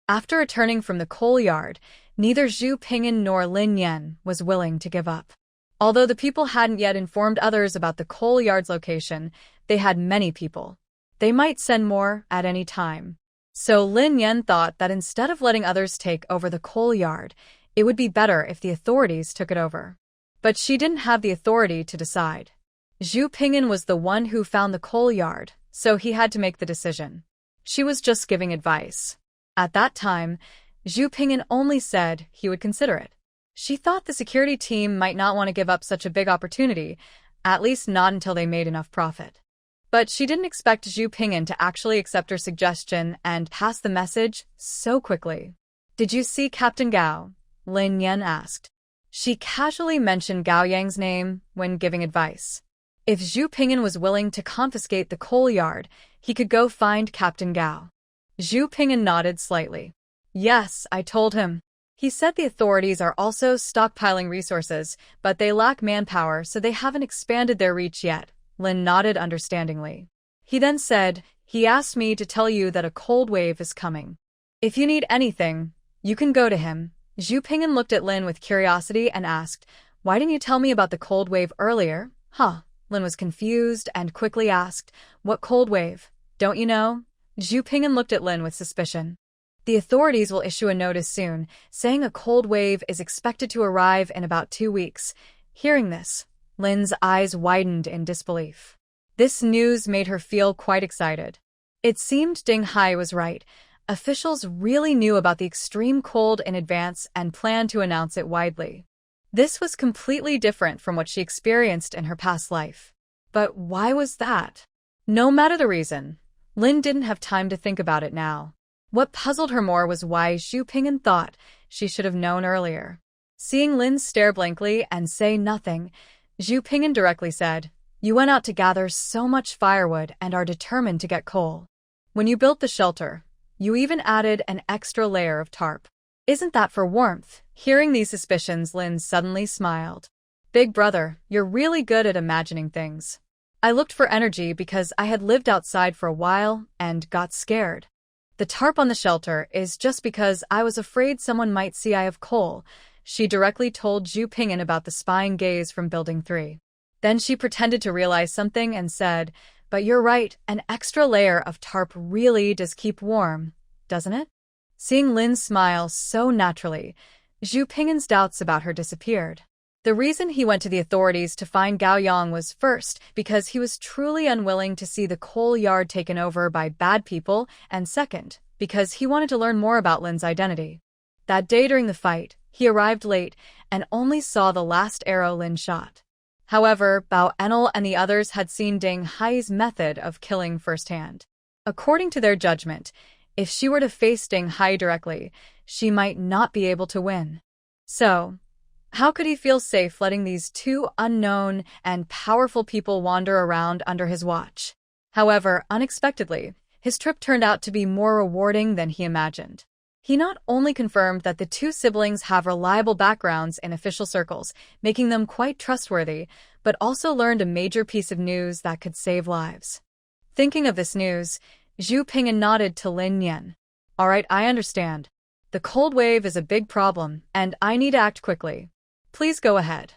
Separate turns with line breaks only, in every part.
After returning from the coal yard, neither Zhu Ping'an nor Lin Yan was willing to give up. Although the people hadn't yet informed others about the coal yard's location, they had many people. They might send more at any time. So Lin Yan thought that instead of letting others take over the coal yard, it would be better if the authorities took it over. But she didn't have the authority to decide. Zhu Ping'an was the one who found the coal yard, so he had to make the decision. She was just giving advice. At that time, Zhu Ping'an only said he would consider it. She thought the security team might not want to give up such a big opportunity, at least not until they made enough profit. But she didn't expect Zhu Ping'an to actually accept her suggestion and pass the message so quickly. "Did you see Captain Gao?" Lin Yan asked. She casually mentioned Gao Yang's name when giving advice. If Zhu Ping'an was willing to confiscate the coal yard, he could go find Captain Gao. Zhu Ping'an nodded slightly. "Yes, I told him. He said the authorities are also stockpiling resources, but they lack manpower, so they haven't expanded their reach yet." Lin nodded understandingly. He then said, "He asked me to tell you that a cold wave is coming. If you need anything, you can go to him." Zhu Ping'an looked at Lin with curiosity and asked, "Why didn't you tell me about the cold wave earlier?" Lin was confused and quickly asked, "What cold wave? Don't you know?" Zhu Ping'an looked at Lin with suspicion. "The authorities will issue a notice soon, saying a cold wave is expected to arrive in about 2 weeks. Hearing this, Lin's eyes widened in disbelief. This news made her feel quite excited. It seemed Ding Hai was right. Officials really knew about the extreme cold in advance and planned to announce it widely. This was completely different from what she experienced in her past life. But why was that? No matter the reason, Lin didn't have time to think about it now. What puzzled her more was why Zhu Ping'an thought she should have known earlier. Seeing Lin stare blankly and say nothing, Zhu Ping'an directly said, "You went out to gather so much firewood and are determined to get coal. When you built the shelter, you even added an extra layer of tarp. Isn't that for warmth?" Hearing these suspicions, Lin suddenly smiled. "Big brother, you're really good at imagining things. I looked for energy because I had lived outside for a while and got scared. The tarp on the shelter is just because I was afraid someone might see I have coal." She directly told Zhu Ping'an about the spying gaze from Building 3. Then she pretended to realize something and said, "But you're right, an extra layer of tarp really does keep warm, doesn't it?" Seeing Lin smile so naturally, Zhu Ping'an's doubts about her disappeared. The reason he went to the authorities to find Gao Yang was first because he was truly unwilling to see the coal yard taken over by bad people, and second, because he wanted to learn more about Lin's identity. That day during the fight, he arrived late and only saw the last arrow Lin shot. However, Bao Enel and the others had seen Ding Hai's method of killing firsthand. According to their judgment, if she were to face Ding Hai directly, she might not be able to win. So, how could he feel safe letting these two unknown and powerful people wander around under his watch? However, unexpectedly, his trip turned out to be more rewarding than he imagined. He not only confirmed that the two siblings have reliable backgrounds in official circles, making them quite trustworthy, but also learned a major piece of news that could save lives. Thinking of this news, Zhu Ping'an nodded to Lin Yan. "All right, I understand. The cold wave is a big problem, and I need to act quickly. Please go ahead."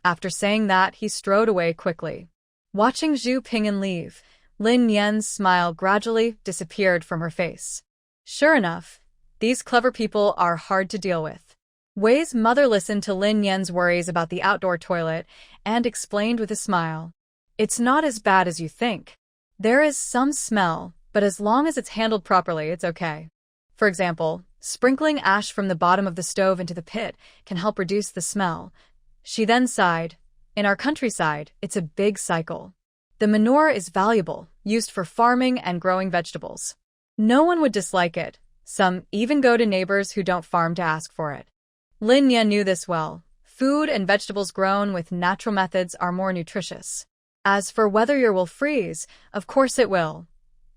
After saying that, he strode away quickly. Watching Zhu Ping'an leave, Lin Yan's smile gradually disappeared from her face. Sure enough, these clever people are hard to deal with. Wei's mother listened to Lin Yan's worries about the outdoor toilet and explained with a smile. "It's not as bad as you think. There is some smell, but as long as it's handled properly, it's okay. For example, sprinkling ash from the bottom of the stove into the pit can help reduce the smell." She then sighed. "In our countryside, it's a big cycle. The manure is valuable, used for farming and growing vegetables. No one would dislike it. Some even go to neighbors who don't farm to ask for it." Lin Yan knew this well. Food and vegetables grown with natural methods are more nutritious. As for whether your will freeze, of course it will.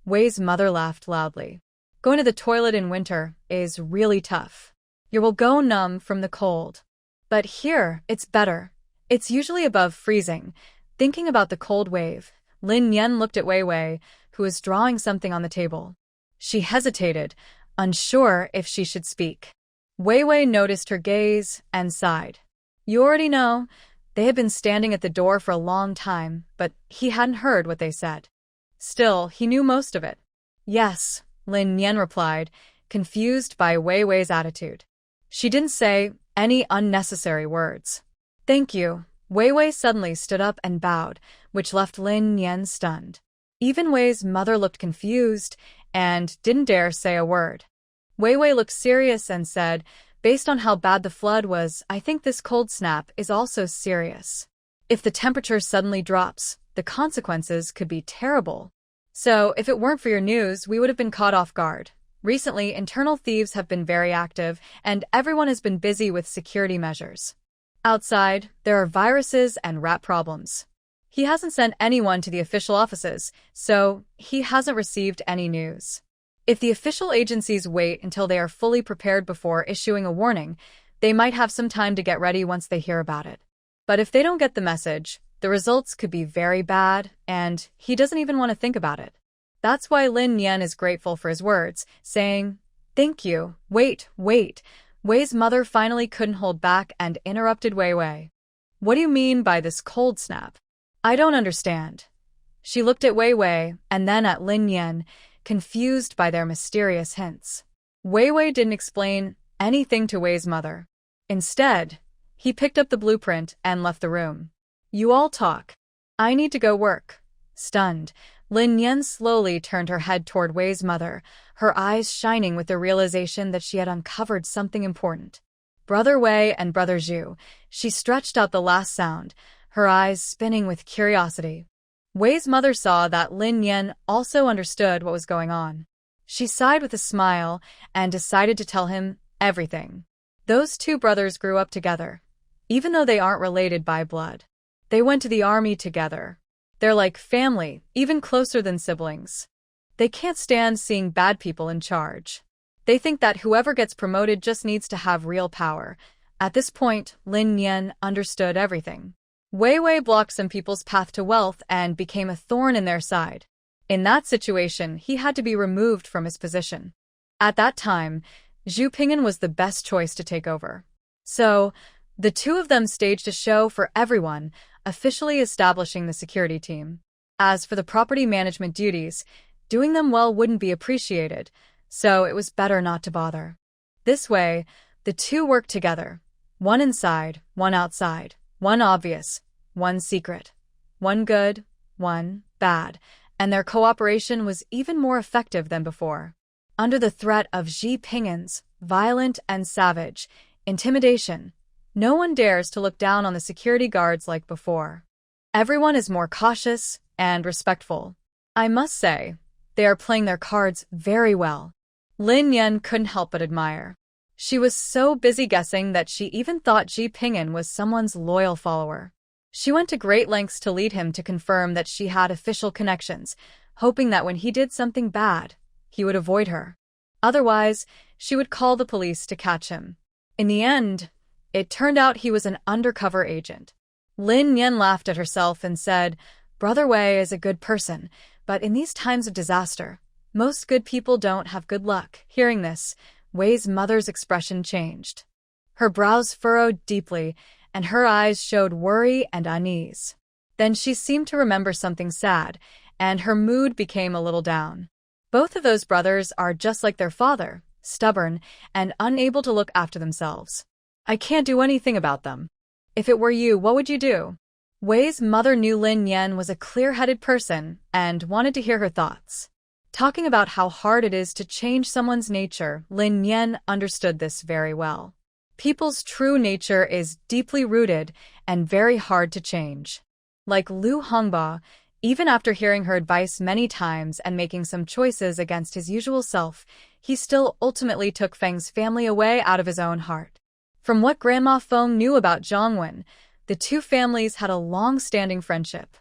Wei's mother laughed loudly. "Going to the toilet in winter is really tough. Your will go numb from the cold. But here, it's better. It's usually above freezing." Thinking about the cold wave, Lin Yan looked at Wei, who was drawing something on the table. She hesitated, unsure if she should speak. Wei Wei noticed her gaze and sighed. You already know. They had been standing at the door for a long time, but he hadn't heard what they said. Still, he knew most of it. Yes, Lin Yan replied, confused by Wei Wei's attitude. She didn't say any unnecessary words. Thank you. Wei Wei suddenly stood up and bowed, which left Lin Yan stunned. Even Wei's mother looked confused and didn't dare say a word. Wei Wei looked serious and said, based on how bad the flood was, I think this cold snap is also serious. If the temperature suddenly drops, the consequences could be terrible. So, if it weren't for your news, we would have been caught off guard. Recently, internal thieves have been very active, and everyone has been busy with security measures. Outside, there are viruses and rat problems. He hasn't sent anyone to the official offices, so he hasn't received any news. If the official agencies wait until they are fully prepared before issuing a warning, they might have some time to get ready once they hear about it. But if they don't get the message, the results could be very bad, and he doesn't even want to think about it. That's why Lin Yan is grateful for his words, saying, Thank you. Wait. Wei's mother finally couldn't hold back and interrupted Wei Wei. What do you mean by this cold snap? I don't understand. She looked at Wei Wei and then at Lin Yan, confused by their mysterious hints. Wei Wei didn't explain anything to Wei's mother. Instead, he picked up the blueprint and left the room. You all talk. I need to go work. Stunned, Lin Yan slowly turned her head toward Wei's mother, her eyes shining with the realization that she had uncovered something important. Brother Wei and Brother Zhu, she stretched out the last sound, her eyes spinning with curiosity. Wei's mother saw that Lin Yan also understood what was going on. She sighed with a smile and decided to tell him everything. Those two brothers grew up together, even though they aren't related by blood. They went to the army together. They're like family, even closer than siblings. They can't stand seeing bad people in charge. They think that whoever gets promoted just needs to have real power. At this point, Lin Yan understood everything. Wei Wei blocked some people's path to wealth and became a thorn in their side. In that situation, he had to be removed from his position. At that time, Zhu Ping'an was the best choice to take over. So, the two of them staged a show for everyone, officially establishing the security team. As for the property management duties, doing them well wouldn't be appreciated, so it was better not to bother. This way, the two worked together. One inside, one outside. One obvious, one secret. One good, one bad. And their cooperation was even more effective than before. Under the threat of Zhu Ping'an's violent and savage intimidation, no one dares to look down on the security guards like before. Everyone is more cautious and respectful. I must say, they are playing their cards very well. Lin Yan couldn't help but admire. She was so busy guessing that she even thought Zhu Ping'an was someone's loyal follower. She went to great lengths to lead him to confirm that she had official connections, hoping that when he did something bad, he would avoid her. Otherwise, she would call the police to catch him. In the end, it turned out he was an undercover agent. Lin Yan laughed at herself and said, Brother Wei is a good person, but in these times of disaster, most good people don't have good luck. Hearing this, Wei's mother's expression changed. Her brows furrowed deeply, and her eyes showed worry and unease. Then she seemed to remember something sad, and her mood became a little down. Both of those brothers are just like their father, stubborn and unable to look after themselves. I can't do anything about them. If it were you, what would you do? Wei's mother knew Lin Yan was a clear-headed person and wanted to hear her thoughts. Talking about how hard it is to change someone's nature, Lin Yan understood this very well. People's true nature is deeply rooted and very hard to change. Like Lu Hongba, even after hearing her advice many times and making some choices against his usual self, he still ultimately took Feng's family away out of his own heart. From what Grandma Feng knew about Zhongwen, the two families had a long-standing friendship.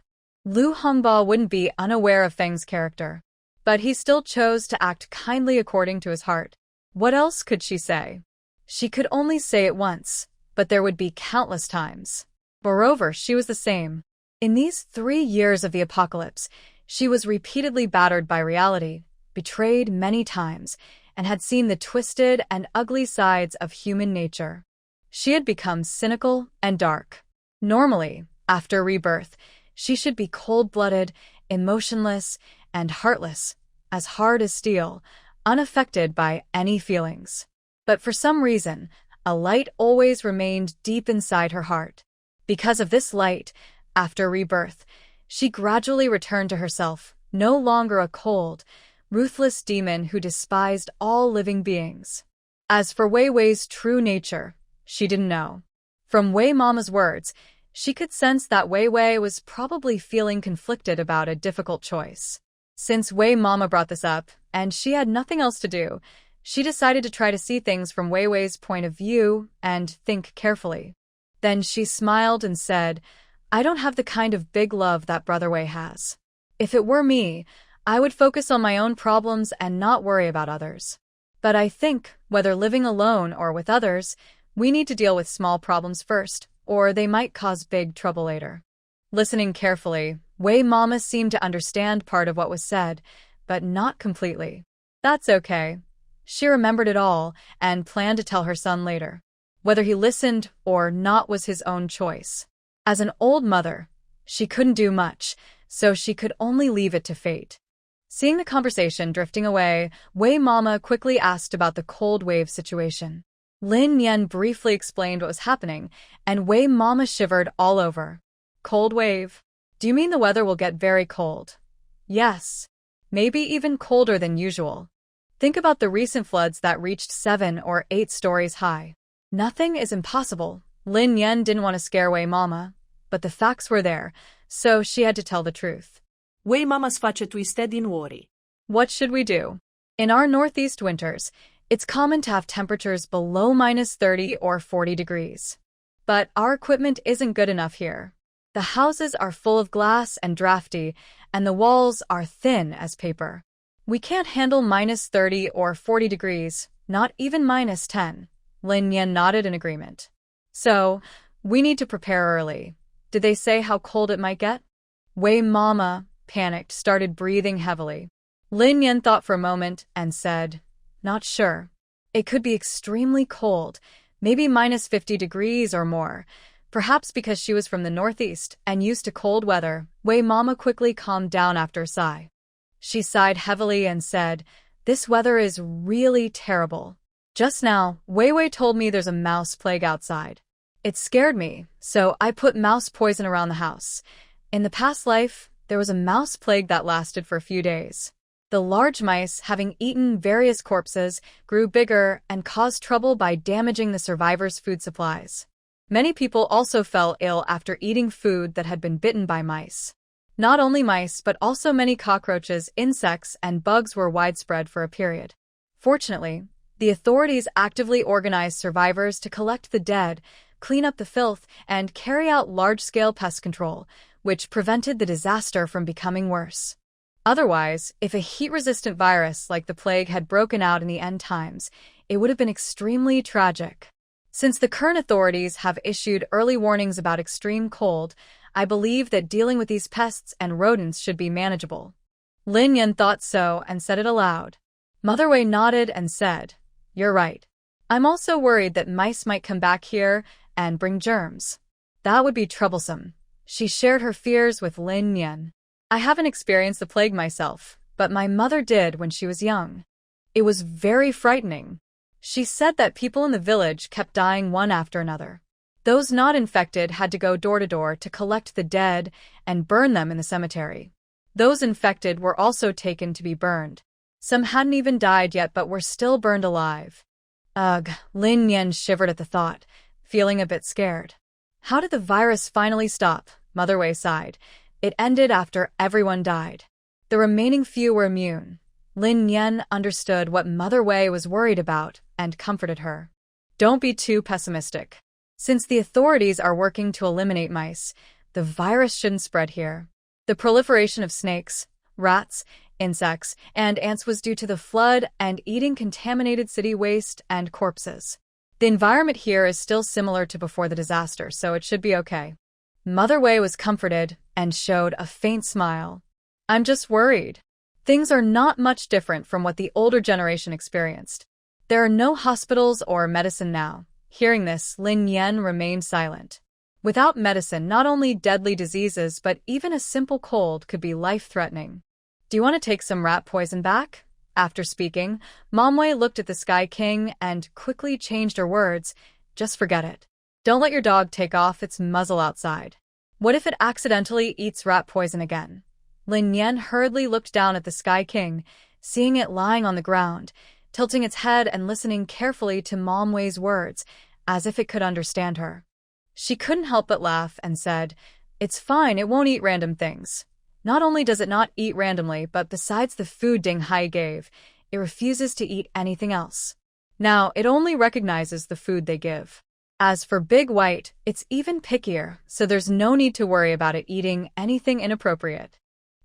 Lu Hongba wouldn't be unaware of Feng's character, but he still chose to act kindly according to his heart. What else could she say? She could only say it once, but there would be countless times. Moreover, she was the same. In these 3 years of the apocalypse, she was repeatedly battered by reality, betrayed many times, and had seen the twisted and ugly sides of human nature. She had become cynical and dark. Normally, after rebirth, she should be cold-blooded, emotionless, and heartless, as hard as steel, unaffected by any feelings. But for some reason, a light always remained deep inside her heart. Because of this light, after rebirth, she gradually returned to herself, no longer a cold, ruthless demon who despised all living beings. As for Wei Wei's true nature, she didn't know. From Wei Mama's words, she could sense that Wei Wei was probably feeling conflicted about a difficult choice. Since Wei Mama brought this up, and she had nothing else to do, she decided to try to see things from Wei Wei's point of view and think carefully. Then she smiled and said, "I don't have the kind of big love that Brother Wei has. If it were me, I would focus on my own problems and not worry about others. But I think, whether living alone or with others, we need to deal with small problems first, or they might cause big trouble later." Listening carefully, Wei Mama seemed to understand part of what was said, but not completely. That's okay. She remembered it all and planned to tell her son later. Whether he listened or not was his own choice. As an old mother, she couldn't do much, so she could only leave it to fate. Seeing the conversation drifting away, Wei Mama quickly asked about the cold wave situation. Lin Yan briefly explained what was happening, and Wei Mama shivered all over. Cold wave? Do you mean the weather will get very cold? Yes. Maybe even colder than usual. Think about the recent floods that reached 7 or 8 stories high. Nothing is impossible. Lin Yan didn't want to scare Wei Mama, but the facts were there, so she had to tell the truth.
Wei Mama sfaccia twisted in worry.
What should we do? In our northeast winters, it's common to have temperatures below -30 or 40 degrees. But our equipment isn't good enough here. The houses are full of glass and drafty, and the walls are thin as paper. We can't handle -30 or 40 degrees, not even -10. Lin Yan nodded in agreement. So, we need to prepare early. Did they say how cold it might get? Wei Mama, panicked, started breathing heavily. Lin Yan thought for a moment and said, "Not sure. It could be extremely cold, maybe -50 degrees or more." Perhaps because she was from the northeast and used to cold weather, Wei Mama quickly calmed down after a sigh. She sighed heavily and said, "This weather is really terrible. Just now, Wei Wei told me there's a mouse plague outside. It scared me, so I put mouse poison around the house. In the past life, there was a mouse plague that lasted for a few days. The large mice, having eaten various corpses, grew bigger and caused trouble by damaging the survivors' food supplies. Many people also fell ill after eating food that had been bitten by mice. Not only mice, but also many cockroaches, insects, and bugs were widespread for a period. Fortunately, the authorities actively organized survivors to collect the dead, clean up the filth, and carry out large-scale pest control, which prevented the disaster from becoming worse. Otherwise, if a heat-resistant virus like the plague had broken out in the end times, it would have been extremely tragic. Since the current authorities have issued early warnings about extreme cold, I believe that dealing with these pests and rodents should be manageable." Lin Yan thought so and said it aloud. Mother Wei nodded and said, "You're right. I'm also worried that mice might come back here and bring germs. That would be troublesome." She shared her fears with Lin Yan. "I haven't experienced the plague myself, but my mother did when she was young. It was very frightening. She said that people in the village kept dying one after another. Those not infected had to go door to door to collect the dead and burn them in the cemetery. Those infected were also taken to be burned. Some hadn't even died yet but were still burned alive." Ugh, Lin Yan shivered at the thought, feeling a bit scared. "How did the virus finally stop?" Mother Wei sighed. "It ended after everyone died. The remaining few were immune." Lin Yan understood what Mother Wei was worried about and comforted her. "Don't be too pessimistic. Since the authorities are working to eliminate mice, the virus shouldn't spread here. The proliferation of snakes, rats, insects, and ants was due to the flood and eating contaminated city waste and corpses. The environment here is still similar to before the disaster, so it should be okay." Mother Wei was comforted and showed a faint smile. "I'm just worried. Things are not much different from what the older generation experienced. There are no hospitals or medicine now. Hearing this, Lin Yan remained silent. Without medicine, not only deadly diseases but even a simple cold could be life-threatening. Do you want to take some rat poison back? After speaking, Manhwa looked at the Sky King and quickly changed her words. Just forget it. Don't let your dog take off its muzzle outside. What if it accidentally eats rat poison again? Lin Yan hurriedly looked down at the Sky King, seeing it lying on the ground, tilting its head and listening carefully to Manhwa's words, as if it could understand her. She couldn't help but laugh and said, "It's fine, it won't eat random things. Not only does it not eat randomly, but besides the food Ding Hai gave, it refuses to eat anything else. Now, it only recognizes the food they give. As for Big White, it's even pickier, so there's no need to worry about it eating anything inappropriate."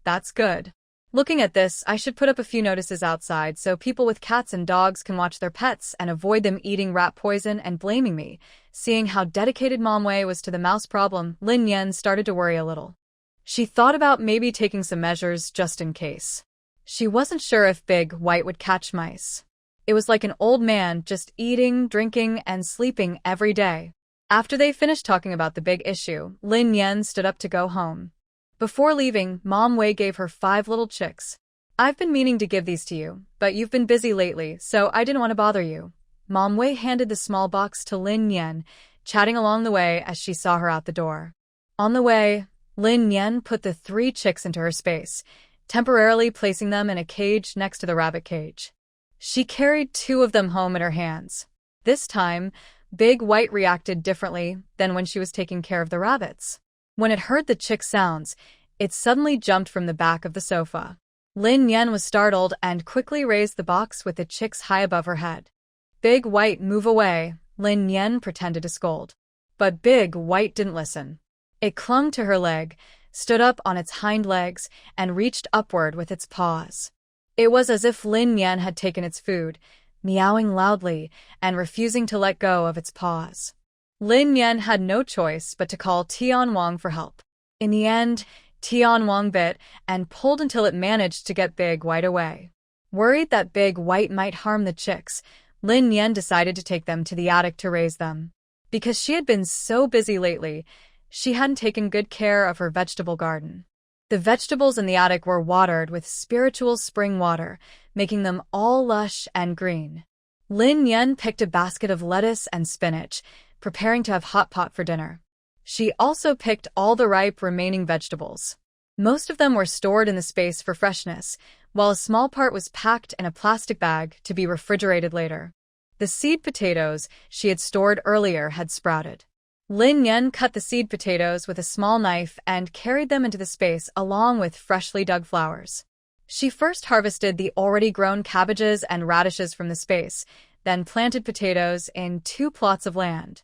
That's good. Looking at this, I should put up a few notices outside so people with cats and dogs can watch their pets and avoid them eating rat poison and blaming me. Seeing how dedicated Manhwa was to the mouse problem, Lin Yan started to worry a little. She thought about maybe taking some measures just in case. She wasn't sure if Big White would catch mice. It was like an old man just eating, drinking, and sleeping every day. After they finished talking about the big issue, Lin Yan stood up to go home. Before leaving, Manhwa gave her 5 little chicks. "I've been meaning to give these to you, but you've been busy lately, so I didn't want to bother you." Manhwa handed the small box to Lin Yan, chatting along the way as she saw her out the door. On the way, Lin Yan put the 3 chicks into her space, temporarily placing them in a cage next to the rabbit cage. She carried 2 of them home in her hands. This time, Big White reacted differently than when she was taking care of the rabbits. When it heard the chick sounds, it suddenly jumped from the back of the sofa. Lin Yan was startled and quickly raised the box with the chicks high above her head. "Big White, move away," Lin Yan pretended to scold. But Big White didn't listen. It clung to her leg, stood up on its hind legs, and reached upward with its paws. It was as if Lin Yan had taken its food, meowing loudly and refusing to let go of its paws. Lin Yan had no choice but to call Tian Wang for help. In the end, Tian Wang bit and pulled until it managed to get Big White away. Worried that Big White might harm the chicks, Lin Yan decided to take them to the attic to raise them. Because she had been so busy lately, she hadn't taken good care of her vegetable garden. The vegetables in the attic were watered with spiritual spring water, making them all lush and green. Lin Yan picked a basket of lettuce and spinach, preparing to have hot pot for dinner. She also picked all the ripe remaining vegetables. Most of them were stored in the space for freshness, while a small part was packed in a plastic bag to be refrigerated later. The seed potatoes she had stored earlier had sprouted. Lin Yan cut the seed potatoes with a small knife and carried them into the space along with freshly dug flowers. She first harvested the already grown cabbages and radishes from the space, then planted potatoes in 2 plots of land.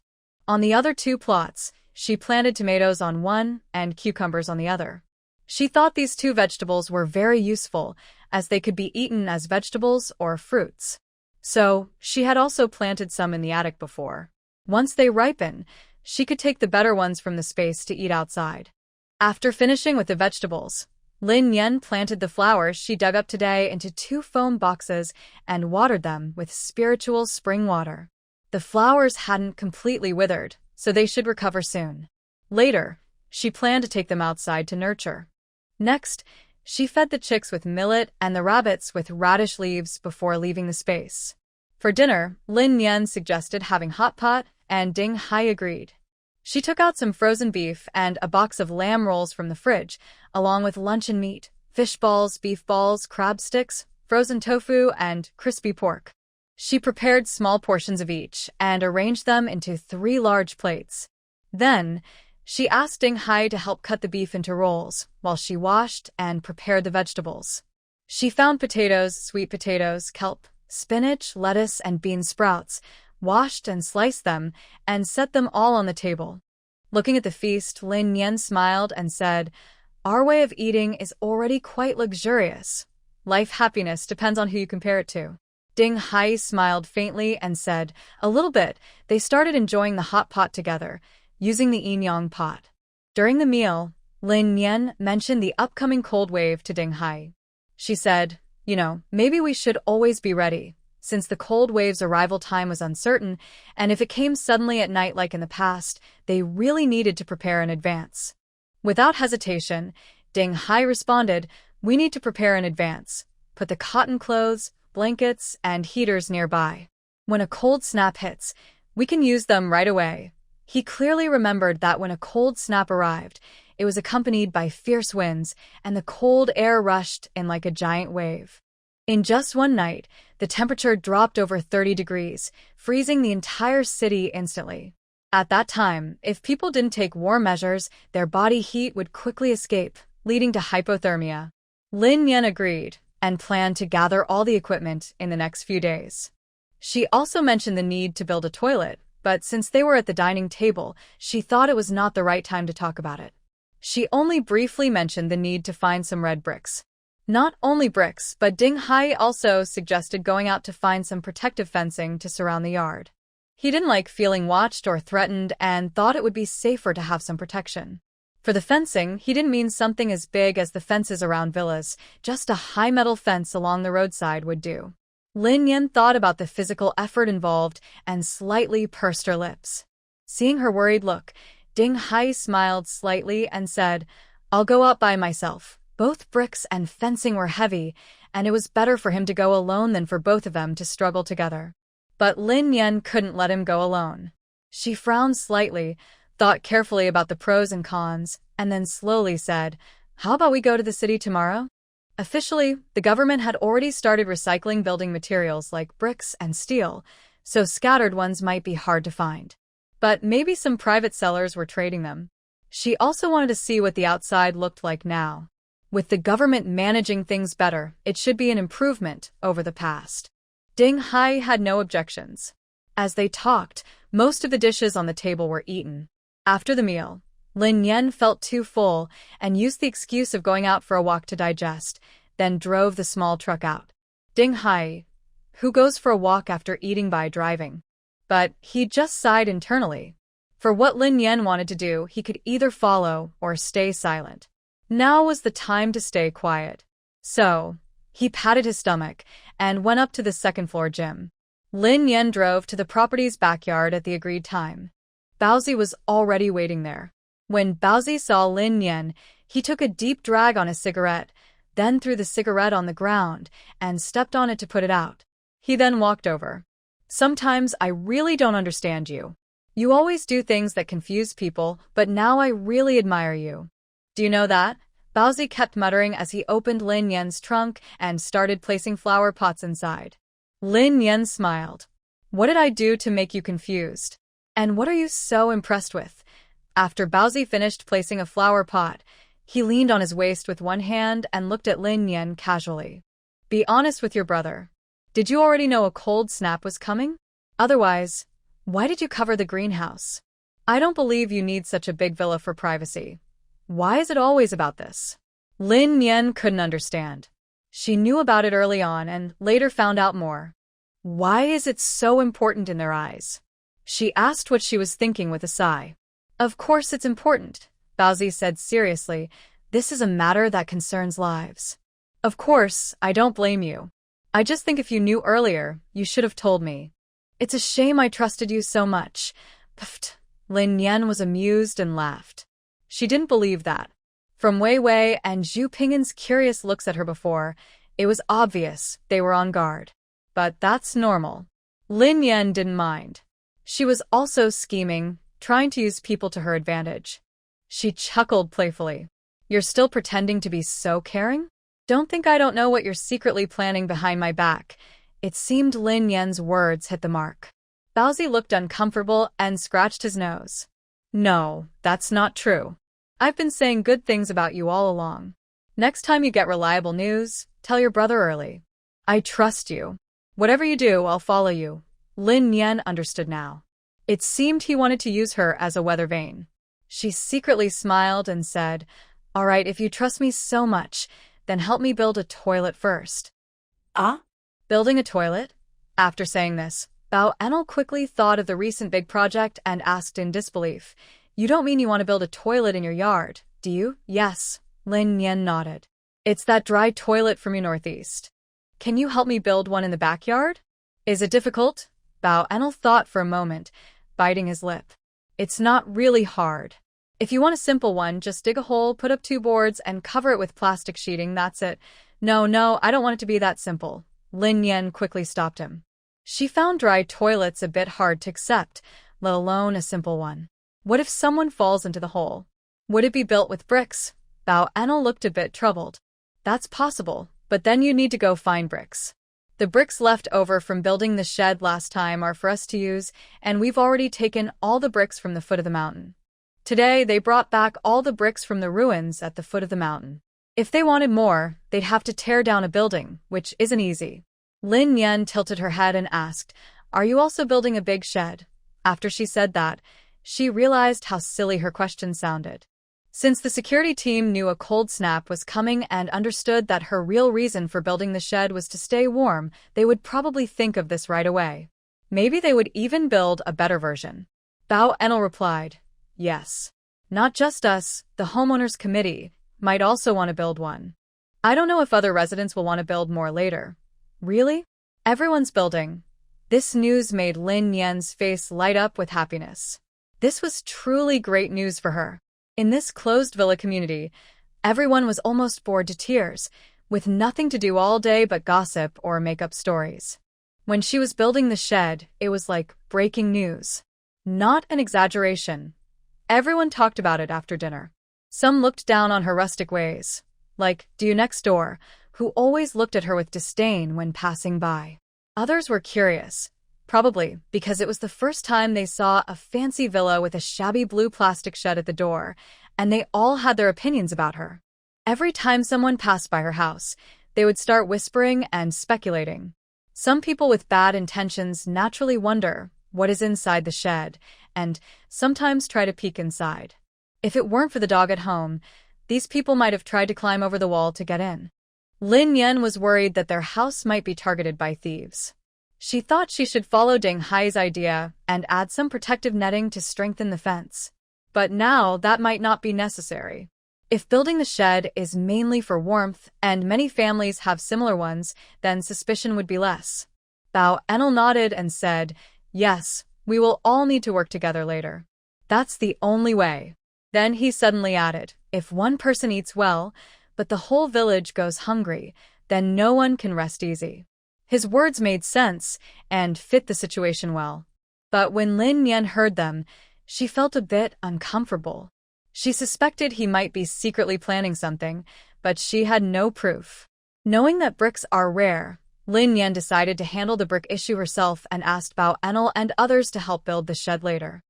On the other 2 plots, she planted tomatoes on one and cucumbers on the other. She thought these 2 vegetables were very useful, as they could be eaten as vegetables or fruits. So, she had also planted some in the attic before. Once they ripen, she could take the better ones from the space to eat outside. After finishing with the vegetables, Lin Yan planted the flowers she dug up today into 2 foam boxes and watered them with spiritual spring water. The flowers hadn't completely withered, so they should recover soon. Later, she planned to take them outside to nurture. Next, she fed the chicks with millet and the rabbits with radish leaves before leaving the space. For dinner, Lin Yan suggested having hot pot, and Ding Hai agreed. She took out some frozen beef and a box of lamb rolls from the fridge, along with luncheon meat, fish balls, beef balls, crab sticks, frozen tofu, and crispy pork. She prepared small portions of each and arranged them into 3 large plates. Then, she asked Ding Hai to help cut the beef into rolls, while she washed and prepared the vegetables. She found potatoes, sweet potatoes, kelp, spinach, lettuce, and bean sprouts, washed and sliced them, and set them all on the table. Looking at the feast, Lin Yan smiled and said, "Our way of eating is already quite luxurious. Life happiness depends on who you compare it to." Ding Hai smiled faintly and said, "A little bit." They started enjoying the hot pot together, using the yin-yang pot. During the meal, Lin Yan mentioned the upcoming cold wave to Ding Hai. She said, maybe we should always be ready, since the cold wave's arrival time was uncertain, and if it came suddenly at night like in the past, they really needed to prepare in advance. Without hesitation, Ding Hai responded, "We need to prepare in advance. Put the cotton clothes, blankets, and heaters nearby. When a cold snap hits, we can use them right away." He clearly remembered that when a cold snap arrived, it was accompanied by fierce winds, and the cold air rushed in like a giant wave. In just one night, the temperature dropped over 30 degrees, freezing the entire city instantly. At that time, if people didn't take warm measures, their body heat would quickly escape, leading to hypothermia. Lin Yan agreed and planned to gather all the equipment in the next few days. She also mentioned the need to build a toilet, but since they were at the dining table, she thought it was not the right time to talk about it. She only briefly mentioned the need to find some red bricks. Not only bricks, but Ding Hai also suggested going out to find some protective fencing to surround the yard. He didn't like feeling watched or threatened and thought it would be safer to have some protection. For the fencing, he didn't mean something as big as the fences around villas, just a high metal fence along the roadside would do. Lin Yan thought about the physical effort involved and slightly pursed her lips. Seeing her worried look, Ding Hai smiled slightly and said, "I'll go out by myself." Both bricks and fencing were heavy, and it was better for him to go alone than for both of them to struggle together. But Lin Yan couldn't let him go alone. She frowned slightly, thought carefully about the pros and cons, and then slowly said, "How about we go to the city tomorrow?" Officially, the government had already started recycling building materials like bricks and steel, so scattered ones might be hard to find. But maybe some private sellers were trading them. She also wanted to see what the outside looked like now. With the government managing things better, it should be an improvement over the past. Ding Hai had no objections. As they talked, most of the dishes on the table were eaten. After the meal, Lin Yan felt too full and used the excuse of going out for a walk to digest, then drove the small truck out. Ding Hai, who goes for a walk after eating by driving? But he just sighed internally. For what Lin Yan wanted to do, he could either follow or stay silent. Now was the time to stay quiet. So, he patted his stomach and went up to the second-floor gym. Lin Yan drove to the property's backyard at the agreed time. Baozi was already waiting there. When Baozi saw Lin Yan, he took a deep drag on his cigarette, then threw the cigarette on the ground and stepped on it to put it out. He then walked over. "Sometimes I really don't understand you. You always do things that confuse people, but now I really admire you. Do you know that?" Baozi kept muttering as he opened Lin Yan's trunk and started placing flower pots inside. Lin Yan smiled. "What did I do to make you confused? And what are you so impressed with?" After Baozi finished placing a flower pot, he leaned on his waist with one hand and looked at Lin Yan casually. "Be honest with your brother. Did you already know a cold snap was coming? Otherwise, why did you cover the greenhouse? I don't believe you need such a big villa for privacy. Why is it always about this?" Lin Yan couldn't understand. She knew about it early on and later found out more. Why is it so important in their eyes? She asked what she was thinking with a sigh. "Of course it's important," Baozi said seriously. "This is a matter that concerns lives. Of course, I don't blame you. I just think if you knew earlier, you should have told me. It's a shame I trusted you so much." Pfft. Lin Yan was amused and laughed. She didn't believe that. From Wei Wei and Zhu Ping'an's curious looks at her before, it was obvious they were on guard. But that's normal. Lin Yan didn't mind. She was also scheming, trying to use people to her advantage. She chuckled playfully. "You're still pretending to be so caring? Don't think I don't know what you're secretly planning behind my back." It seemed Lin Yan's words hit the mark. Baozi looked uncomfortable and scratched his nose. "No, that's not true. I've been saying good things about you all along. Next time you get reliable news, tell your brother early. I trust you. Whatever you do, I'll follow you." Lin Yan understood now. It seemed he wanted to use her as a weather vane. She secretly smiled and said, "All right, if you trust me so much, then help me build a toilet first."
Ah?
Building a toilet? After saying this, Bao Enel quickly thought of the recent big project and asked in disbelief, "You don't mean you want to build a toilet in your yard, do you?" "Yes," Lin Yan nodded. It's that dry toilet from your northeast. Can you help me build one in the backyard? Is it difficult? Bao Enel thought for a moment, biting his lip. It's not really hard. If you want a simple one, just dig a hole, put up 2 boards, and cover it with plastic sheeting, that's it. No, I don't want it to be that simple. Lin Yan quickly stopped him. She found dry toilets a bit hard to accept, let alone a simple one. What if someone falls into the hole? Would it be built with bricks? Bao Enel looked a bit troubled. That's possible, but then you need to go find bricks. The bricks left over from building the shed last time are for us to use, and we've already taken all the bricks from the foot of the mountain. Today, they brought back all the bricks from the ruins at the foot of the mountain. If they wanted more, they'd have to tear down a building, which isn't easy. Lin Yan tilted her head and asked, "Are you also building a big shed?" After she said that, she realized how silly her question sounded. Since the security team knew a cold snap was coming and understood that her real reason for building the shed was to stay warm, they would probably think of this right away. Maybe they would even build a better version. Bao Enel replied, "Yes. Not just us, the homeowners committee might also want to build one. I don't know if other residents will want to build more later." Really? Everyone's building. This news made Lin Yan's face light up with happiness. This was truly great news for her. In this closed villa community, everyone was almost bored to tears, with nothing to do all day but gossip or make up stories. When she was building the shed, it was like breaking news. Not an exaggeration. Everyone talked about it after dinner. Some looked down on her rustic ways, like Dew next door, who always looked at her with disdain when passing by. Others were curious, probably because it was the first time they saw a fancy villa with a shabby blue plastic shed at the door, and they all had their opinions about her. Every time someone passed by her house, they would start whispering and speculating. Some people with bad intentions naturally wonder what is inside the shed, and sometimes try to peek inside. If it weren't for the dog at home, these people might have tried to climb over the wall to get in. Lin Yan was worried that their house might be targeted by thieves. She thought she should follow Ding Hai's idea and add some protective netting to strengthen the fence. But now that might not be necessary. If building the shed is mainly for warmth and many families have similar ones, then suspicion would be less. Bao Enel nodded and said, "Yes, we will all need to work together later. That's the only way." Then he suddenly added, "If one person eats well, but the whole village goes hungry, then no one can rest easy." His words made sense and fit the situation well. But when Lin Yan heard them, she felt a bit uncomfortable. She suspected he might be secretly planning something, but she had no proof. Knowing that bricks are rare, Lin Yan decided to handle the brick issue herself and asked Bao Enel and others to help build the shed later.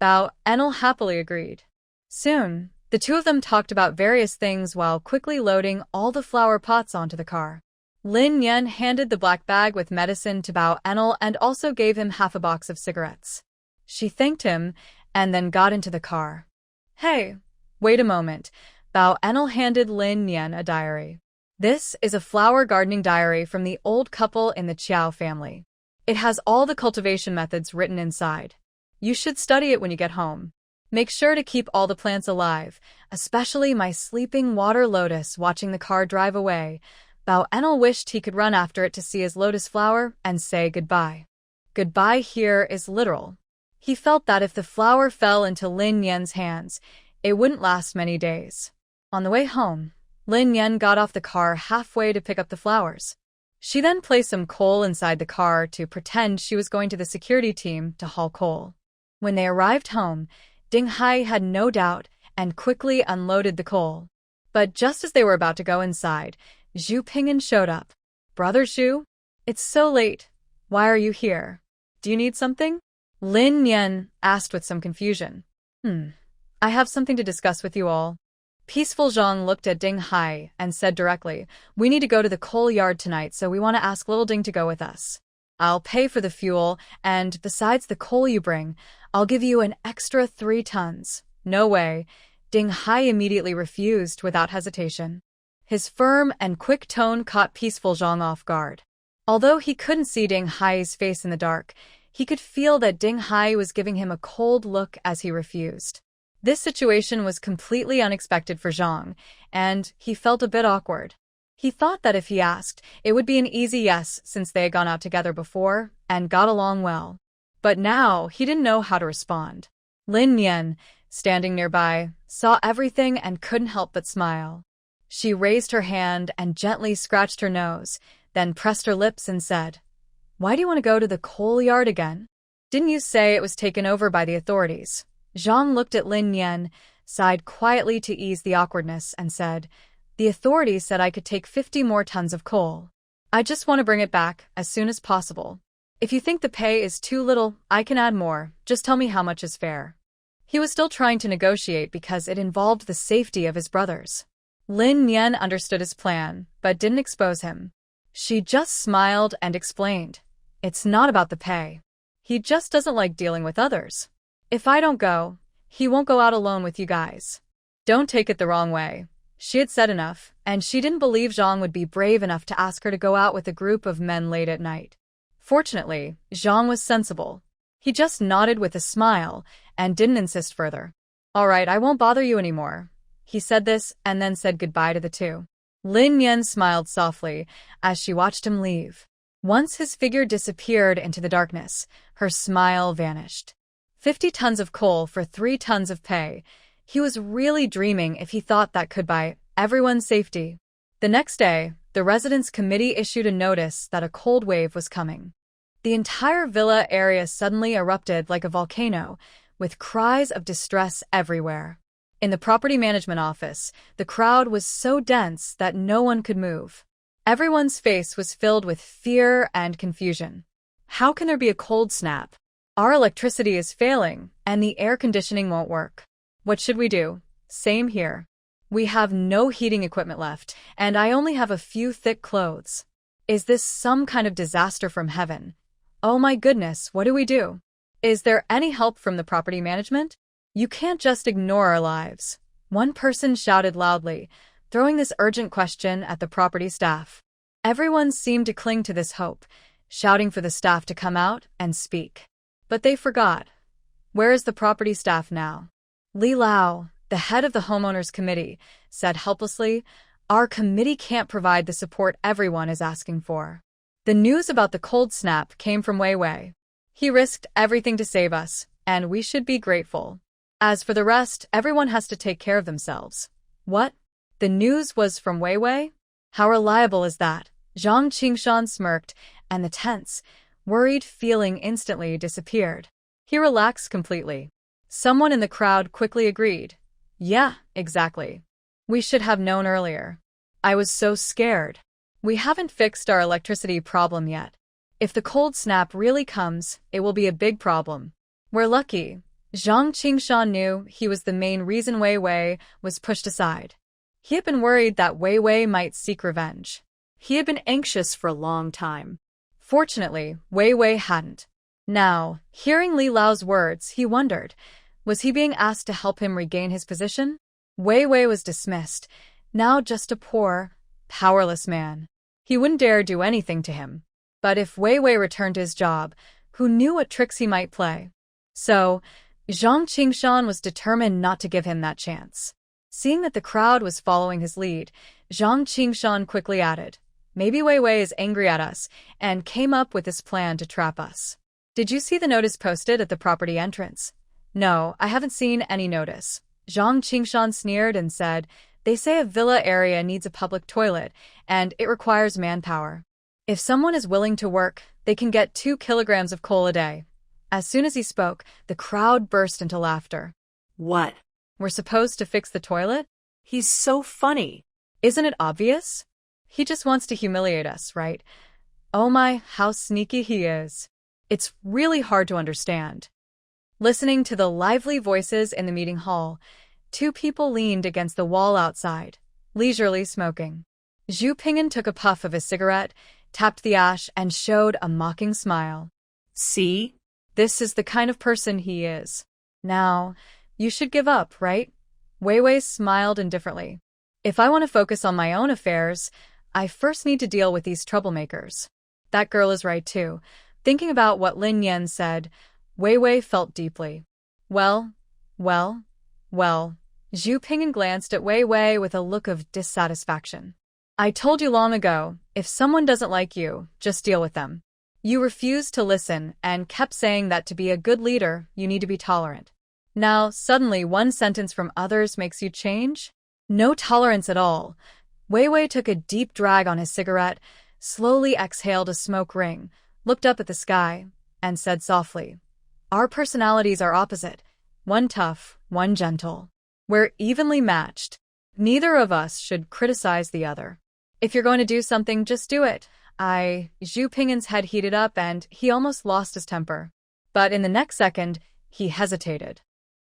Bao Enel happily agreed. Soon, the two of them talked about various things while quickly loading all the flower pots onto the car. Lin Yan handed the black bag with medicine to Bao Enel and also gave him half a box of cigarettes. She thanked him and then got into the car. "Hey, wait a moment." Bao Enel handed Lin Yan a diary. "This is a flower gardening diary from the old couple in the Chiao family. It has all the cultivation methods written inside. You should study it when you get home. Make sure to keep all the plants alive, especially my sleeping water lotus watching the car drive away." Bao Enel wished he could run after it to see his lotus flower and say goodbye. Goodbye here is literal. He felt that if the flower fell into Lin Yan's hands, it wouldn't last many days. On the way home, Lin Yan got off the car halfway to pick up the flowers. She then placed some coal inside the car to pretend she was going to the security team to haul coal. When they arrived home, Ding Hai had no doubt and quickly unloaded the coal. But just as they were about to go inside, Zhu Ping'an showed up. "Brother Zhu? It's so late. Why are you here? Do you need something?" Lin Yan asked with some confusion. I have something to discuss with you all." Peaceful Zhang looked at Ding Hai and said directly, "We need to go to the coal yard tonight, so we want to ask little Ding to go with us. I'll pay for the fuel, and besides the coal you bring, I'll give you an extra 3 tons. "No way." Ding Hai immediately refused without hesitation. His firm and quick tone caught Peaceful Zhang off guard. Although he couldn't see Ding Hai's face in the dark, he could feel that Ding Hai was giving him a cold look as he refused. This situation was completely unexpected for Zhang, and he felt a bit awkward. He thought that if he asked, it would be an easy yes since they had gone out together before and got along well. But now he didn't know how to respond. Lin Yan, standing nearby, saw everything and couldn't help but smile. She raised her hand and gently scratched her nose, then pressed her lips and said, "Why do you want to go to the coal yard again? Didn't you say it was taken over by the authorities?" Zhang looked at Lin Yan, sighed quietly to ease the awkwardness, and said, "The authorities said I could take 50 more tons of coal. I just want to bring it back as soon as possible. If you think the pay is too little, I can add more. Just tell me how much is fair." He was still trying to negotiate because it involved the safety of his brothers. Lin Yan understood his plan, but didn't expose him. She just smiled and explained, "It's not about the pay. He just doesn't like dealing with others. If I don't go, he won't go out alone with you guys. Don't take it the wrong way." She had said enough, and she didn't believe Zhang would be brave enough to ask her to go out with a group of men late at night. Fortunately, Zhang was sensible. He just nodded with a smile and didn't insist further. "All right, I won't bother you anymore." He said this and then said goodbye to the two. Lin Yan smiled softly as she watched him leave. Once his figure disappeared into the darkness, her smile vanished. 50 tons of coal for 3 tons of pay. He was really dreaming if he thought that could buy everyone's safety. The next day, the residents' committee issued a notice that a cold wave was coming. The entire villa area suddenly erupted like a volcano, with cries of distress everywhere. In the property management office, the crowd was so dense that no one could move. Everyone's face was filled with fear and confusion. How can there be a cold snap? Our electricity is failing, and the air conditioning won't work. What should we do? Same here. We have no heating equipment left, and I only have a few thick clothes. Is this some kind of disaster from heaven? Oh my goodness, what do we do? Is there any help from the property management? You can't just ignore our lives. One person shouted loudly, throwing this urgent question at the property staff. Everyone seemed to cling to this hope, shouting for the staff to come out and speak. But they forgot. Where is the property staff now? Li Lao, the head of the homeowners committee, said helplessly, "Our committee can't provide the support everyone is asking for." The news about the cold snap came from Wei Wei. He risked everything to save us, and we should be grateful. As for the rest, everyone has to take care of themselves. What? The news was from Wei Wei? How reliable is that? Zhang Qingshan smirked, and the tense, worried feeling instantly disappeared. He relaxed completely. Someone in the crowd quickly agreed. "Yeah, exactly. We should have known earlier. I was so scared. We haven't fixed our electricity problem yet. If the cold snap really comes, it will be a big problem. We're lucky." Zhang Qingshan knew he was the main reason Wei Wei was pushed aside. He had been worried that Wei Wei might seek revenge. He had been anxious for a long time. Fortunately, Wei Wei hadn't. Now, hearing Li Lao's words, he wondered, was he being asked to help him regain his position? Wei Wei was dismissed, now just a poor, powerless man. He wouldn't dare do anything to him. But if Wei Wei returned to his job, who knew what tricks he might play? So, Zhang Qingshan was determined not to give him that chance. Seeing that the crowd was following his lead, Zhang Qingshan quickly added, "Maybe Wei Wei is angry at us and came up with this plan to trap us." "Did you see the notice posted at the property entrance?" "No, I haven't seen any notice." Zhang Qingshan sneered and said, "They say a villa area needs a public toilet, and it requires manpower. If someone is willing to work, they can get 2 kilograms of coal a day." As soon as he spoke, the crowd burst into laughter.
What?
"We're supposed to fix the toilet?
He's so funny.
Isn't it obvious? He just wants to humiliate us, right? Oh my, how sneaky he is. It's really hard to understand." Listening to the lively voices in the meeting hall, 2 people leaned against the wall outside, leisurely smoking. Zhu Ping'an took a puff of his cigarette, tapped the ash, and showed a mocking smile.
"See?
This is the kind of person he is. Now, you should give up, right?" Wei Wei smiled indifferently. "If I want to focus on my own affairs, I first need to deal with these troublemakers." That girl is right too. Thinking about what Lin Yan said, Wei Wei felt deeply. Well. Zhu Ping'an glanced at Wei Wei with a look of dissatisfaction. I told you long ago, if someone doesn't like you, just deal with them. You refused to listen and kept saying that to be a good leader, you need to be tolerant. Now, suddenly one sentence from others makes you change? No tolerance at all. Wei Wei took a deep drag on his cigarette, slowly exhaled a smoke ring, looked up at the sky, and said softly, "Our personalities are opposite. One tough, one gentle. We're evenly matched. Neither of us should criticize the other. If you're going to do something, just do it." Zhu Ping'an's head heated up and he almost lost his temper. But in the next second, he hesitated.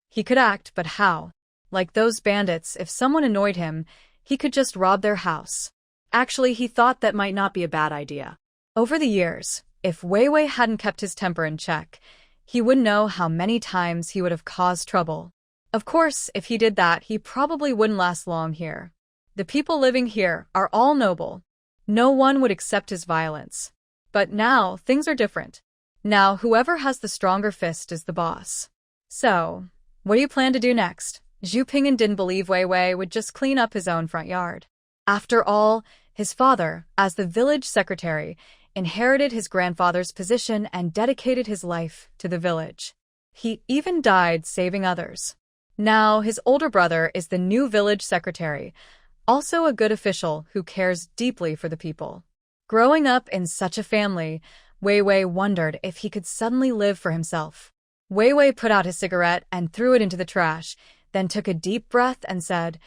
He could act, but how? Like those bandits, if someone annoyed him, he could just rob their house.
Actually, he thought that might not be a bad idea.
Over the years, if Wei Wei hadn't kept his temper in check, he would know how many times he would have caused trouble. Of course, if he did that, he probably wouldn't last long here. The people living here are all noble. No one would accept his violence. But now, things are different. Now, whoever has the stronger fist is the boss. So, what do you plan to do next? Zhu Ping'an didn't believe Wei Wei would just clean up his own front yard. After all, his father, as the village secretary, inherited his grandfather's position and dedicated his life to the village. He even died saving others. Now, his older brother is the new village secretary, also a good official who cares deeply for the people. Growing up in such a family, Wei Wei wondered if he could suddenly live for himself. Wei Wei put out his cigarette and threw it into the trash, then took a deep breath and said,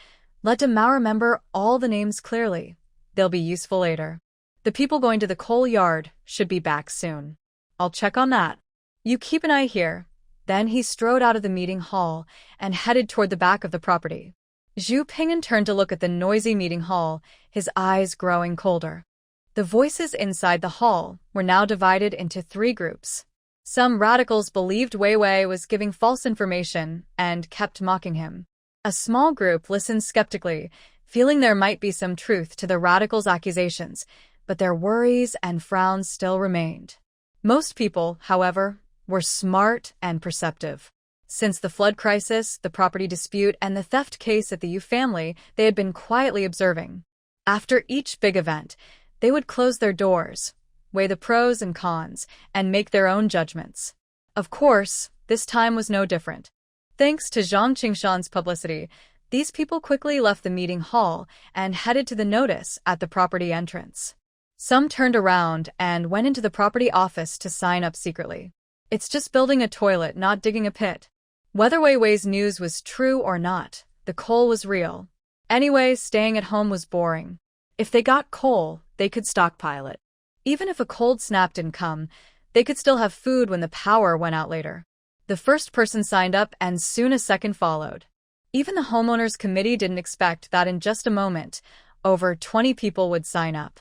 "Let Mao remember all the names clearly. They'll be useful later. The people going to the coal yard should be back soon. I'll check on that. You keep an eye here." Then he strode out of the meeting hall and headed toward the back of the property. Zhu Ping'an turned to look at the noisy meeting hall, his eyes growing colder. The voices inside the hall were now divided into three groups. Some radicals believed Wei Wei was giving false information and kept mocking him. A small group listened skeptically, feeling there might be some truth to the radicals' accusations, but their worries and frowns still remained. Most people, however, were smart and perceptive. Since the flood crisis, the property dispute, and the theft case at the Yu family, they had been quietly observing. After each big event, they would close their doors, weigh the pros and cons, and make their own judgments. Of course, this time was no different. Thanks to Zhang Qingshan's publicity, these people quickly left the meeting hall and headed to the notice at the property entrance. Some turned around and went into the property office to sign up secretly. It's just building a toilet, not digging a pit. Whether Wei Wei's news was true or not, the coal was real. Anyway, staying at home was boring. If they got coal, they could stockpile it. Even if a cold snap didn't come, they could still have food when the power went out later. The first person signed up and soon a second followed. Even the homeowners committee didn't expect that in just a moment, over 20 people would sign up.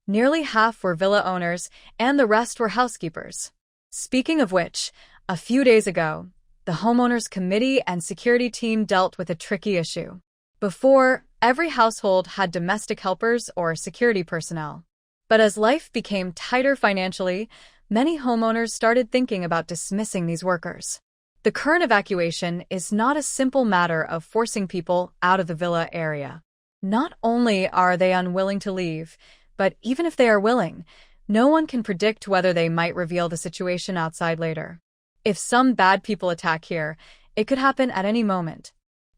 Nearly half were villa owners and the rest were housekeepers. Speaking of which, a few days ago, the homeowners committee and security team dealt with a tricky issue. Before, every household had domestic helpers or security personnel. But as life became tighter financially, many homeowners started thinking about dismissing these workers. The current evacuation is not a simple matter of forcing people out of the villa area. Not only are they unwilling to leave, but even if they are willing, no one can predict whether they might reveal the situation outside later. If some bad people attack here, it could happen at any moment.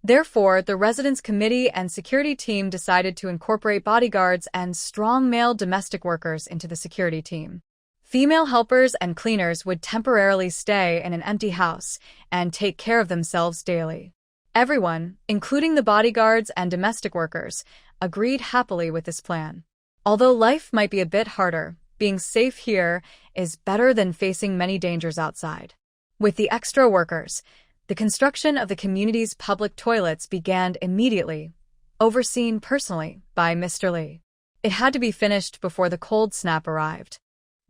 Therefore, the residence committee and security team decided to incorporate bodyguards and strong male domestic workers into the security team. Female helpers and cleaners would temporarily stay in an empty house and take care of themselves daily. Everyone, including the bodyguards and domestic workers, agreed happily with this plan. Although life might be a bit harder, being safe here is better than facing many dangers outside. With the extra workers, the construction of the community's public toilets began immediately, overseen personally by Mr. Li. It had to be finished before the cold snap arrived.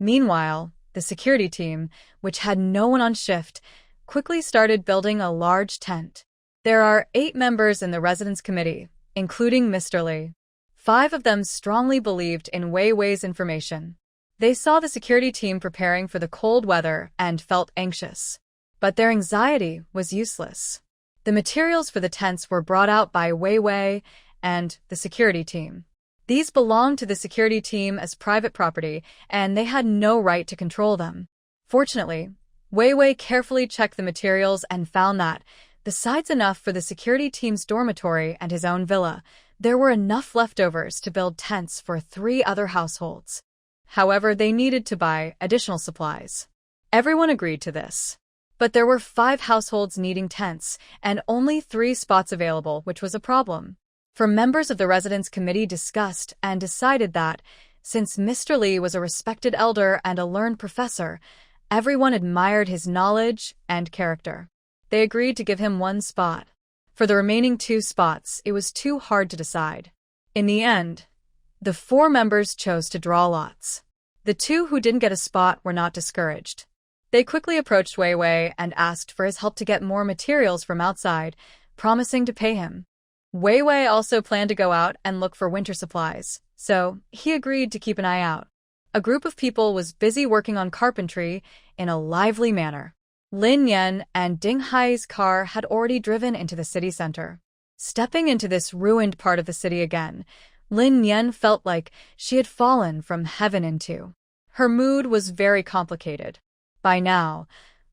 Meanwhile, the security team, which had no one on shift, quickly started building a large tent. There are 8 members in the residence committee, including Mr. Li. 5 of them strongly believed in Wei Wei's information. They saw the security team preparing for the cold weather and felt anxious. But their anxiety was useless. The materials for the tents were brought out by Wei Wei and the security team. These belonged to the security team as private property, and they had no right to control them. Fortunately, Wei Wei carefully checked the materials and found that, besides enough for the security team's dormitory and his own villa, there were enough leftovers to build tents for 3 other households. However, they needed to buy additional supplies. Everyone agreed to this. But there were 5 households needing tents, and only 3 spots available, which was a problem. For members of the residence committee discussed and decided that, since Mr. Li was a respected elder and a learned professor, everyone admired his knowledge and character. They agreed to give him 1 spot. For the remaining 2 spots, it was too hard to decide. In the end, the 4 members chose to draw lots. The 2 who didn't get a spot were not discouraged. They quickly approached Wei Wei and asked for his help to get more materials from outside, promising to pay him. Wei Wei also planned to go out and look for winter supplies, so he agreed to keep an eye out. A group of people was busy working on carpentry in a lively manner. Lin Yan and Ding Hai's car had already driven into the city center. Stepping into this ruined part of the city again, Lin Yan felt like she had fallen from heaven into. Her mood was very complicated. By now,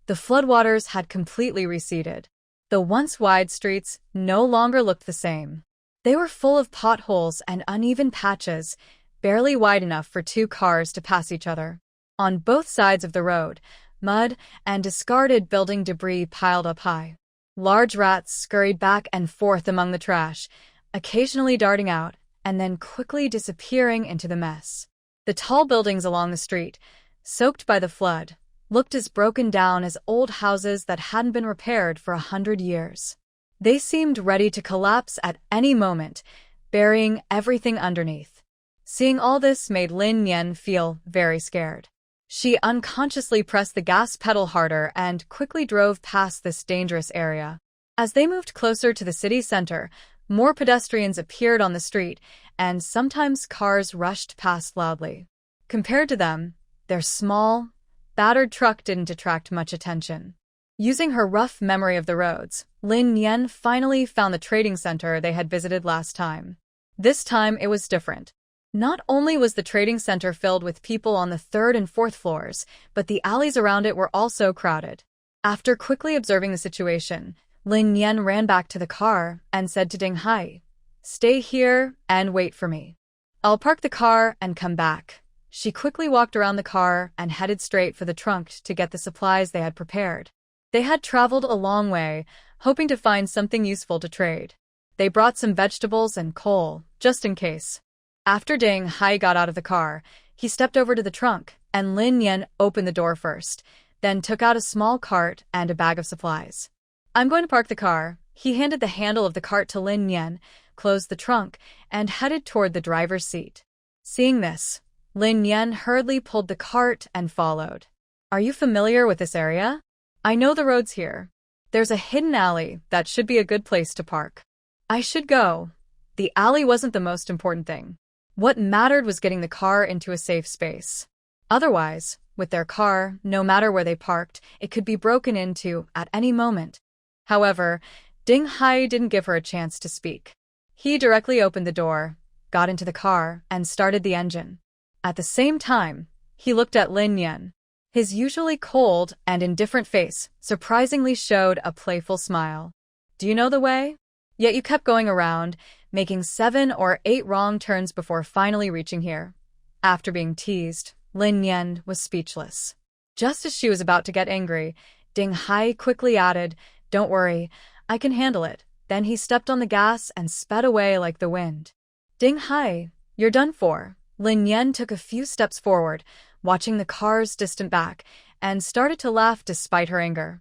the floodwaters had completely receded. The once wide streets no longer looked the same. They were full of potholes and uneven patches, barely wide enough for 2 cars to pass each other. On both sides of the road, mud and discarded building debris piled up high. Large rats scurried back and forth among the trash, occasionally darting out and then quickly disappearing into the mess. The tall buildings along the street, soaked by the flood, looked as broken down as old houses that hadn't been repaired for 100 years. They seemed ready to collapse at any moment, burying everything underneath. Seeing all this made Lin Yan feel very scared. She unconsciously pressed the gas pedal harder and quickly drove past this dangerous area. As they moved closer to the city center, more pedestrians appeared on the street, and sometimes cars rushed past loudly. Compared to them, their small, battered truck didn't attract much attention. Using her rough memory of the roads, Lin Yan finally found the trading center they had visited last time. This time it was different. Not only was the trading center filled with people on the 3rd and 4th floors, but the alleys around it were also crowded. After quickly observing the situation, Lin Yan ran back to the car and said to Ding Hai, "Stay here and wait for me. I'll park the car and come back." She quickly walked around the car and headed straight for the trunk to get the supplies they had prepared. They had traveled a long way, hoping to find something useful to trade. They brought some vegetables and coal, just in case. After Ding Hai got out of the car, he stepped over to the trunk, and Lin Yan opened the door first, then took out a small cart and a bag of supplies. "I'm going to park the car." He handed the handle of the cart to Lin Yan, closed the trunk, and headed toward the driver's seat. Seeing this, Lin Yan hurriedly pulled the cart and followed. "Are you familiar with this area? I know the roads here. There's a hidden alley that should be a good place to park." "I should go." The alley wasn't the most important thing. What mattered was getting the car into a safe space. Otherwise, with their car, no matter where they parked, it could be broken into at any moment. However, Ding Hai didn't give her a chance to speak. He directly opened the door, got into the car, and started the engine. At the same time, he looked at Lin Yan. His usually cold and indifferent face surprisingly showed a playful smile. "Do you know the way?" Yet you kept going around, making 7 or 8 wrong turns before finally reaching here. After being teased, Lin Yan was speechless. Just as she was about to get angry, Ding Hai quickly added, "Don't worry, I can handle it." Then he stepped on the gas and sped away like the wind. "Ding Hai, you're done for." Lin Yan took a few steps forward, watching the car's distant back, and started to laugh despite her anger.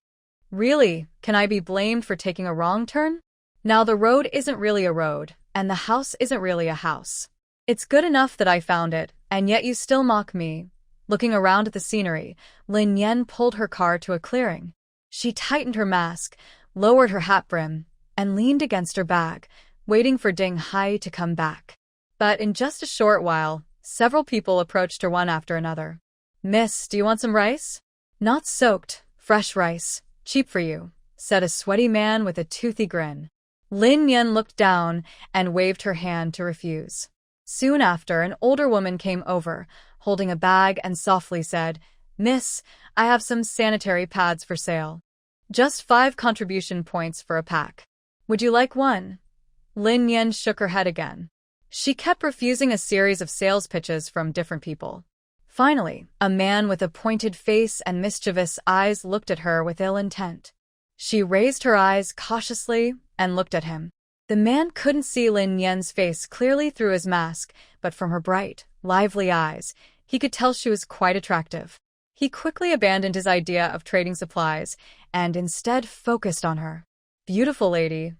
"Really, can I be blamed for taking a wrong turn? Now the road isn't really a road, and the house isn't really a house. It's good enough that I found it, and yet you still mock me." Looking around at the scenery, Lin Yan pulled her car to a clearing. She tightened her mask, lowered her hat brim, and leaned against her bag, waiting for Ding Hai to come back. But in just a short while, several people approached her one after another. "Miss, do you want some rice?" "Not soaked, fresh rice, cheap for you," said a sweaty man with a toothy grin. Lin Yan looked down and waved her hand to refuse. Soon after, an older woman came over, holding a bag and softly said, "Miss, I have some sanitary pads for sale. Just 5 contribution points for a pack. Would you like one?" Lin Yan shook her head again. She kept refusing a series of sales pitches from different people. Finally, a man with a pointed face and mischievous eyes looked at her with ill intent. She raised her eyes cautiously and looked at him. The man couldn't see Lin Yan's face clearly through his mask, but from her bright, lively eyes, he could tell she was quite attractive. He quickly abandoned his idea of trading supplies and instead focused on her. "Beautiful lady,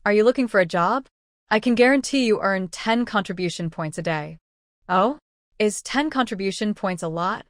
are you looking for a job? I can guarantee you earn 10 contribution points a day." "Oh? Is 10 contribution points a lot?"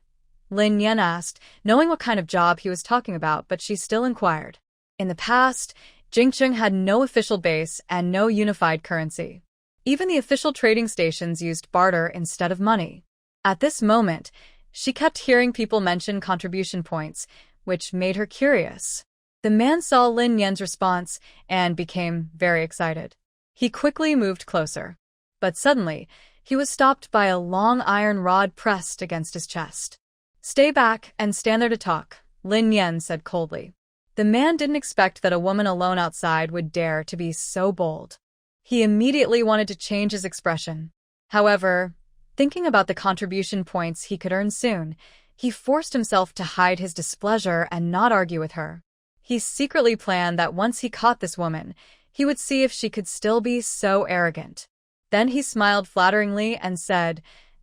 Lin Yan asked, knowing what kind of job he was talking about, but she still inquired. In the past, Jingcheng had no official base and no unified currency. Even the official trading stations used barter instead of money. At this moment, she kept hearing people mention contribution points, which made her curious. The man saw Lin Yan's response and became very excited. He quickly moved closer. But suddenly, he was stopped by a long iron rod pressed against his chest. "Stay back and stand there to talk," Lin Yan said coldly. The man didn't expect that a woman alone outside would dare to be so bold. He immediately wanted to change his expression. However, thinking about the contribution points he could earn soon, he forced himself to hide his displeasure and not argue with her. He secretly planned that once he caught this woman, he would see if she could still be so arrogant. Then he smiled flatteringly and said,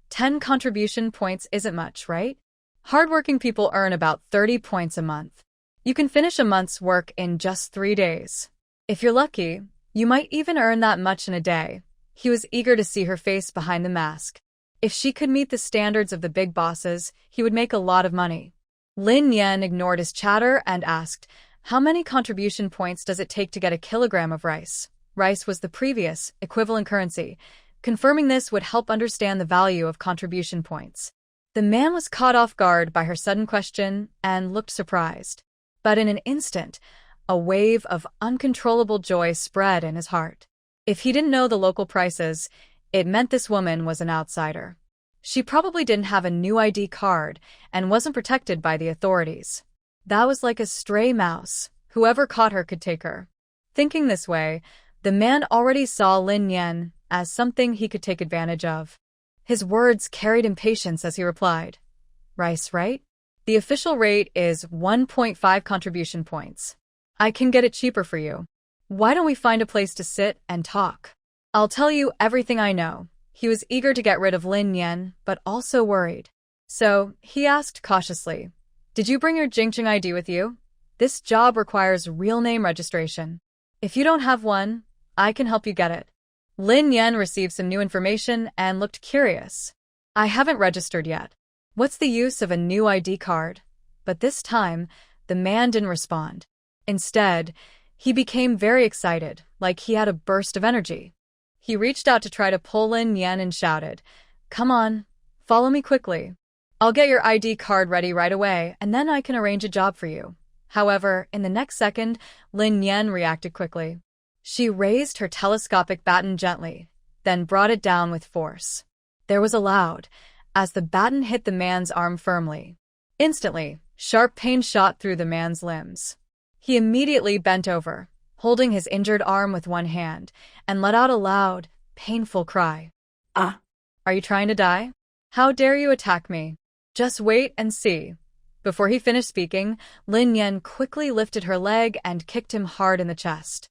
"10 contribution points isn't much, right? Hardworking people earn about 30 points a month. You can finish a month's work in just 3 days. If you're lucky, you might even earn that much in a day." He was eager to see her face behind the mask. If she could meet the standards of the big bosses, he would make a lot of money. Lin Yan ignored his chatter and asked, "How many contribution points does it take to get a kilogram of rice?" Rice was the previous, equivalent currency. Confirming this would help understand the value of contribution points. The man was caught off guard by her sudden question and looked surprised. But in an instant, a wave of uncontrollable joy spread in his heart. If he didn't know the local prices, it meant this woman was an outsider. She probably didn't have a new ID card and wasn't protected by the authorities. That was like a stray mouse. Whoever caught her could take her. Thinking this way, the man already saw Lin Yan as something he could take advantage of. His words carried impatience as he replied, "Rice, right? The official rate is 1.5 contribution points. I can get it cheaper for you. Why don't we find a place to sit and talk? I'll tell you everything I know." He was eager to get rid of Lin Yan, but also worried. So, he asked cautiously, "Did you bring your Jingcheng ID with you? This job requires real name registration. If you don't have one, I can help you get it." Lin Yan received some new information and looked curious. "I haven't registered yet. What's the use of a new ID card?" But this time, the man didn't respond. Instead, he became very excited, like he had a burst of energy. He reached out to try to pull Lin Yan and shouted, "Come on, follow me quickly. I'll get your ID card ready right away, and then I can arrange a job for you." However, in the next second, Lin Yan reacted quickly. She raised her telescopic baton gently, then brought it down with force. There was a loud, as the baton hit the man's arm firmly. Instantly, sharp pain shot through the man's limbs. He immediately bent over, holding his injured arm with one hand, and let out a loud, painful cry. "Ah! Are you trying to die? How dare you attack me? Just wait and see." Before he finished speaking, Lin Yan quickly lifted her leg and kicked him hard in the chest.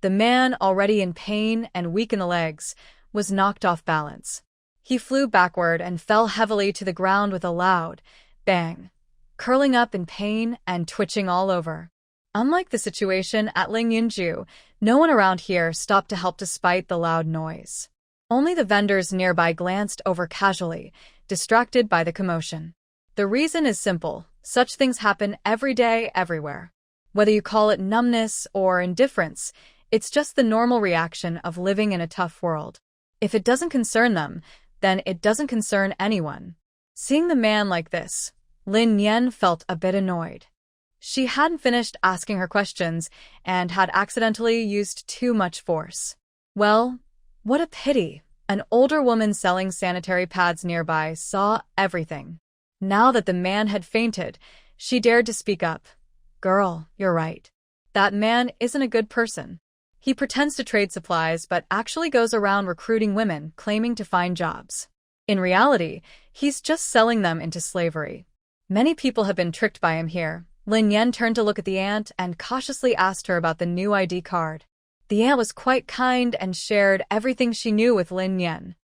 The man, already in pain and weak in the legs, was knocked off balance. He flew backward and fell heavily to the ground with a loud bang, curling up in pain and twitching all over. Unlike the situation at Lingyunju, no one around here stopped to help despite the loud noise. Only the vendors nearby glanced over casually, distracted by the commotion. The reason is simple. Such things happen every day, everywhere. Whether you call it numbness or indifference, it's just the normal reaction of living in a tough world. If it doesn't concern them, then it doesn't concern anyone. Seeing the man like this, Lin Yan felt a bit annoyed. She hadn't finished asking her questions and had accidentally used too much force. Well, what a pity. An older woman selling sanitary pads nearby saw everything. Now that the man had fainted, she dared to speak up. Girl, you're right. That man isn't a good person. He pretends to trade supplies but actually goes around recruiting women claiming to find jobs. In reality, he's just selling them into slavery. Many people have been tricked by him here. Lin Yan turned to look at the aunt and cautiously asked her about the new ID card. The aunt was quite kind and shared everything she knew with Lin Yan.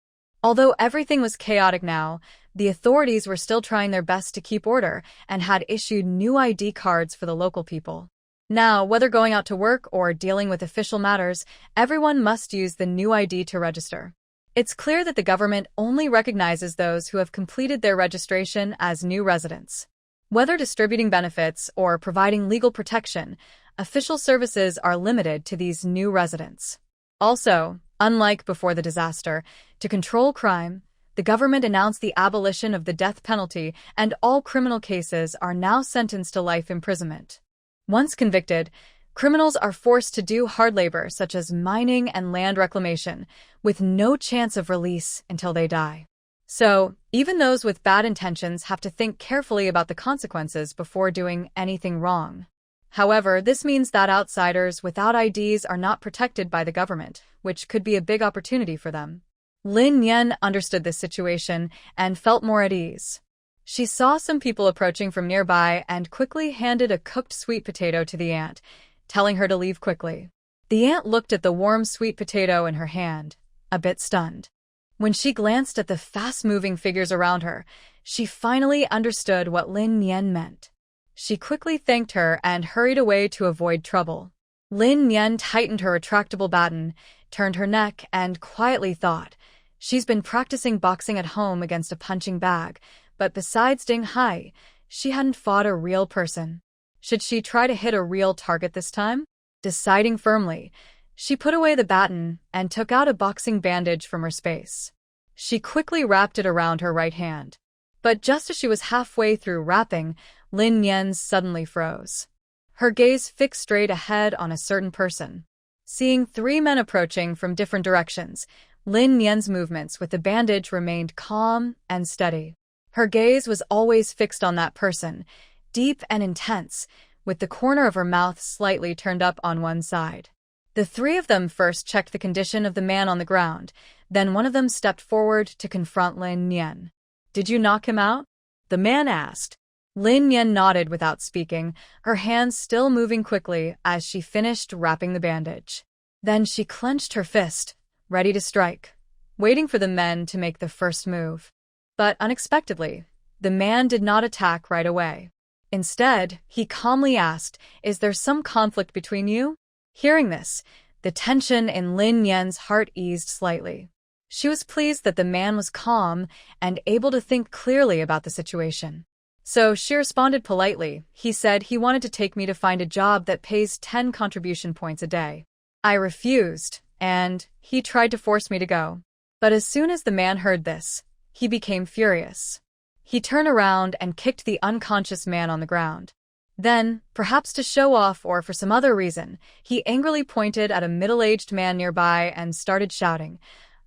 Although everything was chaotic now, the authorities were still trying their best to keep order and had issued new ID cards for the local people. Now, whether going out to work or dealing with official matters, everyone must use the new ID to register. It's clear that the government only recognizes those who have completed their registration as new residents. Whether distributing benefits or providing legal protection, official services are limited to these new residents. Also, unlike before the disaster, to control crime, the government announced the abolition of the death penalty and all criminal cases are now sentenced to life imprisonment. Once convicted, criminals are forced to do hard labor such as mining and land reclamation, with no chance of release until they die. So, even those with bad intentions have to think carefully about the consequences before doing anything wrong. However, this means that outsiders without IDs are not protected by the government, which could be a big opportunity for them. Lin Yan understood this situation and felt more at ease. She saw some people approaching from nearby and quickly handed a cooked sweet potato to the aunt, telling her to leave quickly. The aunt looked at the warm sweet potato in her hand, a bit stunned. When she glanced at the fast-moving figures around her, she finally understood what Lin Yan meant. She quickly thanked her and hurried away to avoid trouble. Lin Yan tightened her retractable baton, turned her neck, and quietly thought, she's been practicing boxing at home against a punching bag, but besides Ding Hai, she hadn't fought a real person. Should she try to hit a real target this time? Deciding firmly, she put away the baton and took out a boxing bandage from her space. She quickly wrapped it around her right hand. But just as she was halfway through wrapping, Lin Yan suddenly froze. Her gaze fixed straight ahead on a certain person. Seeing 3 men approaching from different directions, Lin Yan's movements with the bandage remained calm and steady. Her gaze was always fixed on that person, deep and intense, with the corner of her mouth slightly turned up on one side. The 3 of them first checked the condition of the man on the ground, then one of them stepped forward to confront Lin Yan. "Did you knock him out?" the man asked. Lin Yan nodded without speaking, her hands still moving quickly as she finished wrapping the bandage. Then she clenched her fist, ready to strike, waiting for the men to make the first move. But unexpectedly, the man did not attack right away. Instead, he calmly asked, "Is there some conflict between you?" Hearing this, the tension in Lin Yan's heart eased slightly. She was pleased that the man was calm and able to think clearly about the situation. So she responded politely. "He said he wanted to take me to find a job that pays 10 contribution points a day. I refused, and he tried to force me to go." But as soon as the man heard this, he became furious. He turned around and kicked the unconscious man on the ground. Then, perhaps to show off or for some other reason, he angrily pointed at a middle-aged man nearby and started shouting,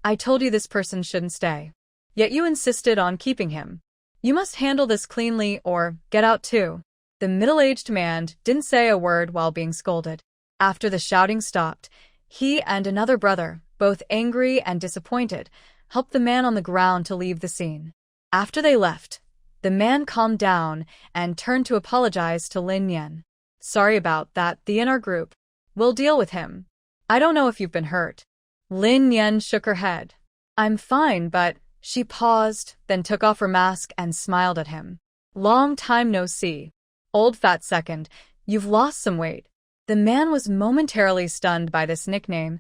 "I told you this person shouldn't stay. Yet you insisted on keeping him. You must handle this cleanly or get out too." The middle-aged man didn't say a word while being scolded. After the shouting stopped, he and another brother, both angry and disappointed, helped the man on the ground to leave the scene. After they left, the man calmed down and turned to apologize to Lin Yan. "Sorry about that, in our group. We'll deal with him. I don't know if you've been hurt." Lin Yan shook her head. "I'm fine, but..." She paused, then took off her mask and smiled at him. "Long time no see. Old fat second, you've lost some weight." The man was momentarily stunned by this nickname,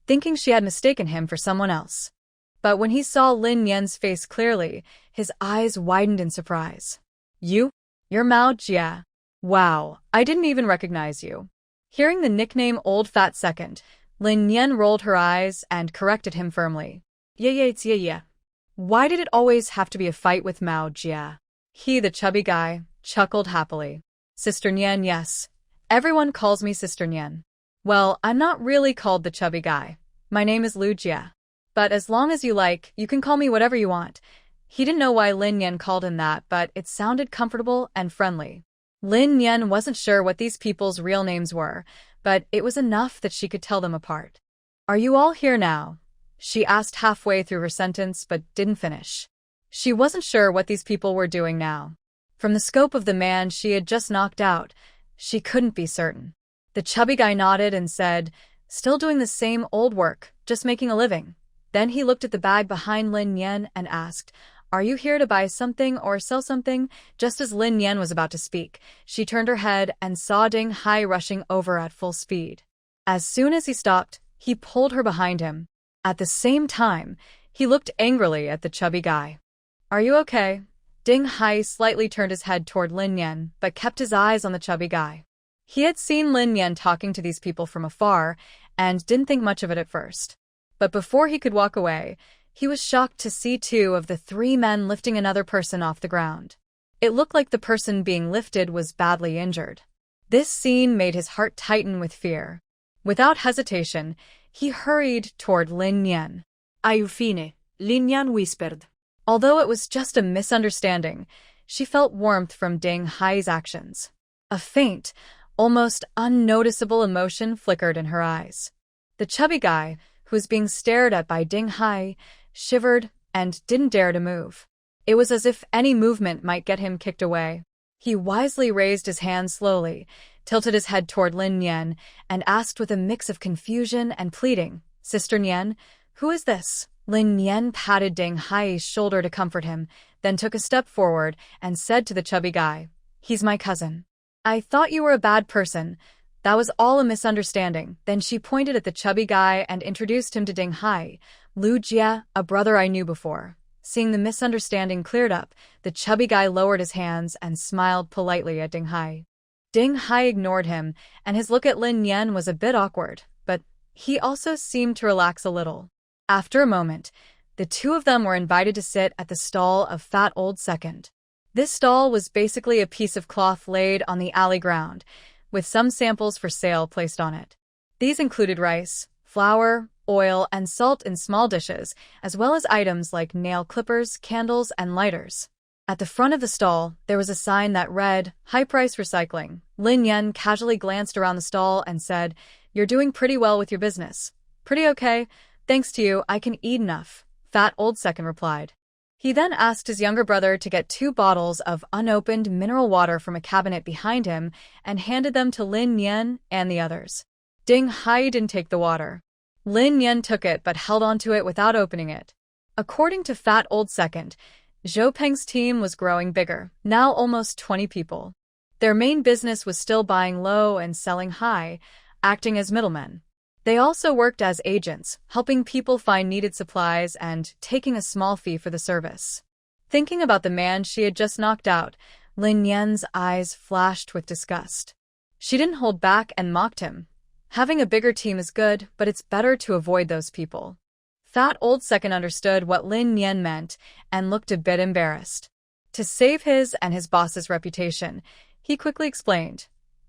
thinking she had mistaken him for someone else. But when he saw Lin Yan's face clearly, his eyes widened in surprise. You're Mao Jia. Wow, I didn't even recognize you." Hearing the nickname Old Fat Second, Lin Yan rolled her eyes and corrected him firmly. Yeah. Why did it always have to be a fight with Mao Jia?" He, the chubby guy, chuckled happily. "Sister Nian, yes. Everyone calls me Sister Nian. Well, I'm not really called the chubby guy. My name is Lu Jia. But as long as you like, you can call me whatever you want. He didn't know why Lin Yan called him that, but it sounded comfortable and friendly. Lin Yan wasn't sure what these people's real names were, but it was enough that she could tell them apart. Are you all here now? She asked halfway through her sentence but didn't finish. She wasn't sure what these people were doing now. From the scope of the man she had just knocked out, she couldn't be certain. The chubby guy nodded and said, "Still doing the same old work, just making a living." Then he looked at the bag behind Lin Yan and asked, "Are you here to buy something or sell something?" Just as Lin Yan was about to speak, she turned her head and saw Ding Hai rushing over at full speed. As soon as he stopped, he pulled her behind him. At the same time, he looked angrily at the chubby guy. "Are you okay?" Ding Hai slightly turned his head toward Lin Yan, but kept his eyes on the chubby guy. He had seen Lin Yan talking to these people from afar, and didn't think much of it at first. But before he could walk away, he was shocked to see two of the three men lifting another person off the ground. It looked like the person being lifted was badly injured. This scene made his heart tighten with fear. Without hesitation, he hurried toward Lin Yan.
"Are you fine?" Lin Yan whispered.
Although it was just a misunderstanding, she felt warmth from Ding Hai's actions. A faint, almost unnoticeable emotion flickered in her eyes. The chubby guy, who was being stared at by Ding Hai, shivered and didn't dare to move. It was as if any movement might get him kicked away. He wisely raised his hand slowly, tilted his head toward Lin Yan, and asked with a mix of confusion and pleading, "Sister Nian, who is this?" Lin Yan patted Ding Hai's shoulder to comfort him, then took a step forward and said to the chubby guy, "He's my cousin. I thought you were a bad person. That was all a misunderstanding." Then she pointed at the chubby guy and introduced him to Ding Hai, "Lu Jia, a brother I knew before." Seeing the misunderstanding cleared up, the chubby guy lowered his hands and smiled politely at Ding Hai. Ding Hai ignored him, and his look at Lin Yan was a bit awkward, but he also seemed to relax a little. After a moment, the two of them were invited to sit at the stall of Fat Old Second. This stall was basically a piece of cloth laid on the alley ground, with some samples for sale placed on it. These included rice, flour, oil, and salt in small dishes, as well as items like nail clippers, candles, and lighters. At the front of the stall, there was a sign that read, "High Price Recycling." Lin Yan casually glanced around the stall and said, "You're doing pretty well with your business." "Pretty okay. Thanks to you, I can eat enough," Fat Old Second replied. He then asked his younger brother to get 2 bottles of unopened mineral water from a cabinet behind him and handed them to Lin Yan and the others. Ding Hai didn't take the water. Lin Yan took it but held onto it without opening it. According to Fat Old Second, Zhou Peng's team was growing bigger, now almost 20 people. Their main business was still buying low and selling high, acting as middlemen. They also worked as agents, helping people find needed supplies and taking a small fee for the service. Thinking about the man she had just knocked out, Lin Yan's eyes flashed with disgust. She didn't hold back and mocked him. Having a bigger team is good, but it's better to avoid those people. Fat Old Second understood what Lin Yan meant and looked a bit embarrassed. To save his and his boss's reputation, he quickly explained,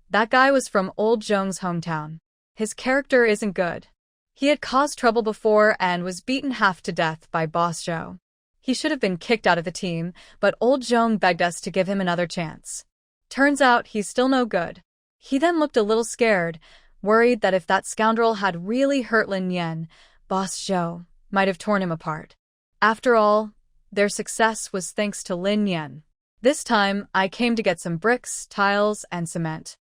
"That guy was from Old Zhong's hometown. His character isn't good. He had caused trouble before and was beaten half to death by Boss Zhou. He should have been kicked out of the team, but Old Zhong begged us to give him another chance. Turns out he's still no good." He then looked a little scared, worried that if that scoundrel had really hurt Lin Yan, Boss Zhou might have torn him apart. After all, their success was thanks to Lin Yan. "This time, I came to get some bricks, tiles, and cement.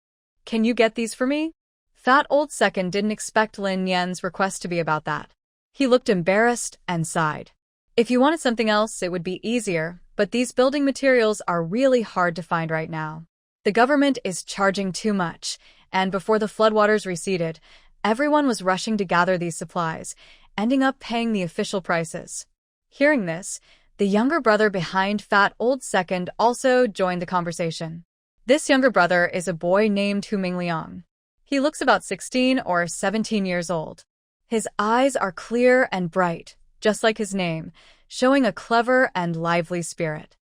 Can you get these for me?" Fat Old Second didn't expect Lin Yan's request to be about that. He looked embarrassed and sighed. "If you wanted something else, it would be easier, but these building materials are really hard to find right now. The government is charging too much, and before the floodwaters receded, everyone was rushing to gather these supplies, ending up paying the official prices." Hearing this, the younger brother behind Fat Old Second also joined the conversation. This younger brother is a boy named Hu Mingliang. He looks about 16 or 17 years old. His eyes are clear and bright, just like his name, showing a clever and lively spirit.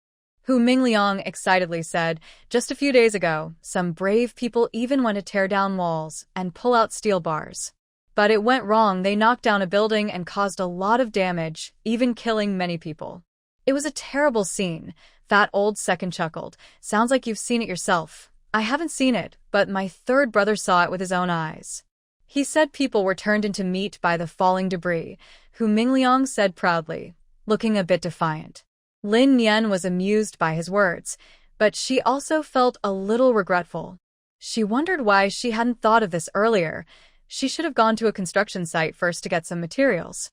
Hu Mingliang excitedly said, "Just a few days ago, some brave people even went to tear down walls and pull out steel bars. But it went wrong. They knocked down a building and caused a lot of damage, even killing many people. It was a terrible scene. Fat Old Second chuckled. Sounds like you've seen it yourself. I haven't seen it, but my third brother saw it with his own eyes. He said people were turned into meat by the falling debris, Hu Mingliang said proudly, looking a bit defiant. Lin Yan was amused by his words, but she also felt a little regretful. She wondered why she hadn't thought of this earlier. She should have gone to a construction site first to get some materials.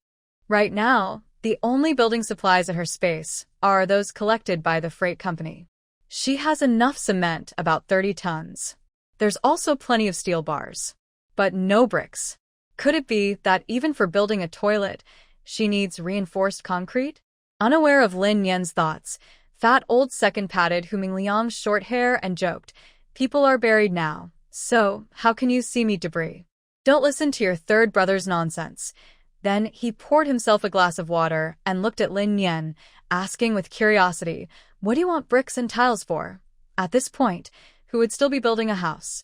Right now, the only building supplies at her space are those collected by the freight company. She has enough cement, about 30 tons. There's also plenty of steel bars. But no bricks. Could it be that even for building a toilet, she needs reinforced concrete? Unaware of Lin Yan's thoughts, Fat Old Second patted Hu Mingliang's short hair and joked, "People are buried now, so how can you see me debris? Don't listen to your third brother's nonsense." Then he poured himself a glass of water and looked at Lin Yan, asking with curiosity, "What do you want bricks and tiles for?" At this point, who would still be building a house?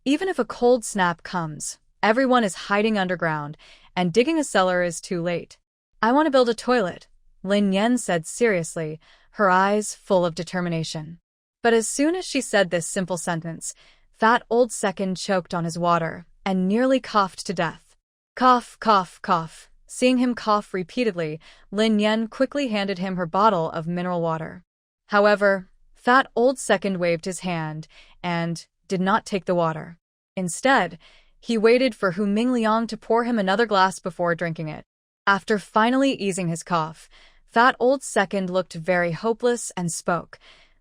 Even if a cold snap comes, everyone is hiding underground, and digging a cellar is too late. "I want to build a toilet," Lin Yan said seriously, her eyes full of determination. But as soon as she said this simple sentence, Fat Old Second choked on his water and nearly coughed to death. Cough, cough, cough. Seeing him cough repeatedly, Lin Yan quickly handed him her bottle of mineral water. However, Fat Old Second waved his hand and did not take the water. Instead, he waited for Hu Mingliang to pour him another glass before drinking it. After finally easing his cough, Fat Old Second looked very hopeless and spoke.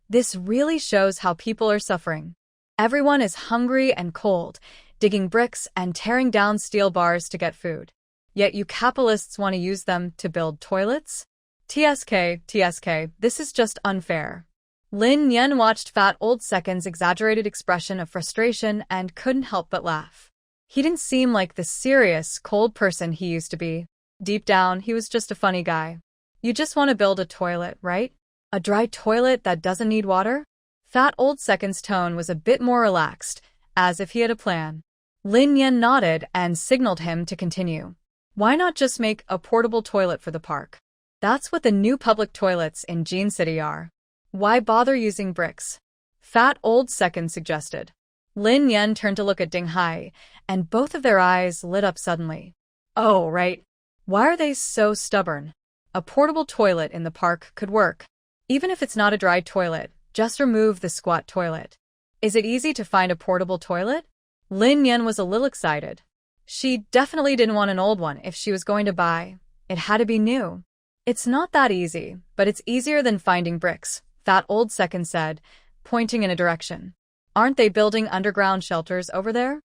"This really shows how people are suffering. Everyone is hungry and cold, digging bricks and tearing down steel bars to get food. Yet you capitalists want to use them to build toilets? TSK, this is just unfair." Lin Yan watched Fat Old Second's exaggerated expression of frustration and couldn't help but laugh. He didn't seem like the serious, cold person he used to be. Deep down, he was just a funny guy. "You just want to build a toilet, right? A dry toilet that doesn't need water?" Fat Old Second's tone was a bit more relaxed, as if he had a plan. Lin Yan nodded and signaled him to continue. "Why not just make a portable toilet for the park? That's what the new public toilets in Jean City are. Why bother using bricks?" Fat Old Second suggested. Lin Yan turned to look at Ding Hai, and both of their eyes lit up suddenly. "Oh, right. Why are they so stubborn? A portable toilet in the park could work. Even if it's not a dry toilet, just remove the squat toilet. Is it easy to find a portable toilet?" Lin Yan was a little excited. She definitely didn't want an old one if she was going to buy. It had to be new. "It's not that easy, but it's easier than finding bricks," Fat Old Second said, pointing in a direction. "Aren't they building underground shelters over there?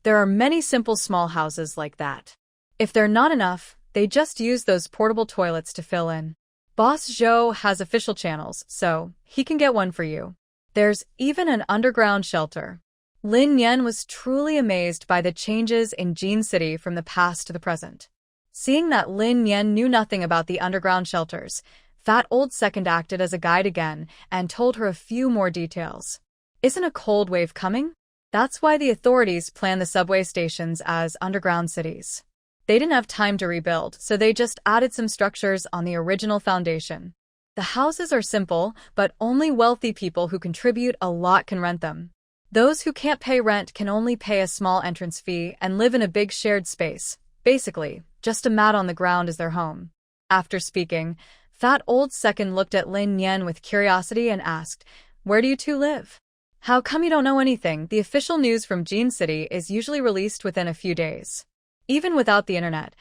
There are many simple small houses like that. If they're not enough, they just use those portable toilets to fill in. Boss Zhou has official channels, so he can get one for you. There's even an underground shelter." Lin Yan was truly amazed by the changes in Jean City from the past to the present. Seeing that Lin Yan knew nothing about the underground shelters, Fat Old Second acted as a guide again and told her a few more details. "Isn't a cold wave coming? That's why the authorities plan the subway stations as underground cities. They didn't have time to rebuild, so they just added some structures on the original foundation. The houses are simple, but only wealthy people who contribute a lot can rent them. Those who can't pay rent can only pay a small entrance fee and live in a big shared space. Basically, just a mat on the ground is their home." After speaking, Fat Old Second looked at Lin Yan with curiosity and asked, "Where do you two live? How come you don't know anything?" The official news from Jean City is usually released within a few days. Even without the internet,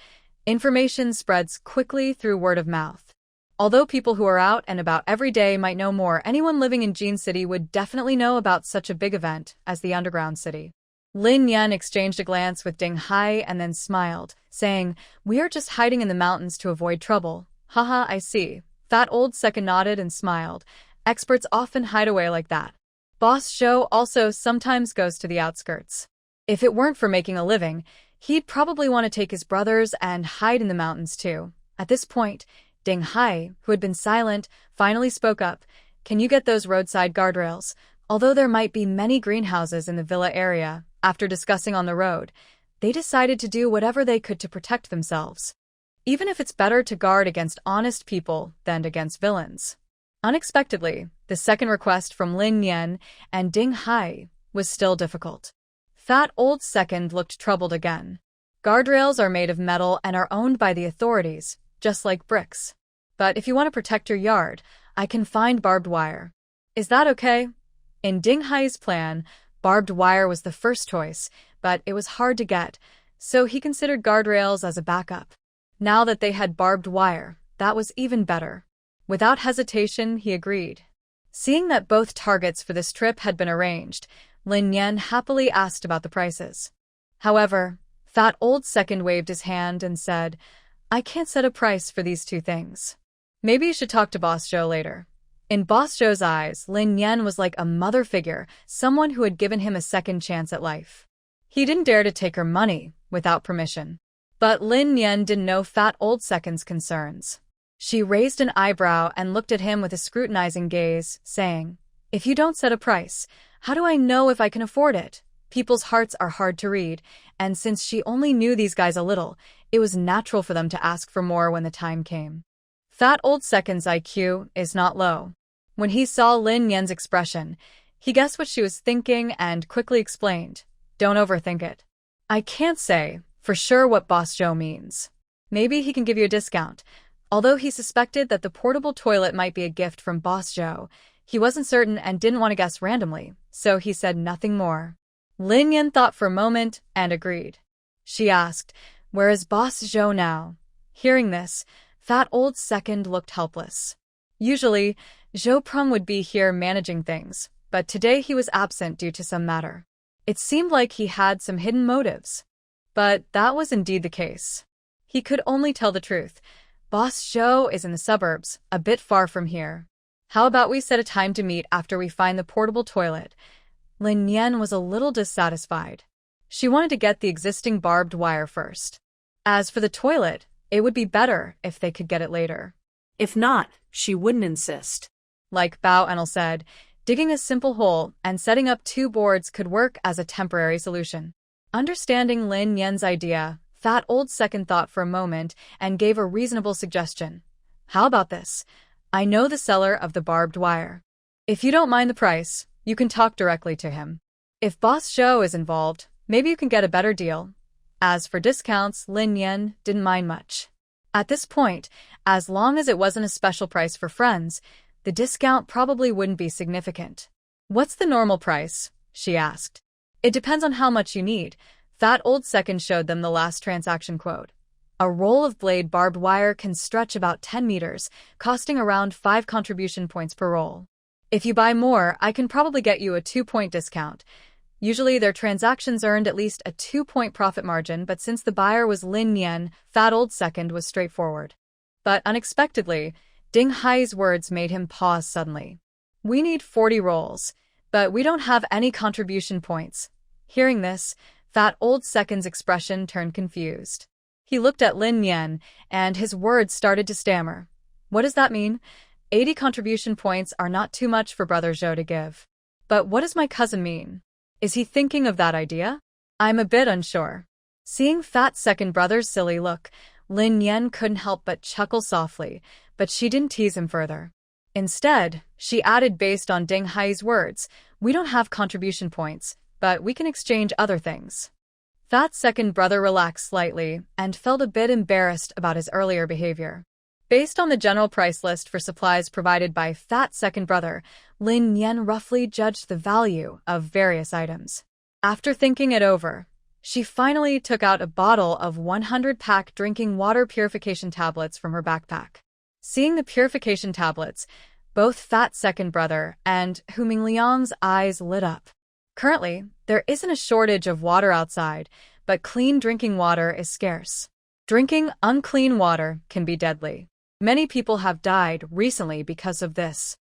information spreads quickly through word of mouth. Although people who are out and about every day might know more, anyone living in Jean City would definitely know about such a big event as the underground city. Lin Yan exchanged a glance with Ding Hai and then smiled, saying, "We are just hiding in the mountains to avoid trouble." "Haha, I see." Fat Old Second nodded and smiled. "Experts often hide away like that. Boss Zhou also sometimes goes to the outskirts. If it weren't for making a living, he'd probably want to take his brothers and hide in the mountains too." At this point, Ding Hai, who had been silent, finally spoke up. "Can you get those roadside guardrails? Although there might be many greenhouses in the villa area," after discussing on the road, they decided to do whatever they could to protect themselves, even if it's better to guard against honest people than against villains. Unexpectedly, the second request from Lin Yan and Ding Hai was still difficult. Fat Old Second looked troubled again. Guardrails are made of metal and are owned by the authorities, just like bricks. But if you want to protect your yard, I can find barbed wire. Is that okay? In Ding Hai's plan, barbed wire was the first choice, but it was hard to get, so he considered guardrails as a backup. Now that they had barbed wire, that was even better. Without hesitation, he agreed. Seeing that both targets for this trip had been arranged, Lin Yan happily asked about the prices. However, Fat Old Second waved his hand and said, I can't set a price for these two things. Maybe you should talk to Boss Joe later. In Boss Joe's eyes, Lin Yan was like a mother figure, someone who had given him a second chance at life. He didn't dare to take her money without permission. But Lin Yan didn't know Fat Old Second's concerns. She raised an eyebrow and looked at him with a scrutinizing gaze, saying, If you don't set a price, how do I know if I can afford it? People's hearts are hard to read, and since she only knew these guys a little, it was natural for them to ask for more when the time came. Fat Old Second's IQ is not low. When he saw Lin Yan's expression, he guessed what she was thinking and quickly explained, Don't overthink it. I can't say for sure what Boss Joe means. Maybe he can give you a discount. Although he suspected that the portable toilet might be a gift from Boss Joe, he wasn't certain and didn't want to guess randomly, so he said nothing more. Lin Yan thought for a moment and agreed. She asked, Where is Boss Joe now? Hearing this, Fat Old Second looked helpless. Usually, Zhou Prung would be here managing things, but today he was absent due to some matter. It seemed like he had some hidden motives. But that was indeed the case. He could only tell the truth. Boss Joe is in the suburbs, a bit far from here. How about we set a time to meet after we find the portable toilet? Lin Yan was a little dissatisfied. She wanted to get the existing barbed wire first. As for the toilet, it would be better if they could get it later.
If not, she wouldn't insist.
Like Bao Enel said, digging a simple hole and setting up 2 boards could work as a temporary solution. Understanding Lin Yan's idea, Fat Old Second thought for a moment and gave a reasonable suggestion. How about this? I know the seller of the barbed wire. If you don't mind the price, you can talk directly to him. If Boss Joe is involved, maybe you can get a better deal. As for discounts, Lin Yan didn't mind much. At this point, as long as it wasn't a special price for friends, the discount probably wouldn't be significant. What's the normal price? She asked. It depends on how much you need. Fat Old Second showed them the last transaction quote. A roll of blade barbed wire can stretch about 10 meters, costing around 5 contribution points per roll. If you buy more, I can probably get you a 2-point discount. Usually their transactions earned at least a 2-point profit margin, but since the buyer was Lin Yan, Fat Old Second was straightforward. But unexpectedly, Ding Hai's words made him pause suddenly. We need 40 rolls, but we don't have any contribution points. Hearing this, Fat Old Second's expression turned confused. He looked at Lin Yan, and his words started to stammer. What does that mean? 80 contribution points are not too much for Brother Zhou to give. But what does my cousin mean? Is he thinking of that idea? I'm a bit unsure. Seeing Fat Second Brother's silly look, Lin Yan couldn't help but chuckle softly, but she didn't tease him further. Instead, she added based on Ding Hai's words, We don't have contribution points, but we can exchange other things. Fat Second Brother relaxed slightly and felt a bit embarrassed about his earlier behavior. Based on the general price list for supplies provided by Fat Second Brother, Lin Yan roughly judged the value of various items. After thinking it over, she finally took out a bottle of 100-pack drinking water purification tablets from her backpack. Seeing the purification tablets, both Fat Second Brother and Hu Mingliang's eyes lit up. Currently, there isn't a shortage of water outside, but clean drinking water is scarce. Drinking unclean water can be deadly. Many people have died recently because of this.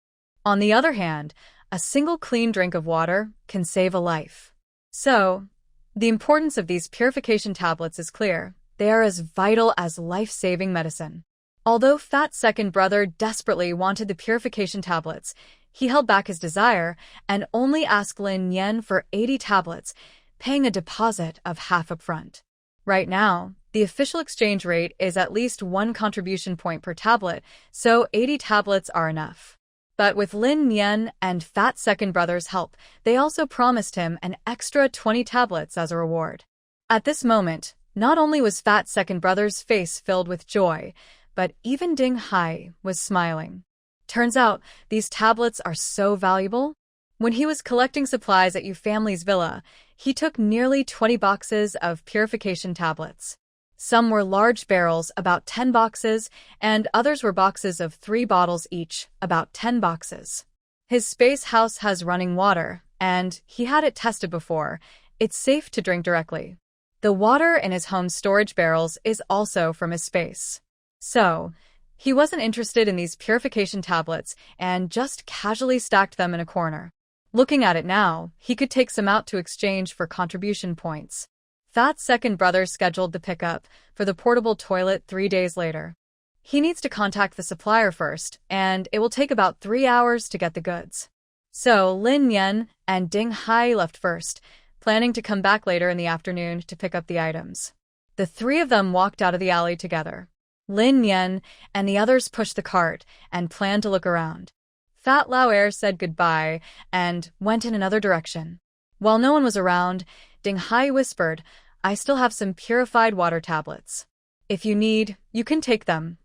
On the other hand, a single clean drink of water can save a life. So, the importance of these purification tablets is clear. They are as vital as life-saving medicine. Although Fat Second Brother desperately wanted the purification tablets, he held back his desire and only asked Lin Yan for 80 tablets, paying a deposit of half up front. Right now, the official exchange rate is at least 1 contribution point per tablet, so 80 tablets are enough. But with Lin Yen and Fat Second Brother's help, they also promised him an extra 20 tablets as a reward. At this moment, not only was Fat Second Brother's face filled with joy, but even Ding Hai was smiling. Turns out, these tablets are so valuable. When he was collecting supplies at Yu family's villa, he took nearly 20 boxes of purification tablets. Some were large barrels, about 10 boxes, and others were boxes of 3 bottles each, about 10 boxes. His space house has running water, and he had it tested before. It's safe to drink directly. The water in his home storage barrels is also from his space. So, he wasn't interested in these purification tablets and just casually stacked them in a corner. Looking at it now, he could take some out to exchange for contribution points. Fat Second Brother scheduled the pickup for the portable toilet 3 days later. He needs to contact the supplier first, and it will take about 3 hours to get the goods. So Lin Yen and Ding Hai left first, planning to come back later in the afternoon to pick up the items. The 3 of them walked out of the alley together. Lin Yen and the others pushed the cart and planned to look around. Fat Lao Er said goodbye and went in another direction. While no one was around, Ding Hai whispered, "I still have some purified water tablets. If you need, you can take them."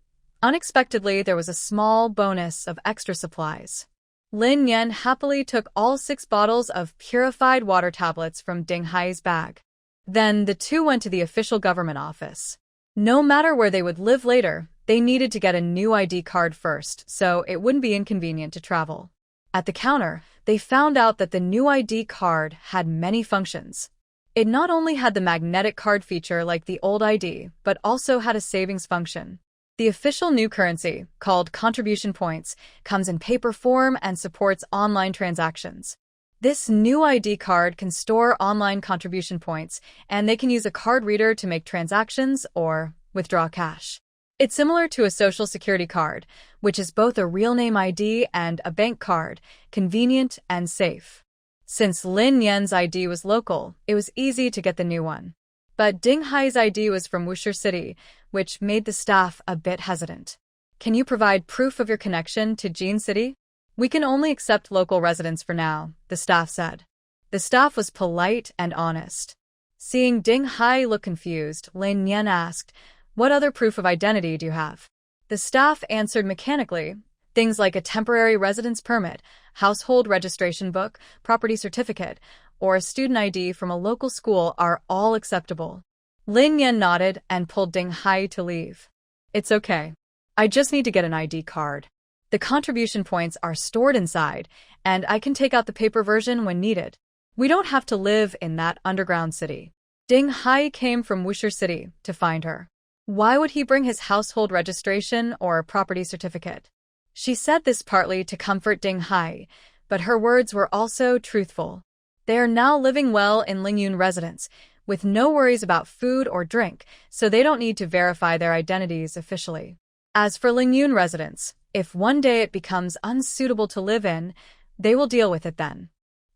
Unexpectedly, there was a small bonus of extra supplies. Lin Yen happily took all 6 bottles of purified water tablets from Ding Hai's bag. Then the 2 went to the official government office. No matter where they would live later, they needed to get a new ID card first, so it wouldn't be inconvenient to travel. At the counter, they found out that the new ID card had many functions. It not only had the magnetic card feature like the old ID, but also had a savings function. The official new currency, called contribution points, comes in paper form and supports online transactions. This new ID card can store online contribution points, and they can use a card reader to make transactions or withdraw cash. It's similar to a social security card, which is both a real name ID and a bank card, convenient and safe. Since Lin Yen's ID was local, it was easy to get the new one. But Ding Hai's ID was from Wuxi City, which made the staff a bit hesitant. "Can you provide proof of your connection to Jin City?" "We can only accept local residents for now," the staff said. The staff was polite and honest. Seeing Ding Hai look confused, Lin Yen asked, "What other proof of identity do you have?" The staff answered mechanically. Things like a temporary residence permit, household registration book, property certificate, or a student ID from a local school are all acceptable. Lin Yen nodded and pulled Ding Hai to leave. "It's okay. I just need to get an ID card. The contribution points are stored inside, and I can take out the paper version when needed. We don't have to live in that underground city." Ding Hai came from Wuxi City to find her. Why would he bring his household registration or property certificate? She said this partly to comfort Ding Hai, but her words were also truthful. They are now living well in Lingyun residence, with no worries about food or drink, so they don't need to verify their identities officially. As for Lingyun residents, if one day it becomes unsuitable to live in, they will deal with it then.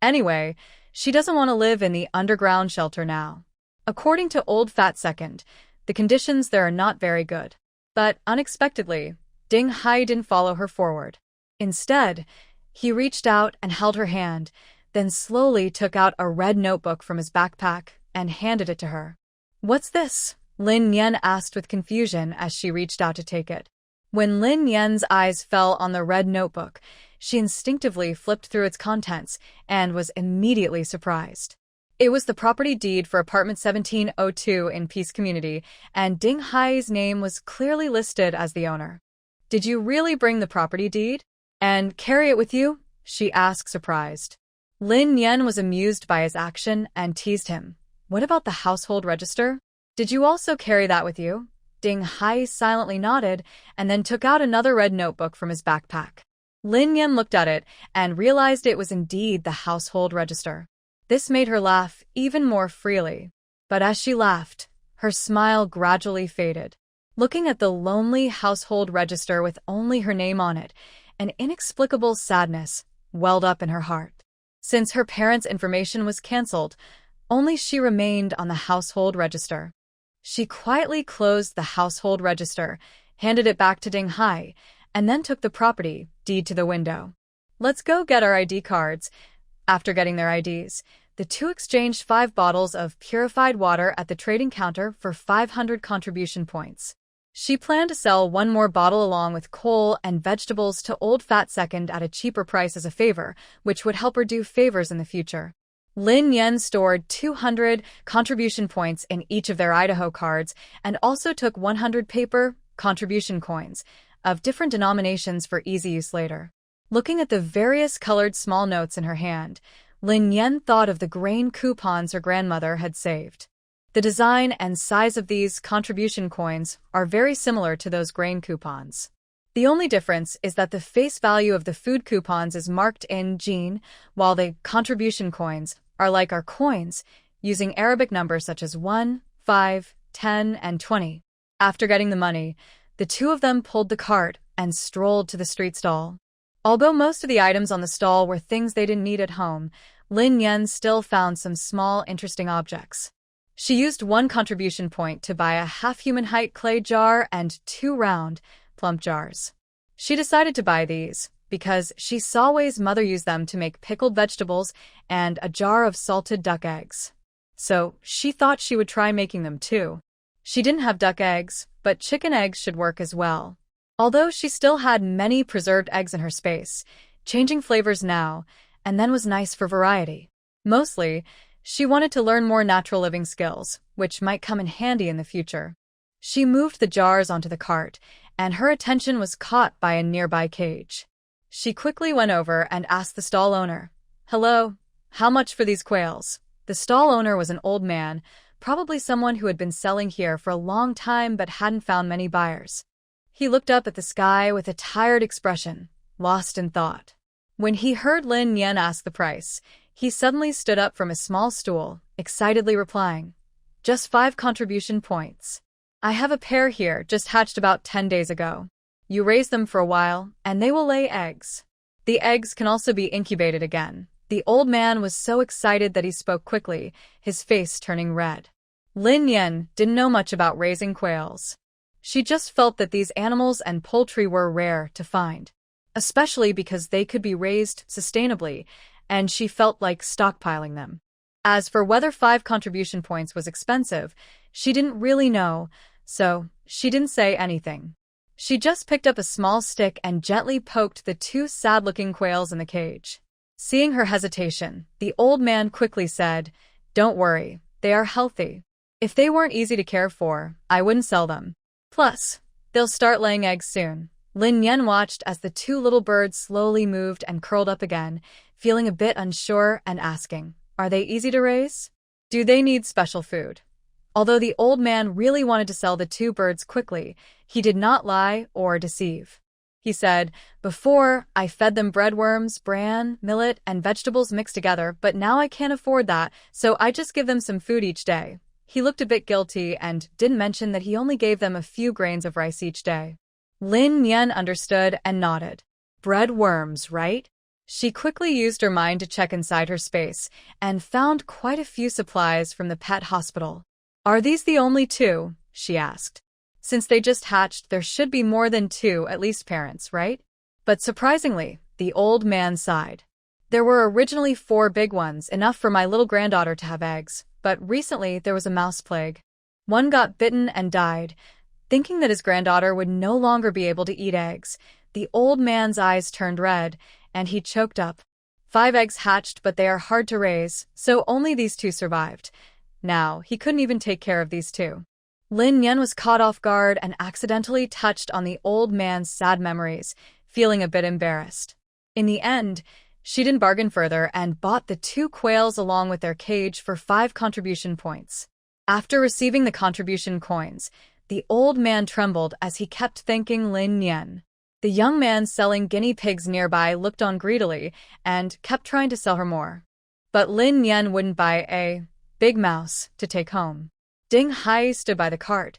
Anyway, she doesn't want to live in the underground shelter now. According to Old Fat Second, the conditions there are not very good. But unexpectedly, Ding Hai didn't follow her forward. Instead, he reached out and held her hand, then slowly took out a red notebook from his backpack and handed it to her. "What's this?" Lin Yen asked with confusion as she reached out to take it. When Lin Yen's eyes fell on the red notebook, she instinctively flipped through its contents and was immediately surprised. It was the property deed for apartment 1702 in Peace Community, and Ding Hai's name was clearly listed as the owner. "Did you really bring the property deed? And carry it with you?" she asked, surprised. Lin Yen was amused by his action and teased him. "What about the household register? Did you also carry that with you?" Ding Hai silently nodded and then took out another red notebook from his backpack. Lin Yen looked at it and realized it was indeed the household register. This made her laugh even more freely. But as she laughed, her smile gradually faded. Looking at the lonely household register with only her name on it, an inexplicable sadness welled up in her heart. Since her parents' information was cancelled, only she remained on the household register. She quietly closed the household register, handed it back to Ding Hai, and then took the property deed to the window. Let's go get our ID cards. After getting their IDs, the two exchanged 5 bottles of purified water at the trading counter for 500 contribution points. She planned to sell one more bottle along with coal and vegetables to Old Fat Second at a cheaper price as a favor, which would help her do favors in the future. Lin Yen stored 200 contribution points in each of their Idaho cards and also took 100 paper contribution coins of different denominations for easy use later. Looking at the various colored small notes in her hand, Lin Yen thought of the grain coupons her grandmother had saved. The design and size of these contribution coins are very similar to those grain coupons. The only difference is that the face value of the food coupons is marked in Jin, while the contribution coins are like our coins, using Arabic numbers such as 1, 5, 10, and 20. After getting the money, the two of them pulled the cart and strolled to the street stall. Although most of the items on the stall were things they didn't need at home, Lin Yen still found some small, interesting objects. She used 1 contribution point to buy a half-human height clay jar and 2 round, plump jars. She decided to buy these because she saw Wei's mother use them to make pickled vegetables and a jar of salted duck eggs. So she thought she would try making them too. She didn't have duck eggs, but chicken eggs should work as well. Although she still had many preserved eggs in her space, changing flavors now and then was nice for variety. Mostly, she wanted to learn more natural living skills, which might come in handy in the future. She moved the jars onto the cart, and her attention was caught by a nearby cage. She quickly went over and asked the stall owner, "Hello, how much for these quails?" The stall owner was an old man, probably someone who had been selling here for a long time but hadn't found many buyers. He looked up at the sky with a tired expression, lost in thought. When he heard Lin Yen ask the price, he suddenly stood up from a small stool, excitedly replying, "Just 5 contribution points. I have a pair here, just hatched about 10 days ago. You raise them for a while, and they will lay eggs. The eggs can also be incubated again." The old man was so excited that he spoke quickly, his face turning red. Lin Yen didn't know much about raising quails. She just felt that these animals and poultry were rare to find, especially because they could be raised sustainably, and she felt like stockpiling them. As for whether 5 contribution points was expensive, she didn't really know, so she didn't say anything. She just picked up a small stick and gently poked the 2 sad-looking quails in the cage. Seeing her hesitation, the old man quickly said, "Don't worry, they are healthy. If they weren't easy to care for, I wouldn't sell them. Plus, they'll start laying eggs soon." Lin Yen watched as the 2 little birds slowly moved and curled up again, feeling a bit unsure and asking, "Are they easy to raise? Do they need special food?" Although the old man really wanted to sell the 2 birds quickly, he did not lie or deceive. He said, "Before, I fed them breadworms, bran, millet, and vegetables mixed together, but now I can't afford that, so I just give them some food each day." He looked a bit guilty and didn't mention that he only gave them a few grains of rice each day. Lin Yen understood and nodded. Breadworms, right? She quickly used her mind to check inside her space and found quite a few supplies from the pet hospital. "Are these the only 2?" she asked. "Since they just hatched, there should be more than 2, at least parents, right?" But surprisingly, the old man sighed. "There were originally 4 big ones, enough for my little granddaughter to have eggs, but recently there was a mouse plague. One got bitten and died." Thinking that his granddaughter would no longer be able to eat eggs, the old man's eyes turned red, and he choked up. 5 eggs hatched, but they are hard to raise, so only these 2 survived. Now, he couldn't even take care of these 2. Lin Yen was caught off guard and accidentally touched on the old man's sad memories, feeling a bit embarrassed. In the end, she didn't bargain further and bought the 2 quails along with their cage for 5 contribution points. After receiving the contribution coins, the old man trembled as he kept thanking Lin Yen. The young man selling guinea pigs nearby looked on greedily and kept trying to sell her more. But Lin Yen wouldn't buy a big mouse to take home. Ding Hai stood by the cart,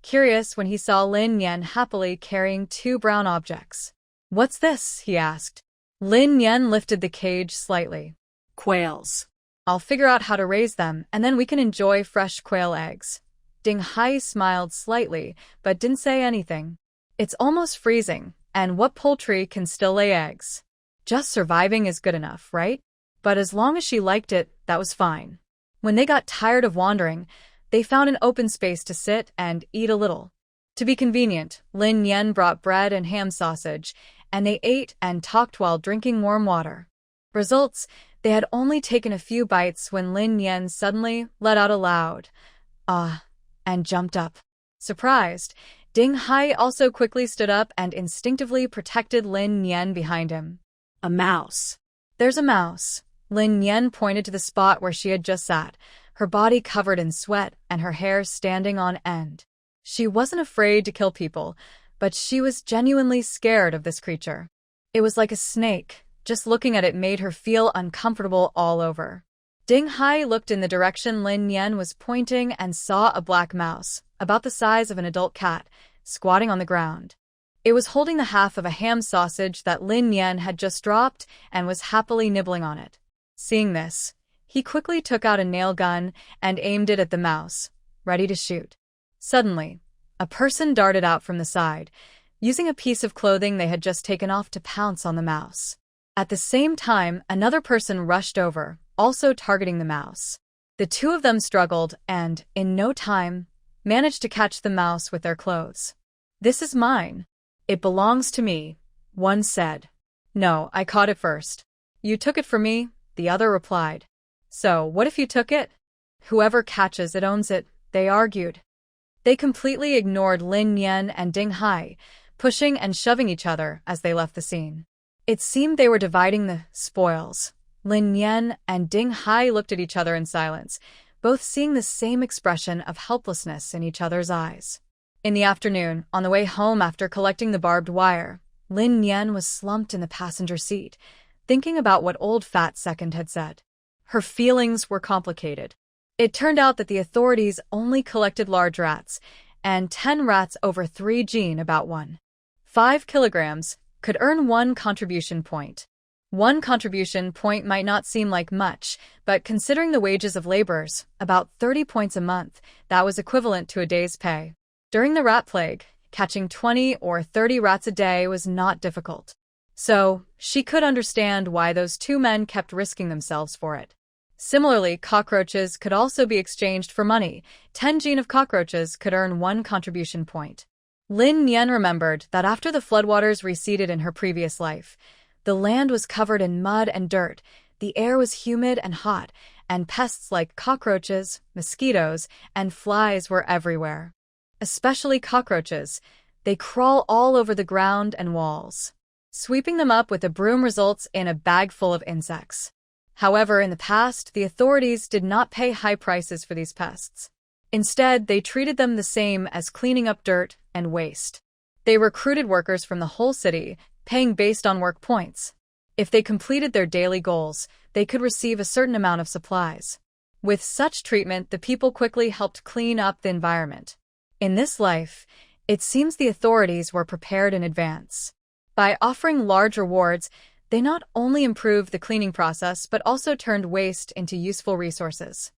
curious when he saw Lin Yen happily carrying 2 brown objects. "What's this?" he asked. Lin Yen lifted the cage slightly.
"Quails.
I'll figure out how to raise them, and then we can enjoy fresh quail eggs." Ding Hai smiled slightly, but didn't say anything. It's almost freezing, and what poultry can still lay eggs? Just surviving is good enough, right? But as long as she liked it, that was fine. When they got tired of wandering, they found an open space to sit and eat a little. To be convenient, Lin Yen brought bread and ham sausage, and they ate and talked while drinking warm water. Results, they had only taken a few bites when Lin Yen suddenly let out a loud "ah," and jumped up. Surprised, Ding Hai also quickly stood up and instinctively protected Lin Yen behind him.
A mouse.
There's a mouse. Lin Yen pointed to the spot where she had just sat, her body covered in sweat and her hair standing on end. She wasn't afraid to kill people, but she was genuinely scared of this creature. It was like a snake. Just looking at it made her feel uncomfortable all over. Ding Hai looked in the direction Lin Yen was pointing and saw a black mouse, about the size of an adult cat, squatting on the ground. It was holding the half of a ham sausage that Lin Yen had just dropped and was happily nibbling on it. Seeing this, he quickly took out a nail gun and aimed it at the mouse, ready to shoot. Suddenly, a person darted out from the side, using a piece of clothing they had just taken off to pounce on the mouse. At the same time, another person rushed over, also targeting the mouse. The two of them struggled and, in no time, managed to catch the mouse with their clothes. "This is mine. It belongs to me," one said. "No, I caught it first." "You took it from me," the other replied. "So, what if you took it?" "Whoever catches it owns it," they argued. They completely ignored Lin Yen and Ding Hai, pushing and shoving each other as they left the scene. It seemed they were dividing the spoils. Lin Yen and Ding Hai looked at each other in silence, both seeing the same expression of helplessness in each other's eyes. In the afternoon, on the way home after collecting the barbed wire, Lin Yen was slumped in the passenger seat, thinking about what old Fat Second had said. Her feelings were complicated. It turned out that the authorities only collected large rats, and 10 rats over 3 gene about 1.5 kilograms, could earn 1 contribution point. 1 contribution point might not seem like much, but considering the wages of laborers, about 30 points a month, that was equivalent to a day's pay. During the rat plague, catching 20 or 30 rats a day was not difficult. So, she could understand why those 2 men kept risking themselves for it. Similarly, cockroaches could also be exchanged for money. 10 gene of cockroaches could earn 1 contribution point. Lin Yen remembered that after the floodwaters receded in her previous life, the land was covered in mud and dirt, the air was humid and hot, and pests like cockroaches, mosquitoes, and flies were everywhere. Especially cockroaches. They crawl all over the ground and walls. Sweeping them up with a broom results in a bag full of insects. However, in the past, the authorities did not pay high prices for these pests. Instead, they treated them the same as cleaning up dirt and waste. They recruited workers from the whole city, paying based on work points. If they completed their daily goals, they could receive a certain amount of supplies. With such treatment, the people quickly helped clean up the environment. In this life, it seems the authorities were prepared in advance. By offering large rewards, they not only improved the cleaning process but also turned waste into useful resources.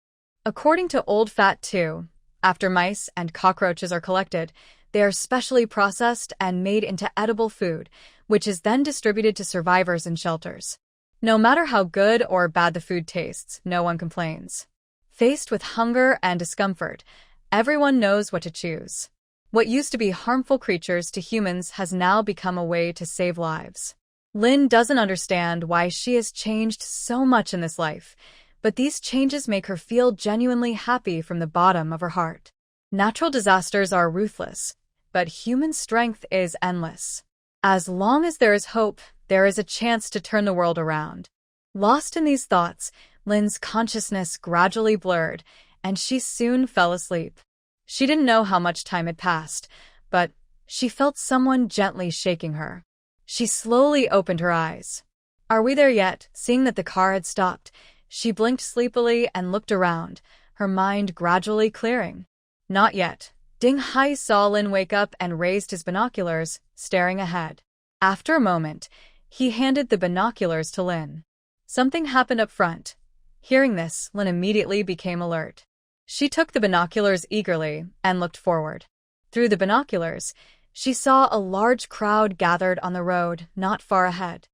According to Old Fat 2, after mice and cockroaches are collected, they are specially processed and made into edible food, which is then distributed to survivors in shelters. No matter how good or bad the food tastes, no one complains. Faced with hunger and discomfort, everyone knows what to choose. What used to be harmful creatures to humans has now become a way to save lives. Lin doesn't understand why she has changed so much in this life, but these changes make her feel genuinely happy from the bottom of her heart. Natural disasters are ruthless, but human strength is endless. As long as there is hope, there is a chance to turn the world around. Lost in these thoughts, Lin's consciousness gradually blurred, and she soon fell asleep. She didn't know how much time had passed, but she felt someone gently shaking her. She slowly opened her eyes. "Are we there yet?" Seeing that the car had stopped, she blinked sleepily and looked around, her mind gradually clearing. "Not yet." Ding Hai saw Lin wake up and raised his binoculars, staring ahead. After a moment, he handed the binoculars to Lin. Something happened up front. Hearing this, Lin immediately became alert. She took the binoculars eagerly and looked forward. Through the binoculars, she saw a large crowd gathered on the road not far ahead.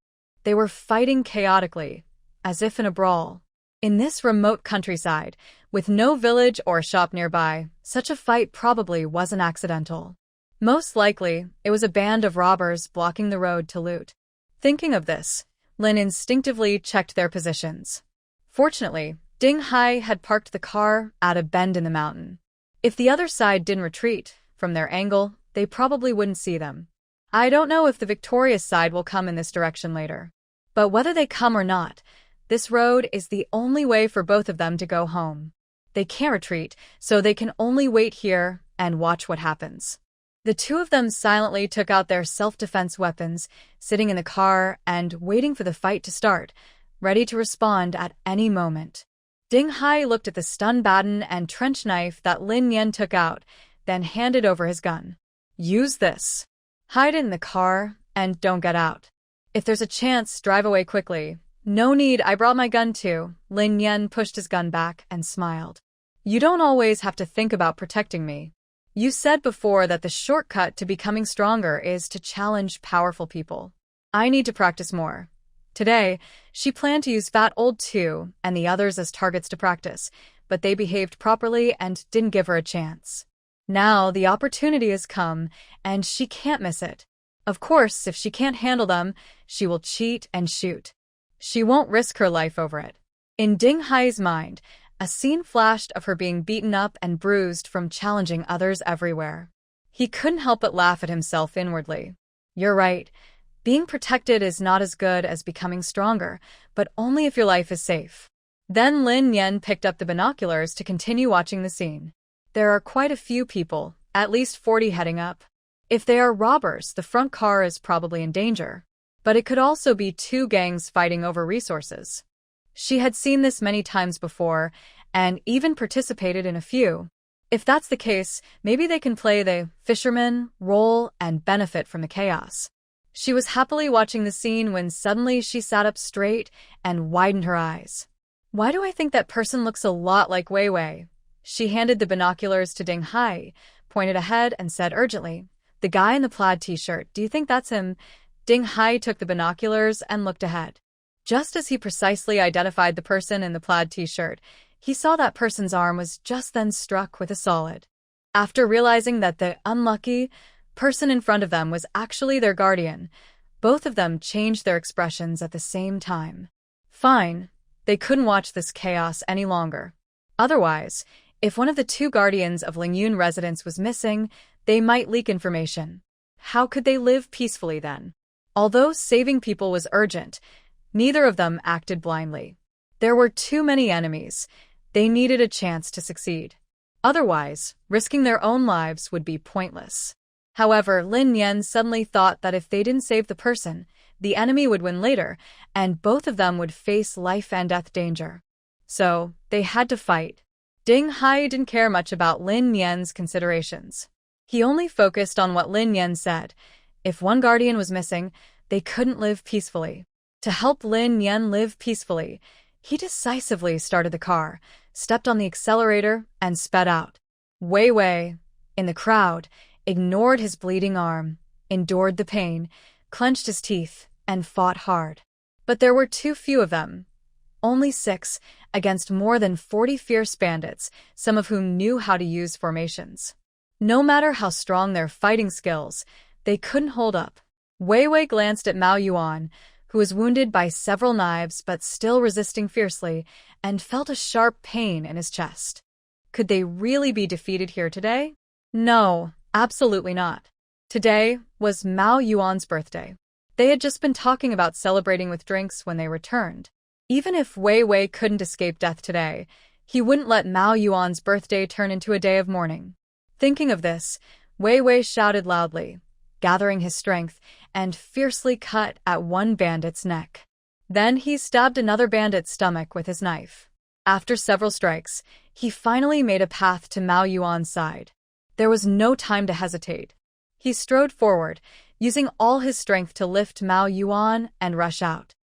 They were fighting chaotically, as if in a brawl. In this remote countryside, with no village or shop nearby, such a fight probably wasn't accidental. Most likely, it was a band of robbers blocking the road to loot. Thinking of this, Lin instinctively checked their positions. Fortunately, Ding Hai had parked the car at a bend in the mountain. If the other side didn't retreat, from their angle, they probably wouldn't see them. I don't know if the victorious side will come in this direction later. But whether they come or not, this road is the only way for both of them to go home. They can't retreat, so they can only wait here and watch what happens. The two of them silently took out their self-defense weapons, sitting in the car and waiting for the fight to start, ready to respond at any moment. Ding Hai looked at the stun baton and trench knife that Lin Yan took out, then handed over his gun. Use this. Hide in the car and don't get out. If there's a chance, drive away quickly. No need, I brought my gun too. Lin Yan pushed his gun back and smiled. You don't always have to think about protecting me. You said before that the shortcut to becoming stronger is to challenge powerful people. I need to practice more. Today, she planned to use Fat Old 2 and the others as targets to practice, but they behaved properly and didn't give her a chance. Now the opportunity has come, and she can't miss it. Of course, if she can't handle them, she will cheat and shoot. She won't risk her life over it. In Ding Hai's mind, a scene flashed of her being beaten up and bruised from challenging others everywhere. He couldn't help but laugh at himself inwardly. You're right. Being protected is not as good as becoming stronger, but only if your life is safe. Then Lin Yan picked up the binoculars to continue watching the scene. There are quite a few people, at least 40 heading up. If they are robbers, the front car is probably in danger. But it could also be two gangs fighting over resources. She had seen this many times before, and even participated in a few. If that's the case, maybe they can play the fisherman role and benefit from the chaos. She was happily watching the scene when suddenly she sat up straight and widened her eyes. Why do I think that person looks a lot like Wei Wei? She handed the binoculars to Ding Hai, pointed ahead and said urgently, the guy in the plaid t-shirt, do you think that's him? Ding Hai took the binoculars and looked ahead. Just as he precisely identified the person in the plaid t-shirt, he saw that person's arm was just then struck with a solid. After realizing that the unlucky person in front of them was actually their guardian, both of them changed their expressions at the same time. Fine, they couldn't watch this chaos any longer. Otherwise, if one of the two guardians of Lingyun residence was missing, they might leak information. How could they live peacefully then? Although saving people was urgent, neither of them acted blindly. There were too many enemies. They needed a chance to succeed. Otherwise, risking their own lives would be pointless. However, Lin Yan suddenly thought that if they didn't save the person, the enemy would win later, and both of them would face life and death danger. So, they had to fight. Ding Hai didn't care much about Lin Yan's considerations. He only focused on what Lin Yan said. If one guardian was missing, they couldn't live peacefully. To help Lin Yan live peacefully, he decisively started the car, stepped on the accelerator, and sped out. Wei Wei, in the crowd, ignored his bleeding arm, endured the pain, clenched his teeth, and fought hard. But there were too few of them. Only 6, against more than 40 fierce bandits, some of whom knew how to use formations. No matter how strong their fighting skills, they couldn't hold up. Wei Wei glanced at Mao Yuan, who was wounded by several knives but still resisting fiercely, and felt a sharp pain in his chest. Could they really be defeated here today? No, absolutely not. Today was Mao Yuan's birthday. They had just been talking about celebrating with drinks when they returned. Even if Wei Wei couldn't escape death today, he wouldn't let Mao Yuan's birthday turn into a day of mourning. Thinking of this, Wei Wei shouted loudly, gathering his strength, and fiercely cut at one bandit's neck. Then he stabbed another bandit's stomach with his knife. After several strikes, he finally made a path to Mao Yuan's side. There was no time to hesitate. He strode forward, using all his strength to lift Mao Yuan and rush out.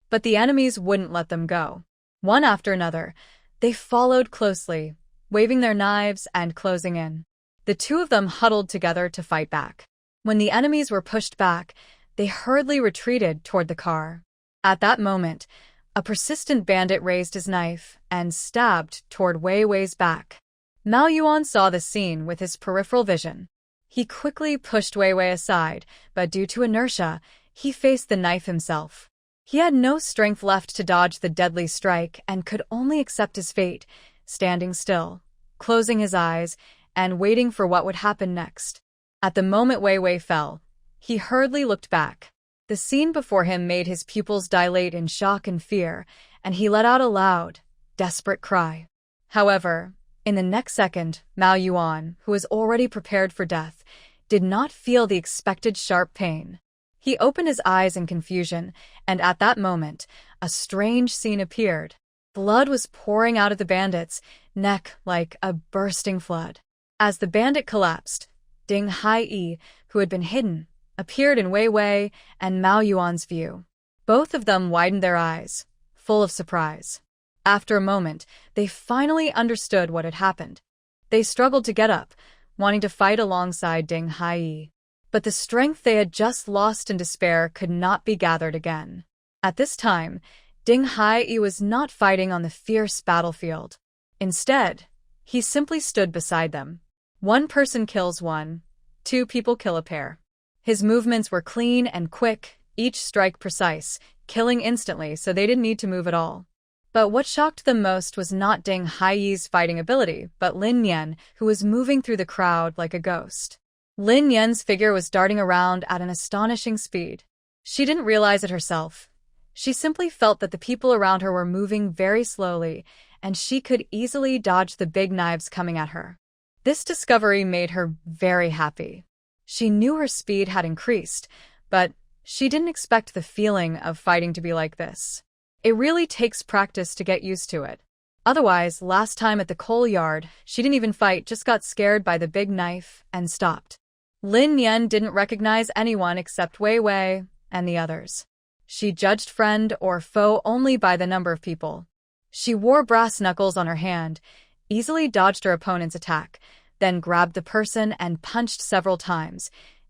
But the enemies wouldn't let them go. One after another, they followed closely, waving their knives and closing in. The two of them huddled together to fight back. When the enemies were pushed back, they hurriedly retreated toward the car. At that moment, a persistent bandit raised his knife and stabbed toward Wei Wei's back. Mao Yuan saw the scene with his peripheral vision. He quickly pushed Wei Wei aside, but due to inertia, he faced the knife himself. He had no strength left to dodge the deadly strike and could only accept his fate, standing still, closing his eyes, and waiting for what would happen next. At the moment Wei Wei fell, he hurriedly looked back. The scene before him made his pupils dilate in shock and fear, and he let out a loud, desperate cry. However, in the next second, Mao Yuan, who was already prepared for death, did not feel the expected sharp pain. He opened his eyes in confusion, and at that moment, a strange scene appeared. Blood was pouring out of the bandit's neck like a bursting flood. As the bandit collapsed, Ding Hai, who had been hidden, appeared in Wei Wei and Mao Yuan's view. Both of them widened their eyes, full of surprise. After a moment, they finally understood what had happened. They struggled to get up, wanting to fight alongside Ding Hai. But the strength they had just lost in despair could not be gathered again. At this time, Ding Hai was not fighting on the fierce battlefield. Instead, he simply stood beside them. One person kills one, two people kill a pair. His movements were clean and quick, each strike precise, killing instantly so they didn't need to move at all. But what shocked them most was not Ding Hai's fighting ability, but Lin Yan, who was moving through the crowd like a ghost. Lin Yan's figure was darting around at an astonishing speed. She didn't realize it herself. She simply felt that the people around her were moving very slowly, and she could easily dodge the big knives coming at her. This discovery made her very happy. She knew her speed had increased, but she didn't expect the feeling of fighting to be like this. It really takes practice to get used to it. Otherwise, last time at the coal yard, she didn't even fight, just got scared by the big knife and stopped. Lin Yan didn't recognize anyone except Wei Wei and the others. She judged friend or foe only by the number of people. She wore brass knuckles on her hand, easily dodged her opponent's attack, then grabbed the person and punched several times,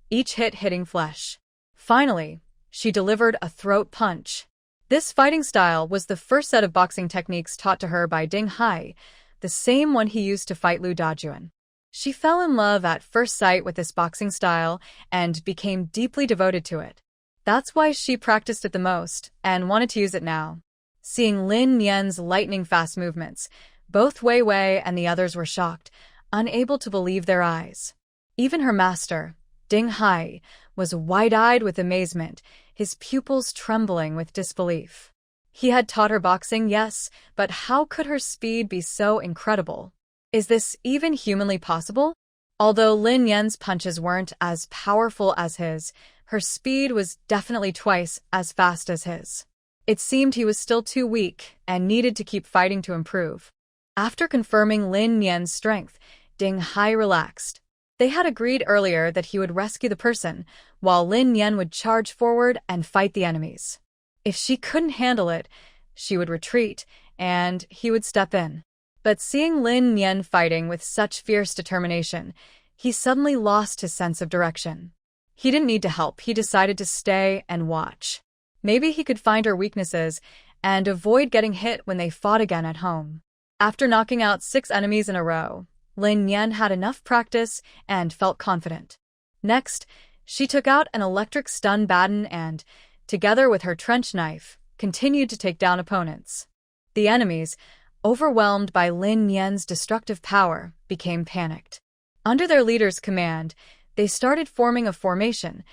each hit hitting flesh. Finally, she delivered a throat punch. This fighting style was the first set of boxing techniques taught to her by Ding Hai, the same one he used to fight Lu Dajuan. She fell in love at first sight with this boxing style and became deeply devoted to it. That's why she practiced it the most and wanted to use it now. Seeing Lin Yan's lightning-fast movements, both Wei Wei and the others were shocked, unable to believe their eyes. Even her master, Ding Hai, was wide-eyed with amazement, his pupils trembling with disbelief. He had taught her boxing, yes, but how could her speed be so incredible? Is this even humanly possible? Although Lin Yan's punches weren't as powerful as his, her speed was definitely twice as fast as his. It seemed he was still too weak and needed to keep fighting to improve. After confirming Lin Yan's strength, Ding Hai relaxed. They had agreed earlier that he would rescue the person, while Lin Yan would charge forward and fight the enemies. If she couldn't handle it, she would retreat, and he would step in. But seeing Lin Yan fighting with such fierce determination, he suddenly lost his sense of direction. He didn't need to help, he decided to stay and watch. Maybe he could find her weaknesses and avoid getting hit when they fought again at home. After knocking out 6 enemies in a row, Lin Yan had enough practice and felt confident. Next, she took out an electric stun baton and, together with her trench knife, continued to take down opponents. The enemies, overwhelmed by Lin Yan's destructive power, became panicked. Under their leader's command, they started forming a formation,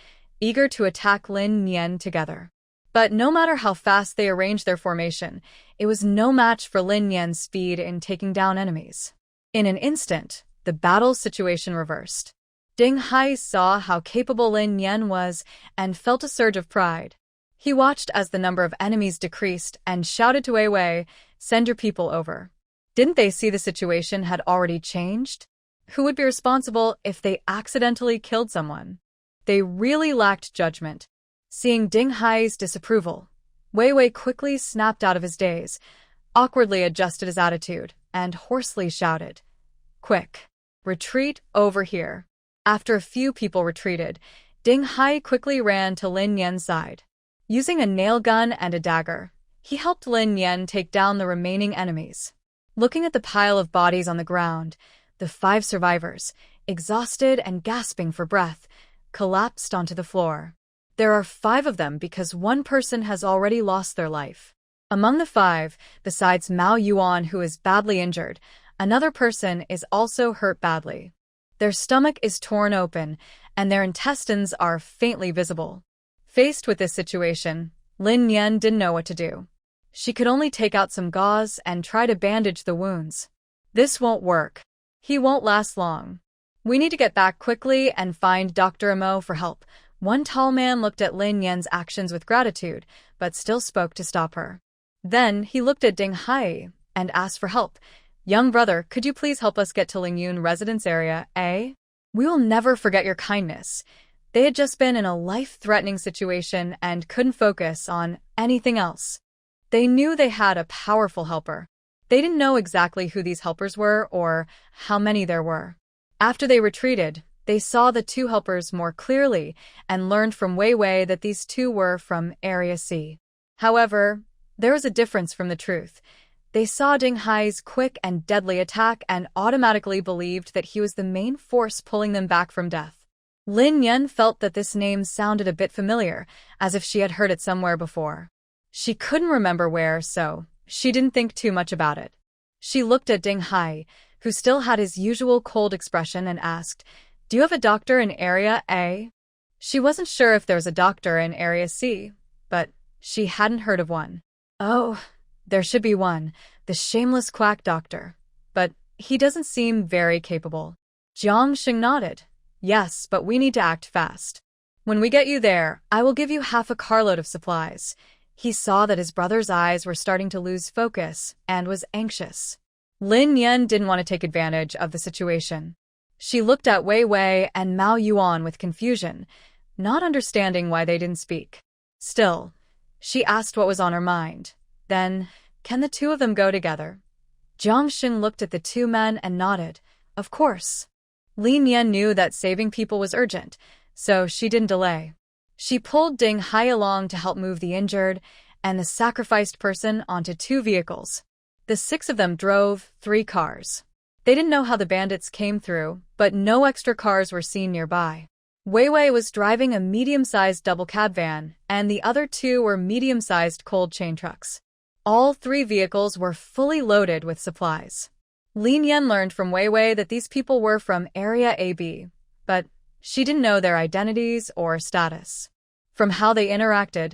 eager to attack Lin Yan together. But no matter how fast they arranged their formation, it was no match for Lin Yan's speed in taking down enemies. In an instant, the battle situation reversed. Ding Hai saw how capable Lin Yan was and felt a surge of pride. He watched as the number of enemies decreased and shouted to Wei Wei, "Send your people over." Didn't they see the situation had already changed? Who would be responsible if they accidentally killed someone? They really lacked judgment. Seeing Ding Hai's disapproval, Wei Wei quickly snapped out of his daze, awkwardly adjusted his attitude, and hoarsely shouted, Quick. Retreat over here. After a few people retreated, Ding Hai quickly ran to Lin Yan's side. Using a nail gun and a dagger, he helped Lin Yan take down the remaining enemies. Looking at the pile of bodies on the ground, the 5 survivors, exhausted and gasping for breath, collapsed onto the floor. There are 5 of them because one person has already lost their life. Among the 5, besides Mao Yuan, who is badly injured, another person is also hurt badly. Their stomach is torn open, and their intestines are faintly visible. Faced with this situation, Lin Yan didn't know what to do. She could only take out some gauze and try to bandage the wounds. This won't work. He won't last long. We need to get back quickly and find Dr. Amo for help. One tall man looked at Lin Yan's actions with gratitude, but still spoke to stop her. Then he looked at Ding Hai and asked for help. Young brother, could you please help us get to Lingyun residence area, eh? We will never forget your kindness. They had just been in a life-threatening situation and couldn't focus on anything else. They knew they had a powerful helper. They didn't know exactly who these helpers were or how many there were. After they retreated, they saw the 2 helpers more clearly and learned from Wei Wei that these 2 were from Area C. However, there was a difference from the truth. They saw Ding Hai's quick and deadly attack and automatically believed that he was the main force pulling them back from death. Lin Yan felt that this name sounded a bit familiar, as if she had heard it somewhere before. She couldn't remember where, so she didn't think too much about it. She looked at Ding Hai, who still had his usual cold expression, and asked, "Do you have a doctor in Area A?" She wasn't sure if there was a doctor in Area C, but she hadn't heard of one. Oh, there should be one, the shameless quack doctor. But he doesn't seem very capable. Jiang Sheng nodded. Yes, but we need to act fast. When we get you there, I will give you half a carload of supplies. He saw that his brother's eyes were starting to lose focus and was anxious. Lin Yan didn't want to take advantage of the situation. She looked at Wei Wei and Mao Yuan with confusion, not understanding why they didn't speak. Still, she asked what was on her mind. Then, can the 2 of them go together? Jiang Sheng looked at the 2 men and nodded. Of course. Lin Yan knew that saving people was urgent, so she didn't delay. She pulled Ding Hai along to help move the injured and the sacrificed person onto 2 vehicles. The 6 of them drove 3 cars. They didn't know how the bandits came through, but no extra cars were seen nearby. Wei Wei was driving a medium-sized double cab van, and the other 2 were medium-sized cold chain trucks. All 3 vehicles were fully loaded with supplies. Lin Yan learned from Wei Wei that these people were from Area AB, but she didn't know their identities or status. From how they interacted,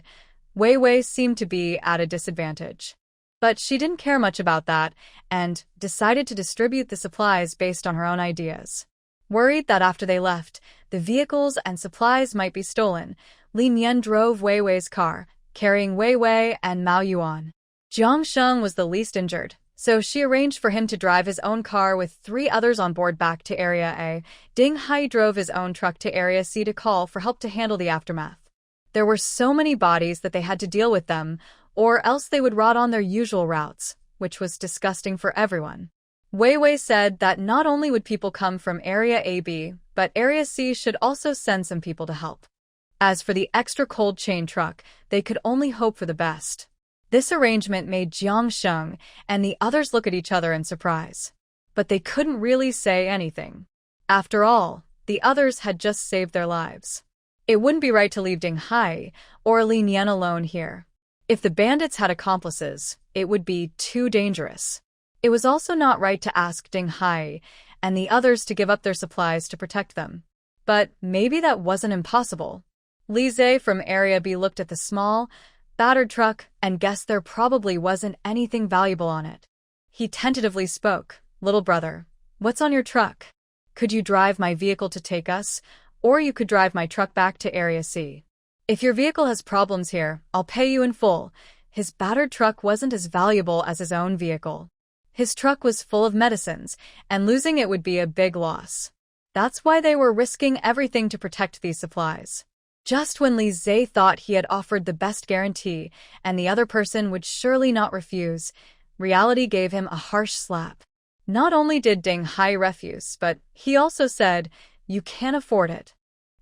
Wei Wei seemed to be at a disadvantage. But she didn't care much about that and decided to distribute the supplies based on her own ideas. Worried that after they left, the vehicles and supplies might be stolen, Lin Yan drove Wei Wei's car, carrying Wei Wei and Mao Yuan. Jiang Sheng was the least injured, so she arranged for him to drive his own car with 3 others on board back to Area A. Ding Hai drove his own truck to Area C to call for help to handle the aftermath. There were so many bodies that they had to deal with them, or else they would rot on their usual routes, which was disgusting for everyone. Wei Wei said that not only would people come from Area AB, but Area C should also send some people to help. As for the extra cold chain truck, they could only hope for the best. This arrangement made Jiang Sheng and the others look at each other in surprise. But they couldn't really say anything. After all, the others had just saved their lives. It wouldn't be right to leave Ding Hai or Lin Yan alone here. If the bandits had accomplices, it would be too dangerous. It was also not right to ask Ding Hai and the others to give up their supplies to protect them. But maybe that wasn't impossible. Li Zhe from Area B looked at the small, battered truck and guessed there probably wasn't anything valuable on it. He tentatively spoke. "Little brother, what's on your truck? Could you drive my vehicle to take us, or you could drive my truck back to Area C? If your vehicle has problems here, I'll pay you in full." His battered truck wasn't as valuable as his own vehicle. His truck was full of medicines, and losing it would be a big loss. That's why they were risking everything to protect these supplies. Just when Li Zhe thought he had offered the best guarantee and the other person would surely not refuse, reality gave him a harsh slap. Not only did Ding Hai refuse, but he also said, "You can't afford it."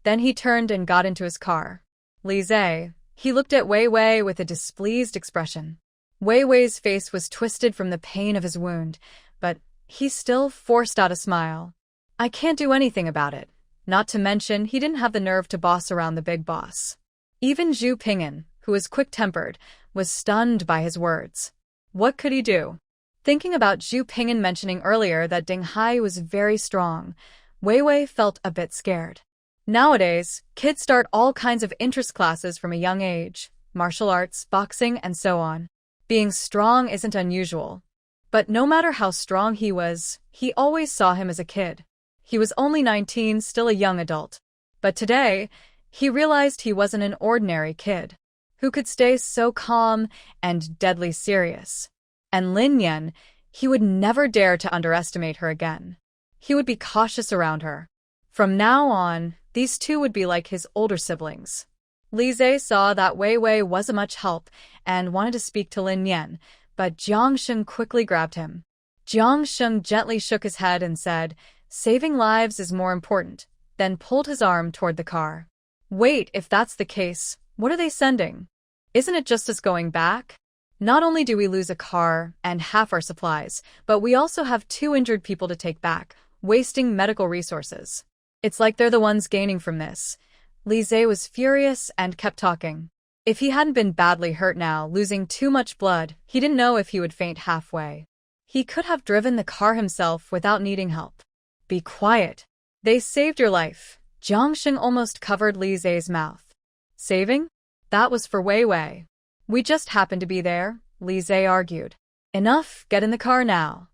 Then he turned and got into his car. Lise, he looked at Wei Wei with a displeased expression. Wei Wei's face was twisted from the pain of his wound, but he still forced out a smile. "I can't do anything about it. Not to mention, he didn't have the nerve to boss around the big boss." Even Zhu Ping'an, who was quick-tempered, was stunned by his words. What could he do? Thinking about Zhu Ping'an mentioning earlier that Ding Hai was very strong, Wei Wei felt a bit scared. Nowadays, kids start all kinds of interest classes from a young age, martial arts, boxing, and so on. Being strong isn't unusual. But no matter how strong he was, he always saw him as a kid. He was only 19, still a young adult. But today, he realized he wasn't an ordinary kid who could stay so calm and deadly serious. And Lin Yan, he would never dare to underestimate her again. He would be cautious around her. From now on, these two would be like his older siblings. Lise saw that Wei Wei wasn't much help and wanted to speak to Lin Yan, but Jiang Sheng quickly grabbed him. Jiang Sheng gently shook his head and said, "Saving lives is more important," then pulled his arm toward the car. "Wait, if that's the case, what are they sending? Isn't it just us going back? Not only do we lose a car and half our supplies, but we also have 2 injured people to take back, wasting medical resources. It's like they're the ones gaining from this." Lise was furious and kept talking. If he hadn't been badly hurt now, losing too much blood, he didn't know if he would faint halfway. He could have driven the car himself without needing help. "Be quiet. They saved your life." Jiang Sheng almost covered Lise's mouth. "Saving? That was for Wei Wei. We just happened to be there," Lise argued. "Enough, get in the car now."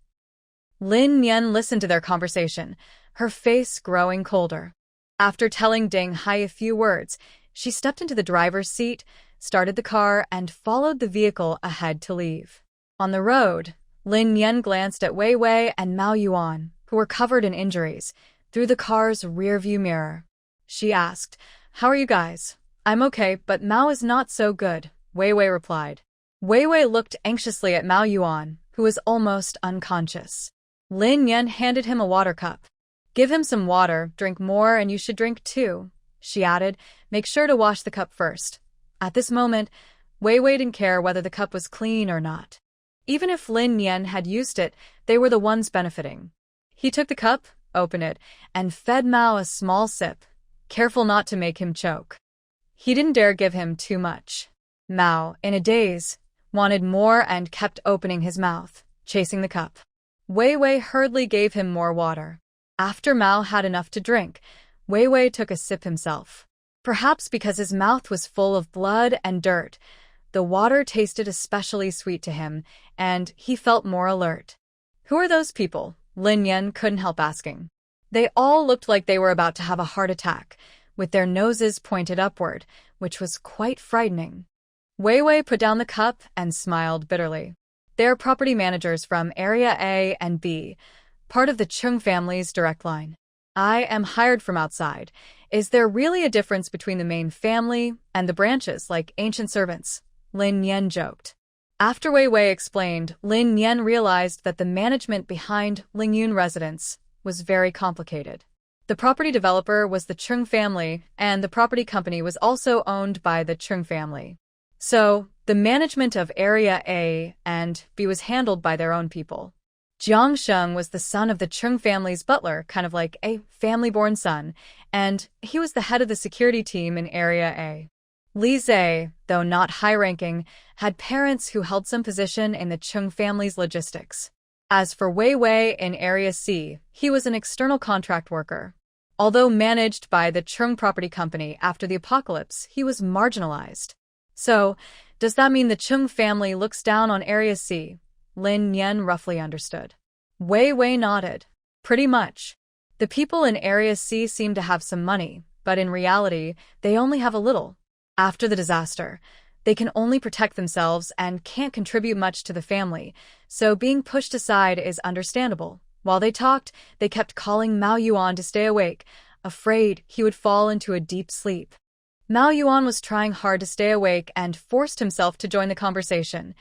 Lin Yan listened to their conversation, her face growing colder. After telling Ding Hai a few words, she stepped into the driver's seat, started the car, and followed the vehicle ahead to leave. On the road, Lin Yan glanced at Wei Wei and Mao Yuan, who were covered in injuries, through the car's rearview mirror. She asked, "How are you guys?" "I'm okay, but Mao is not so good," Wei Wei replied. Wei Wei looked anxiously at Mao Yuan, who was almost unconscious. Lin Yan handed him a water cup. "Give him some water, drink more, and you should drink too," she added. "Make sure to wash the cup first." At this moment, Wei Wei didn't care whether the cup was clean or not. Even if Lin Yan had used it, they were the ones benefiting. He took the cup, opened it, and fed Mao a small sip, careful not to make him choke. He didn't dare give him too much. Mao, in a daze, wanted more and kept opening his mouth, chasing the cup. Wei Wei hurriedly gave him more water. After Mao had enough to drink, Wei Wei took a sip himself. Perhaps because his mouth was full of blood and dirt, the water tasted especially sweet to him, and he felt more alert. "Who are those people?" Lin Yan couldn't help asking. They all looked like they were about to have a heart attack, with their noses pointed upward, which was quite frightening. Wei Wei put down the cup and smiled bitterly. They're property managers from Area A and B, part of the Chung family's direct line. "I am hired from outside. Is there really a difference between the main family and the branches, like ancient servants?" Lin Yan joked. After Wei Wei explained, Lin Yan realized that the management behind Lingyun residence was very complicated. The property developer was the Chung family, and the property company was also owned by the Chung family. So, the management of Area A and B was handled by their own people. Jiang Sheng was the son of the Chung family's butler, kind of like a family-born son, and he was the head of the security team in Area A. Lise, though not high-ranking, had parents who held some position in the Chung family's logistics. As for Wei Wei in Area C, he was an external contract worker. Although managed by the Chung property company after the apocalypse, he was marginalized. So, does that mean the Chung family looks down on Area C? Lin Yan roughly understood. Wei Wei nodded. Pretty much. The people in Area C seem to have some money, but in reality, they only have a little. After the disaster, they can only protect themselves and can't contribute much to the family, so being pushed aside is understandable. While they talked, they kept calling Mao Yuan to stay awake, afraid he would fall into a deep sleep. Mao Yuan was trying hard to stay awake and forced himself to join the conversation.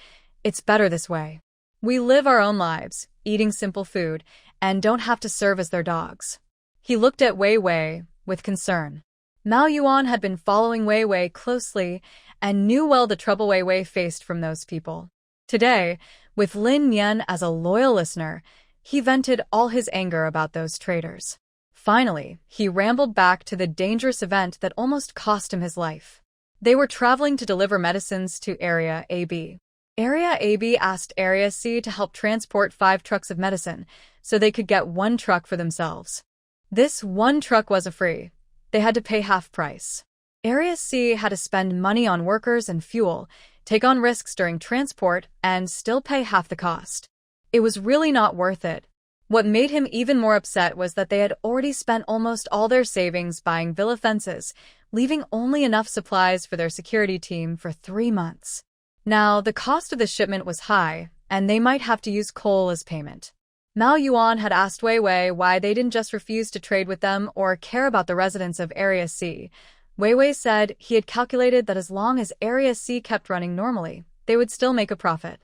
"It's better this way. We live our own lives. eating simple food, and don't have to serve as their dogs. He looked at Wei Wei with concern. Mao Yuan had been following Wei Wei closely and knew well the trouble Wei Wei faced from those people. Today, with Lin Yan as a loyal listener, he vented all his anger about those traitors. Finally, he rambled back to the dangerous event that almost cost him his life. They were traveling to deliver medicines to Area AB. Area AB asked Area C to help transport 5 trucks of medicine so they could get 1 truck for themselves. This 1 truck wasn't free. They had to pay half price. Area C had to spend money on workers and fuel, take on risks during transport, and still pay half the cost. It was really not worth it. What made him even more upset was that they had already spent almost all their savings buying villa fences, leaving only enough supplies for their security team for 3 months. Now, the cost of the shipment was high, and they might have to use coal as payment. Mao Yuan had asked Wei Wei why they didn't just refuse to trade with them or care about the residents of Area C. Wei Wei said he had calculated that as long as Area C kept running normally, they would still make a profit.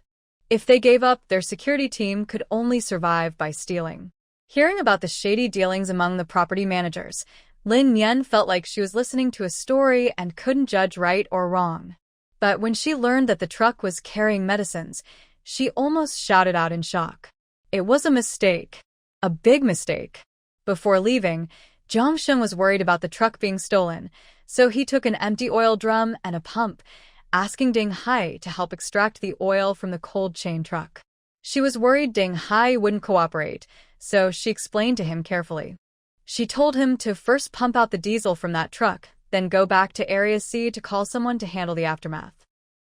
If they gave up, their security team could only survive by stealing. Hearing about the shady dealings among the property managers, Lin Yan felt like she was listening to a story and couldn't judge right or wrong. But when she learned that the truck was carrying medicines, she almost shouted out in shock. It was a mistake. A big mistake. Before leaving, Jiang Sheng was worried about the truck being stolen, so he took an empty oil drum and a pump, asking Ding Hai to help extract the oil from the cold chain truck. She was worried Ding Hai wouldn't cooperate, so she explained to him carefully. She told him to first pump out the diesel from that truck, then go back to Area C to call someone to handle the aftermath.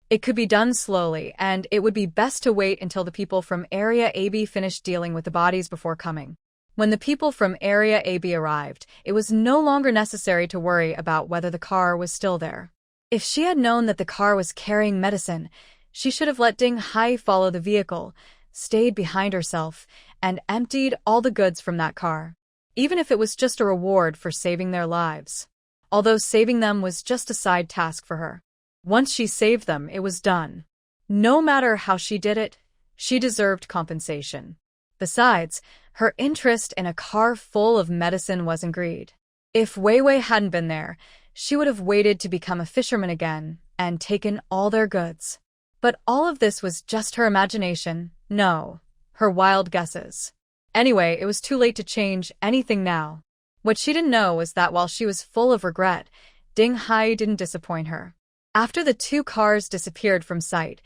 It could be done slowly, and it would be best to wait until the people from Area AB finished dealing with the bodies before coming. When the people from Area AB arrived, it was no longer necessary to worry about whether the car was still there. If she had known that the car was carrying medicine, she should have let Ding Hai follow the vehicle, stayed behind herself, and emptied all the goods from that car, even if it was just a reward for saving their lives. Although saving them was just a side task for her. Once she saved them, it was done. No matter how she did it, she deserved compensation. Besides, her interest in a car full of medicine wasn't greed. If Wei Wei hadn't been there, she would have waited to become a fisherman again and taken all their goods. But all of this was just her imagination, no, her wild guesses. Anyway, it was too late to change anything now. What she didn't know was that while she was full of regret, Ding Hai didn't disappoint her. After the 2 cars disappeared from sight,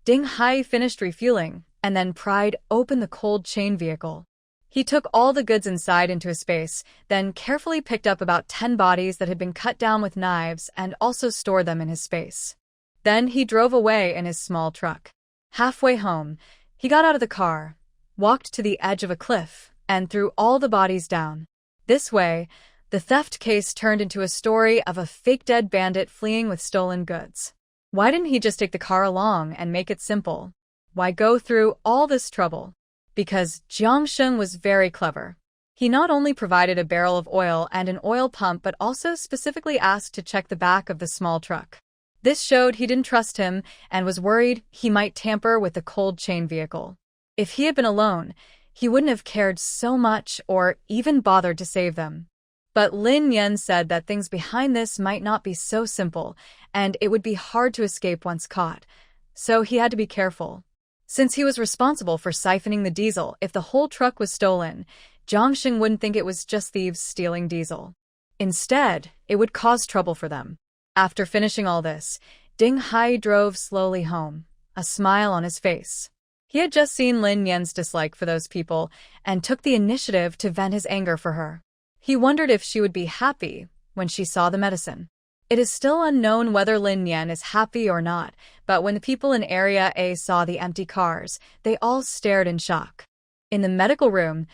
Ding Hai finished refueling and then pried open the cold chain vehicle. He took all the goods inside into a space, then carefully picked up about 10 bodies that had been cut down with knives and also stored them in his space. Then he drove away in his small truck. Halfway home, he got out of the car, walked to the edge of a cliff, and threw all the bodies down. This way, the theft case turned into a story of a fake dead bandit fleeing with stolen goods. Why didn't he just take the car along and make it simple? Why go through all this trouble? Because Jiang Sheng was very clever. He not only provided a barrel of oil and an oil pump but also specifically asked to check the back of the small truck. This showed he didn't trust him and was worried he might tamper with the cold chain vehicle. If he had been alone, he wouldn't have cared so much or even bothered to save them. But Lin Yan said that things behind this might not be so simple, and it would be hard to escape once caught, so he had to be careful. Since he was responsible for siphoning the diesel, if the whole truck was stolen, Jiang Sheng wouldn't think it was just thieves stealing diesel. Instead, it would cause trouble for them. After finishing all this, Ding Hai drove slowly home, a smile on his face. He had just seen Lin Yan's dislike for those people and took the initiative to vent his anger for her. He wondered if she would be happy when she saw the medicine. It is still unknown whether Lin Yan is happy or not, but when the people in Area A saw the empty cars, they all stared in shock. In the medical room,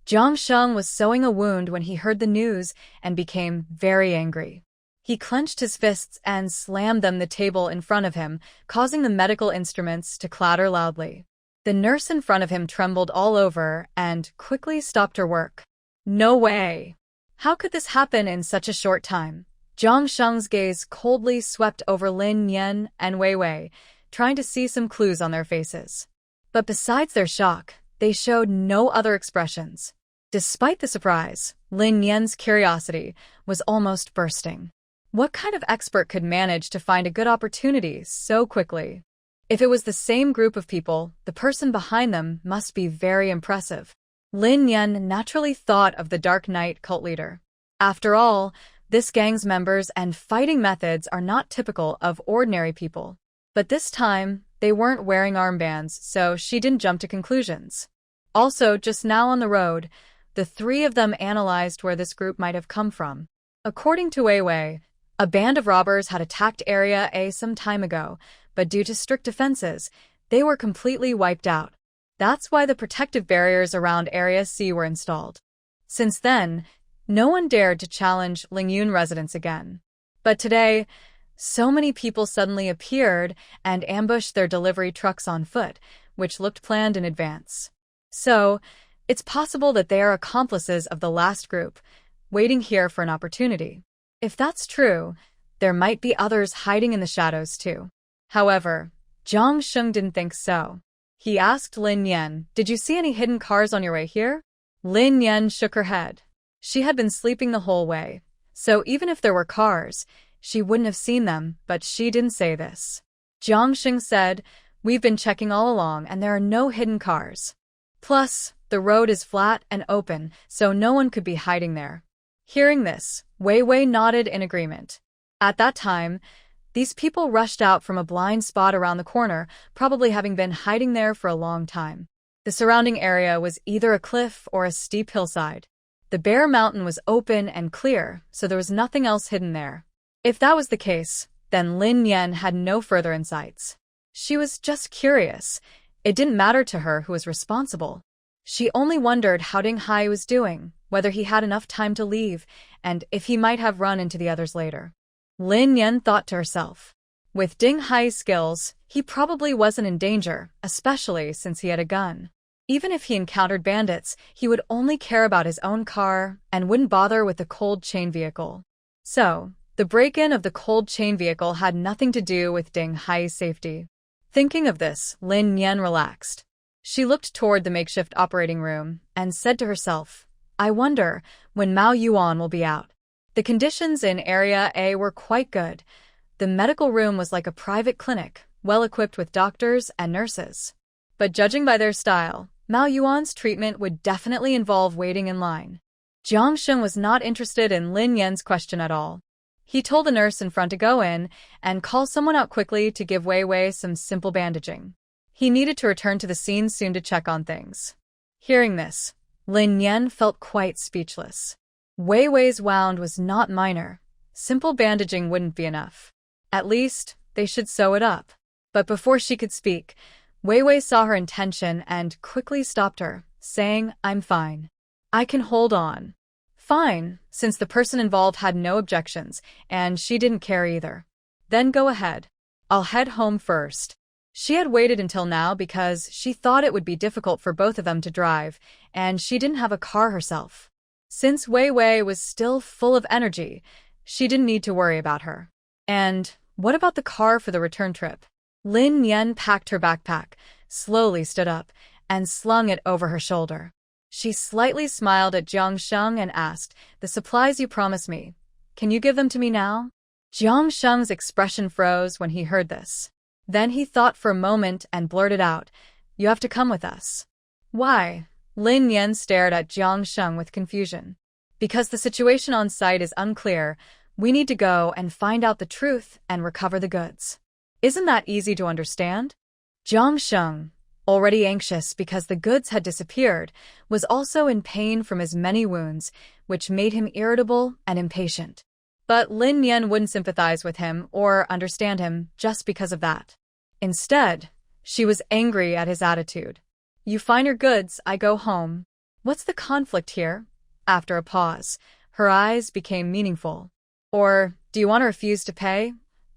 Jiang Sheng was sewing a wound when he heard the news and became very angry. He clenched his fists and slammed them the table in front of him, causing the medical instruments to clatter loudly. The nurse in front of him trembled all over and quickly stopped her work. No way! How could this happen in such a short time? Jiang Sheng's gaze coldly swept over Lin Yan and Wei Wei, trying to see some clues on their faces. But besides their shock, they showed no other expressions. Despite the surprise, Lin Yan's curiosity was almost bursting. What kind of expert could manage to find a good opportunity so quickly? If it was the same group of people, the person behind them must be very impressive. Lin Yan naturally thought of the Dark Knight cult leader. After all, this gang's members and fighting methods are not typical of ordinary people. But this time, they weren't wearing armbands, so she didn't jump to conclusions. Also, just now on the road, the three of them analyzed where this group might have come from. According to Wei Wei, a band of robbers had attacked Area A some time ago, but due to strict defenses, they were completely wiped out. That's why the protective barriers around Area C were installed. Since then, no one dared to challenge Lingyun residents again. But today, so many people suddenly appeared and ambushed their delivery trucks on foot, which looked planned in advance. So, it's possible that they are accomplices of the last group, waiting here for an opportunity. If that's true, there might be others hiding in the shadows too. However, Zhang Sheng didn't think so. He asked Lin Yan, "Did you see any hidden cars on your way here?" Lin Yan shook her head. She had been sleeping the whole way, so even if there were cars, she wouldn't have seen them, but she didn't say this. Zhang Sheng said, "We've been checking all along and there are no hidden cars. Plus, the road is flat and open, so no one could be hiding there." Hearing this, Wei Wei nodded in agreement. At that time, these people rushed out from a blind spot around the corner, probably having been hiding there for a long time. The surrounding area was either a cliff or a steep hillside. The bare mountain was open and clear, so there was nothing else hidden there. If that was the case, then Lin Yan had no further insights. She was just curious. It didn't matter to her who was responsible. She only wondered how Ding Hai was doing, whether he had enough time to leave, and if he might have run into the others later. Lin Yan thought to herself. With Ding Hai's skills, he probably wasn't in danger, especially since he had a gun. Even if he encountered bandits, he would only care about his own car and wouldn't bother with the cold chain vehicle. So, the break-in of the cold chain vehicle had nothing to do with Ding Hai's safety. Thinking of this, Lin Yan relaxed. She looked toward the makeshift operating room and said to herself, "I wonder when Mao Yuan will be out." The conditions in Area A were quite good. The medical room was like a private clinic, well equipped with doctors and nurses. But judging by their style, Mao Yuan's treatment would definitely involve waiting in line. Zhang Sheng was not interested in Lin Yan's question at all. He told the nurse in front to go in and call someone out quickly to give Wei Wei some simple bandaging. He needed to return to the scene soon to check on things. Hearing this, Lin Yan felt quite speechless. Wei Wei's wound was not minor. Simple bandaging wouldn't be enough. At least, they should sew it up. But before she could speak, Wei Wei saw her intention and quickly stopped her, saying, "I'm fine. I can hold on." Fine, since the person involved had no objections, and she didn't care either. Then go ahead. I'll head home first. She had waited until now because she thought it would be difficult for both of them to drive, and she didn't have a car herself. Since Wei Wei was still full of energy, she didn't need to worry about her. And what about the car for the return trip? Lin Yan packed her backpack, slowly stood up, and slung it over her shoulder. She slightly smiled at Zhang Sheng and asked, "The supplies you promised me, can you give them to me now?" Zhang Sheng's expression froze when he heard this. Then he thought for a moment and blurted out, "You have to come with us." "Why?" Lin Yan stared at Zhang Sheng with confusion. "Because the situation on site is unclear, we need to go and find out the truth and recover the goods." "Isn't that easy to understand?" Zhang Sheng, already anxious because the goods had disappeared, was also in pain from his many wounds, which made him irritable and impatient. But Lin Yan wouldn't sympathize with him or understand him just because of that. Instead, she was angry at his attitude. "You find your goods, I go home. What's the conflict here?" After a pause, her eyes became meaningful. "Or, do you want to refuse to pay?"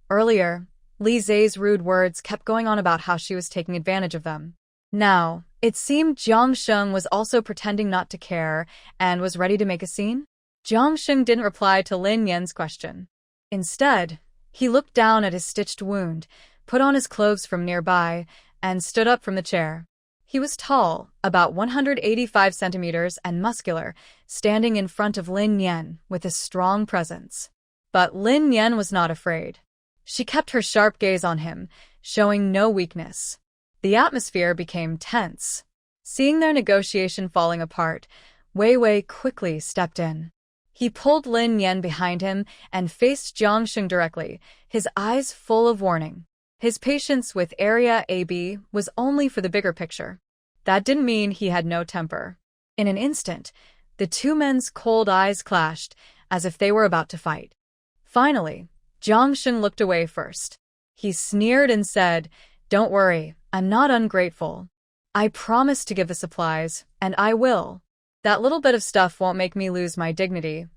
Earlier, Li Zai's rude words kept going on about how she was taking advantage of them. Now, it seemed Zhang Sheng was also pretending not to care and was ready to make a scene. Zhang Sheng didn't reply to Lin Yan's question. Instead, he looked down at his stitched wound, put on his clothes from nearby, and stood up from the chair. He was tall, about 185 centimeters, and muscular, standing in front of Lin Yan with a strong presence. But Lin Yan was not afraid. She kept her sharp gaze on him, showing no weakness. The atmosphere became tense. Seeing their negotiation falling apart, Wei Wei quickly stepped in. He pulled Lin Yan behind him and faced Jiang Sheng directly, his eyes full of warning. His patience with Area AB was only for the bigger picture. That didn't mean he had no temper. In an instant, the two men's cold eyes clashed, as if they were about to fight. Finally, Jiang Sheng looked away first. He sneered and said, "Don't worry, I'm not ungrateful. I promised to give the supplies, and I will. That little bit of stuff won't make me lose my dignity."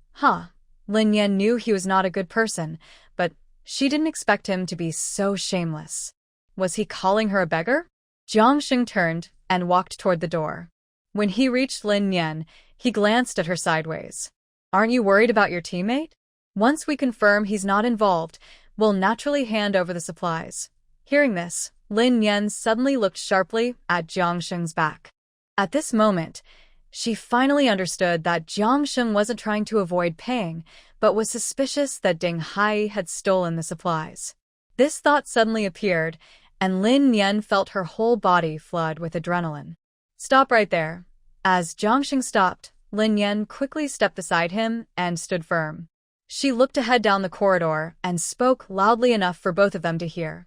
Lin Yan knew he was not a good person, but she didn't expect him to be so shameless. Was he calling her a beggar? Jiang Sheng turned and walked toward the door. When he reached Lin Yan, he glanced at her sideways. "Aren't you worried about your teammate? Once we confirm he's not involved, we'll naturally hand over the supplies." Hearing this, Lin Yan suddenly looked sharply at Jiang Sheng's back. At this moment, she finally understood that Jiang Sheng wasn't trying to avoid paying, but was suspicious that Ding Hai had stolen the supplies. This thought suddenly appeared, and Lin Yan felt her whole body flood with adrenaline. "Stop right there." As Jiang Sheng stopped, Lin Yan quickly stepped beside him and stood firm. She looked ahead down the corridor and spoke loudly enough for both of them to hear.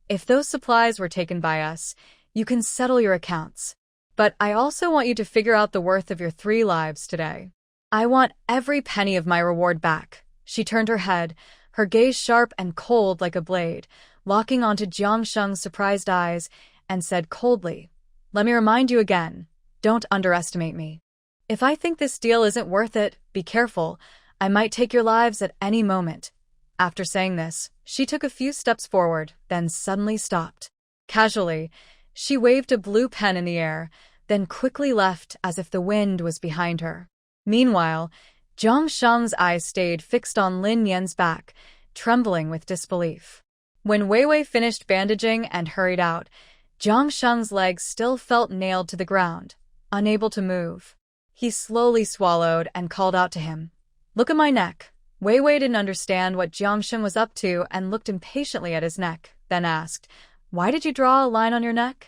"If those supplies were taken by us, you can settle your accounts. But I also want you to figure out the worth of your 3 lives today. I want every penny of my reward back." She turned her head, her gaze sharp and cold like a blade, locking onto Jiang Sheng's surprised eyes, and said coldly, "Let me remind you again, don't underestimate me. If I think this deal isn't worth it, be careful. I might take your lives at any moment." After saying this, she took a few steps forward, then suddenly stopped. Casually, she waved a blue pen in the air, then quickly left as if the wind was behind her. Meanwhile, Jiang Sheng's eyes stayed fixed on Lin Yan's back, trembling with disbelief. When Wei Wei finished bandaging and hurried out, Jiang Sheng's legs still felt nailed to the ground, unable to move. He slowly swallowed and called out to him, "Look at my neck." Wei Wei didn't understand what Jiang Sheng was up to and looked impatiently at his neck, then asked, "Why did you draw a line on your neck?"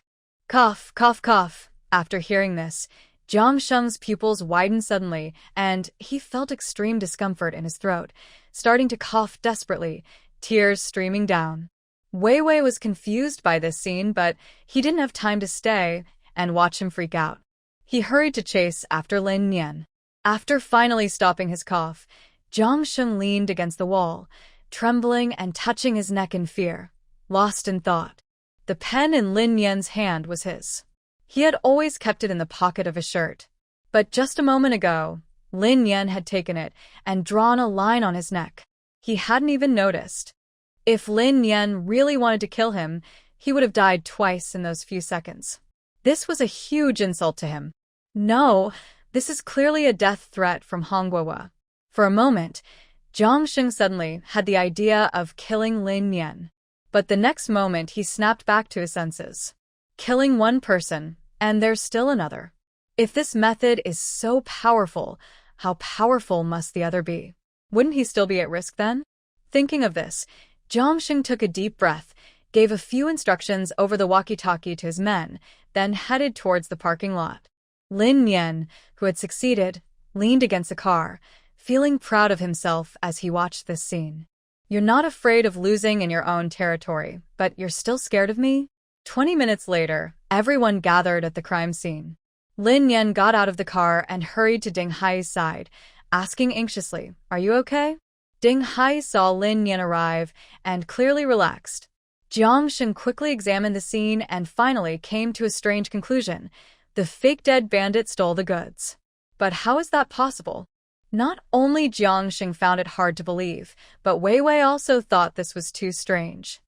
Cough, cough, cough. After hearing this, Jiang Sheng's pupils widened suddenly, and he felt extreme discomfort in his throat, starting to cough desperately, tears streaming down. Wei Wei was confused by this scene, but he didn't have time to stay and watch him freak out. He hurried to chase after Lin Yan. After finally stopping his cough, Jiang Sheng leaned against the wall, trembling and touching his neck in fear, lost in thought. The pen in Lin Yan's hand was his. He had always kept it in the pocket of his shirt. But just a moment ago, Lin Yan had taken it and drawn a line on his neck. He hadn't even noticed. If Lin Yan really wanted to kill him, he would have died twice in those few seconds. This was a huge insult to him. No, this is clearly a death threat from Hongguo. For a moment, Jiang Sheng suddenly had the idea of killing Lin Yan. But the next moment he snapped back to his senses. Killing one person, and there's still another. If this method is so powerful, how powerful must the other be? Wouldn't he still be at risk then? Thinking of this, Jiang Sheng took a deep breath, gave a few instructions over the walkie-talkie to his men, then headed towards the parking lot. Lin Yan, who had succeeded, leaned against the car, feeling proud of himself as he watched this scene. "You're not afraid of losing in your own territory, but you're still scared of me?" 20 minutes later, everyone gathered at the crime scene. Lin Yan got out of the car and hurried to Ding Hai's side, asking anxiously, "Are you okay?" Ding Hai saw Lin Yan arrive and clearly relaxed. Jiang Sheng quickly examined the scene and finally came to a strange conclusion. The fake dead bandit stole the goods. But how is that possible? Not only Jiang Sheng found it hard to believe, but Wei Wei also thought this was too strange.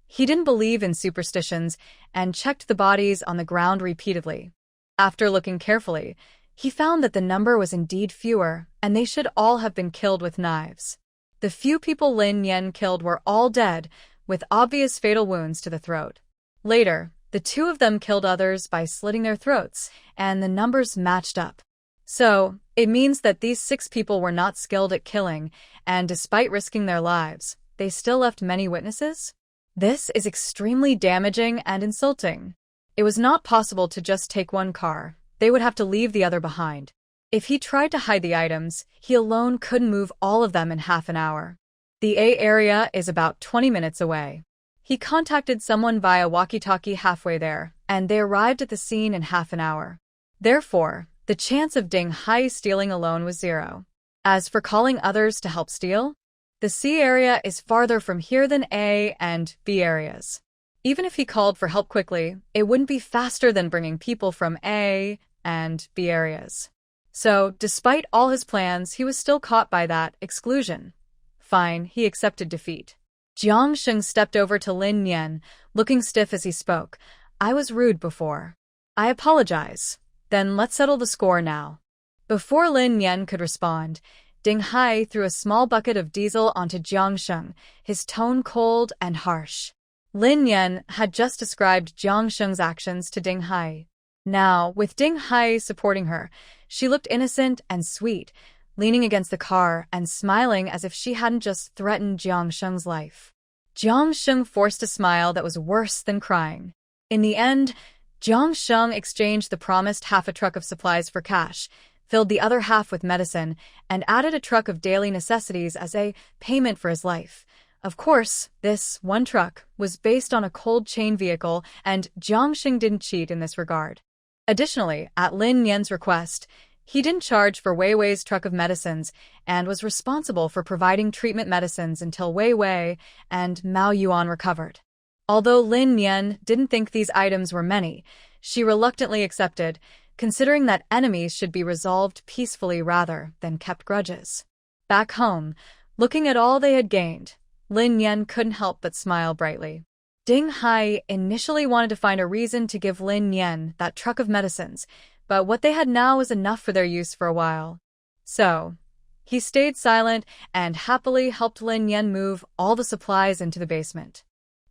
He didn't believe in superstitions and checked the bodies on the ground repeatedly. After looking carefully, he found that the number was indeed fewer, and they should all have been killed with knives. The few people Lin Yan killed were all dead, with obvious fatal wounds to the throat. Later, The two of them killed others by slitting their throats, and the numbers matched up. So, it means that these 6 people were not skilled at killing, and despite risking their lives, they still left many witnesses? This is extremely damaging and insulting. It was not possible to just take one car. They would have to leave the other behind. If he tried to hide the items, he alone couldn't move all of them in half an hour. The A area is about 20 minutes away. He contacted someone via walkie-talkie halfway there, and they arrived at the scene in half an hour. Therefore, the chance of Ding Hai stealing alone was 0. As for calling others to help steal, the C area is farther from here than A and B areas. Even if he called for help quickly, it wouldn't be faster than bringing people from A and B areas. So, despite all his plans, he was still caught by that exclusion. Fine, he accepted defeat. Jiang Sheng stepped over to Lin Yan, looking stiff as he spoke. I was rude before. I apologize. Then let's settle the score now. Before Lin Yan could respond, Ding Hai threw a small bucket of diesel onto Jiang Sheng, his tone cold and harsh. Lin Yan had just described Jiang Sheng's actions to Ding Hai. Now, with Ding Hai supporting her, she looked innocent and sweet, leaning against the car and smiling as if she hadn't just threatened Jiang Sheng's life. Jiang Sheng forced a smile that was worse than crying. In the end, Jiang Sheng exchanged the promised half a truck of supplies for cash, filled the other half with medicine, and added a truck of daily necessities as a payment for his life. Of course, this one truck was based on a cold chain vehicle, and Jiang Sheng didn't cheat in this regard. Additionally, at Lin Yan's request, he didn't charge for Wei Wei's truck of medicines and was responsible for providing treatment medicines until Wei Wei and Mao Yuan recovered. Although Lin Yan didn't think these items were many, she reluctantly accepted, considering that enemies should be resolved peacefully rather than kept grudges. Back home, looking at all they had gained, Lin Yan couldn't help but smile brightly. Ding Hai initially wanted to find a reason to give Lin Yan that truck of medicines, but what they had now was enough for their use for a while. So, he stayed silent and happily helped Lin Yan move all the supplies into the basement.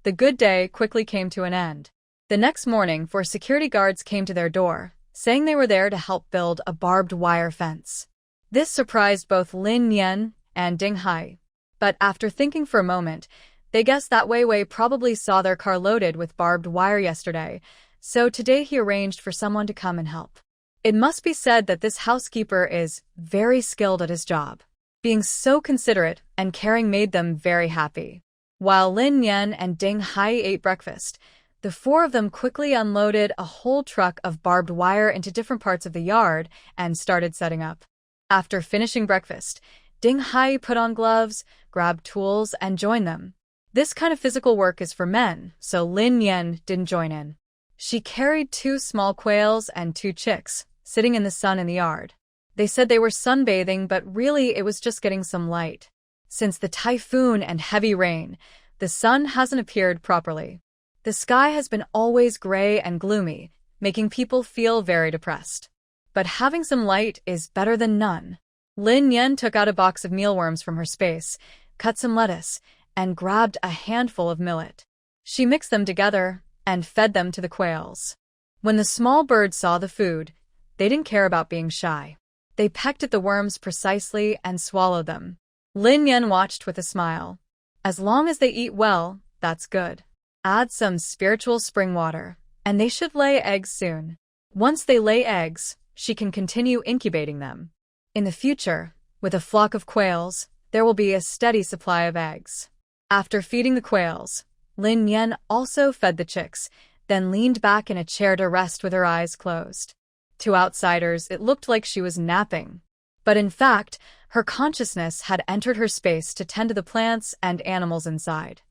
The good day quickly came to an end. The next morning, 4 security guards came to their door, saying they were there to help build a barbed wire fence. This surprised both Lin Yan and Ding Hai. But after thinking for a moment, they guessed that Wei Wei probably saw their car loaded with barbed wire yesterday, so today he arranged for someone to come and help. It must be said that this housekeeper is very skilled at his job. Being so considerate and caring made them very happy. While Lin Yan and Ding Hai ate breakfast, the 4 of them quickly unloaded a whole truck of barbed wire into different parts of the yard and started setting up. After finishing breakfast, Ding Hai put on gloves, grabbed tools, and joined them. This kind of physical work is for men, so Lin Yan didn't join in. She carried 2 small quails and 2 chicks, sitting in the sun in the yard. They said they were sunbathing, but really it was just getting some light. Since the typhoon and heavy rain, the sun hasn't appeared properly. The sky has been always gray and gloomy, making people feel very depressed. But having some light is better than none. Lin Yan took out a box of mealworms from her space, cut some lettuce, and grabbed a handful of millet. She mixed them together and fed them to the quails. When the small birds saw the food, they didn't care about being shy. They pecked at the worms precisely and swallowed them. Lin Yan watched with a smile. As long as they eat well, that's good. Add some spiritual spring water, and they should lay eggs soon. Once they lay eggs, she can continue incubating them. In the future, with a flock of quails, there will be a steady supply of eggs. After feeding the quails, Lin Yan also fed the chicks, then leaned back in a chair to rest with her eyes closed. To outsiders, it looked like she was napping. But in fact, her consciousness had entered her space to tend to the plants and animals inside.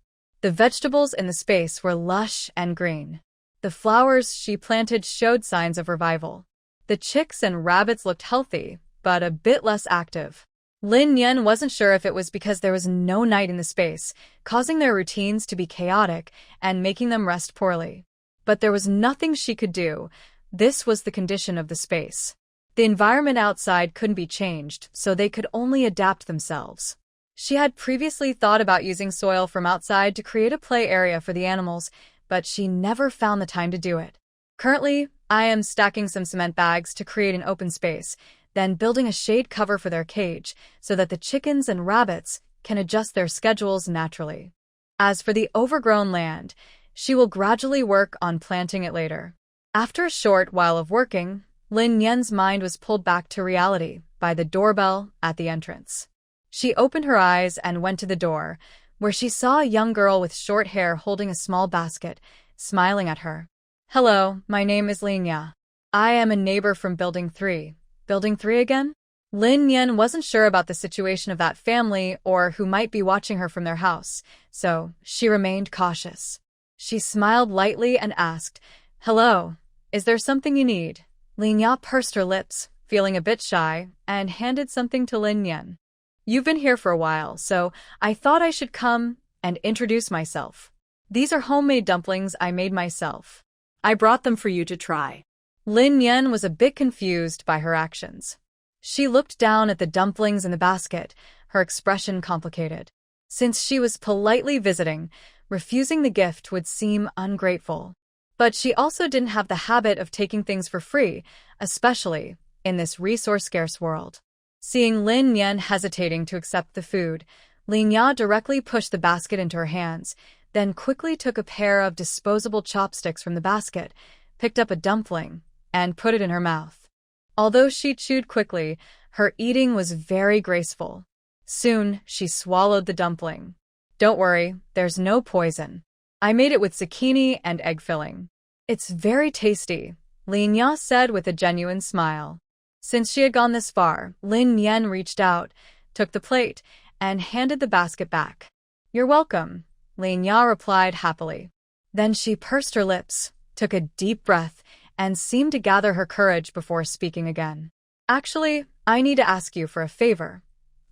The vegetables in the space were lush and green. The flowers she planted showed signs of revival. The chicks and rabbits looked healthy, but a bit less active. Lin Yan wasn't sure if it was because there was no night in the space, causing their routines to be chaotic and making them rest poorly. But there was nothing she could do. This was the condition of the space. The environment outside couldn't be changed, so they could only adapt themselves. She had previously thought about using soil from outside to create a play area for the animals, but she never found the time to do it. Currently, I am stacking some cement bags to create an open space, then building a shade cover for their cage so that the chickens and rabbits can adjust their schedules naturally. As for the overgrown land, she will gradually work on planting it later. After a short while of working, Lin Yan's mind was pulled back to reality by the doorbell at the entrance. She opened her eyes and went to the door, where she saw a young girl with short hair holding a small basket, smiling at her. "Hello, my name is Lin Ya. I am a neighbor from Building 3. Building 3 again?" Lin Yan wasn't sure about the situation of that family or who might be watching her from their house, so she remained cautious. She smiled lightly and asked, "Hello, is there something you need?" Lin Ya pursed her lips, feeling a bit shy, and handed something to Lin Yan. "You've been here for a while, so I thought I should come and introduce myself. These are homemade dumplings I made myself.
I brought them for you to try."
Lin Yan was a bit confused by her actions. She looked down at the dumplings in the basket, her expression complicated. Since she was politely visiting, refusing the gift would seem ungrateful. But she also didn't have the habit of taking things for free, especially in this resource-scarce world. Seeing Lin Yan hesitating to accept the food, Lin Ya directly pushed the basket into her hands, then quickly took a pair of disposable chopsticks from the basket, picked up a dumpling, and put it in her mouth. Although she chewed quickly, her eating was very graceful. Soon, she swallowed the dumpling. "Don't worry, there's no poison. I made it with zucchini and egg filling. It's very tasty," Lin Ya said with a genuine smile. Since she had gone this far, Lin Yan reached out, took the plate, and handed the basket back. "You're welcome," Lin Ya replied happily. Then she pursed her lips, took a deep breath, and seemed to gather her courage before speaking again. "Actually, I need to ask you for a favor."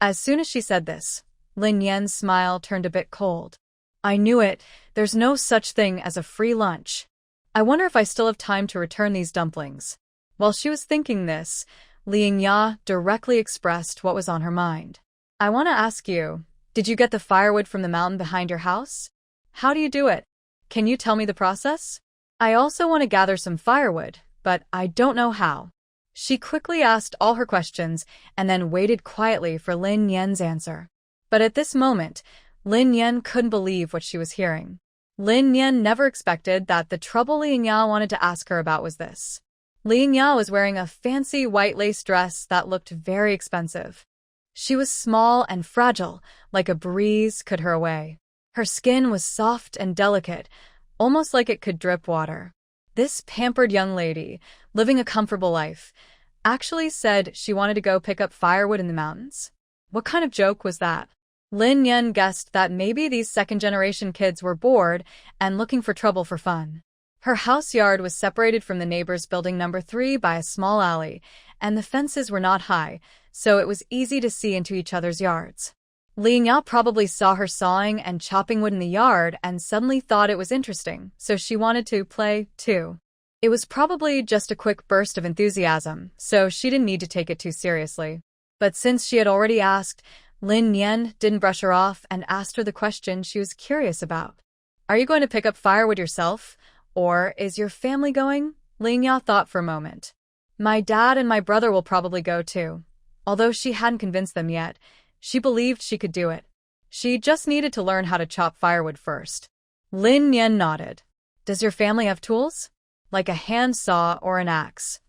As soon as she said this, Lin Yan's smile turned a bit cold. "I knew it. There's no such thing as a free lunch. I wonder if I still have time to return these dumplings." While she was thinking this, Lin Ya directly expressed what was on her mind. "I want to ask you, did you get the firewood from the mountain behind your house? How do you do it? Can you tell me the process? I also want to gather some firewood, but I don't know how." She quickly asked all her questions and then waited quietly for Lin Yan's answer. But at this moment, Lin Yan couldn't believe what she was hearing. Lin Yan never expected that the trouble Lin Ya wanted to ask her about was this. Lin Ya was wearing a fancy white lace dress that looked very expensive. She was small and fragile, like a breeze could her away. Her skin was soft and delicate, almost like it could drip water. This pampered young lady, living a comfortable life, actually said she wanted to go pick up firewood in the mountains? What kind of joke was that? Lin Yan guessed that maybe these second-generation kids were bored and looking for trouble for fun. Her house yard was separated from the neighbor's building number 3 by a small alley, and the fences were not high, so it was easy to see into each other's yards. Lin Ya probably saw her sawing and chopping wood in the yard and suddenly thought it was interesting, so she wanted to play, too. It was probably just a quick burst of enthusiasm, so she didn't need to take it too seriously. But since she had already asked, Lin Yan didn't brush her off and asked her the question she was curious about. "Are you going to pick up firewood yourself? Or is your family going?" Lin Ya thought for a moment. "My dad and my brother will probably go too." Although she hadn't convinced them yet, she believed she could do it. She just needed to learn how to chop firewood first. Lin Yan nodded. "Does your family have tools? Like a hand saw or an axe?"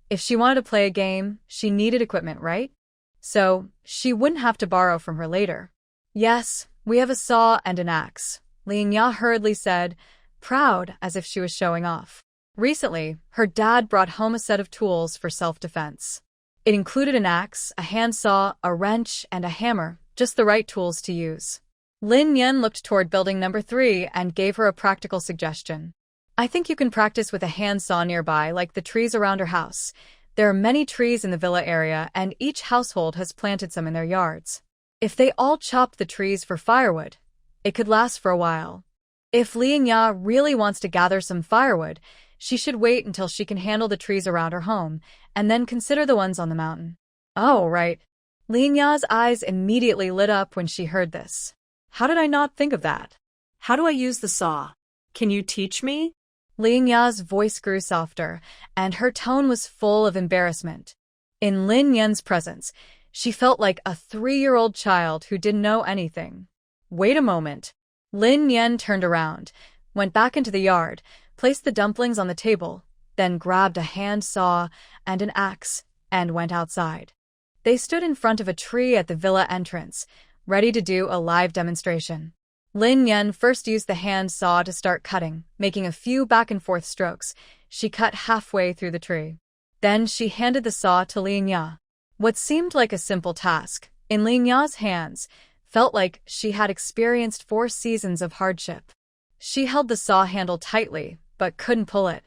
If she wanted to play a game, she needed equipment, right? So she wouldn't have to borrow from her later. "Yes, we have a saw and an axe," Lin Ya hurriedly said, proud as if she was showing off. Recently, her dad brought home a set of tools for self-defense. It included an axe, a handsaw, a wrench, and a hammer, just the right tools to use. Lin Yan looked toward building number 3 and gave her a practical suggestion. "I think you can practice with a handsaw nearby, like the trees around her house. There are many trees in the villa area, and each household has planted some in their yards. If they all chopped the trees for firewood, it could last for a while. If Lin Ya really wants to gather some firewood, she should wait until she can handle the trees around her home, and then consider the ones on the mountain." "Oh, right." Lin Ya's eyes immediately lit up when she heard this. "How did I not think of that?
How do I use the saw? Can you teach me?
Lin Ya's voice grew softer, and her tone was full of embarrassment. In Lin Yan's presence, she felt like a 3-year-old child who didn't know anything. Wait a moment. Lin Yan turned around, went back into the yard, placed the dumplings on the table, then grabbed a hand saw and an axe, and went outside. They stood in front of a tree at the villa entrance, ready to do a live demonstration. Lin Yan first used the hand saw to start cutting, making a few back-and-forth strokes. She cut halfway through the tree. Then she handed the saw to Lin Ya. What seemed like a simple task, in Lin Ya's hands, felt like she had experienced 4 seasons of hardship. She held the saw handle tightly, but couldn't pull it.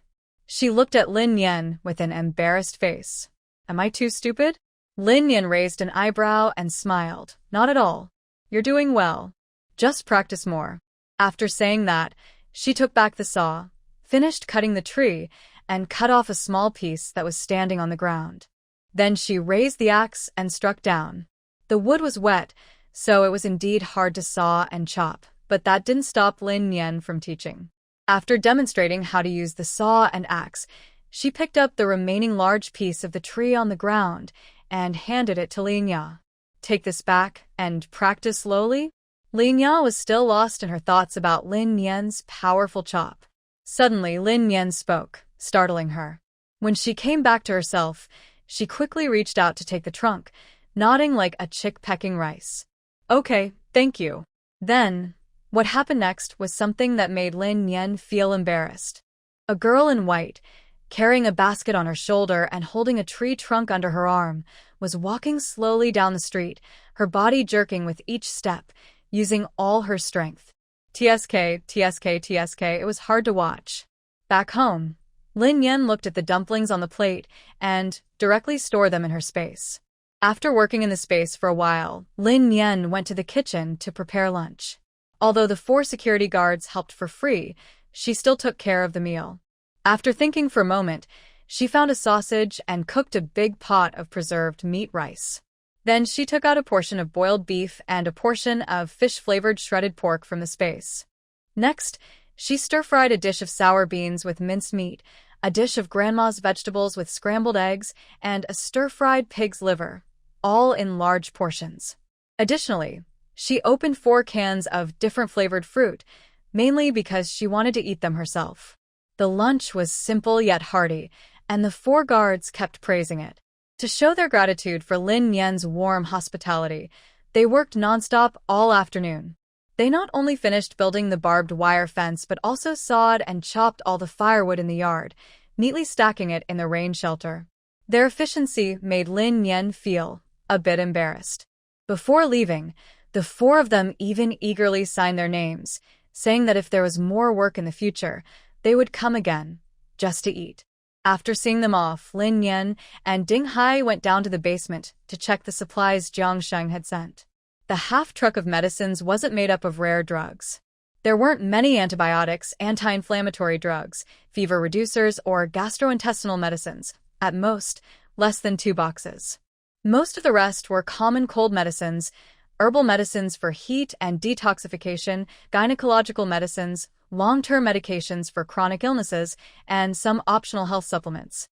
She looked at Lin Yan with an embarrassed face. Am I too stupid? Lin Yan raised an eyebrow and smiled. Not at all. You're doing well. Just practice more. After saying that, she took back the saw, finished cutting the tree, and cut off a small piece that was standing on the ground. Then she raised the axe and struck down. The wood was wet, so it was indeed hard to saw and chop, but that didn't stop Lin Yan from teaching. After demonstrating how to use the saw and axe, she picked up the remaining large piece of the tree on the ground and handed it to Lin Ya. Take this back and practice slowly? Lin Ya was still lost in her thoughts about Lin Yan's powerful chop. Suddenly, Lin Yan spoke, startling her. When she came back to herself, she quickly reached out to take the trunk, nodding like a chick pecking rice. Okay, thank you. Then, what happened next was something that made Lin Yan feel embarrassed. A girl in white, carrying a basket on her shoulder and holding a tree trunk under her arm, was walking slowly down the street, her body jerking with each step, using all her strength. TSK, TSK, TSK, it was hard to watch. Back home, Lin Yan looked at the dumplings on the plate and directly stored them in her space. After working in the space for a while, Lin Yan went to the kitchen to prepare lunch. Although the 4 security guards helped for free, she still took care of the meal. After thinking for a moment, she found a sausage and cooked a big pot of preserved meat rice. Then she took out a portion of boiled beef and a portion of fish-flavored shredded pork from the space. Next, she stir-fried a dish of sour beans with minced meat, a dish of grandma's vegetables with scrambled eggs, and a stir-fried pig's liver, all in large portions. Additionally, she opened 4 cans of different flavored fruit, mainly because she wanted to eat them herself. The lunch was simple yet hearty, and the 4 guards kept praising it. To show their gratitude for Lin Yan's warm hospitality, they worked nonstop all afternoon. They not only finished building the barbed wire fence but also sawed and chopped all the firewood in the yard, neatly stacking it in the rain shelter. Their efficiency made Lin Yan feel a bit embarrassed. Before leaving, the 4 of them even eagerly signed their names, saying that if there was more work in the future, they would come again, just to eat. After seeing them off, Lin Yan and Ding Hai went down to the basement to check the supplies Jiang Sheng had sent. The half-truck of medicines wasn't made up of rare drugs. There weren't many antibiotics, anti-inflammatory drugs, fever reducers, or gastrointestinal medicines. At most, less than 2 boxes. Most of the rest were common cold medicines, herbal medicines for heat and detoxification, gynecological medicines, long-term medications for chronic illnesses, and some optional health supplements.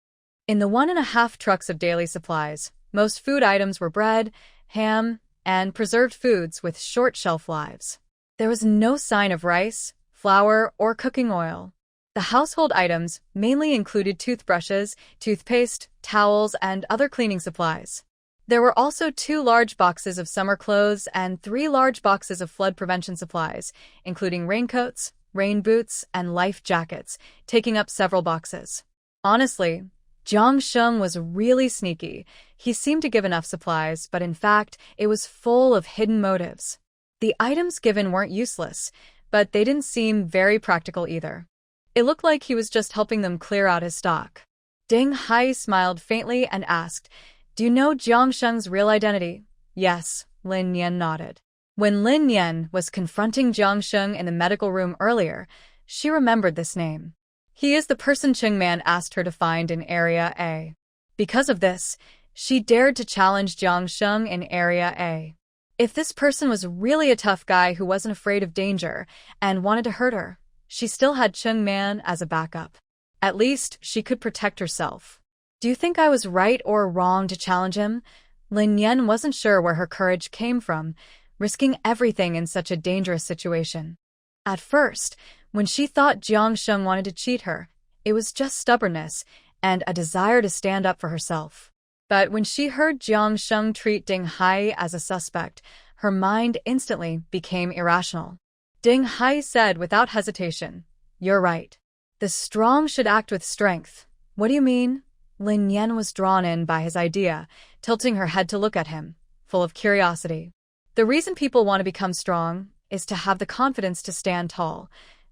In the 1.5 trucks of daily supplies, most food items were bread, ham, and preserved foods with short shelf lives. There was no sign of rice, flour, or cooking oil. The household items mainly included toothbrushes, toothpaste, towels, and other cleaning supplies. There were also 2 large boxes of summer clothes and 3 large boxes of flood prevention supplies, including raincoats, rain boots, and life jackets, taking up several boxes. Honestly, Jiang Sheng was really sneaky. He seemed to give enough supplies, but in fact, it was full of hidden motives. The items given weren't useless, but they didn't seem very practical either. It looked like he was just helping them clear out his stock. Ding Hai smiled faintly and asked, "Do you know Jiang Sheng's real identity?" "Yes," Lin Yan nodded. When Lin Yan was confronting Jiang Sheng in the medical room earlier, she remembered this name. He is the person Cheng Man asked her to find in Area A. Because of this, she dared to challenge Jiang Sheng in Area A. If this person was really a tough guy who wasn't afraid of danger and wanted to hurt her, She still had Chung Man as a backup. At least, she could protect herself. Do you think I was right or wrong to challenge him? Lin Yan wasn't sure where her courage came from, risking everything in such a dangerous situation. At first, when she thought Jiang Sheng wanted to cheat her, it was just stubbornness and a desire to stand up for herself. But when she heard Jiang Sheng treat Ding Hai as a suspect, her mind instantly became irrational. Ding Hai said without hesitation, "You're right. The strong should act with strength." "What do you mean?" Lin Yan was drawn in by his idea, tilting her head to look at him, full of curiosity. "The reason people want to become strong is to have the confidence to stand tall."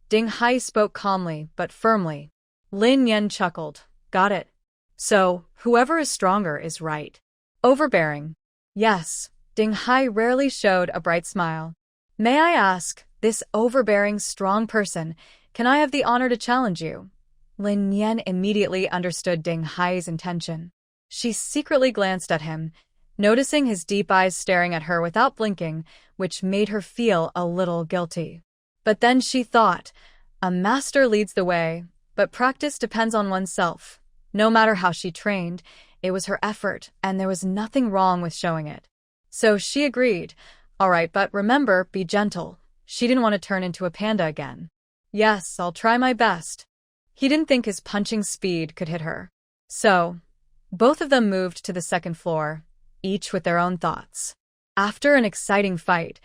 Ding Hai spoke calmly but firmly. Lin Yan chuckled. "Got it. So, whoever is stronger is right." "Overbearing." "Yes." Ding Hai rarely showed a bright smile. "May I ask, this overbearing, strong person, can I have the honor to challenge you?" Lin Yan immediately understood Ding Hai's intention. She secretly glanced at him, noticing his deep eyes staring at her without blinking, which made her feel a little guilty. But then she thought, a master leads the way, but practice depends on oneself. No matter how she trained, it was her effort, and there was nothing wrong with showing it. So she agreed. "All right, but remember, be gentle." She didn't want to turn into a panda again. "Yes, I'll try my best." He didn't think his punching speed could hit her. So, both of them moved to the second floor, each with their own thoughts. After an exciting fight,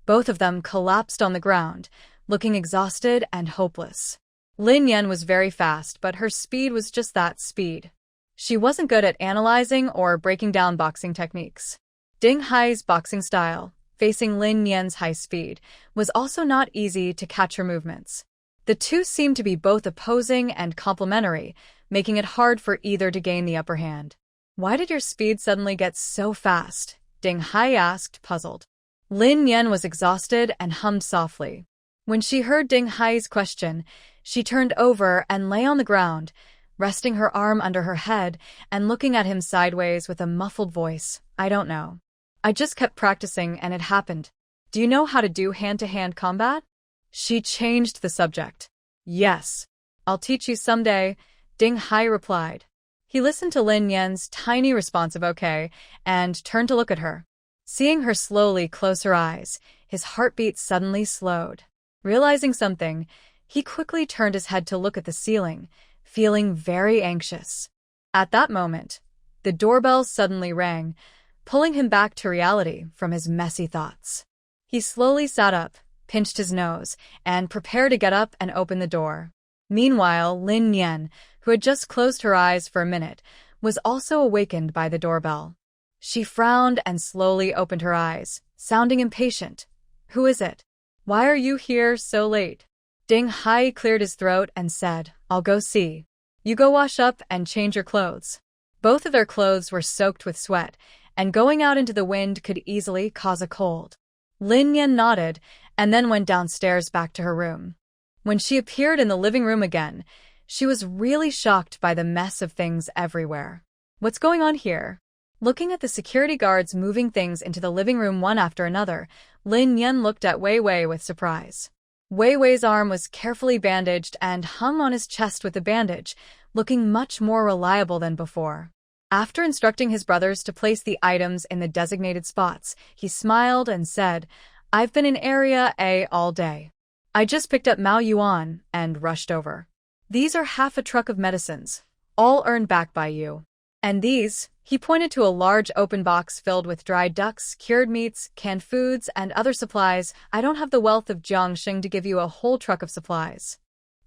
both of them collapsed on the ground, looking exhausted and hopeless. Lin Yan was very fast, but her speed was just that, speed. She wasn't good at analyzing or breaking down boxing techniques. Ding Hai's boxing style, facing Lin Yan's high speed, was also not easy to catch her movements. The two seemed to be both opposing and complementary, making it hard for either to gain the upper hand. "Why did your speed suddenly get so fast?" Ding Hai asked, puzzled. Lin Yan was exhausted and hummed softly. When she heard Ding Hai's question, she turned over and lay on the ground, resting her arm under her head and looking at him sideways with a muffled voice. "I don't know. I just kept practicing and it happened. Do you know how to do hand-to-hand combat?" She changed the subject. "Yes. I'll teach you someday," Ding Hai replied. He listened to Lin Yan's tiny responsive okay and turned to look at her. Seeing her slowly close her eyes, his heartbeat suddenly slowed. Realizing something, he quickly turned his head to look at the ceiling, feeling very anxious. At that moment, the doorbell suddenly rang, pulling him back to reality from his messy thoughts. He slowly sat up, pinched his nose, and prepared to get up and open the door. Meanwhile, Lin Yan, who had just closed her eyes for a minute, was also awakened by the doorbell. She frowned and slowly opened her eyes, sounding impatient. "Who is it? Why are you here so late?" Ding Hai cleared his throat and said, "I'll go see. You go wash up and change your clothes." Both of their clothes were soaked with sweat, and going out into the wind could easily cause a cold. Lin Yan nodded and then went downstairs back to her room. When she appeared in the living room again, she was really shocked by the mess of things everywhere. "What's going on here?" Looking at the security guards moving things into the living room one after another, Lin Yan looked at Wei Wei with surprise. Wei Wei's arm was carefully bandaged and hung on his chest with a bandage, looking much more reliable than before. After instructing his brothers to place the items in the designated spots, he smiled and said, "I've been in Area A all day. I just picked up Mao Yuan and rushed over. These are half a truck of medicines, all earned back by you. And these," he pointed to a large open box filled with dried ducks, cured meats, canned foods, and other supplies. "I don't have the wealth of Jiangxing to give you a whole truck of supplies.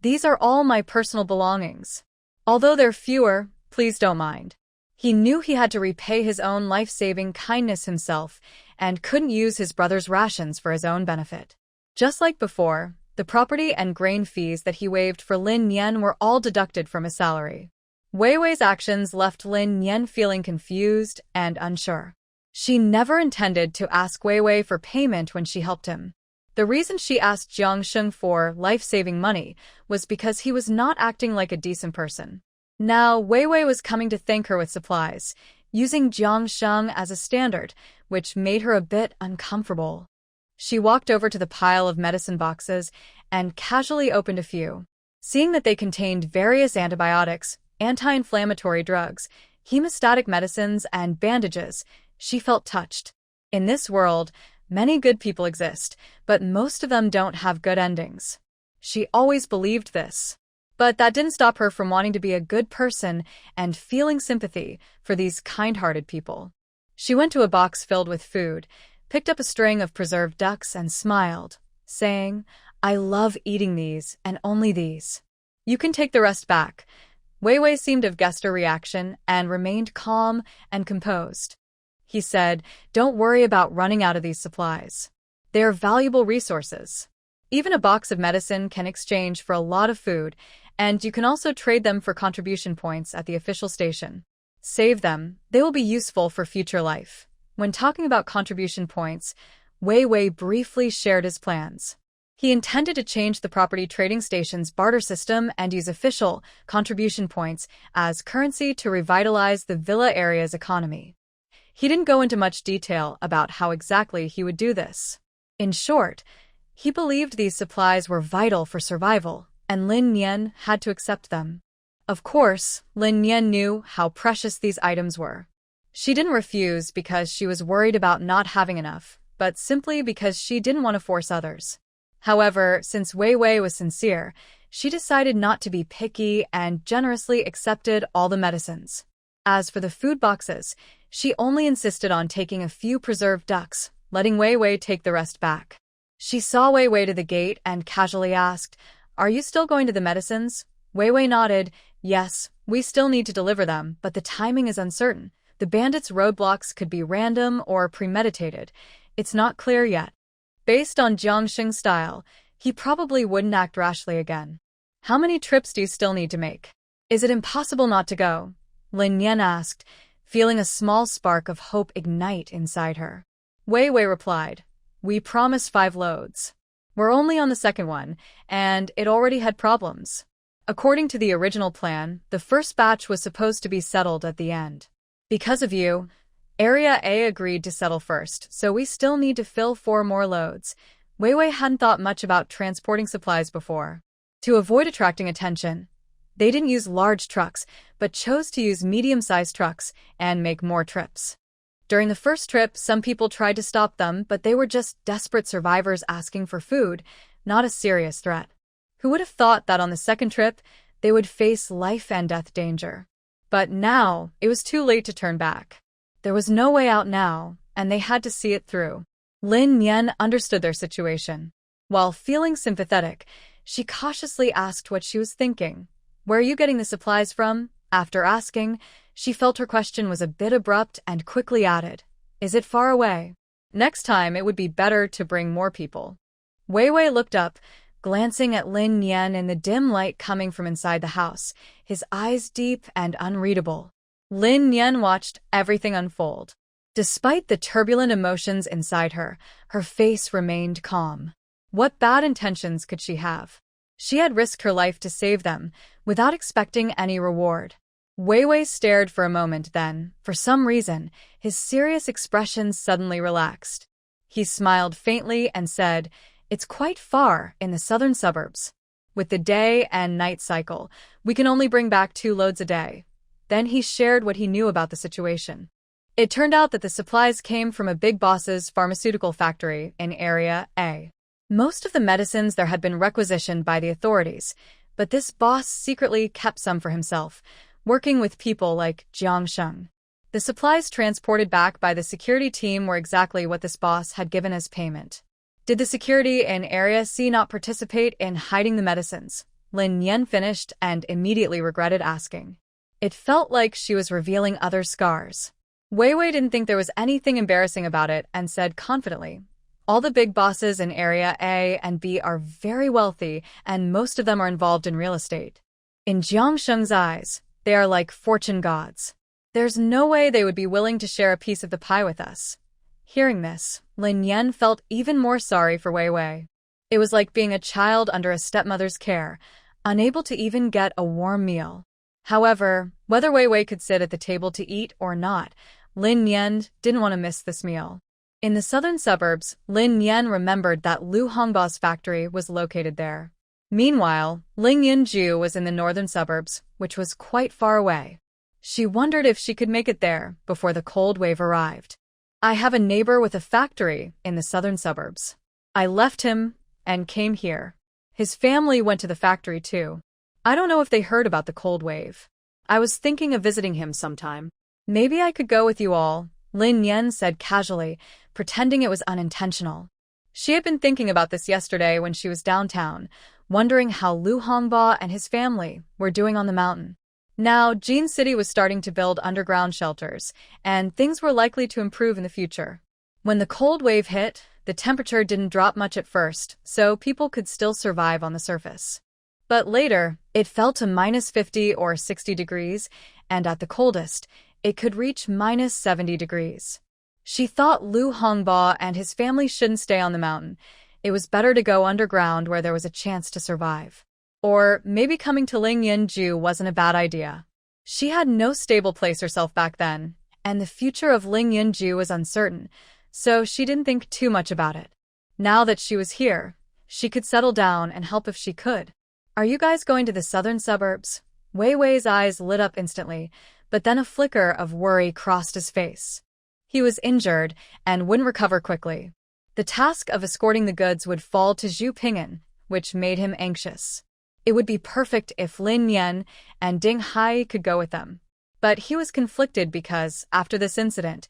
These are all my personal belongings. Although they're fewer, please don't mind." He knew he had to repay his own life-saving kindness himself and couldn't use his brother's rations for his own benefit. Just like before, the property and grain fees that he waived for Lin Yan were all deducted from his salary. Wei Wei's actions left Lin Yan feeling confused and unsure. She never intended to ask Wei Wei for payment when she helped him. The reason she asked Jiangsheng for life-saving money was because he was not acting like a decent person. Now, Wei Wei was coming to thank her with supplies, using Jiangsheng as a standard, which made her a bit uncomfortable. She walked over to the pile of medicine boxes and casually opened a few. Seeing that they contained various antibiotics, anti-inflammatory drugs, hemostatic medicines, and bandages, she felt touched. In this world, many good people exist, but most of them don't have good endings. She always believed this. But that didn't stop her from wanting to be a good person and feeling sympathy for these kind-hearted people. She went to a box filled with food, picked up a string of preserved ducks, and smiled, saying, "I love eating these, and only these. You can take the rest back." Wei Wei seemed to have guessed her reaction and remained calm and composed. He said, "Don't worry about running out of these supplies. They are valuable resources. Even a box of medicine can exchange for a lot of food, and you can also trade them for contribution points at the official station. Save them, they will be useful for future life." When talking about contribution points, Wei Wei briefly shared his plans. He intended to change the property trading station's barter system and use official contribution points as currency to revitalize the villa area's economy. He didn't go into much detail about how exactly he would do this. In short, he believed these supplies were vital for survival, and Lin Nian had to accept them. Of course, Lin Nian knew how precious these items were. She didn't refuse because she was worried about not having enough, but simply because she didn't want to force others. However, since Wei Wei was sincere, she decided not to be picky and generously accepted all the medicines. As for the food boxes, she only insisted on taking a few preserved ducks, letting Wei Wei take the rest back. She saw Wei Wei to the gate and casually asked, "Are you still going to the medicines?" Wei Wei nodded. "Yes, we still need to deliver them, but the timing is uncertain. The bandits' roadblocks could be random or premeditated. It's not clear yet. Based on Jiang Sheng's style, he probably wouldn't act rashly again." "How many trips do you still need to make? Is it impossible not to go?" Lin Yan asked, feeling a small spark of hope ignite inside her. Wei Wei replied, "We promised 5 loads. We're only on the second one, and it already had problems. According to the original plan, the first batch was supposed to be settled at the end. Because of you, Area A agreed to settle first, so we still need to fill 4 more loads." Wei Wei hadn't thought much about transporting supplies before. To avoid attracting attention, they didn't use large trucks, but chose to use medium-sized trucks and make more trips. During the first trip, some people tried to stop them, but they were just desperate survivors asking for food, not a serious threat. Who would have thought that on the second trip, they would face life and death danger? But now, it was too late to turn back. There was no way out now, and they had to see it through. Lin Yan understood their situation. While feeling sympathetic, she cautiously asked what she was thinking. "Where are you getting the supplies from?" After asking, she felt her question was a bit abrupt and quickly added, "Is it far away? Next time it would be better to bring more people." Wei Wei looked up, glancing at Lin Yan in the dim light coming from inside the house, his eyes deep and unreadable. Lin Yan watched everything unfold. Despite the turbulent emotions inside her, her face remained calm. What bad intentions could she have? She had risked her life to save them, without expecting any reward. Wei Wei stared for a moment then, for some reason, his serious expression suddenly relaxed. He smiled faintly and said, "It's quite far in the southern suburbs. With the day and night cycle, we can only bring back 2 loads a day." Then he shared what he knew about the situation. It turned out that the supplies came from a big boss's pharmaceutical factory in Area A. Most of the medicines there had been requisitioned by the authorities, but this boss secretly kept some for himself, working with people like Jiang Sheng. The supplies transported back by the security team were exactly what this boss had given as payment. Did the security in Area C not participate in hiding the medicines? Lin Yan finished and immediately regretted asking. It felt like she was revealing other scars. Wei Wei didn't think there was anything embarrassing about it and said confidently, "All the big bosses in Area A and B are very wealthy, and most of them are involved in real estate. In Jiang Sheng's eyes, they are like fortune gods. There's no way they would be willing to share a piece of the pie with us." Hearing this, Lin Yan felt even more sorry for Wei Wei. It was like being a child under a stepmother's care, unable to even get a warm meal. However, whether Wei Wei could sit at the table to eat or not, Lin Yan didn't want to miss this meal. In the southern suburbs, Lin Yan remembered that Lu Hongba's factory was located there. Meanwhile, Ling Yinju was in the northern suburbs, which was quite far away. She wondered if she could make it there before the cold wave arrived. I have a neighbor with a factory in the southern suburbs. I left him and came here. His family went to the factory too. I don't know if they heard about the cold wave.
I was thinking of visiting him sometime.
Maybe I could go with you all, Lin Yan said casually, pretending it was unintentional. She had been thinking about this yesterday when she was downtown, wondering how Lu Hongba and his family were doing on the mountain. Now, Jin City was starting to build underground shelters, and things were likely to improve in the future. When the cold wave hit, the temperature didn't drop much at first, so people could still survive on the surface. But later, it fell to -50 or 60 degrees, and at the coldest, it could reach -70 degrees. She thought Lu Hongba and his family shouldn't stay on the mountain. It was better to go underground where there was a chance to survive. Or maybe coming to Ling Yinju wasn't a bad idea. She had no stable place herself back then, and the future of Ling Yinju was uncertain, so she didn't think too much about it. Now that she was here, she could settle down and help if she could. Are you guys going to the southern suburbs? Wei Wei's eyes lit up instantly, but then a flicker of worry crossed his face. He was injured and wouldn't recover quickly. The task of escorting the goods would fall to Zhu Ping'an, which made him anxious. It would be perfect if Lin Yan and Ding Hai could go with them. But he was conflicted because, after this incident,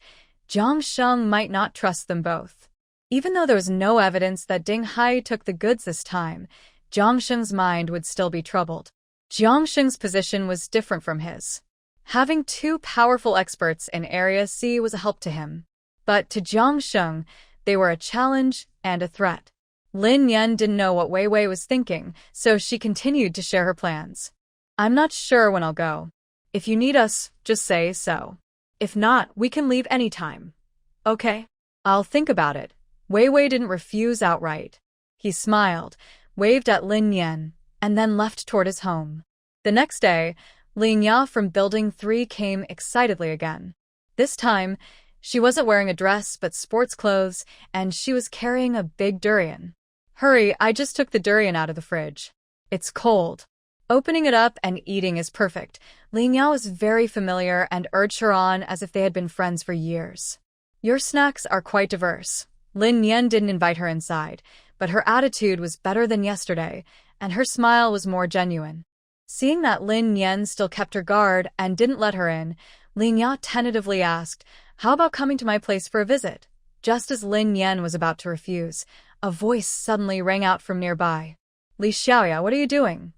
Jiang Sheng might not trust them both. Even though there was no evidence that Ding Hai took the goods this time, Jiang Sheng's mind would still be troubled. Jiang Sheng's position was different from his. Having two powerful experts in Area C was a help to him. But to Jiang Sheng, they were a challenge and a threat. Lin Yan didn't know what Wei Wei was thinking, so she continued to share her plans. I'm not sure when I'll go. If you need us, just say so. If not, we can leave anytime. Okay? I'll think about it. Wei Wei didn't refuse outright. He smiled, waved at Lin Yan, and then left toward his home. The next day, Ling Ya from Building 3 came excitedly again. This time, she wasn't wearing a dress but sports clothes, and she was carrying a big durian. Hurry, I just took the durian out of the fridge. It's cold. Opening it up and eating is perfect. Ling Ya was very familiar and urged her on as if they had been friends for years. Your snacks are quite diverse. Lin Yan didn't invite her inside, but her attitude was better than yesterday, and her smile was more genuine. Seeing that Lin Yan still kept her guard and didn't let her in, Ling Ya tentatively asked, how about coming to my place for a visit? Just as Lin Yan was about to refuse, a voice suddenly rang out from nearby. Li Xiaoya, what are you doing?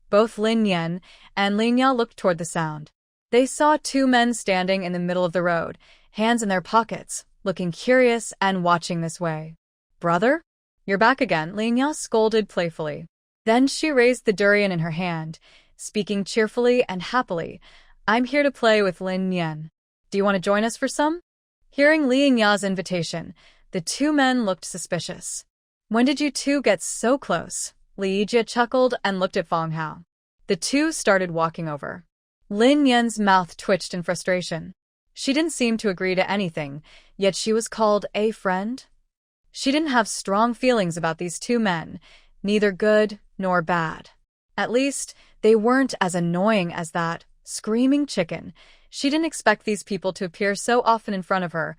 Both Lin Yan and Ling Ya looked toward the sound. They saw two men standing in the middle of the road, hands in their pockets, looking curious and watching this way. Brother? You're back again, Ling Ya scolded playfully. Then she raised the durian in her hand, speaking cheerfully and happily. I'm here to play with Lin Yan. Do you want to join us for some? Hearing Ling Ya's invitation, the two men looked suspicious. When did you two get so close? Li Jia chuckled and looked at Feng Hao. The two started walking over. Lin Yan's mouth twitched in frustration. She didn't seem to agree to anything, yet she was called a friend. She didn't have strong feelings about these two men, neither good nor bad. At least, they weren't as annoying as that screaming chicken. She didn't expect these people to appear so often in front of her,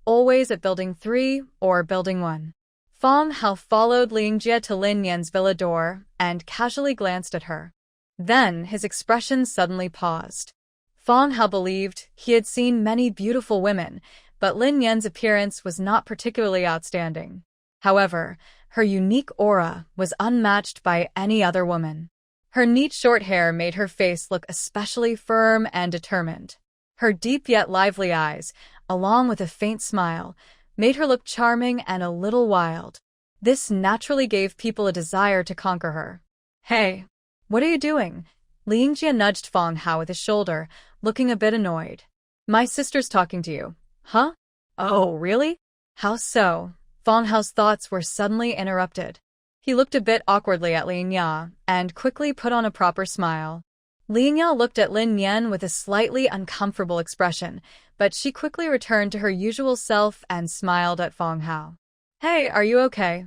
always at Building 3 or Building 1. Feng Hao followed Ling Jie to Lin Yan's villa door and casually glanced at her. Then his expression suddenly paused. Feng Hao believed he had seen many beautiful women, but Lin Yan's appearance was not particularly outstanding. However, her unique aura was unmatched by any other woman. Her neat short hair made her face look especially firm and determined. Her deep yet lively eyes, along with a faint smile, made her look charming and a little wild. This naturally gave people a desire to conquer her. Hey, what are you doing? Ling Jie nudged Feng Hao with his shoulder, looking a bit annoyed. My sister's talking to you. Huh? Oh, really? How so? Feng Hao's thoughts were suddenly interrupted. He looked a bit awkwardly at Ling Ya and quickly put on a proper smile. Ling Yao looked at Lin Yan with a slightly uncomfortable expression, but she quickly returned to her usual self and smiled at Feng Hao. Hey, are you okay?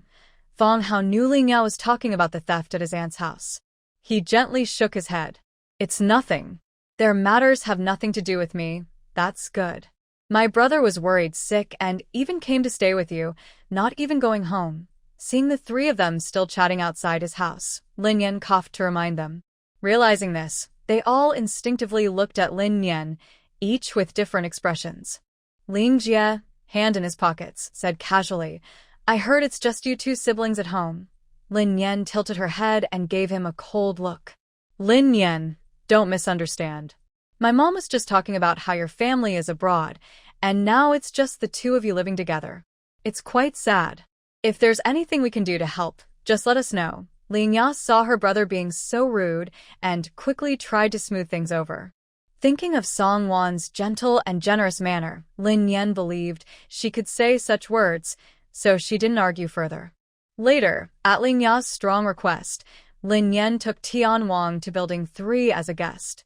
Feng Hao knew Ling Yao was talking about the theft at his aunt's house. He gently shook his head. It's nothing. Their matters have nothing to do with me. That's good. My brother was worried sick and even came to stay with you, not even going home. Seeing the three of them still chatting outside his house, Lin Yan coughed to remind them. Realizing this, they all instinctively looked at Lin Yan, each with different expressions. Ling Jie, hand in his pockets, said casually, I heard it's just you two siblings at home. Lin Yan tilted her head and gave him a cold look. Lin Yan, don't misunderstand. My mom was just talking about how your family is abroad, and now it's just the two of you living together. It's quite sad. If there's anything we can do to help, just let us know. Ling Ya saw her brother being so rude and quickly tried to smooth things over. Thinking of Song Wan's gentle and generous manner, Lin Yan believed she could say such words, so she didn't argue further. Later, at Ling Ya's strong request, Lin Yan took Tian Wang to Building 3 as a guest.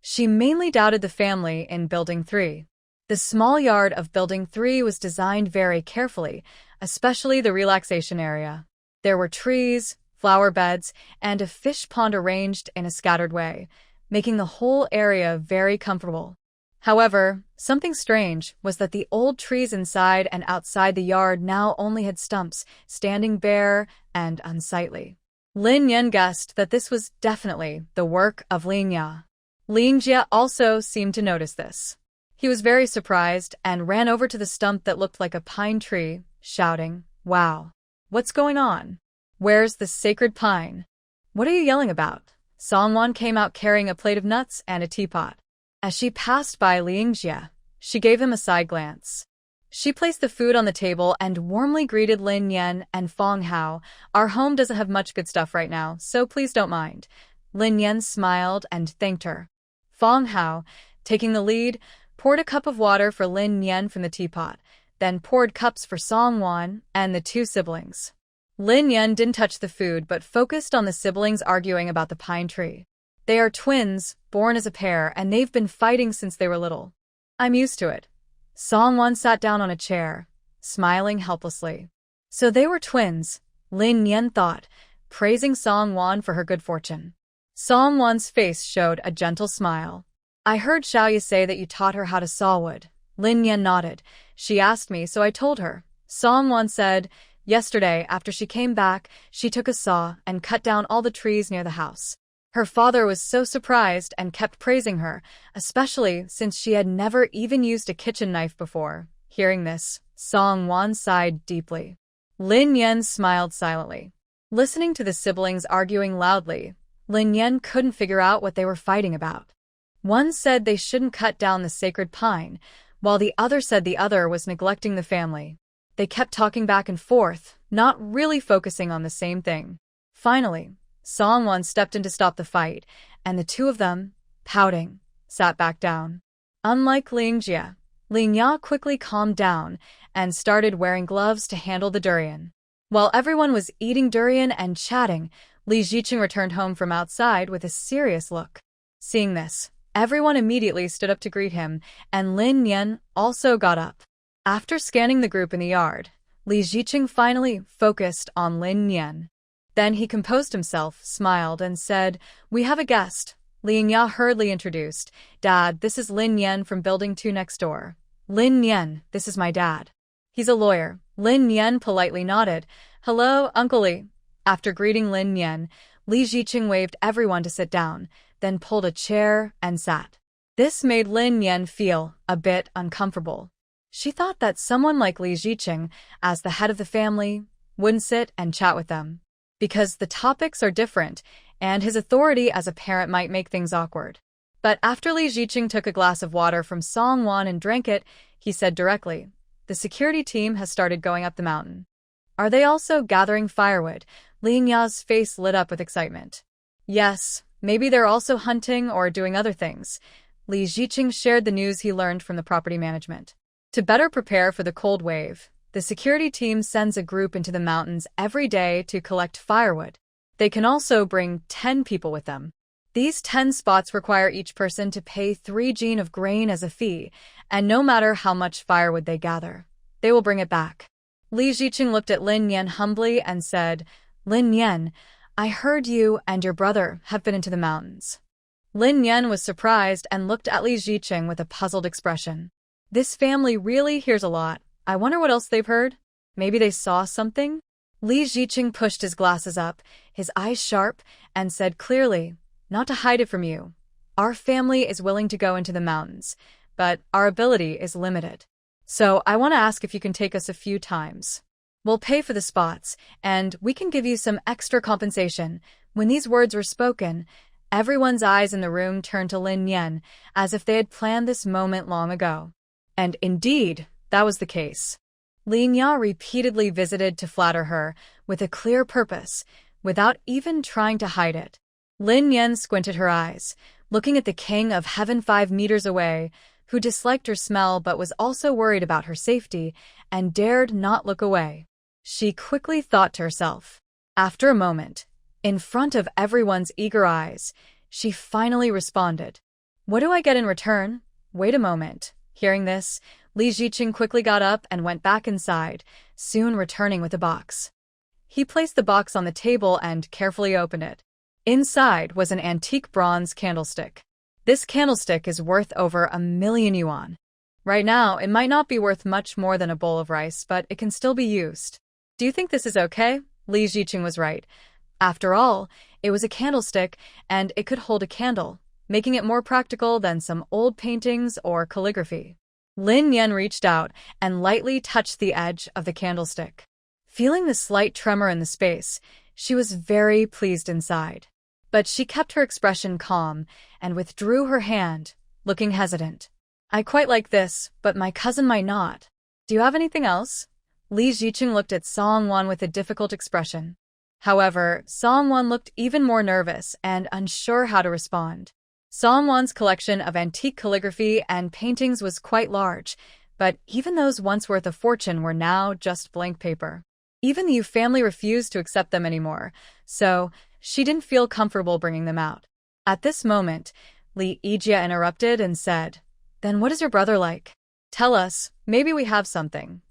She mainly doubted the family in Building 3. The small yard of Building 3 was designed very carefully, especially the relaxation area. There were trees, flower beds, and a fish pond arranged in a scattered way, making the whole area very comfortable. However, something strange was that the old trees inside and outside the yard now only had stumps, standing bare and unsightly. Lin Yan guessed that this was definitely the work of Ling Ya. Ling Jie also seemed to notice this. He was very surprised and ran over to the stump that looked like a pine tree, shouting, Wow! What's going on? Where's the sacred pine? What are you yelling about? Songwan came out carrying a plate of nuts and a teapot. As she passed by Ling Jie, she gave him a side glance. She placed the food on the table and warmly greeted Lin Yan and Feng Hao. Our home doesn't have much good stuff right now, so please don't mind. Lin Yan smiled and thanked her. Feng Hao, taking the lead, poured a cup of water for Lin Yan from the teapot, then poured cups for Songwan and the two siblings. Lin Yan didn't touch the food but focused on the siblings arguing about the pine tree. They are twins, born as a pair, and they've been fighting since they were little. I'm used to it. Songwan sat down on a chair, smiling helplessly. So they were twins, Lin Yan thought, praising Songwan for her good fortune. Songwan's face showed a gentle smile. I heard Xiaoyu say that you taught her how to saw wood. Lin Yan nodded. She asked me, so I told her. Songwan said, yesterday, after she came back, she took a saw and cut down all the trees near the house. Her father was so surprised and kept praising her, especially since she had never even used a kitchen knife before. Hearing this, Songwan sighed deeply. Lin Yan smiled silently. Listening to the siblings arguing loudly, Lin Yan couldn't figure out what they were fighting about. One said they shouldn't cut down the sacred pine, while the other said the other was neglecting the family. They kept talking back and forth, not really focusing on the same thing. Finally, Songwan stepped in to stop the fight, and the two of them, pouting, sat back down. Unlike Ling Jie, Ling Ya quickly calmed down and started wearing gloves to handle the durian. While everyone was eating durian and chatting, Li Ziqing returned home from outside with a serious look. Seeing this, everyone immediately stood up to greet him, and Lin Yan also got up. After scanning the group in the yard, Li Ziqing finally focused on Lin Yan. Then he composed himself, smiled, and said, We have a guest. Ling Ya hurriedly introduced, Dad, this is Lin Yan from Building 2 next door. Lin Yan, this is my dad. He's a lawyer. Lin Yan politely nodded. Hello, Uncle Li. After greeting Lin Yan, Li Ziqing waved everyone to sit down, then pulled a chair and sat. This made Lin Yan feel a bit uncomfortable. She thought that someone like Li Ziqing, as the head of the family, wouldn't sit and chat with them, because the topics are different, and his authority as a parent might make things awkward. But after Li Ziqing took a glass of water from Songwan and drank it, he said directly, The security team has started going up the mountain. Are they also gathering firewood? Ling Ya's face lit up with excitement. Yes, maybe they're also hunting or doing other things. Li Ziqing shared the news he learned from the property management. To better prepare for the cold wave, the security team sends a group into the mountains every day to collect firewood. They can also bring 10 people with them. These 10 spots require each person to pay 3 jin of grain as a fee, and no matter how much firewood they gather, they will bring it back. Li Ziqing looked at Lin Yan humbly and said, Lin Yan, I heard you and your brother have been into the mountains. Lin Yan was surprised and looked at Li Ziqing with a puzzled expression. This family really hears a lot. I wonder what else they've heard? Maybe they saw something? Li Ziqing pushed his glasses up, his eyes sharp, and said clearly, not to hide it from you. Our family is willing to go into the mountains, but our ability is limited. So I want to ask if you can take us a few times. We'll pay for the spots, and we can give you some extra compensation. When these words were spoken, everyone's eyes in the room turned to Lin Yan, as if they had planned this moment long ago. And indeed, that was the case. Lin Ya repeatedly visited to flatter her, with a clear purpose, without even trying to hide it. Lin Yan squinted her eyes, looking at the king of heaven 5 meters away, who disliked her smell but was also worried about her safety, and dared not look away. She quickly thought to herself. After a moment, in front of everyone's eager eyes, she finally responded. What do I get in return? Wait a moment. Hearing this, Li Ziqing quickly got up and went back inside, soon returning with a box. He placed the box on the table and carefully opened it. Inside was an antique bronze candlestick. This candlestick is worth over 1,000,000 yuan. Right now, it might not be worth much more than a bowl of rice, but it can still be used. Do you think this is okay? Li Ziqing was right. After all, it was a candlestick, and it could hold a candle, making it more practical than some old paintings or calligraphy. Lin Yan reached out and lightly touched the edge of the candlestick. Feeling the slight tremor in the space, she was very pleased inside. But she kept her expression calm and withdrew her hand, looking hesitant. I quite like this, but my cousin might not. Do you have anything else? Li Ziqing looked at Song Wan with a difficult expression. However, Song Wan looked even more nervous and unsure how to respond. Song Wan's collection of antique calligraphy and paintings was quite large, but even those once worth a fortune were now just blank paper. Even the Yu family refused to accept them anymore, so she didn't feel comfortable bringing them out. At this moment, Li Yijia interrupted and said, Then what is your brother like? Tell us, maybe we have something.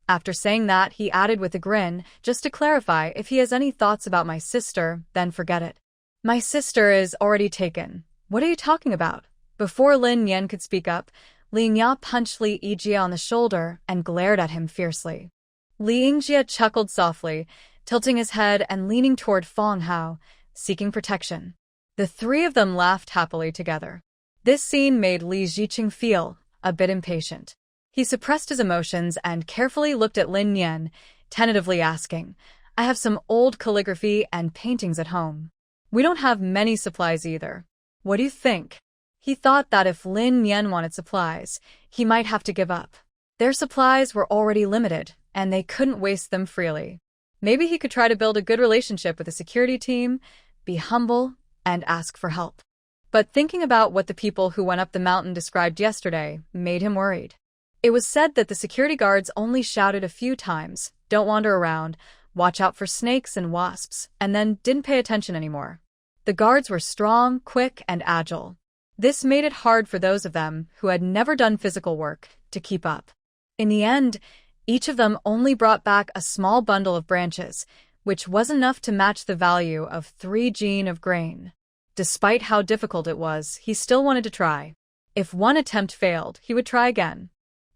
After saying that, he added with a grin, just to clarify, if he has any thoughts about my sister, then forget it. My sister is already taken. What are you talking about? Before Lin Yan could speak up, Lin Ya punched Li Yijia on the shoulder and glared at him fiercely. Li Yijia chuckled softly, tilting his head and leaning toward Feng Hao, seeking protection. The three of them laughed happily together. This scene made Li Ziqing feel a bit impatient. He suppressed his emotions and carefully looked at Lin Yan, tentatively asking, I have some old calligraphy and paintings at home. We don't have many supplies either. What do you think? He thought that if Lin Yan wanted supplies, he might have to give up. Their supplies were already limited, and they couldn't waste them freely. Maybe he could try to build a good relationship with the security team, be humble, and ask for help. But thinking about what the people who went up the mountain described yesterday made him worried. It was said that the security guards only shouted a few times, don't wander around, watch out for snakes and wasps, and then didn't pay attention anymore. The guards were strong, quick, and agile. This made it hard for those of them who had never done physical work to keep up. In the end, each of them only brought back a small bundle of branches, which was enough to match the value of 3 jin of grain. Despite how difficult it was, he still wanted to try. If one attempt failed, he would try again.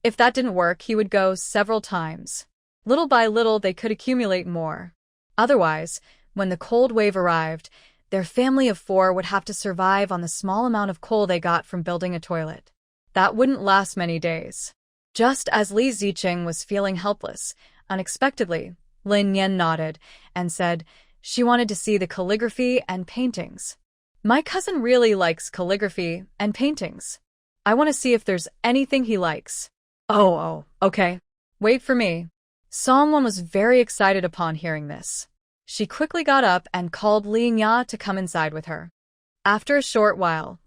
If that didn't work, he would go several times. Little by little, they could accumulate more. Otherwise, when the cold wave arrived, their family of 4 would have to survive on the small amount of coal they got from building a toilet. That wouldn't last many days. Just as Li Ziqing was feeling helpless, unexpectedly, Lin Yan nodded and said she wanted to see the calligraphy and paintings. My cousin really likes calligraphy and paintings. I want to see if there's anything he likes. Oh, okay. Wait for me. Song Wan was very excited upon hearing this. She quickly got up and called Li Ya to come inside with her. After a short while,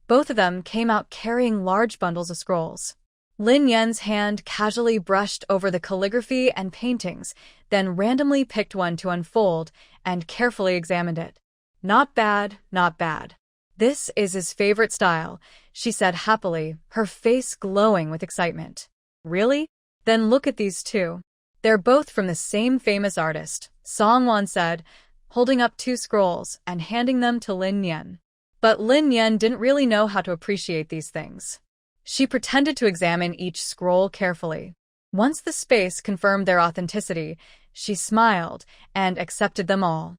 both of them came out carrying large bundles of scrolls. Lin Yan's hand casually brushed over the calligraphy and paintings, then randomly picked one to unfold and carefully examined it. Not bad, not bad. This is his favorite style, she said happily, her face glowing with excitement. Really? Then look at these two. They're both from the same famous artist, Songwon said, holding up two scrolls and handing them to Lin Yan. But Lin Yan didn't really know how to appreciate these things. She pretended to examine each scroll carefully. Once the space confirmed their authenticity, she smiled and accepted them all.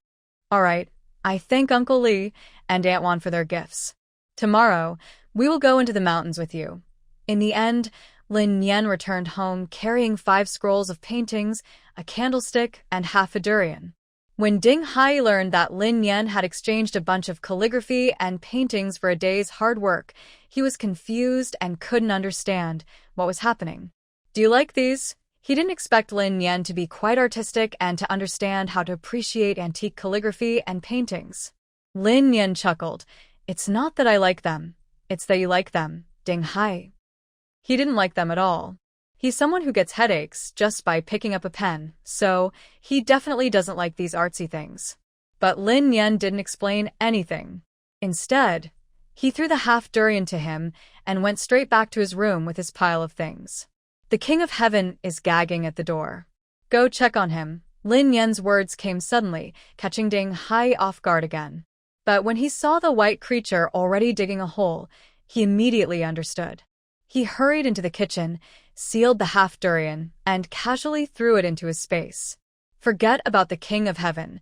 All right, I thank Uncle Lee and Aunt Wan for their gifts. Tomorrow, we will go into the mountains with you. In the end, Lin Yan returned home carrying 5 scrolls of paintings, a candlestick, and half a durian. When Ding Hai learned that Lin Yan had exchanged a bunch of calligraphy and paintings for a day's hard work, he was confused and couldn't understand what was happening. Do you like these? He didn't expect Lin Yan to be quite artistic and to understand how to appreciate antique calligraphy and paintings. Lin Yan chuckled. It's not that I like them. It's that you like them, Ding Hai. He didn't like them at all. He's someone who gets headaches just by picking up a pen, so he definitely doesn't like these artsy things. But Lin Yan didn't explain anything. Instead, he threw the half durian to him and went straight back to his room with his pile of things. The King of Heaven is gagging at the door. Go check on him. Lin Yan's words came suddenly, catching Ding Hai off guard again. But when he saw the white creature already digging a hole, he immediately understood. He hurried into the kitchen, sealed the half durian, and casually threw it into his space. Forget about the King of Heaven.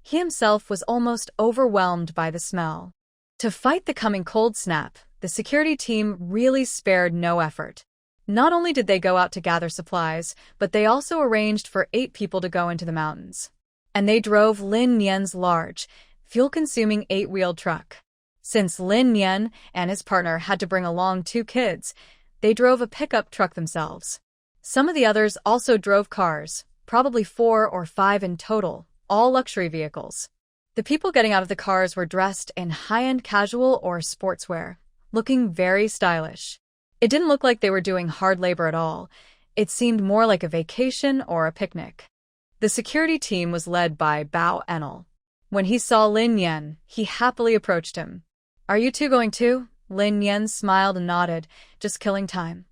He himself was almost overwhelmed by the smell. To fight the coming cold snap, the security team really spared no effort. Not only did they go out to gather supplies, but they also arranged for 8 people to go into the mountains. And they drove Lin Yan's large, fuel-consuming 8-wheeled truck. Since Lin Yan and his partner had to bring along 2 kids, they drove a pickup truck themselves. Some of the others also drove cars, probably 4 or 5 in total, all luxury vehicles. The people getting out of the cars were dressed in high-end casual or sportswear, looking very stylish. It didn't look like they were doing hard labor at all. It seemed more like a vacation or a picnic. The security team was led by Bao Enel. When he saw Lin Yan, he happily approached him. Are you two going too? Lin Yan smiled and nodded, just killing time.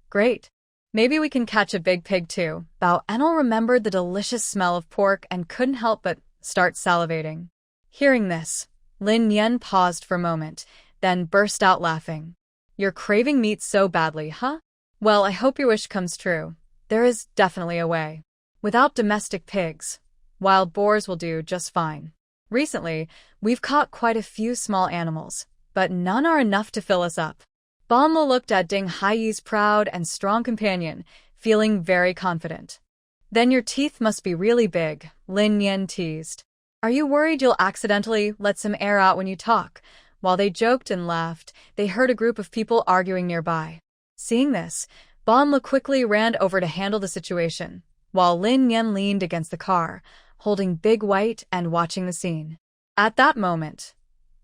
Great. Maybe we can catch a big pig too. Bao Enel remembered the delicious smell of pork and couldn't help but start salivating. Hearing this, Lin Yan paused for a moment, then burst out laughing. You're craving meat so badly, huh? Well, I hope your wish comes true. There is definitely a way. Without domestic pigs, wild boars will do just fine. Recently, we've caught quite a few small animals, but none are enough to fill us up. Banla looked at Ding Hai's proud and strong companion, feeling very confident. Then your teeth must be really big, Lin Yan teased. Are you worried you'll accidentally let some air out when you talk? While they joked and laughed, they heard a group of people arguing nearby. Seeing this, Banla quickly ran over to handle the situation, while Lin Yan leaned against the car, holding Big White and watching the scene. At that moment,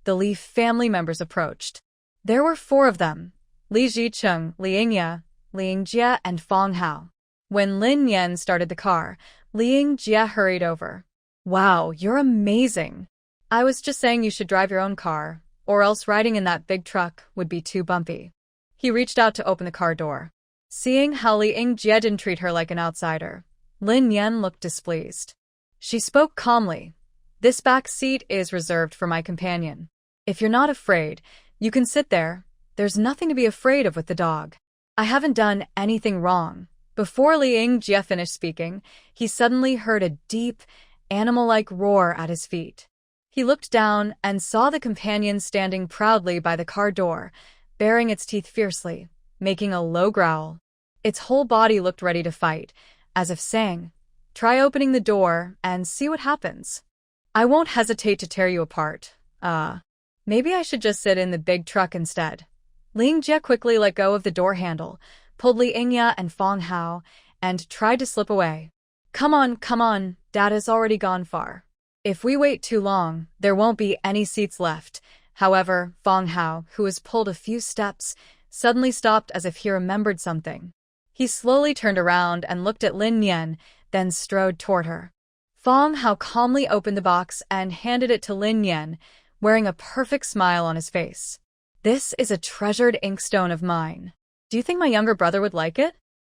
the Li family members approached. There were 4 of them, Li Zicheng, Li Yingya, Li Yingjie, and Fong Hao. When Lin Yan started the car, Li Yingjie hurried over. Wow, you're amazing. I was just saying you should drive your own car, or else riding in that big truck would be too bumpy. He reached out to open the car door. Seeing how Li Yingjie didn't treat her like an outsider, Lin Yan looked displeased. She spoke calmly. This back seat is reserved for my companion. If you're not afraid, you can sit there. There's nothing to be afraid of with the dog. I haven't done anything wrong. Before Li Yingjie finished speaking, he suddenly heard a deep, animal-like roar at his feet. He looked down and saw the companion standing proudly by the car door, baring its teeth fiercely, making a low growl. Its whole body looked ready to fight, as if saying, "Try opening the door and see what happens. I won't hesitate to tear you apart. Maybe I should just sit in the big truck instead." Li Yingjie quickly let go of the door handle, pulled Li Yingya and Fong Hao, and tried to slip away. Come on, Dad has already gone far. If we wait too long, there won't be any seats left." However, Fong Hao, who was pulled a few steps, suddenly stopped as if he remembered something. He slowly turned around and looked at Lin Yan, then strode toward her. Fong Hao calmly opened the box and handed it to Lin Yan, wearing a perfect smile on his face. "This is a treasured inkstone of mine. Do you think my younger brother would like it?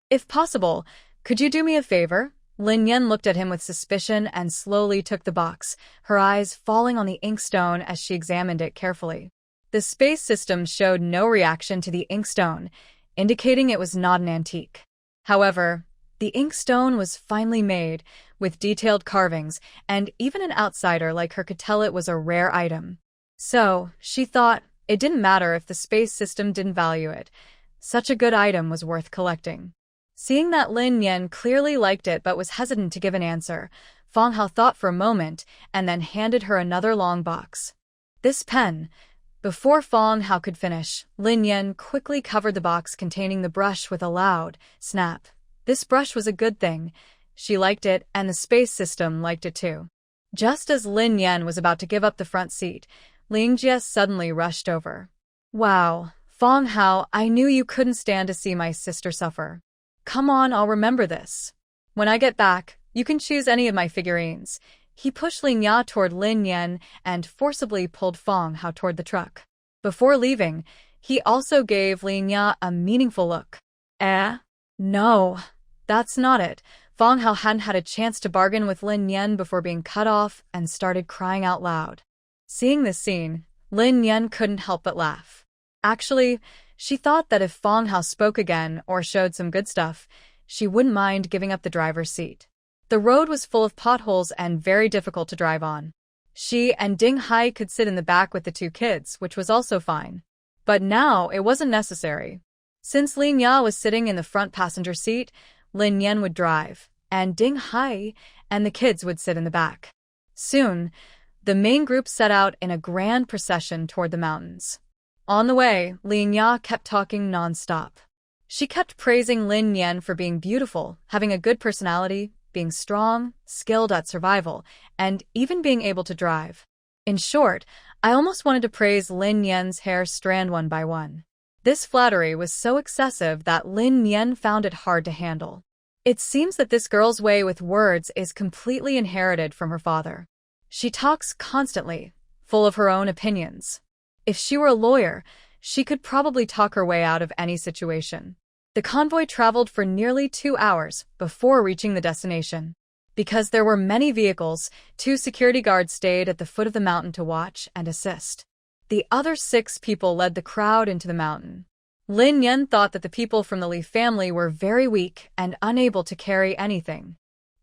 If possible, could you do me a favor?" Lin Yan looked at him with suspicion and slowly took the box, her eyes falling on the inkstone as she examined it carefully. The space system showed no reaction to the inkstone, indicating it was not an antique. However, the inkstone was finely made, with detailed carvings, and even an outsider like her could tell it was a rare item. So, she thought, it didn't matter if the space system didn't value it. Such a good item was worth collecting. Seeing that Lin Yan clearly liked it but was hesitant to give an answer, Fang Hao thought for a moment and then handed her another long box. "This pen." Before Fang Hao could finish, Lin Yan quickly covered the box containing the brush with a loud snap. This brush was a good thing. She liked it, and the space system liked it too. Just as Lin Yan was about to give up the front seat, Ling Jie suddenly rushed over. "Wow, Fang Hao, I knew you couldn't stand to see my sister suffer. Come on, I'll remember this. When I get back, you can choose any of my figurines." He pushed Ling Ya toward Lin Yan and forcibly pulled Fang Hao toward the truck. Before leaving, he also gave Ling Ya a meaningful look. No, that's not it." Fang Hao hadn't had a chance to bargain with Lin Yan before being cut off and started crying out loud. Seeing this scene, Lin Yan couldn't help but laugh. Actually, she thought that if Fang Hao spoke again or showed some good stuff, she wouldn't mind giving up the driver's seat. The road was full of potholes and very difficult to drive on. She and Ding Hai could sit in the back with the two kids, which was also fine. But now it wasn't necessary. Since Ling Ya was sitting in the front passenger seat, Lin Yan would drive, and Ding Hai and the kids would sit in the back. Soon, the main group set out in a grand procession toward the mountains. On the way, Ling Ya kept talking non-stop. She kept praising Lin Yan for being beautiful, having a good personality, being strong, skilled at survival, and even being able to drive. In short, I almost wanted to praise Lin Yan's hair strand one by one. This flattery was so excessive that Lin Yan found it hard to handle. It seems that this girl's way with words is completely inherited from her father. She talks constantly, full of her own opinions. If she were a lawyer, she could probably talk her way out of any situation. The convoy traveled for nearly 2 hours before reaching the destination. Because there were many vehicles, 2 security guards stayed at the foot of the mountain to watch and assist. The other 6 people led the crowd into the mountain. Lin Yan thought that the people from the Li family were very weak and unable to carry anything.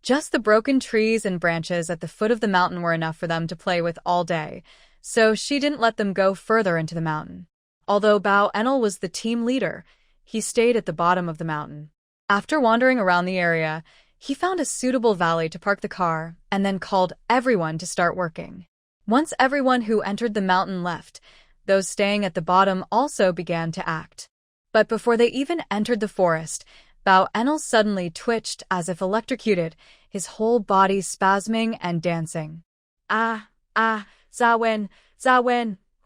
Just the broken trees and branches at the foot of the mountain were enough for them to play with all day, so she didn't let them go further into the mountain. Although Bao Enel was the team leader, he stayed at the bottom of the mountain. After wandering around the area, he found a suitable valley to park the car and then called everyone to start working. Once everyone who entered the mountain left, those staying at the bottom also began to act. But before they even entered the forest, Bao Enel suddenly twitched as if electrocuted, his whole body spasming and dancing. Zawen,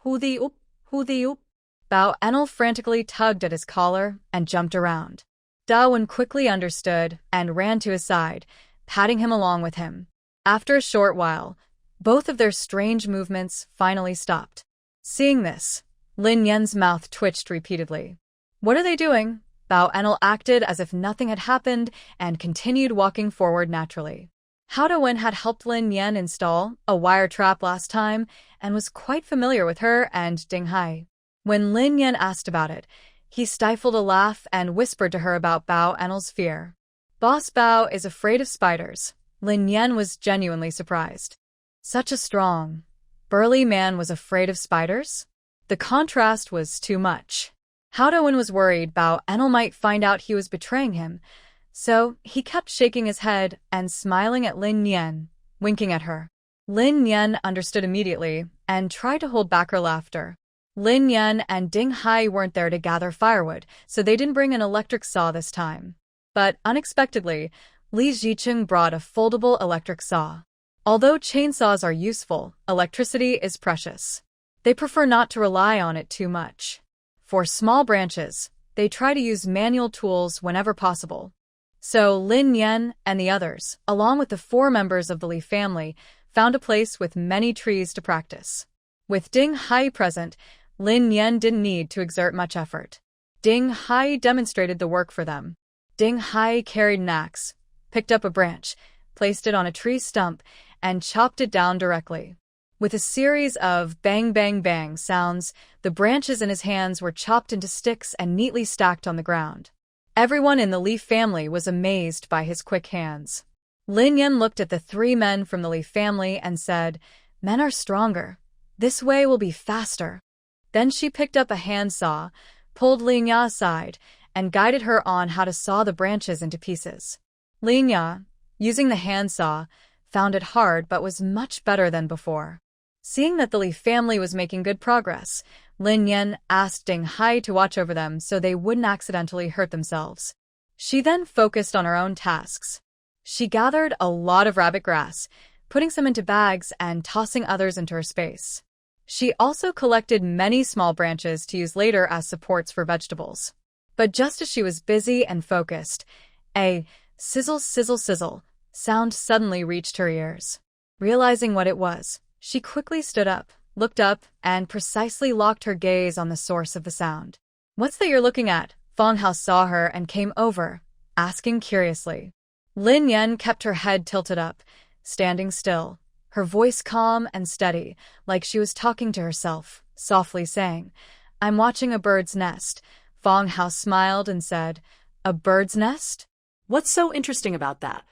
hudi up, hudi up. Bao Enel frantically tugged at his collar and jumped around. Dawen quickly understood and ran to his side, patting him along with him. After a short while, both of their strange movements finally stopped. Seeing this, Lin Yan's mouth twitched repeatedly. "What are they doing?" Bao Enel acted as if nothing had happened and continued walking forward naturally. Hao Dawen had helped Lin Yan install a wire trap last time and was quite familiar with her and Ding Hai. When Lin Yan asked about it, he stifled a laugh and whispered to her about Bao Enel's fear. Boss Bao is afraid of spiders. Lin Yan was genuinely surprised. Such a strong, burly man was afraid of spiders? The contrast was too much. Hao Dawen was worried Bao Enel might find out he was betraying him, so he kept shaking his head and smiling at Lin Yan, winking at her. Lin Yan understood immediately and tried to hold back her laughter. Lin Yan and Ding Hai weren't there to gather firewood, so they didn't bring an electric saw this time. But unexpectedly, Li Zicheng brought a foldable electric saw. Although chainsaws are useful, electricity is precious. They prefer not to rely on it too much. For small branches, they try to use manual tools whenever possible. So Lin Yan and the others, along with the 4 members of the Li family, found a place with many trees to practice. With Ding Hai present, Lin Yan didn't need to exert much effort. Ding Hai demonstrated the work for them. Ding Hai carried an axe, picked up a branch, placed it on a tree stump, and chopped it down directly. With a series of bang bang bang sounds, the branches in his hands were chopped into sticks and neatly stacked on the ground. Everyone in the Li family was amazed by his quick hands. Lin Yan looked at the three men from the Li family and said, "Men are stronger. This way will be faster." Then she picked up a handsaw, pulled Ling Ya aside, and guided her on how to saw the branches into pieces. Ling Ya, using the handsaw, found it hard but was much better than before. Seeing that the Li family was making good progress, Lin Yan asked Ding Hai to watch over them so they wouldn't accidentally hurt themselves. She then focused on her own tasks. She gathered a lot of rabbit grass, putting some into bags and tossing others into her space. She also collected many small branches to use later as supports for vegetables. But just as she was busy and focused, a sizzle, sizzle, sizzle sound suddenly reached her ears. Realizing what it was, she quickly stood up, looked up, and precisely locked her gaze on the source of the sound. "What's that you're looking at?" Fong Hao saw her and came over, asking curiously. Lin Yan kept her head tilted up, standing still, her voice calm and steady, like she was talking to herself, softly saying, "I'm watching a bird's nest." Fong Hao smiled and said, "A bird's nest?
What's so interesting about that?"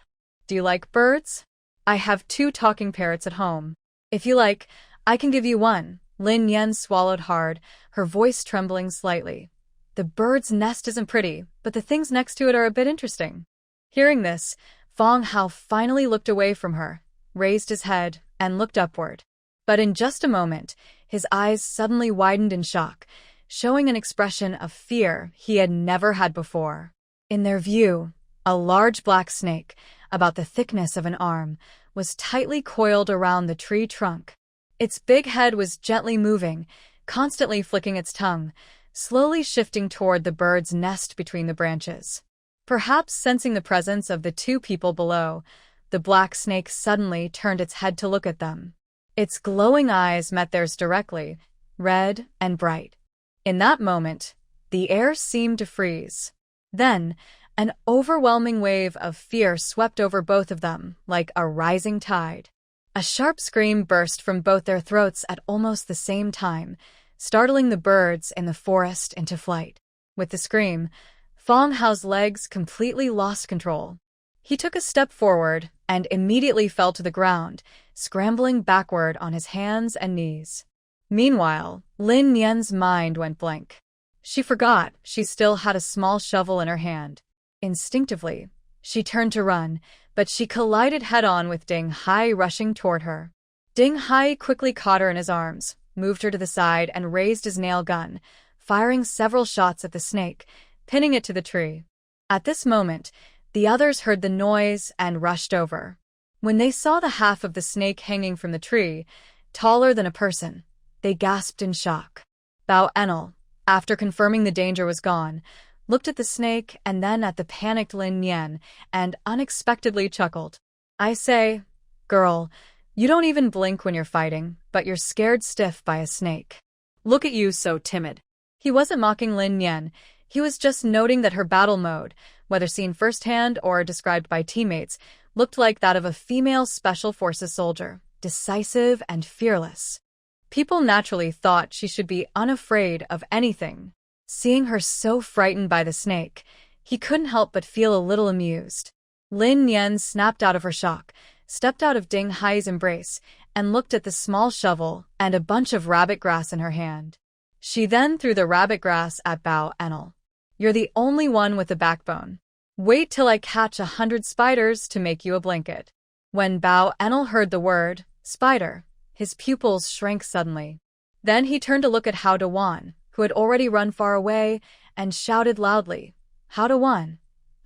Do you like birds? I have 2 talking parrots at home. If you like, I can give you one." Lin Yan swallowed hard, her voice trembling slightly. "The bird's nest isn't pretty, but the things next to it are a bit interesting." Hearing this, Fong Hao finally looked away from her, raised his head, and looked upward. But in just a moment, his eyes suddenly widened in shock, showing an expression of fear he had never had before. In their view, a large black snake, about the thickness of an arm, was tightly coiled around the tree trunk. Its big head was gently moving, constantly flicking its tongue, slowly shifting toward the bird's nest between the branches. Perhaps sensing the presence of the 2 people below, the black snake suddenly turned its head to look at them. Its glowing eyes met theirs directly, red and bright. In that moment, the air seemed to freeze. Then, an overwhelming wave of fear swept over both of them, like a rising tide. A sharp scream burst from both their throats at almost the same time, startling the birds in the forest into flight. With the scream, Fong Hao's legs completely lost control. He took a step forward and immediately fell to the ground, scrambling backward on his hands and knees. Meanwhile, Lin Yan's mind went blank. She forgot she still had a small shovel in her hand. Instinctively, she turned to run, but she collided head-on with Ding Hai rushing toward her. Ding Hai quickly caught her in his arms, moved her to the side, and raised his nail gun, firing several shots at the snake, pinning it to the tree. At this moment, the others heard the noise and rushed over. When they saw the half of the snake hanging from the tree, taller than a person, they gasped in shock. Bao Enel, after confirming the danger was gone, looked at the snake and then at the panicked Lin Yan and unexpectedly chuckled. "I say, girl, you don't even blink when you're fighting, but you're scared stiff by a snake.
Look at you, so timid."
He wasn't mocking Lin Yan, he was just noting that her battle mode, whether seen firsthand or described by teammates, looked like that of a female Special Forces soldier, decisive and fearless. People naturally thought she should be unafraid of anything. Seeing her so frightened by the snake, he couldn't help but feel a little amused. Lin Yan snapped out of her shock, stepped out of Ding Hai's embrace, and looked at the small shovel and a bunch of rabbit grass in her hand. She then threw the rabbit grass at Bao Enel. "You're the only one with a backbone. Wait till I catch 100 spiders to make you a blanket." When Bao Enel heard the word, spider, his pupils shrank suddenly. Then he turned to look at Hao Dewan, who had already run far away, and shouted loudly, "Hao Dewan,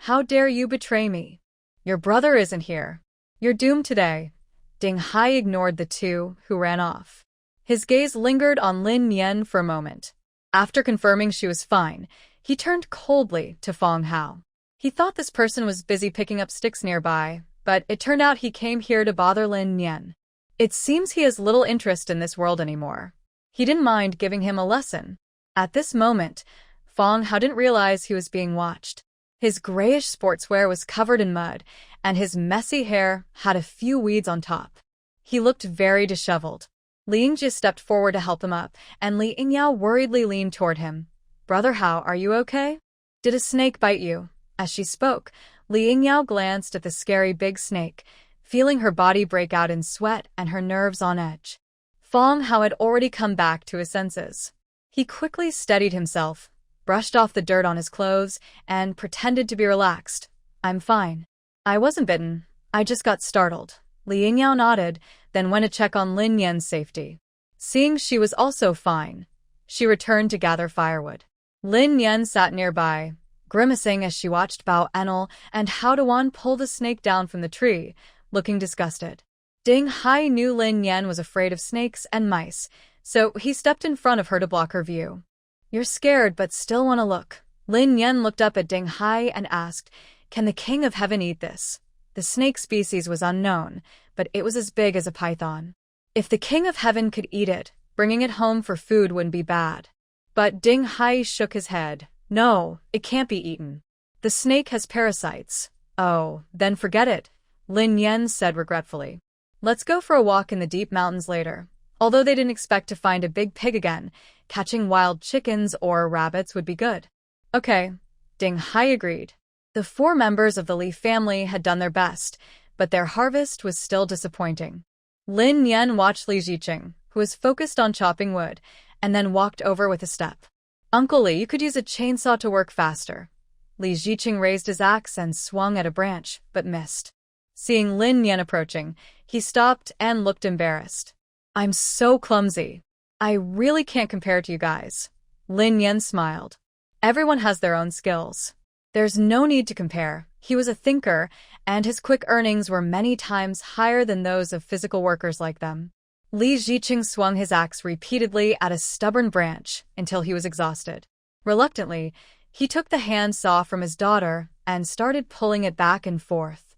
how dare you betray me? Your brother isn't here. You're doomed today." Ding Hai ignored the 2 who ran off. His gaze lingered on Lin Yan for a moment. After confirming she was fine, he turned coldly to Fong Hao. He thought this person was busy picking up sticks nearby, but it turned out he came here to bother Lin Yan. It seems he has little interest in this world anymore. He didn't mind giving him a lesson. At this moment, Fong Hao didn't realize he was being watched. His grayish sportswear was covered in mud, and his messy hair had a few weeds on top. He looked very disheveled. Li Yingjie stepped forward to help him up, and Li Yingyao worriedly leaned toward him. "Brother Hao, are you okay? Did a snake bite you?" As she spoke, Li Yingyao glanced at the scary big snake, feeling her body break out in sweat and her nerves on edge. Fong Hao had already come back to his senses. He quickly steadied himself, brushed off the dirt on his clothes, and pretended to be relaxed. "I'm fine. I wasn't bitten. I just got startled." Li Yingyao nodded, then went to check on Lin Yan's safety. Seeing she was also fine, she returned to gather firewood. Lin Yan sat nearby, grimacing as she watched Bao Enel and Hao Duan pull the snake down from the tree, looking disgusted. Ding Hai knew Lin Yan was afraid of snakes and mice, so he stepped in front of her to block her view. "You're scared but still want to look." Lin Yan looked up at Ding Hai and asked, "Can the king of heaven eat this?" The snake species was unknown, but it was as big as a python. If the king of heaven could eat it, bringing it home for food wouldn't be bad. But Ding Hai shook his head. "No, it can't be eaten. The snake has parasites." "Oh, then forget it," Lin Yan said regretfully. "Let's go for a walk in the deep mountains later." Although they didn't expect to find a big pig again, catching wild chickens or rabbits would be good. "Okay," Ding Hai agreed. The 4 members of the Li family had done their best, but their harvest was still disappointing. Lin Yan watched Li Ziqing, who was focused on chopping wood, and then walked over with a step. "Uncle Li, you could use a chainsaw to work faster." Li Ziqing raised his axe and swung at a branch, but missed. Seeing Lin Yan approaching, he stopped and looked embarrassed. "I'm so clumsy. I really can't compare to you guys." Lin Yan smiled. "Everyone has their own skills. There's no need to compare." He was a thinker, and his quick earnings were many times higher than those of physical workers like them. Li Ziqing swung his axe repeatedly at a stubborn branch until he was exhausted. Reluctantly, he took the hand saw from his daughter and started pulling it back and forth.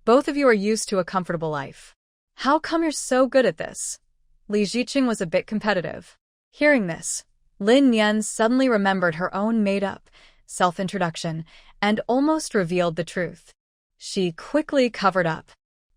"Both of you are used to a comfortable life. How come you're so good at this?" Li Ziqing was a bit competitive. Hearing this, Lin Yan suddenly remembered her own made-up self-introduction and almost revealed the truth. She quickly covered up.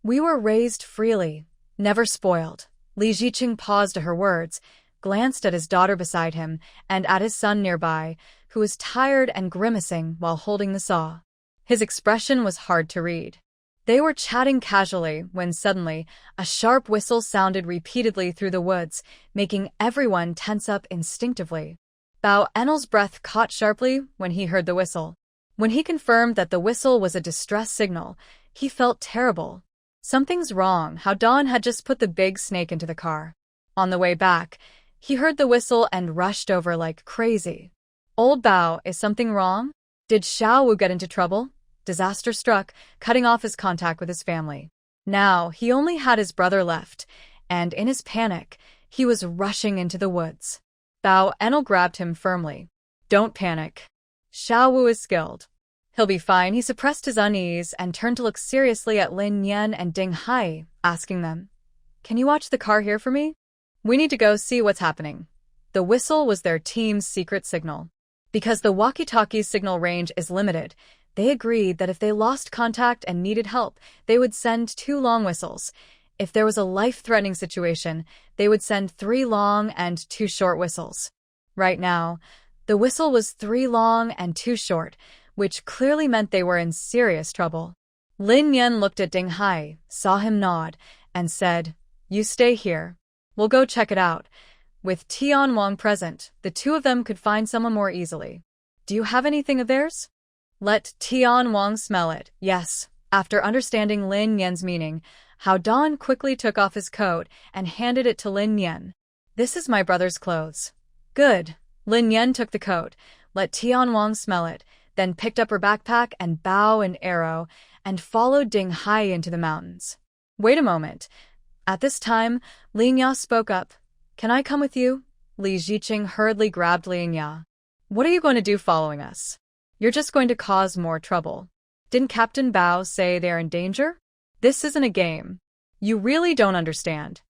"We were raised freely, never spoiled." Li Ziqing paused to her words, glanced at his daughter beside him and at his son nearby, who was tired and grimacing while holding the saw. His expression was hard to read. They were chatting casually when suddenly a sharp whistle sounded repeatedly through the woods, making everyone tense up instinctively. Bao Enel's breath caught sharply when he heard the whistle. When he confirmed that the whistle was a distress signal, he felt terrible. Something's wrong. Hao Duan had just put the big snake into the car. On the way back, he heard the whistle and rushed over like crazy. "Old Bao, is something wrong? Did Xiao Wu get into trouble?" Disaster struck, cutting off his contact with his family. Now, he only had his brother left, and in his panic, he was rushing into the woods. Bao Enel grabbed him firmly. "Don't panic. Xiao Wu is skilled. He'll be fine." He suppressed his unease and turned to look seriously at Lin Yan and Ding Hai, asking them, "Can you watch the car here for me? We need to go see what's happening." The whistle was their team's secret signal. Because the walkie-talkie's signal range is limited, they agreed that if they lost contact and needed help, they would send 2 long whistles. If there was a life-threatening situation, they would send 3 long and 2 short whistles. Right now, the whistle was 3 long and 2 short, which clearly meant they were in serious trouble. Lin Yan looked at Ding Hai, saw him nod, and said, "You stay here. We'll go check it out." With Tian Wang present, the 2 of them could find someone more easily. "Do you have anything of theirs?" Let Tian Wang smell it. Yes. After understanding Lin Yan's meaning, Hao Duan quickly took off his coat and handed it to Lin Yan. "This is my brother's clothes." "Good." Lin Yan took the coat, let Tian Wang smell it, then picked up her backpack and bow and arrow, and followed Ding Hai into the mountains. "Wait a moment." At this time, Li Yingyao spoke up. "Can I come with you?" Li Ziqing hurriedly grabbed Li Yingyao. "What are you going to do following us? You're just going to cause more trouble. Didn't Captain Bao say they're in danger? This isn't a game. You really don't understand."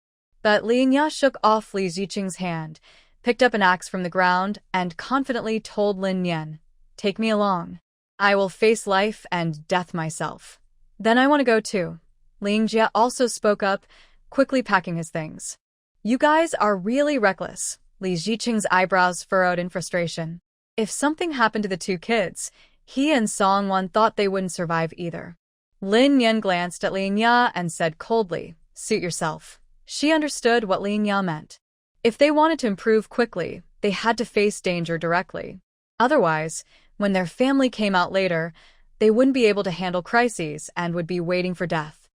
But Lin Ya shook off Li Ziqing's hand, picked up an axe from the ground, and confidently told Lin Yan, "Take me along. I will face life and death myself. Then I want to go too." Ling Jia also spoke up, quickly packing his things. "You guys are really reckless." Li Ziqing's eyebrows furrowed in frustration. If something happened to the two kids, he and Song Wan thought they wouldn't survive either. Lin Yan glanced at Lin Ya and said coldly, "Suit yourself." She understood what Lin Ya meant. If they wanted to improve quickly, they had to face danger directly. Otherwise, when their family came out later, they wouldn't be able to handle crises and would be waiting for death.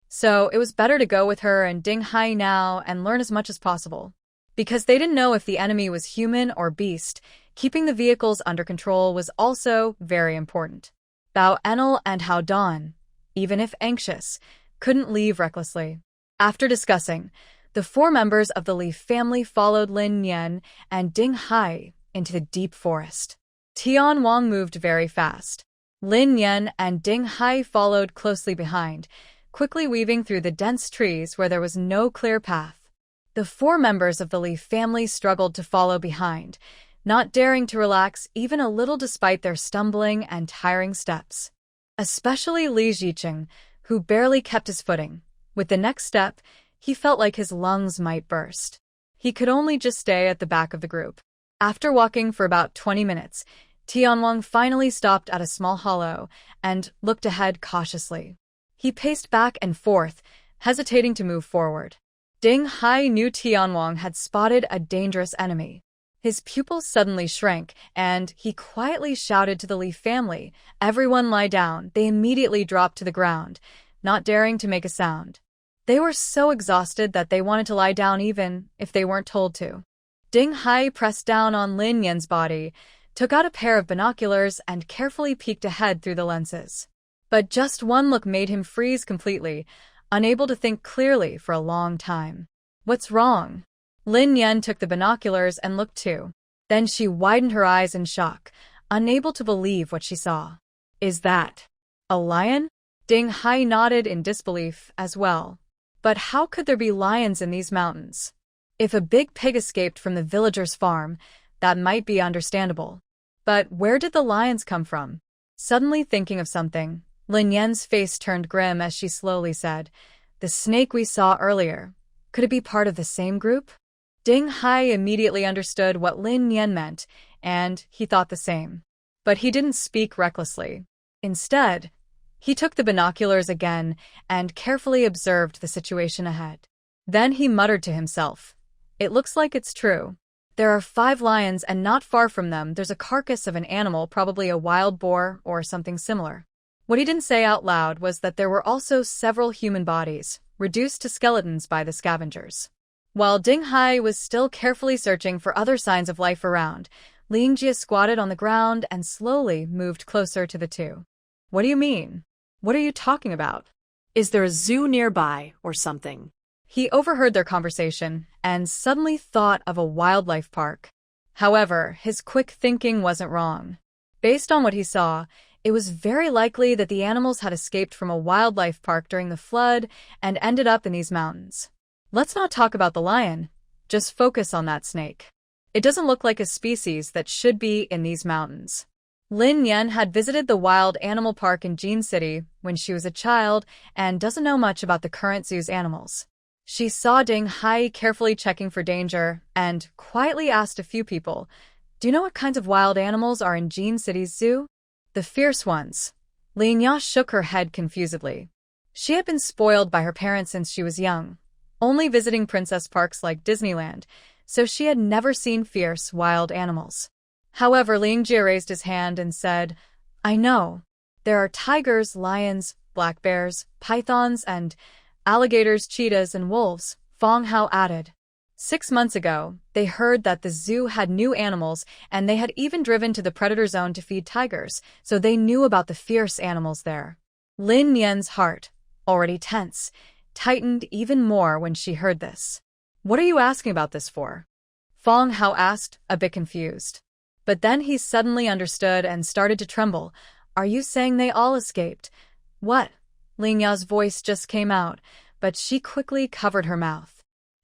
So it was better to go with her and Ding Hai now and learn as much as possible. Because they didn't know if the enemy was human or beast, keeping the vehicles under control was also very important. Bao Enel and Hao Dan, even if anxious, couldn't leave recklessly. After discussing, the four members of the Li family followed Lin Yan and Ding Hai into the deep forest. Tian Wang moved very fast. Lin Yan and Ding Hai followed closely behind, quickly weaving through the dense trees where there was no clear path. The four members of the Li family struggled to follow behind, not daring to relax even a little despite their stumbling and tiring steps. Especially Li Ziqing, who barely kept his footing. With the next step, he felt like his lungs might burst. He could only just stay at the back of the group. After walking for about 20 minutes, Tianwang finally stopped at a small hollow and looked ahead cautiously. He paced back and forth, hesitating to move forward. Ding Hai knew Tianwang had spotted a dangerous enemy. His pupils suddenly shrank, and he quietly shouted to the Li family, "Everyone lie down." They immediately dropped to the ground, not daring to make a sound. They were so exhausted that they wanted to lie down even if they weren't told to. Ding Hai pressed down on Lin Yan's body, took out a pair of binoculars and carefully peeked ahead through the lenses. But just one look made him freeze completely, unable to think clearly for a long time. "What's wrong?" Lin Yan took the binoculars and looked too. Then she widened her eyes in shock, unable to believe what she saw. "Is that a lion?" Ding Hai nodded in disbelief as well. But how could there be lions in these mountains? If a big pig escaped from the villager's farm, that might be understandable. But where did the lions come from? Suddenly thinking of something, Lin Yan's face turned grim as she slowly said, "The snake we saw earlier. Could it be part of the same group?" Ding Hai immediately understood what Lin Yan meant, and he thought the same. But he didn't speak recklessly. Instead, he took the binoculars again and carefully observed the situation ahead. Then he muttered to himself, "It looks like it's true. There are 5 lions and not far from them there's a carcass of an animal, probably a wild boar or something similar." What he didn't say out loud was that there were also several human bodies, reduced to skeletons by the scavengers. While Ding Hai was still carefully searching for other signs of life around, Ling Jia squatted on the ground and slowly moved closer to the two. "What do you mean? What are you talking about?"
Is there a zoo nearby or something?
He overheard their conversation and suddenly thought of a wildlife park. However, his quick thinking wasn't wrong. Based on what he saw, it was very likely that the animals had escaped from a wildlife park during the flood and ended up in these mountains. Let's not talk about the lion, just focus on that snake. It doesn't look like a species that should be in these mountains. Lin Yan had visited the wild animal park in Jin City when she was a child and doesn't know much about the current zoo's animals. She saw Ding Hai carefully checking for danger and quietly asked a few people, "Do you know what kinds of wild animals are in Jin City's zoo?" "The fierce ones." Lin Ya shook her head confusedly. She had been spoiled by her parents since she was young, only visiting princess parks like Disneyland, so she had never seen fierce wild animals. However, Ling Jie raised his hand and said, "I know. There are tigers, lions, black bears, pythons, and alligators, cheetahs, and wolves," Fong Hao added. 6 months ago, they heard that the zoo had new animals and they had even driven to the predator zone to feed tigers, so they knew about the fierce animals there. Lin Yan's heart, already tense, tightened even more when she heard this. "What are you asking about this for?" Fong Hao asked, a bit confused. But then he suddenly understood and started to tremble. "Are you saying they all escaped?" "What?" Ling Ya's voice just came out, but she quickly covered her mouth.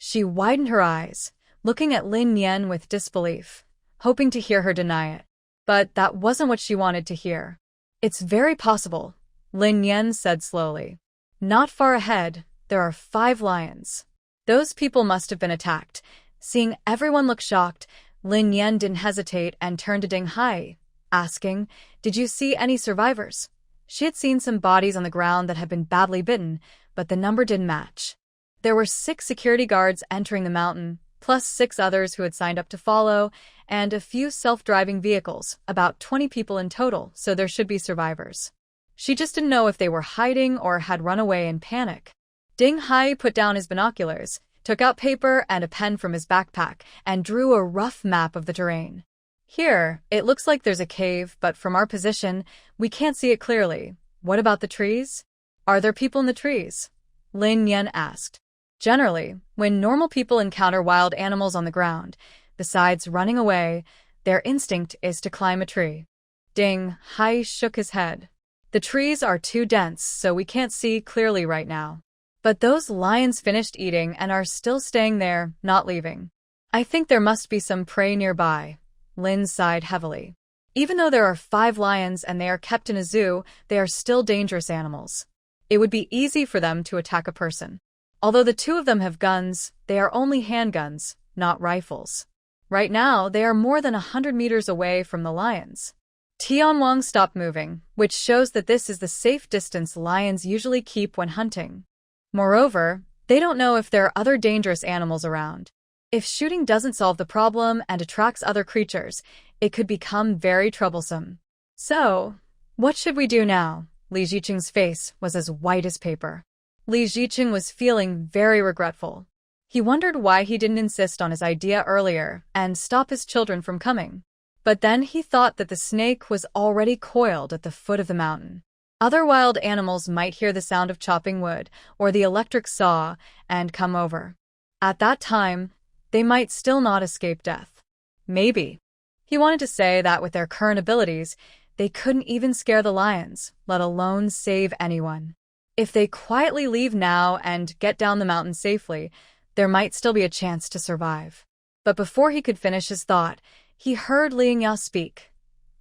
She widened her eyes, looking at Lin Yan with disbelief, hoping to hear her deny it. But that wasn't what she wanted to hear. It's very possible, Lin Yan said slowly. Not far ahead, there are 5 lions. Those people must have been attacked. Seeing everyone look shocked, Lin Yan didn't hesitate and turned to Ding Hai, asking, "Did you see any survivors?" She had seen some bodies on the ground that had been badly bitten, but the number didn't match. There were 6 security guards entering the mountain, plus 6 others who had signed up to follow, and a few self-driving vehicles, about 20 people in total, so there should be survivors. She just didn't know if they were hiding or had run away in panic. Ding Hai put down his binoculars, took out paper and a pen from his backpack, and drew a rough map of the terrain. Here, it looks like there's a cave, but from our position, we can't see it clearly. What about the trees? Are there people in the trees? Lin Yan asked. Generally, when normal people encounter wild animals on the ground, besides running away, their instinct is to climb a tree. Ding Hai shook his head. The trees are too dense, so we can't see clearly right now. But those lions finished eating and are still staying there, not leaving. I think there must be some prey nearby. Lin sighed heavily. Even though there are 5 lions and they are kept in a zoo, they are still dangerous animals. It would be easy for them to attack a person. Although the 2 of them have guns, they are only handguns, not rifles. Right now, they are more than 100 meters away from the lions. Tianwang stopped moving, which shows that this is the safe distance lions usually keep when hunting. Moreover, they don't know if there are other dangerous animals around. If shooting doesn't solve the problem and attracts other creatures, it could become very troublesome. So, what should we do now? Li Ziqing's face was as white as paper. Li Ziqing was feeling very regretful. He wondered why he didn't insist on his idea earlier and stop his children from coming. But then he thought that the snake was already coiled at the foot of the mountain. Other wild animals might hear the sound of chopping wood or the electric saw and come over. At that time, they might still not escape death. Maybe. He wanted to say that with their current abilities, they couldn't even scare the lions, let alone save anyone. If they quietly leave now and get down the mountain safely, there might still be a chance to survive. But before he could finish his thought, he heard Lin Yao speak.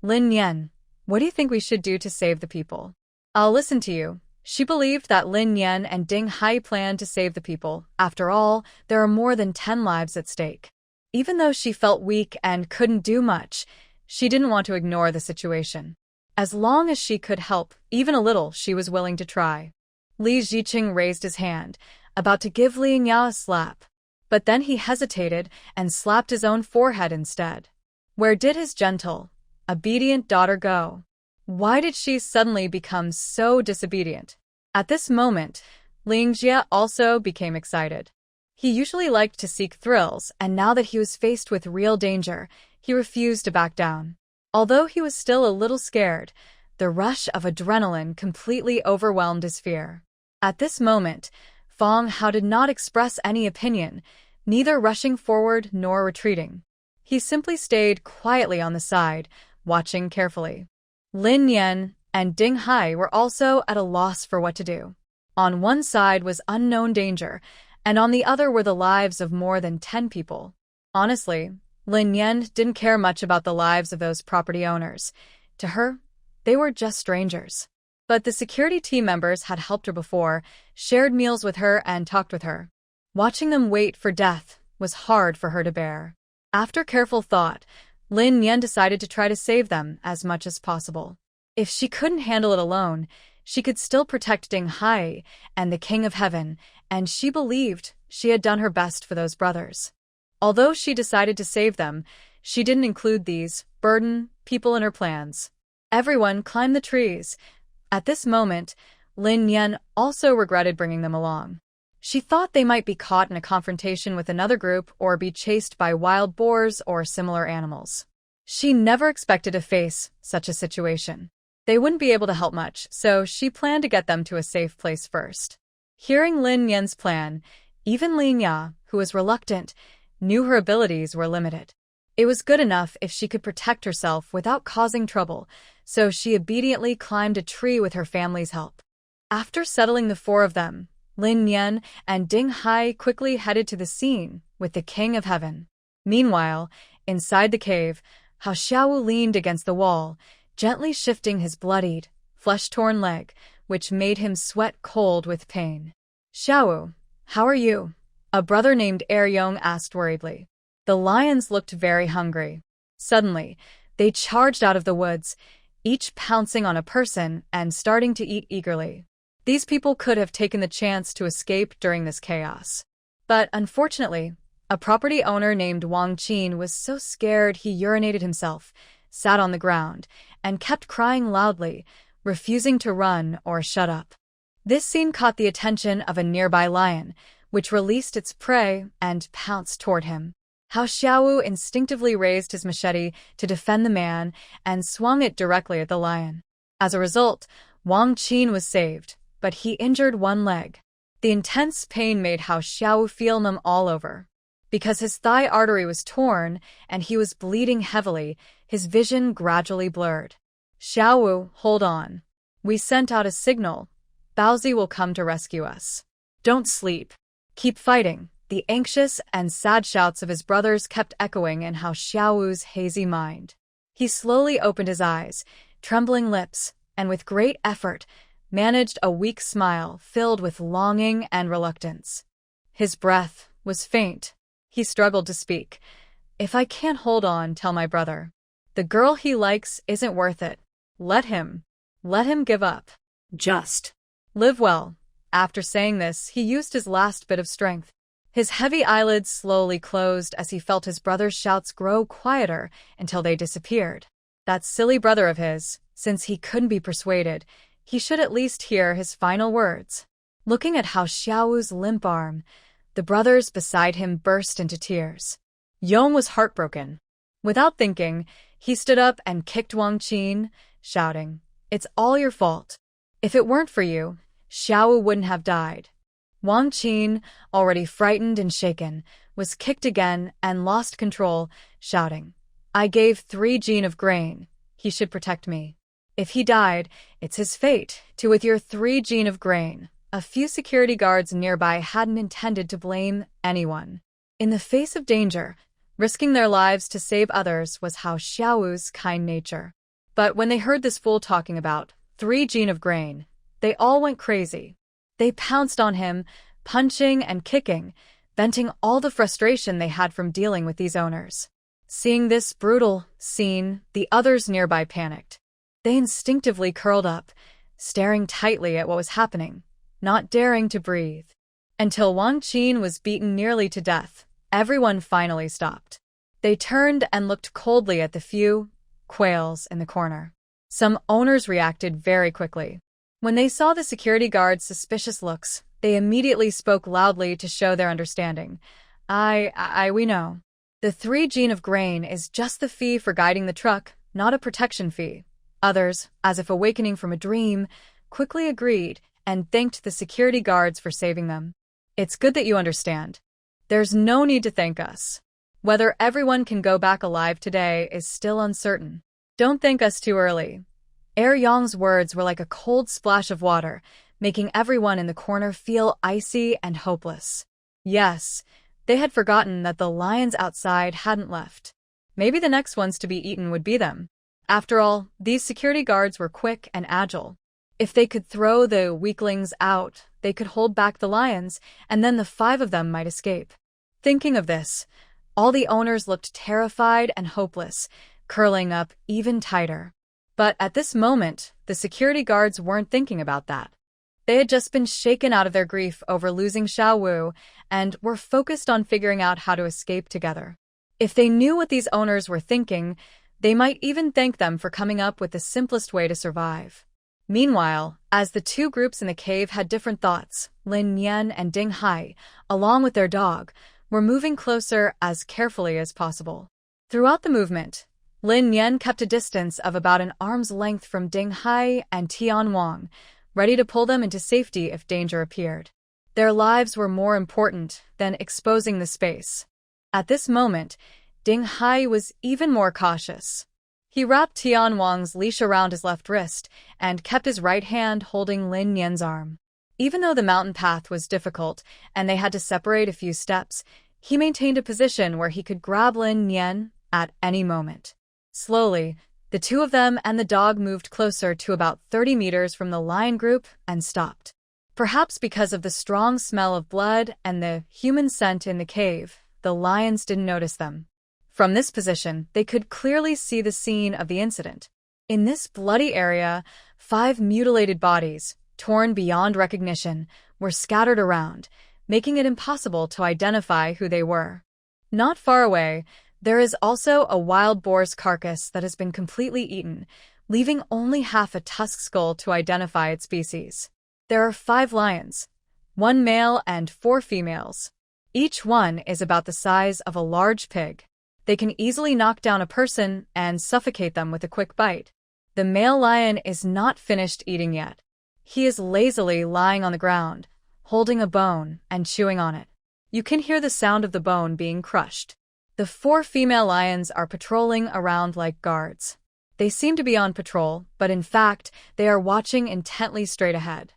Lin Yan, what do you think we should do to save the people? I'll listen to you. She believed that Lin Yan and Ding Hai planned to save the people. After all, there are more than 10 lives at stake. Even though she felt weak and couldn't do much, she didn't want to ignore the situation. As long as she could help, even a little, she was willing to try. Li Ziqing raised his hand, about to give Lin Yao a slap. But then he hesitated and slapped his own forehead instead. Where did his gentle, obedient daughter go? Why did she suddenly become so disobedient? At this moment, Ling Jie also became excited. He usually liked to seek thrills, and now that he was faced with real danger, he refused to back down. Although he was still a little scared, the rush of adrenaline completely overwhelmed his fear. At this moment, Fong Hao did not express any opinion, neither rushing forward nor retreating. He simply stayed quietly on the side, watching carefully. Lin Yan and Ding Hai were also at a loss for what to do. On one side was unknown danger, and on the other were the lives of more than 10 people. Honestly, Lin Yan didn't care much about the lives of those property owners. To her, they were just strangers. But the security team members had helped her before, shared meals with her and talked with her. Watching them wait for death was hard for her to bear. After careful thought, Lin Yan decided to try to save them as much as possible. If she couldn't handle it alone, she could still protect Ding Hai and the King of Heaven, and she believed she had done her best for those brothers. Although she decided to save them, she didn't include these burden people in her plans. Everyone climbed the trees. At this moment, Lin Yan also regretted bringing them along. She thought they might be caught in a confrontation with another group or be chased by wild boars or similar animals. She never expected to face such a situation. They wouldn't be able to help much, so she planned to get them to a safe place first. Hearing Lin Yan's plan, even Lin Ya, who was reluctant, knew her abilities were limited. It was good enough if she could protect herself without causing trouble, so she obediently climbed a tree with her family's help. After settling the 4 of them, Lin Yan and Ding Hai quickly headed to the scene with the King of Heaven. Meanwhile, inside the cave, Hao Xiaowu leaned against the wall, gently shifting his bloodied, flesh-torn leg, which made him sweat cold with pain. "Xiaowu, how are you?" a brother named Yong asked worriedly. The lions looked very hungry. Suddenly, they charged out of the woods, each pouncing on a person and starting to eat eagerly. These people could have taken the chance to escape during this chaos. But unfortunately, a property owner named Wang Qin was so scared he urinated himself, sat on the ground, and kept crying loudly, refusing to run or shut up. This scene caught the attention of a nearby lion, which released its prey and pounced toward him. Hao Xiaowu instinctively raised his machete to defend the man and swung it directly at the lion. As a result, Wang Qin was saved, but he injured one leg. The intense pain made Hao Xiaowu feel numb all over. Because his thigh artery was torn and he was bleeding heavily, his vision gradually blurred. "Xiaowu, hold on. We sent out a signal. Baozi will come to rescue us. Don't sleep. Keep fighting." The anxious and sad shouts of his brothers kept echoing in Hao Xiaowu's hazy mind. He slowly opened his eyes, trembling lips, and with great effort, managed a weak smile filled with longing and reluctance. His breath was faint. He struggled to speak. "If I can't hold on, tell my brother. The girl he likes isn't worth it. Let him give up.
Just
Live well." After saying this, he used his last bit of strength. His heavy eyelids slowly closed as he felt his brother's shouts grow quieter until they disappeared. That silly brother of his, since he couldn't be persuaded, he should at least hear his final words. Looking at Hao Xiaowu's limp arm, the brothers beside him burst into tears. Yong was heartbroken. Without thinking, he stood up and kicked Wang Qin, shouting, "It's all your fault. If it weren't for you, Xiaowu wouldn't have died." Wang Qin, already frightened and shaken, was kicked again and lost control, shouting, "I gave 3 gene of grain. He should protect me. If he died, it's his fate, to with your 3 gene of grain." A few security guards nearby hadn't intended to blame anyone. In the face of danger, risking their lives to save others was Hao Xiaowu's kind nature. But when they heard this fool talking about 3 gene of grain, they all went crazy. They pounced on him, punching and kicking, venting all the frustration they had from dealing with these owners. Seeing this brutal scene, the others nearby panicked. They instinctively curled up, staring tightly at what was happening, not daring to breathe. Until Wang Qin was beaten nearly to death, everyone finally stopped. They turned and looked coldly at the few quails in the corner. Some owners reacted very quickly. When they saw the security guards' suspicious looks, they immediately spoke loudly to show their understanding. We know. The 3 gene of grain is just the fee for guiding the truck, not a protection fee." Others, as if awakening from a dream, quickly agreed and thanked the security guards for saving them. "It's good that you understand. There's no need to thank us. Whether everyone can go back alive today is still uncertain. Don't thank us too early." Yong's words were like a cold splash of water, making everyone in the corner feel icy and hopeless. Yes, they had forgotten that the lions outside hadn't left. Maybe the next ones to be eaten would be them. After all, these security guards were quick and agile. If they could throw the weaklings out, they could hold back the lions, and then the 5 of them might escape. Thinking of this, all the owners looked terrified and hopeless, curling up even tighter. But at this moment, the security guards weren't thinking about that. They had just been shaken out of their grief over losing Xiaowu and were focused on figuring out how to escape together. If they knew what these owners were thinking, they might even thank them for coming up with the simplest way to survive. Meanwhile, as the 2 groups in the cave had different thoughts, Lin Yan and Ding Hai, along with their dog, were moving closer as carefully as possible. Throughout the movement, Lin Yan kept a distance of about an arm's length from Ding Hai and Tian Wang, ready to pull them into safety if danger appeared. Their lives were more important than exposing the space. At this moment, Ding Hai was even more cautious. He wrapped Tian Wang's leash around his left wrist and kept his right hand holding Lin Yan's arm. Even though the mountain path was difficult and they had to separate a few steps, he maintained a position where he could grab Lin Yan at any moment. Slowly, the two of them and the dog moved closer to about 30 meters from the lion group and stopped. Perhaps because of the strong smell of blood and the human scent in the cave, the lions didn't notice them. From this position, they could clearly see the scene of the incident. In this bloody area, 5 mutilated bodies, torn beyond recognition, were scattered around, making it impossible to identify who they were. Not far away, there is also a wild boar's carcass that has been completely eaten, leaving only half a tusk skull to identify its species. There are 5 lions, 1 male and 4 females. Each one is about the size of a large pig. They can easily knock down a person and suffocate them with a quick bite. The male lion is not finished eating yet. He is lazily lying on the ground, holding a bone and chewing on it. You can hear the sound of the bone being crushed. The 4 female lions are patrolling around like guards. They seem to be on patrol, but in fact, they are watching intently straight ahead.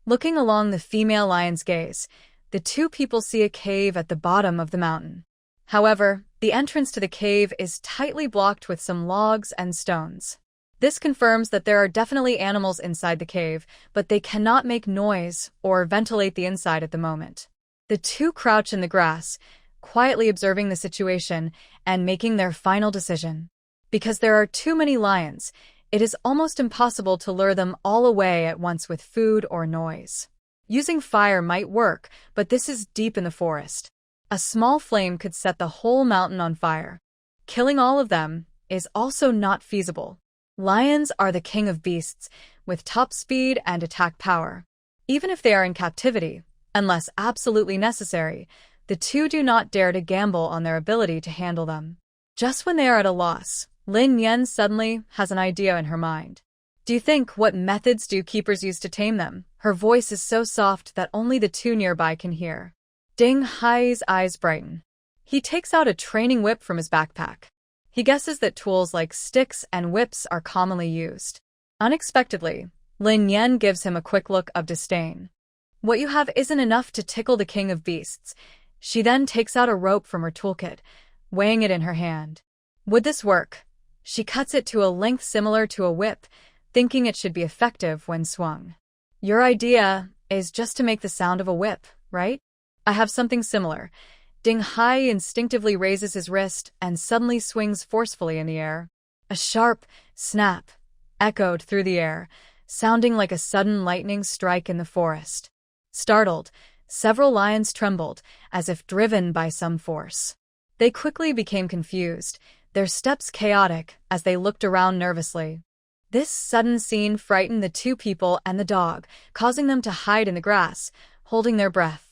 Looking along the female lion's gaze, the 2 people see a cave at the bottom of the mountain. However, the entrance to the cave is tightly blocked with some logs and stones. This confirms that there are definitely animals inside the cave, but they cannot make noise or ventilate the inside at the moment. The 2 crouch in the grass, quietly observing the situation and making their final decision. Because there are too many lions, it is almost impossible to lure them all away at once with food or noise. Using fire might work, but this is deep in the forest. A small flame could set the whole mountain on fire. Killing all of them is also not feasible. Lions are the king of beasts, with top speed and attack power. Even if they are in captivity, unless absolutely necessary, the 2 do not dare to gamble on their ability to handle them. Just when they are at a loss, Lin Yan suddenly has an idea in her mind. Do you think what methods do keepers use to tame them? Her voice is so soft that only the 2 nearby can hear. Ding Hai's eyes brighten. He takes out a training whip from his backpack. He guesses that tools like sticks and whips are commonly used. Unexpectedly, Lin Yan gives him a quick look of disdain. What you have isn't enough to tickle the king of beasts. She then takes out a rope from her toolkit, weighing it in her hand. Would this work? She cuts it to a length similar to a whip, thinking it should be effective when swung. Your idea is just to make the sound of a whip, right? I have something similar. Ding Hai instinctively raises his wrist and suddenly swings forcefully in the air. A sharp snap echoed through the air, sounding like a sudden lightning strike in the forest. Startled, several lions trembled, as if driven by some force. They quickly became confused, their steps chaotic as they looked around nervously. This sudden scene frightened the 2 people and the dog, causing them to hide in the grass, holding their breath.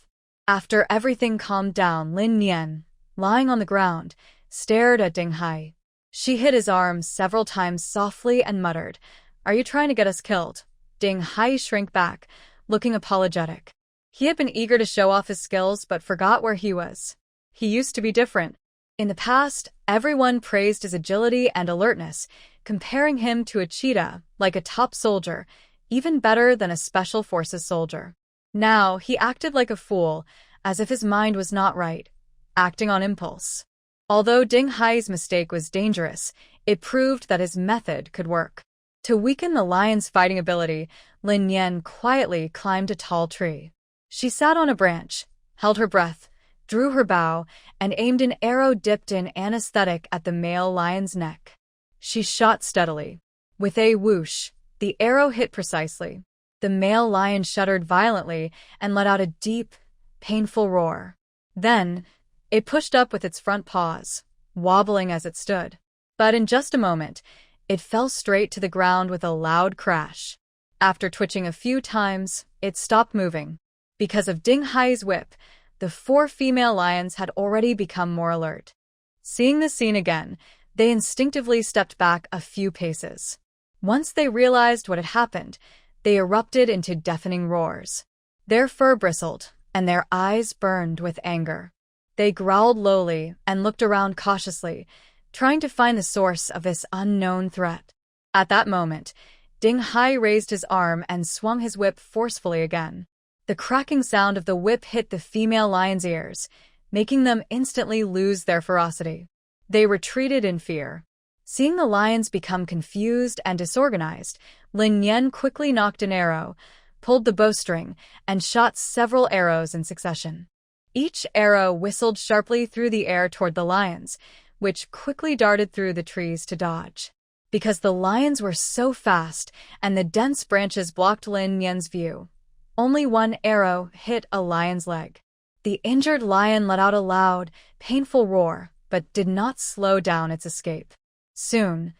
After everything calmed down, Lin Yan, lying on the ground, stared at Ding Hai. She hit his arm several times softly and muttered, "Are you trying to get us killed?" Ding Hai shrank back, looking apologetic. He had been eager to show off his skills but forgot where he was. He used to be different. In the past, everyone praised his agility and alertness, comparing him to a cheetah, like a top soldier, even better than a special forces soldier. Now, he acted like a fool, as if his mind was not right, acting on impulse. Although Ding Hai's mistake was dangerous, it proved that his method could work. To weaken the lion's fighting ability, Lin Yan quietly climbed a tall tree. She sat on a branch, held her breath, drew her bow, and aimed an arrow dipped in anesthetic at the male lion's neck. She shot steadily. With a whoosh, the arrow hit precisely. The male lion shuddered violently and let out a deep, painful roar. Then, it pushed up with its front paws, wobbling as it stood. But in just a moment, it fell straight to the ground with a loud crash. After twitching a few times, it stopped moving. Because of Ding Hai's whip, the 4 female lions had already become more alert. Seeing the scene again, they instinctively stepped back a few paces. Once they realized what had happened, they erupted into deafening roars. Their fur bristled, and their eyes burned with anger. They growled lowly and looked around cautiously, trying to find the source of this unknown threat. At that moment, Ding Hai raised his arm and swung his whip forcefully again. The cracking sound of the whip hit the female lion's ears, making them instantly lose their ferocity. They retreated in fear. Seeing the lions become confused and disorganized, Lin Yen quickly nocked an arrow, pulled the bowstring, and shot several arrows in succession. Each arrow whistled sharply through the air toward the lions, which quickly darted through the trees to dodge. Because the lions were so fast and the dense branches blocked Lin Yen's view, only one arrow hit a lion's leg. The injured lion let out a loud, painful roar, but did not slow down its escape. Soon,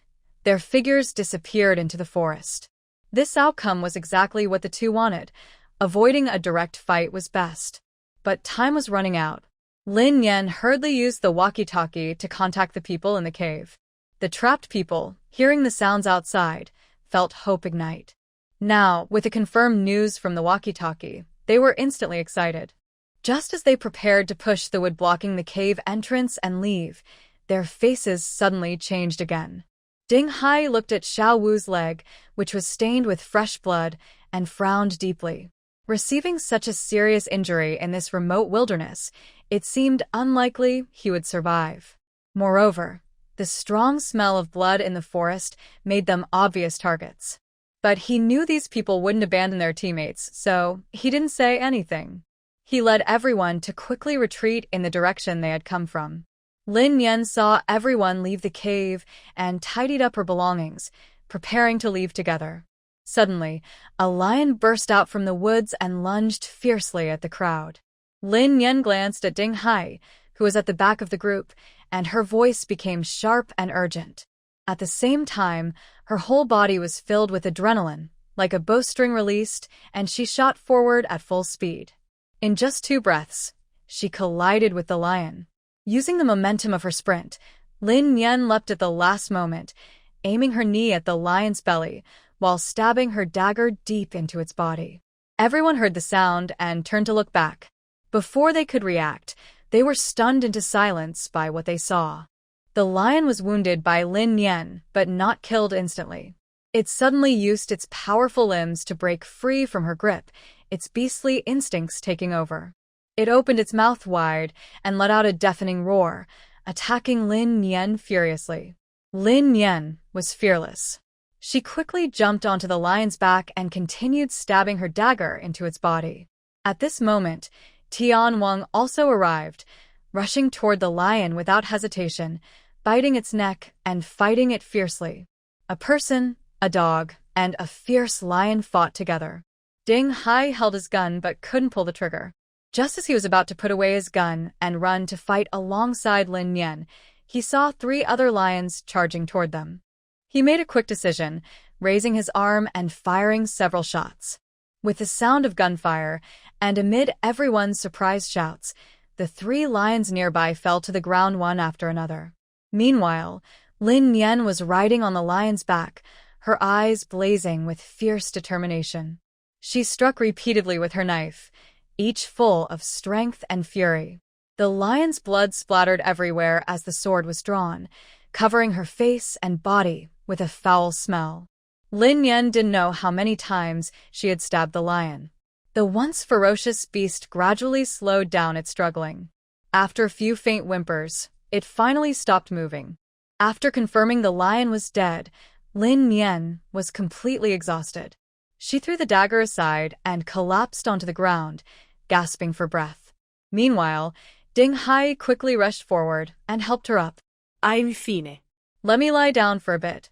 their figures disappeared into the forest. This outcome was exactly what the two wanted. Avoiding a direct fight was best. But time was running out. Lin Yen hurriedly used the walkie-talkie to contact the people in the cave. The trapped people, hearing the sounds outside, felt hope ignite. Now, with the confirmed news from the walkie-talkie, they were instantly excited. Just as they prepared to push the wood blocking the cave entrance and leave, their faces suddenly changed again. Ding Hai looked at Xiao Wu's leg, which was stained with fresh blood, and frowned deeply. Receiving such a serious injury in this remote wilderness, it seemed unlikely he would survive. Moreover, the strong smell of blood in the forest made them obvious targets. But he knew these people wouldn't abandon their teammates, so he didn't say anything. He led everyone to quickly retreat in the direction they had come from. Lin Yen saw everyone leave the cave and tidied up her belongings, preparing to leave together. Suddenly, a lion burst out from the woods and lunged fiercely at the crowd. Lin Yen glanced at Ding Hai, who was at the back of the group, and her voice became sharp and urgent. At the same time, her whole body was filled with adrenaline, like a bowstring released, and she shot forward at full speed. In just 2 breaths, she collided with the lion. Using the momentum of her sprint, Lin Yen leapt at the last moment, aiming her knee at the lion's belly, while stabbing her dagger deep into its body. Everyone heard the sound and turned to look back. Before they could react, they were stunned into silence by what they saw. The lion was wounded by Lin Yen, but not killed instantly. It suddenly used its powerful limbs to break free from her grip, its beastly instincts taking over. It opened its mouth wide and let out a deafening roar, attacking Lin Yen furiously. Lin Yen was fearless. She quickly jumped onto the lion's back and continued stabbing her dagger into its body. At this moment, Tian Wang also arrived, rushing toward the lion without hesitation, biting its neck and fighting it fiercely. A person, a dog, and a fierce lion fought together. Ding Hai held his gun but couldn't pull the trigger. Just as he was about to put away his gun and run to fight alongside Lin Yen, he saw 3 other lions charging toward them. He made a quick decision, raising his arm and firing several shots. With the sound of gunfire, and amid everyone's surprised shouts, the 3 lions nearby fell to the ground one after another. Meanwhile, Lin Yen was riding on the lion's back, her eyes blazing with fierce determination. She struck repeatedly with her knife, each full of strength and fury. The lion's blood splattered everywhere as the sword was drawn, covering her face and body with a foul smell. Lin Yen didn't know how many times she had stabbed the lion. The once ferocious beast gradually slowed down its struggling. After a few faint whimpers, it finally stopped moving. After confirming the lion was dead, Lin Yen was completely exhausted. She threw the dagger aside and collapsed onto the ground, gasping for breath. Meanwhile, Ding Hai quickly rushed forward and helped her up.
I'm fine.
Let me lie down for a bit.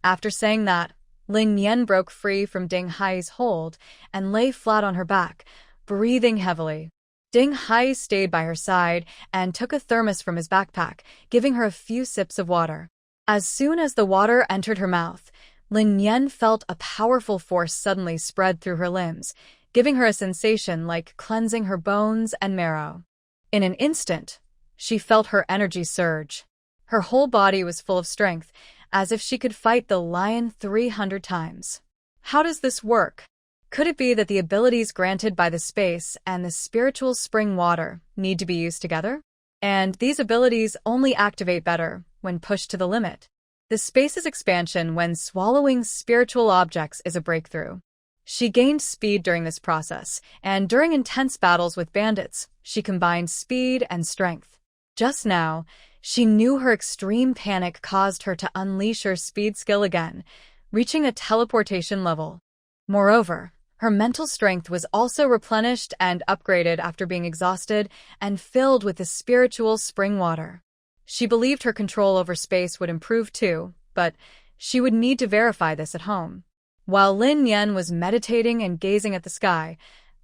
After saying that, Lin Yen broke free from Ding Hai's hold and lay flat on her back, breathing heavily. Ding Hai stayed by her side and took a thermos from his backpack, giving her a few sips of water. As soon as the water entered her mouth, Lin Yen felt a powerful force suddenly spread through her limbs, giving her a sensation like cleansing her bones and marrow. In an instant, she felt her energy surge. Her whole body was full of strength, as if she could fight the lion 300 times. How does this work? Could it be that the abilities granted by the space and the spiritual spring water need to be used together? And these abilities only activate better when pushed to the limit. The space's expansion when swallowing spiritual objects is a breakthrough. She gained speed during this process, and during intense battles with bandits, she combined speed and strength. Just now, she knew her extreme panic caused her to unleash her speed skill again, reaching a teleportation level. Moreover, her mental strength was also replenished and upgraded after being exhausted and filled with the spiritual spring water. She believed her control over space would improve too, but she would need to verify this at home. While Lin Yan was meditating and gazing at the sky,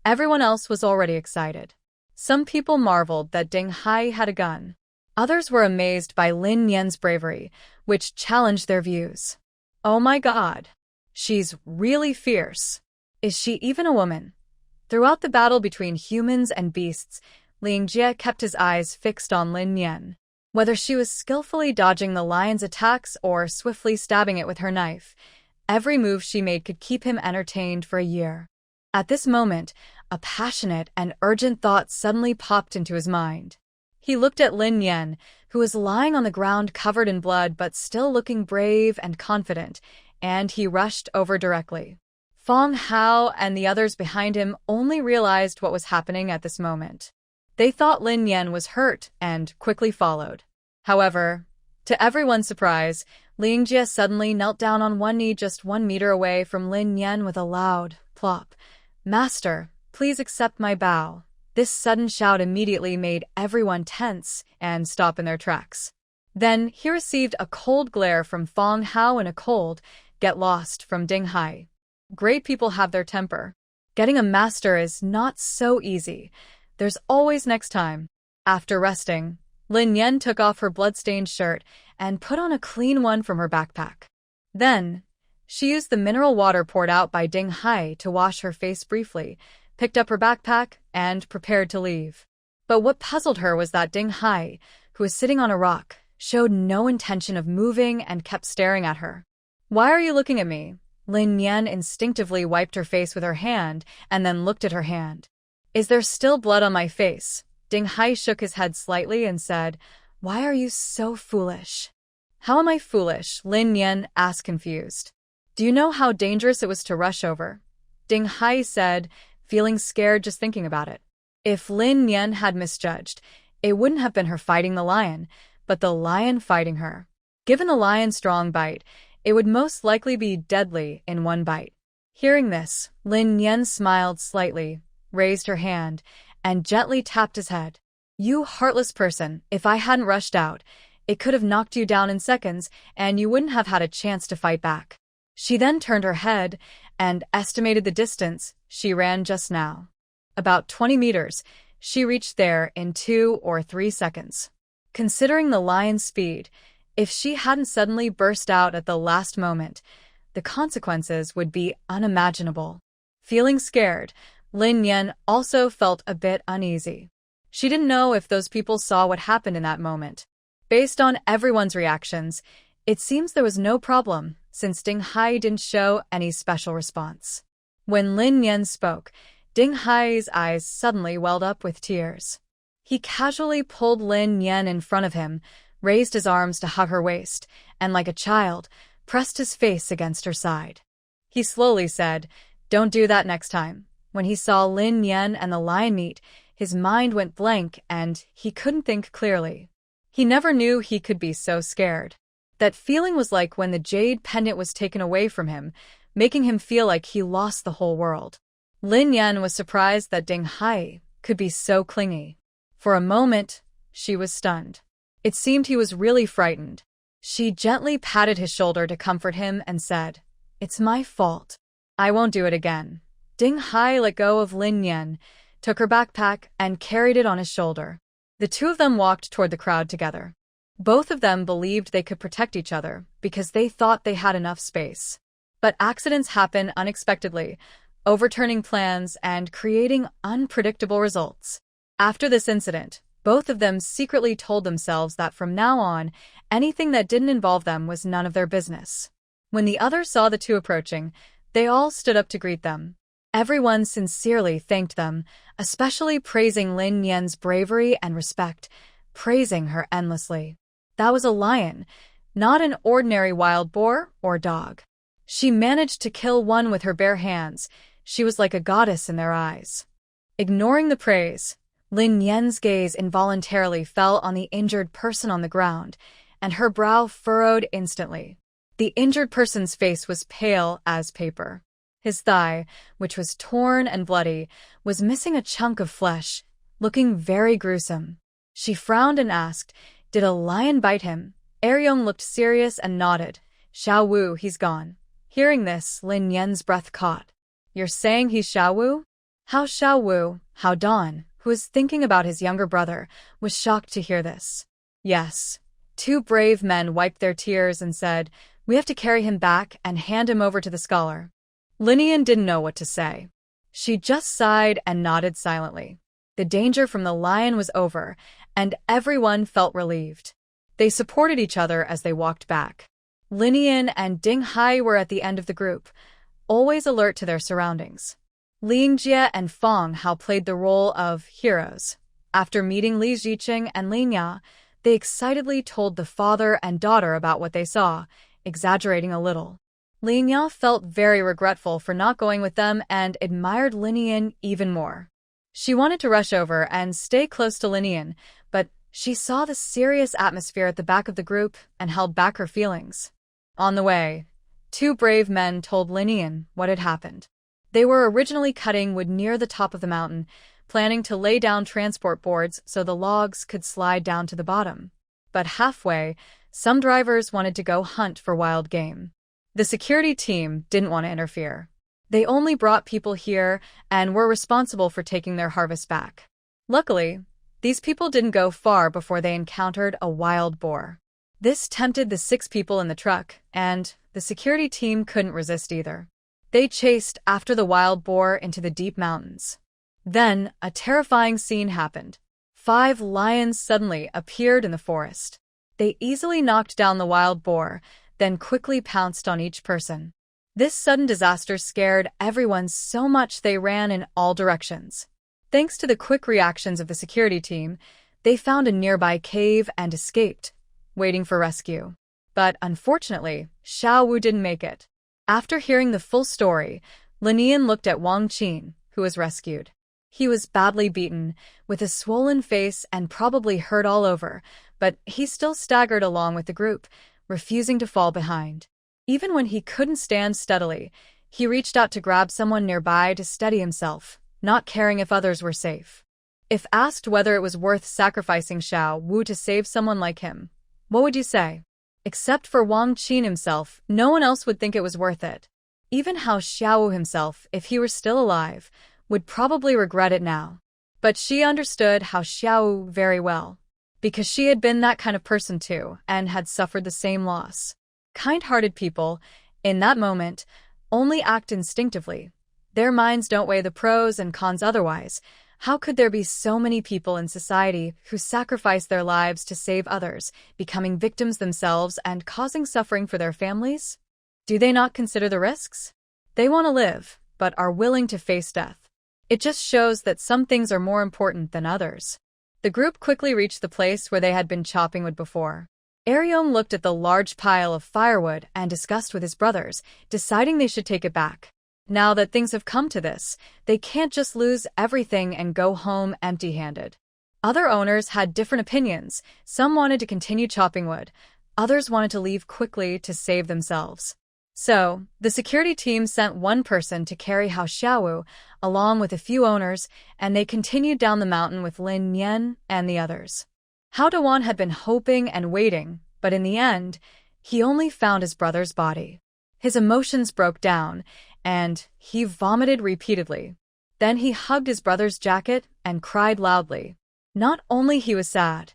everyone else was already excited. Some people marveled that Ding Hai had a gun. Others were amazed by Lin Yan's bravery, which challenged their views. Oh my god! She's really fierce. Is she even a woman? Throughout the battle between humans and beasts, Ling Jie kept his eyes fixed on Lin Yan. Whether she was skillfully dodging the lion's attacks or swiftly stabbing it with her knife, every move she made could keep him entertained for a year. At this moment, a passionate and urgent thought suddenly popped into his mind. He looked at Lin Yan, who was lying on the ground covered in blood but still looking brave and confident, and he rushed over directly. Fong Hao and the others behind him only realized what was happening at this moment. They thought Lin Yan was hurt and quickly followed. However, to everyone's surprise, Ling Jie suddenly knelt down on one knee just 1 meter away from Lin Yan with a loud plop. "Master, please accept my bow." This sudden shout immediately made everyone tense and stop in their tracks. Then he received a cold glare from Fong Hao and a cold, "Get lost," from Ding Hai. Great people have their temper. Getting a master is not so easy. There's always next time. After resting, Lin Yan took off her blood-stained shirt and put on a clean one from her backpack. Then, she used the mineral water poured out by Ding Hai to wash her face briefly, picked up her backpack, and prepared to leave. But what puzzled her was that Ding Hai, who was sitting on a rock, showed no intention of moving and kept staring at her. "Why are you looking at me?" Lin Yan instinctively wiped her face with her hand and then looked at her hand. "Is there still blood on my face?" Ding Hai shook his head slightly and said, "Why are you so foolish?" "How am I foolish?" Lin Yan asked, confused. "Do you know how dangerous it was to rush over?" Ding Hai said, feeling scared just thinking about it. If Lin Yan had misjudged, it wouldn't have been her fighting the lion, but the lion fighting her. Given the lion's strong bite, it would most likely be deadly in one bite. Hearing this, Lin Yan smiled slightly, raised her hand, and gently tapped his head. "You heartless person, if I hadn't rushed out, it could have knocked you down in seconds, and you wouldn't have had a chance to fight back." She then turned her head and estimated the distance she ran just now. About 20 meters, she reached there in 2 or 3 seconds. Considering the lion's speed, if she hadn't suddenly burst out at the last moment, the consequences would be unimaginable. Feeling scared, Lin Yan also felt a bit uneasy. She didn't know if those people saw what happened in that moment. Based on everyone's reactions, it seems there was no problem, since Ding Hai didn't show any special response. When Lin Yan spoke, Ding Hai's eyes suddenly welled up with tears. He casually pulled Lin Yan in front of him, raised his arms to hug her waist, and like a child, pressed his face against her side. He slowly said, "Don't do that next time." When he saw Lin Yan and the lion meet, his mind went blank and he couldn't think clearly. He never knew he could be so scared. That feeling was like when the jade pendant was taken away from him, making him feel like he lost the whole world. Lin Yan was surprised that Ding Hai could be so clingy. For a moment, she was stunned. It seemed he was really frightened. She gently patted his shoulder to comfort him and said, "It's my fault. I won't do it again." Ding Hai let go of Lin Yan, took her backpack, and carried it on his shoulder. The two of them walked toward the crowd together. Both of them believed they could protect each other because they thought they had enough space. But accidents happen unexpectedly, overturning plans and creating unpredictable results. After this incident, both of them secretly told themselves that from now on, anything that didn't involve them was none of their business. When the others saw the two approaching, they all stood up to greet them. Everyone sincerely thanked them, especially praising Lin Yan's bravery and respect, praising her endlessly. That was a lion, not an ordinary wild boar or dog. She managed to kill one with her bare hands, She was like a goddess in their eyes. Ignoring the praise, Lin Yan's gaze involuntarily fell on the injured person on the ground, and her brow furrowed instantly. The injured person's face was pale as paper. His thigh, which was torn and bloody, was missing a chunk of flesh, looking very gruesome. She frowned and asked, "Did a lion bite him?" Aryong looked serious and nodded. "Xiao Wu, he's gone." Hearing this, Lin Yan's breath caught. "You're saying he's Xiao Wu?" How Xiao Wu, How Don, who was thinking about his younger brother, was shocked to hear this. Yes. Two brave men wiped their tears and said, "We have to carry him back and hand him over to the scholar." Linian didn't know what to say. She just sighed and nodded silently. The danger from the lion was over, and everyone felt relieved. They supported each other as they walked back. Linian and Ding Hai were at the end of the group, always alert to their surroundings. Ling Jie and Fong Hao played the role of heroes. After meeting Li Ziqing and Ling Ya, they excitedly told the father and daughter about what they saw, exaggerating a little. Ling Ya felt very regretful for not going with them and admired Linian even more. She wanted to rush over and stay close to Linian, but she saw the serious atmosphere at the back of the group and held back her feelings. On the way, two brave men told Linian what had happened. They were originally cutting wood near the top of the mountain, planning to lay down transport boards so the logs could slide down to the bottom. But halfway, some drivers wanted to go hunt for wild game. The security team didn't want to interfere. They only brought people here and were responsible for taking their harvest back. Luckily, these people didn't go far before they encountered a wild boar. This tempted the 6 people in the truck, and the security team couldn't resist either. They chased after the wild boar into the deep mountains. Then, a terrifying scene happened. 5 lions suddenly appeared in the forest. They easily knocked down the wild boar, then quickly pounced on each person. This sudden disaster scared everyone so much they ran in all directions. Thanks to the quick reactions of the security team, they found a nearby cave and escaped, waiting for rescue. But unfortunately, Xiao Wu didn't make it. After hearing the full story, Linian looked at Wang Qin, who was rescued. He was badly beaten, with a swollen face and probably hurt all over, but he still staggered along with the group, refusing to fall behind. Even when he couldn't stand steadily, he reached out to grab someone nearby to steady himself, not caring if others were safe. If asked whether it was worth sacrificing Xiao Wu to save someone like him, what would you say? Except for Wang Qin himself, no one else would think it was worth it. Even Xiao Wu himself, if he were still alive, would probably regret it now. But she understood Xiao Wu very well, because she had been that kind of person too, and had suffered the same loss. Kind-hearted people, in that moment, only act instinctively. Their minds don't weigh the pros and cons otherwise. How could there be so many people in society who sacrifice their lives to save others, becoming victims themselves and causing suffering for their families? Do they not consider the risks? They want to live, but are willing to face death. It just shows that some things are more important than others. The group quickly reached the place where they had been chopping wood before. Aryong looked at the large pile of firewood and discussed with his brothers, deciding they should take it back. Now that things have come to this, they can't just lose everything and go home empty-handed. Other owners had different opinions. Some wanted to continue chopping wood. Others wanted to leave quickly to save themselves. So, the security team sent one person to carry Xiao Wu, along with a few owners, and they continued down the mountain with Lin Yan and the others. Hao Dewan had been hoping and waiting, but in the end, he only found his brother's body. His emotions broke down, and he vomited repeatedly. Then he hugged his brother's jacket and cried loudly. Not only he was sad,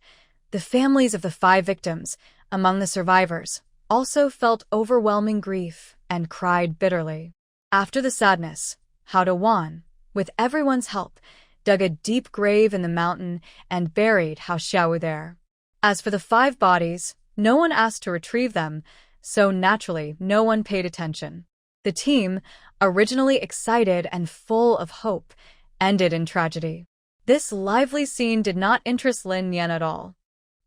the families of the 5 victims, among the survivors, also felt overwhelming grief and cried bitterly. After the sadness, Hao Dewan, with everyone's help, dug a deep grave in the mountain and buried Xiao Wu there. As for the 5 bodies, no one asked to retrieve them, so naturally no one paid attention. The team, originally excited and full of hope, ended in tragedy. This lively scene did not interest Lin Yan at all.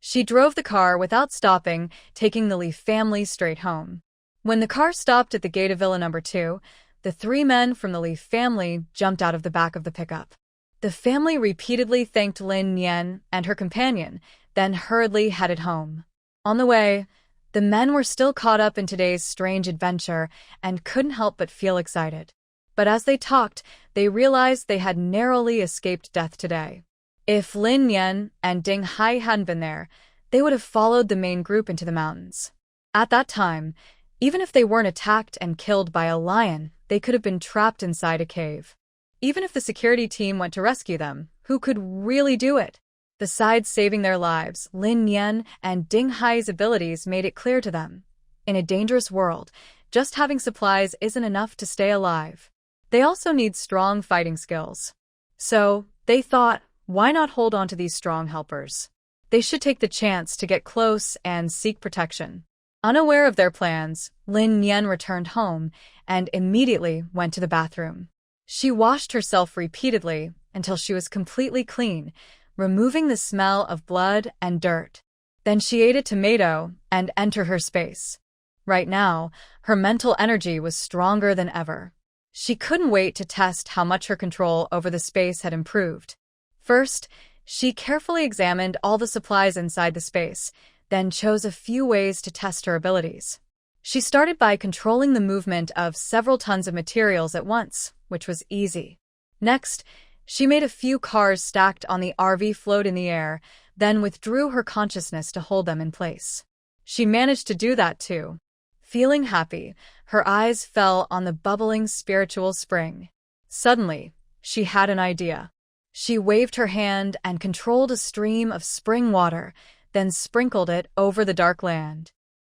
She drove the car without stopping, taking the Li family straight home. When the car stopped at the gate of Villa No. 2, the three men from the Li family jumped out of the back of the pickup. The family repeatedly thanked Lin Yan and her companion, then hurriedly headed home. On the way, the men were still caught up in today's strange adventure and couldn't help but feel excited. But as they talked, they realized they had narrowly escaped death today. If Lin Yan and Ding Hai hadn't been there, they would have followed the main group into the mountains. At that time, even if they weren't attacked and killed by a lion, they could have been trapped inside a cave. Even if the security team went to rescue them, who could really do it? Besides saving their lives, Lin Yan and Ding Hai's abilities made it clear to them. In a dangerous world, just having supplies isn't enough to stay alive. They also need strong fighting skills. So, they thought, why not hold on to these strong helpers? They should take the chance to get close and seek protection. Unaware of their plans, Lin Yan returned home and immediately went to the bathroom. She washed herself repeatedly until she was completely clean, removing the smell of blood and dirt. Then she ate a tomato and entered her space. Right now, her mental energy was stronger than ever. She couldn't wait to test how much her control over the space had improved. First, she carefully examined all the supplies inside the space, then chose a few ways to test her abilities. She started by controlling the movement of several tons of materials at once, which was easy. Next, she made a few cars stacked on the RV float in the air, then withdrew her consciousness to hold them in place. She managed to do that too. Feeling happy, her eyes fell on the bubbling spiritual spring. Suddenly, she had an idea. She waved her hand and controlled a stream of spring water, then sprinkled it over the dark land.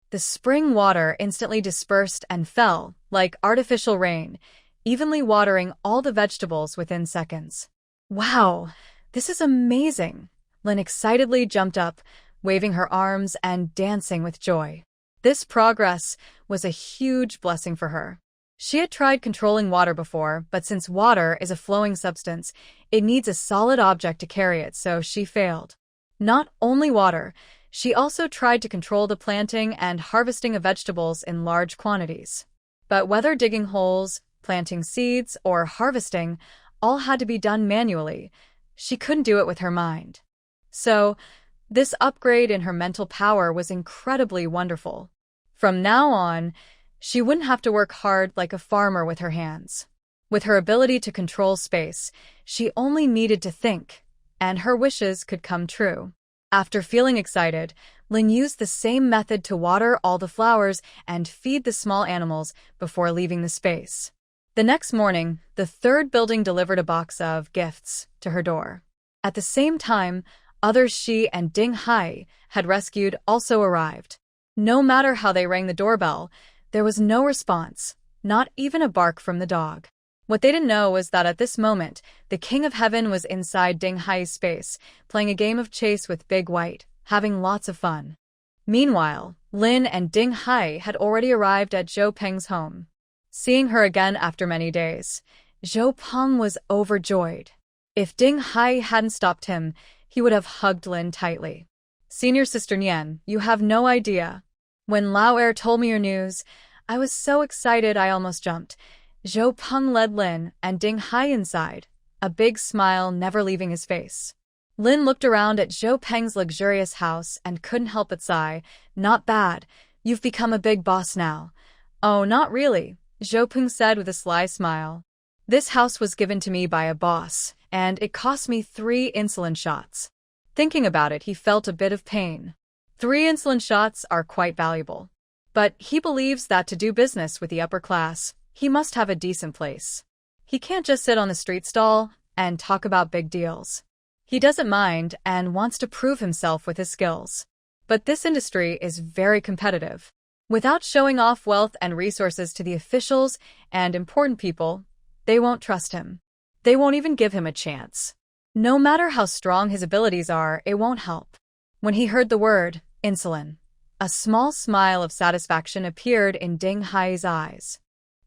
The spring water instantly dispersed and fell, like artificial rain, evenly watering all the vegetables within seconds. Wow, this is amazing! Lin excitedly jumped up, waving her arms and dancing with joy. This progress was a huge blessing for her. She had tried controlling water before, but since water is a flowing substance, it needs a solid object to carry it, so she failed. Not only water, she also tried to control the planting and harvesting of vegetables in large quantities. But whether digging holes, planting seeds, or harvesting, all had to be done manually. She couldn't do it with her mind. So, this upgrade in her mental power was incredibly wonderful. From now on, she wouldn't have to work hard like a farmer with her hands. With her ability to control space, she only needed to think, and her wishes could come true. After feeling excited, Lin used the same method to water all the flowers and feed the small animals before leaving the space. The next morning, the third building delivered a box of gifts to her door. At the same time, others she and Ding Hai had rescued also arrived. No matter how they rang the doorbell, there was no response, not even a bark from the dog. What they didn't know was that at this moment, the King of Heaven was inside Ding Hai's space, playing a game of chase with Big White, having lots of fun. Meanwhile, Lin and Ding Hai had already arrived at Zhou Peng's home. Seeing her again after many days, Zhou Peng was overjoyed. If Ding Hai hadn't stopped him, he would have hugged Lin tightly. "Senior Sister Nian, you have no idea. When Lao Er told me your news, I was so excited I almost jumped." Zhou Peng led Lin and Ding Hai inside, a big smile never leaving his face. Lin looked around at Zhou Peng's luxurious house and couldn't help but sigh. "Not bad. You've become a big boss now." "Oh, not really," Zhou Peng said with a sly smile. "This house was given to me by a boss, and it cost me 3 insulin shots." Thinking about it, he felt a bit of pain. 3 insulin shots are quite valuable. But he believes that to do business with the upper class, he must have a decent place. He can't just sit on the street stall and talk about big deals. He doesn't mind and wants to prove himself with his skills. But this industry is very competitive. Without showing off wealth and resources to the officials and important people, they won't trust him. They won't even give him a chance. No matter how strong his abilities are, it won't help. When he heard the word, insulin, a small smile of satisfaction appeared in Ding Hai's eyes.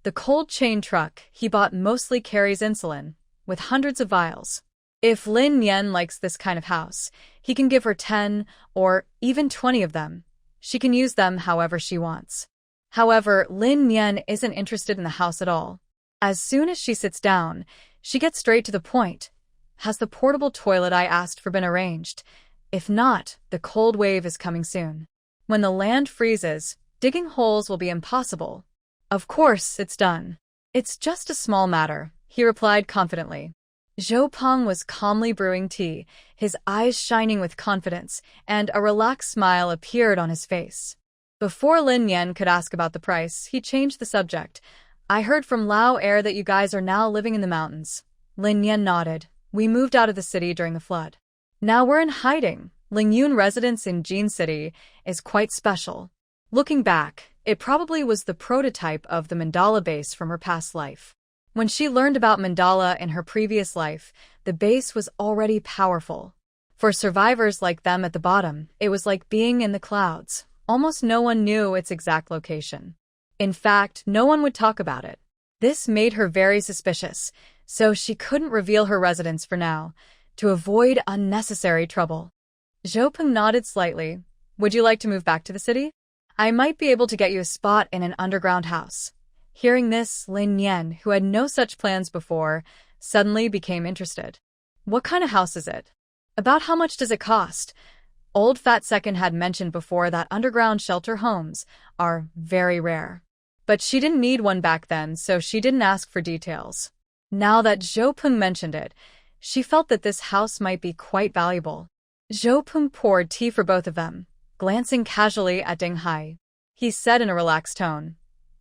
The cold chain truck he bought mostly carries insulin, with hundreds of vials. If Lin Yan likes this kind of house, he can give her 10 or even 20 of them. She can use them however she wants. However, Lin Yan isn't interested in the house at all. As soon as she sits down, she gets straight to the point. Has the portable toilet I asked for been arranged? If not, the cold wave is coming soon. When the land freezes, digging holes will be impossible. Of course, it's done. It's just a small matter, he replied confidently. Zhou Peng was calmly brewing tea, his eyes shining with confidence, and a relaxed smile appeared on his face. Before Lin Yan could ask about the price, he changed the subject. I heard from Lao Air that you guys are now living in the mountains. Lin Yan nodded. We moved out of the city during the flood. Now we're in hiding. Ling Yun residence in Jin City is quite special. Looking back, it probably was the prototype of the mandala base from her past life. When she learned about mandala in her previous life, the base was already powerful. For survivors like them at the bottom, it was like being in the clouds. Almost no one knew its exact location. In fact, no one would talk about it. This made her very suspicious, so she couldn't reveal her residence for now, to avoid unnecessary trouble. Zhou Peng nodded slightly. Would you like to move back to the city? I might be able to get you a spot in an underground house. Hearing this, Lin Yan, who had no such plans before, suddenly became interested. What kind of house is it? About how much does it cost? Old Fat Second had mentioned before that underground shelter homes are very rare. But she didn't need one back then, so she didn't ask for details. Now that Zhou Peng mentioned it, she felt that this house might be quite valuable. Zhou Peng poured tea for both of them, glancing casually at Ding Hai. He said in a relaxed tone,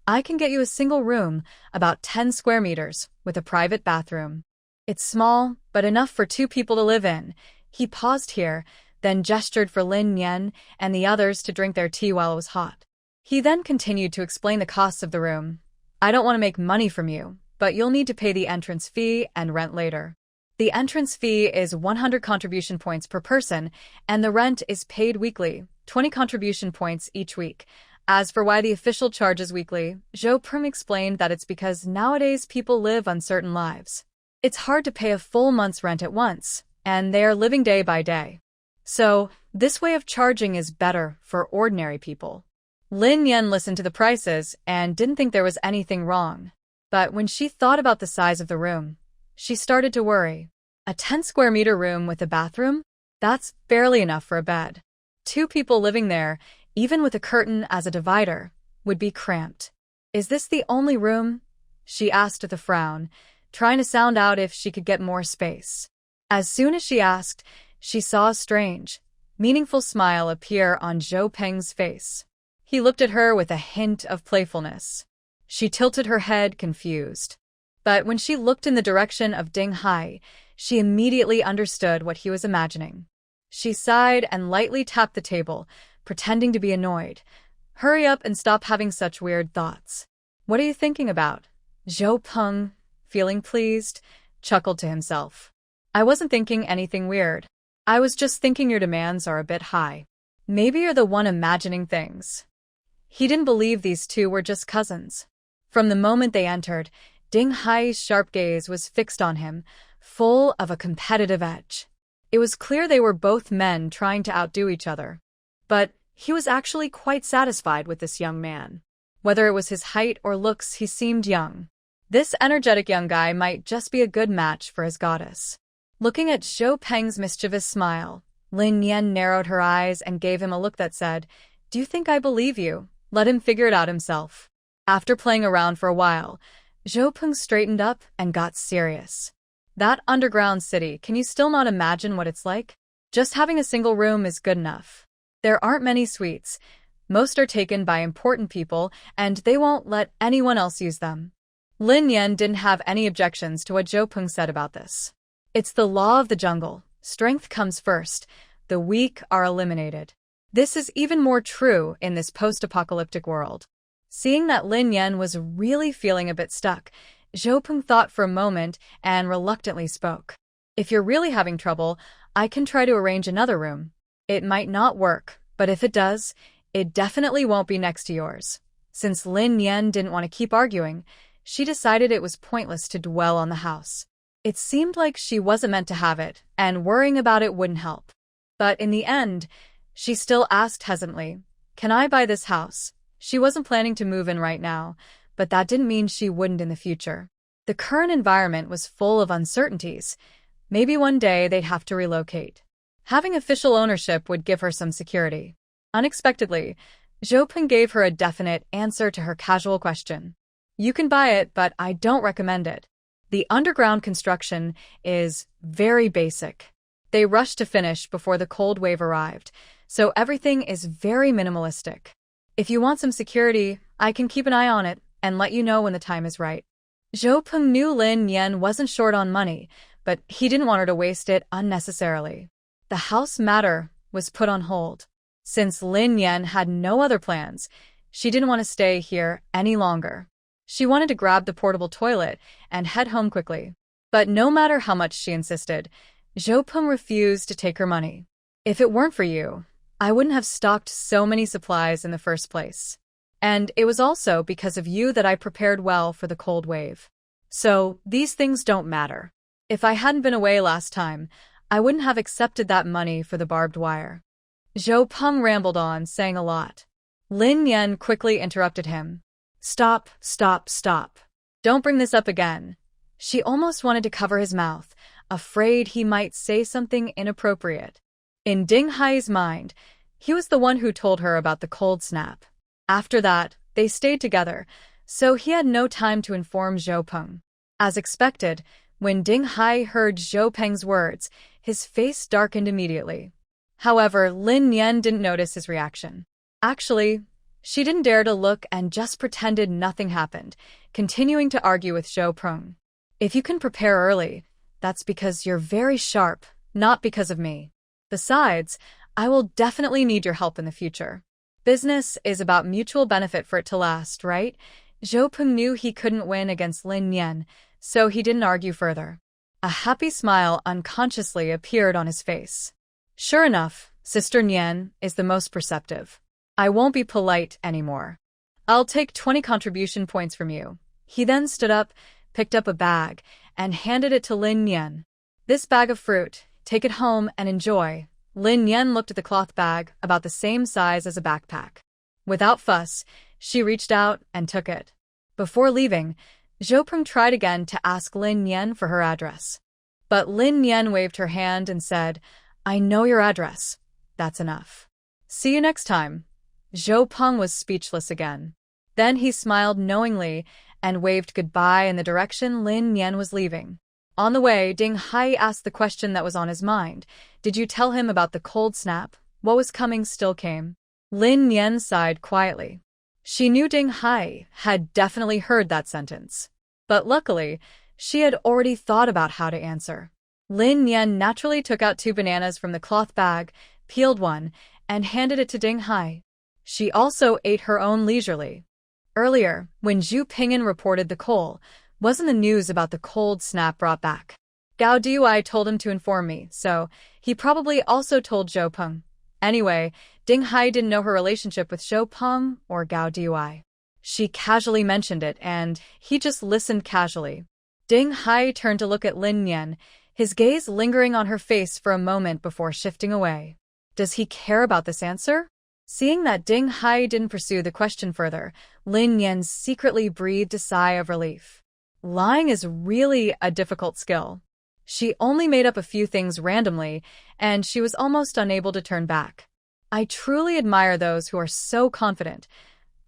I can get you a single room, about 10 square meters, with a private bathroom. It's small, but enough for 2 people to live in. He paused here, then gestured for Lin Yan and the others to drink their tea while it was hot. He then continued to explain the costs of the room. I don't want to make money from you, but you'll need to pay the entrance fee and rent later. The entrance fee is 100 contribution points per person, and the rent is paid weekly, 20 contribution points each week. As for why the official charges weekly, Zhou Peng explained that it's because nowadays people live uncertain lives. It's hard to pay a full month's rent at once, and they are living day by day. So, this way of charging is better for ordinary people. Lin Yan listened to the prices and didn't think there was anything wrong. But when she thought about the size of the room, she started to worry. A 10 square meter room with a bathroom? That's barely enough for a bed. 2 people living there, even with a curtain as a divider, would be cramped. Is this the only room? She asked with a frown, trying to sound out if she could get more space. As soon as she asked, she saw a strange, meaningful smile appear on Zhou Peng's face. He looked at her with a hint of playfulness. She tilted her head, confused. But when she looked in the direction of Ding Hai, she immediately understood what he was imagining. She sighed and lightly tapped the table, pretending to be annoyed. Hurry up and stop having such weird thoughts. What are you thinking about? Zhou Peng, feeling pleased, chuckled to himself. I wasn't thinking anything weird. I was just thinking your demands are a bit high. Maybe you're the one imagining things. He didn't believe these two were just cousins. From the moment they entered, Ding Hai's sharp gaze was fixed on him, full of a competitive edge. It was clear they were both men trying to outdo each other. But he was actually quite satisfied with this young man. Whether it was his height or looks, he seemed young. This energetic young guy might just be a good match for his goddess. Looking at Zhou Peng's mischievous smile, Lin Yan narrowed her eyes and gave him a look that said, Do you think I believe you? Let him figure it out himself. After playing around for a while, Zhou Peng straightened up and got serious. That underground city, can you still not imagine what it's like? Just having a single room is good enough. There aren't many suites. Most are taken by important people, and they won't let anyone else use them. Lin Yan didn't have any objections to what Zhou Peng said about this. It's the law of the jungle. Strength comes first. The weak are eliminated. This is even more true in this post-apocalyptic world. Seeing that Lin Yan was really feeling a bit stuck, Zhou Peng thought for a moment and reluctantly spoke. If you're really having trouble, I can try to arrange another room. It might not work, but if it does, it definitely won't be next to yours. Since Lin Yan didn't want to keep arguing, she decided it was pointless to dwell on the house. It seemed like she wasn't meant to have it, and worrying about it wouldn't help. But in the end, she still asked hesitantly, Can I buy this house? She wasn't planning to move in right now, but that didn't mean she wouldn't in the future. The current environment was full of uncertainties. Maybe one day they'd have to relocate. Having official ownership would give her some security. Unexpectedly, Zhou Peng gave her a definite answer to her casual question. You can buy it, but I don't recommend it. The underground construction is very basic. They rushed to finish before the cold wave arrived, so everything is very minimalistic. If you want some security, I can keep an eye on it and let you know when the time is right. Zhou Peng knew Lin Yan wasn't short on money, but he didn't want her to waste it unnecessarily. The house matter was put on hold. Since Lin Yan had no other plans, she didn't want to stay here any longer. She wanted to grab the portable toilet and head home quickly. But no matter how much she insisted, Zhou Peng refused to take her money. If it weren't for you, I wouldn't have stocked so many supplies in the first place. And it was also because of you that I prepared well for the cold wave. So these things don't matter. If I hadn't been away last time, I wouldn't have accepted that money for the barbed wire. Zhou Peng rambled on, saying a lot. Lin Yan quickly interrupted him. Stop, stop, stop. Don't bring this up again. She almost wanted to cover his mouth, afraid he might say something inappropriate. In Ding Hai's mind, he was the one who told her about the cold snap. After that, they stayed together, so he had no time to inform Zhou Peng. As expected, when Ding Hai heard Zhou Peng's words, his face darkened immediately. However, Lin Yan didn't notice his reaction. Actually, she didn't dare to look and just pretended nothing happened, continuing to argue with Zhou Peng. If you can prepare early, that's because you're very sharp, not because of me. Besides, I will definitely need your help in the future. Business is about mutual benefit for it to last, right? Zhou Peng knew he couldn't win against Lin Yan, so he didn't argue further. A happy smile unconsciously appeared on his face. Sure enough, Sister Nian is the most perceptive. I won't be polite anymore. I'll take 20 contribution points from you. He then stood up, picked up a bag, and handed it to Lin Yan. This bag of fruit, take it home and enjoy. Lin Yan looked at the cloth bag, about the same size as a backpack. Without fuss, she reached out and took it. Before leaving, Zhou Peng tried again to ask Lin Yan for her address. But Lin Yan waved her hand and said, I know your address. That's enough. See you next time. Zhou Peng was speechless again. Then he smiled knowingly and waved goodbye in the direction Lin Yan was leaving. On the way, Ding Hai asked the question that was on his mind. Did you tell him about the cold snap? What was coming still came. Lin Yan sighed quietly. She knew Ding Hai had definitely heard that sentence. But luckily, she had already thought about how to answer. Lin Yan naturally took out 2 bananas from the cloth bag, peeled one, and handed it to Ding Hai. She also ate her own leisurely. Earlier, when Zhu Ping'an reported the coal, wasn't the news about the cold snap brought back. Gao Dui told him to inform me, so he probably also told Zhou Peng. Anyway, Ding Hai didn't know her relationship with Zhou Peng or Gao Dui. She casually mentioned it, and he just listened casually. Ding Hai turned to look at Lin Yan, his gaze lingering on her face for a moment before shifting away. Does he care about this answer? Seeing that Ding Hai didn't pursue the question further, Lin Yan secretly breathed a sigh of relief. Lying is really a difficult skill. She only made up a few things randomly, and she was almost unable to turn back. I truly admire those who are so confident.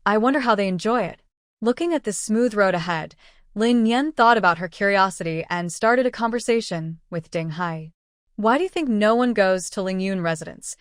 I wonder how they enjoy it. Looking at the smooth road ahead, Lin Yan thought about her curiosity and started a conversation with Ding Hai. Why do you think no one goes to Lingyun residence?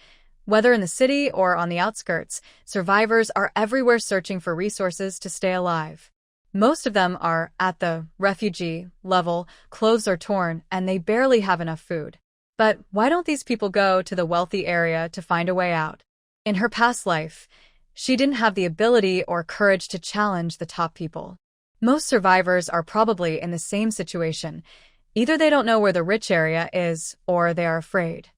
Whether in the city or on the outskirts, survivors are everywhere searching for resources to stay alive. Most of them are at the refugee level, clothes are torn, and they barely have enough food. But why don't these people go to the wealthy area to find a way out? In her past life, she didn't have the ability or courage to challenge the top people. Most survivors are probably in the same situation. Either they don't know where the rich area is, or they are afraid.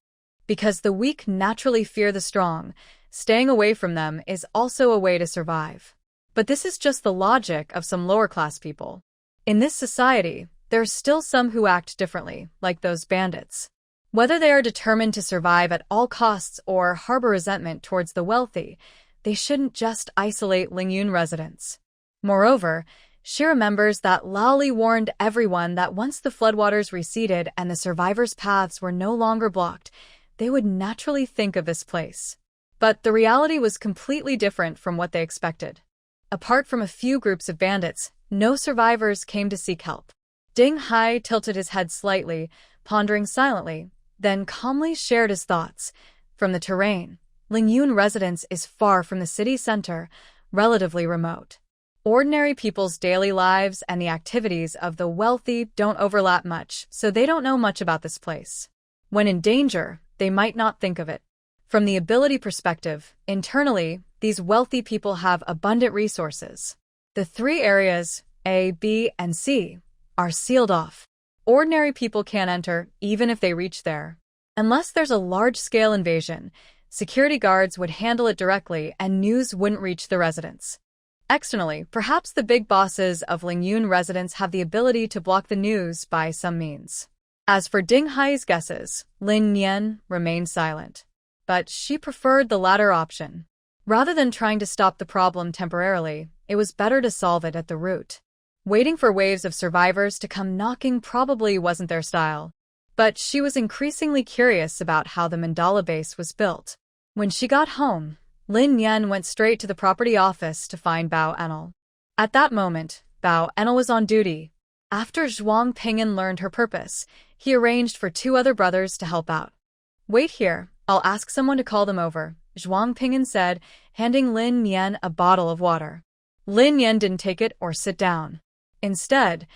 Because the weak naturally fear the strong, staying away from them is also a way to survive. But this is just the logic of some lower-class people. In this society, there are still some who act differently, like those bandits. Whether they are determined to survive at all costs or harbor resentment towards the wealthy, they shouldn't just isolate Lingyun residents. Moreover, She remembers that Lali warned everyone that once the floodwaters receded and the survivors' paths were no longer blocked, they would naturally think of this place. But the reality was completely different from what they expected. Apart from a few groups of bandits, no survivors came to seek help. Ding Hai tilted his head slightly, pondering silently, then calmly shared his thoughts. From the terrain, Lingyun residence is far from the city center, relatively remote. Ordinary people's daily lives and the activities of the wealthy don't overlap much, so they don't know much about this place. When in danger, they might not think of it. From the ability perspective, internally, these wealthy people have abundant resources. The three areas, A, B, and C, are sealed off. Ordinary people can't enter, even if they reach there. Unless there's a large-scale invasion, security guards would handle it directly and news wouldn't reach the residents. Externally, perhaps the big bosses of Lingyun residents have the ability to block the news by some means. As for Ding Hai's guesses, Lin Yan remained silent. But she preferred the latter option. Rather than trying to stop the problem temporarily, it was better to solve it at the root. Waiting for waves of survivors to come knocking probably wasn't their style. But she was increasingly curious about how the mandala base was built. When she got home, Lin Yan went straight to the property office to find Bao Enel. At that moment, Bao Enel was on duty. After Zhuang Ping'an learned her purpose, he arranged for 2 other brothers to help out. "Wait here, I'll ask someone to call them over," Zhuang Ping'an said, handing Lin Yan a bottle of water. Lin Yan didn't take it or sit down. Instead,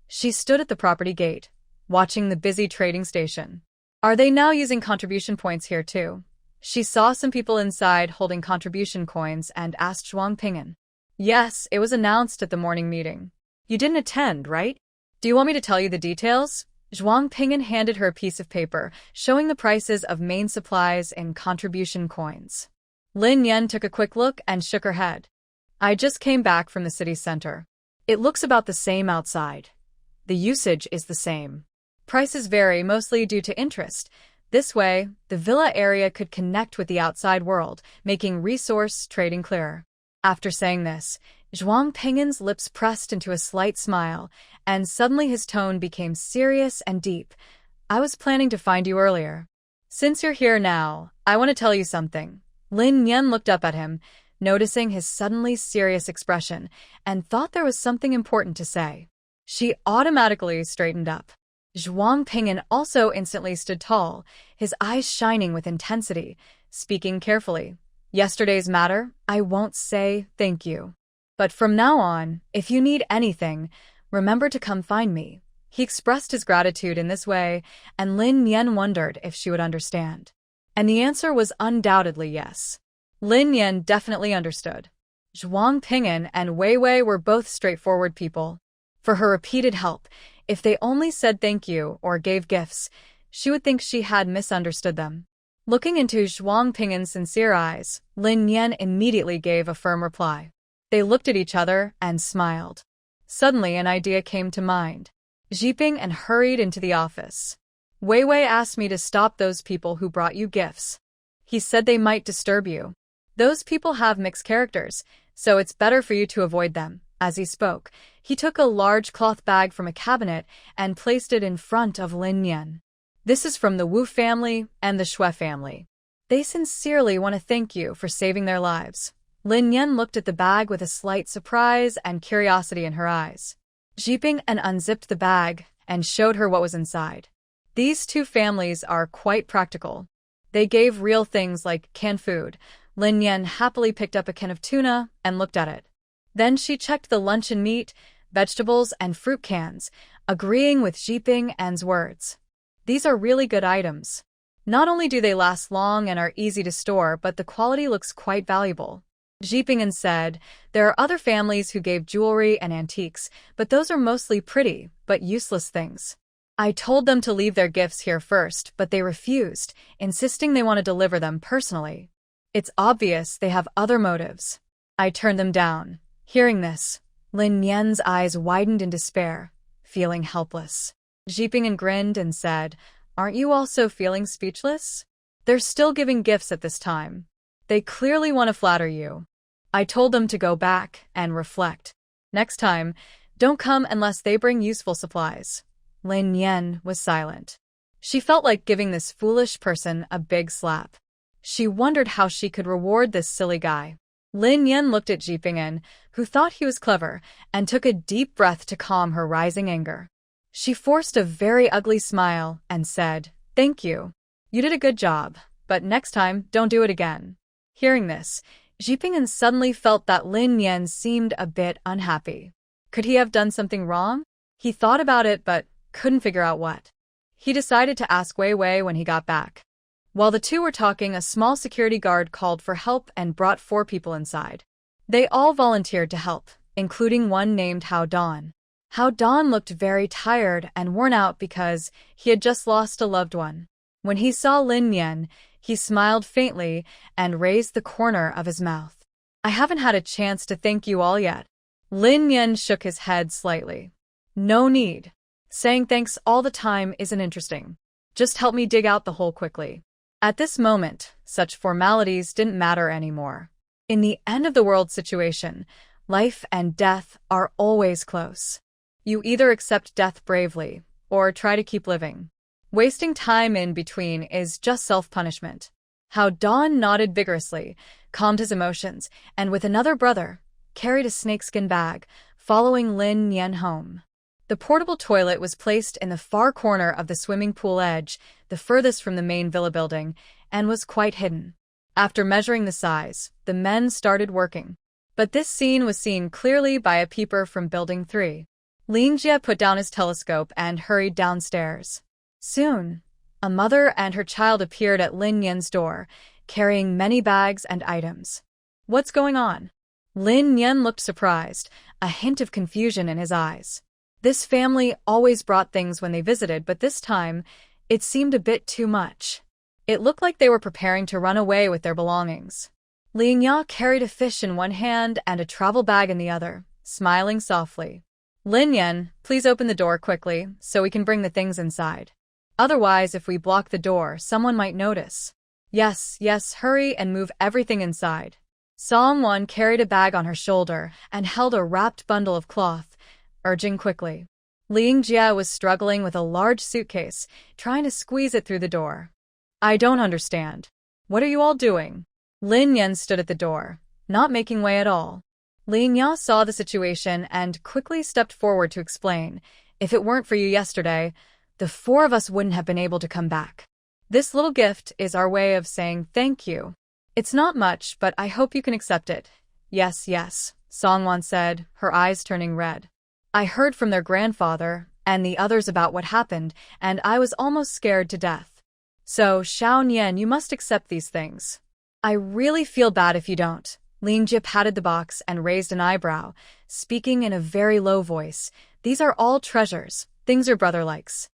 she stood at the property gate, watching the busy trading station. "Are they now using contribution points here too?" She saw some people inside holding contribution coins and asked Zhuang Ping'an. "Yes, it was announced at the morning meeting." "You didn't attend, right?" "Do you want me to tell you the details?" Zhuang Ping'an handed her a piece of paper, showing the prices of main supplies in contribution coins. Lin Yan took a quick look and shook her head. "I just came back from the city center. It looks about the same outside. The usage is the same. Prices vary mostly due to interest. This way, the villa area could connect with the outside world, making resource trading clearer." After saying this, Zhuang Ping'an's lips pressed into a slight smile, and suddenly his tone became serious and deep. "I was planning to find you earlier. Since you're here now, I want to tell you something." Lin Yan looked up at him, noticing his suddenly serious expression, and thought there was something important to say. She automatically straightened up. Zhuang Ping'an also instantly stood tall, his eyes shining with intensity, speaking carefully. "Yesterday's matter, I won't say thank you. But from now on, if you need anything, remember to come find me." He expressed his gratitude in this way, and Lin Yan wondered if she would understand. And the answer was undoubtedly yes. Lin Yan definitely understood. Zhuang Ping'an and Wei Wei were both straightforward people. For her repeated help, if they only said thank you or gave gifts, she would think she had misunderstood them. Looking into Zhuang Ping'an's sincere eyes, Lin Yan immediately gave a firm reply. They looked at each other and smiled. Suddenly an idea came to mind. Zhiping and hurried into the office. "Wei Wei asked me to stop those people who brought you gifts. He said they might disturb you. Those people have mixed characters, so it's better for you to avoid them." As he spoke, he took a large cloth bag from a cabinet and placed it in front of Lin Yan. "This is from the Wu family and the Shui family. They sincerely want to thank you for saving their lives." Lin Yan looked at the bag with a slight surprise and curiosity in her eyes. Zhiping and unzipped the bag and showed her what was inside. These 2 families are quite practical. They gave real things like canned food. Lin Yan happily picked up a can of tuna and looked at it. Then she checked the luncheon meat, vegetables, and fruit cans, agreeing with Zhiping and's words. These are really good items. Not only do they last long and are easy to store, but the quality looks quite valuable. Zhiping said, "There are other families who gave jewelry and antiques, but those are mostly pretty, but useless things. I told them to leave their gifts here first, but they refused, insisting they want to deliver them personally. It's obvious they have other motives. I turned them down." Hearing this, Lin Yan's eyes widened in despair, feeling helpless. Zhiping grinned and said, "Aren't you also feeling speechless? They're still giving gifts at this time. They clearly want to flatter you. I told them to go back and reflect. Next time, Don't come unless they bring useful supplies. Lin Yan was silent. She felt like giving this foolish person a big slap. She wondered how she could reward this silly guy. Lin Yan looked at Ji Ping'an, who thought he was clever, and took a deep breath to calm her rising anger. She forced a very ugly smile and said, "Thank you. You did a good job, but next time, don't do it again." Hearing this, Ji Ping'an suddenly felt that Lin Yan seemed a bit unhappy. Could he have done something wrong? He thought about it but couldn't figure out what. He decided to ask Wei Wei when he got back. While the two were talking, a small security guard called for help and brought 4 people inside. They all volunteered to help, including one named Hao Dan. Hao Dan looked very tired and worn out because he had just lost a loved one. When he saw Lin Yan, he smiled faintly and raised the corner of his mouth. "I haven't had a chance to thank you all yet." Lin Yan shook his head slightly. "No need. Saying thanks all the time isn't interesting. Just help me dig out the hole quickly." At this moment, such formalities didn't matter anymore. In the end-of-the-world situation, life and death are always close. You either accept death bravely, or try to keep living. Wasting time in between is just self-punishment. Hao Dan nodded vigorously, calmed his emotions, and with another brother, carried a snakeskin bag, following Lin Yan home. The portable toilet was placed in the far corner of the swimming pool edge, the furthest from the main villa building, and was quite hidden. After measuring the size, the men started working. But this scene was seen clearly by a peeper from Building 3. Ling Jie put down his telescope and hurried downstairs. Soon, a mother and her child appeared at Lin Yan's door, carrying many bags and items. "What's going on?" Lin Yan looked surprised, a hint of confusion in his eyes. This family always brought things when they visited, but this time, it seemed a bit too much. It looked like they were preparing to run away with their belongings. Ling Ya carried a fish in one hand and a travel bag in the other, smiling softly. "Lin Yan, please open the door quickly, so we can bring the things inside. Otherwise, if we block the door, someone might notice." Yes, hurry and move everything inside." Song Wan carried a bag on her shoulder and held a wrapped bundle of cloth, urging quickly. Ling Jie was struggling with a large suitcase, trying to squeeze it through the door. "I don't understand. What are you all doing?" Lin Yan stood at the door, not making way at all. Ling Ya saw the situation and quickly stepped forward to explain, "If it weren't for you yesterday, the 4 of us wouldn't have been able to come back. This little gift is our way of saying thank you. It's not much, but I hope you can accept it." Yes, Songwon said, her eyes turning red. "I heard from their grandfather and the others about what happened, and I was almost scared to death. So, Xiao Nian, you must accept these things." "I really feel bad if you don't." Ling Jie patted the box and raised an eyebrow, speaking in a very low voice. "These are all treasures, things your brother likes.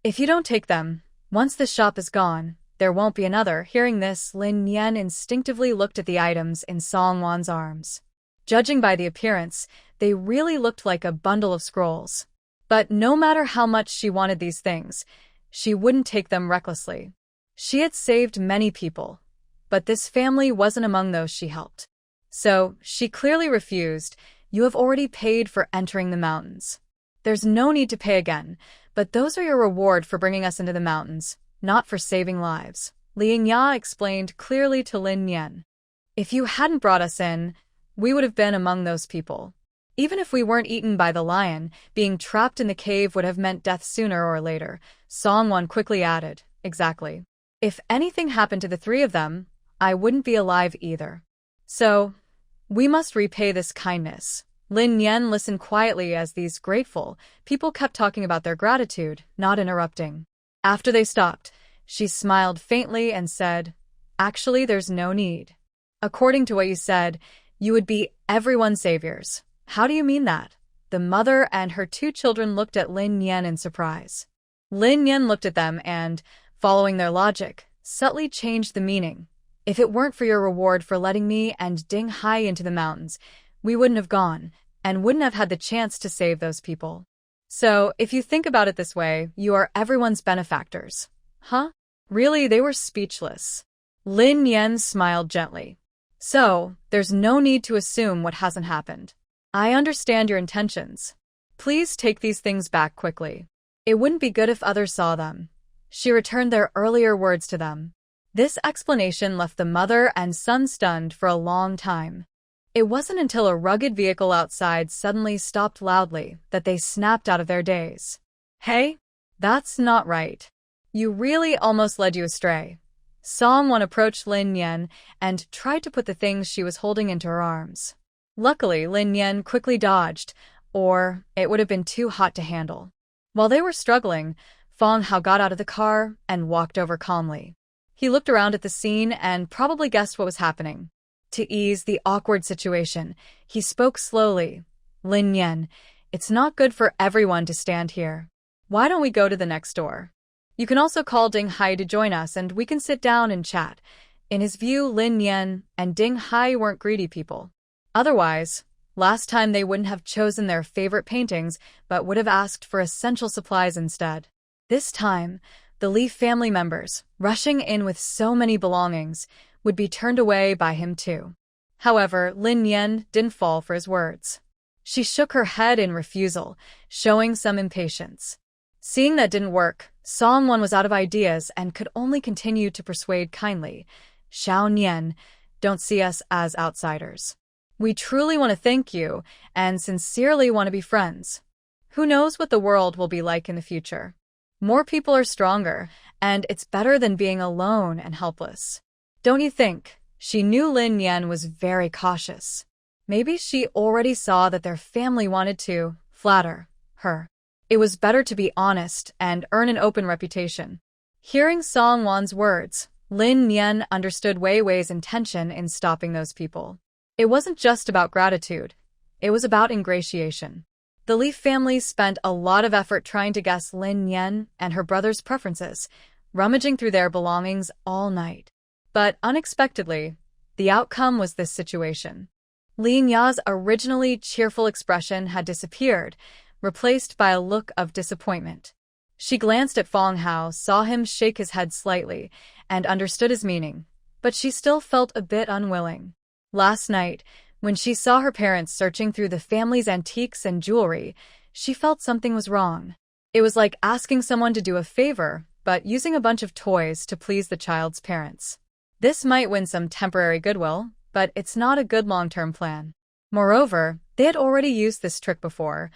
If you don't take them, once the shop is gone, there won't be another." Hearing this, Lin Yan instinctively looked at the items in Song Wan's arms. Judging by the appearance, they really looked like a bundle of scrolls. But no matter how much she wanted these things, she wouldn't take them recklessly. She had saved many people, but this family wasn't among those she helped. So, she clearly refused. "You have already paid for entering the mountains. There's no need to pay again, but those are your reward for bringing us into the mountains, not for saving lives," Ling Ya explained clearly to Lin Yan. "If you hadn't brought us in, we would have been among those people. Even if we weren't eaten by the lion, being trapped in the cave would have meant death sooner or later," Songwon quickly added. "Exactly. If anything happened to the 3 of them, I wouldn't be alive either. So, we must repay this kindness." Lin Yan listened quietly as these grateful people kept talking about their gratitude, not interrupting. After they stopped, she smiled faintly and said, "Actually, there's no need. According to what you said, you would be everyone's saviors." "How do you mean that?" The mother and her 2 children looked at Lin Yan in surprise. Lin Yan looked at them and, following their logic, subtly changed the meaning. "If it weren't for your reward for letting me and Ding Hai into the mountains, we wouldn't have gone, and wouldn't have had the chance to save those people. So, if you think about it this way, you are everyone's benefactors." "Huh?" Really, they were speechless. Lin Yan smiled gently. "So, there's no need to assume what hasn't happened. I understand your intentions. Please take these things back quickly. It wouldn't be good if others saw them. She returned their earlier words to them. This explanation left the mother and son stunned for a long time. It wasn't until a rugged vehicle outside suddenly stopped loudly that they snapped out of their daze. Hey, that's not right. You really almost led you astray. Song-won approached Lin Yen and tried to put the things she was holding into her arms. Luckily, Lin Yen quickly dodged, or it would have been too hot to handle. While they were struggling, Fong Hao got out of the car and walked over calmly. He looked around at the scene and probably guessed what was happening. To ease the awkward situation, he spoke slowly. Lin Yen, it's not good for everyone to stand here. Why don't we go to the next door? You can also call Ding Hai to join us and we can sit down and chat. In his view, Lin Yen and Ding Hai weren't greedy people. Otherwise, last time they wouldn't have chosen their favorite paintings but would have asked for essential supplies instead. This time, the Li family members, rushing in with so many belongings, would be turned away by him too. However, Lin Yen didn't fall for his words. She shook her head in refusal, showing some impatience. Seeing that didn't work, Song-won was out of ideas and could only continue to persuade kindly. Xiao Nian, don't see us as outsiders. We truly want to thank you and sincerely want to be friends. Who knows what the world will be like in the future? More people are stronger, and it's better than being alone and helpless. Don't you think? She knew Lin Yen was very cautious. Maybe she already saw that their family wanted to flatter her. It was better to be honest and earn an open reputation. Hearing Song-won's words, Lin Yen understood Wei Wei's intention in stopping those people. It wasn't just about gratitude. It was about ingratiation. The Li family spent a lot of effort trying to guess Lin Yen and her brother's preferences, rummaging through their belongings all night. But unexpectedly, the outcome was this situation. Lin Ya's originally cheerful expression had disappeared, replaced by a look of disappointment. She glanced at Fong Hao, saw him shake his head slightly, and understood his meaning, but she still felt a bit unwilling. Last night, when she saw her parents searching through the family's antiques and jewelry, she felt something was wrong. It was like asking someone to do a favor, but using a bunch of toys to please the child's parents. This might win some temporary goodwill, but it's not a good long-term plan. Moreover, they had already used this trick before.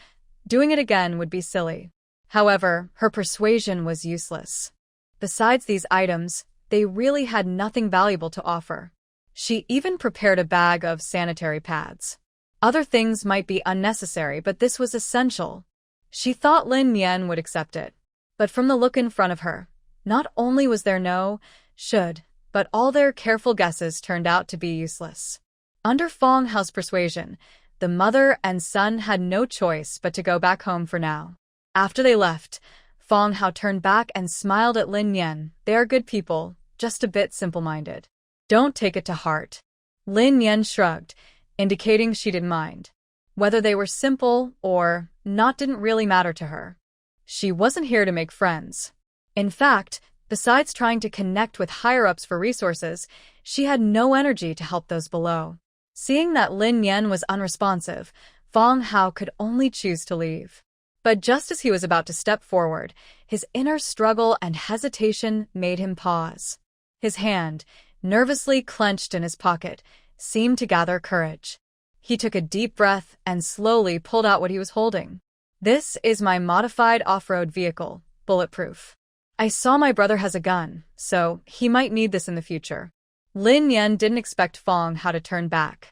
Doing it again would be silly. However, her persuasion was useless. Besides these items, they really had nothing valuable to offer. She even prepared a bag of sanitary pads. Other things might be unnecessary, but this was essential. She thought Lin Yen would accept it. But from the look in front of her, not only was there no should, but all their careful guesses turned out to be useless. Under Fong Hao's persuasion, the mother and son had no choice but to go back home for now. After they left, Fong Hao turned back and smiled at Lin Yen. They are good people, just a bit simple-minded. Don't take it to heart. Lin Yen shrugged, indicating she didn't mind. Whether they were simple or not didn't really matter to her. She wasn't here to make friends. In fact, besides trying to connect with higher-ups for resources, she had no energy to help those below. Seeing that Lin Yen was unresponsive, Fong Hao could only choose to leave. But just as he was about to step forward, his inner struggle and hesitation made him pause. His hand, nervously clenched in his pocket, seemed to gather courage. He took a deep breath and slowly pulled out what he was holding. This is my modified off-road vehicle, bulletproof. I saw my brother has a gun, so he might need this in the future. Lin Yen didn't expect Fong Hao to turn back.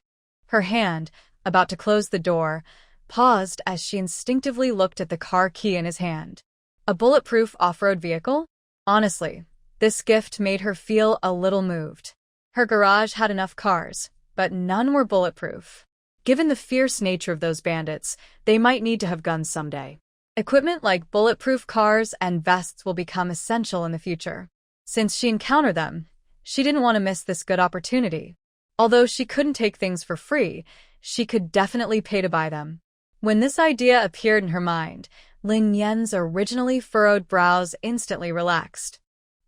Her hand, about to close the door, paused as she instinctively looked at the car key in his hand. A bulletproof off-road vehicle? Honestly, this gift made her feel a little moved. Her garage had enough cars, but none were bulletproof. Given the fierce nature of those bandits, they might need to have guns someday. Equipment like bulletproof cars and vests will become essential in the future. Since she encountered them, she didn't want to miss this good opportunity. Although she couldn't take things for free, she could definitely pay to buy them. When this idea appeared in her mind, Lin Yen's originally furrowed brows instantly relaxed.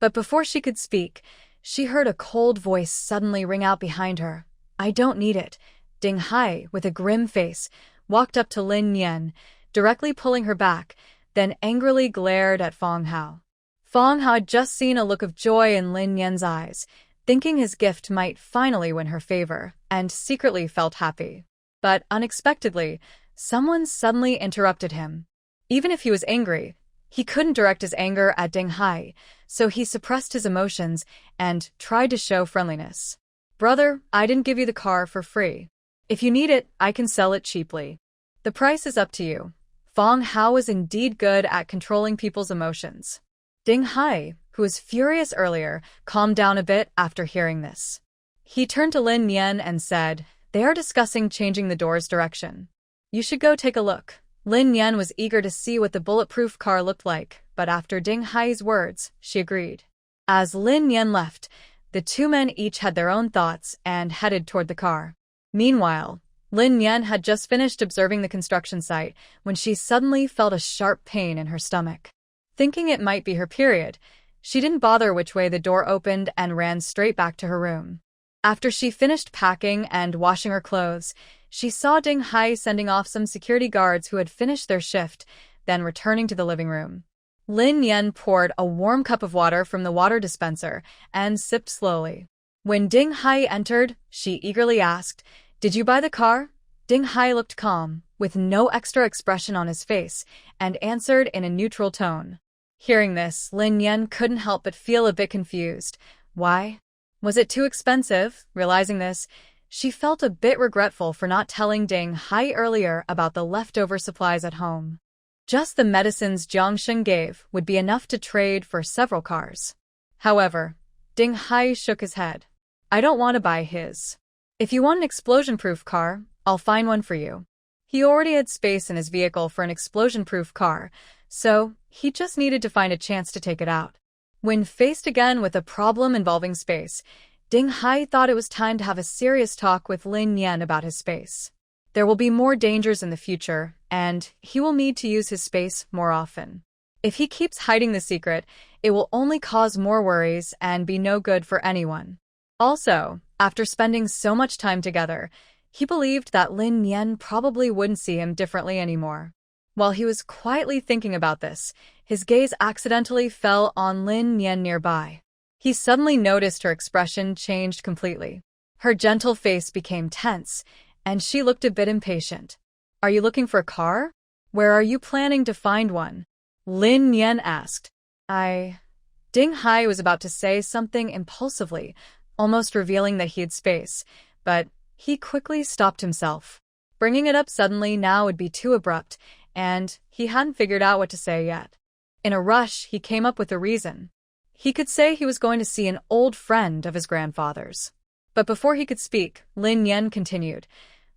But before she could speak, she heard a cold voice suddenly ring out behind her. I don't need it. Ding Hai, with a grim face, walked up to Lin Yen, directly pulling her back, then angrily glared at Fong Hao. Fong Hao had just seen a look of joy in Lin Yan's eyes, thinking his gift might finally win her favor, and secretly felt happy. But unexpectedly, someone suddenly interrupted him. Even if he was angry, he couldn't direct his anger at Ding Hai, so he suppressed his emotions and tried to show friendliness. "Brother, I didn't give you the car for free. If you need it, I can sell it cheaply. The price is up to you." Fong Hao was indeed good at controlling people's emotions. Ding Hai, who was furious earlier, calmed down a bit after hearing this. He turned to Lin Yan and said, "They are discussing changing the door's direction. You should go take a look." Lin Yan was eager to see what the bulletproof car looked like, but after Ding Hai's words, she agreed. As Lin Yan left, the two men each had their own thoughts and headed toward the car. Meanwhile, Lin Yan had just finished observing the construction site when she suddenly felt a sharp pain in her stomach. Thinking it might be her period, she didn't bother which way the door opened and ran straight back to her room. After she finished packing and washing her clothes, she saw Ding Hai sending off some security guards who had finished their shift, then returning to the living room. Lin Yan poured a warm cup of water from the water dispenser and sipped slowly. When Ding Hai entered, she eagerly asked, "Did you buy the car?" Ding Hai looked calm, with no extra expression on his face, and answered in a neutral tone. Hearing this, Lin Yan couldn't help but feel a bit confused. Why? Was it too expensive? Realizing this, she felt a bit regretful for not telling Ding Hai earlier about the leftover supplies at home. Just the medicines Jiang Sheng gave would be enough to trade for several cars. However, Ding Hai shook his head. "I don't want to buy his. If you want an explosion-proof car, I'll find one for you." He already had space in his vehicle for an explosion-proof car, so he just needed to find a chance to take it out. When faced again with a problem involving space, Ding Hai thought it was time to have a serious talk with Lin Yan about his space. There will be more dangers in the future, and he will need to use his space more often. If he keeps hiding the secret, it will only cause more worries and be no good for anyone. Also, after spending so much time together, he believed that Lin Yan probably wouldn't see him differently anymore. While he was quietly thinking about this, his gaze accidentally fell on Lin Yan nearby. He suddenly noticed her expression changed completely. Her gentle face became tense, and she looked a bit impatient. "Are you looking for a car? Where are you planning to find one?" Lin Yan asked. Ding Hai was about to say something impulsively, almost revealing that he had space, but he quickly stopped himself. Bringing it up suddenly now would be too abrupt, and he hadn't figured out what to say yet. In a rush, he came up with a reason. He could say he was going to see an old friend of his grandfather's. But before he could speak, Lin Yan continued,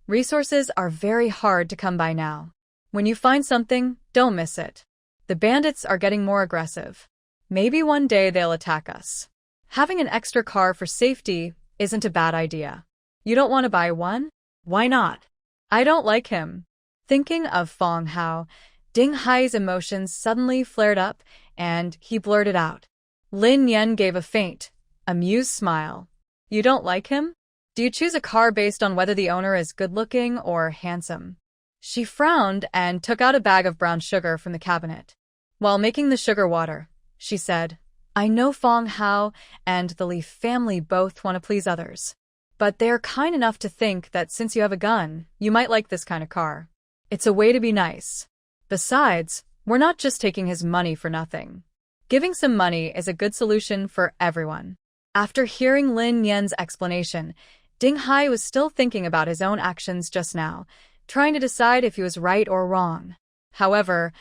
"Resources are very hard to come by now. When you find something, don't miss it. The bandits are getting more aggressive. Maybe one day they'll attack us. Having an extra car for safety isn't a bad idea. You don't want to buy one? Why not? I don't like him." Thinking of Fong Hao, Ding Hai's emotions suddenly flared up, and he blurted out. Lin Yan gave a faint, amused smile. "You don't like him? Do you choose a car based on whether the owner is good-looking or handsome?" She frowned and took out a bag of brown sugar from the cabinet. While making the sugar water, she said, "I know Fong Hao and the Li family both want to please others. But they're kind enough to think that since you have a gun, you might like this kind of car. It's a way to be nice. Besides, we're not just taking his money for nothing. Giving some money is a good solution for everyone." After hearing Lin Yan's explanation, Ding Hai was still thinking about his own actions just now, trying to decide if he was right or wrong. However,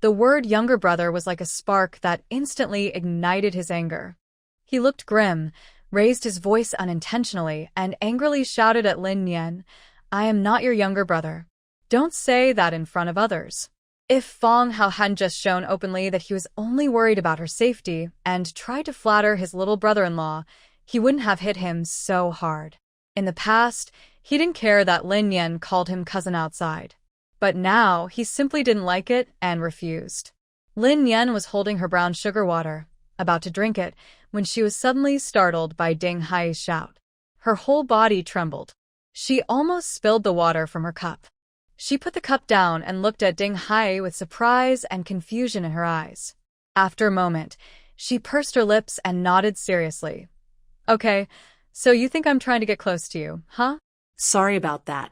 the word younger brother was like a spark that instantly ignited his anger. He looked grim, raised his voice unintentionally, and angrily shouted at Lin Yan, "I am not your younger brother. Don't say that in front of others." If Fong Hao hadn't just shown openly that he was only worried about her safety and tried to flatter his little brother-in-law, he wouldn't have hit him so hard. In the past, he didn't care that Lin Yan called him cousin outside. But now, he simply didn't like it and refused. Lin Yan was holding her brown sugar water, about to drink it, when she was suddenly startled by Ding Hai's shout. Her whole body trembled. She almost spilled the water from her cup. She put the cup down and looked at Ding Hai with surprise and confusion in her eyes. After a moment, she pursed her lips and nodded seriously. Okay, so you think I'm trying to get close to you, huh?
Sorry about that.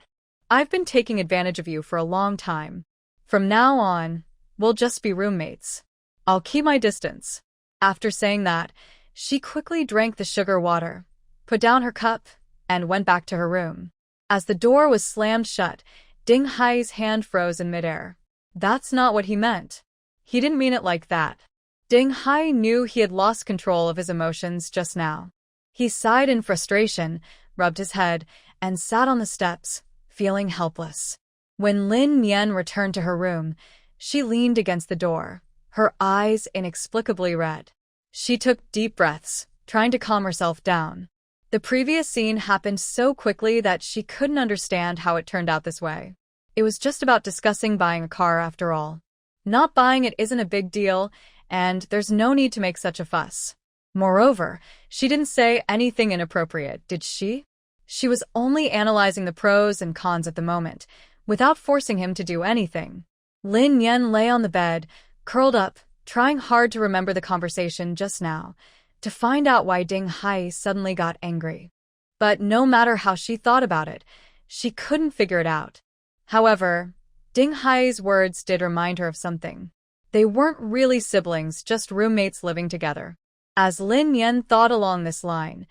I've been taking advantage of you for a long time. From now on, we'll just be roommates. I'll keep my distance. After saying that, she quickly drank the sugar water, put down her cup, and went back to her room. As the door was slammed shut, Ding Hai's hand froze in midair. That's not what he meant. He didn't mean it like that. Ding Hai knew he had lost control of his emotions just now. He sighed in frustration, rubbed his head, and sat on the steps, feeling helpless. When Lin Yan returned to her room, she leaned against the door, her eyes inexplicably red. She took deep breaths, trying to calm herself down. The previous scene happened so quickly that she couldn't understand how it turned out this way. It was just about discussing buying a car after all. Not buying it isn't a big deal, and there's no need to make such a fuss. Moreover, she didn't say anything inappropriate, did she? She was only analyzing the pros and cons at the moment, without forcing him to do anything. Lin Yan lay on the bed, curled up, trying hard to remember the conversation just now, to find out why Ding Hai suddenly got angry. But no matter how she thought about it, she couldn't figure it out. However, Ding Hai's words did remind her of something. They weren't really siblings, just roommates living together. As Lin Yan thought along this line,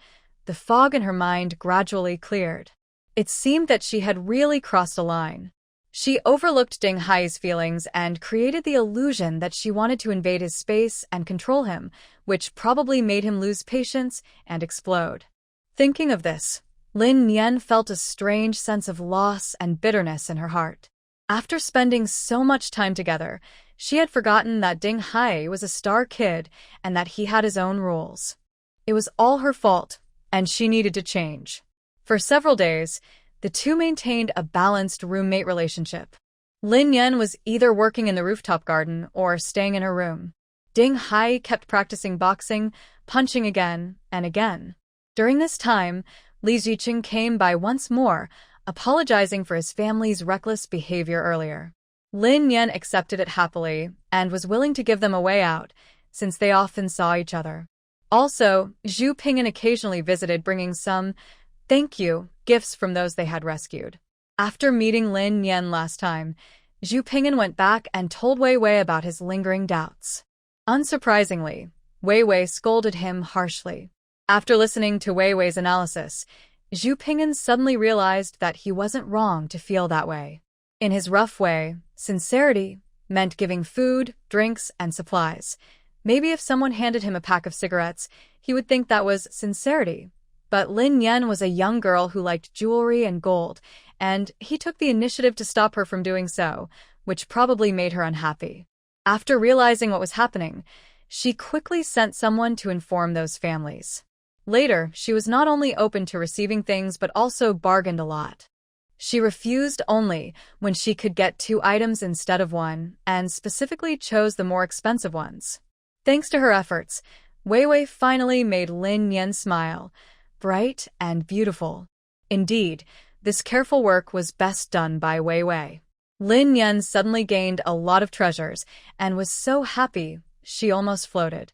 the fog in her mind gradually cleared. It seemed that she had really crossed a line. She overlooked Ding Hai's feelings and created the illusion that she wanted to invade his space and control him, which probably made him lose patience and explode. Thinking of this, Lin Yan felt a strange sense of loss and bitterness in her heart. After spending so much time together, she had forgotten that Ding Hai was a star kid and that he had his own rules. It was all her fault, and she needed to change. For several days, the two maintained a balanced roommate relationship. Lin Yan was either working in the rooftop garden or staying in her room. Ding Hai kept practicing boxing, punching again and again. During this time, Li Ziqing came by once more, apologizing for his family's reckless behavior earlier. Lin Yan accepted it happily and was willing to give them a way out, since they often saw each other. Also, Zhu Ping'an occasionally visited, bringing some thank you gifts from those they had rescued. After meeting Lin Yan last time, Zhu Ping'an went back and told Wei Wei about his lingering doubts. Unsurprisingly, Wei Wei scolded him harshly. After listening to Wei Wei's analysis, Zhu Ping'an suddenly realized that he wasn't wrong to feel that way. In his rough way, sincerity meant giving food, drinks, and supplies. Maybe if someone handed him a pack of cigarettes, he would think that was sincerity. But Lin Yan was a young girl who liked jewelry and gold, and he took the initiative to stop her from doing so, which probably made her unhappy. After realizing what was happening, she quickly sent someone to inform those families. Later, she was not only open to receiving things but also bargained a lot. She refused only when she could get 2 items instead of 1, and specifically chose the more expensive ones. Thanks to her efforts, Wei Wei finally made Lin Yan smile, bright and beautiful. Indeed, this careful work was best done by Wei Wei. Lin Yan suddenly gained a lot of treasures and was so happy she almost floated.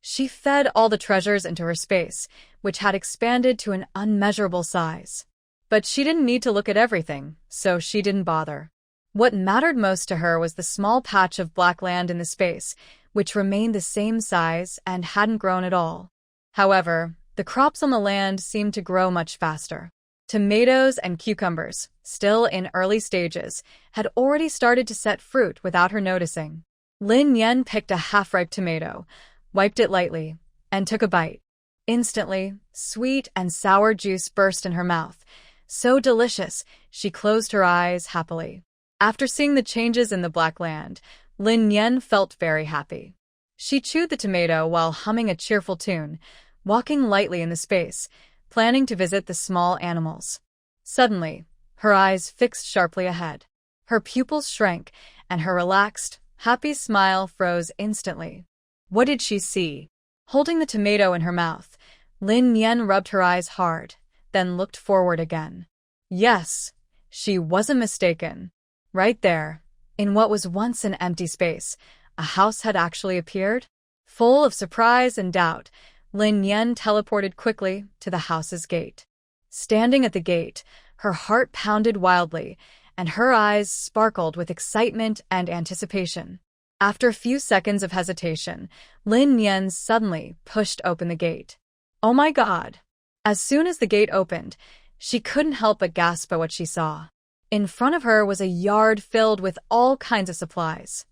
She fed all the treasures into her space, which had expanded to an unmeasurable size. But she didn't need to look at everything, so she didn't bother. What mattered most to her was the small patch of black land in the space, which remained the same size and hadn't grown at all. However, the crops on the land seemed to grow much faster. Tomatoes and cucumbers, still in early stages, had already started to set fruit without her noticing. Lin Yan picked a half-ripe tomato, wiped it lightly, and took a bite. Instantly, sweet and sour juice burst in her mouth. So delicious, she closed her eyes happily. After seeing the changes in the black land, Lin Yan felt very happy. She chewed the tomato while humming a cheerful tune, walking lightly in the space, planning to visit the small animals. Suddenly, her eyes fixed sharply ahead. Her pupils shrank, and her relaxed, happy smile froze instantly. What did she see? Holding the tomato in her mouth, Lin Yan rubbed her eyes hard, then looked forward again. Yes, she wasn't mistaken. Right there, in what was once an empty space, a house had actually appeared. Full of surprise and doubt, Lin Yen teleported quickly to the house's gate. Standing at the gate, her heart pounded wildly, and her eyes sparkled with excitement and anticipation. After a few seconds of hesitation, Lin Yen suddenly pushed open the gate. Oh my God! As soon as the gate opened, she couldn't help but gasp at what she saw. In front of her was a yard filled with all kinds of supplies.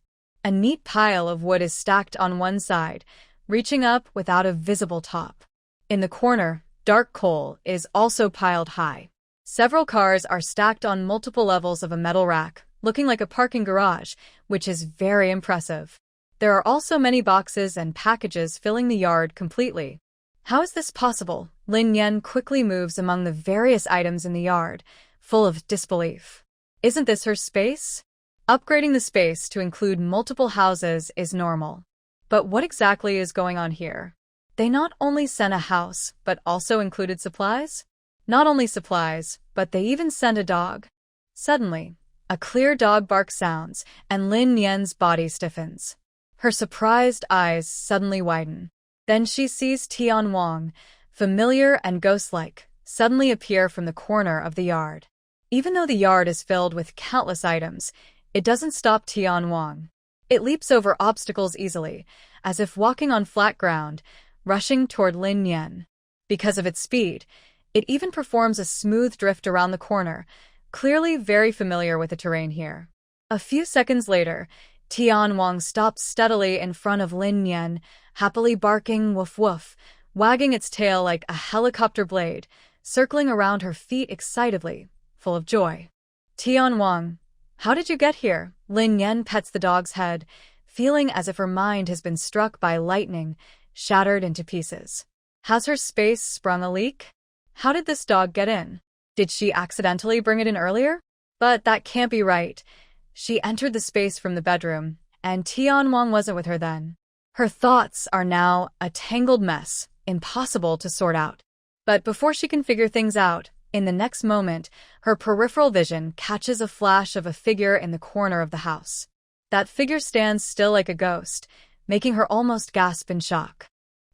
A neat pile of wood is stacked on one side, reaching up without a visible top. In the corner, dark coal is also piled high. Several cars are stacked on multiple levels of a metal rack, looking like a parking garage, which is very impressive. There are also many boxes and packages filling the yard completely. How is this possible? Lin Yen quickly moves among the various items in the yard, full of disbelief. Isn't this her space? Upgrading the space to include multiple houses is normal. But what exactly is going on here? They not only sent a house, but also included supplies? Not only supplies, but they even sent a dog. Suddenly, a clear dog bark sounds, and Lin Yen's body stiffens. Her surprised eyes suddenly widen. Then she sees Tian Wang, familiar and ghost-like, suddenly appear from the corner of the yard. Even though the yard is filled with countless items, it doesn't stop Tian Wang. It leaps over obstacles easily, as if walking on flat ground, rushing toward Lin Yen. Because of its speed, it even performs a smooth drift around the corner, clearly very familiar with the terrain here. A few seconds later, Tian Wang stops steadily in front of Lin Yen, happily barking woof woof, wagging its tail like a helicopter blade, circling around her feet excitedly, full of joy. Tian Wang, how did you get here? Lin Yen pets the dog's head, feeling as if her mind has been struck by lightning, shattered into pieces. Has her space sprung a leak? How did this dog get in? Did she accidentally bring it in earlier? But that can't be right. She entered the space from the bedroom, and Tian Wang wasn't with her then. Her thoughts are now a tangled mess, impossible to sort out. But before she can figure things out, in the next moment, her peripheral vision catches a flash of a figure in the corner of the house. That figure stands still like a ghost, making her almost gasp in shock.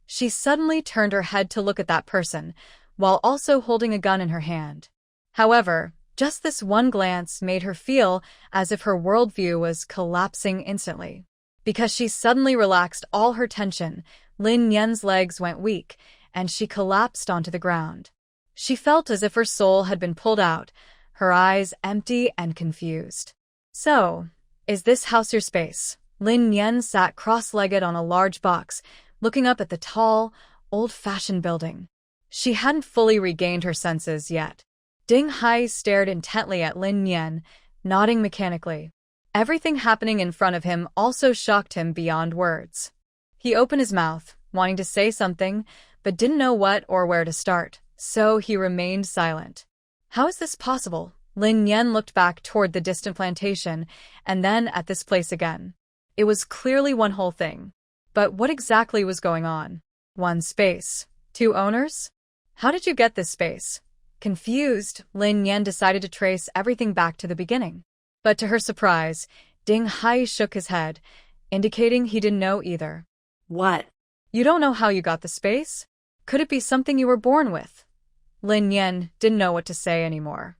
She suddenly turned her head to look at that person, while also holding a gun in her hand. However, just this one glance made her feel as if her worldview was collapsing instantly. Because she suddenly relaxed all her tension, Lin Yen's legs went weak, and she collapsed onto the ground. She felt as if her soul had been pulled out, her eyes empty and confused. So, is this house your space? Lin Yen sat cross-legged on a large box, looking up at the tall, old-fashioned building. She hadn't fully regained her senses yet. Ding Hai stared intently at Lin Yen, nodding mechanically. Everything happening in front of him also shocked him beyond words. He opened his mouth, wanting to say something, but didn't know what or where to start, so he remained silent. How is this possible? Lin Yen looked back toward the distant plantation, and then at this place again. It was clearly one whole thing. But what exactly was going on? One space. Two owners? How did you get this space? Confused, Lin Yen decided to trace everything back to the beginning. But to her surprise, Ding Hai shook his head, indicating he didn't know either.
What?
You don't know how you got the space? Could it be something you were born with? Lin Yen didn't know what to say anymore.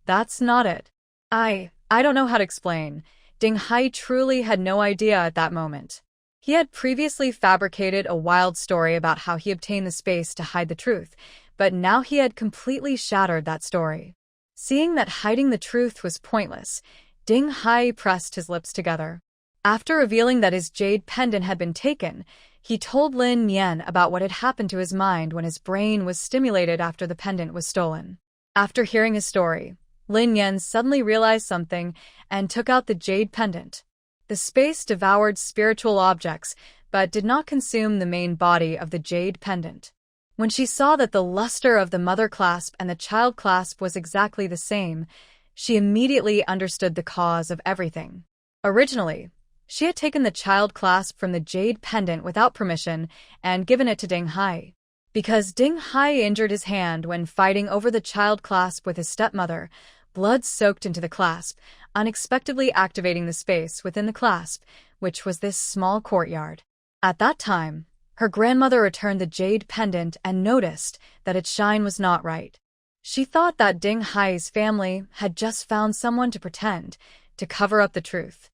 That's not it. I don't know how to explain. Ding Hai truly had no idea at that moment. He had previously fabricated a wild story about how he obtained the space to hide the truth, but now he had completely shattered that story. Seeing that hiding the truth was pointless, Ding Hai pressed his lips together. After revealing that his jade pendant had been taken, he told Lin Yen about what had happened to his mind when his brain was stimulated after the pendant was stolen. After hearing his story, Lin Yen suddenly realized something and took out the jade pendant. The space devoured spiritual objects, but did not consume the main body of the jade pendant. When she saw that the luster of the mother clasp and the child clasp was exactly the same, she immediately understood the cause of everything. Originally, she had taken the child clasp from the jade pendant without permission and given it to Ding Hai. Because Ding Hai injured his hand when fighting over the child clasp with his stepmother, Blood soaked into the clasp, unexpectedly activating the space within the clasp, which was this small courtyard. At that time, her grandmother returned the jade pendant and noticed that its shine was not right. She thought that Ding Hai's family had just found someone to pretend, to cover up the truth.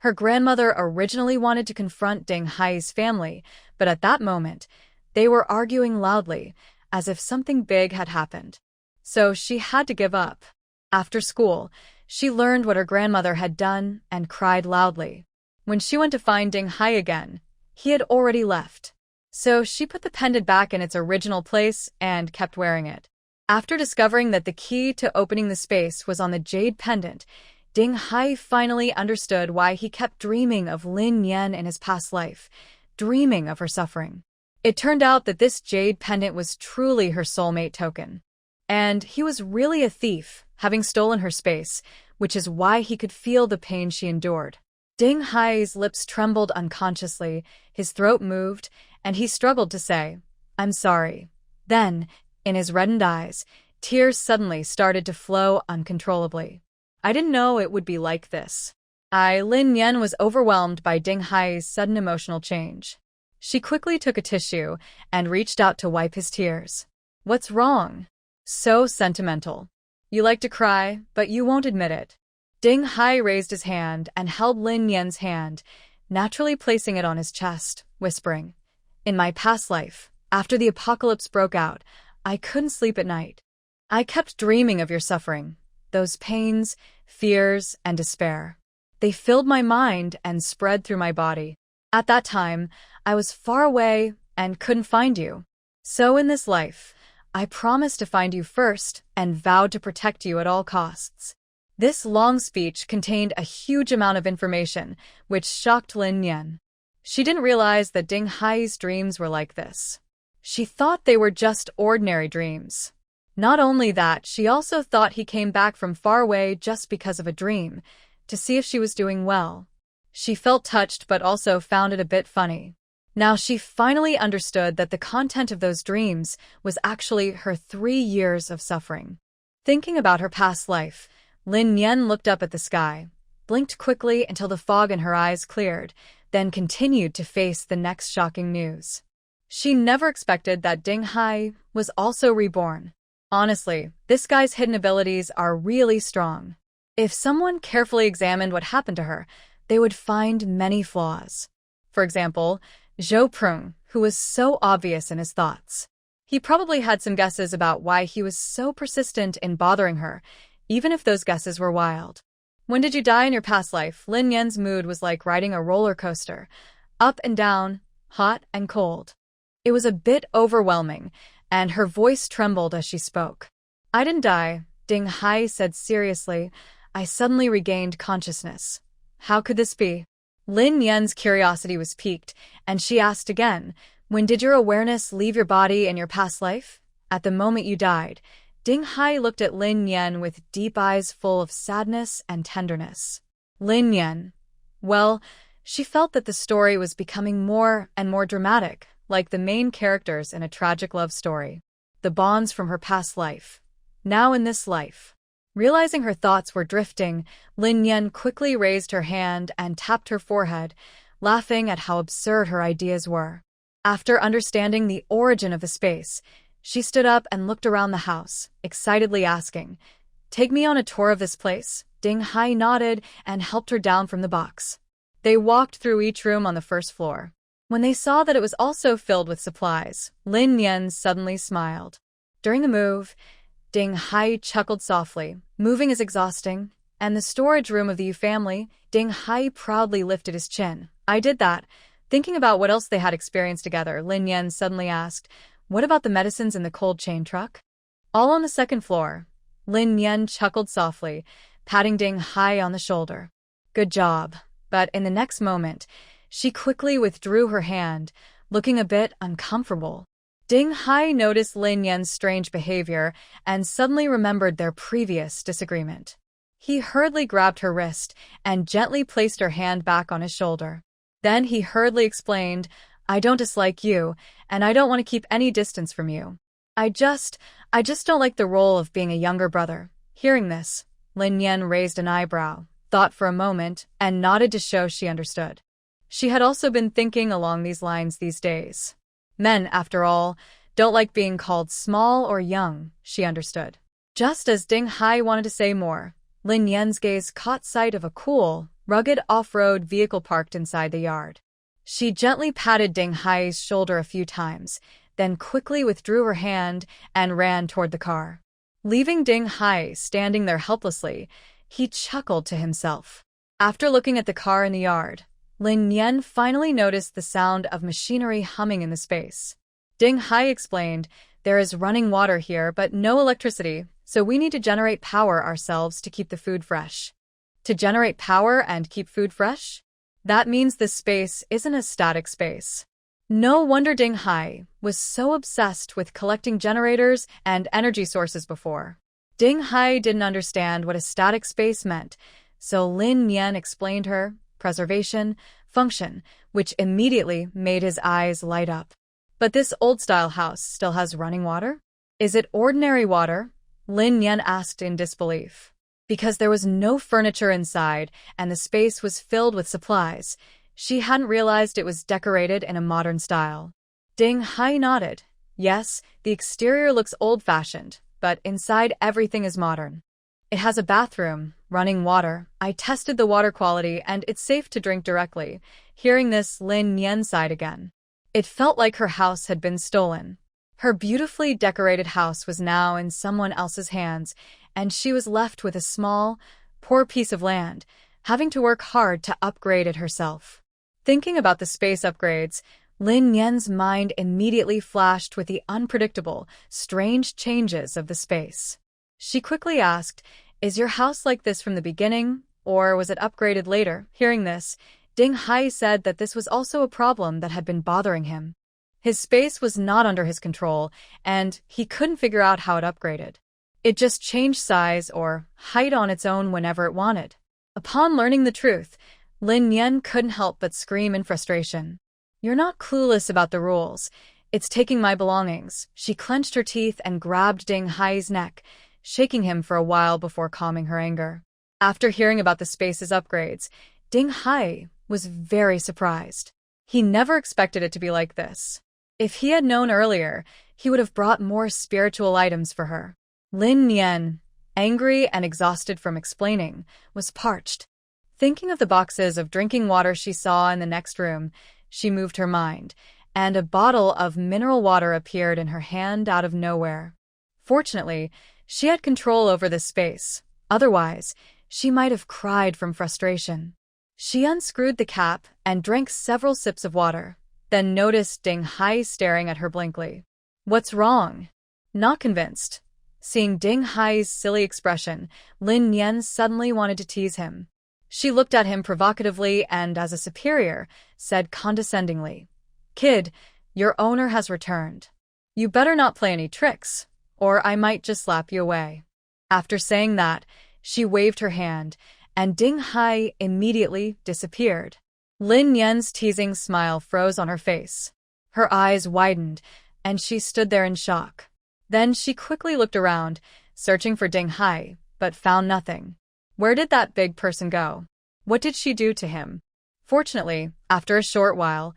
Her grandmother originally wanted to confront Ding Hai's family, but at that moment, they were arguing loudly, as if something big had happened. So she had to give up. After school, she learned what her grandmother had done and cried loudly. When she went to find Ding Hai again, he had already left. So she put the pendant back in its original place and kept wearing it. After discovering that the key to opening the space was on the jade pendant, Ding Hai finally understood why he kept dreaming of Lin Yan in his past life, dreaming of her suffering. It turned out that this jade pendant was truly her soulmate token. And he was really a thief, having stolen her space, which is why he could feel the pain she endured. Ding Hai's lips trembled unconsciously, his throat moved, and he struggled to say, "I'm sorry." Then, in his reddened eyes, tears suddenly started to flow uncontrollably. I didn't know it would be like this. Lin Yan was overwhelmed by Ding Hai's sudden emotional change. She quickly took a tissue and reached out to wipe his tears. "What's wrong? So sentimental. You like to cry, but you won't admit it." Ding Hai raised his hand and held Lin Yan's hand, naturally placing it on his chest, whispering, "In my past life, after the apocalypse broke out, I couldn't sleep at night. I kept dreaming of your suffering, those pains, fears, and despair. They filled my mind and spread through my body. At that time, I was far away and couldn't find you. So in this life, I promised to find you first and vowed to protect you at all costs." This long speech contained a huge amount of information, which shocked Lin Yan. She didn't realize that Ding Hai's dreams were like this. She thought they were just ordinary dreams. Not only that, she also thought he came back from far away just because of a dream, to see if she was doing well. She felt touched but also found it a bit funny. Now she finally understood that the content of those dreams was actually her 3 years of suffering. Thinking about her past life, Lin Yan looked up at the sky, blinked quickly until the fog in her eyes cleared, then continued to face the next shocking news. She never expected that Ding Hai was also reborn. Honestly, this guy's hidden abilities are really strong. If someone carefully examined what happened to her, they would find many flaws. For example, Zhou Prung, who was so obvious in his thoughts. He probably had some guesses about why he was so persistent in bothering her, even if those guesses were wild. When did you die in your past life? Lin Yan's mood was like riding a roller coaster, up and down, hot and cold. It was a bit overwhelming, and her voice trembled as she spoke. "I didn't die," Ding Hai said seriously. "I suddenly regained consciousness. How could this be?" Lin Yan's curiosity was piqued, and she asked again, "When did your awareness leave your body in your past life?" "At the moment you died." Ding Hai looked at Lin Yan with deep eyes full of sadness and tenderness. Lin Yan. Well, she felt that the story was becoming more and more dramatic, like the main characters in a tragic love story. The bonds from her past life. Now in this life. Realizing her thoughts were drifting, Lin Yan quickly raised her hand and tapped her forehead, laughing at how absurd her ideas were. After understanding the origin of the space, she stood up and looked around the house, excitedly asking, "Take me on a tour of this place?" Ding Hai nodded and helped her down from the box. They walked through each room on the first floor. When they saw that it was also filled with supplies, Lin Yan suddenly smiled. During the move, Ding Hai chuckled softly. Moving is exhausting, and the storage room of the Yu family, Ding Hai proudly lifted his chin. "I did that." Thinking about what else they had experienced together, Lin Yan suddenly asked, "What about the medicines in the cold chain truck?" "All on the second floor." Lin Yan chuckled softly, patting Ding Hai on the shoulder. "Good job." But in the next moment, she quickly withdrew her hand, looking a bit uncomfortable. Ding Hai noticed Lin Yan's strange behavior and suddenly remembered their previous disagreement. He hurriedly grabbed her wrist and gently placed her hand back on his shoulder. Then he hurriedly explained, "I don't dislike you, and I don't want to keep any distance from you. I just don't like the role of being a younger brother." Hearing this, Lin Yan raised an eyebrow, thought for a moment, and nodded to show she understood. She had also been thinking along these lines these days. Men, after all, don't like being called small or young, she understood. Just as Ding Hai wanted to say more, Lin Yan's gaze caught sight of a cool, rugged off-road vehicle parked inside the yard. She gently patted Ding Hai's shoulder a few times, then quickly withdrew her hand and ran toward the car. Leaving Ding Hai standing there helplessly, he chuckled to himself. After looking at the car in the yard, Lin Yan finally noticed the sound of machinery humming in the space. Ding Hai explained, "There is running water here, but no electricity, so we need to generate power ourselves to keep the food fresh." To generate power and keep food fresh? That means this space isn't a static space. No wonder Ding Hai was so obsessed with collecting generators and energy sources before. Ding Hai didn't understand what a static space meant, so Lin Yan explained her preservation function, which immediately made his eyes light up. But this old-style house still has running water? Is it ordinary water? Lin Yan asked in disbelief. Because there was no furniture inside and the space was filled with supplies, she hadn't realized it was decorated in a modern style. Ding Hai nodded. Yes, the exterior looks old-fashioned, but inside everything is modern. It has a bathroom, running water. I tested the water quality and it's safe to drink directly. Hearing this, Lin Yan sighed again. It felt like her house had been stolen. Her beautifully decorated house was now in someone else's hands, and she was left with a small, poor piece of land, having to work hard to upgrade it herself. Thinking about the space upgrades, Lin Yan's mind immediately flashed with the unpredictable, strange changes of the space. She quickly asked, "Is your house like this from the beginning, or was it upgraded later?" Hearing this, Ding Hai said that this was also a problem that had been bothering him. His space was not under his control, and he couldn't figure out how it upgraded. It just changed size or height on its own whenever it wanted. Upon learning the truth, Lin Yan couldn't help but scream in frustration. "You're not clueless about the rules. It's taking my belongings." She clenched her teeth and grabbed Ding Hai's neck, shaking him for a while before calming her anger. After hearing about the space's upgrades, Ding Hai was very surprised. He never expected it to be like this. If he had known earlier, he would have brought more spiritual items for her. Lin Yan, angry and exhausted from explaining, was parched. Thinking of the boxes of drinking water she saw in the next room, she moved her mind, and a bottle of mineral water appeared in her hand out of nowhere. Fortunately, she had control over this space. Otherwise, she might have cried from frustration. She unscrewed the cap and drank several sips of water, then noticed Ding Hai staring at her blankly. "What's wrong?" Not convinced. Seeing Ding Hai's silly expression, Lin Yan suddenly wanted to tease him. She looked at him provocatively and, as a superior, said condescendingly, "Kid, your owner has returned. You better not play any tricks, or I might just slap you away." After saying that, she waved her hand, and Ding Hai immediately disappeared. Lin Yan's teasing smile froze on her face. Her eyes widened, and she stood there in shock. Then she quickly looked around, searching for Ding Hai, but found nothing. Where did that big person go? What did she do to him? Fortunately, after a short while,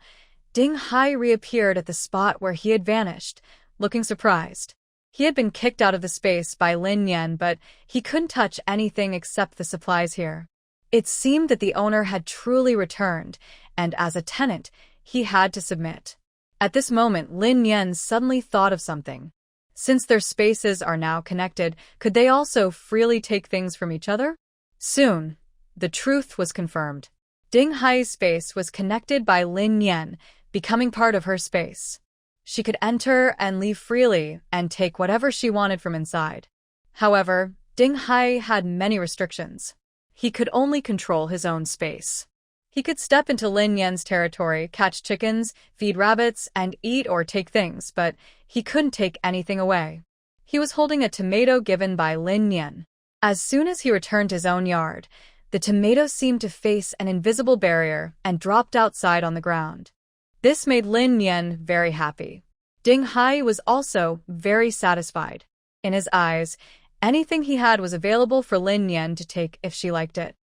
Ding Hai reappeared at the spot where he had vanished, looking surprised. He had been kicked out of the space by Lin Yan, but he couldn't touch anything except the supplies here. It seemed that the owner had truly returned, and as a tenant, he had to submit. At this moment, Lin Yan suddenly thought of something. Since their spaces are now connected, could they also freely take things from each other? Soon, the truth was confirmed. Ding Hai's space was connected by Lin Yan, becoming part of her space. She could enter and leave freely and take whatever she wanted from inside. However, Ding Hai had many restrictions. He could only control his own space. He could step into Lin Yan's territory, catch chickens, feed rabbits, and eat or take things, but he couldn't take anything away. He was holding a tomato given by Lin Yan. As soon as he returned to his own yard, the tomato seemed to face an invisible barrier and dropped outside on the ground. This made Lin Yan very happy. Ding Hai was also very satisfied. In his eyes, Anything he had was available for Lin Yan to take if she liked it.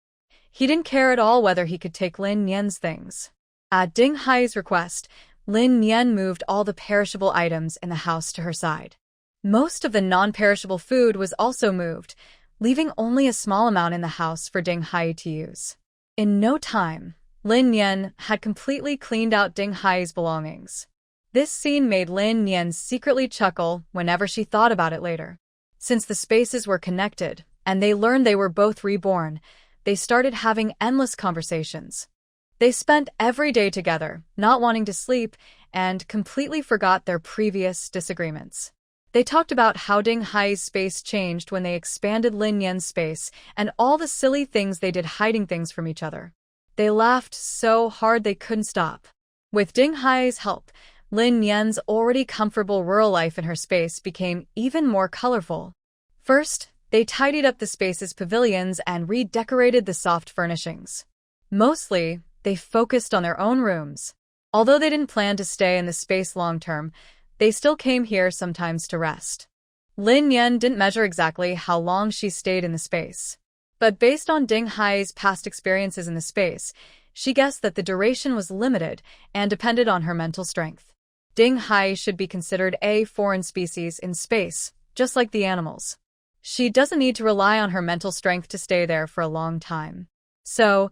He didn't care at all whether he could take Lin Yan's things. At Ding Hai's request, Lin Yan moved all the perishable items in the house to her side. Most of the non-perishable food was also moved, leaving only a small amount in the house for Ding Hai to use. In no time, Lin Yan had completely cleaned out Ding Hai's belongings. This scene made Lin Yan secretly chuckle whenever she thought about it later. Since the spaces were connected, and they learned they were both reborn, they started having endless conversations. They spent every day together, not wanting to sleep, and completely forgot their previous disagreements. They talked about how Ding Hai's space changed when they expanded Lin Yan's space and all the silly things they did hiding things from each other. They laughed so hard they couldn't stop. With Ding Hai's help, Lin Yan's already comfortable rural life in her space became even more colorful. First, they tidied up the space's pavilions and redecorated the soft furnishings. Mostly, they focused on their own rooms. Although they didn't plan to stay in the space long term, they still came here sometimes to rest. Lin Yan didn't measure exactly how long she stayed in the space. But based on Ding Hai's past experiences in the space, she guessed that the duration was limited and depended on her mental strength. Ding Hai should be considered a foreign species in space, just like the animals. She doesn't need to rely on her mental strength to stay there for a long time. So,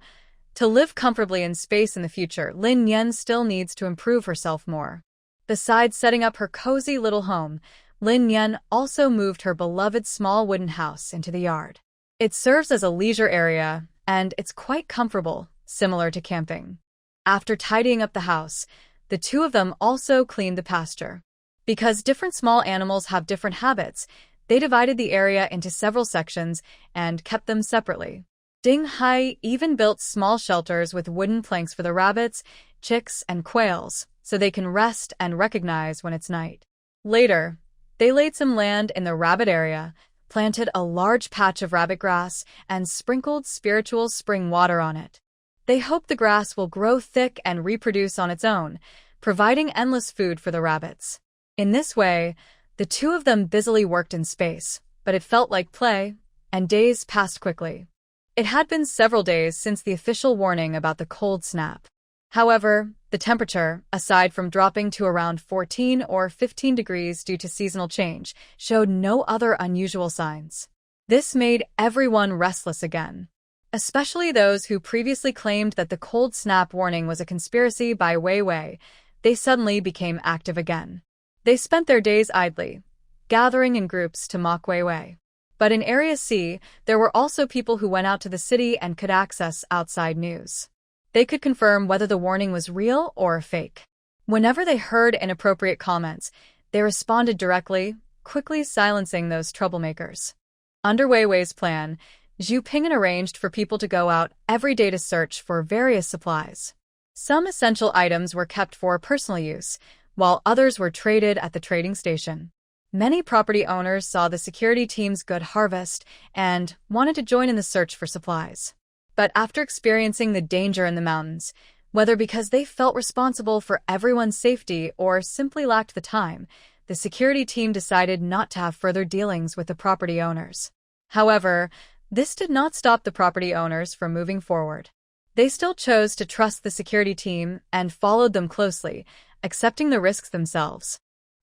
to live comfortably in space in the future, Lin Yan still needs to improve herself more. Besides setting up her cozy little home, Lin Yan also moved her beloved small wooden house into the yard. It serves as a leisure area, and it's quite comfortable, similar to camping. After tidying up the house, the two of them also cleaned the pasture. Because different small animals have different habits, they divided the area into several sections and kept them separately. Ding Hai even built small shelters with wooden planks for the rabbits, chicks, and quails, so they can rest and recognize when it's night. Later, they laid some land in the rabbit area, planted a large patch of rabbit grass, and sprinkled spiritual spring water on it. They hope the grass will grow thick and reproduce on its own, providing endless food for the rabbits. In this way, the two of them busily worked in space, but it felt like play, and days passed quickly. It had been several days since the official warning about the cold snap. However, the temperature, aside from dropping to around 14 or 15 degrees due to seasonal change, showed no other unusual signs. This made everyone restless again, especially those who previously claimed that the cold snap warning was a conspiracy by Wei Wei. They suddenly became active again. They spent their days idly, gathering in groups to mock Wei Wei. But in Area C, there were also people who went out to the city and could access outside news. They could confirm whether the warning was real or fake. Whenever they heard inappropriate comments, they responded directly, quickly silencing those troublemakers. Under Wei Wei's plan, Zhu Ping'an arranged for people to go out every day to search for various supplies. Some essential items were kept for personal use, while others were traded at the trading station. Many property owners saw the security team's good harvest and wanted to join in the search for supplies. But after experiencing the danger in the mountains, whether because they felt responsible for everyone's safety or simply lacked the time, the security team decided not to have further dealings with the property owners. However, this did not stop the property owners from moving forward. They still chose to trust the security team and followed them closely, accepting the risks themselves.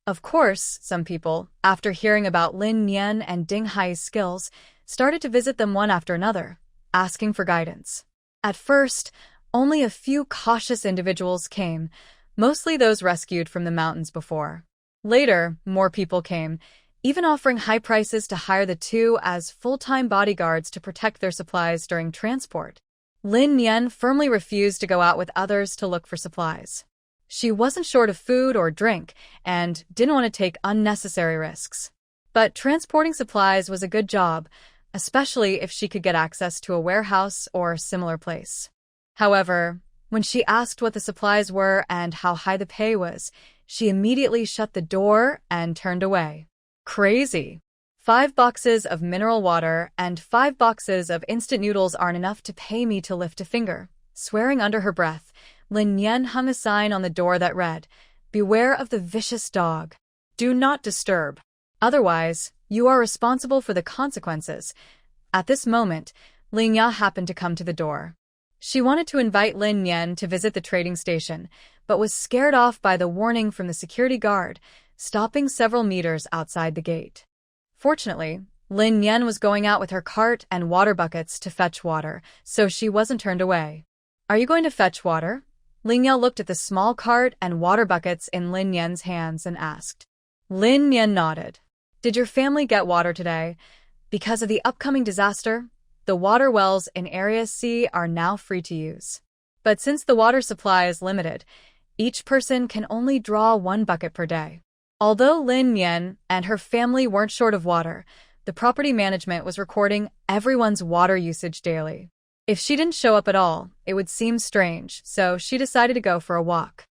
Of course, some people, after hearing about Lin Yan and Ding Hai's skills, started to visit them one after another, asking for guidance. At first, only a few cautious individuals came, mostly those rescued from the mountains before. Later, more people came, even offering high prices to hire the two as full-time bodyguards to protect their supplies during transport. Lin Yan firmly refused to go out with others to look for supplies. She wasn't short of food or drink and didn't want to take unnecessary risks. But transporting supplies was a good job, especially if she could get access to a warehouse or similar place. However, when she asked what the supplies were and how high the pay was, she immediately shut the door and turned away. Crazy! 5 boxes of mineral water and 5 boxes of instant noodles aren't enough to pay me to lift a finger. Swearing under her breath, Lin Yan hung a sign on the door that read, "Beware of the vicious dog. Do not disturb. Otherwise, You are responsible for the consequences. At this moment, Ling Ya happened to come to the door. She wanted to invite Lin Yan to visit the trading station, but was scared off by the warning from the security guard, stopping several meters outside the gate. Fortunately, Lin Yan was going out with her cart and water buckets to fetch water, so she wasn't turned away. Are you going to fetch water? Ling Ya looked at the small cart and water buckets in Lin Yan's hands and asked. Lin Yan nodded. Did your family get water today? Because of the upcoming disaster, the water wells in Area C are now free to use. But since the water supply is limited, each person can only draw 1 bucket per day. Although Lin Yan and her family weren't short of water, the property management was recording everyone's water usage daily. If she didn't show up at all, it would seem strange, so she decided to go for a walk.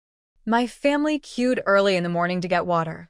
My family queued early in the morning to get water.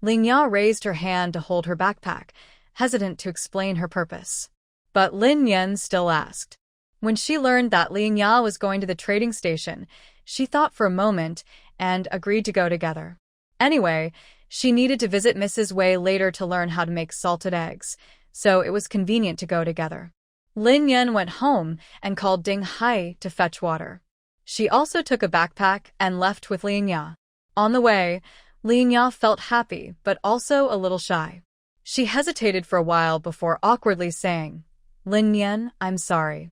Ling Ya raised her hand to hold her backpack, hesitant to explain her purpose. But Lin Yan still asked. When she learned that Ling Ya was going to the trading station, she thought for a moment and agreed to go together. Anyway, she needed to visit Mrs. Wei later to learn how to make salted eggs, so it was convenient to go together. Lin Yan went home and called Ding Hai to fetch water. She also took a backpack and left with Ling Ya. On the way, Ling Ya felt happy but also a little shy. She hesitated for a while before awkwardly saying, Lin Yan, I'm sorry.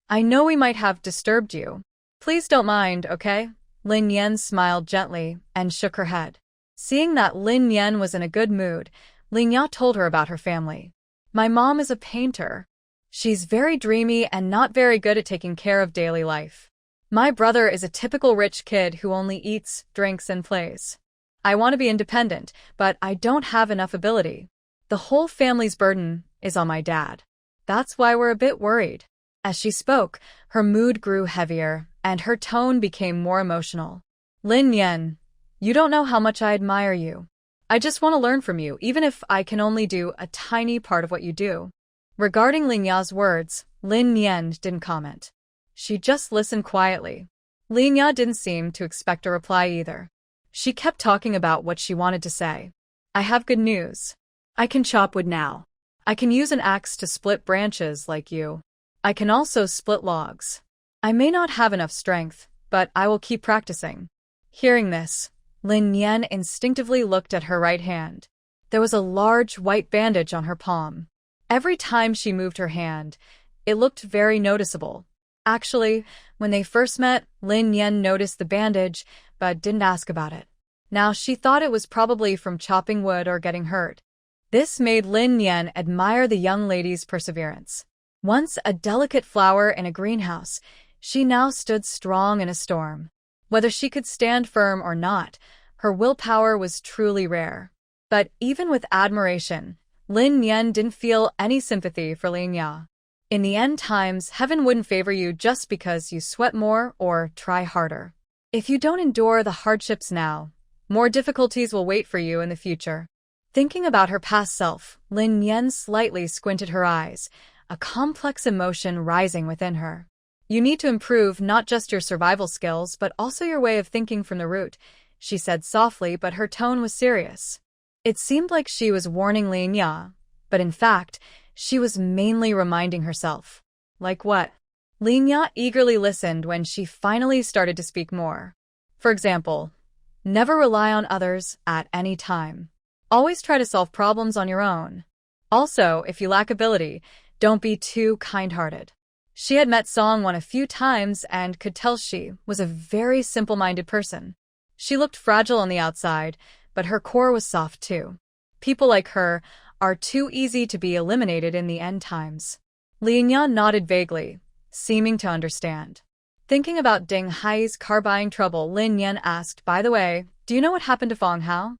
I know we might have disturbed you. Please don't mind, okay? Lin Yan smiled gently and shook her head. Seeing that Lin Yan was in a good mood, Ling Ya told her about her family. My mom is a painter. She's very dreamy and not very good at taking care of daily life. My brother is a typical rich kid who only eats, drinks, and plays. I want to be independent, but I don't have enough ability. The whole family's burden is on my dad. That's why we're a bit worried. As she spoke, her mood grew heavier, and her tone became more emotional. Lin Yan, you don't know how much I admire you. I just want to learn from you, even if I can only do a tiny part of what you do. Regarding Ling Ya's words, Lin Yan didn't comment. She just listened quietly. Ling Ya didn't seem to expect a reply either. She kept talking about what she wanted to say. I have good news. I can chop wood now. I can use an axe to split branches like you. I can also split logs. I may not have enough strength, but I will keep practicing. Hearing this, Lin Yan instinctively looked at her right hand. There was a large white bandage on her palm. Every time she moved her hand, it looked very noticeable. Actually, when they first met, Lin Yan noticed the bandage, but didn't ask about it. Now she thought it was probably from chopping wood or getting hurt. This made Lin Yan admire the young lady's perseverance. Once a delicate flower in a greenhouse, she now stood strong in a storm. Whether she could stand firm or not, her willpower was truly rare. But even with admiration, Lin Yan didn't feel any sympathy for Ling Ya. In the end times, heaven wouldn't favor you just because you sweat more or try harder. If you don't endure the hardships now, more difficulties will wait for you in the future. Thinking about her past self, Lin Yan slightly squinted her eyes, a complex emotion rising within her. You need to improve not just your survival skills but also your way of thinking from the root, she said softly, but her tone was serious. It seemed like she was warning Ling Ya, but in fact, she was mainly reminding herself. Like what? Ling Ya eagerly listened when she finally started to speak more. For example, never rely on others at any time. Always try to solve problems on your own. Also, if you lack ability, don't be too kind-hearted. She had met Song Won a few times and could tell she was a very simple-minded person. She looked fragile on the outside, but her core was soft too. People like her are too easy to be eliminated in the end times. Ling Ya nodded vaguely, seeming to understand. Thinking about Ding Hai's car buying trouble, Lin Yan asked, by the way, do you know what happened to Fong Hao?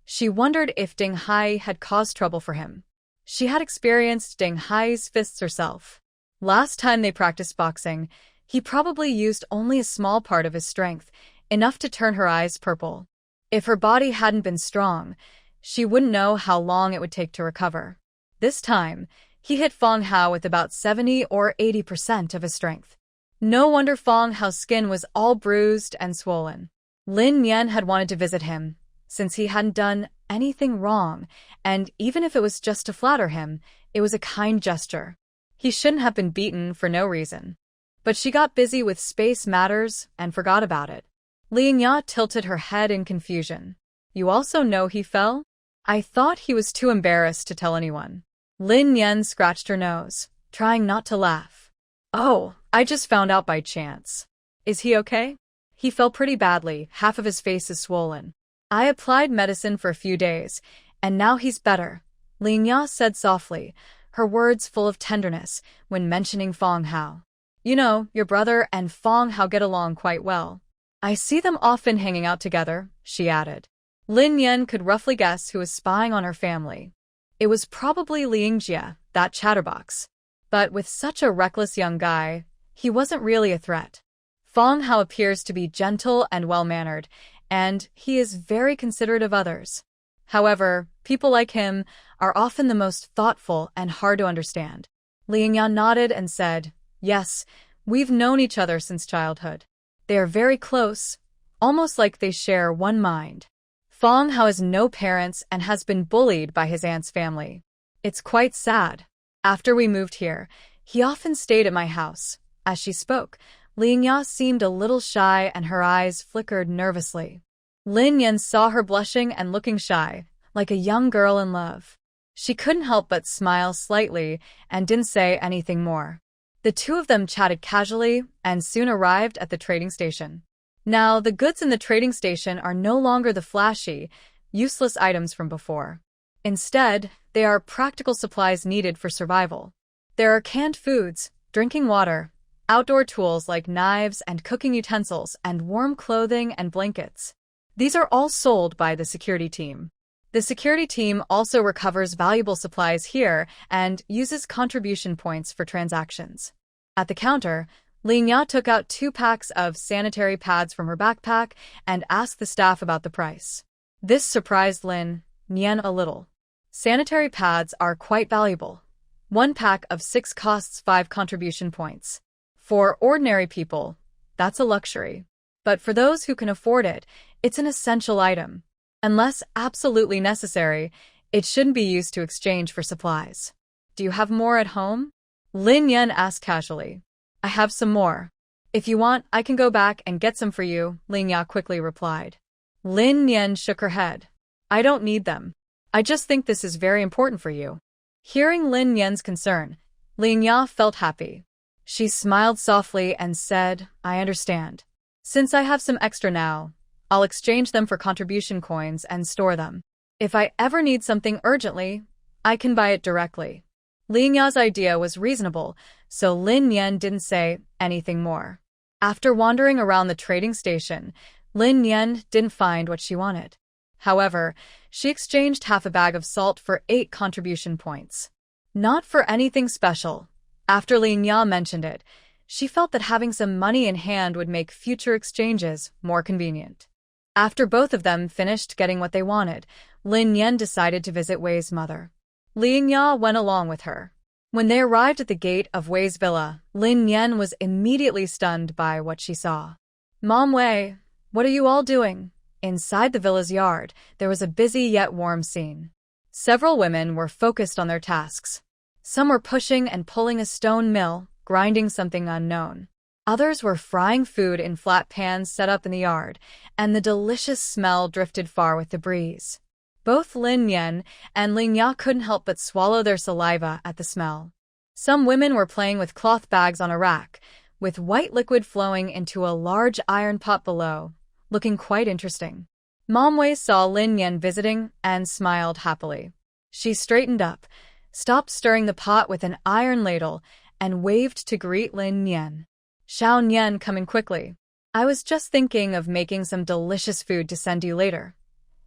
She wondered if Ding Hai had caused trouble for him. She had experienced Ding Hai's fists herself. Last time they practiced boxing, he probably used only a small part of his strength, enough to turn her eyes purple. If her body hadn't been strong, she wouldn't know how long it would take to recover. This time, he hit Fong Hao with about 70 or 80% of his strength. No wonder Fong Hao's skin was all bruised and swollen. Lin Yan had wanted to visit him, since he hadn't done anything wrong, and even if it was just to flatter him, it was a kind gesture. He shouldn't have been beaten for no reason. But she got busy with space matters and forgot about it. Lianya tilted her head in confusion. You also know he fell? I thought he was too embarrassed to tell anyone. Lin Yan scratched her nose, trying not to laugh. Oh, I just found out by chance. Is he okay? He fell pretty badly, half of his face is swollen. I applied medicine for a few days, and now he's better, Lianya said softly, her words full of tenderness when mentioning Fong Hao. You know, your brother and Fong Hao get along quite well. I see them often hanging out together, she added. Lin Yan could roughly guess who was spying on her family. It was probably Liang Jie, that chatterbox. But with such a reckless young guy, he wasn't really a threat. Fong Hao appears to be gentle and well-mannered, and he is very considerate of others. However, people like him are often the most thoughtful and hard to understand. Liang Yan nodded and said, Yes, we've known each other since childhood. They are very close, almost like they share one mind. Fong Hao has no parents and has been bullied by his aunt's family. It's quite sad. After we moved here, he often stayed at my house. As she spoke, Lianya seemed a little shy and her eyes flickered nervously. Lin Yan saw her blushing and looking shy, like a young girl in love. She couldn't help but smile slightly and didn't say anything more. The two of them chatted casually and soon arrived at the trading station. Now, the goods in the trading station are no longer the flashy, useless items from before. Instead, they are practical supplies needed for survival. There are canned foods, drinking water, outdoor tools like knives and cooking utensils, and warm clothing and blankets. These are all sold by the security team. The security team also recovers valuable supplies here and uses contribution points for transactions. At the counter, Lianya took out 2 packs of sanitary pads from her backpack and asked the staff about the price. This surprised Lin Yan a little. Sanitary pads are quite valuable. 1 pack of 6 costs 5 contribution points. For ordinary people, that's a luxury. But for those who can afford it, it's an essential item. Unless absolutely necessary, it shouldn't be used to exchange for supplies. Do you have more at home? Lin Yan asked casually. I have some more. If you want, I can go back and get some for you, Lianya quickly replied. Lin Yan shook her head. I don't need them. I just think this is very important for you. Hearing Lin Yan's concern, Lianya felt happy. She smiled softly and said, I understand. Since I have some extra now, I'll exchange them for contribution coins and store them. If I ever need something urgently, I can buy it directly. Lianya's idea was reasonable, so Lin Yan didn't say anything more. After wandering around the trading station, Lin Yan didn't find what she wanted. However, she exchanged half a bag of salt for 8 contribution points. Not for anything special. After Lianya mentioned it, she felt that having some money in hand would make future exchanges more convenient. After both of them finished getting what they wanted, Lin Yan decided to visit Wei's mother. Lianya went along with her. When they arrived at the gate of Wei's villa, Lin Yan was immediately stunned by what she saw. Mom Wei, what are you all doing? Inside the villa's yard, there was a busy yet warm scene. Several women were focused on their tasks. Some were pushing and pulling a stone mill, grinding something unknown. Others were frying food in flat pans set up in the yard, and the delicious smell drifted far with the breeze. Both Lin Yan and Lianya couldn't help but swallow their saliva at the smell. Some women were playing with cloth bags on a rack, with white liquid flowing into a large iron pot below, looking quite interesting. Mom Wei saw Lin Yan visiting and smiled happily. She straightened up, stopped stirring the pot with an iron ladle, and waved to greet Lin Yan. Xiao Nian coming quickly. I was just thinking of making some delicious food to send you later.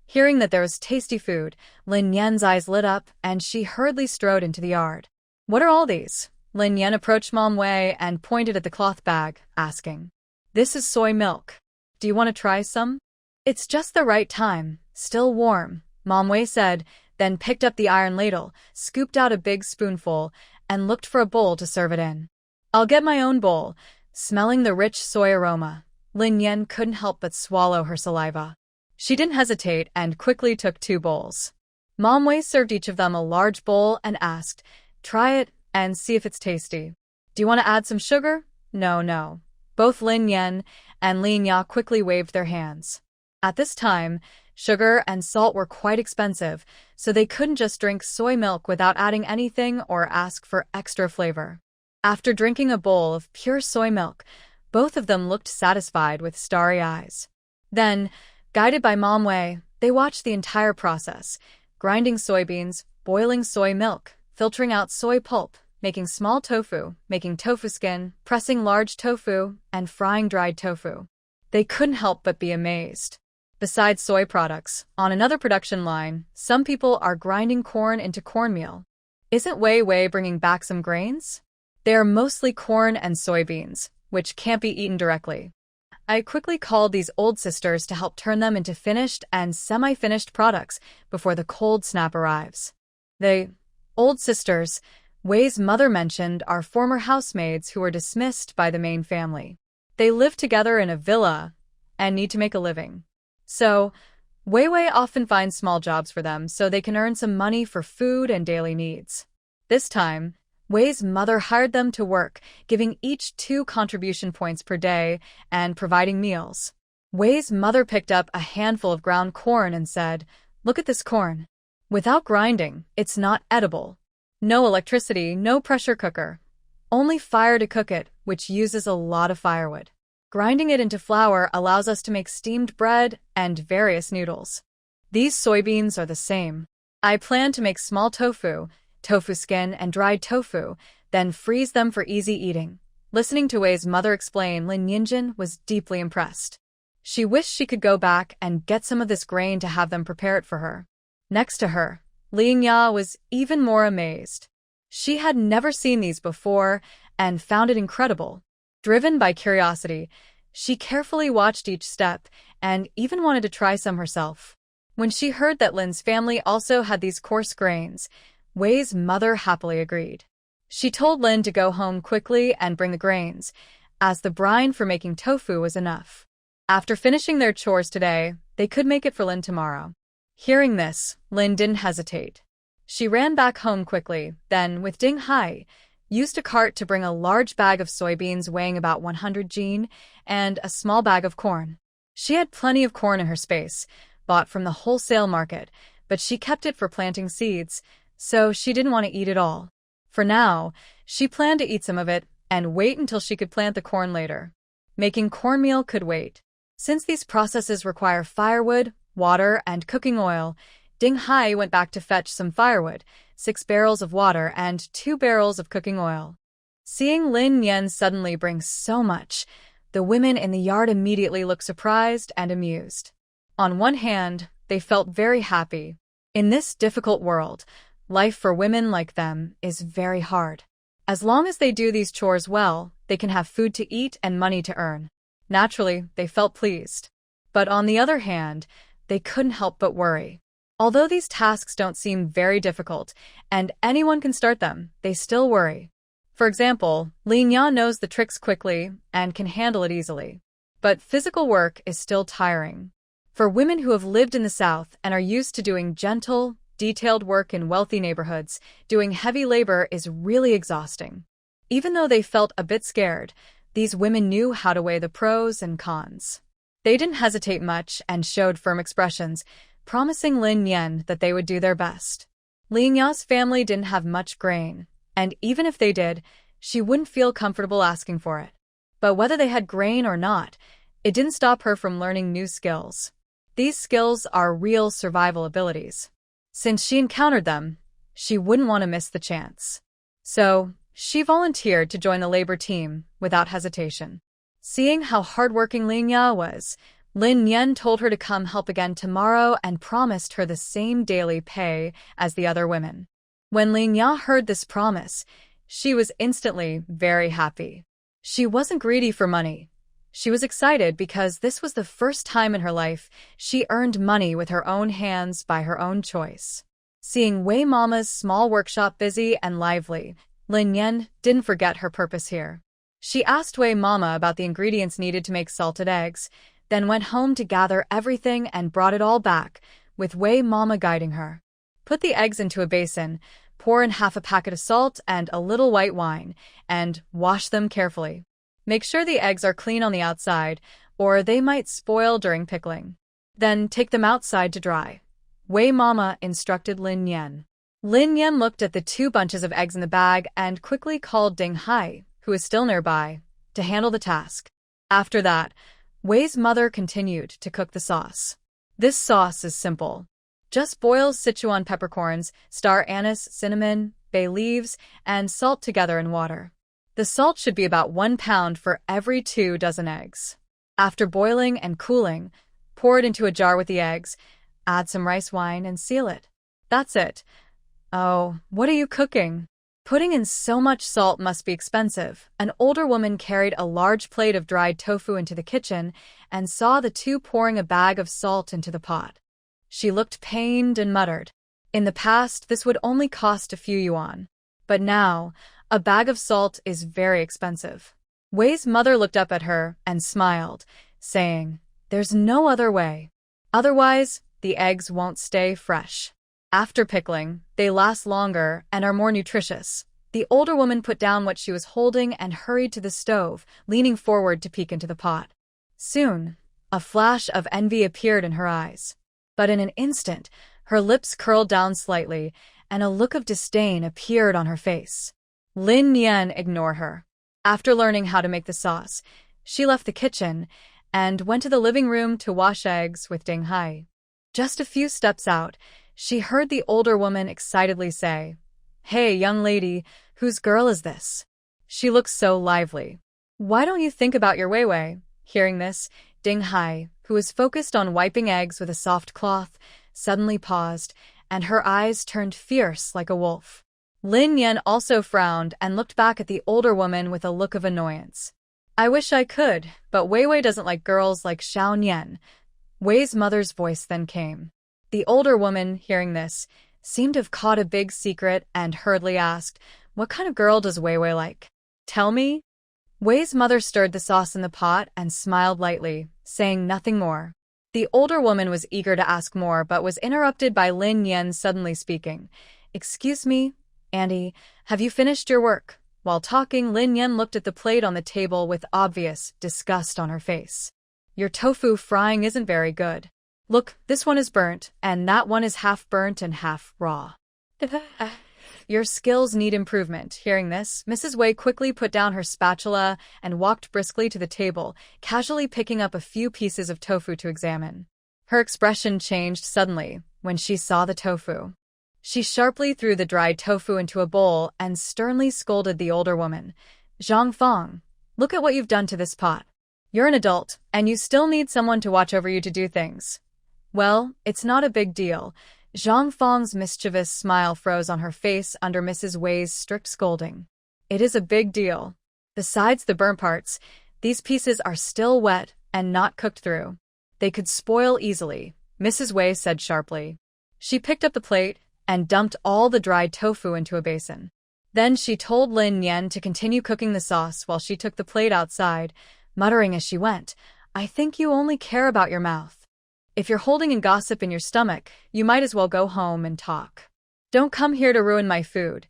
Hearing that there was tasty food, Lin Yan's eyes lit up and she hurriedly strode into the yard. What are all these? Lin Yan approached Mom Wei and pointed at the cloth bag, asking. This is soy milk. Do you want to try some? It's just the right time, still warm, Mom Wei said, then picked up the iron ladle, scooped out a big spoonful, and looked for a bowl to serve it in. I'll get my own bowl. Smelling the rich soy aroma, Lin Yan couldn't help but swallow her saliva. She didn't hesitate and quickly took 2 bowls. Mom Wei served each of them a large bowl and asked, "Try it and see if it's tasty. Do you want to add some sugar?" "No, no." Both Lin Yan and Ling Ya quickly waved their hands. At this time, sugar and salt were quite expensive, so they couldn't just drink soy milk without adding anything or ask for extra flavor. After drinking a bowl of pure soy milk, both of them looked satisfied with starry eyes. Then, guided by Mom Wei, they watched the entire process: grinding soybeans, boiling soy milk, filtering out soy pulp, making small tofu, making tofu skin, pressing large tofu, and frying dried tofu. They couldn't help but be amazed. Besides soy products, on another production line, some people are grinding corn into cornmeal. Isn't Wei Wei bringing back some grains? They are mostly corn and soybeans, which can't be eaten directly. I quickly called these old sisters to help turn them into finished and semi-finished products before the cold snap arrives. The old sisters Wei's mother mentioned are former housemaids who were dismissed by the main family. They live together in a villa and need to make a living. So, Wei Wei often finds small jobs for them so they can earn some money for food and daily needs. This time, Wei's mother hired them to work, giving each 2 contribution points per day and providing meals. Wei's mother picked up a handful of ground corn and said, "Look at this corn. Without grinding, it's not edible. No electricity, no pressure cooker. Only fire to cook it, which uses a lot of firewood. Grinding it into flour allows us to make steamed bread and various noodles. These soybeans are the same. I plan to make small tofu, tofu skin, and dried tofu, then freeze them for easy eating." Listening to Wei's mother explain, Lin Yinjin was deeply impressed. She wished she could go back and get some of this grain to have them prepare it for her. Next to her, Ling Ya was even more amazed. She had never seen these before and found it incredible. Driven by curiosity, she carefully watched each step and even wanted to try some herself. When she heard that Lin's family also had these coarse grains, Wei's mother happily agreed. She told Lin to go home quickly and bring the grains, as the brine for making tofu was enough. After finishing their chores today, they could make it for Lin tomorrow. Hearing this, Lin didn't hesitate. She ran back home quickly, then, with Ding Hai, used a cart to bring a large bag of soybeans weighing about 100 jin and a small bag of corn. She had plenty of corn in her space, bought from the wholesale market, but she kept it for planting seeds, so she didn't want to eat it all. For now, she planned to eat some of it and wait until she could plant the corn later. Making cornmeal could wait. Since these processes require firewood, water, and cooking oil, Ding Hai went back to fetch some firewood, 6 barrels of water, and 2 barrels of cooking oil. Seeing Lin Yan suddenly bring so much, the women in the yard immediately looked surprised and amused. On one hand, they felt very happy. In this difficult world, life for women like them is very hard. As long as they do these chores well, they can have food to eat and money to earn. Naturally, they felt pleased. But on the other hand, they couldn't help but worry. Although these tasks don't seem very difficult, and anyone can start them, they still worry. For example, Lin Ya knows the tricks quickly and can handle it easily. But physical work is still tiring. For women who have lived in the South and are used to doing gentle, detailed work in wealthy neighborhoods, doing heavy labor is really exhausting. Even though they felt a bit scared, these women knew how to weigh the pros and cons. They didn't hesitate much and showed firm expressions, promising Lin Yan that they would do their best. Ling Ya's family didn't have much grain, and even if they did, she wouldn't feel comfortable asking for it. But whether they had grain or not, it didn't stop her from learning new skills. These skills are real survival abilities. Since she encountered them, she wouldn't want to miss the chance. So, she volunteered to join the labor team without hesitation. Seeing how hardworking Ling Ya was, Lin Yan told her to come help again tomorrow and promised her the same daily pay as the other women. When Ling Ya heard this promise, she was instantly very happy. She wasn't greedy for money. She was excited because this was the first time in her life she earned money with her own hands by her own choice. Seeing Wei Mama's small workshop busy and lively, Lin Yan didn't forget her purpose here. She asked Wei Mama about the ingredients needed to make salted eggs, then went home to gather everything and brought it all back, with Wei Mama guiding her. Put the eggs into a basin, pour in half a packet of salt and a little white wine, and wash them carefully. Make sure the eggs are clean on the outside, or they might spoil during pickling. Then take them outside to dry. Wei Mama instructed Lin Yan. Lin Yan looked at the 2 bunches of eggs in the bag and quickly called Ding Hai, who was still nearby, to handle the task. After that, Wei's mother continued to cook the sauce. This sauce is simple. Just boil Sichuan peppercorns, star anise, cinnamon, bay leaves, and salt together in water. The salt should be about 1 pound for every 2 dozen eggs. After boiling and cooling, pour it into a jar with the eggs, add some rice wine, and seal it. That's it. Oh, what are you cooking? Putting in so much salt must be expensive. An older woman carried a large plate of dried tofu into the kitchen and saw the 2 pouring a bag of salt into the pot. She looked pained and muttered. In the past, this would only cost a few yuan. But now, a bag of salt is very expensive. Wei's mother looked up at her and smiled, saying, "There's no other way. Otherwise, the eggs won't stay fresh. After pickling, they last longer and are more nutritious." The older woman put down what she was holding and hurried to the stove, leaning forward to peek into the pot. Soon, a flash of envy appeared in her eyes. But in an instant, her lips curled down slightly, and a look of disdain appeared on her face. Lin Yan ignored her. After learning how to make the sauce, she left the kitchen and went to the living room to wash eggs with Ding Hai. Just a few steps out, she heard the older woman excitedly say, "Hey, young lady, whose girl is this? She looks so lively. Why don't you think about your Weiwei?" Hearing this, Ding Hai, who was focused on wiping eggs with a soft cloth, suddenly paused, and her eyes turned fierce like a wolf. Lin Yan also frowned and looked back at the older woman with a look of annoyance. "I wish I could, but Weiwei doesn't like girls like Xiao Nian." Wei's mother's voice then came. The older woman, hearing this, seemed to have caught a big secret and hurriedly asked, "What kind of girl does Weiwei like? Tell me?" Wei's mother stirred the sauce in the pot and smiled lightly, saying nothing more. The older woman was eager to ask more but was interrupted by Lin Yan suddenly speaking. "Excuse me, Andy, have you finished your work?" While talking, Lin Yan looked at the plate on the table with obvious disgust on her face. "Your tofu frying isn't very good. Look, this one is burnt, and that one is half burnt and half raw. Your skills need improvement." Hearing this, Mrs. Wei quickly put down her spatula and walked briskly to the table, casually picking up a few pieces of tofu to examine. Her expression changed suddenly when she saw the tofu. She sharply threw the dried tofu into a bowl and sternly scolded the older woman. "Zhang Fang, look at what you've done to this pot. You're an adult, and you still need someone to watch over you to do things." "Well, it's not a big deal." Zhang Fang's mischievous smile froze on her face under Mrs. Wei's strict scolding. "It is a big deal. Besides the burnt parts, these pieces are still wet and not cooked through. They could spoil easily," Mrs. Wei said sharply. She picked up the plate and dumped all the dried tofu into a basin. Then she told Lin Yan to continue cooking the sauce while she took the plate outside, muttering as she went, "I think you only care about your mouth. If you're holding in gossip in your stomach, you might as well go home and talk. Don't come here to ruin my food."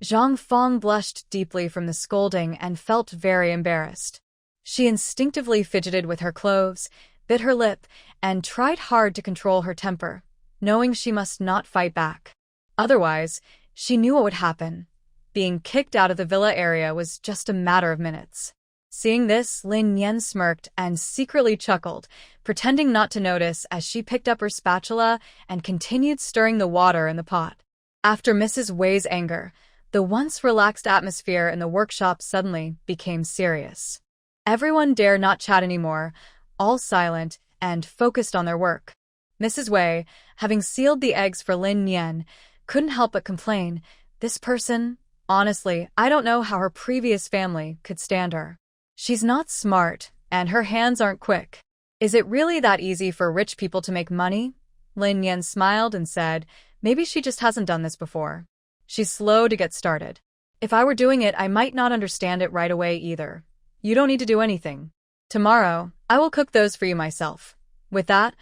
Zhang Fang blushed deeply from the scolding and felt very embarrassed. She instinctively fidgeted with her clothes, bit her lip, and tried hard to control her temper, knowing she must not fight back. Otherwise, she knew what would happen. Being kicked out of the villa area was just a matter of minutes. Seeing this, Lin Yan smirked and secretly chuckled, pretending not to notice as she picked up her spatula and continued stirring the water in the pot. After Mrs. Wei's anger, the once relaxed atmosphere in the workshop suddenly became serious. Everyone dared not chat anymore, all silent and focused on their work. Mrs. Wei, having sealed the eggs for Lin Yan, couldn't help but complain, "This person, honestly, I don't know how her previous family could stand her. She's not smart, and her hands aren't quick. Is it really that easy for rich people to make money?" Lin Yan smiled and said, "Maybe she just hasn't done this before. She's slow to get started. If I were doing it, I might not understand it right away either. You don't need to do anything. Tomorrow, I will cook those for you myself. With that,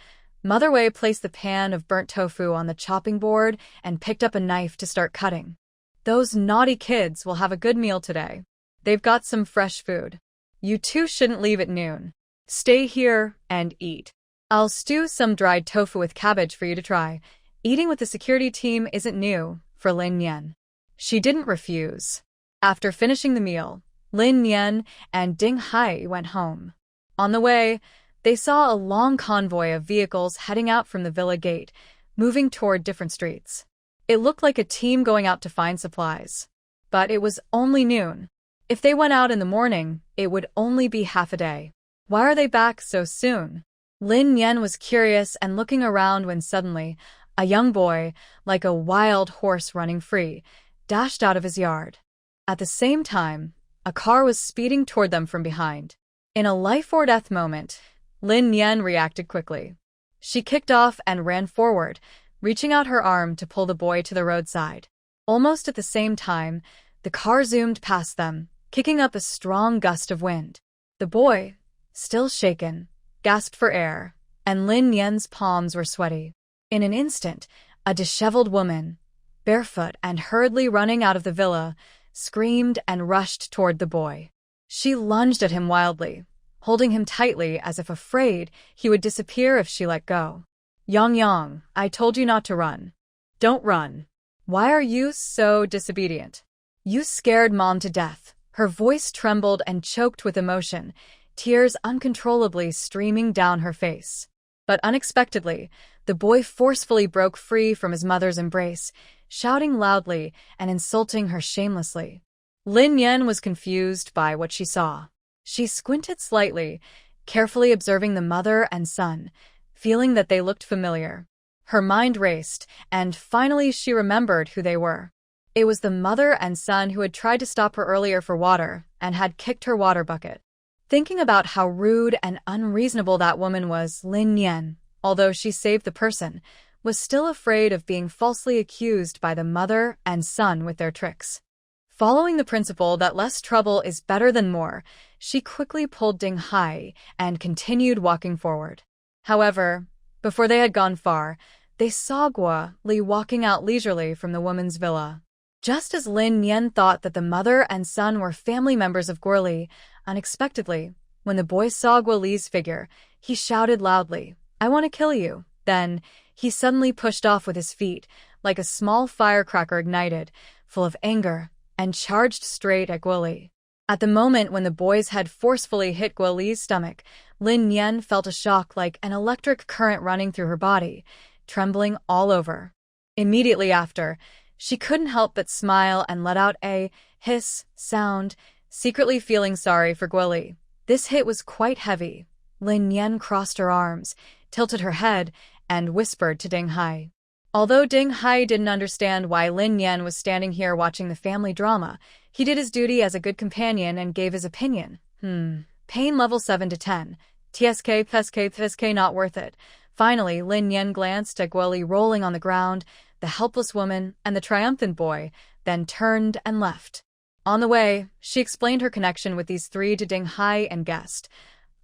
Mother Wei placed the pan of burnt tofu on the chopping board and picked up a knife to start cutting. Those naughty kids will have a good meal today. They've got some fresh food. You two shouldn't leave at noon. Stay here and eat. I'll stew some dried tofu with cabbage for you to try. Eating with the security team isn't new for Lin Yan. She didn't refuse. After finishing the meal, Lin Yan and Ding Hai went home. On the way, they saw a long convoy of vehicles heading out from the villa gate, moving toward different streets. It looked like a team going out to find supplies. But it was only noon. If they went out in the morning, it would only be half a day. Why are they back so soon? Lin Yan was curious and looking around when suddenly, a young boy, like a wild horse running free, dashed out of his yard. At the same time, a car was speeding toward them from behind. In a life-or-death moment, Lin Yan reacted quickly. She kicked off and ran forward, reaching out her arm to pull the boy to the roadside. Almost at the same time, the car zoomed past them, kicking up a strong gust of wind. The boy, still shaken, gasped for air, and Lin Yan's palms were sweaty. In an instant, a disheveled woman, barefoot and hurriedly running out of the villa, screamed and rushed toward the boy. She lunged at him wildly, holding him tightly as if afraid he would disappear if she let go. Yang, I told you not to run. Don't run. Why are you so disobedient? You scared Mom to death. Her voice trembled and choked with emotion, tears uncontrollably streaming down her face. But unexpectedly, the boy forcefully broke free from his mother's embrace, shouting loudly and insulting her shamelessly. Lin Yan was confused by what she saw. She squinted slightly, carefully observing the mother and son, feeling that they looked familiar. Her mind raced, and finally she remembered who they were. It was the mother and son who had tried to stop her earlier for water and had kicked her water bucket. Thinking about how rude and unreasonable that woman was, Lin Yan, although she saved the person, was still afraid of being falsely accused by the mother and son with their tricks. Following the principle that less trouble is better than more, she quickly pulled Ding Hai and continued walking forward. However, before they had gone far, they saw Guo Li walking out leisurely from the woman's villa. Just as Lin Yan thought that the mother and son were family members of Guo Li, unexpectedly, when the boy saw Guo Li's figure, he shouted loudly, "I want to kill you." Then, he suddenly pushed off with his feet, like a small firecracker ignited, full of anger, and charged straight at Guo Li. At the moment when the boy's head forcefully hit Guo Li's stomach, Lin Yan felt a shock like an electric current running through her body, trembling all over. Immediately after, she couldn't help but smile and let out a hiss sound, secretly feeling sorry for Guo Li. This hit was quite heavy. Lin Yan crossed her arms, tilted her head, and whispered to Ding Hai. Although Ding Hai didn't understand why Lin Yan was standing here watching the family drama, he did his duty as a good companion and gave his opinion. Pain level 7 to 10. TSK not worth it. Finally, Lin Yan glanced at Guo Li rolling on the ground, the helpless woman, and the triumphant boy, then turned and left. On the way, she explained her connection with these three to Ding Hai and guessed,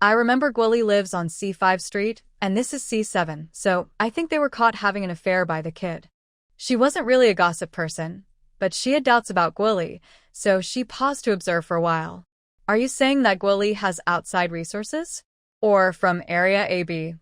"I remember Guo Li lives on C5 Street, and this is C7, so I think they were caught having an affair by the kid." She wasn't really a gossip person, but she had doubts about Guo Li, so she paused to observe for a while. "Are you saying that Guo Li has outside resources? Or from Area AB?"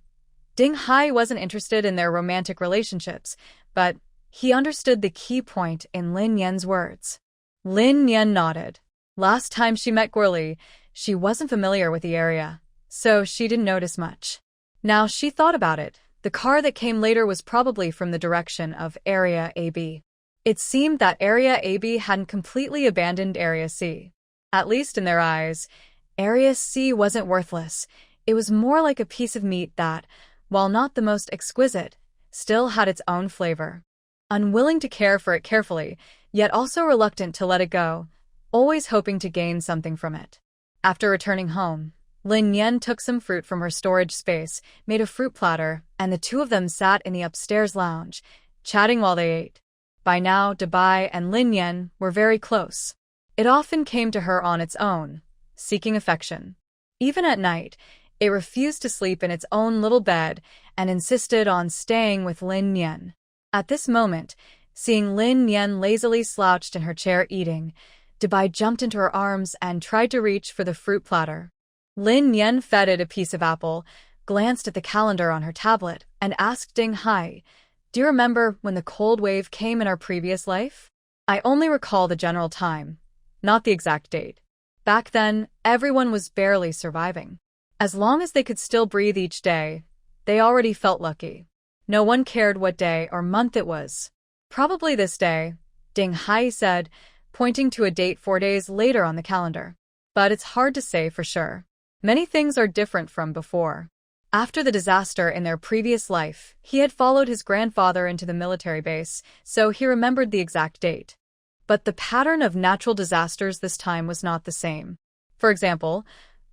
Ding Hai wasn't interested in their romantic relationships, but he understood the key point in Lin Yan's words. Lin Yan nodded. Last time she met Guo Li, she wasn't familiar with the area, so she didn't notice much. Now she thought about it. The car that came later was probably from the direction of Area AB. It seemed that Area AB hadn't completely abandoned Area C. At least in their eyes, Area C wasn't worthless. It was more like a piece of meat that, while not the most exquisite, still had its own flavor. Unwilling to care for it carefully, yet also reluctant to let it go, always hoping to gain something from it. After returning home, Lin Yan took some fruit from her storage space, made a fruit platter, and the two of them sat in the upstairs lounge, chatting while they ate. By now, Dabai and Lin Yan were very close. It often came to her on its own, seeking affection. Even at night, it refused to sleep in its own little bed and insisted on staying with Lin Yan. At this moment, seeing Lin Yan lazily slouched in her chair eating, Dabai jumped into her arms and tried to reach for the fruit platter. Lin Yan fed it a piece of apple, glanced at the calendar on her tablet, and asked Ding Hai, "Do you remember when the cold wave came in our previous life?" "I only recall the general time, not the exact date. Back then, everyone was barely surviving. As long as they could still breathe each day, they already felt lucky. No one cared what day or month it was." "Probably this day," Ding Hai said, pointing to a date 4 days later on the calendar. "But it's hard to say for sure. Many things are different from before." After the disaster in their previous life, he had followed his grandfather into the military base, so he remembered the exact date. But the pattern of natural disasters this time was not the same. For example,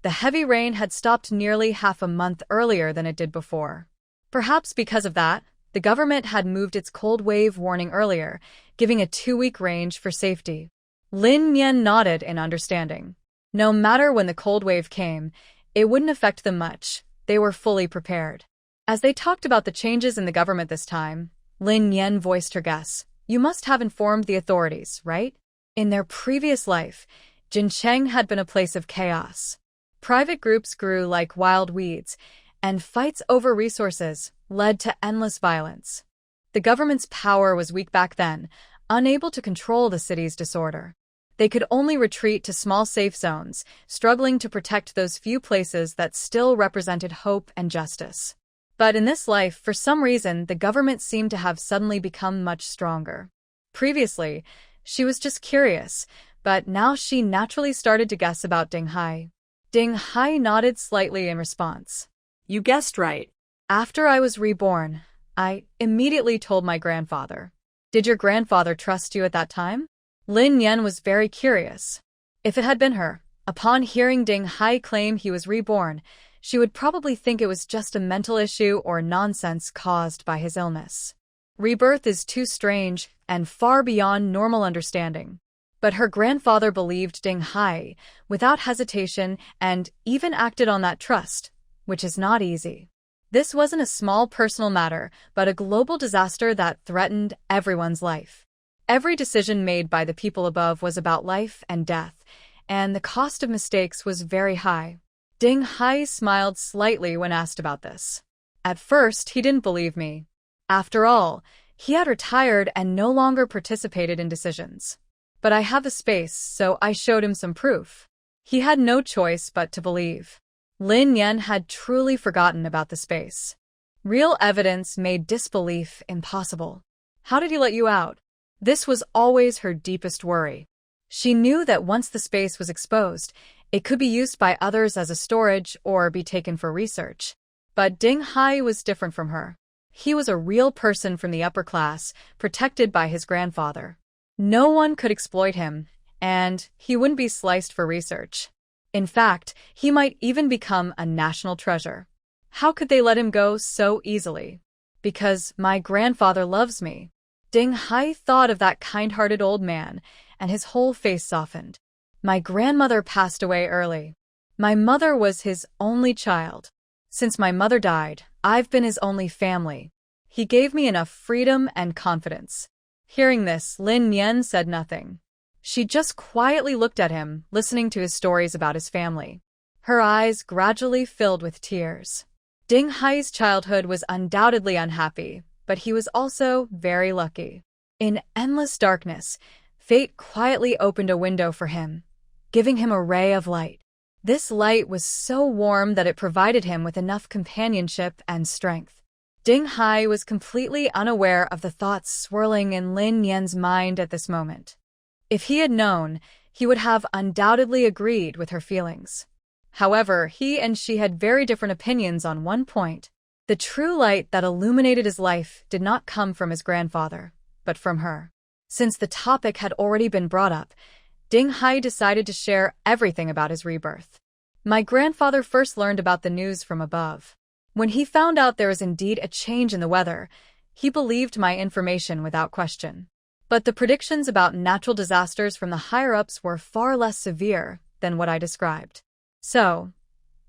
the heavy rain had stopped nearly half a month earlier than it did before. Perhaps because of that, the government had moved its cold wave warning earlier, giving a 2-week range for safety. Lin Yan nodded in understanding. No matter when the cold wave came, it wouldn't affect them much. They were fully prepared. As they talked about the changes in the government this time, Lin Yan voiced her guess. "You must have informed the authorities, right?" In their previous life, Jincheng had been a place of chaos. Private groups grew like wild weeds, and fights over resources led to endless violence. The government's power was weak back then, unable to control the city's disorder. They could only retreat to small safe zones, struggling to protect those few places that still represented hope and justice. But in this life, for some reason, the government seemed to have suddenly become much stronger. Previously, she was just curious, but now she naturally started to guess about Ding Hai. Ding Hai nodded slightly in response.
You guessed right.
"After I was reborn, I immediately told my grandfather." "Did your grandfather trust you at that time?" Lin Yan was very curious. If it had been her, upon hearing Ding Hai claim he was reborn, she would probably think it was just a mental issue or nonsense caused by his illness. Rebirth is too strange and far beyond normal understanding. But her grandfather believed Ding Hai without hesitation and even acted on that trust, which is not easy. This wasn't a small personal matter, but a global disaster that threatened everyone's life. Every decision made by the people above was about life and death, and the cost of mistakes was very high. Ding Hai smiled slightly when asked about this. At first, he didn't believe me. After all, he had retired and no longer participated in decisions. But I have the space, so I showed him some proof. He had no choice but to believe. Lin Yan had truly forgotten about the space. Real evidence made disbelief impossible. "How did he let you out?" This was always her deepest worry. She knew that once the space was exposed, it could be used by others as a storage or be taken for research. But Ding Hai was different from her. He was a real person from the upper class, protected by his grandfather. No one could exploit him, and he wouldn't be sliced for research. In fact, he might even become a national treasure. How could they let him go so easily? "Because my grandfather loves me." Ding Hai thought of that kind-hearted old man, and his whole face softened. "My grandmother passed away early. My mother was his only child. Since my mother died, I've been his only family. He gave me enough freedom and confidence." Hearing this, Lin Yan said nothing. She just quietly looked at him, listening to his stories about his family. Her eyes gradually filled with tears. Ding Hai's childhood was undoubtedly unhappy, but he was also very lucky. In endless darkness, fate quietly opened a window for him, giving him a ray of light. This light was so warm that it provided him with enough companionship and strength. Ding Hai was completely unaware of the thoughts swirling in Lin Yan's mind at this moment. If he had known, he would have undoubtedly agreed with her feelings. However, he and she had very different opinions on one point. The true light that illuminated his life did not come from his grandfather, but from her. Since the topic had already been brought up, Ding Hai decided to share everything about his rebirth. "My grandfather first learned about the news from above. When he found out there was indeed a change in the weather, he believed my information without question. But the predictions about natural disasters from the higher-ups were far less severe than what I described. So,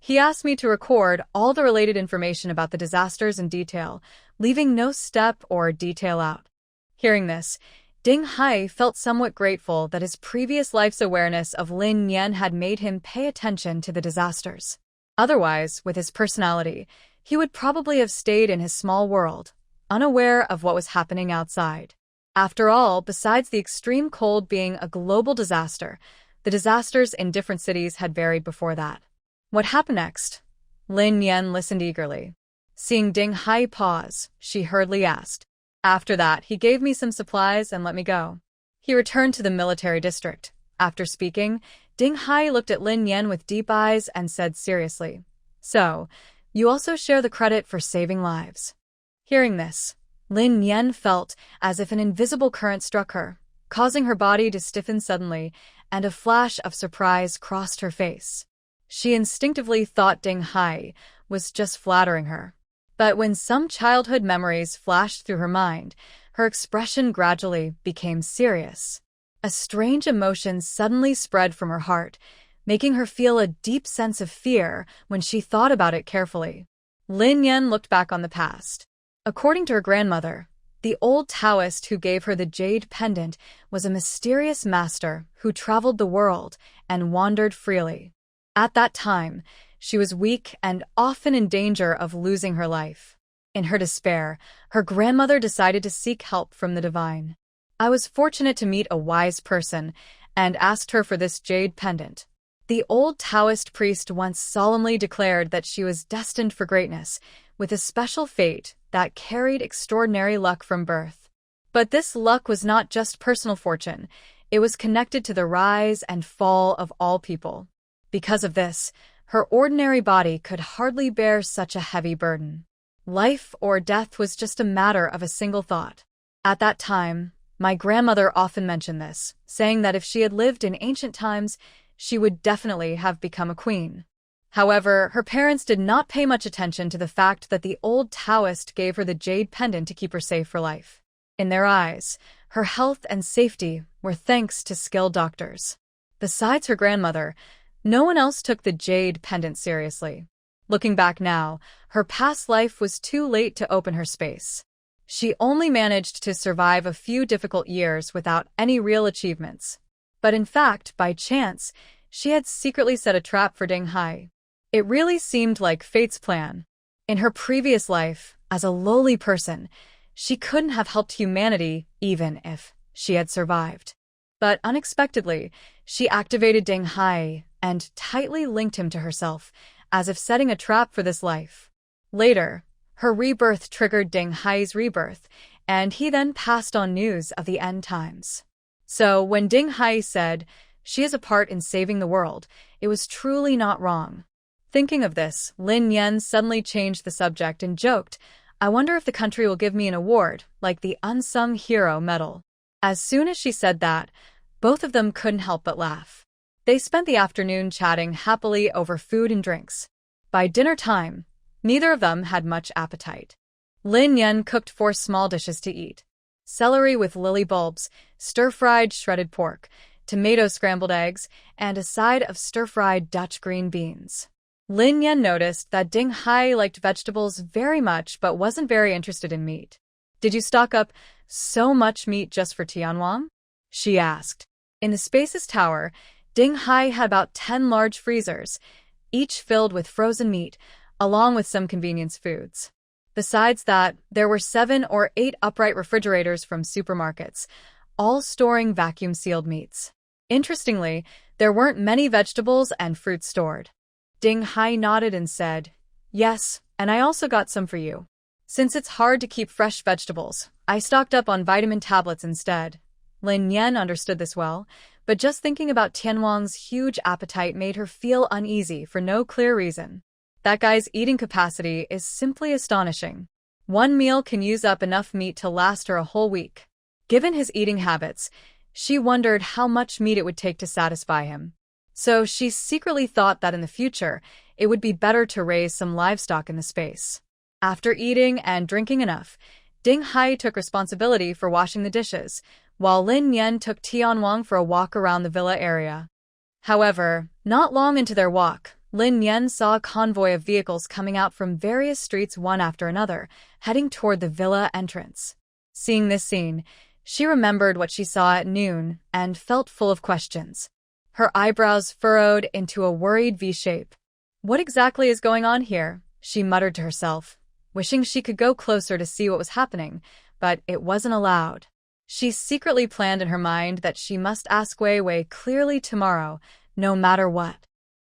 He asked me to record all the related information about the disasters in detail, leaving no step or detail out. Hearing this, Ding Hai felt somewhat grateful that his previous life's awareness of Lin Yan had made him pay attention to the disasters. Otherwise, with his personality, he would probably have stayed in his small world, unaware of what was happening outside. After all, besides the extreme cold being a global disaster, the disasters in different cities had varied before that. What happened next? Lin Yan listened eagerly. Seeing Ding Hai pause, she hurriedly asked. After that, he gave me some supplies and let me go. He returned to the military district. After speaking, Ding Hai looked at Lin Yan with deep eyes and said seriously, "So, you also share the credit for saving lives." Hearing this, Lin Yan felt as if an invisible current struck her, causing her body to stiffen suddenly, and a flash of surprise crossed her face. She instinctively thought Ding Hai was just flattering her. But when some childhood memories flashed through her mind, her expression gradually became serious. A strange emotion suddenly spread from her heart, making her feel a deep sense of fear when she thought about it carefully. Lin Yan looked back on the past. According to her grandmother, the old Taoist who gave her the jade pendant was a mysterious master who traveled the world and wandered freely. At that time, she was weak and often in danger of losing her life. In her despair, her grandmother decided to seek help from the divine. I was fortunate to meet a wise person and asked her for this jade pendant. The old Taoist priest once solemnly declared that she was destined for greatness, with a special fate that carried extraordinary luck from birth. But this luck was not just personal fortune, it was connected to the rise and fall of all people. Because of this, her ordinary body could hardly bear such a heavy burden. Life or death was just a matter of a single thought. At that time, my grandmother often mentioned this, saying that if she had lived in ancient times, she would definitely have become a queen. However, her parents did not pay much attention to the fact that the old Taoist gave her the jade pendant to keep her safe for life. In their eyes, her health and safety were thanks to skilled doctors. Besides her grandmother, no one else took the jade pendant seriously. Looking back now, her past life was too late to open her space. She only managed to survive a few difficult years without any real achievements. But in fact, by chance, she had secretly set a trap for Ding Hai. It really seemed like fate's plan. In her previous life, as a lowly person, she couldn't have helped humanity even if she had survived. But unexpectedly, she activated Ding Hai and tightly linked him to herself, as if setting a trap for this life. Later, her rebirth triggered Ding Hai's rebirth, and he then passed on news of the end times. So when Ding Hai said, "She has a part in saving the world," it was truly not wrong. Thinking of this, Lin Yan suddenly changed the subject and joked, "I wonder if the country will give me an award, like the Unsung Hero Medal." As soon as she said that, both of them couldn't help but laugh. They spent the afternoon chatting happily over food and drinks. By dinner time, neither of them had much appetite. Lin Yan cooked 4 small dishes to eat: celery with lily bulbs, stir-fried shredded pork, tomato scrambled eggs, and a side of stir-fried Dutch green beans. Lin Yan noticed that Ding Hai liked vegetables very much but wasn't very interested in meat. "Did you stock up so much meat just for Tianwang?" she asked. In the spacious tower, Ding Hai had about 10 large freezers, each filled with frozen meat, along with some convenience foods. Besides that, there were 7 or 8 upright refrigerators from supermarkets, all storing vacuum-sealed meats. Interestingly, there weren't many vegetables and fruits stored. Ding Hai nodded and said, "Yes, and I also got some for you. Since it's hard to keep fresh vegetables, I stocked up on vitamin tablets instead." Lin Yan understood this well, but just thinking about Tianwang's huge appetite made her feel uneasy for no clear reason. That guy's eating capacity is simply astonishing. One meal can use up enough meat to last her a whole week. Given his eating habits, she wondered how much meat it would take to satisfy him. So she secretly thought that in the future, it would be better to raise some livestock in the space. After eating and drinking enough, Ding Hai took responsibility for washing the dishes, while Lin Yan took Tianwang for a walk around the villa area. However, not long into their walk, Lin Yen saw a convoy of vehicles coming out from various streets one after another, heading toward the villa entrance. Seeing this scene, she remembered what she saw at noon and felt full of questions. Her eyebrows furrowed into a worried V-shape. What exactly is going on here? She muttered to herself, wishing she could go closer to see what was happening, but it wasn't allowed. She secretly planned in her mind that she must ask Wei Wei clearly tomorrow, no matter what.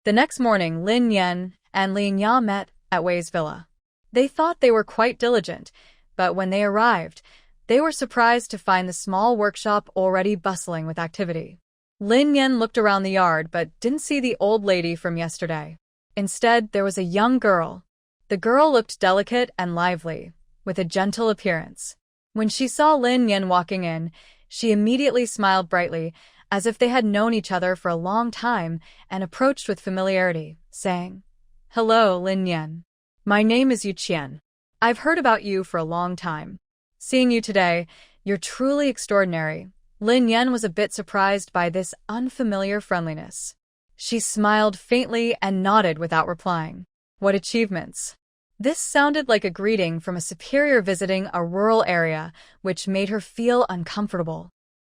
The next morning, Lin Yen and Lin Ya met at Wei's villa. They thought they were quite diligent, but when they arrived, they were surprised to find the small workshop already bustling with activity. Lin Yen looked around the yard but didn't see the old lady from yesterday. Instead, there was a young girl. The girl looked delicate and lively, with a gentle appearance. When she saw Lin Yen walking in, she immediately smiled brightly, as if they had known each other for a long time, and approached with familiarity, saying, "Hello, Lin Yen. My name is Yu Qian. I've heard about you for a long time. Seeing you today, you're truly extraordinary." Lin Yen was a bit surprised by this unfamiliar friendliness. She smiled faintly and nodded without replying. What achievements! This sounded like a greeting from a superior visiting a rural area, which made her feel uncomfortable.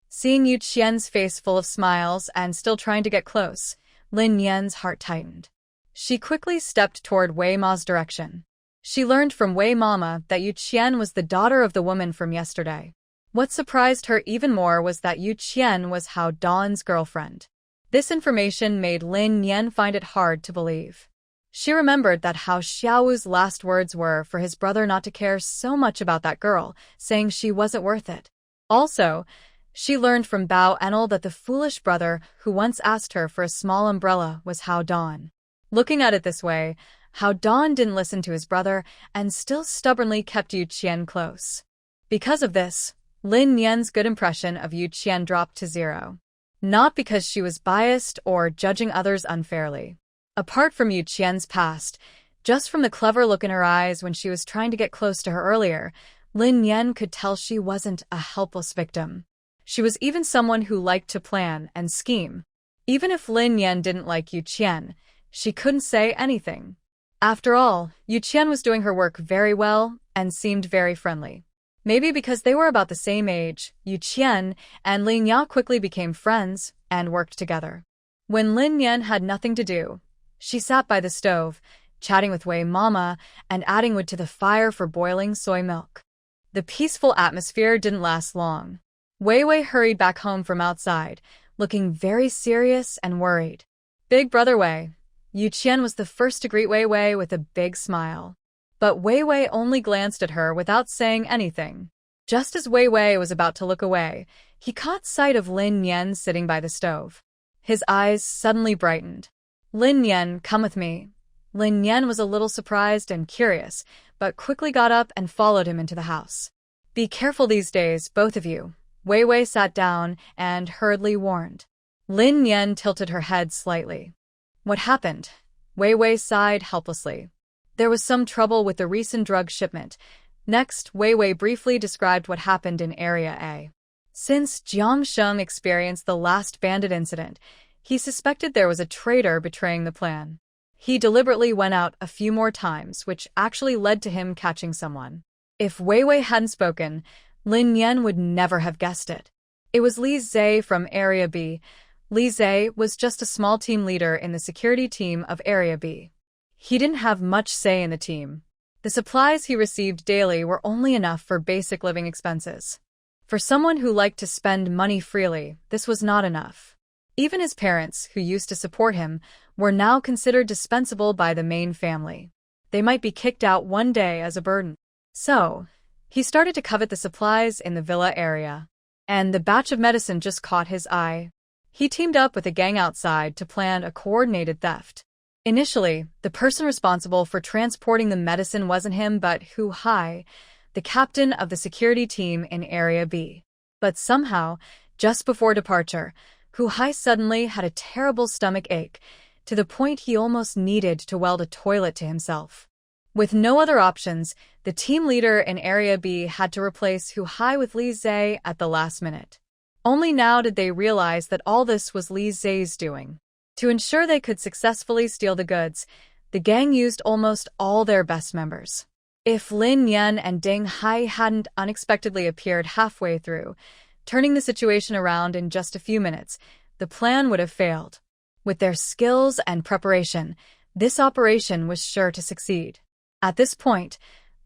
Seeing Yu Qian's face full of smiles and still trying to get close, Lin Yan's heart tightened. She quickly stepped toward Wei Ma's direction. She learned from Wei Mama that Yu Qian was the daughter of the woman from yesterday. What surprised her even more was that Yu Qian was Hao Dawn's girlfriend. This information made Lin Yan find it hard to believe. She remembered that Hao Xiaowu's last words were for his brother not to care so much about that girl, saying she wasn't worth it. Also, she learned from Bao Enel that the foolish brother who once asked her for a small umbrella was Hao Dawn. Looking at it this way, Hao Dawn didn't listen to his brother and still stubbornly kept Yu Qian close. Because of this, Lin Yan's good impression of Yu Qian dropped to 0. Not because she was biased or judging others unfairly. Apart from Yu Qian's past, just from the clever look in her eyes when she was trying to get close to her earlier, Lin Yan could tell she wasn't a helpless victim. She was even someone who liked to plan and scheme. Even if Lin Yan didn't like Yu Qian, she couldn't say anything. After all, Yu Qian was doing her work very well and seemed very friendly. Maybe because they were about the same age, Yu Qian and Lin Ya quickly became friends and worked together. When Lin Yan had nothing to do, she sat by the stove, chatting with Wei Mama and adding wood to the fire for boiling soy milk. The peaceful atmosphere didn't last long. Wei Wei hurried back home from outside, looking very serious and worried. Big brother Wei. Yu Qian was the first to greet Wei Wei with a big smile. But Wei Wei only glanced at her without saying anything. Just as Wei Wei was about to look away, he caught sight of Lin Yan sitting by the stove. His eyes suddenly brightened. "Lin Yan, come with me." Lin Yan was a little surprised and curious, but quickly got up and followed him into the house. "Be careful these days, both of you." Wei Wei sat down and hurriedly warned. Lin Yan tilted her head slightly. "What happened?" Wei Wei sighed helplessly. "There was some trouble with the recent drug shipment." Next, Wei Wei briefly described what happened in Area A. Since Jiang Sheng experienced the last bandit incident, he suspected there was a traitor betraying the plan. He deliberately went out a few more times, which actually led to him catching someone. If Wei Wei hadn't spoken, Lin Yan would never have guessed it. It was Li Zhe from Area B. Li Zhe was just a small team leader in the security team of Area B. He didn't have much say in the team. The supplies he received daily were only enough for basic living expenses. For someone who liked to spend money freely, this was not enough. Even his parents, who used to support him, were now considered dispensable by the main family. They might be kicked out one day as a burden. So, he started to covet the supplies in the villa area. And the batch of medicine just caught his eye. He teamed up with a gang outside to plan a coordinated theft. Initially, the person responsible for transporting the medicine wasn't him but Hu Hai, the captain of the security team in Area B. But somehow, just before departure, Hu Hai suddenly had a terrible stomach ache, to the point he almost needed to weld a toilet to himself. With no other options, the team leader in Area B had to replace Hu Hai with Li Zhe at the last minute. Only now did they realize that all this was Li Zhe's doing. To ensure they could successfully steal the goods, the gang used almost all their best members. If Lin Yan and Ding Hai hadn't unexpectedly appeared halfway through, turning the situation around in just a few minutes, the plan would have failed. With their skills and preparation, this operation was sure to succeed. At this point,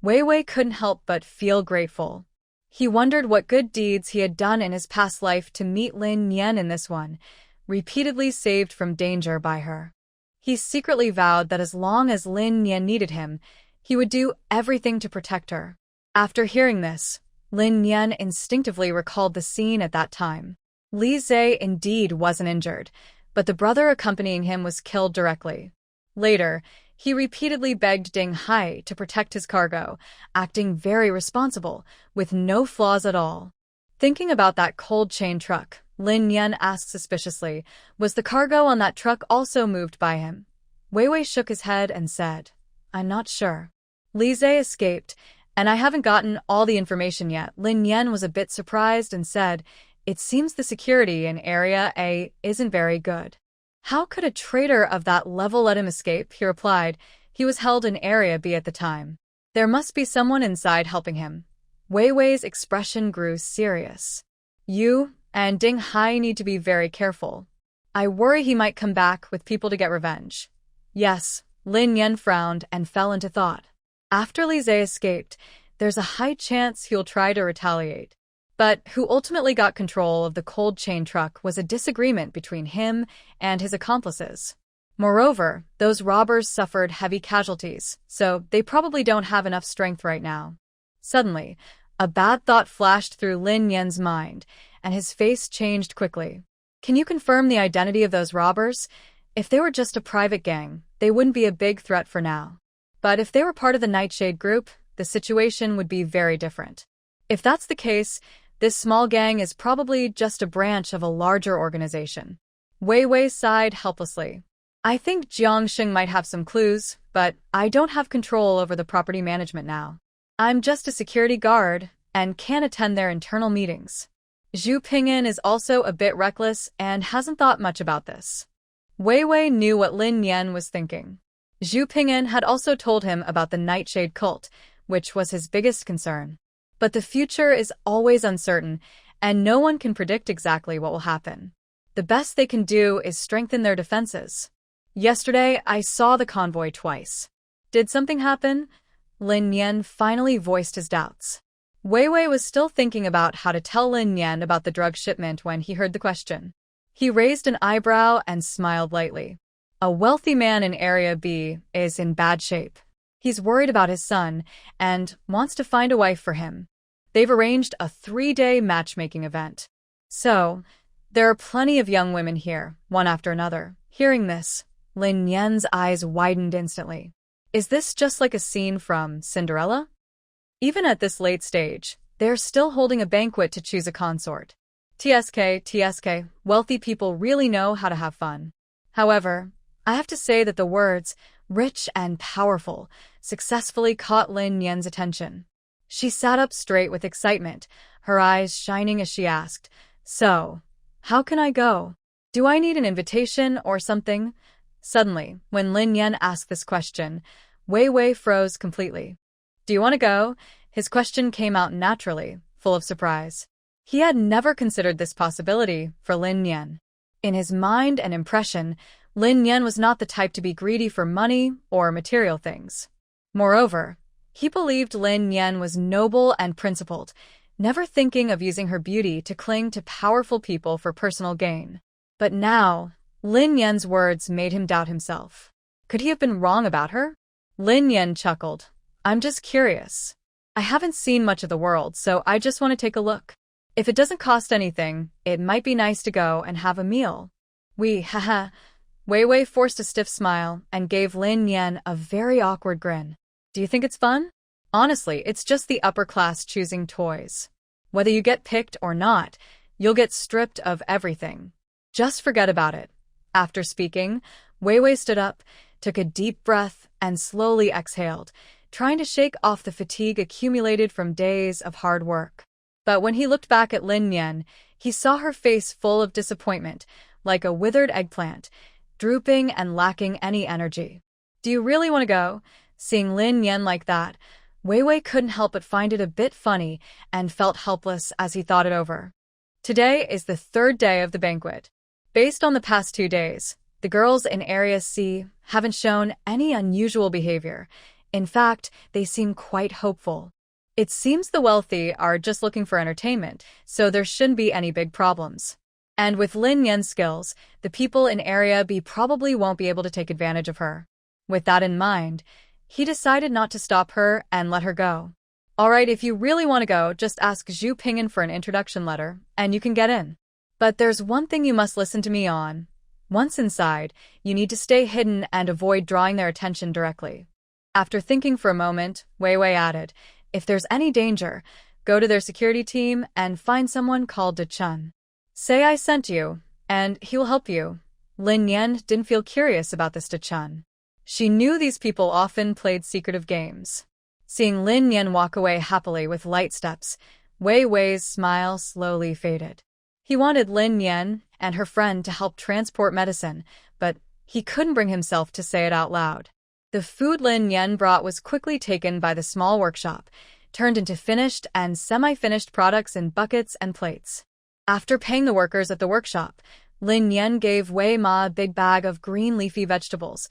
Wei Wei couldn't help but feel grateful. He wondered what good deeds he had done in his past life to meet Lin Yan in this one, repeatedly saved from danger by her. He secretly vowed that as long as Lin Yan needed him, he would do everything to protect her. After hearing this, Lin Yan instinctively recalled the scene at that time. Li Zhe indeed wasn't injured, but the brother accompanying him was killed directly. Later, he repeatedly begged Ding Hai to protect his cargo, acting very responsible, with no flaws at all. Thinking about that cold chain truck, Lin Yan asked suspiciously, was the cargo on that truck also moved by him? Wei Wei shook his head and said, I'm not sure. Li Zhe escaped, and I haven't gotten all the information yet. Lin Yan was a bit surprised and said, it seems the security in Area A isn't very good. How could a traitor of that level let him escape? He replied. He was held in Area B at the time. There must be someone inside helping him. Wei Wei's expression grew serious. You and Ding Hai need to be very careful. I worry he might come back with people to get revenge. Yes, Lin Yan frowned and fell into thought. After Li Zhe escaped, there's a high chance he'll try to retaliate. But who ultimately got control of the cold chain truck was a disagreement between him and his accomplices. Moreover, those robbers suffered heavy casualties, so they probably don't have enough strength right now. Suddenly, a bad thought flashed through Lin Yan's mind, and his face changed quickly. Can you confirm the identity of those robbers? If they were just a private gang, they wouldn't be a big threat for now. But if they were part of the Nightshade group, the situation would be very different. If that's the case, this small gang is probably just a branch of a larger organization. Wei Wei sighed helplessly. I think Jiangxing might have some clues, but I don't have control over the property management now. I'm just a security guard and can't attend their internal meetings. Zhu Ping'an is also a bit reckless and hasn't thought much about this. Wei Wei knew what Lin Yan was thinking. Zhu Ping'an had also told him about the Nightshade cult, which was his biggest concern. But the future is always uncertain, and no one can predict exactly what will happen. The best they can do is strengthen their defenses. Yesterday, I saw the convoy twice. Did something happen? Lin Yan finally voiced his doubts. Wei Wei was still thinking about how to tell Lin Yan about the drug shipment when he heard the question. He raised an eyebrow and smiled lightly. A wealthy man in Area B is in bad shape. He's worried about his son and wants to find a wife for him. They've arranged a 3-day matchmaking event. So, there are plenty of young women here, one after another. Hearing this, Lin Yan's eyes widened instantly. Is this just like a scene from Cinderella? Even at this late stage, they're still holding a banquet to choose a consort. TSK, wealthy people really know how to have fun. However, I have to say that the words, rich and powerful, successfully caught Lin Yan's attention. She sat up straight with excitement, her eyes shining as she asked, So, how can I go? Do I need an invitation or something? Suddenly, when Lin Yan asked this question, Wei Wei froze completely. Do you want to go? His question came out naturally, full of surprise. He had never considered this possibility for Lin Yan. In his mind and impression, Lin Yan was not the type to be greedy for money or material things. Moreover, he believed Lin Yan was noble and principled, never thinking of using her beauty to cling to powerful people for personal gain. But now, Lin Yan's words made him doubt himself. Could he have been wrong about her? Lin Yan chuckled. I'm just curious. I haven't seen much of the world, so I just want to take a look. If it doesn't cost anything, it might be nice to go and have a meal. Haha. Wei Wei forced a stiff smile and gave Lin Yan a very awkward grin. Do you think it's fun? Honestly, it's just the upper class choosing toys. Whether you get picked or not, you'll get stripped of everything. Just forget about it. After speaking, Wei Wei stood up, took a deep breath, and slowly exhaled, trying to shake off the fatigue accumulated from days of hard work. But when he looked back at Lin Yan, he saw her face full of disappointment, like a withered eggplant. drooping and lacking any energy. Do you really want to go? Seeing Lin Yan like that, Wei Wei couldn't help but find it a bit funny and felt helpless as he thought it over. Today is the third day of the banquet. Based on the past 2 days, the girls in Area C haven't shown any unusual behavior. In fact, they seem quite hopeful. It seems the wealthy are just looking for entertainment, so there shouldn't be any big problems. And with Lin Yan's skills, the people in Area B probably won't be able to take advantage of her. With that in mind, he decided not to stop her and let her go. Alright, if you really want to go, just ask Zhu Ping'an for an introduction letter, and you can get in. But there's one thing you must listen to me on. Once inside, you need to stay hidden and avoid drawing their attention directly. After thinking for a moment, Wei Wei added, if there's any danger, go to their security team and find someone called De Chun. Say I sent you, and he will help you. Lin Yan didn't feel curious about this De Chun. She knew these people often played secretive games. Seeing Lin Yan walk away happily with light steps, Wei Wei's smile slowly faded. He wanted Lin Yan and her friend to help transport medicine, but he couldn't bring himself to say it out loud. The food Lin Yan brought was quickly taken by the small workshop, turned into finished and semi-finished products in buckets and plates. After paying the workers at the workshop, Lin Yan gave Wei Ma a big bag of green leafy vegetables,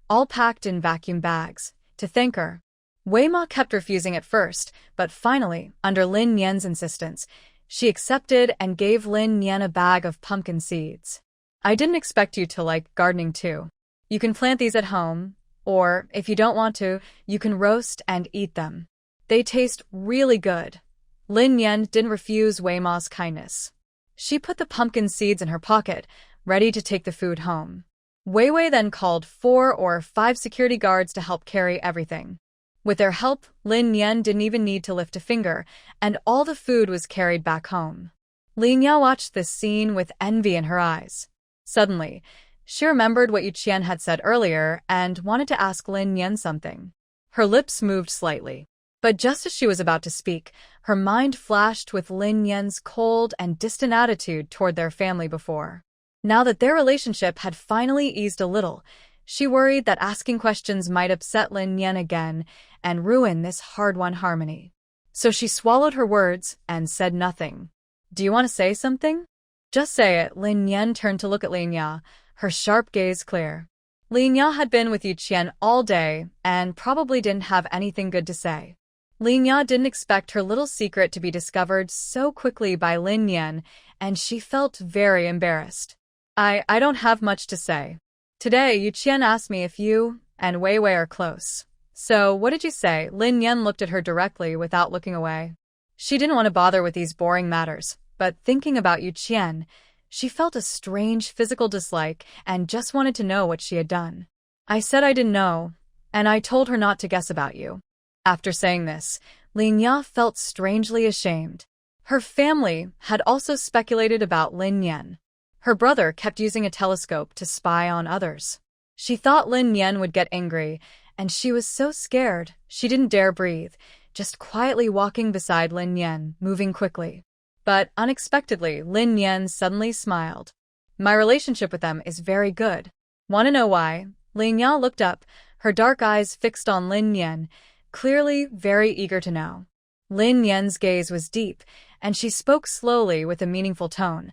all packed in vacuum bags, to thank her. Wei Ma kept refusing at first, but finally, under Lin Yan's insistence, she accepted and gave Lin Yan a bag of pumpkin seeds. I didn't expect you to like gardening too. You can plant these at home, or, if you don't want to, you can roast and eat them. They taste really good. Lin Yan didn't refuse Wei Ma's kindness. She put the pumpkin seeds in her pocket, ready to take the food home. Wei Wei then called 4 or 5 security guards to help carry everything. With their help, Lin Yan didn't even need to lift a finger, and all the food was carried back home. Lin Ya watched this scene with envy in her eyes. Suddenly, she remembered what Yu Qian had said earlier and wanted to ask Lin Yan something. Her lips moved slightly. But just as she was about to speak, her mind flashed with Lin Yan's cold and distant attitude toward their family before. Now that their relationship had finally eased a little, she worried that asking questions might upset Lin Yan again and ruin this hard-won harmony. So she swallowed her words and said nothing. Do you want to say something? Just say it. Lin Yan turned to look at Lin Ya, her sharp gaze clear. Lin Ya had been with Yu Qian all day and probably didn't have anything good to say. Lin Ya didn't expect her little secret to be discovered so quickly by Lin Yan, and she felt very embarrassed. I don't have much to say. Today, Yu Qian asked me if you and Wei Wei are close. So, what did you say? Lin Yan looked at her directly without looking away. She didn't want to bother with these boring matters, but thinking about Yu Qian, she felt a strange physical dislike and just wanted to know what she had done. I said I didn't know, and I told her not to guess about you. After saying this, Lin Ya felt strangely ashamed. Her family had also speculated about Lin Yan. Her brother kept using a telescope to spy on others. She thought Lin Yan would get angry, and she was so scared she didn't dare breathe, just quietly walking beside Lin Yan, moving quickly. But unexpectedly, Lin Yan suddenly smiled. My relationship with them is very good. Want to know why? Lin Ya looked up, her dark eyes fixed on Lin Yan, clearly very eager to know. Lin Yan's gaze was deep, and she spoke slowly with a meaningful tone.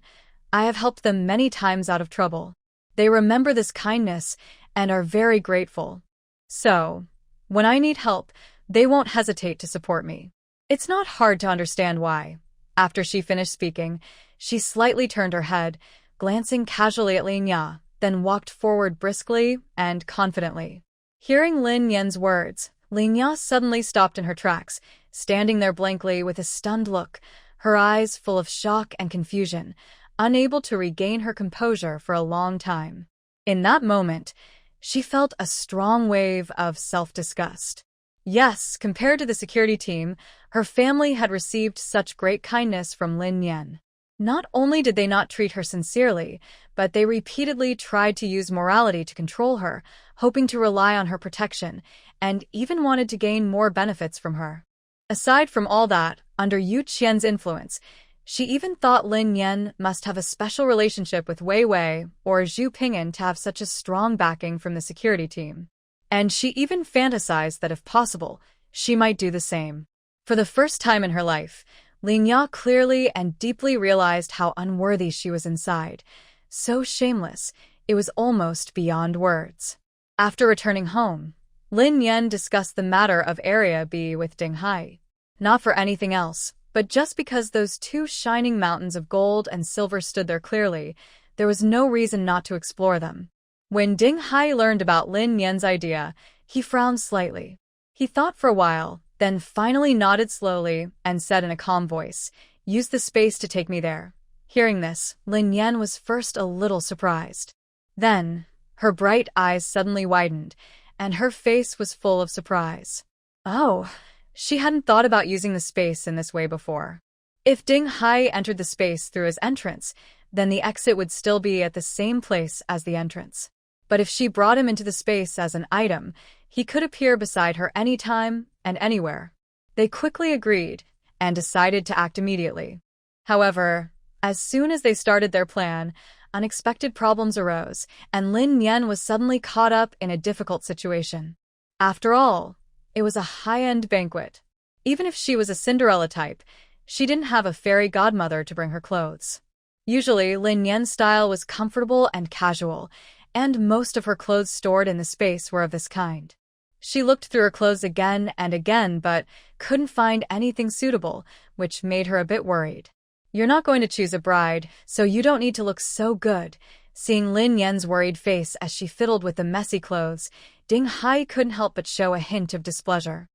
I have helped them many times out of trouble. They remember this kindness and are very grateful. So, when I need help, they won't hesitate to support me. It's not hard to understand why. After she finished speaking, she slightly turned her head, glancing casually at Lin Ya, then walked forward briskly and confidently. Hearing Lin Yan's words, Lin Ya suddenly stopped in her tracks, standing there blankly with a stunned look, her eyes full of shock and confusion, unable to regain her composure for a long time. In that moment, she felt a strong wave of self-disgust. Yes, compared to the security team, her family had received such great kindness from Lin Yan. Not only did they not treat her sincerely, but they repeatedly tried to use morality to control her, hoping to rely on her protection, and even wanted to gain more benefits from her. Aside from all that, under Yu Qian's influence, She even thought Lin Yan must have a special relationship with Wei Wei or Zhu Ping'an to have such a strong backing from the security team. And she even fantasized that if possible, she might do the same. For the first time in her life, Lin Ya clearly and deeply realized how unworthy she was inside. So shameless, it was almost beyond words. After returning home, Lin Yan discussed the matter of Area B with Ding Hai. Not for anything else, but just because those two shining mountains of gold and silver stood there clearly, there was no reason not to explore them. When Ding Hai learned about Lin Yan's idea, he frowned slightly. He thought for a while, then finally nodded slowly and said in a calm voice, "Use the space to take me there." Hearing this, Lin Yan was first a little surprised. Then, her bright eyes suddenly widened, and her face was full of surprise. Oh, she hadn't thought about using the space in this way before. If Ding Hai entered the space through his entrance, then the exit would still be at the same place as the entrance. But if she brought him into the space as an item, he could appear beside her anytime and anywhere. They quickly agreed and decided to act immediately. However, as soon as they started their plan, unexpected problems arose, and Lin Yan was suddenly caught up in a difficult situation. After all, it was a high-end banquet. Even if she was a Cinderella type, she didn't have a fairy godmother to bring her clothes. Usually, Lin Yan's style was comfortable and casual, and most of her clothes stored in the space were of this kind. She looked through her clothes again and again but couldn't find anything suitable, which made her a bit worried. "You're not going to choose a bride, so you don't need to look so good." Seeing Lin Yan's worried face as she fiddled with the messy clothes, Ding Hai couldn't help but show a hint of displeasure.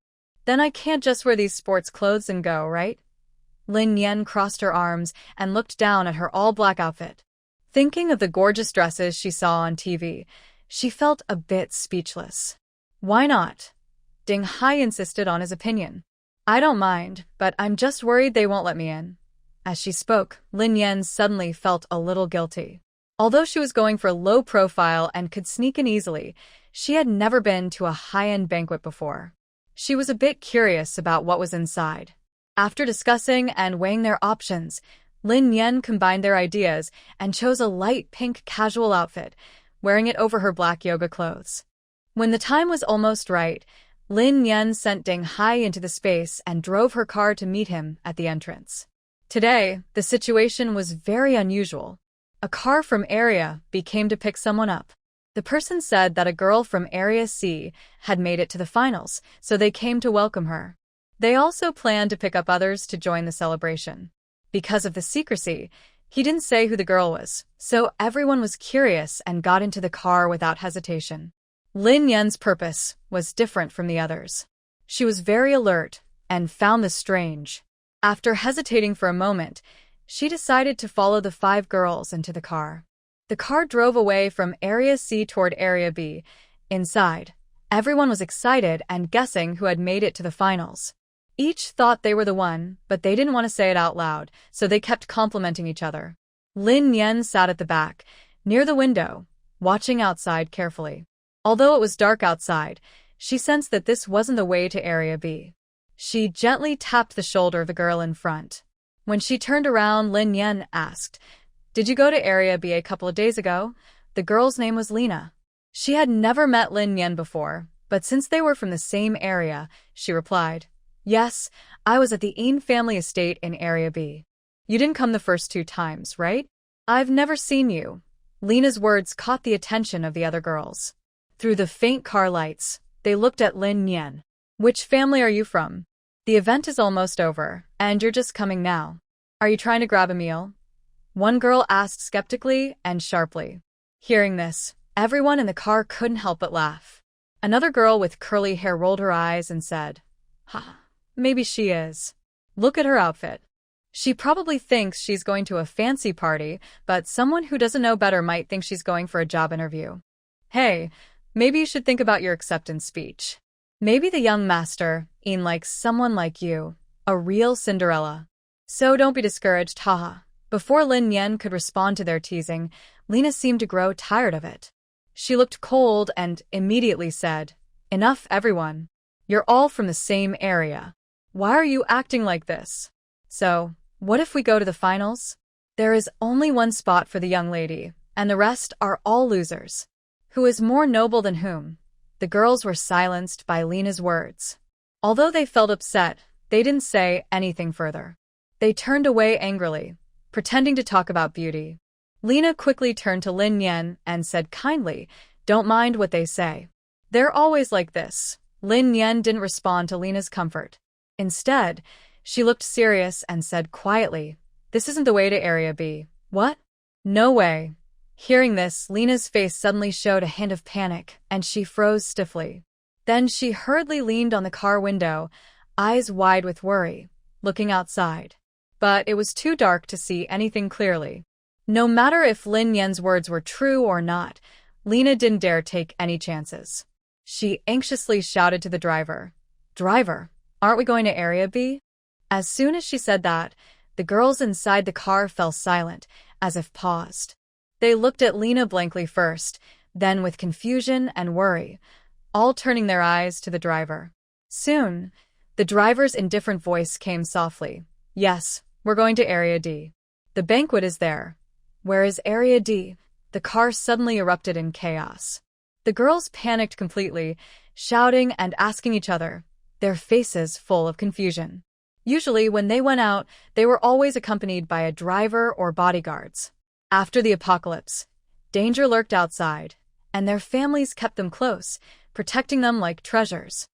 "Then I can't just wear these sports clothes and go, right?" Lin Yan crossed her arms and looked down at her all-black outfit. Thinking of the gorgeous dresses she saw on TV, she felt a bit speechless. "Why not?" Ding Hai insisted on his opinion. "I don't mind, but I'm just worried they won't let me in." As she spoke, Lin Yan suddenly felt a little guilty. Although she was going for low profile and could sneak in easily, she had never been to a high-end banquet before. She was a bit curious about what was inside. After discussing and weighing their options, Lin Yan combined their ideas and chose a light pink casual outfit, wearing it over her black yoga clothes. When the time was almost right, Lin Yan sent Ding Hai into the space and drove her car to meet him at the entrance. Today, the situation was very unusual. A car from Area B came to pick someone up. The person said that a girl from Area C had made it to the finals, so they came to welcome her. They also planned to pick up others to join the celebration. Because of the secrecy, he didn't say who the girl was, so everyone was curious and got into the car without hesitation. Lin Yan's purpose was different from the others. She was very alert and found this strange. After hesitating for a moment, she decided to follow the 5 girls into the car. The car drove away from Area C toward Area B. Inside, everyone was excited and guessing who had made it to the finals. Each thought they were the one, but they didn't want to say it out loud, so they kept complimenting each other. Lin Yan sat at the back, near the window, watching outside carefully. Although it was dark outside, she sensed that this wasn't the way to Area B. She gently tapped the shoulder of the girl in front. When she turned around, Lin Yan asked, "Did you go to Area B a couple of days ago?" The girl's name was Lena. She had never met Lin Yan before, but since they were from the same area, she replied, "Yes, I was at the Ein family estate in Area B. You didn't come the first 2 times, right?" "I've never seen you." Lena's words caught the attention of the other girls. Through the faint car lights, they looked at Lin Yan. "Which family are you from? The event is almost over, and you're just coming now. Are you trying to grab a meal?" One girl asked skeptically and sharply. Hearing this, everyone in the car couldn't help but laugh. Another girl with curly hair rolled her eyes and said, "Ha, maybe she is. Look at her outfit. She probably thinks she's going to a fancy party, but someone who doesn't know better might think she's going for a job interview. Hey, maybe you should think about your acceptance speech. Maybe the young master Ein likes someone like you, a real Cinderella. So don't be discouraged, haha." Before Lin Yan could respond to their teasing, Lena seemed to grow tired of it. She looked cold and immediately said, "Enough, everyone. You're all from the same area. Why are you acting like this?" So, What if we go to the finals? There is only one spot for the young lady, and the rest are all losers. Who is more noble than whom? The girls were silenced by Lena's words. Although they felt upset, they didn't say anything further. They turned away angrily, pretending to talk about beauty. Lena quickly turned to Lin Yan and said kindly, "Don't mind what they say. They're always like this." Lin Yan didn't respond to Lena's comfort. Instead, she looked serious and said quietly, "This isn't the way to Area B." "What?" "No way." Hearing this, Lena's face suddenly showed a hint of panic, and she froze stiffly. Then she hurriedly leaned on the car window, eyes wide with worry, looking outside. But it was too dark to see anything clearly. No matter if Lin Yan's words were true or not, Lena didn't dare take any chances. She anxiously shouted to the driver, "Driver, aren't we going to Area B?" As soon as she said that, the girls inside the car fell silent, as if paused. They looked at Lena blankly first, then with confusion and worry, all turning their eyes to the driver. Soon, the driver's indifferent voice came softly, "Yes, we're going to Area D. The banquet is there." "Where is Area D?" The car suddenly erupted in chaos. The girls panicked completely, shouting and asking each other, their faces full of confusion. Usually, when they went out, they were always accompanied by a driver or bodyguards. After the apocalypse, danger lurked outside, and their families kept them close, protecting them like treasures.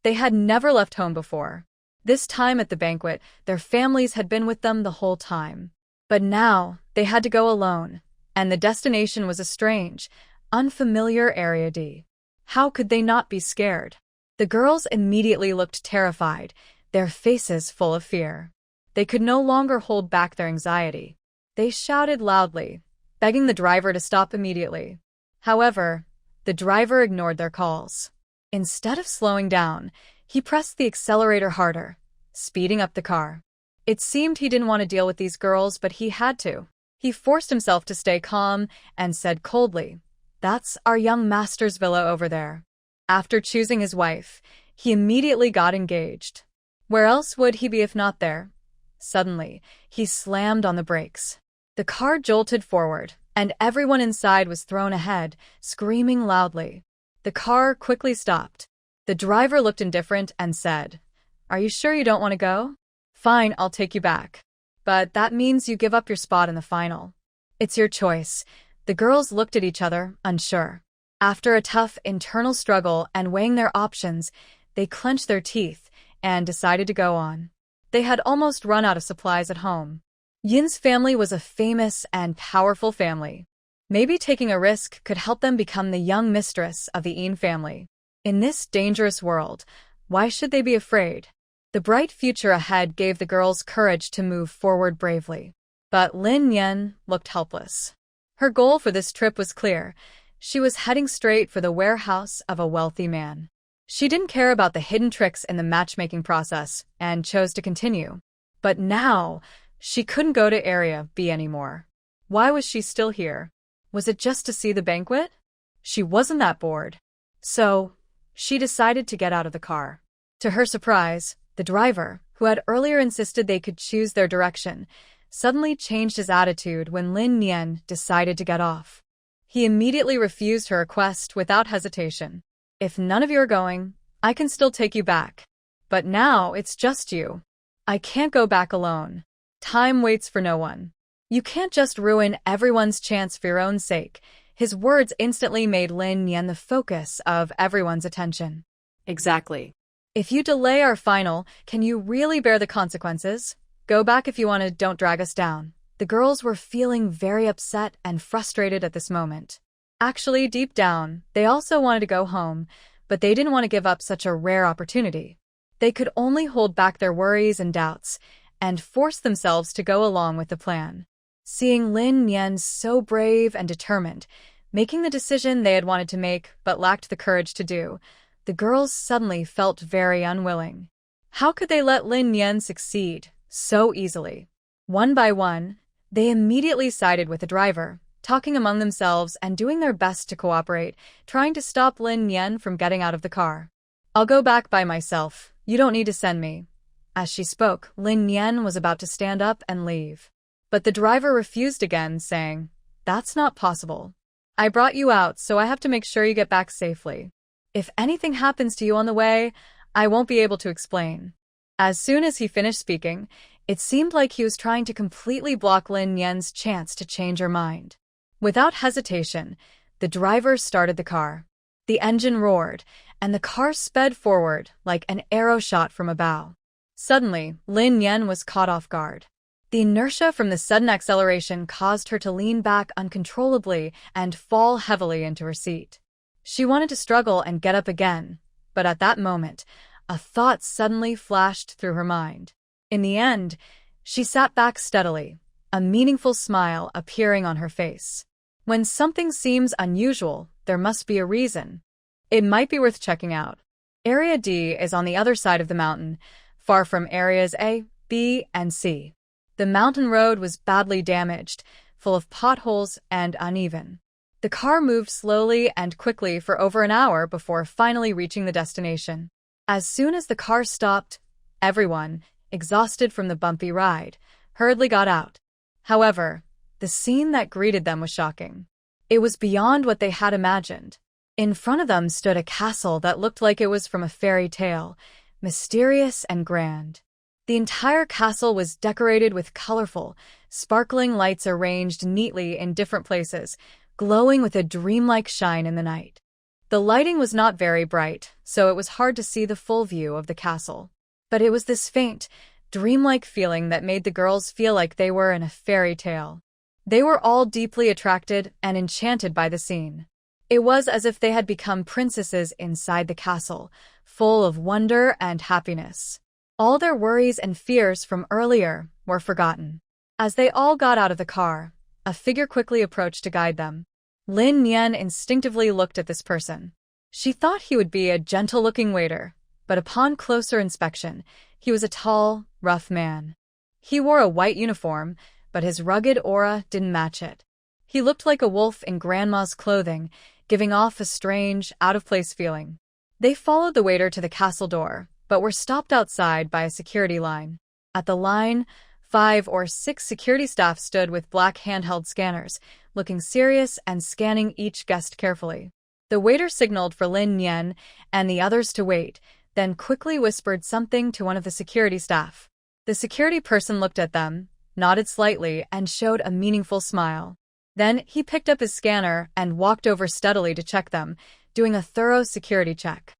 They had never left home before. This time at the banquet, their families had been with them the whole time. But now, they had to go alone, and the destination was a strange, unfamiliar Area D. How could they not be scared? The girls immediately looked terrified, their faces full of fear. They could no longer hold back their anxiety. They shouted loudly, begging the driver to stop immediately. However, the driver ignored their calls. Instead of slowing down, he pressed the accelerator harder, speeding up the car. It seemed he didn't want to deal with these girls, but he had to. He forced himself to stay calm and said coldly, "That's our young master's villa over there." After choosing his wife, he immediately got engaged. Where else would he be if not there? Suddenly, he slammed on the brakes. The car jolted forward, and everyone inside was thrown ahead, screaming loudly. The car quickly stopped. The driver looked indifferent and said, "Are you sure you don't want to go? Fine, I'll take you back. But that means you give up your spot in the final." "It's your choice." The girls looked at each other, unsure. After a tough internal struggle and weighing their options, they clenched their teeth and decided to go on. They had almost run out of supplies at home. Yin's family was a famous and powerful family. Maybe taking a risk could help them become the young mistress of the Yin family. In this dangerous world, why should they be afraid? The bright future ahead gave the girls courage to move forward bravely. But Lin Yan looked helpless. Her goal for this trip was clear. She was heading straight for the warehouse of a wealthy man. She didn't care about the hidden tricks in the matchmaking process and chose to continue. But now, she couldn't go to Area B anymore. Why was she still here? Was it just to see the banquet? She wasn't that bored. So, she decided to get out of the car. To her surprise, the driver, who had earlier insisted they could choose their direction, suddenly changed his attitude when Lin Yan decided to get off. He immediately refused her request without hesitation. "If none of you are going, I can still take you back. But now it's just you. I can't go back alone. Time waits for no one. You can't just ruin everyone's chance for your own sake." His words instantly made Lin Yan the focus of everyone's attention.
Exactly.
"If you delay our final, can you really bear the consequences? Go back if you want to, don't drag us down." The girls were feeling very upset and frustrated at this moment. Actually, deep down, they also wanted to go home, but they didn't want to give up such a rare opportunity. They could only hold back their worries and doubts, and force themselves to go along with the plan. Seeing Lin Yan so brave and determined, making the decision they had wanted to make but lacked the courage to do, the girls suddenly felt very unwilling. How could they let Lin Yan succeed so easily? One by one, they immediately sided with the driver, talking among themselves and doing their best to cooperate, trying to stop Lin Yan from getting out of the car. "I'll go back by myself. You don't need to send me. As she spoke, Lin Yan was about to stand up and leave. But the driver refused again, saying, "That's not possible. I brought you out, so I have to make sure you get back safely. If anything happens to you on the way, I won't be able to explain." As soon as he finished speaking, it seemed like he was trying to completely block Lin Yan's chance to change her mind. Without hesitation, the driver started the car. The engine roared, and the car sped forward like an arrow shot from a bow. Suddenly, Lin Yan was caught off guard. The inertia from the sudden acceleration caused her to lean back uncontrollably and fall heavily into her seat. She wanted to struggle and get up again, but at that moment, a thought suddenly flashed through her mind. In the end, she sat back steadily, a meaningful smile appearing on her face. When something seems unusual, there must be a reason. It might be worth checking out. Area D is on the other side of the mountain, far from areas A, B, and C. The mountain road was badly damaged, full of potholes and uneven. The car moved slowly and quickly for over an hour before finally reaching the destination. As soon as the car stopped, everyone, exhausted from the bumpy ride, hurriedly got out. However, the scene that greeted them was shocking. It was beyond what they had imagined. In front of them stood a castle that looked like it was from a fairy tale, mysterious and grand. The entire castle was decorated with colorful, sparkling lights arranged neatly in different places, glowing with a dreamlike shine in the night. The lighting was not very bright, so it was hard to see the full view of the castle. But it was this faint, dreamlike feeling that made the girls feel like they were in a fairy tale. They were all deeply attracted and enchanted by the scene. It was as if they had become princesses inside the castle, full of wonder and happiness. All their worries and fears from earlier were forgotten. As they all got out of the car, a figure quickly approached to guide them. Lin Yan instinctively looked at this person. She thought he would be a gentle-looking waiter, but upon closer inspection, he was a tall, rough man. He wore a white uniform, but his rugged aura didn't match it. He looked like a wolf in grandma's clothing, giving off a strange, out-of-place feeling. They followed the waiter to the castle door, but were stopped outside by a security line. At the line, 5 or 6 security staff stood with black handheld scanners, looking serious and scanning each guest carefully. The waiter signaled for Lin Yan and the others to wait, then quickly whispered something to one of the security staff. The security person looked at them, nodded slightly, and showed a meaningful smile. Then he picked up his scanner and walked over steadily to check them, doing a thorough security check.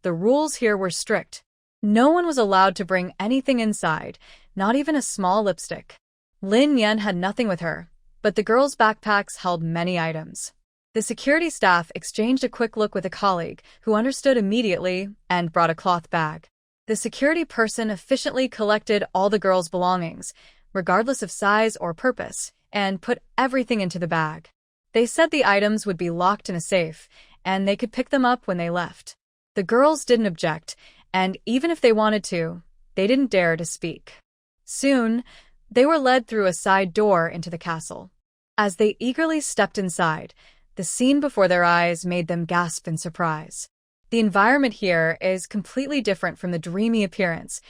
The rules here were strict. No one was allowed to bring anything inside, not even a small lipstick. Lin Yan had nothing with her, but the girls' backpacks held many items. The security staff exchanged a quick look with a colleague, who understood immediately and brought a cloth bag. The security person efficiently collected all the girls' belongings, regardless of size or purpose, and put everything into the bag. They said the items would be locked in a safe, and they could pick them up when they left. The girls didn't object, and even if they wanted to, they didn't dare to speak. Soon, they were led through a side door into the castle. As they eagerly stepped inside, the scene before their eyes made them gasp in surprise. The environment here is completely different from the dreamy appearance.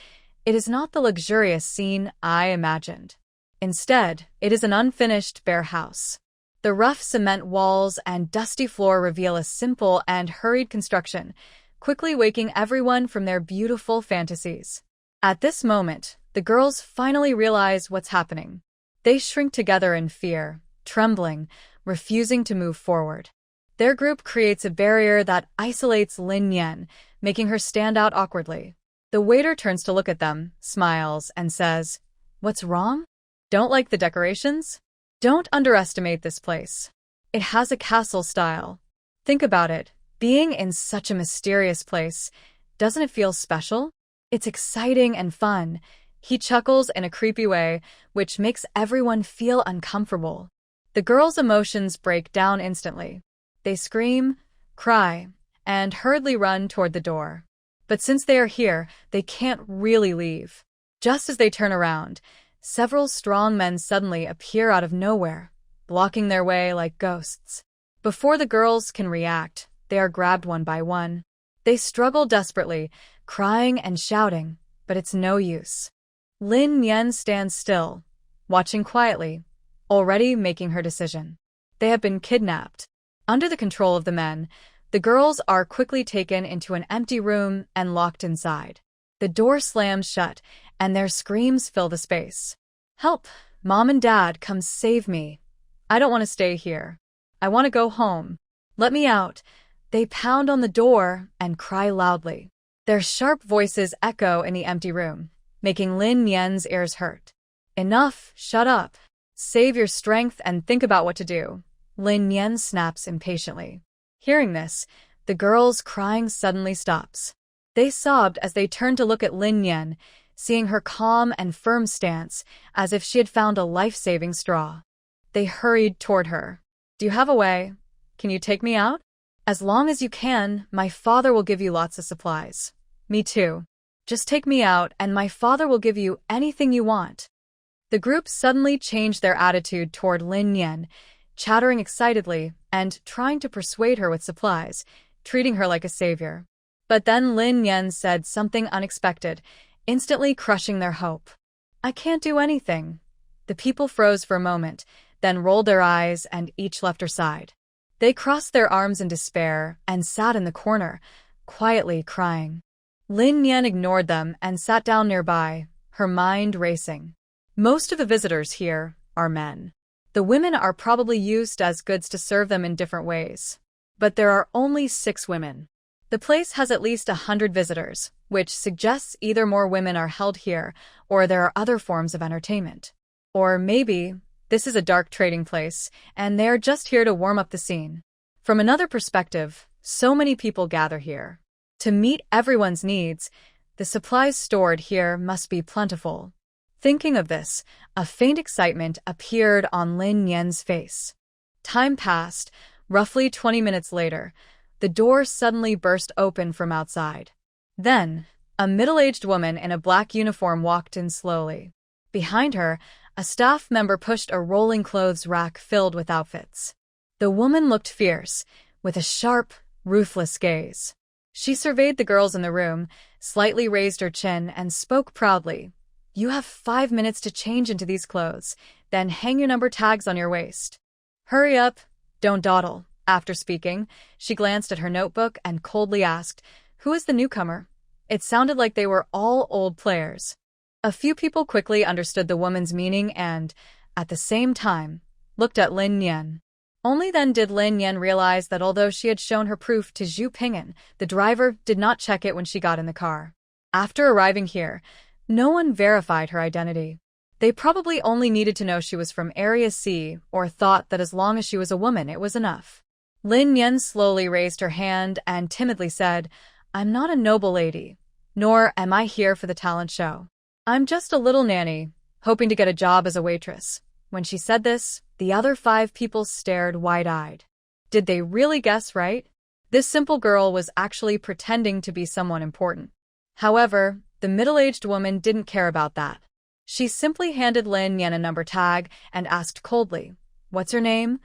It is not the luxurious scene I imagined. Instead, it is an unfinished, bare house. The rough cement walls and dusty floor reveal a simple and hurried construction, quickly waking everyone from their beautiful fantasies. At this moment, the girls finally realize what's happening. They shrink together in fear, trembling, refusing to move forward. Their group creates a barrier that isolates Lin Yan, making her stand out awkwardly. The waiter turns to look at them, smiles, and says, "What's wrong? Don't like the decorations? Don't underestimate this place. It has a castle style. Think about it, being in such a mysterious place. Doesn't it feel special? It's exciting and fun." He chuckles in a creepy way, which makes everyone feel uncomfortable. The girls' emotions break down instantly. They scream, cry, and hurriedly run toward the door. But since they are here, they can't really leave. Just as they turn around, several strong men suddenly appear out of nowhere, blocking their way like ghosts. Before the girls can react, they are grabbed one by one. They struggle desperately, crying and shouting, but it's no use. Lin Yan stands still, watching quietly, already making her decision. They have been kidnapped. Under the control of the men, the girls are quickly taken into an empty room and locked inside. The door slams shut, and their screams fill the space. Help! Mom and Dad, come save me. I don't want to stay here. I want to go home. Let me out. They pound on the door and cry loudly. Their sharp voices echo in the empty room, making Lin Yan's ears hurt. Enough, shut up. Save your strength and think about what to do. Lin Yan snaps impatiently. Hearing this, the girls' crying suddenly stops. They sobbed as they turned to look at Lin Yan, seeing her calm and firm stance, as if she had found a life-saving straw. They hurried toward her. Do you have a way? Can you take me out? As long as you can, my father will give you lots of supplies. Me too. Just take me out, and my father will give you anything you want. The group suddenly changed their attitude toward Lin Yan, chattering excitedly and trying to persuade her with supplies, treating her like a savior. But then Lin Yan said something unexpected, instantly crushing their hope. I can't do anything. The people froze for a moment, then rolled their eyes and each left her side. They crossed their arms in despair and sat in the corner, quietly crying. Lin Yan ignored them and sat down nearby, her mind racing. Most of the visitors here are men. The women are probably used as goods to serve them in different ways. But there are only 6 women. The place has at least 100 visitors, which suggests either more women are held here or there are other forms of entertainment. Or maybe this is a dark trading place, and they're just here to warm up the scene. From another perspective, so many people gather here. To meet everyone's needs, the supplies stored here must be plentiful. Thinking of this, a faint excitement appeared on Lin Yan's face. Time passed. Roughly 20 minutes later, the door suddenly burst open from outside. Then, a middle-aged woman in a black uniform walked in slowly. Behind her, a staff member pushed a rolling clothes rack filled with outfits. The woman looked fierce, with a sharp, ruthless gaze. She surveyed the girls in the room, slightly raised her chin, and spoke proudly. You have 5 minutes to change into these clothes, then hang your number tags on your waist. Hurry up, don't dawdle. After speaking, she glanced at her notebook and coldly asked, Who is the newcomer? It sounded like they were all old players. A few people quickly understood the woman's meaning and, at the same time, looked at Lin Yan. Only then did Lin Yan realize that although she had shown her proof to Zhu Ping'an, the driver did not check it when she got in the car. After arriving here, no one verified her identity. They probably only needed to know she was from Area C or thought that as long as she was a woman, it was enough. Lin Yan slowly raised her hand and timidly said, I'm not a noble lady, nor am I here for the talent show. I'm just a little nanny, hoping to get a job as a waitress. When she said this, the other 5 people stared wide-eyed. Did they really guess right? This simple girl was actually pretending to be someone important. However, the middle-aged woman didn't care about that. She simply handed Lin Yan a number tag and asked coldly, What's your name?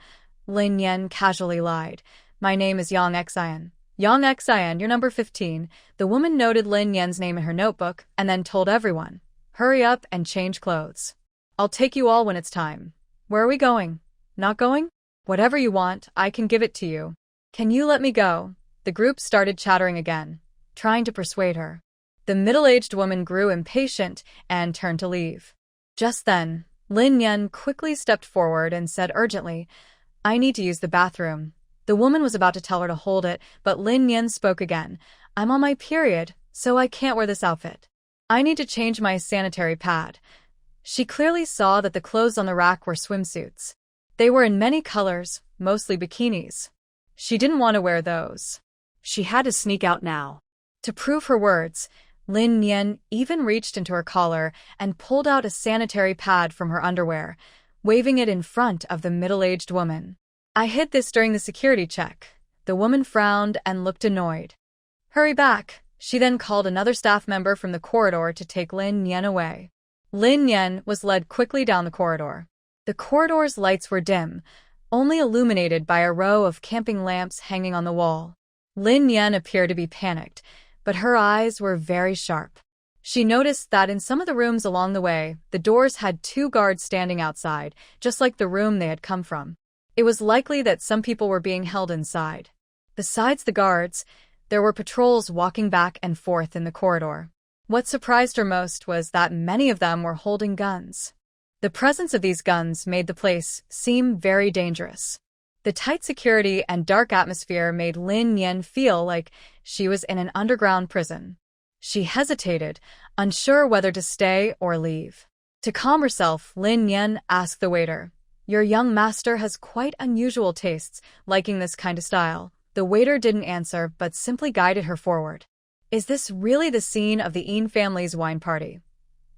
Lin Yan casually lied. My name is Yang Xian. Yang Xian, you're number 15. The woman noted Lin Yan's name in her notebook and then told everyone, Hurry up and change clothes. I'll take you all when it's time. Where are we going? Not going? Whatever you want, I can give it to you. Can you let me go? The group started chattering again, trying to persuade her. The middle-aged woman grew impatient and turned to leave. Just then, Lin Yan quickly stepped forward and said urgently, I need to use the bathroom. The woman was about to tell her to hold it, but Lin Yan spoke again. I'm on my period, so I can't wear this outfit. I need to change my sanitary pad. She clearly saw that the clothes on the rack were swimsuits. They were in many colors, mostly bikinis. She didn't want to wear those. She had to sneak out now. To prove her words, Lin Yan even reached into her collar and pulled out a sanitary pad from her underwear, waving it in front of the middle-aged woman. I hid this during the security check. The woman frowned and looked annoyed. Hurry back. She then called another staff member from the corridor to take Lin Yan away. Lin Yan was led quickly down the corridor. The corridor's lights were dim, only illuminated by a row of camping lamps hanging on the wall. Lin Yan appeared to be panicked, but her eyes were very sharp. She noticed that in some of the rooms along the way, the doors had 2 guards standing outside, just like the room they had come from. It was likely that some people were being held inside. Besides the guards, there were patrols walking back and forth in the corridor. What surprised her most was that many of them were holding guns. The presence of these guns made the place seem very dangerous. The tight security and dark atmosphere made Lin Yan feel like she was in an underground prison. She hesitated, unsure whether to stay or leave. To calm herself, Lin Yan asked the waiter, "Your young master has quite unusual tastes, liking this kind of style." The waiter didn't answer but simply guided her forward. "Is this really the scene of the Yin family's wine party?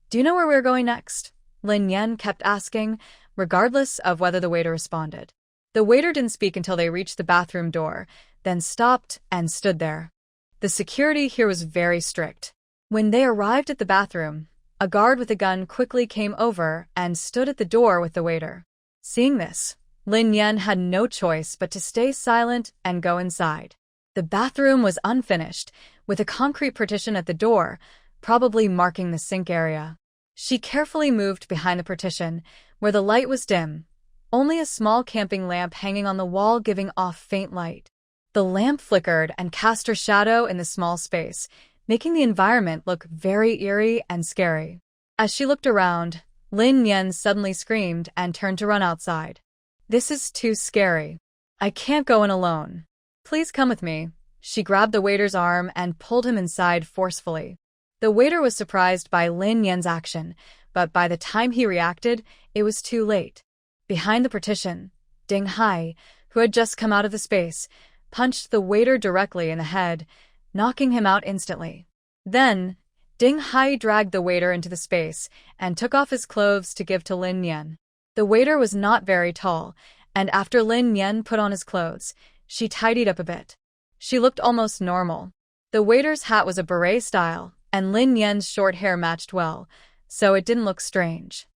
Do you know where we're going next?" Lin Yan kept asking, regardless of whether the waiter responded. The waiter didn't speak until they reached the bathroom door, then stopped and stood there. The security here was very strict. When they arrived at the bathroom, a guard with a gun quickly came over and stood at the door with the waiter. Seeing this, Lin Yan had no choice but to stay silent and go inside. The bathroom was unfinished, with a concrete partition at the door, probably marking the sink area. She carefully moved behind the partition, where the light was dim, only a small camping lamp hanging on the wall giving off faint light. The lamp flickered and cast her shadow in the small space, making the environment look very eerie and scary. As she looked around, Lin Yan suddenly screamed and turned to run outside. "This is too scary. I can't go in alone. Please come with me." She grabbed the waiter's arm and pulled him inside forcefully. The waiter was surprised by Lin Yan's action, but by the time he reacted, it was too late. Behind the partition, Ding Hai, who had just come out of the space, punched the waiter directly in the head, knocking him out instantly. Then, Ding Hai dragged the waiter into the space and took off his clothes to give to Lin Yan. The waiter was not very tall, and after Lin Yan put on his clothes, she tidied up a bit. She looked almost normal. The waiter's hat was a beret style, and Lin Yan's short hair matched well, so it didn't look strange.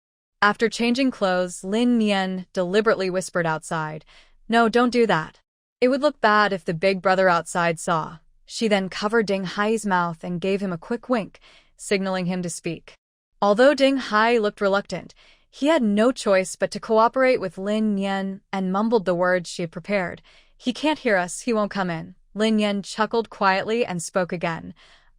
After changing clothes, Lin Yan deliberately whispered outside, "No, don't do that. It would look bad if the big brother outside saw." She then covered Ding Hai's mouth and gave him a quick wink, signaling him to speak. Although Ding Hai looked reluctant, he had no choice but to cooperate with Lin Yan and mumbled the words she had prepared. "He can't hear us, he won't come in." Lin Yan chuckled quietly and spoke again.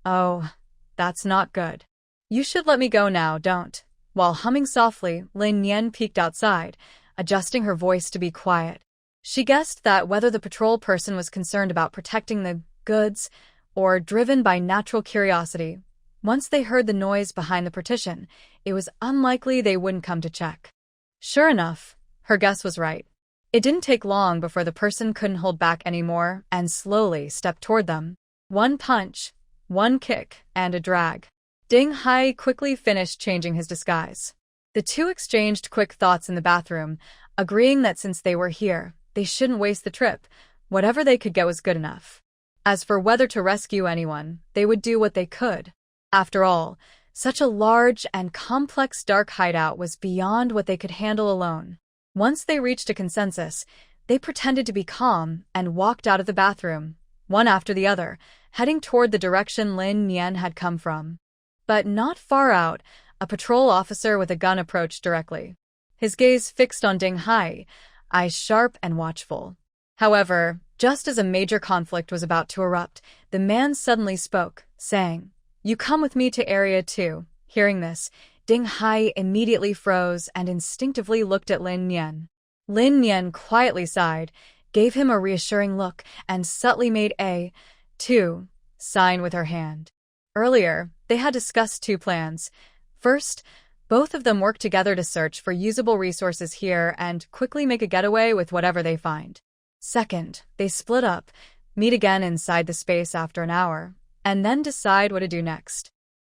"Oh, that's not good. You should let me go now, don't." While humming softly, Lin Yan peeked outside, adjusting her voice to be quiet. She guessed that whether the patrol person was concerned about protecting the goods or driven by natural curiosity, once they heard the noise behind the partition, it was unlikely they wouldn't come to check. Sure enough, her guess was right. It didn't take long before the person couldn't hold back anymore and slowly stepped toward them. One punch, one kick, and a drag. Ding Hai quickly finished changing his disguise. The two exchanged quick thoughts in the bathroom, agreeing that since they were here, they shouldn't waste the trip. Whatever they could get was good enough. As for whether to rescue anyone, they would do what they could. After all, such a large and complex dark hideout was beyond what they could handle alone. Once they reached a consensus, they pretended to be calm and walked out of the bathroom, one after the other, heading toward the direction Lin Yan had come from. But not far out, a patrol officer with a gun approached directly. His gaze fixed on Ding Hai, eyes sharp and watchful. However, just as a major conflict was about to erupt, the man suddenly spoke, saying, "You come with me to Area 2. Hearing this, Ding Hai immediately froze and instinctively looked at Lin Yan. Lin Yan quietly sighed, gave him a reassuring look, and subtly made a 2 sign with her hand. Earlier, they had discussed two plans. First, both of them worked together to search for usable resources here and quickly make a getaway with whatever they find. Second, they split up, meet again inside the space after an hour, and then decide what to do next.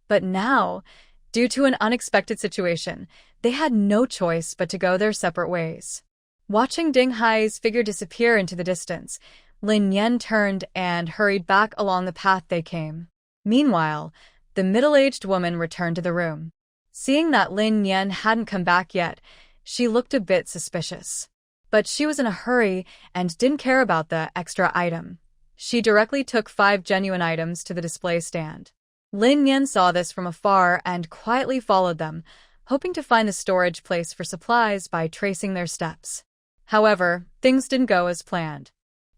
But now, due to an unexpected situation, they had no choice but to go their separate ways. Watching Ding Hai's figure disappear into the distance, Lin Yan turned and hurried back along the path they came. Meanwhile, the middle-aged woman returned to the room. Seeing that Lin Yan hadn't come back yet, she looked a bit suspicious. But she was in a hurry and didn't care about the extra item. She directly took 5 genuine items to the display stand. Lin Yan saw this from afar and quietly followed them, hoping to find the storage place for supplies by tracing their steps. However, things didn't go as planned.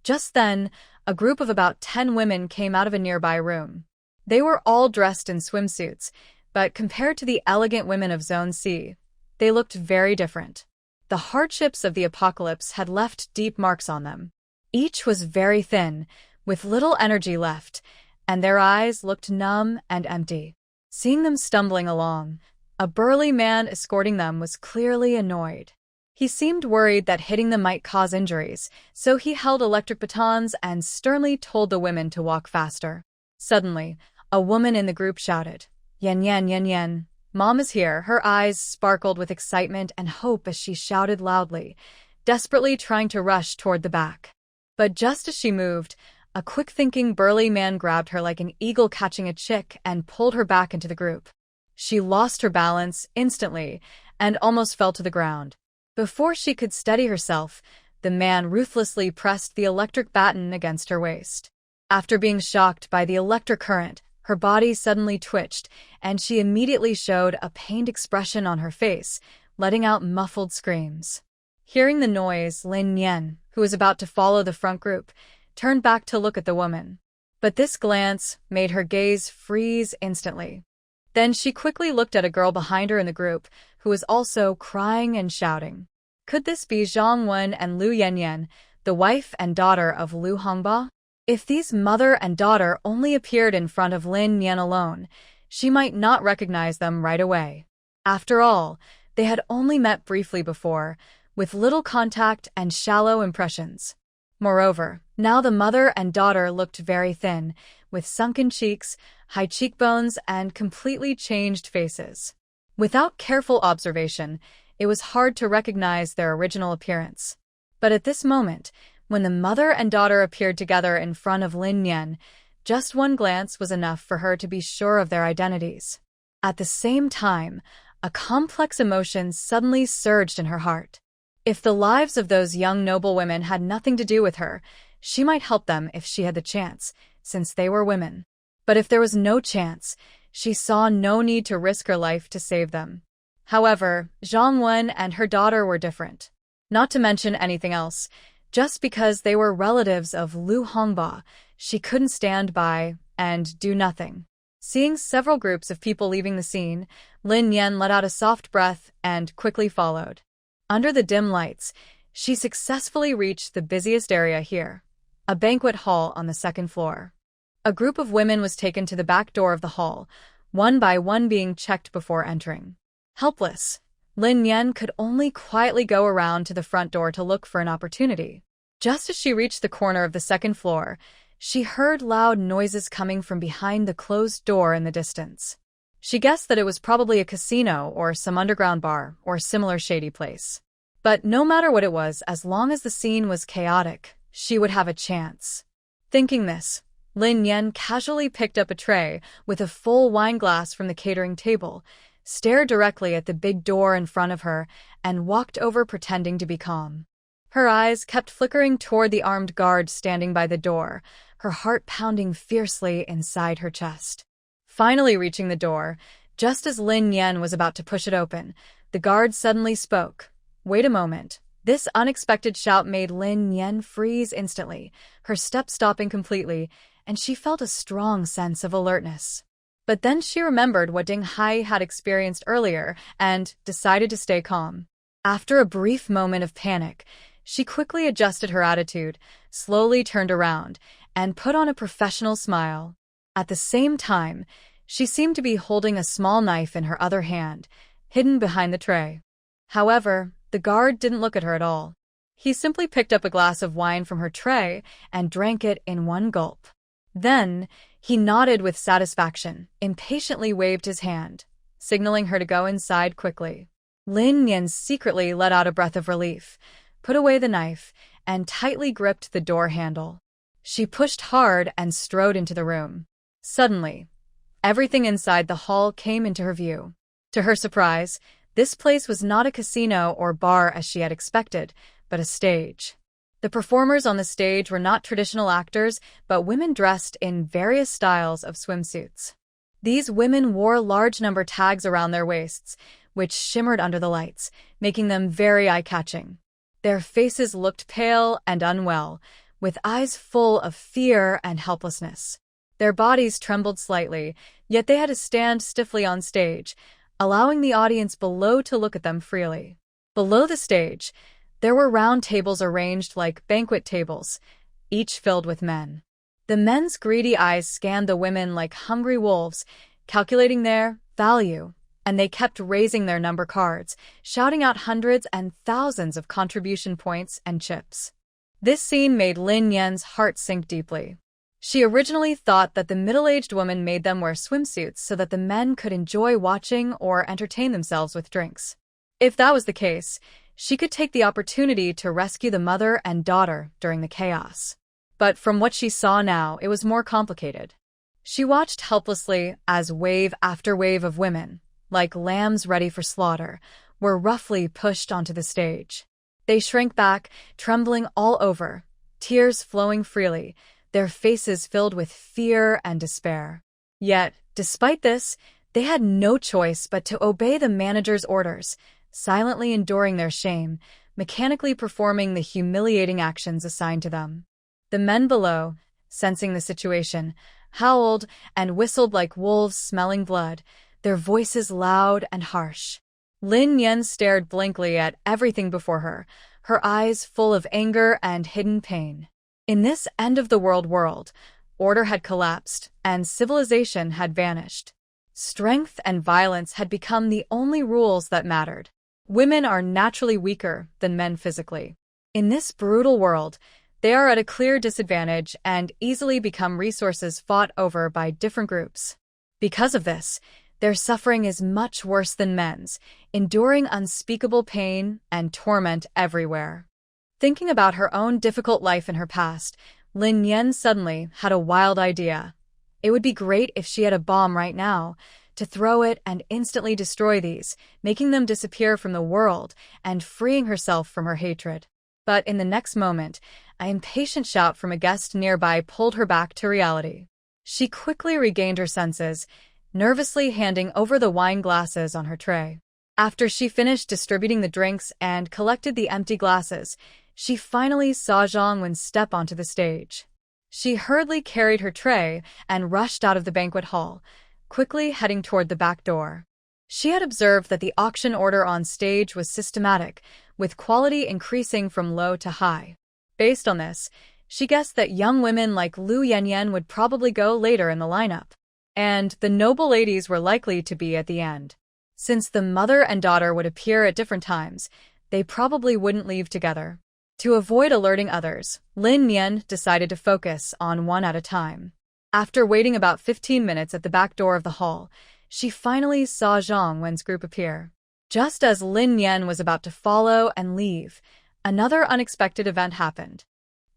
Just then, a group of about 10 women came out of a nearby room. They were all dressed in swimsuits, but compared to the elegant women of Zone C, they looked very different. The hardships of the apocalypse had left deep marks on them. Each was very thin, with little energy left, and their eyes looked numb and empty. Seeing them stumbling along, a burly man escorting them was clearly annoyed. He seemed worried that hitting them might cause injuries, so he held electric batons and sternly told the women to walk faster. Suddenly, a woman in the group shouted, "Yen yen yen yen. Mom is here." Her eyes sparkled with excitement and hope as she shouted loudly, desperately trying to rush toward the back. But just as she moved, a quick-thinking burly man grabbed her like an eagle catching a chick and pulled her back into the group. She lost her balance instantly and almost fell to the ground. Before she could steady herself, the man ruthlessly pressed the electric baton against her waist. After being shocked by the electric current, her body suddenly twitched, and she immediately showed a pained expression on her face, letting out muffled screams. Hearing the noise, Lin Yan, who was about to follow the front group, turned back to look at the woman. But this glance made her gaze freeze instantly. Then she quickly looked at a girl behind her in the group, who was also crying and shouting. Could this be Zhang Wen and Lu Yanyan, the wife and daughter of Lu Hongba? If these mother and daughter only appeared in front of Lin Yan alone, she might not recognize them right away. After all, they had only met briefly before, with little contact and shallow impressions. Moreover, now the mother and daughter looked very thin, with sunken cheeks, high cheekbones, and completely changed faces. Without careful observation, it was hard to recognize their original appearance. But at this moment, when the mother and daughter appeared together in front of Lin Yan, just one glance was enough for her to be sure of their identities. At the same time, a complex emotion suddenly surged in her heart. If the lives of those young noble women had nothing to do with her, she might help them if she had the chance, since they were women. But if there was no chance, she saw no need to risk her life to save them. However, Zhang Wen and her daughter were different. Not to mention anything else, just because they were relatives of Lu Hongba, she couldn't stand by and do nothing. Seeing several groups of people leaving the scene, Lin Yan let out a soft breath and quickly followed. Under the dim lights, she successfully reached the busiest area here, a banquet hall on the second floor. A group of women was taken to the back door of the hall, one by one being checked before entering. Helpless, Lin Yan could only quietly go around to the front door to look for an opportunity. Just as she reached the corner of the second floor, she heard loud noises coming from behind the closed door in the distance. She guessed that it was probably a casino or some underground bar or similar shady place. But no matter what it was, as long as the scene was chaotic, she would have a chance. Thinking this, Lin Yan casually picked up a tray with a full wine glass from the catering table, stared directly at the big door in front of her, and walked over pretending to be calm. Her eyes kept flickering toward the armed guard standing by the door, her heart pounding fiercely inside her chest. Finally reaching the door, just as Lin Yan was about to push it open, the guard suddenly spoke. Wait a moment. This unexpected shout made Lin Yan freeze instantly, her steps stopping completely, and she felt a strong sense of alertness. But then she remembered what Ding Hai had experienced earlier and decided to stay calm. After a brief moment of panic, she quickly adjusted her attitude, slowly turned around, and put on a professional smile. At the same time, she seemed to be holding a small knife in her other hand, hidden behind the tray. However, the guard didn't look at her at all. He simply picked up a glass of wine from her tray and drank it in one gulp. Then, he nodded with satisfaction, impatiently waved his hand, signaling her to go inside quickly. Lin Yan secretly let out a breath of relief, put away the knife, and tightly gripped the door handle. She pushed hard and strode into the room. Suddenly, everything inside the hall came into her view. To her surprise, this place was not a casino or bar as she had expected, but a stage. The performers on the stage were not traditional actors, but women dressed in various styles of swimsuits. These women wore large number tags around their waists, which shimmered under the lights, making them very eye-catching. Their faces looked pale and unwell, with eyes full of fear and helplessness. Their bodies trembled slightly, yet they had to stand stiffly on stage, allowing the audience below to look at them freely. Below the stage, there were round tables arranged like banquet tables, each filled with men. The men's greedy eyes scanned the women like hungry wolves, calculating their value, and they kept raising their number cards, shouting out hundreds and thousands of contribution points and chips. This scene made Lin Yan's heart sink deeply. She originally thought that the middle-aged woman made them wear swimsuits so that the men could enjoy watching or entertain themselves with drinks. If that was the case, she could take the opportunity to rescue the mother and daughter during the chaos. But from what she saw now, it was more complicated. She watched helplessly as wave after wave of women, like lambs ready for slaughter, were roughly pushed onto the stage. They shrank back, trembling all over, tears flowing freely, their faces filled with fear and despair. Yet, despite this, they had no choice but to obey the manager's orders, silently enduring their shame, mechanically performing the humiliating actions assigned to them. The men below, sensing the situation, howled and whistled like wolves smelling blood, their voices loud and harsh. Lin Yan stared blankly at everything before her, her eyes full of anger and hidden pain. In this end-of-the-world world, order had collapsed and civilization had vanished. Strength and violence had become the only rules that mattered. Women are naturally weaker than men physically. In this brutal world, they are at a clear disadvantage and easily become resources fought over by different groups. Because of this, their suffering is much worse than men's, enduring unspeakable pain and torment everywhere. Thinking about her own difficult life in her past, Lin Yan suddenly had a wild idea. It would be great if she had a bomb right now, to throw it and instantly destroy these, making them disappear from the world and freeing herself from her hatred. But in the next moment, an impatient shout from a guest nearby pulled her back to reality. She quickly regained her senses, nervously handing over the wine glasses on her tray. After she finished distributing the drinks and collected the empty glasses, she finally saw Zhang Wen step onto the stage. She hurriedly carried her tray and rushed out of the banquet hall, quickly heading toward the back door. She had observed that the auction order on stage was systematic, with quality increasing from low to high. Based on this, she guessed that young women like Lu Yanyan would probably go later in the lineup, and the noble ladies were likely to be at the end. Since the mother and daughter would appear at different times, they probably wouldn't leave together. To avoid alerting others, Lin Yan decided to focus on one at a time. After waiting about 15 minutes at the back door of the hall, she finally saw Zhang Wen's group appear. Just as Lin Yan was about to follow and leave, another unexpected event happened.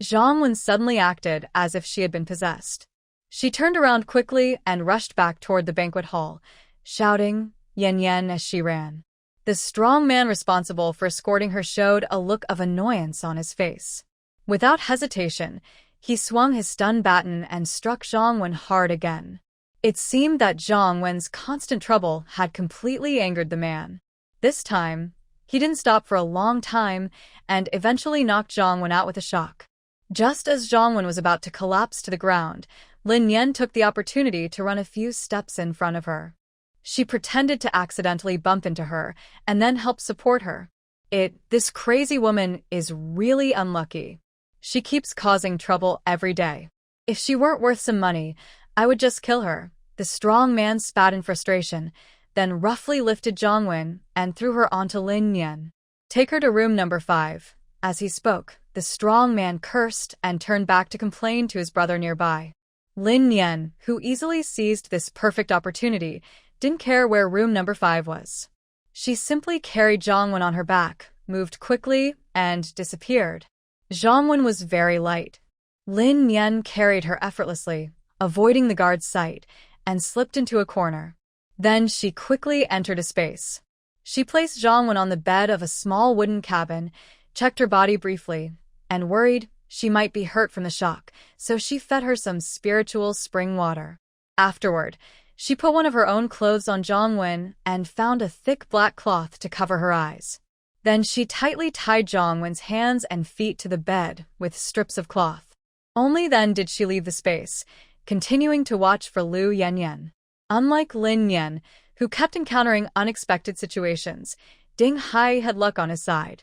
Zhang Wen suddenly acted as if she had been possessed. She turned around quickly and rushed back toward the banquet hall, shouting "Yan Yan" as she ran. The strong man responsible for escorting her showed a look of annoyance on his face. Without hesitation, he swung his stun baton and struck Zhang Wen hard again. It seemed that Zhang Wen's constant trouble had completely angered the man. This time, he didn't stop for a long time and eventually knocked Zhang Wen out with a shock. Just as Zhang Wen was about to collapse to the ground, Lin Yan took the opportunity to run a few steps in front of her. She pretended to accidentally bump into her and then helped support her. This crazy woman is really unlucky. She keeps causing trouble every day. If she weren't worth some money, I would just kill her. The strong man spat in frustration, then roughly lifted Zhang Wen and threw her onto Lin Yan. Take her to room number 5. As he spoke, the strong man cursed and turned back to complain to his brother nearby. Lin Yan, who easily seized this perfect opportunity, didn't care where room number 5 was. She simply carried Zhang Wen on her back, moved quickly, and disappeared. Zhang Wen was very light. Lin Yan carried her effortlessly, avoiding the guard's sight, and slipped into a corner. Then she quickly entered a space. She placed Zhang Wen on the bed of a small wooden cabin, checked her body briefly, and worried she might be hurt from the shock, so she fed her some spiritual spring water. Afterward, She put one of her own clothes on Zhongwen and found a thick black cloth to cover her eyes. Then she tightly tied Zhongwen's hands and feet to the bed with strips of cloth. Only then did she leave the space, continuing to watch for Liu Yanyan. Unlike Lin Yan, who kept encountering unexpected situations, Ding Hai had luck on his side.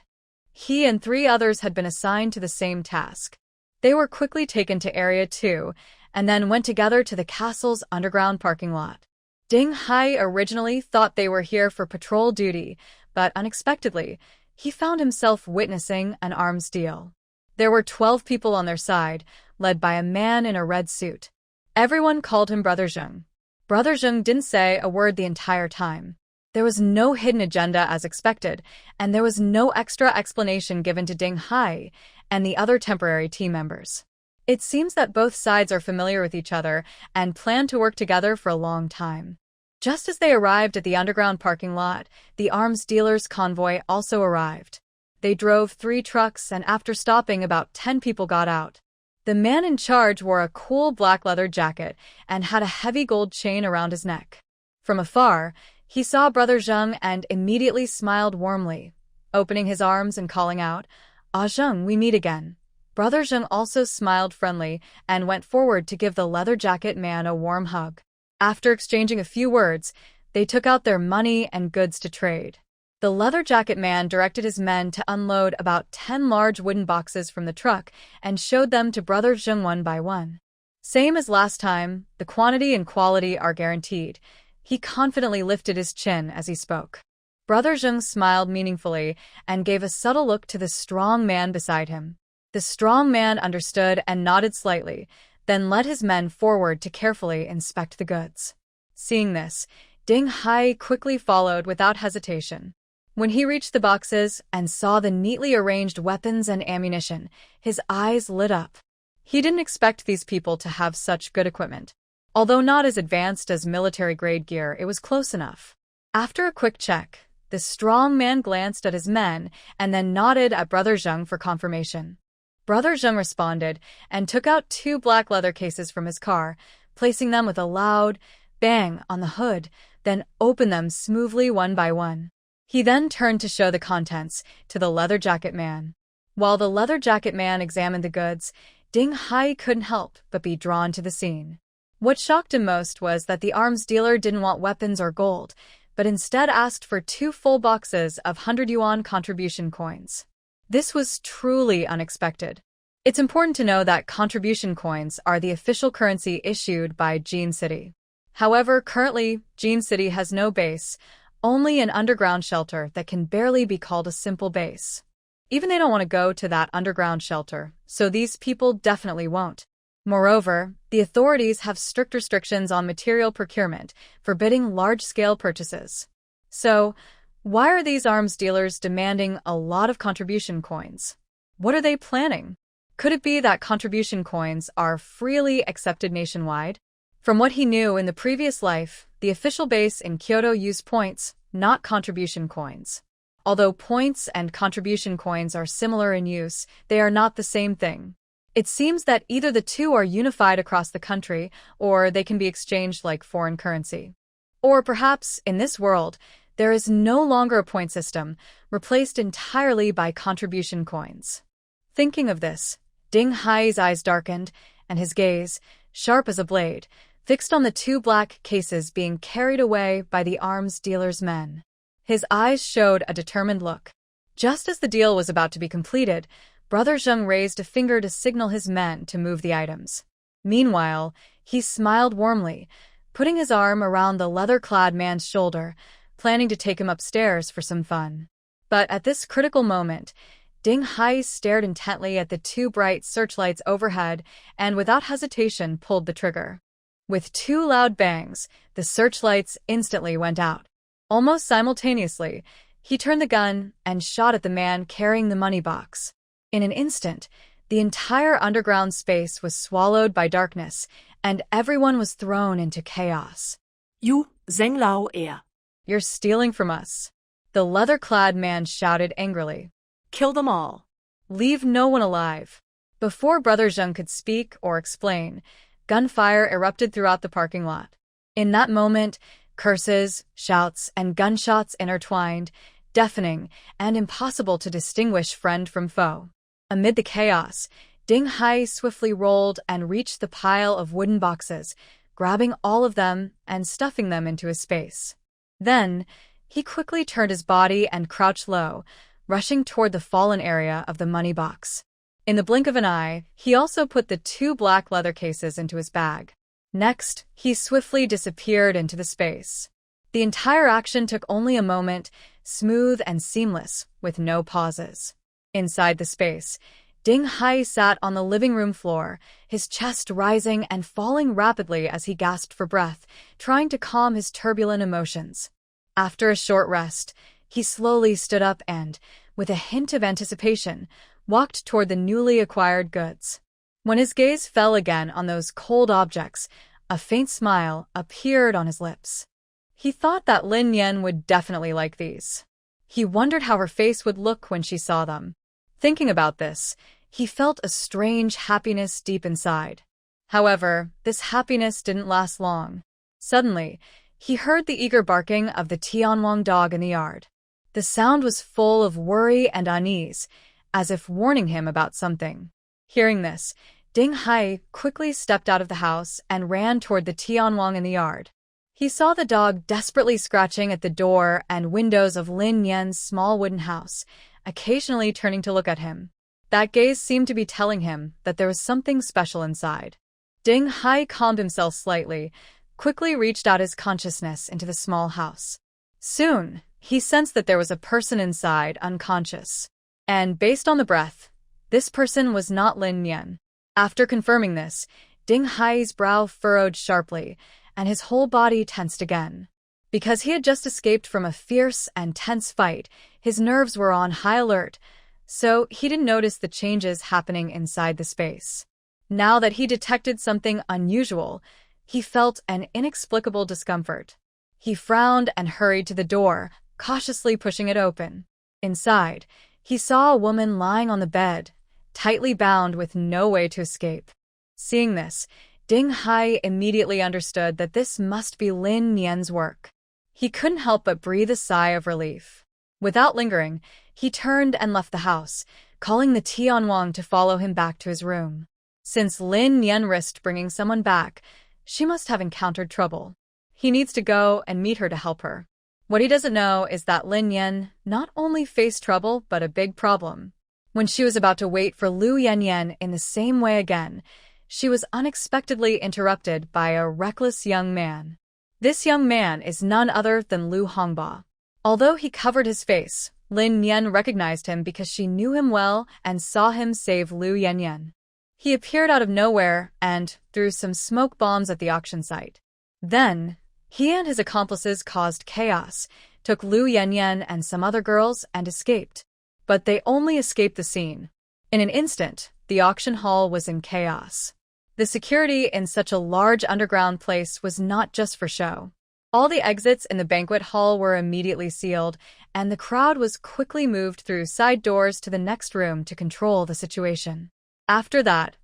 He and 3 others had been assigned to the same task. They were quickly taken to Area 2 and then went together to the castle's underground parking lot. Ding Hai originally thought they were here for patrol duty, but unexpectedly, he found himself witnessing an arms deal. There were 12 people on their side, led by a man in a red suit. Everyone called him Brother Zheng. Brother Zheng didn't say a word the entire time. There was no hidden agenda as expected, and there was no extra explanation given to Ding Hai and the other temporary team members. It seems that both sides are familiar with each other and plan to work together for a long time. Just as they arrived at the underground parking lot, the arms dealers' convoy also arrived. They drove 3 trucks, and after stopping, about 10 people got out. The man in charge wore a cool black leather jacket and had a heavy gold chain around his neck. From afar, he saw Brother Zheng and immediately smiled warmly, opening his arms and calling out, "Ah Zheng, we meet again." Brother Zheng also smiled friendly and went forward to give the leather jacket man a warm hug. After exchanging a few words, they took out their money and goods to trade. The leather jacket man directed his men to unload about 10 large wooden boxes from the truck and showed them to Brother Zheng one by one. Same as last time, the quantity and quality are guaranteed. He confidently lifted his chin as he spoke. Brother Zheng smiled meaningfully and gave a subtle look to the strong man beside him. The strong man understood and nodded slightly, then led his men forward to carefully inspect the goods. Seeing this, Ding Hai quickly followed without hesitation. When he reached the boxes and saw the neatly arranged weapons and ammunition, his eyes lit up. He didn't expect these people to have such good equipment. Although not as advanced as military-grade gear, it was close enough. After a quick check, the strong man glanced at his men and then nodded at Brother Zheng for confirmation. Brother Zheng responded and took out 2 black leather cases from his car, placing them with a loud bang on the hood, then opened them smoothly one by one. He then turned to show the contents to the leather jacket man. While the leather jacket man examined the goods, Ding Hai couldn't help but be drawn to the scene. What shocked him most was that the arms dealer didn't want weapons or gold, but instead asked for 2 full boxes of 100 yuan contribution coins. This was truly unexpected. It's important to know that contribution coins are the official currency issued by Jin City. However, currently, Jin City has no base, only an underground shelter that can barely be called a simple base. Even they don't want to go to that underground shelter, so these people definitely won't. Moreover, the authorities have strict restrictions on material procurement, forbidding large-scale purchases. So, why are these arms dealers demanding a lot of contribution coins? What are they planning? Could it be that contribution coins are freely accepted nationwide? From what he knew in the previous life, the official base in Kyoto used points, not contribution coins. Although points and contribution coins are similar in use, they are not the same thing. It seems that either the two are unified across the country, or they can be exchanged like foreign currency. Or perhaps, in this world, there is no longer a point system, replaced entirely by contribution coins. Thinking of this, Ding Hai's eyes darkened, and his gaze, sharp as a blade, fixed on the 2 black cases being carried away by the arms dealer's men. His eyes showed a determined look. Just as the deal was about to be completed, Brother Zheng raised a finger to signal his men to move the items. Meanwhile, he smiled warmly, putting his arm around the leather-clad man's shoulder, planning to take him upstairs for some fun. But at this critical moment, Ding Hai stared intently at the 2 bright searchlights overhead and without hesitation pulled the trigger. With 2 loud bangs, the searchlights instantly went out. Almost simultaneously, he turned the gun and shot at the man carrying the money box. In an instant, the entire underground space was swallowed by darkness, and everyone was thrown into chaos.
You, Zheng Lao Er.
You're stealing from us. The leather-clad man shouted angrily.
Kill them all.
Leave no one alive. Before Brother Zheng could speak or explain, gunfire erupted throughout the parking lot. In that moment, curses, shouts, and gunshots intertwined, deafening and impossible to distinguish friend from foe. Amid the chaos, Ding Hai swiftly rolled and reached the pile of wooden boxes, grabbing all of them and stuffing them into his space. Then, he quickly turned his body and crouched low, rushing toward the fallen area of the money box. In the blink of an eye, he also put the 2 black leather cases into his bag. Next, he swiftly disappeared into the space. The entire action took only a moment, smooth and seamless, with no pauses. Inside the space, Ding Hai sat on the living room floor, his chest rising and falling rapidly as he gasped for breath, trying to calm his turbulent emotions. After a short rest, he slowly stood up and, with a hint of anticipation, walked toward the newly acquired goods. When his gaze fell again on those cold objects, a faint smile appeared on his lips. He thought that Lin Yan would definitely like these. He wondered how her face would look when she saw them. Thinking about this, he felt a strange happiness deep inside. However, this happiness didn't last long. Suddenly, he heard the eager barking of the Tianwang dog in the yard. The sound was full of worry and unease, as if warning him about something. Hearing this, Ding Hai quickly stepped out of the house and ran toward the Tianwang in the yard. He saw the dog desperately scratching at the door and windows of Lin Yan's small wooden house, occasionally turning to look at him. That gaze seemed to be telling him that there was something special inside. Ding Hai calmed himself slightly, quickly reached out his consciousness into the small house. Soon, he sensed that there was a person inside, unconscious. And based on the breath, this person was not Lin Yan. After confirming this, Ding Hai's brow furrowed sharply, and his whole body tensed again. Because he had just escaped from a fierce and tense fight, his nerves were on high alert, so he didn't notice the changes happening inside the space. Now that he detected something unusual, he felt an inexplicable discomfort. He frowned and hurried to the door, cautiously pushing it open. Inside, he saw a woman lying on the bed, tightly bound with no way to escape. Seeing this, Ding Hai immediately understood that this must be Lin Yan's work. He couldn't help but breathe a sigh of relief. Without lingering, he turned and left the house, calling the Tianwang to follow him back to his room. Since Lin Yan risked bringing someone back, she must have encountered trouble. He needs to go and meet her to help her. What he doesn't know is that Lin Yan not only faced trouble, but a big problem. When she was about to wait for Lu Yanyan in the same way again, she was unexpectedly interrupted by a reckless young man. This young man is none other than Lu Hongba. Although he covered his face, Lin Yan recognized him because she knew him well and saw him save Lu Yanyan. He appeared out of nowhere and threw some smoke bombs at the auction site. Then, he and his accomplices caused chaos, took Lu Yanyan and some other girls, and escaped. But they only escaped the scene. In an instant, the auction hall was in chaos. The security in such a large underground place was not just for show. All the exits in the banquet hall were immediately sealed, and the crowd was quickly moved through side doors to the next room to control the situation. After that,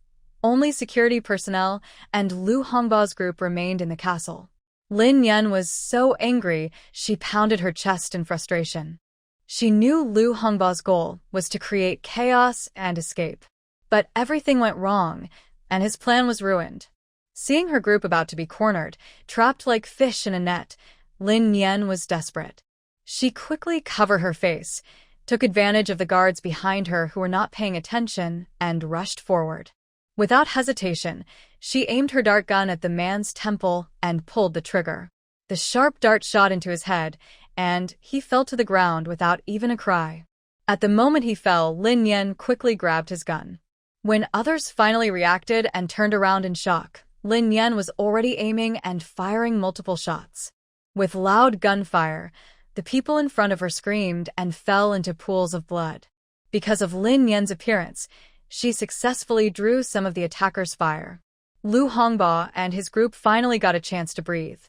only security personnel and Lu Hongba's group remained in the castle. Lin Yan was so angry, she pounded her chest in frustration. She knew Lu Hongba's goal was to create chaos and escape. But everything went wrong, and his plan was ruined. Seeing her group about to be cornered, trapped like fish in a net, Lin Yan was desperate. She quickly covered her face, took advantage of the guards behind her who were not paying attention, and rushed forward. Without hesitation, she aimed her dart gun at the man's temple and pulled the trigger. The sharp dart shot into his head, and he fell to the ground without even a cry. At the moment he fell, Lin Yan quickly grabbed his gun. When others finally reacted and turned around in shock, Lin Yan was already aiming and firing multiple shots. With loud gunfire, the people in front of her screamed and fell into pools of blood. Because of Lin Yan's appearance, she successfully drew some of the attackers' fire. Lu Hongba and his group finally got a chance to breathe.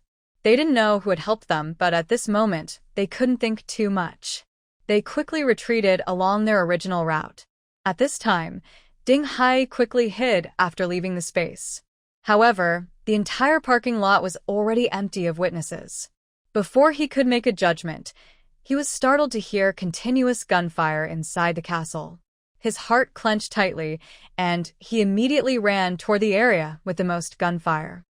They didn't know who had helped them, but at this moment, they couldn't think too much. They quickly retreated along their original route. At this time, Ding Hai quickly hid after leaving the space. However, The entire parking lot was already empty of witnesses. Before he could make a judgment, he was startled to hear continuous gunfire inside the castle. His heart clenched tightly, and he immediately ran toward the area with the most gunfire.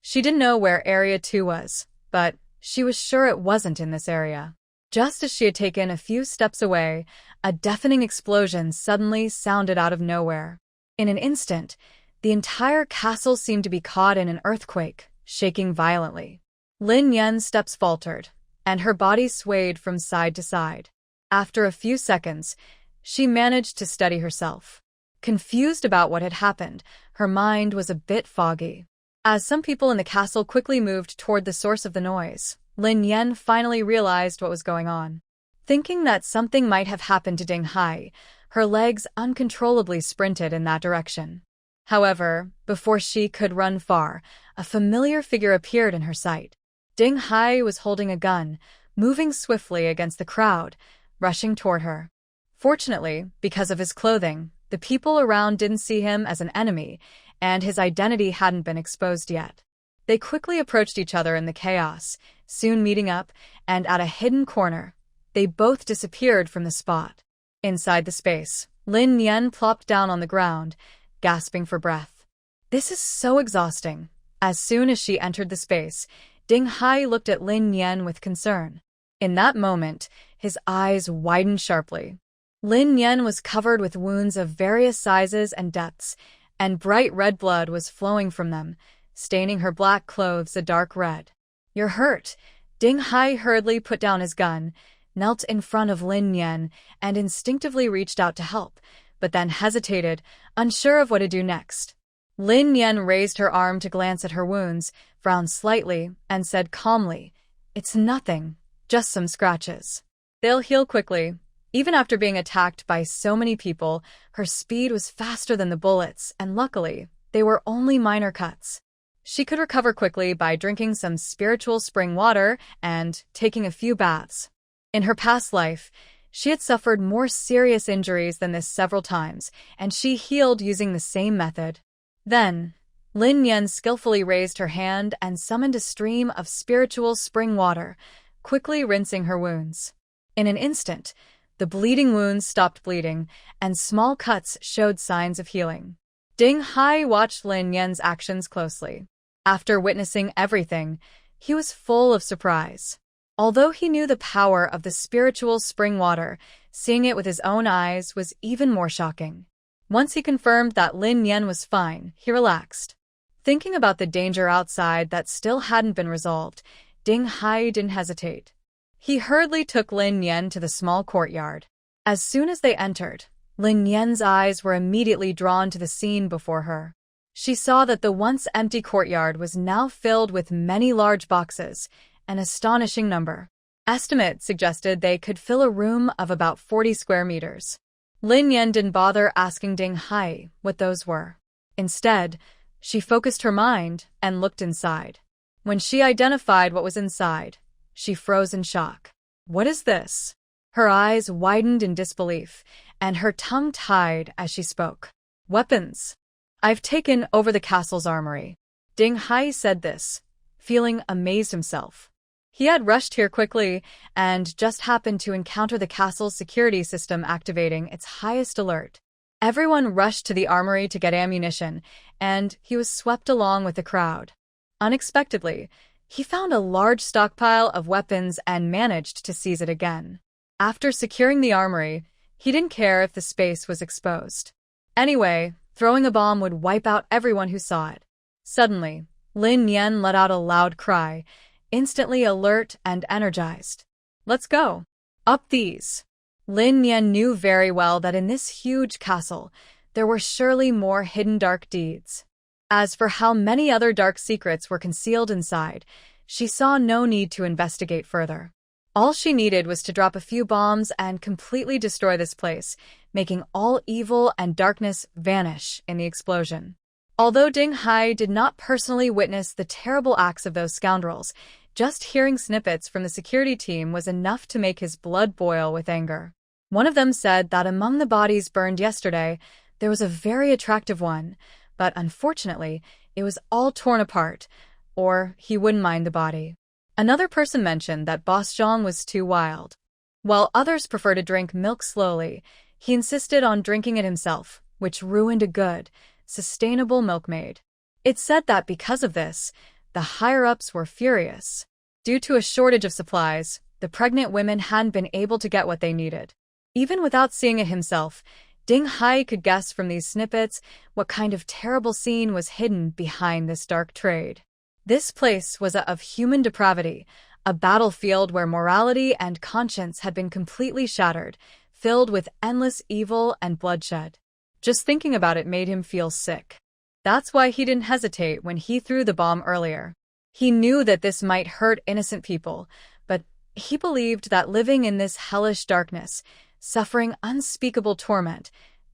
She didn't know where Area 2 was, but she was sure it wasn't in this area. Just as she had taken a few steps away, a deafening explosion suddenly sounded out of nowhere. In an instant, the entire castle seemed to be caught in an earthquake, shaking violently. Lin Yan's steps faltered, and her body swayed from side to side. After a few seconds, she managed to steady herself. Confused about what had happened, her mind was a bit foggy. As some people in the castle quickly moved toward the source of the noise, Lin Yan finally realized what was going on. Thinking that something might have happened to Ding Hai, her legs uncontrollably sprinted in that direction. However, before she could run far, a familiar figure appeared in her sight. Ding Hai was holding a gun, moving swiftly against the crowd, rushing toward her. Fortunately, because of his clothing, the people around didn't see him as an enemy, and his identity hadn't been exposed yet. They quickly approached each other in the chaos, soon meeting up, and at a hidden corner, they both disappeared from the spot. Inside the space, Lin Yan plopped down on the ground, gasping for breath. This is so exhausting. As soon as she entered the space, Ding Hai looked at Lin Yan with concern. In that moment, his eyes widened sharply. Lin Yan was covered with wounds of various sizes and depths, and bright red blood was flowing from them, staining her black clothes a dark red. "You're hurt." Ding Hai hurriedly put down his gun, knelt in front of Lin Yan, and instinctively reached out to help, but then hesitated, unsure of what to do next. Lin Yan raised her arm to glance at her wounds, frowned slightly, and said calmly, "It's nothing, just some scratches. They'll heal quickly." Even after being attacked by so many people, her speed was faster than the bullets, and luckily, they were only minor cuts. She could recover quickly by drinking some spiritual spring water and taking a few baths. In her past life, she had suffered more serious injuries than this several times, and she healed using the same method. Then, Lin Yan skillfully raised her hand and summoned a stream of spiritual spring water, quickly rinsing her wounds. In an instant, the bleeding wounds stopped bleeding, and small cuts showed signs of healing. Ding Hai watched Lin Yan's actions closely. After witnessing everything, he was full of surprise. Although he knew the power of the spiritual spring water, seeing it with his own eyes was even more shocking. Once he confirmed that Lin Yan was fine, he relaxed. Thinking about the danger outside that still hadn't been resolved, Ding Hai didn't hesitate. He hurriedly took Lin Yan to the small courtyard. As soon as they entered, Lin Yan's eyes were immediately drawn to the scene before her. She saw that the once empty courtyard was now filled with many large boxes, an astonishing number. Estimates suggested they could fill a room of about 40 square meters. Lin Yan didn't bother asking Ding Hai what those were. Instead, she focused her mind and looked inside. When she identified what was inside, she froze in shock. "What is this?" Her eyes widened in disbelief, and her tongue tied as she spoke. "Weapons. I've taken over the castle's armory." Ding Hai said this, feeling amazed himself. He had rushed here quickly and just happened to encounter the castle's security system activating its highest alert. Everyone rushed to the armory to get ammunition, and he was swept along with the crowd. Unexpectedly, he found a large stockpile of weapons and managed to seize it again. After securing the armory, he didn't care if the space was exposed. Anyway, throwing a bomb would wipe out everyone who saw it. Suddenly, Lin Yan let out a loud cry, instantly alert and energized. "Let's go. Up these." Lin Yan knew very well that in this huge castle, there were surely more hidden dark deeds. As for how many other dark secrets were concealed inside, she saw no need to investigate further. All she needed was to drop a few bombs and completely destroy this place, making all evil and darkness vanish in the explosion. Although Ding Hai did not personally witness the terrible acts of those scoundrels, just hearing snippets from the security team was enough to make his blood boil with anger. One of them said that among the bodies burned yesterday, there was a very attractive one, but unfortunately, It was all torn apart, or he wouldn't mind the body. Another person mentioned that Boss Zhang was too wild. While others prefer to drink milk slowly, he insisted on drinking it himself, which ruined a good, sustainable milkmaid. It's said that because of this, the higher-ups were furious. Due to a shortage of supplies, the pregnant women hadn't been able to get what they needed. Even without seeing it himself, Ding Hai could guess from these snippets what kind of terrible scene was hidden behind this dark trade. This place was of human depravity, a battlefield where morality and conscience had been completely shattered, filled with endless evil and bloodshed. Just thinking about it made him feel sick. That's why he didn't hesitate when he threw the bomb earlier. He knew that this might hurt innocent people, but he believed that living in this hellish darkness, suffering unspeakable torment,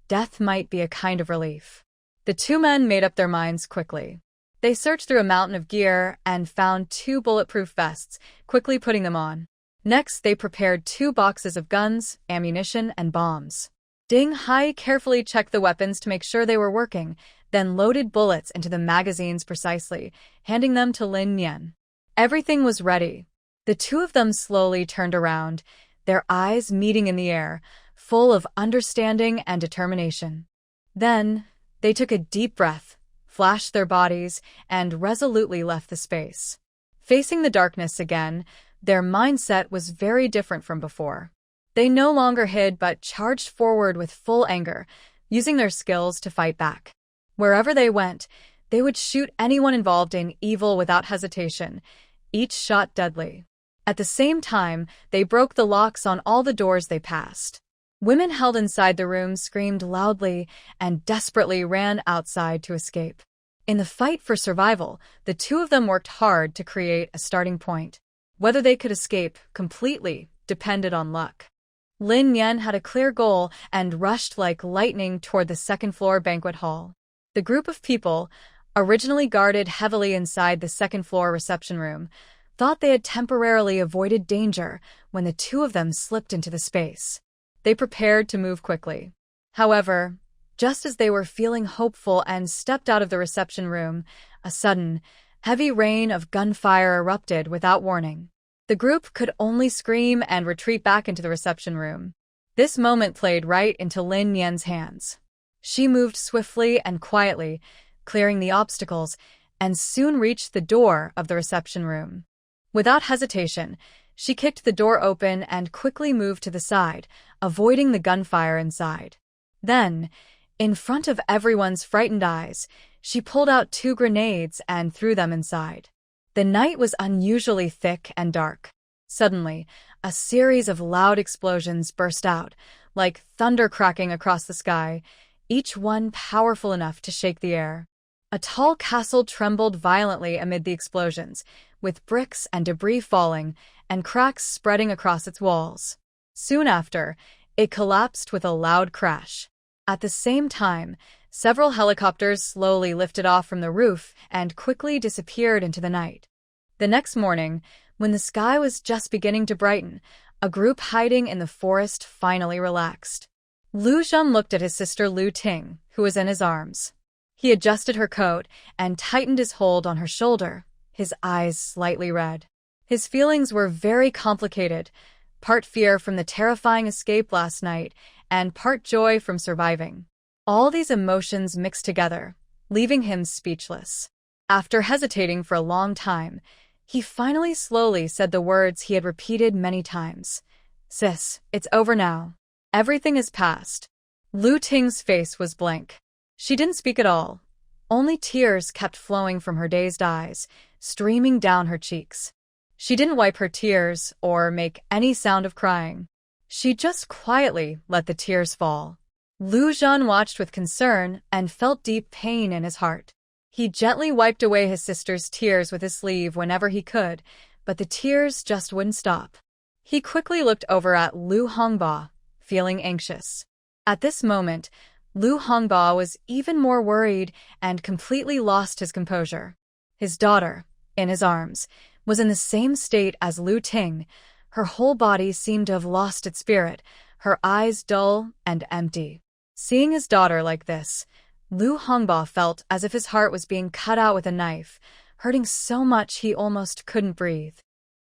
death might be a kind of relief. The two men made up their minds quickly. They searched through a mountain of gear and found 2 bulletproof vests, quickly putting them on. Next, they prepared 2 boxes of guns, ammunition, and bombs. Ding Hai carefully checked the weapons to make sure they were working, then loaded bullets into the magazines precisely, handing them to Lin Yan. Everything was ready. The two of them slowly turned around, their eyes meeting in the air, full of understanding and determination. Then, they took a deep breath, flashed their bodies, and resolutely left the space. Facing the darkness again, their mindset was very different from before. They no longer hid but charged forward with full anger, using their skills to fight back. Wherever they went, they would shoot anyone involved in evil without hesitation, each shot deadly. At the same time, they broke the locks on all the doors they passed. Women held inside the room screamed loudly and desperately ran outside to escape. In the fight for survival, the two of them worked hard to create a starting point. Whether they could escape completely depended on luck. Lin Yan had a clear goal and rushed like lightning toward the second-floor banquet hall. The group of people, originally guarded heavily inside the second-floor reception room, thought they had temporarily avoided danger when the two of them slipped into the space. They prepared to move quickly. However, just as they were feeling hopeful and stepped out of the reception room, a sudden, heavy rain of gunfire erupted without warning. The group could only scream and retreat back into the reception room. This moment played right into Lin Yan's hands. She moved swiftly and quietly, clearing the obstacles, and soon reached the door of the reception room. Without hesitation, she kicked the door open and quickly moved to the side, avoiding the gunfire inside. Then, in front of everyone's frightened eyes, she pulled out 2 grenades and threw them inside. The night was unusually thick and dark. Suddenly, a series of loud explosions burst out, like thunder cracking across the sky, each one powerful enough to shake the air. A tall castle trembled violently amid the explosions, with bricks and debris falling and cracks spreading across its walls. Soon after, it collapsed with a loud crash. At the same time, several helicopters slowly lifted off from the roof and quickly disappeared into the night. The next morning, when the sky was just beginning to brighten, a group hiding in the forest finally relaxed. Lu Zhen looked at his sister Lu Ting, who was in his arms. He adjusted her coat and tightened his hold on her shoulder, his eyes slightly red. His feelings were very complicated, part fear from the terrifying escape last night and part joy from surviving. All these emotions mixed together, leaving him speechless. After hesitating for a long time, he finally slowly said the words he had repeated many times. "Sis, it's over now. Everything is past." Lu Ting's face was blank. She didn't speak at all. Only tears kept flowing from her dazed eyes, streaming down her cheeks. She didn't wipe her tears or make any sound of crying. She just quietly let the tears fall. Lu Zhen watched with concern and felt deep pain in his heart. He gently wiped away his sister's tears with his sleeve whenever he could, but the tears just wouldn't stop. He quickly looked over at Lu Hongba, feeling anxious. At this moment, Lu Hongba was even more worried and completely lost his composure. His daughter, in his arms, was in the same state as Lu Ting. Her whole body seemed to have lost its spirit, her eyes dull and empty. Seeing his daughter like this, Lu Hongba felt as if his heart was being cut out with a knife, hurting so much he almost couldn't breathe.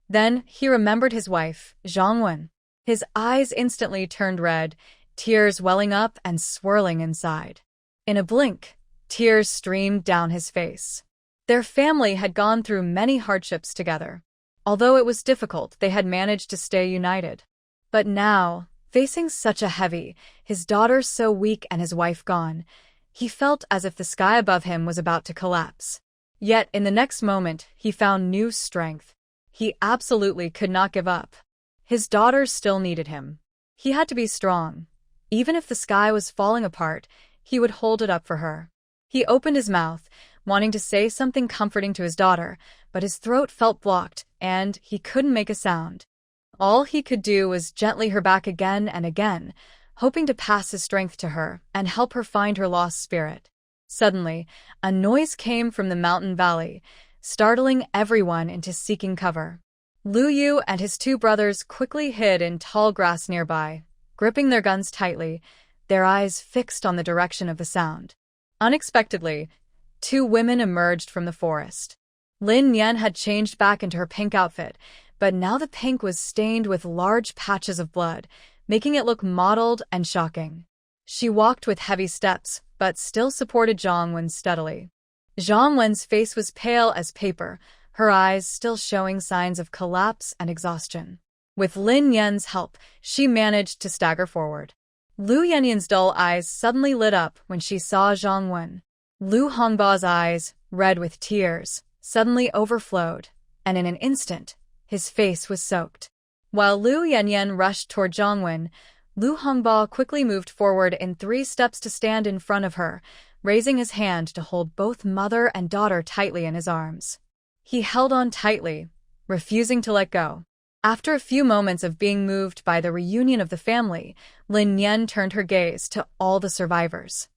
Then he remembered his wife, Zhang Wen. His eyes instantly turned red, tears welling up and swirling inside. In a blink, tears streamed down his face. Their family had gone through many hardships together. Although it was difficult, they had managed to stay united. But now, facing such a heavy, his daughter so weak and his wife gone, he felt as if the sky above him was about to collapse. Yet in the next moment, he found new strength. He absolutely could not give up. His daughters still needed him. He had to be strong. Even if the sky was falling apart, he would hold it up for her. He opened his mouth, wanting to say something comforting to his daughter, but his throat felt blocked, and he couldn't make a sound. All he could do was gently her back again and again, hoping to pass his strength to her and help her find her lost spirit. Suddenly, a noise came from the mountain valley, startling everyone into seeking cover. Lu Yu and his two brothers quickly hid in tall grass nearby, gripping their guns tightly, their eyes fixed on the direction of the sound. Unexpectedly, two women emerged from the forest. Lin Yan had changed back into her pink outfit, but now the pink was stained with large patches of blood, making it look mottled and shocking. She walked with heavy steps, but still supported Zhang Wen steadily. Zhang Wen's face was pale as paper, her eyes still showing signs of collapse and exhaustion. With Lin Yan's help, she managed to stagger forward. Lu Yanyan's dull eyes suddenly lit up when she saw Zhang Wen. Lu Hongba's eyes, red with tears, suddenly overflowed, and in an instant, his face was soaked. While Lu Yanyan rushed toward Zhang Wen, Lu Hongba quickly moved forward in 3 steps to stand in front of her, raising his hand to hold both mother and daughter tightly in his arms. He held on tightly, refusing to let go. After a few moments of being moved by the reunion of the family, Lin Yan turned her gaze to all the survivors.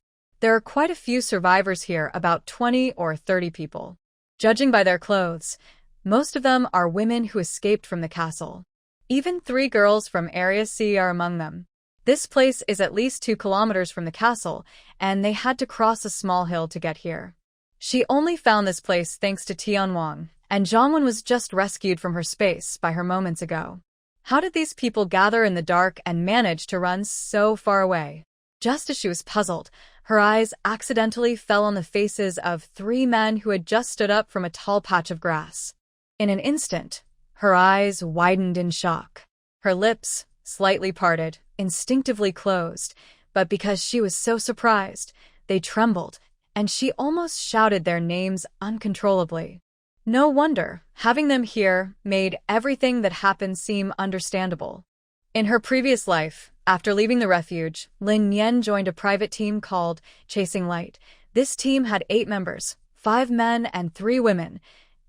There are quite a few survivors here, about 20 or 30 people. Judging by their clothes, most of them are women who escaped from the castle. Even 3 girls from Area C are among them. This place is at least 2 kilometers from the castle, and they had to cross a small hill to get here. She only found this place thanks to Tianwang, and Zhang Wen was just rescued from her space by her moments ago. How did these people gather in the dark and manage to run so far away? Just as she was puzzled, her eyes accidentally fell on the faces of 3 men who had just stood up from a tall patch of grass. In an instant, her eyes widened in shock. Her lips, slightly parted, instinctively closed, but because she was so surprised, they trembled, and she almost shouted their names uncontrollably. No wonder, having them here made everything that happened seem understandable. In her previous life, after leaving the refuge, Lin Yan joined a private team called Chasing Light. This team had 8 members, 5 men and 3 women,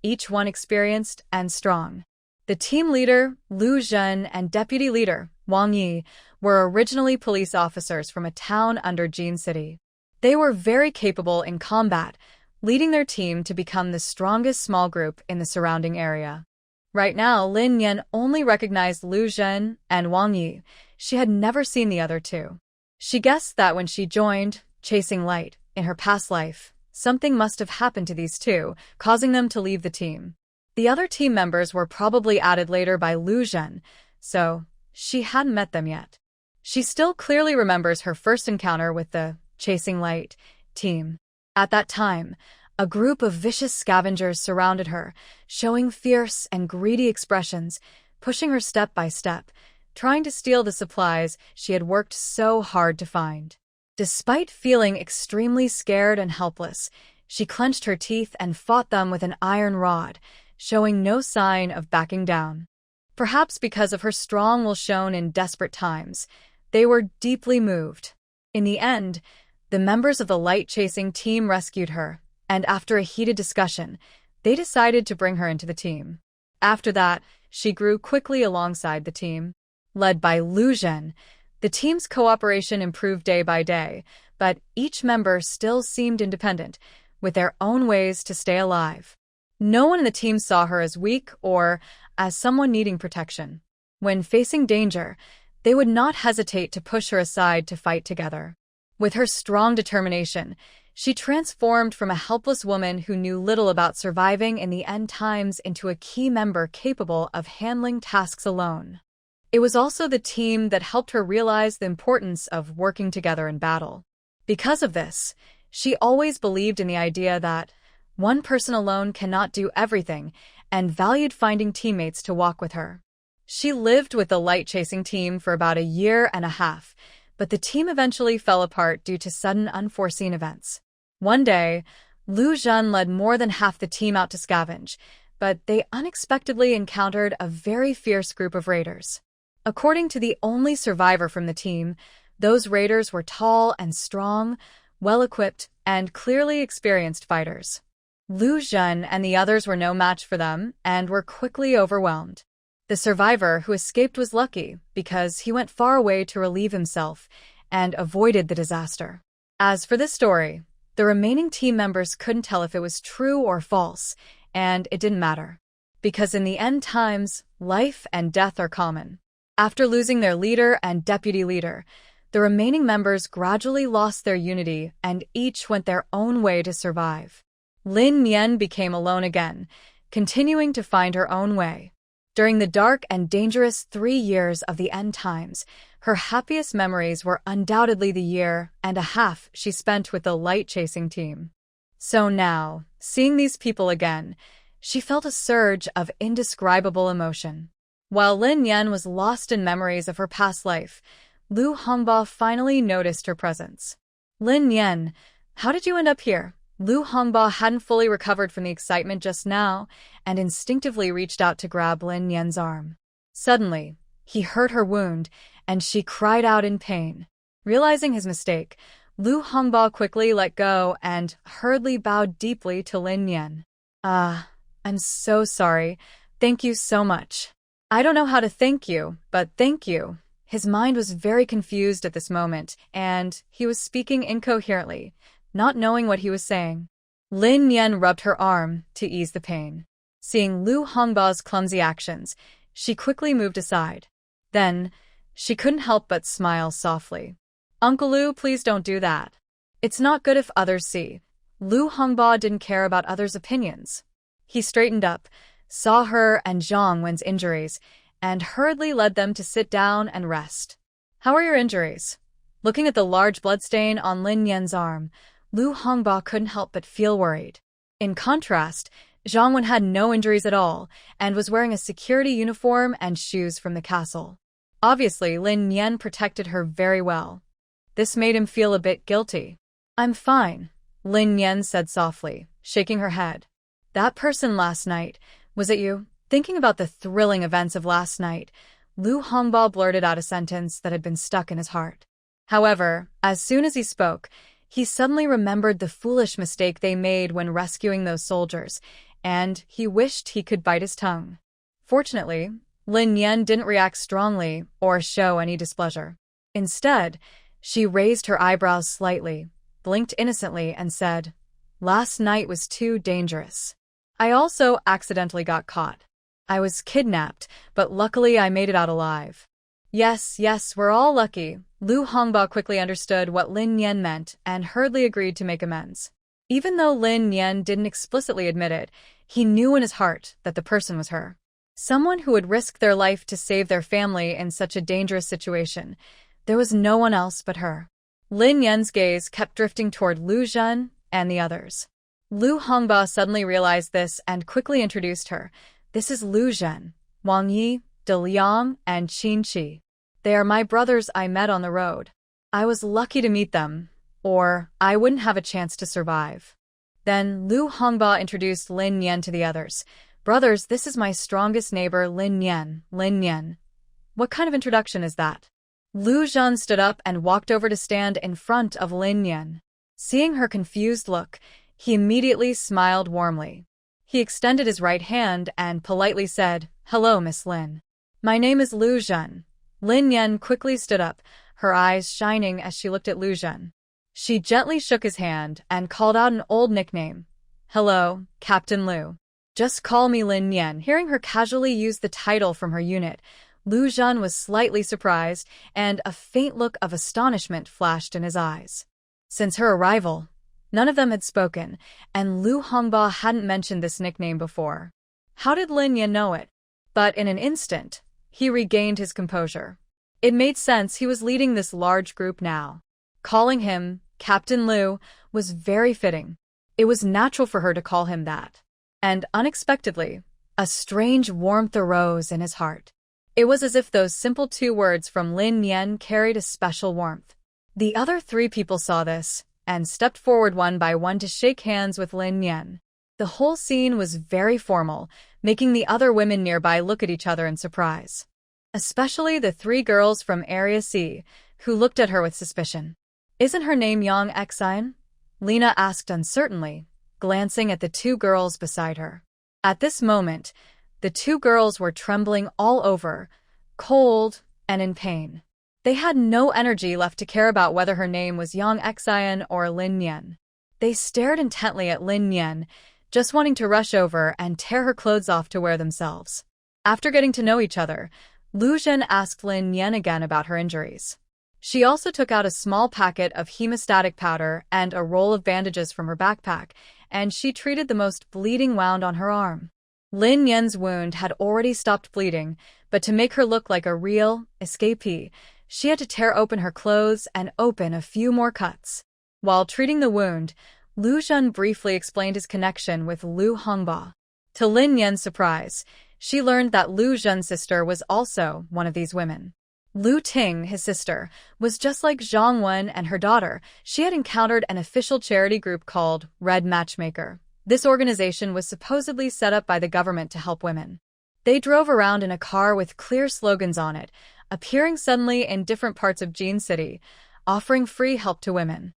each one experienced and strong. The team leader, Lu Zhen, and deputy leader, Wang Yi, were originally police officers from a town under Jin City. They were very capable in combat, leading their team to become the strongest small group in the surrounding area. Right now, Lin Yan only recognized Lu Zhen and Wang Yi. She had never seen the other 2. She guessed that when she joined Chasing Light in her past life, something must have happened to these 2, causing them to leave the team. The other team members were probably added later by Lu Zhen, so she hadn't met them yet. She still clearly remembers her first encounter with the Chasing Light team. At that time, a group of vicious scavengers surrounded her, showing fierce and greedy expressions, pushing her step by step, trying to steal the supplies she had worked so hard to find. Despite feeling extremely scared and helpless, she clenched her teeth and fought them with an iron rod, showing no sign of backing down. Perhaps because of her strong will shown in desperate times, they were deeply moved. In the end, the members of the light-chasing team rescued her, and after a heated discussion, they decided to bring her into the team. After that, she grew quickly alongside the team. Led by Lu Zhen, the team's cooperation improved day by day, but each member still seemed independent, with their own ways to stay alive. No one in the team saw her as weak or as someone needing protection. When facing danger, they would not hesitate to push her aside to fight together. With her strong determination, She transformed from a helpless woman who knew little about surviving in the end times into a key member capable of handling tasks alone. It was also the team that helped her realize the importance of working together in battle. Because of this, she always believed in the idea that one person alone cannot do everything and valued finding teammates to walk with her. She lived with the light-chasing team for about a year and a half, but the team eventually fell apart due to sudden unforeseen events. One day, Lu Zhen led more than half the team out to scavenge, but they unexpectedly encountered a very fierce group of raiders. According to the only survivor from the team, those raiders were tall and strong, well-equipped, and clearly experienced fighters. Lu Zhen and the others were no match for them and were quickly overwhelmed. The survivor who escaped was lucky because he went far away to relieve himself and avoided the disaster. As for this story, the remaining team members couldn't tell if it was true or false, and it didn't matter. Because in the end times, life and death are common. After losing their leader and deputy leader, the remaining members gradually lost their unity and each went their own way to survive. Lin Yan became alone again, continuing to find her own way. During the dark and dangerous 3 years of the end times, her happiest memories were undoubtedly the year and a half she spent with the light-chasing team. So now, seeing these people again, she felt a surge of indescribable emotion. While Lin Yan was lost in memories of her past life, Lu Hongba finally noticed her presence. "Lin Yan, how did you end up here?" Lu Hongba hadn't fully recovered from the excitement just now and instinctively reached out to grab Lin Yan's arm. Suddenly, he hurt her wound, and she cried out in pain. Realizing his mistake, Lu Hongba quickly let go and hurriedly bowed deeply to Lin Yan. I'm so sorry. Thank you so much." "I don't know how to thank you, but thank you." His mind was very confused at this moment, and he was speaking incoherently, not knowing what he was saying. Lin Yan rubbed her arm to ease the pain. Seeing Lu Hongba's clumsy actions, she quickly moved aside. Then, she couldn't help but smile softly. "Uncle Lu, please don't do that. It's not good if others see." Lu Hongba didn't care about others' opinions. He straightened up, saw her and Zhang Wen's injuries, and hurriedly led them to sit down and rest. "How are your injuries?" Looking at the large bloodstain on Lin Yan's arm, Lu Hongba couldn't help but feel worried. In contrast, Zhang Wen had no injuries at all and was wearing a security uniform and shoes from the castle. Obviously, Lin Yan protected her very well. This made him feel a bit guilty. "I'm fine," Lin Yan said softly, shaking her head. "That person last night, was it you?" Thinking about the thrilling events of last night, Lu Hongba blurted out a sentence that had been stuck in his heart. However, as soon as he spoke, he suddenly remembered the foolish mistake they made when rescuing those soldiers, and he wished he could bite his tongue. Fortunately, Lin Yan didn't react strongly or show any displeasure. Instead, she raised her eyebrows slightly, blinked innocently, and said, "Last night was too dangerous. I also accidentally got caught. I was kidnapped, but luckily I made it out alive." Yes, we're all lucky." Lu Hongba quickly understood what Lin Yan meant and hurriedly agreed to make amends. Even though Lin Yan didn't explicitly admit it, he knew in his heart that the person was her. Someone who would risk their life to save their family in such a dangerous situation. There was no one else but her. Lin Yan's gaze kept drifting toward Lu Zhen and the others. Lu Hongba suddenly realized this and quickly introduced her. "This is Lu Zhen, Wang Yi, De Liang, and Qin Qi. They are my brothers I met on the road. I was lucky to meet them, or I wouldn't have a chance to survive." Then Lu Hongba introduced Lin Yan to the others. "Brothers, this is my strongest neighbor, Lin Yan." "Lin Yan? What kind of introduction is that?" Lu Zhen stood up and walked over to stand in front of Lin Yan. Seeing her confused look, he immediately smiled warmly. He extended his right hand and politely said, "Hello, Miss Lin. My name is Lu Zhen." Lin Yan quickly stood up, her eyes shining as she looked at Lu Zhen. She gently shook his hand and called out an old nickname. "Hello, Captain Lu. Just call me Lin Yan." Hearing her casually use the title from her unit, Lu Zhen was slightly surprised, and a faint look of astonishment flashed in his eyes. Since her arrival, None of them had spoken, and Lu Hongba hadn't mentioned this nickname before. How did Lin Yan know it? But in an instant, he regained his composure. It made sense, he was leading this large group now. Calling him Captain Lu was very fitting. It was natural for her to call him that. And unexpectedly, a strange warmth arose in his heart. It was as if those simple 2 words from Lin Yan carried a special warmth. The other 3 people saw this, and stepped forward one by one to shake hands with Lin Yan. The whole scene was very formal, making the other women nearby look at each other in surprise. Especially the 3 girls from Area C, who looked at her with suspicion. "Isn't her name Yang Xian?" Lena asked uncertainly, glancing at the 2 girls beside her. At this moment, the 2 girls were trembling all over, cold and in pain. They had no energy left to care about whether her name was Yang Xian or Lin Yan. They stared intently at Lin Yan, just wanting to rush over and tear her clothes off to wear themselves. After getting to know each other, Lu Zhen asked Lin Yan again about her injuries. She also took out a small packet of hemostatic powder and a roll of bandages from her backpack, and she treated the most bleeding wound on her arm. Lin Yan's wound had already stopped bleeding, but to make her look like a real escapee, she had to tear open her clothes and open a few more cuts. While treating the wound, Lu Zhen briefly explained his connection with Lu Hongba. To Lin Yan's surprise, she learned that Lu Zhen's sister was also one of these women. Lu Ting, his sister, was just like Zhang Wen and her daughter. She had encountered an official charity group called Red Matchmaker. This organization was supposedly set up by the government to help women. They drove around in a car with clear slogans on it, appearing suddenly in different parts of Jin City, offering free help to women.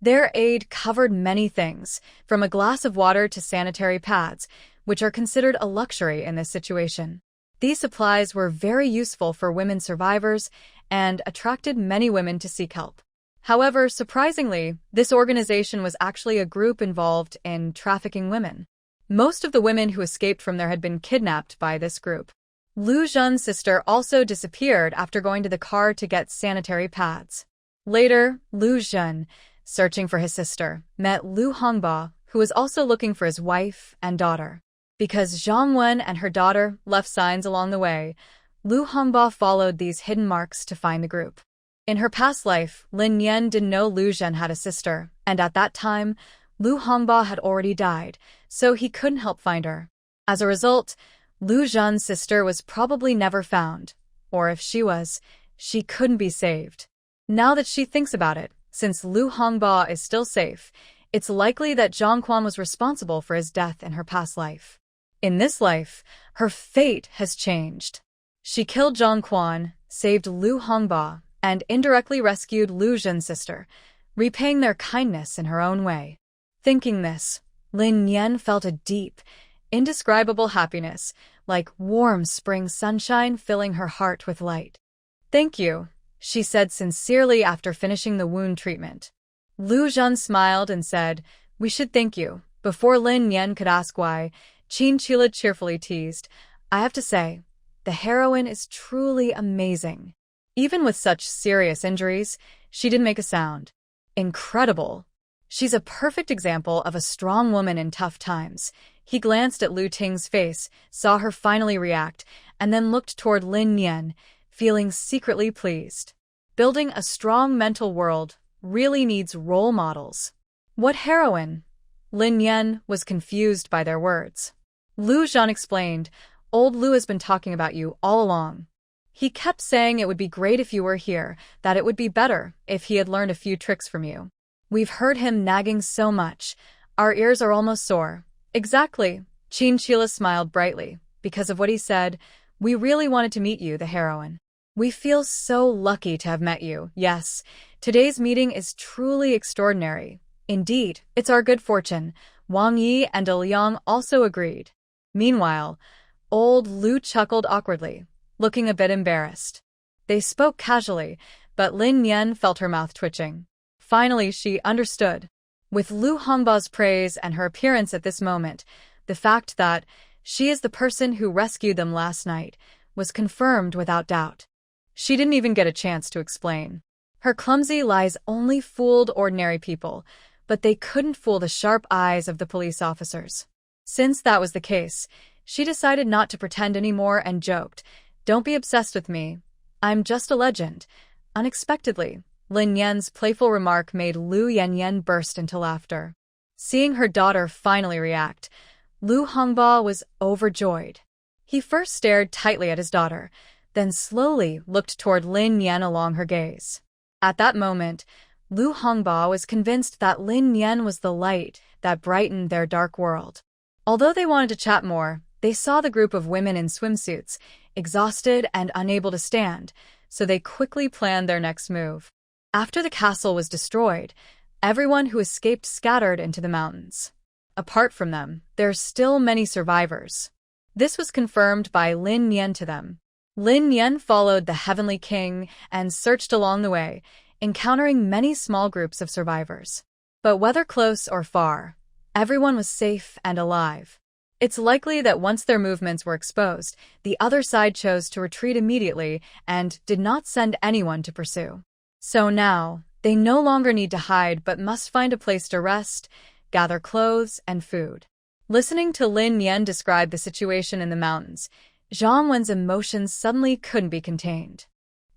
Their aid covered many things, from a glass of water to sanitary pads, which are considered a luxury in this situation. These supplies were very useful for women survivors and attracted many women to seek help. However, surprisingly, this organization was actually a group involved in trafficking women. Most of the women who escaped from there had been kidnapped by this group. Lu Zhen's sister also disappeared after going to the car to get sanitary pads. Later, Lu Zhen, searching for his sister, met Lu Hongba, who was also looking for his wife and daughter. Because Zhang Wen and her daughter left signs along the way, Lu Hongba followed these hidden marks to find the group. In her past life, Lin Yan didn't know Lu Zhen had a sister, and at that time, Lu Hongba had already died, so he couldn't help find her. As a result, Lu Zhen's sister was probably never found, or if she was, she couldn't be saved. Now that she thinks about it, since Lu Hongba is still safe, it's likely that Zhang Quan was responsible for his death in her past life. In this life, her fate has changed. She killed Zhang Quan, saved Lu Hongba, and indirectly rescued Lu Zhen's sister, repaying their kindness in her own way. Thinking this, Lin Yan felt a deep, indescribable happiness, like warm spring sunshine filling her heart with light. "Thank you," she said sincerely after finishing the wound treatment. Lu Zhen smiled and said, "We should thank you." Before Lin Yan could ask why, Qin Chila cheerfully teased, "I have to say, the heroine is truly amazing." Even with such serious injuries, she didn't make a sound. Incredible. She's a perfect example of a strong woman in tough times. He glanced at Lu Ting's face, saw her finally react, and then looked toward Lin Yan, feeling secretly pleased. Building a strong mental world really needs role models. What heroine? Lin Yan was confused by their words. Lu Zhen explained, "Old Lu has been talking about you all along. He kept saying it would be great if you were here, that it would be better if he had learned a few tricks from you. We've heard him nagging so much. Our ears are almost sore." "Exactly." Qin Chila smiled brightly. "Because of what he said, we really wanted to meet you, the heroine. We feel so lucky to have met you. Yes, today's meeting is truly extraordinary. Indeed, it's our good fortune." Wang Yi and Liang also agreed. Meanwhile, old Lu chuckled awkwardly, looking a bit embarrassed. They spoke casually, but Lin Yan felt her mouth twitching. Finally, she understood. With Lu Hongba's praise and her appearance at this moment, the fact that she is the person who rescued them last night was confirmed without doubt. She didn't even get a chance to explain. Her clumsy lies only fooled ordinary people, but they couldn't fool the sharp eyes of the police officers. Since that was the case, she decided not to pretend anymore and joked, "Don't be obsessed with me. I'm just a legend." Unexpectedly, Lin Yan's playful remark made Lu Yanyan burst into laughter. Seeing her daughter finally react, Lu Hongba was overjoyed. He first stared tightly at his daughter, then slowly looked toward Lin Yan along her gaze. At that moment, Lu Hongba was convinced that Lin Yan was the light that brightened their dark world. Although they wanted to chat more, they saw the group of women in swimsuits, exhausted and unable to stand, so they quickly planned their next move. After the castle was destroyed, everyone who escaped scattered into the mountains. Apart from them, there are still many survivors. This was confirmed by Lin Yan to them. Lin Yan followed the Heavenly King and searched along the way, encountering many small groups of survivors. But whether close or far, everyone was safe and alive. It's likely that once their movements were exposed, the other side chose to retreat immediately and did not send anyone to pursue. So now, they no longer need to hide but must find a place to rest, gather clothes and food. Listening to Lin Yan describe the situation in the mountains, Zhang Wen's emotions suddenly couldn't be contained.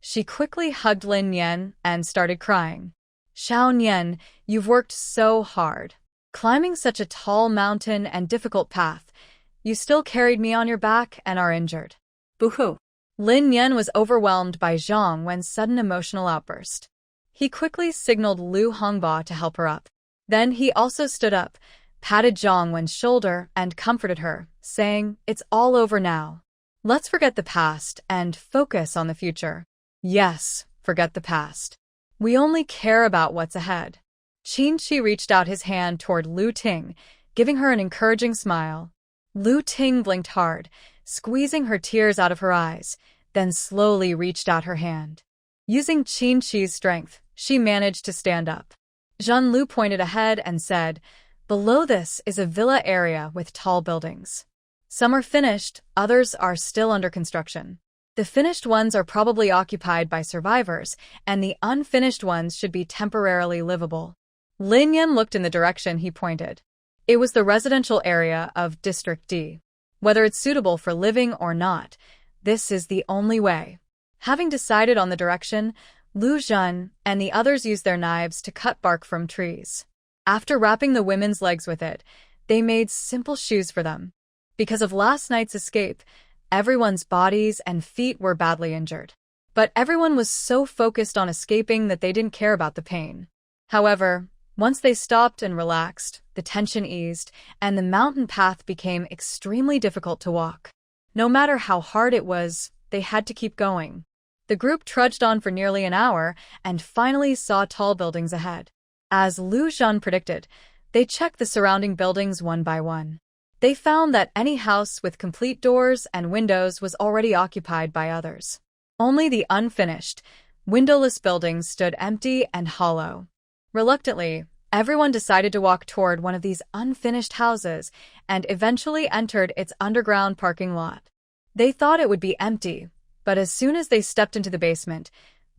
She quickly hugged Lin Yan and started crying. "Xiao Nian, you've worked so hard. Climbing such a tall mountain and difficult path, you still carried me on your back and are injured."
Boo-hoo.
Lin Yan was overwhelmed by Zhang Wen's sudden emotional outburst. He quickly signaled Lu Hongba to help her up. Then he also stood up, patted Zhang Wen's shoulder, and comforted her, saying, "It's all over now. Let's forget the past and focus on the future." Yes, forget the past. We only care about what's ahead. Qin Shi reached out his hand toward Lu Ting, giving her an encouraging smile. Lu Ting blinked hard, squeezing her tears out of her eyes, then slowly reached out her hand. Using Qin Shi's strength, she managed to stand up. Zhan Lu pointed ahead and said, "Below this is a villa area with tall buildings. Some are finished, others are still under construction. The finished ones are probably occupied by survivors, and the unfinished ones should be temporarily livable." Lin Yan looked in the direction he pointed. It was the residential area of District D. Whether it's suitable for living or not, this is the only way. Having decided on the direction, Lu Zhan and the others used their knives to cut bark from trees. After wrapping the women's legs with it, they made simple shoes for them. Because of last night's escape, everyone's bodies and feet were badly injured. But everyone was so focused on escaping that they didn't care about the pain. However, once they stopped and relaxed, the tension eased, and the mountain path became extremely difficult to walk. No matter how hard it was, they had to keep going. The group trudged on for nearly an hour and finally saw tall buildings ahead. As Lu Zhan predicted, they checked the surrounding buildings one by one. They found that any house with complete doors and windows was already occupied by others. Only the unfinished, windowless buildings stood empty and hollow. Reluctantly, everyone decided to walk toward one of these unfinished houses and eventually entered its underground parking lot. They thought it would be empty, but as soon as they stepped into the basement,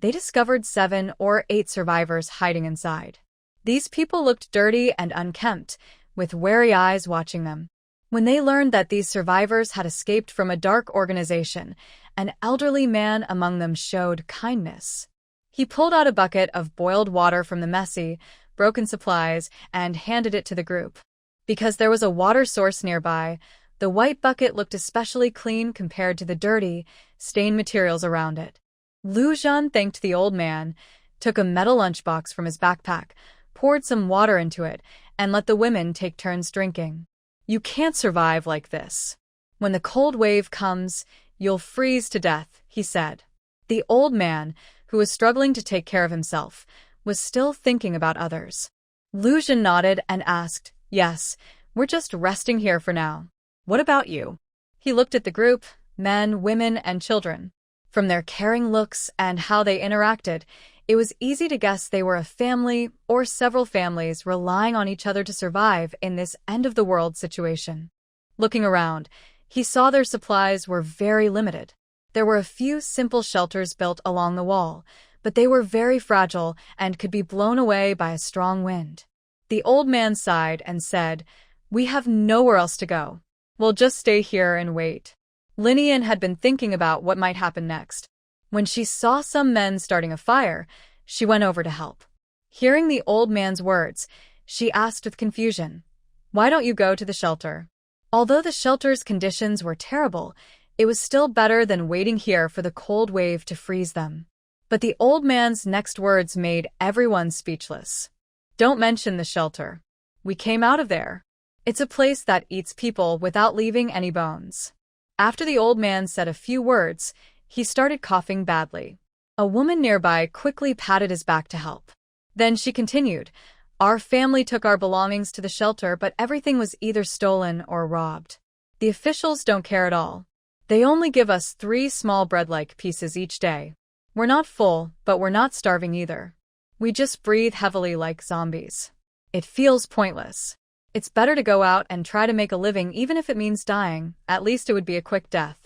they discovered 7 or 8 survivors hiding inside. These people looked dirty and unkempt, with wary eyes watching them. When they learned that these survivors had escaped from a dark organization, an elderly man among them showed kindness. He pulled out a bucket of boiled water from the messy, broken supplies and handed it to the group. Because there was a water source nearby, the white bucket looked especially clean compared to the dirty, stained materials around it. Lu Zhan thanked the old man, took a metal lunchbox from his backpack, poured some water into it, and let the women take turns drinking. "You can't survive like this. When the cold wave comes, you'll freeze to death," he said. The old man, who was struggling to take care of himself, was still thinking about others. Lu Zhan nodded and asked, "Yes, we're just resting here for now. What about you?" He looked at the group, men, women, and children. From their caring looks and how they interacted, it was easy to guess they were a family or several families relying on each other to survive in this end-of-the-world situation. Looking around, he saw their supplies were very limited. There were a few simple shelters built along the wall, but they were very fragile and could be blown away by a strong wind. The old man sighed and said, "We have nowhere else to go. We'll just stay here and wait." Lin Yan had been thinking about what might happen next. When she saw some men starting a fire, she went over to help. Hearing the old man's words, she asked with confusion, "Why don't you go to the shelter?" Although the shelter's conditions were terrible, it was still better than waiting here for the cold wave to freeze them. But the old man's next words made everyone speechless. "Don't mention the shelter. We came out of there. It's a place that eats people without leaving any bones." After the old man said a few words, he started coughing badly. A woman nearby quickly patted his back to help. Then she continued, "Our family took our belongings to the shelter, but everything was either stolen or robbed. The officials don't care at all. They only give us 3 small bread-like pieces each day. We're not full, but we're not starving either. We just breathe heavily like zombies. It feels pointless. It's better to go out and try to make a living even if it means dying. At least it would be a quick death."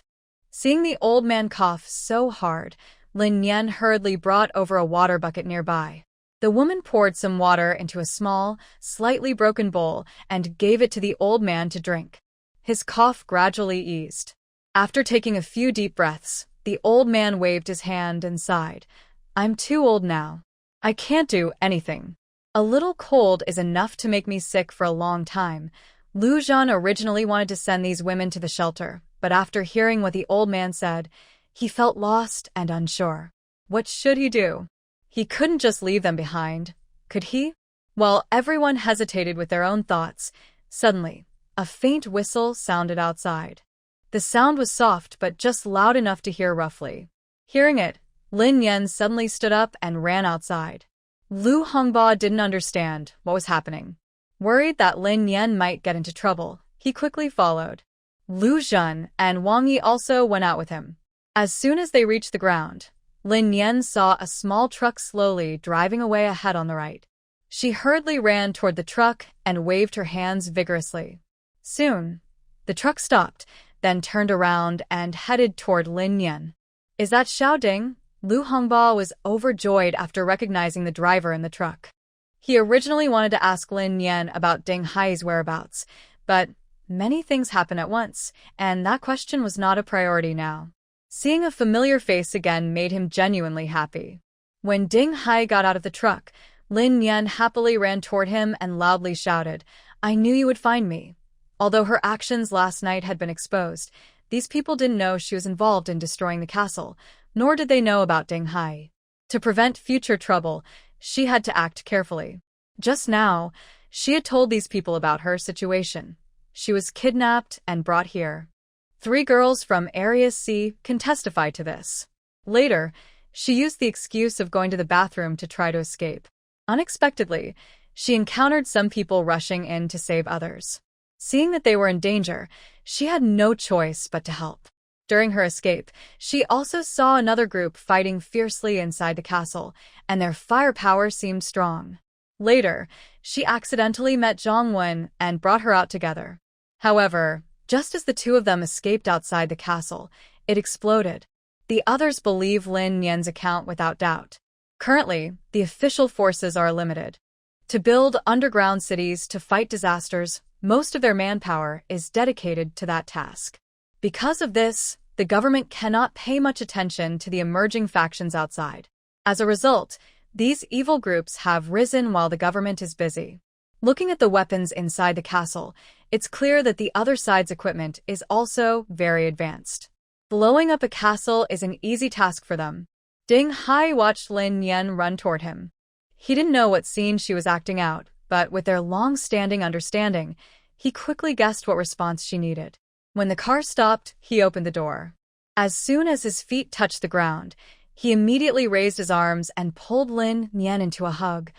Seeing the old man cough so hard, Lin Yan hurriedly brought over a water bucket nearby. The woman poured some water into a small, slightly broken bowl and gave it to the old man to drink. His cough gradually eased. After taking a few deep breaths, the old man waved his hand and sighed. "I'm too old now. I can't do anything. A little cold is enough to make me sick for a long time." Lu Zhan originally wanted to send these women to the shelter, but after hearing what the old man said, he felt lost and unsure. What should he do? He couldn't just leave them behind, could he? While everyone hesitated with their own thoughts, suddenly, a faint whistle sounded outside. The sound was soft but just loud enough to hear roughly. Hearing it, Lin Yan suddenly stood up and ran outside. Lu Hongba didn't understand what was happening. Worried that Lin Yan might get into trouble, he quickly followed. Lu Zhen and Wang Yi also went out with him. As soon as they reached the ground, Lin Yan saw a small truck slowly driving away ahead on the right. She hurriedly ran toward the truck and waved her hands vigorously. Soon, the truck stopped, then turned around and headed toward Lin Yan. "Is that Xiao Ding?" Lu Hongba was overjoyed after recognizing the driver in the truck. He originally wanted to ask Lin Yan about Ding Hai's whereabouts, but many things happen at once, and that question was not a priority now. Seeing a familiar face again made him genuinely happy. When Ding Hai got out of the truck, Lin Yan happily ran toward him and loudly shouted, "I knew you would find me." Although her actions last night had been exposed, these people didn't know she was involved in destroying the castle, nor did they know about Ding Hai. To prevent future trouble, she had to act carefully. Just now, she had told these people about her situation. She was kidnapped and brought here. 3 girls from Area C can testify to this. Later, she used the excuse of going to the bathroom to try to escape. Unexpectedly, she encountered some people rushing in to save others. Seeing that they were in danger, she had no choice but to help. During her escape, she also saw another group fighting fiercely inside the castle, and their firepower seemed strong. Later, she accidentally met Zhang Wen and brought her out together. However, just as the 2 of them escaped outside the castle, it exploded. The others believe Lin Yan's account without doubt. Currently, the official forces are limited. To build underground cities to fight disasters, most of their manpower is dedicated to that task. Because of this, the government cannot pay much attention to the emerging factions outside. As a result, these evil groups have risen while the government is busy. Looking at the weapons inside the castle, it's clear that the other side's equipment is also very advanced. Blowing up a castle is an easy task for them. Ding Hai watched Lin Yan run toward him. He didn't know what scene she was acting out, but with their long-standing understanding, he quickly guessed what response she needed. When the car stopped, he opened the door. As soon as his feet touched the ground, he immediately raised his arms and pulled Lin Yan into a hug,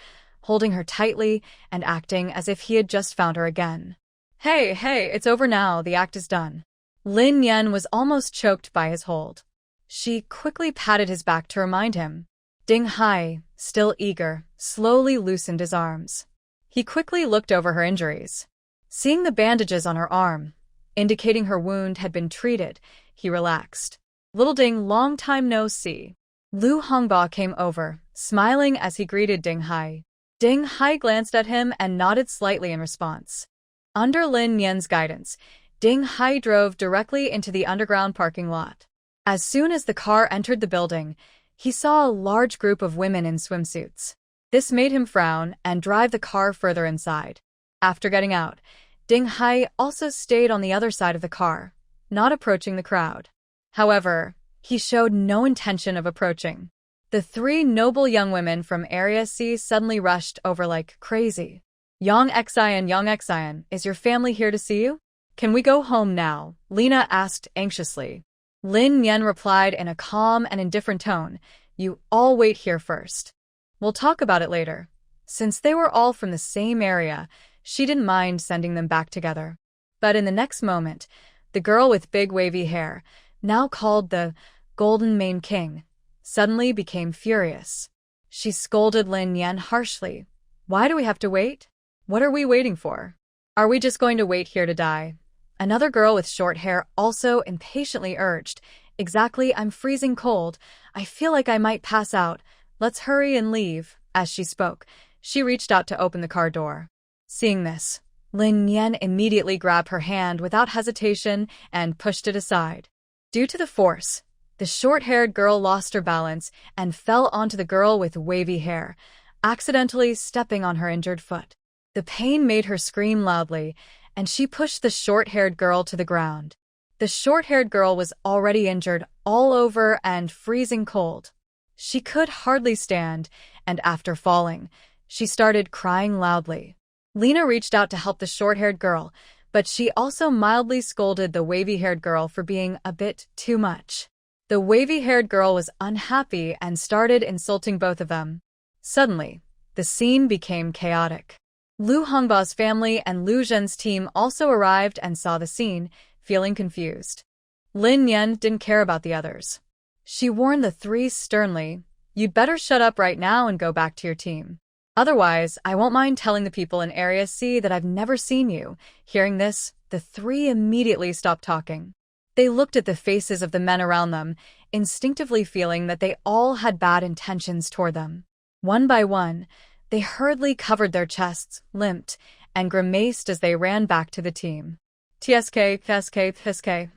holding her tightly and acting as if he had just found her again. Hey, it's over now, the act is done." Lin Yan was almost choked by his hold. She quickly patted his back to remind him. Ding Hai, still eager, slowly loosened his arms. He quickly looked over her injuries. Seeing the bandages on her arm, indicating her wound had been treated, he relaxed. "Little Ding, long time no see." Lu Hongba came over, smiling as he greeted Ding Hai. Ding Hai glanced at him and nodded slightly in response. Under Lin Yan's guidance, Ding Hai drove directly into the underground parking lot. As soon as the car entered the building, he saw a large group of women in swimsuits. This made him frown and drive the car further inside. After getting out, Ding Hai also stayed on the other side of the car, not approaching the crowd. However, he showed no intention of approaching. The three noble young women from Area C suddenly rushed over like crazy. Yang Xian, is your family here to see you? Can we go home now? Lena asked anxiously. Lin Yan replied in a calm and indifferent tone, you all wait here first. We'll talk about it later. Since they were all from the same area, she didn't mind sending them back together. But in the next moment, the girl with big wavy hair, now called the Golden Mane King, suddenly became furious. She scolded Lin Yan harshly. Why do we have to wait? What are we waiting for? Are we just going to wait here to die? Another girl with short hair also impatiently urged, exactly, I'm freezing cold. I feel like I might pass out. Let's hurry and leave. As she spoke, she reached out to open the car door. Seeing this, Lin Yan immediately grabbed her hand without hesitation and pushed it aside. Due to the force, the short-haired girl lost her balance and fell onto the girl with wavy hair, accidentally stepping on her injured foot. The pain made her scream loudly, and she pushed the short-haired girl to the ground. The short-haired girl was already injured all over and freezing cold. She could hardly stand, and after falling, she started crying loudly. Lena reached out to help the short-haired girl, but she also mildly scolded the wavy-haired girl for being a bit too much. The wavy-haired girl was unhappy and started insulting both of them. Suddenly, the scene became chaotic. Lu Hongba's family and Lu Zhen's team also arrived and saw the scene, feeling confused. Lin Yan didn't care about the others. She warned the three sternly, you'd better shut up right now and go back to your team. Otherwise, I won't mind telling the people in Area C that I've never seen you. Hearing this, the three immediately stopped talking. They looked at the faces of the men around them, instinctively feeling that they all had bad intentions toward them. One by one, they hurriedly covered their chests, limped, and grimaced as they ran back to the team. TSK,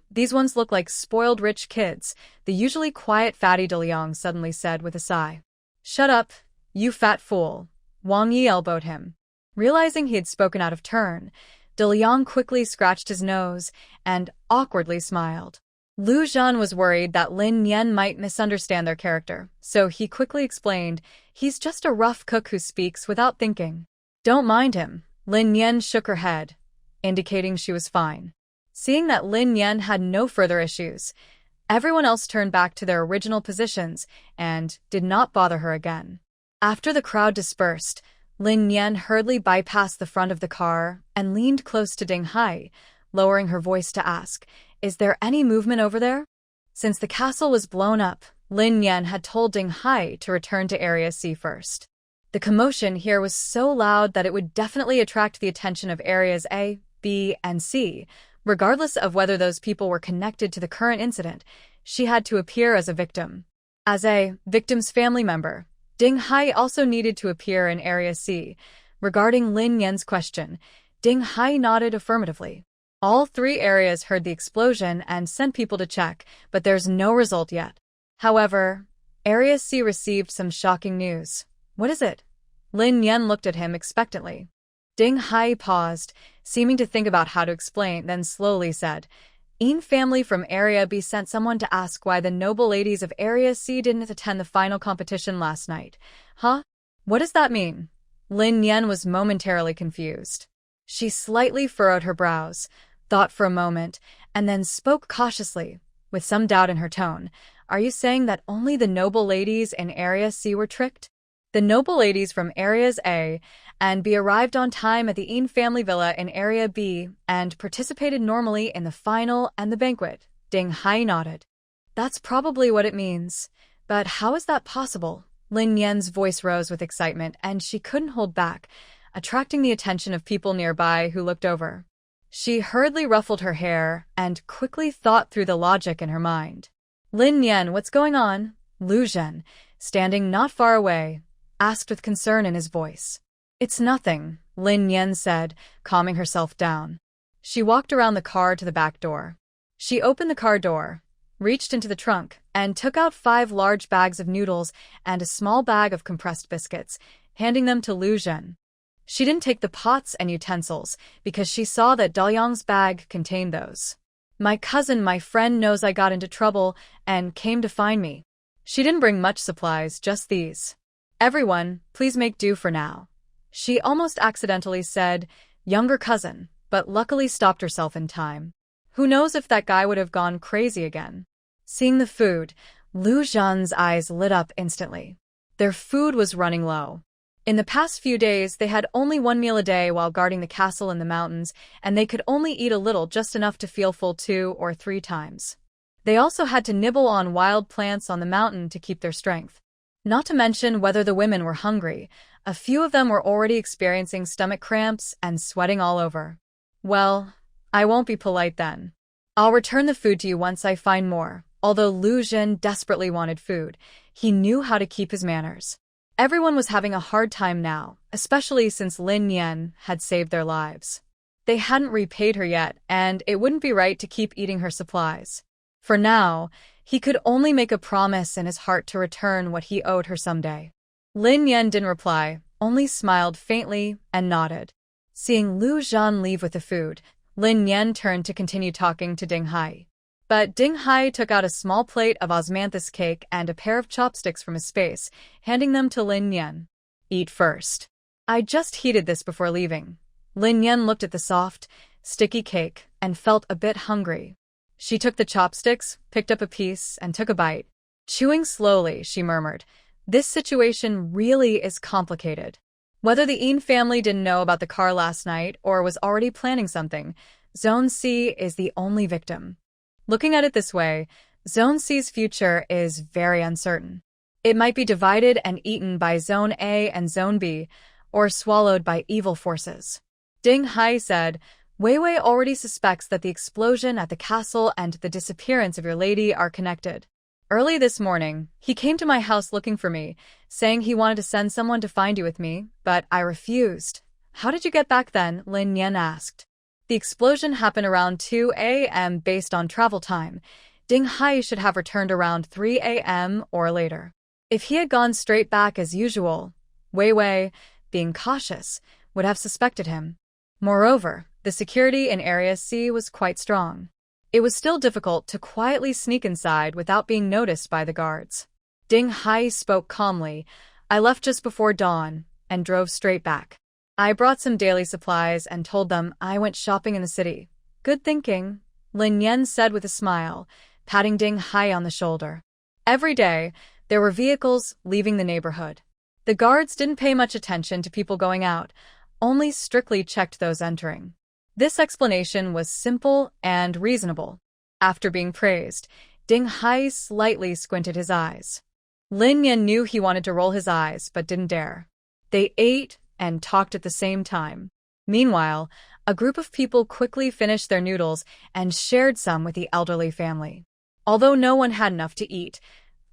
these ones look like spoiled rich kids, the usually quiet fatty De Liang suddenly said with a sigh. Shut up, you fat fool. Wang Yi elbowed him. Realizing he had spoken out of turn, De Liang quickly scratched his nose and awkwardly smiled. Lu Zhan was worried that Lin Yan might misunderstand their character, so he quickly explained, he's just a rough cook who speaks without thinking. Don't mind him. Lin Yan shook her head, indicating she was fine. Seeing that Lin Yan had no further issues, everyone else turned back to their original positions and did not bother her again. After the crowd dispersed, Lin Yan hurriedly bypassed the front of the car and leaned close to Ding Hai, lowering her voice to ask, is there any movement over there? Since the castle was blown up, Lin Yan had told Ding Hai to return to Area C first. The commotion here was so loud that it would definitely attract the attention of Areas A, B, and C. Regardless of whether those people were connected to the current incident, she had to appear as a victim. As a victim's family member, Ding Hai also needed to appear in Area C. Regarding Lin Yan's question, Ding Hai nodded affirmatively. All three areas heard the explosion and sent people to check, but there's no result yet. However, Area C received some shocking news. What is it? Lin Yan looked at him expectantly. Ding Hai paused, seeming to think about how to explain, then slowly said, Yin family from Area B sent someone to ask why the noble ladies of Area C didn't attend the final competition last night. Huh? What does that mean? Lin Yan was momentarily confused. She slightly furrowed her brows, thought for a moment, and then spoke cautiously, with some doubt in her tone. Are you saying that only the noble ladies in Area C were tricked? The noble ladies from Areas A and B arrived on time at the Yin family villa in Area B and participated normally in the final and the banquet. Ding Hai nodded. That's probably what it means. But how is that possible? Lin Yan's voice rose with excitement, and she couldn't hold back, attracting the attention of people nearby who looked over. She hurriedly ruffled her hair and quickly thought through the logic in her mind. Lin Yan, what's going on? Lu Zhen, standing not far away, asked with concern in his voice. It's nothing, Lin Yan said, calming herself down. She walked around the car to the back door. She opened the car door, reached into the trunk, and took out 5 large bags of noodles and a small bag of compressed biscuits, handing them to Lu Zhen. She didn't take the pots and utensils because she saw that Daoyang's bag contained those. My friend knows I got into trouble and came to find me. She didn't bring much supplies, just these. Everyone, please make do for now. She almost accidentally said, younger cousin, but luckily stopped herself in time. Who knows if that guy would have gone crazy again. Seeing the food, Lu Zhen's eyes lit up instantly. Their food was running low. In the past few days, they had only 1 meal a day while guarding the castle in the mountains, and they could only eat a little, just enough to feel full 2 or 3 times. They also had to nibble on wild plants on the mountain to keep their strength. Not to mention whether the women were hungry. A few of them were already experiencing stomach cramps and sweating all over. Well, I won't be polite then. I'll return the food to you once I find more. Although Lu Zhen desperately wanted food, he knew how to keep his manners. Everyone was having a hard time now, especially since Lin Yan had saved their lives. They hadn't repaid her yet, and it wouldn't be right to keep eating her supplies. For now, he could only make a promise in his heart to return what he owed her someday. Lin Yan didn't reply, only smiled faintly and nodded. Seeing Lu Zhen leave with the food, Lin Yan turned to continue talking to Ding Hai. But Ding Hai took out a small plate of osmanthus cake and a pair of chopsticks from his space, handing them to Lin Yan. Eat first. I just heated this before leaving. Lin Yan looked at the soft, sticky cake and felt a bit hungry. She took the chopsticks, picked up a piece, and took a bite. Chewing slowly, she murmured, "This situation really is complicated." Whether the Yin family didn't know about the car last night or was already planning something, Zone C is the only victim. Looking at it this way, Zone C's future is very uncertain. It might be divided and eaten by Zone A and Zone B, or swallowed by evil forces. Ding Hai said, Wei Wei already suspects that the explosion at the castle and the disappearance of your lady are connected. Early this morning, he came to my house looking for me, saying he wanted to send someone to find you with me, but I refused. How did you get back then? Lin Yan asked. The explosion happened around 2 a.m. based on travel time. Ding Hai should have returned around 3 a.m. or later. If he had gone straight back as usual, Wei Wei, being cautious, would have suspected him. Moreover, the security in Area C was quite strong. It was still difficult to quietly sneak inside without being noticed by the guards. Ding Hai spoke calmly. I left just before dawn and drove straight back. I brought some daily supplies and told them I went shopping in the city. Good thinking, Lin Yan said with a smile, patting Ding Hai on the shoulder. Every day, there were vehicles leaving the neighborhood. The guards didn't pay much attention to people going out, only strictly checked those entering. This explanation was simple and reasonable. After being praised, Ding Hai slightly squinted his eyes. Lin Yan knew he wanted to roll his eyes but didn't dare. They ate and talked at the same time. Meanwhile, a group of people quickly finished their noodles and shared some with the elderly family. Although no one had enough to eat,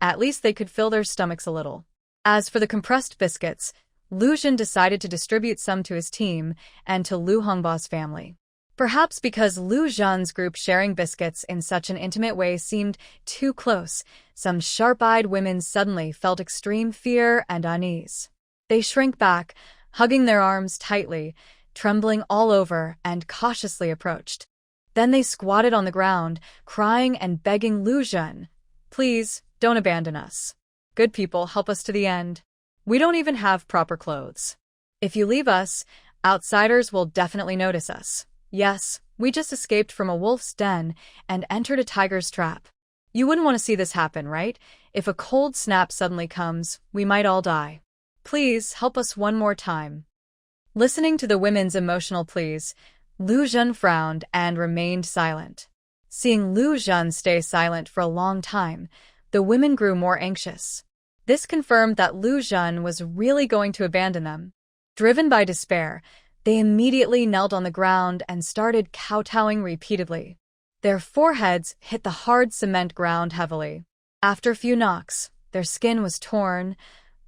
at least they could fill their stomachs a little. As for the compressed biscuits, Lu Zhen decided to distribute some to his team and to Lu Hongba's family. Perhaps because Lu Zhen's group sharing biscuits in such an intimate way seemed too close, some sharp-eyed women suddenly felt extreme fear and unease. They shrank back, hugging their arms tightly, trembling all over, and cautiously approached. Then they squatted on the ground, crying and begging Lu Zhen, "Please, don't abandon us. Good people, help us to the end. We don't even have proper clothes. If you leave us, outsiders will definitely notice us. Yes, we just escaped from a wolf's den and entered a tiger's trap. You wouldn't want to see this happen, right? If a cold snap suddenly comes, we might all die. Please, help us one more time." Listening to the women's emotional pleas, Lu Zhen frowned and remained silent. Seeing Lu Zhen stay silent for a long time, the women grew more anxious. This confirmed that Lu Zhen was really going to abandon them. Driven by despair, they immediately knelt on the ground and started kowtowing repeatedly. Their foreheads hit the hard cement ground heavily. After a few knocks, their skin was torn,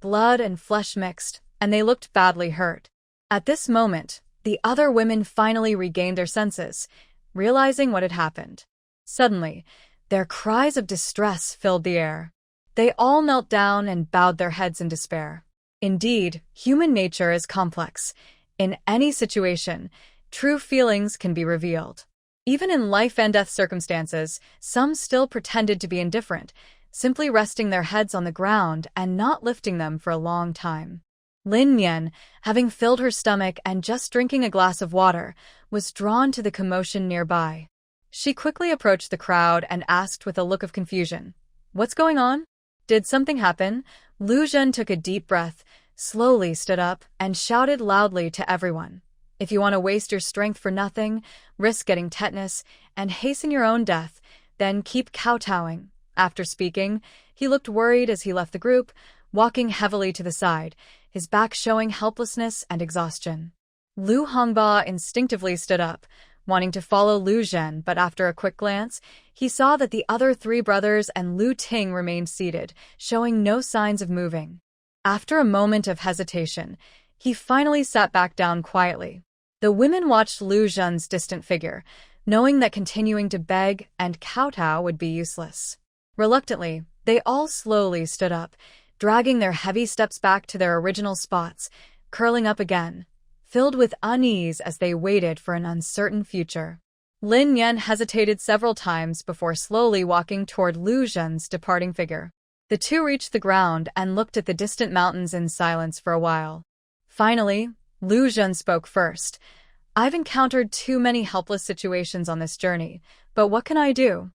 blood and flesh mixed, and they looked badly hurt. At this moment, the other women finally regained their senses, realizing what had happened. Suddenly, their cries of distress filled the air. They all knelt down and bowed their heads in despair. Indeed, human nature is complex. In any situation, true feelings can be revealed. Even in life-and-death circumstances, some still pretended to be indifferent, simply resting their heads on the ground and not lifting them for a long time. Lin Yan, having filled her stomach and just drinking a glass of water, was drawn to the commotion nearby. She quickly approached the crowd and asked with a look of confusion, "What's going on?" "Did something happen?" Lu Zhen took a deep breath, slowly stood up, and shouted loudly to everyone. "If you want to waste your strength for nothing, risk getting tetanus, and hasten your own death, then keep kowtowing." After speaking, he looked worried as he left the group, walking heavily to the side, his back showing helplessness and exhaustion. Lu Hongba instinctively stood up, wanting to follow Lu Zhen, but after a quick glance, he saw that the other three brothers and Lu Ting remained seated, showing no signs of moving. After a moment of hesitation, he finally sat back down quietly. The women watched Lu Zhen's distant figure, knowing that continuing to beg and kowtow would be useless. Reluctantly, they all slowly stood up, dragging their heavy steps back to their original spots, curling up again, filled with unease as they waited for an uncertain future. Lin Yan hesitated several times before slowly walking toward Lu Zhen's departing figure. The two reached the ground and looked at the distant mountains in silence for a while. Finally, Lu Zhen spoke first. "I've encountered too many helpless situations on this journey, but what can I do?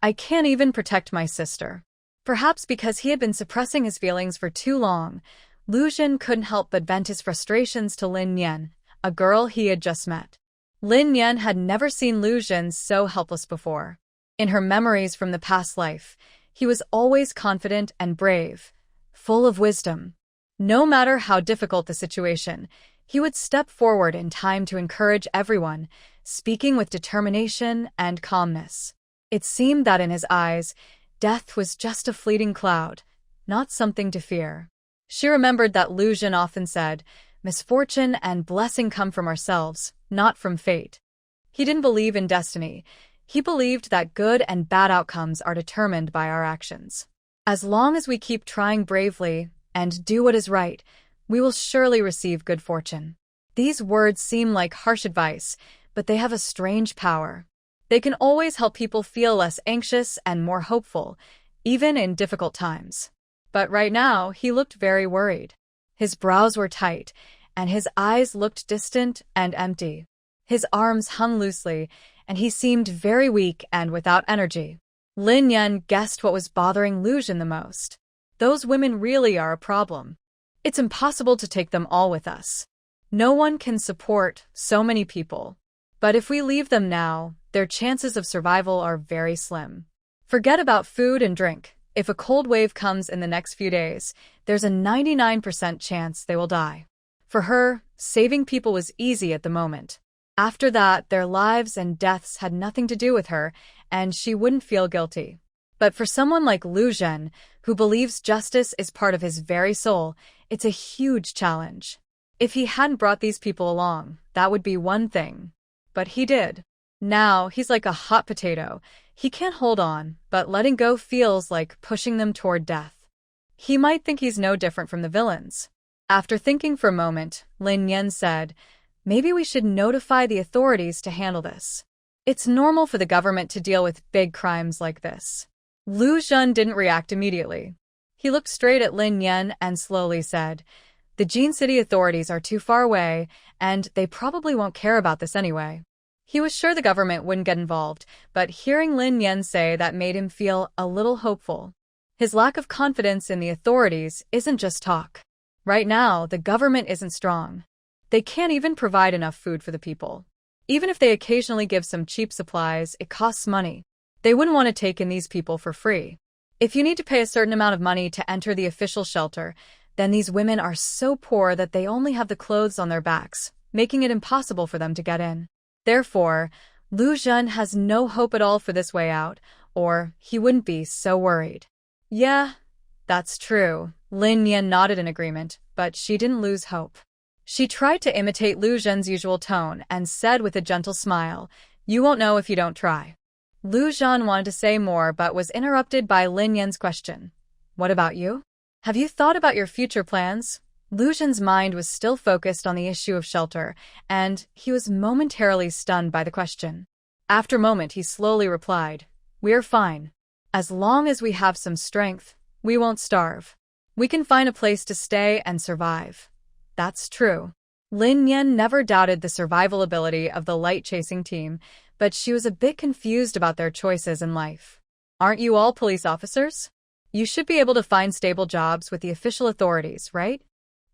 I can't even protect my sister." Perhaps because he had been suppressing his feelings for too long, Lu Zhen couldn't help but vent his frustrations to Lin Yan, a girl he had just met. Lin Yan had never seen Lu Zhen so helpless before. In her memories from the past life, he was always confident and brave, full of wisdom. No matter how difficult the situation, he would step forward in time to encourage everyone, speaking with determination and calmness. It seemed that in his eyes, death was just a fleeting cloud, not something to fear. She remembered that Lu Zhen often said, "Misfortune and blessing come from ourselves, not from fate." He didn't believe in destiny. He believed that good and bad outcomes are determined by our actions. As long as we keep trying bravely and do what is right, we will surely receive good fortune. These words seem like harsh advice, but they have a strange power. They can always help people feel less anxious and more hopeful, even in difficult times. But right now, he looked very worried. His brows were tight, and his eyes looked distant and empty. His arms hung loosely, and he seemed very weak and without energy. Lin Yan guessed what was bothering Lu Zhen the most. Those women really are a problem. It's impossible to take them all with us. No one can support so many people. But if we leave them now, their chances of survival are very slim. Forget about food and drink. If a cold wave comes in the next few days, there's a 99% chance they will die. For her, saving people was easy at the moment. After that, their lives and deaths had nothing to do with her, and she wouldn't feel guilty. But for someone like Lu Zhen, who believes justice is part of his very soul, it's a huge challenge. If he hadn't brought these people along, that would be one thing. But he did. Now, he's like a hot potato. He can't hold on, but letting go feels like pushing them toward death. He might think he's no different from the villains. After thinking for a moment, Lin Yan said, "Maybe we should notify the authorities to handle this. It's normal for the government to deal with big crimes like this." Lu Zhen didn't react immediately. He looked straight at Lin Yan and slowly said, "The Jin City authorities are too far away, and they probably won't care about this anyway." He was sure the government wouldn't get involved, but hearing Lin Yan say that made him feel a little hopeful. His lack of confidence in the authorities isn't just talk. Right now, the government isn't strong. They can't even provide enough food for the people. Even if they occasionally give some cheap supplies, it costs money. They wouldn't want to take in these people for free. If you need to pay a certain amount of money to enter the official shelter, then these women are so poor that they only have the clothes on their backs, making it impossible for them to get in. Therefore, Lu Zhen has no hope at all for this way out, or he wouldn't be so worried. "Yeah, that's true." Lin Yan nodded in agreement, but she didn't lose hope. She tried to imitate Lu Zhen's usual tone and said with a gentle smile, "You won't know if you don't try." Lu Zhen wanted to say more but was interrupted by Lin Yan's question. "What about you? Have you thought about your future plans?" Lu Zhen's mind was still focused on the issue of shelter, and he was momentarily stunned by the question. After a moment, he slowly replied, "We're fine. As long as we have some strength, we won't starve. We can find a place to stay and survive." That's true. Lin Yan never doubted the survival ability of the light-chasing team, but she was a bit confused about their choices in life. Aren't you all police officers? You should be able to find stable jobs with the official authorities, right?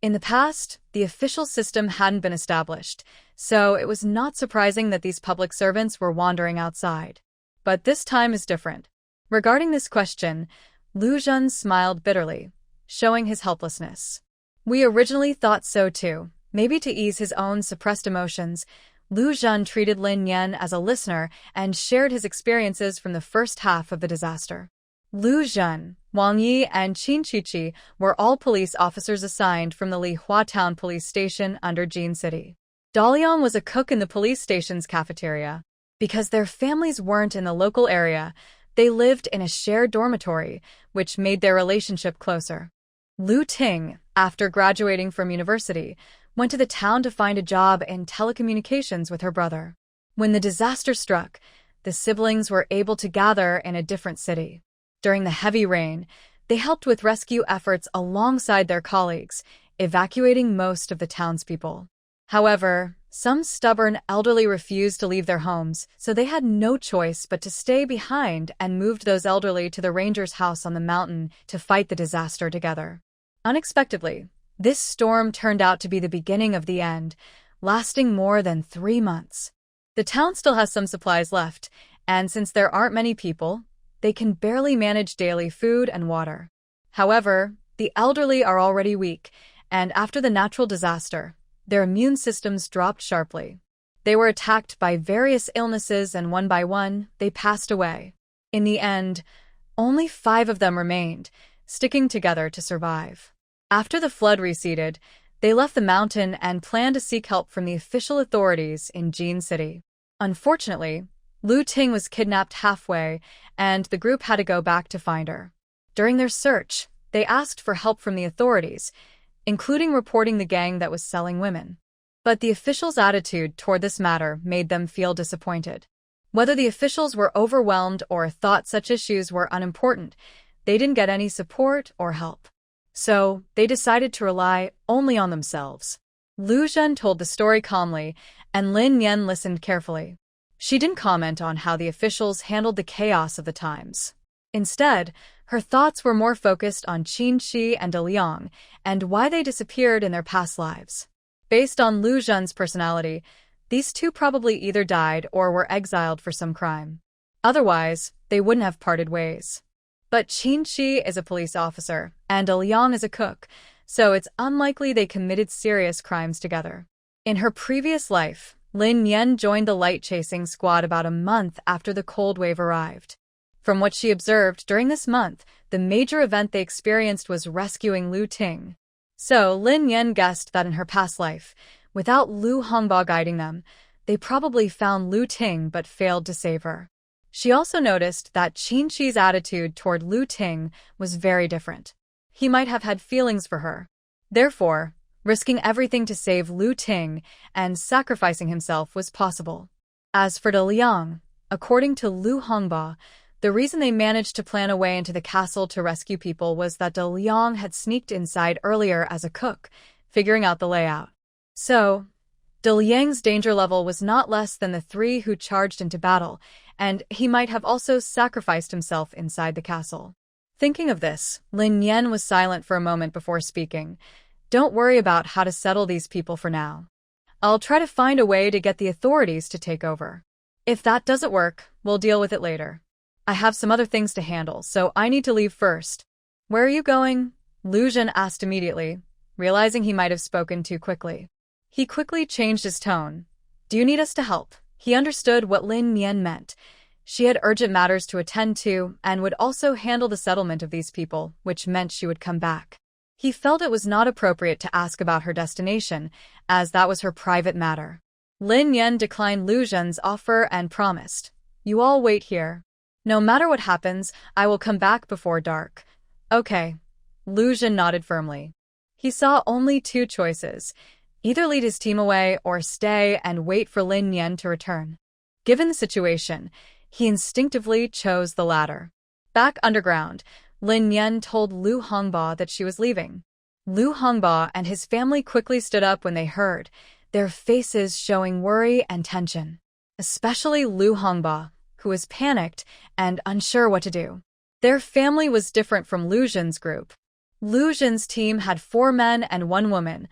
In the past, the official system hadn't been established, so it was not surprising that these public servants were wandering outside. But this time is different. Regarding this question, Lu Zhen smiled bitterly, showing his helplessness. We originally thought so too. Maybe to ease his own suppressed emotions, Lu Zhen treated Lin Yan as a listener and shared his experiences from the first half of the disaster. Lu Zhen, Wang Yi, and Qin Qiqi were all police officers assigned from the Lihua Town Police Station under Jin City. Daliang was a cook in the police station's cafeteria. Because their families weren't in the local area, they lived in a shared dormitory, which made their relationship closer. Lu Ting, after graduating from university, went to the town to find a job in telecommunications with her brother. When the disaster struck, the siblings were able to gather in a different city. During the heavy rain, they helped with rescue efforts alongside their colleagues, evacuating most of the townspeople. However, some stubborn elderly refused to leave their homes, so they had no choice but to stay behind and moved those elderly to the ranger's house on the mountain to fight the disaster together. Unexpectedly, this storm turned out to be the beginning of the end, lasting more than 3 months. The town still has some supplies left, and since there aren't many people, they can barely manage daily food and water. However, the elderly are already weak, and after the natural disaster, their immune systems dropped sharply. They were attacked by various illnesses and one by one, they passed away. In the end, only 5 of them remained, sticking together to survive. After the flood receded, they left the mountain and planned to seek help from the official authorities in Jin City. Unfortunately, Lu Ting was kidnapped halfway, and the group had to go back to find her. During their search, they asked for help from the authorities, including reporting the gang that was selling women. But the officials' attitude toward this matter made them feel disappointed. Whether the officials were overwhelmed or thought such issues were unimportant, they didn't get any support or help. So, they decided to rely only on themselves. Lu Zhen told the story calmly, and Lin Yan listened carefully. She didn't comment on how the officials handled the chaos of the times. Instead, her thoughts were more focused on Qin Shi and Daliang and why they disappeared in their past lives. Based on Lu Zhen's personality, these two probably either died or were exiled for some crime. Otherwise, they wouldn't have parted ways. But Qin Shi is a police officer, and Daliang is a cook, so it's unlikely they committed serious crimes together. In her previous life, Lin Yan joined the light-chasing squad about a month after the cold wave arrived. From what she observed during this month, the major event they experienced was rescuing Lu Ting. So Lin Yan guessed that in her past life, without Lu Hongba guiding them, they probably found Lu Ting but failed to save her. She also noticed that Qin Shi's attitude toward Lu Ting was very different. He might have had feelings for her. Therefore, risking everything to save Lu Ting and sacrificing himself was possible. As for Daliang, according to Lu Hongba, the reason they managed to plan a way into the castle to rescue people was that Daliang had sneaked inside earlier as a cook, figuring out the layout. So, Daliang's danger level was not less than the 3 who charged into battle, and he might have also sacrificed himself inside the castle. Thinking of this, Lin Yan was silent for a moment before speaking. Don't worry about how to settle these people for now. I'll try to find a way to get the authorities to take over. If that doesn't work, we'll deal with it later. I have some other things to handle, so I need to leave first. Where are you going? Lu Zhen asked immediately, realizing he might have spoken too quickly. He quickly changed his tone. Do you need us to help? He understood what Lin Yan meant. She had urgent matters to attend to and would also handle the settlement of these people, which meant she would come back. He felt it was not appropriate to ask about her destination, as that was her private matter. Lin Yan declined Lu Zhen's offer and promised, "You all wait here. No matter what happens, I will come back before dark." "Okay." Lu Zhen nodded firmly. He saw only two choices: either lead his team away or stay and wait for Lin Yan to return. Given the situation, he instinctively chose the latter. Back underground, Lin Yan told Lu Hongba that she was leaving. Lu Hongba and his family quickly stood up when they heard, their faces showing worry and tension. Especially Lu Hongba, who was panicked and unsure what to do. Their family was different from Lu Zhen's group. Lu Zhen's team had 4 men and 1 woman,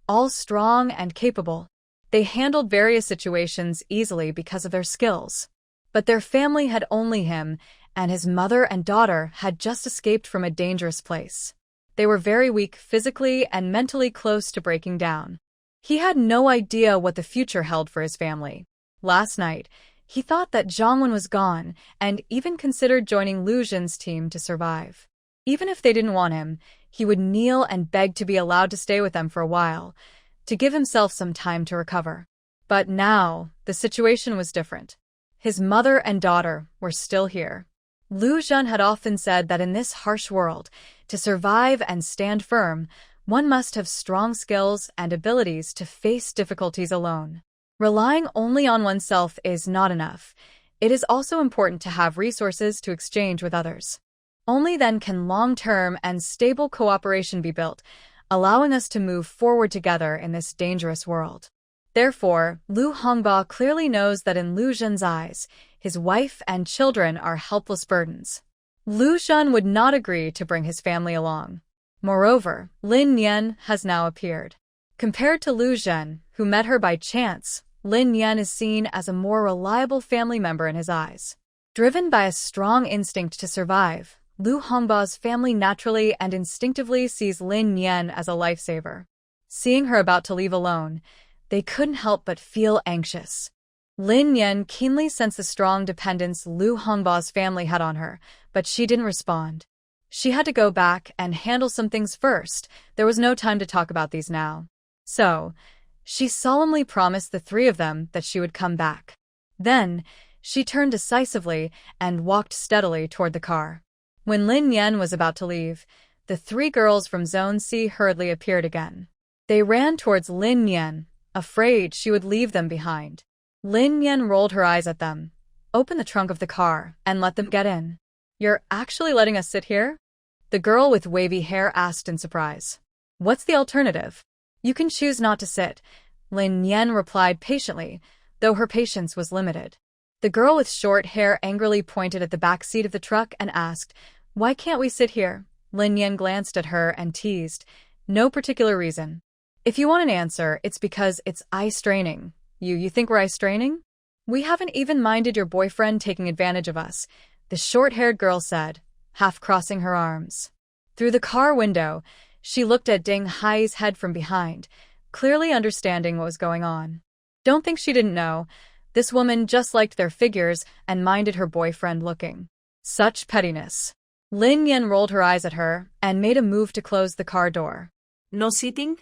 all strong and capable. They handled various situations easily because of their skills. But their family had only him, and his mother and daughter had just escaped from a dangerous place. They were very weak physically and mentally close to breaking down. He had no idea what the future held for his family. Last night, he thought that Zhongwen was gone and even considered joining Lu Zhen's team to survive. Even if they didn't want him, he would kneel and beg to be allowed to stay with them for a while, to give himself some time to recover. But now, the situation was different. His mother and daughter were still here. Lu Zhen had often said that in this harsh world, to survive and stand firm, one must have strong skills and abilities to face difficulties alone. Relying only on oneself is not enough. It is also important to have resources to exchange with others. Only then can long-term and stable cooperation be built, allowing us to move forward together in this dangerous world. Therefore, Lu Hongba clearly knows that in Lu Zhen's eyes, his wife and children are helpless burdens. Lu Zhen would not agree to bring his family along. Moreover, Lin Yan has now appeared. Compared to Lu Zhen, who met her by chance, Lin Yan is seen as a more reliable family member in his eyes. Driven by a strong instinct to survive, Lu Hongba's family naturally and instinctively sees Lin Yan as a lifesaver. Seeing her about to leave alone, they couldn't help but feel anxious. Lin Yan keenly sensed the strong dependence Lu Hongba's family had on her, but she didn't respond. She had to go back and handle some things first. There was no time to talk about these now. So, she solemnly promised the 3 of them that she would come back. Then, she turned decisively and walked steadily toward the car. When Lin Yan was about to leave, the 3 girls from Zone C hurriedly appeared again. They ran towards Lin Yan, afraid she would leave them behind. Lin Yan rolled her eyes at them, opened the trunk of the car, and let them get in. "You're actually letting us sit here?" The girl with wavy hair asked in surprise. "What's the alternative?" "You can choose not to sit," Lin Yan replied patiently, though her patience was limited. The girl with short hair angrily pointed at the back seat of the truck and asked, "Why can't we sit here?" Lin Yan glanced at her and teased, "No particular reason. If you want an answer, it's because it's eye-straining. You think we're eye-straining? We haven't even minded your boyfriend taking advantage of us," the short-haired girl said, half crossing her arms. Through the car window, she looked at Ding Hai's head from behind, clearly understanding what was going on. Don't think she didn't know. This woman just liked their figures and minded her boyfriend looking. Such pettiness. Lin Yan rolled her eyes at her and made a move to close the car door.
No sitting?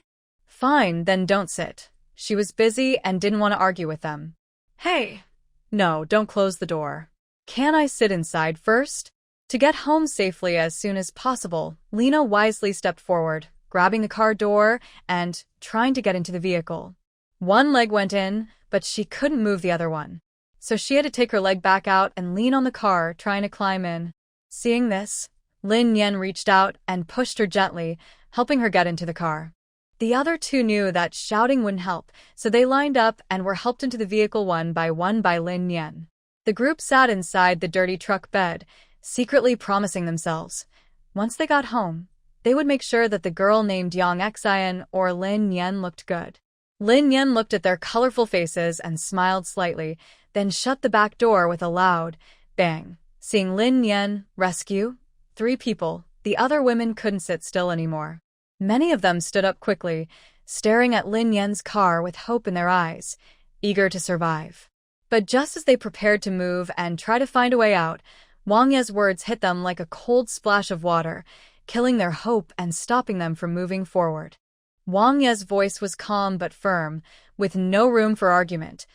Fine, then don't sit. She was busy and didn't want to argue with them. Hey! No, don't close the door. Can I sit inside first? To get home safely as soon as possible, Lena wisely stepped forward, grabbing the car door and trying to get into the vehicle. One leg went in, but she couldn't move the other one. So she had to take her leg back out and lean on the car, trying to climb in. Seeing this, Lin Yan reached out and pushed her gently, helping her get into the car. The other 2 knew that shouting wouldn't help, so they lined up and were helped into the vehicle one by Lin Yan. The group sat inside the dirty truck bed, secretly promising themselves, once they got home, they would make sure that the girl named Yang Xian or Lin Yan looked good. Lin Yan looked at their colorful faces and smiled slightly, then shut the back door with a loud bang. Seeing Lin Yan rescue 3 people, the other women couldn't sit still anymore. Many of them stood up quickly, staring at Lin Yan's car with hope in their eyes, eager to survive. But just as they prepared to move and try to find a way out, Wang Ye's words hit them like a cold splash of water, killing their hope and stopping them from moving forward. Wang Ye's voice was calm but firm, with no room for argument.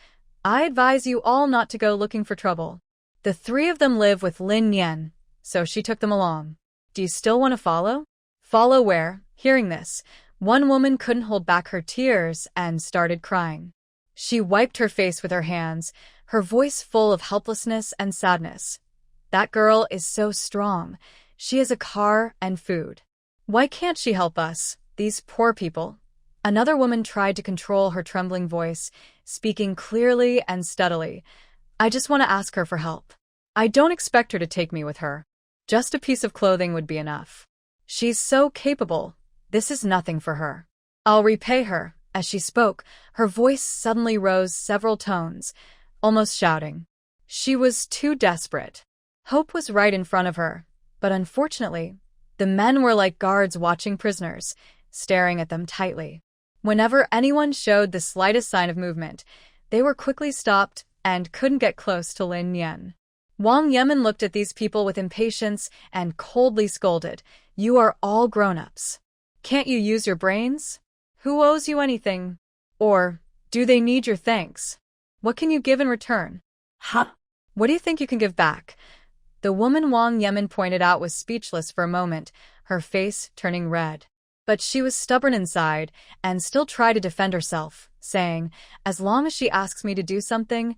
I advise you all not to go looking for trouble. The three of them live with Lin Yan, so she took them along. Do you still want to follow? Follow where? Hearing this, one woman couldn't hold back her tears and started crying. She wiped her face with her hands, her voice full of helplessness and sadness. That girl is so strong. She has a car and food. Why can't she help us, these poor people? Another woman tried to control her trembling voice, speaking clearly and steadily. I just want to ask her for help. I don't expect her to take me with her. Just a piece of clothing would be enough. She's so capable. This is nothing for her. I'll repay her. As she spoke, her voice suddenly rose several tones, almost shouting. She was too desperate. Hope was right in front of her, but unfortunately, the men were like guards watching prisoners, staring at them tightly. Whenever anyone showed the slightest sign of movement, they were quickly stopped and couldn't get close to Lin Yan. Wang Yemin looked at these people with impatience and coldly scolded, You are all grown-ups. Can't you use your brains? Who owes you anything? Or, do they need your thanks? What can you give in return?
Huh?
What do you think you can give back? The woman Wang Yemin pointed out was speechless for a moment, her face turning red. But she was stubborn inside and still tried to defend herself, saying, As long as she asks me to do something,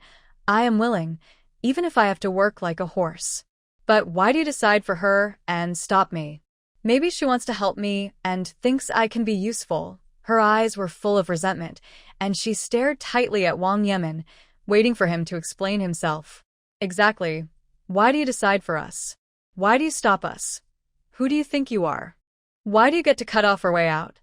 I am willing, even if I have to work like a horse. But why do you decide for her and stop me? Maybe she wants to help me and thinks I can be useful. Her eyes were full of resentment, and she stared tightly at Wang Yemin, waiting for him to explain himself. Exactly. Why do you decide for us? Why do you stop us? Who do you think you are? Why do you get to cut off our way out?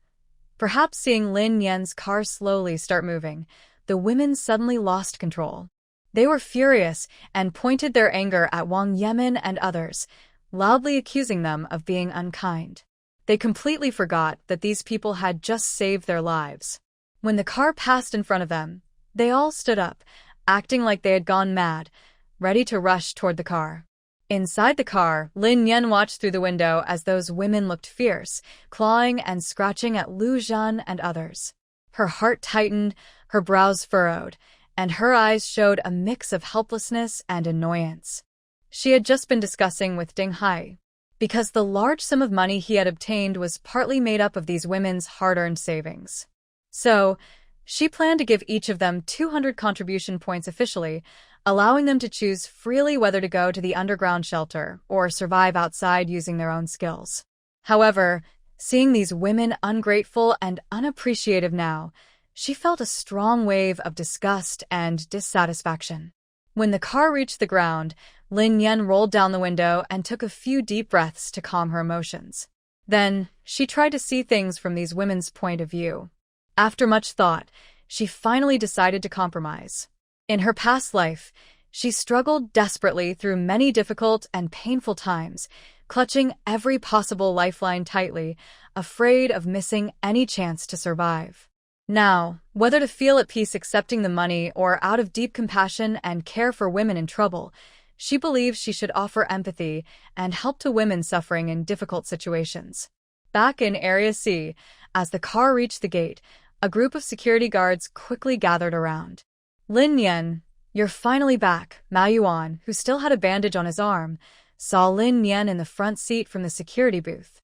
Perhaps seeing Lin Yan's car slowly start moving, the women suddenly lost control. They were furious and pointed their anger at Wang Yemin and others, loudly accusing them of being unkind. They completely forgot that these people had just saved their lives. When the car passed in front of them, they all stood up, acting like they had gone mad, ready to rush toward the car. Inside the car, Lin Yan watched through the window as those women looked fierce, clawing and scratching at Lu Zhan and others. Her heart tightened, her brows furrowed, and her eyes showed a mix of helplessness and annoyance. She had just been discussing with Ding Hai, because the large sum of money he had obtained was partly made up of these women's hard-earned savings. So, she planned to give each of them 200 contribution points officially, allowing them to choose freely whether to go to the underground shelter or survive outside using their own skills. However, seeing these women ungrateful and unappreciative now, she felt a strong wave of disgust and dissatisfaction. When the car reached the ground, Lin Yan rolled down the window and took a few deep breaths to calm her emotions. Then, she tried to see things from these women's point of view. After much thought, she finally decided to compromise. In her past life, she struggled desperately through many difficult and painful times, clutching every possible lifeline tightly, afraid of missing any chance to survive. Now, whether to feel at peace accepting the money or out of deep compassion and care for women in trouble, she believes she should offer empathy and help to women suffering in difficult situations. Back in Area C, as the car reached the gate, a group of security guards quickly gathered around. Lin Yan, you're finally back. Mao Yuan, who still had a bandage on his arm, saw Lin Yan in the front seat from the security booth.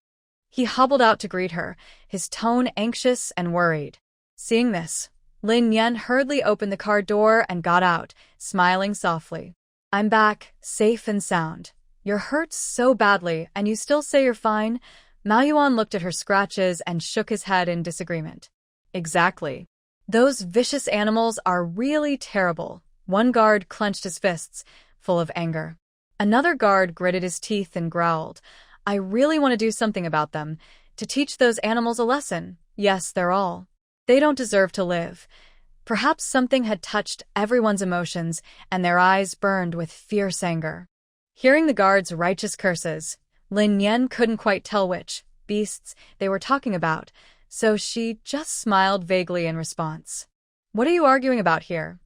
He hobbled out to greet her, his tone anxious and worried. Seeing this, Lin Yan hurriedly opened the car door and got out, smiling softly. I'm back, safe and sound. You're hurt so badly, and you still say you're fine? Mao Yuan looked at her scratches and shook his head in disagreement. Exactly. Those vicious animals are really terrible. One guard clenched his fists, full of anger. Another guard gritted his teeth and growled. I really want to do something about them, to teach those animals a lesson. Yes, they're all. They don't deserve to live. Perhaps something had touched everyone's emotions, and their eyes burned with fierce anger. Hearing the guards' righteous curses, Lin Yan couldn't quite tell which beasts they were talking about, so she just smiled vaguely in response. What are you arguing about here?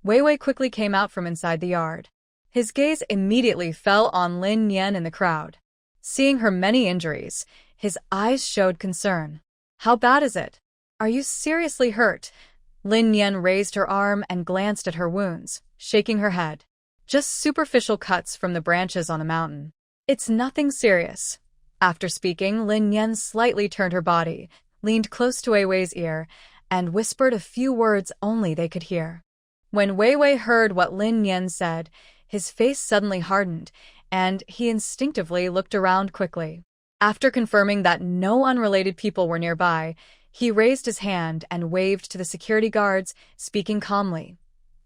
Wei Wei quickly came out from inside the yard. His gaze immediately fell on Lin Yan in the crowd. Seeing her many injuries, His eyes showed concern. How bad is it? Are you seriously hurt? Lin Yan raised her arm and glanced at her wounds, shaking her head. Just superficial cuts from the branches on the mountain. It's nothing serious. After speaking, Lin Yan slightly turned her body, leaned close to Wei Wei's ear, and whispered a few words only they could hear. When Wei Wei heard what Lin Yan said, his face suddenly hardened, and he instinctively looked around quickly. After confirming that no unrelated people were nearby, he raised his hand and waved to the security guards, speaking calmly.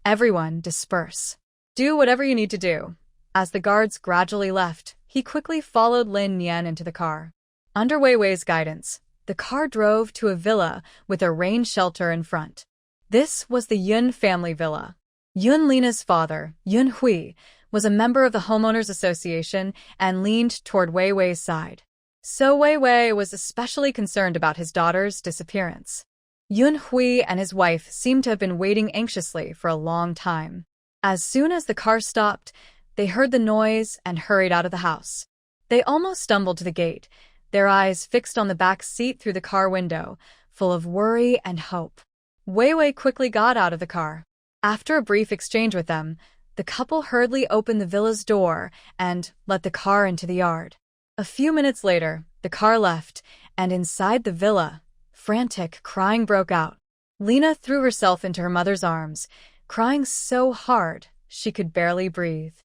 Everyone disperse. Do whatever you need to do. As the guards gradually left, he quickly followed Lin Yan into the car. Under Wei Wei's guidance, the car drove to a villa with a rain shelter in front. This was the Yun family villa. Yun Lina's father, Yun Hui, was a member of the Homeowners Association and leaned toward Wei Wei's side. So Wei Wei was especially concerned about his daughter's disappearance. Yun Hui and his wife seemed to have been waiting anxiously for a long time. As soon as the car stopped, they heard the noise and hurried out of the house. They almost stumbled to the gate, their eyes fixed on the back seat through the car window, full of worry and hope. Wei Wei quickly got out of the car. After a brief exchange with them, the couple hurriedly opened the villa's door and let the car into the yard. A few minutes later, the car left, and inside the villa, frantic crying broke out. Lina threw herself into her mother's arms, crying so hard she could barely breathe.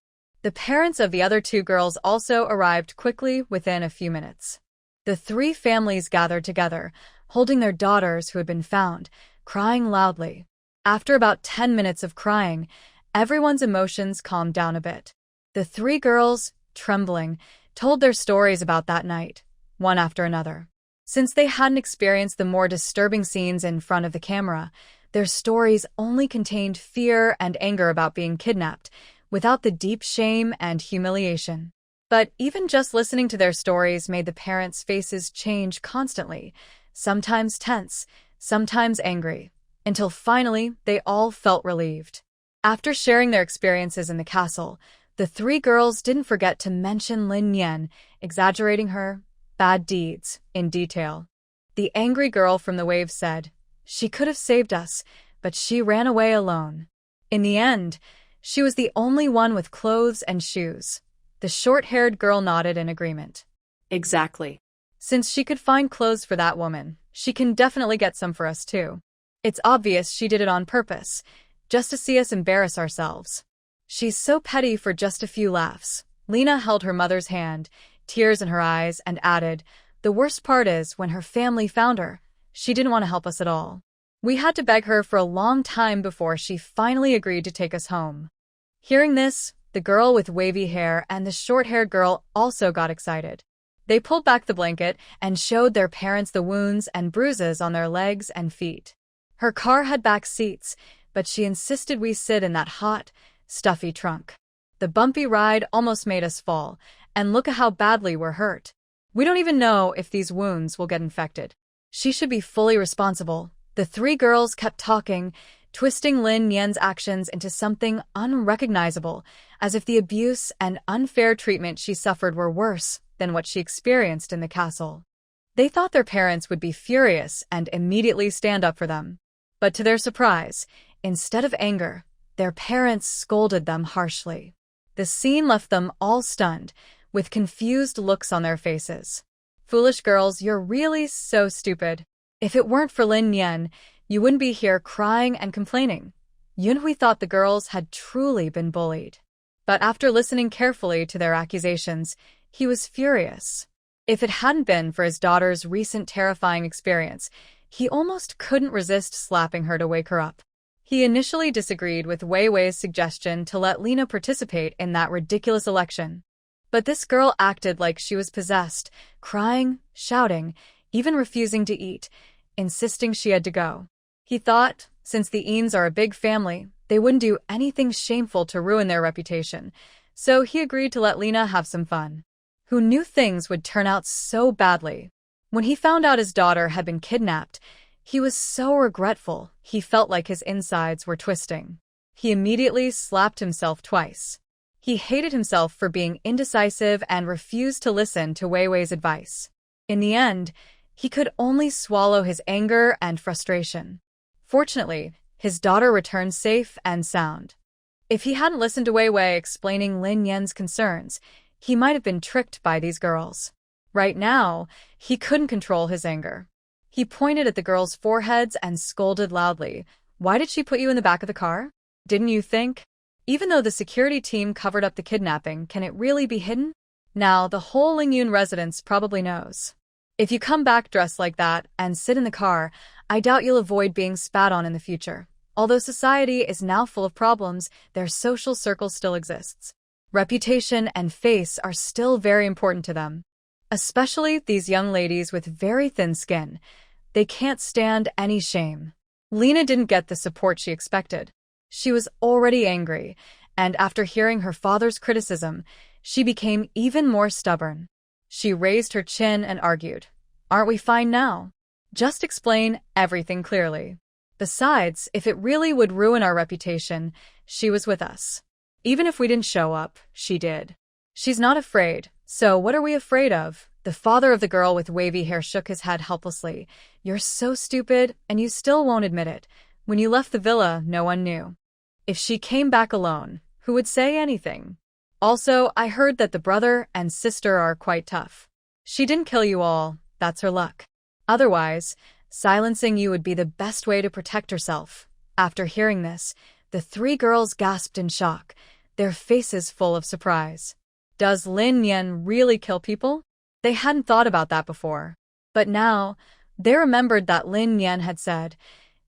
The parents of the other two girls also arrived quickly within a few minutes. The three families gathered together, holding their daughters who had been found, crying loudly. After about 10 minutes of crying, everyone's emotions calmed down a bit. The three girls, trembling, told their stories about that night, one after another. Since they hadn't experienced the more disturbing scenes in front of the camera, their stories only contained fear and anger about being kidnapped, without the deep shame and humiliation. But even just listening to their stories made the parents' faces change constantly, sometimes tense, sometimes angry, until finally they all felt relieved. After sharing their experiences in the castle, the three girls didn't forget to mention Lin Yan, exaggerating her bad deeds in detail. The angry girl from the wave said, "She could have saved us, but she ran away alone." In the end, she was the only one with clothes and shoes. The short-haired girl nodded in agreement.
Exactly.
Since she could find clothes for that woman, she can definitely get some for us too. It's obvious she did it on purpose, just to see us embarrass ourselves. She's so petty for just a few laughs. Lina held her mother's hand, tears in her eyes, and added, "The worst part is, when her family found her, she didn't want to help us at all. We had to beg her for a long time before she finally agreed to take us home." Hearing this, the girl with wavy hair and the short-haired girl also got excited. They pulled back the blanket and showed their parents the wounds and bruises on their legs and feet. Her car had back seats, but she insisted we sit in that hot, stuffy trunk. The bumpy ride almost made us fall, and look at how badly we're hurt. We don't even know if these wounds will get infected. She should be fully responsible. The three girls kept talking, twisting Lin Yan's actions into something unrecognizable, as if the abuse and unfair treatment she suffered were worse than what she experienced in the castle. They thought their parents would be furious and immediately stand up for them. But to their surprise, instead of anger, their parents scolded them harshly. The scene left them all stunned, with confused looks on their faces. "Foolish girls, you're really so stupid. If it weren't for Lin Yan, you wouldn't be here crying and complaining." Yunhui thought the girls had truly been bullied. But after listening carefully to their accusations, he was furious. If it hadn't been for his daughter's recent terrifying experience, he almost couldn't resist slapping her to wake her up. He initially disagreed with Wei Wei's suggestion to let Lina participate in that ridiculous election. But this girl acted like she was possessed, crying, shouting, even refusing to eat, insisting she had to go. He thought, since the Eanes are a big family, they wouldn't do anything shameful to ruin their reputation, so he agreed to let Lina have some fun. Who knew things would turn out so badly? When he found out his daughter had been kidnapped, he was so regretful he felt like his insides were twisting. He immediately slapped himself twice. He hated himself for being indecisive and refused to listen to Wei Wei's advice. In the end, he could only swallow his anger and frustration. Fortunately, his daughter returned safe and sound. If he hadn't listened to Wei Wei explaining Lin Yan's concerns, he might have been tricked by these girls. Right now, he couldn't control his anger. He pointed at the girls' foreheads and scolded loudly. "Why did she put you in the back of the car? Didn't you think? Even though the security team covered up the kidnapping, can it really be hidden? Now, the whole Lingyun residence probably knows. If you come back dressed like that and sit in the car, I doubt you'll avoid being spat on in the future. Although society is now full of problems, their social circle still exists. Reputation and face are still very important to them. Especially these young ladies with very thin skin. They can't stand any shame." Lena didn't get the support she expected. She was already angry, and after hearing her father's criticism, she became even more stubborn. She raised her chin and argued, "Aren't we fine now? Just explain everything clearly. Besides, if it really would ruin our reputation, she was with us. Even if we didn't show up, she did. She's not afraid, so what are we afraid of?" The father of the girl with wavy hair shook his head helplessly. "You're so stupid, and you still won't admit it. When you left the villa, no one knew. If she came back alone, who would say anything? Also, I heard that the brother and sister are quite tough. She didn't kill you all, that's her luck. Otherwise, silencing you would be the best way to protect herself." After hearing this, the three girls gasped in shock, their faces full of surprise. Does Lin Yan really kill people? They hadn't thought about that before. But now, they remembered that Lin Yan had said,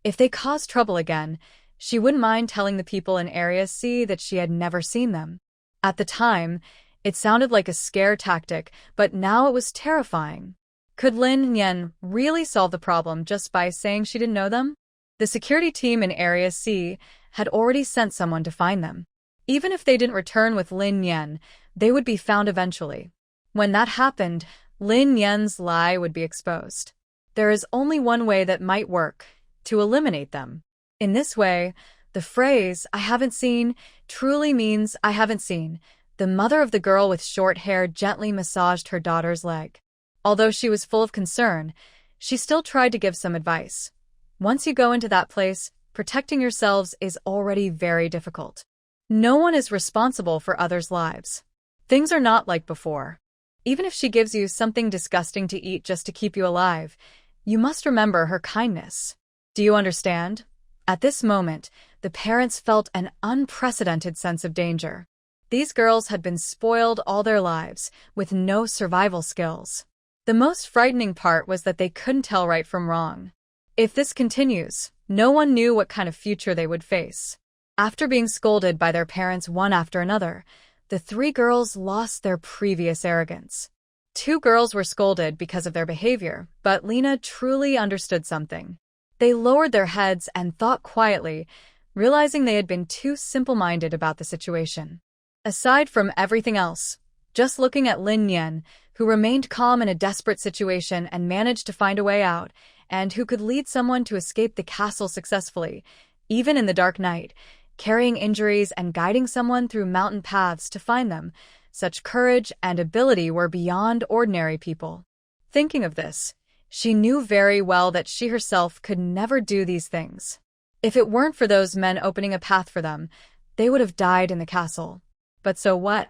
if they caused trouble again, she wouldn't mind telling the people in Area C that she had never seen them. At the time, it sounded like a scare tactic, but now it was terrifying. Could Lin Yan really solve the problem just by saying she didn't know them? The security team in Area C had already sent someone to find them. Even if they didn't return with Lin Yan, they would be found eventually. When that happened, Lin Yan's lie would be exposed. There is only one way that might work, to eliminate them. In this way, the phrase, "I haven't seen," truly means "I haven't seen." The mother of the girl with short hair gently massaged her daughter's leg. Although she was full of concern, she still tried to give some advice. Once you go into that place, protecting yourselves is already very difficult. No one is responsible for others' lives. Things are not like before. Even if she gives you something disgusting to eat just to keep you alive, you must remember her kindness. Do you understand? At this moment, the parents felt an unprecedented sense of danger. These girls had been spoiled all their lives, with no survival skills. The most frightening part was that they couldn't tell right from wrong. If this continues, no one knew what kind of future they would face. After being scolded by their parents one after another, the three girls lost their previous arrogance. Two girls were scolded because of their behavior, but Lena truly understood something. They lowered their heads and thought quietly, realizing they had been too simple-minded about the situation. Aside from everything else, just looking at Lin Yan, who remained calm in a desperate situation and managed to find a way out, and who could lead someone to escape the castle successfully, even in the dark night, carrying injuries and guiding someone through mountain paths to find them, such courage and ability were beyond ordinary people. Thinking of this, she knew very well that she herself could never do these things. If it weren't for those men opening a path for them, they would have died in the castle. But so what?